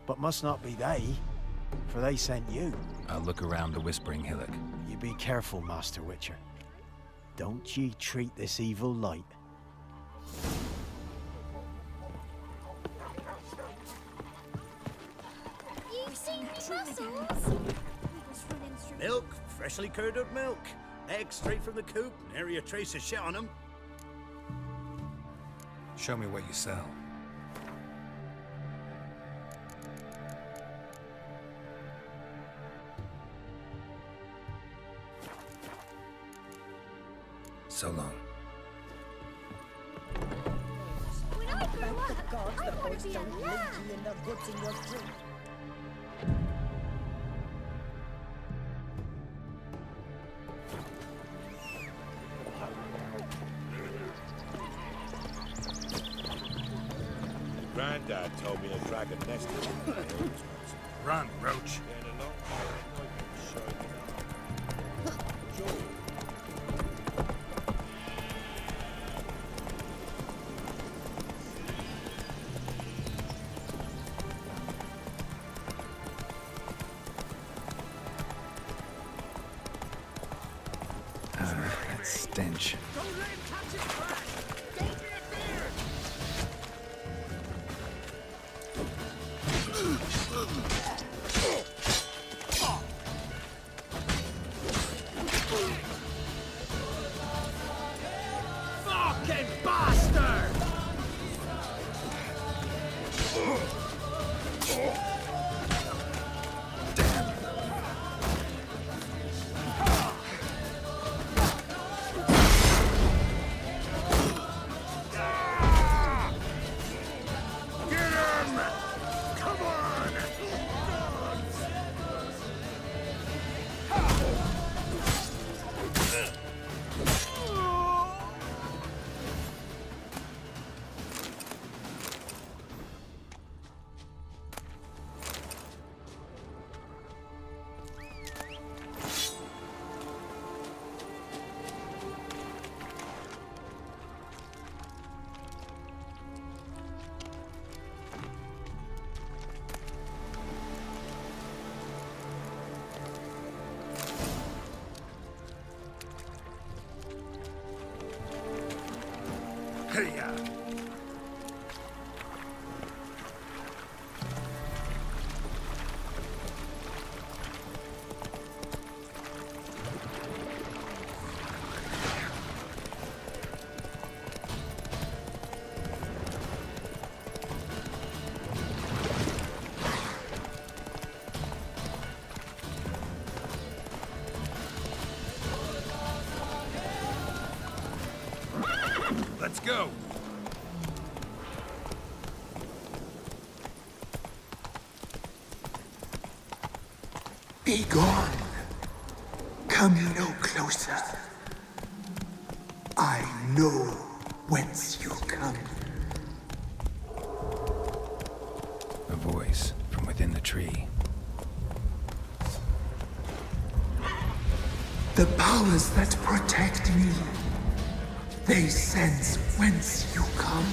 But must not be they, for they sent you. I'll look around the Whispering Hillock. You be careful, Master Witcher. Don't ye treat this evil light. You've seen mussels? Milk, freshly curdled milk. Eggs straight from the coop, nary a trace of shit on them. Show me what you sell. So long. When I grow up, I want to be a lamb. Granddad told me a dragon nested in the hills once. Run, Roach. That stench. Don't let him touch his breath! Don't interfere! Fucking bastard! Hey-ya! Let's go! Be gone. Come no closer. I know whence you come. A voice from within the tree. The powers that protect me, they sense whence you come.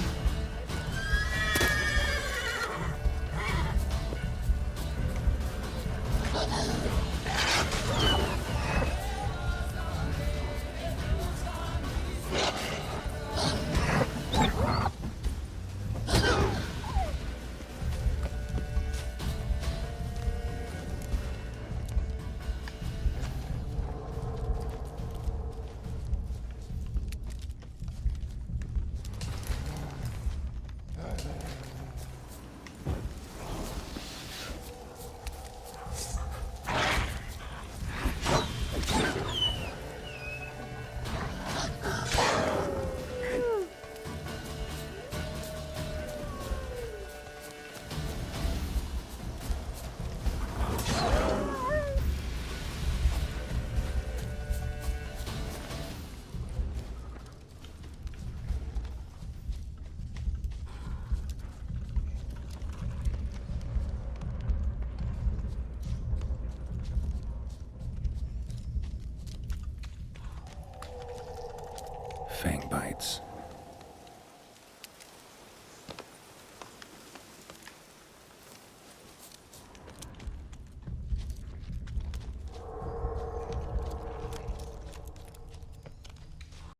Fang bites.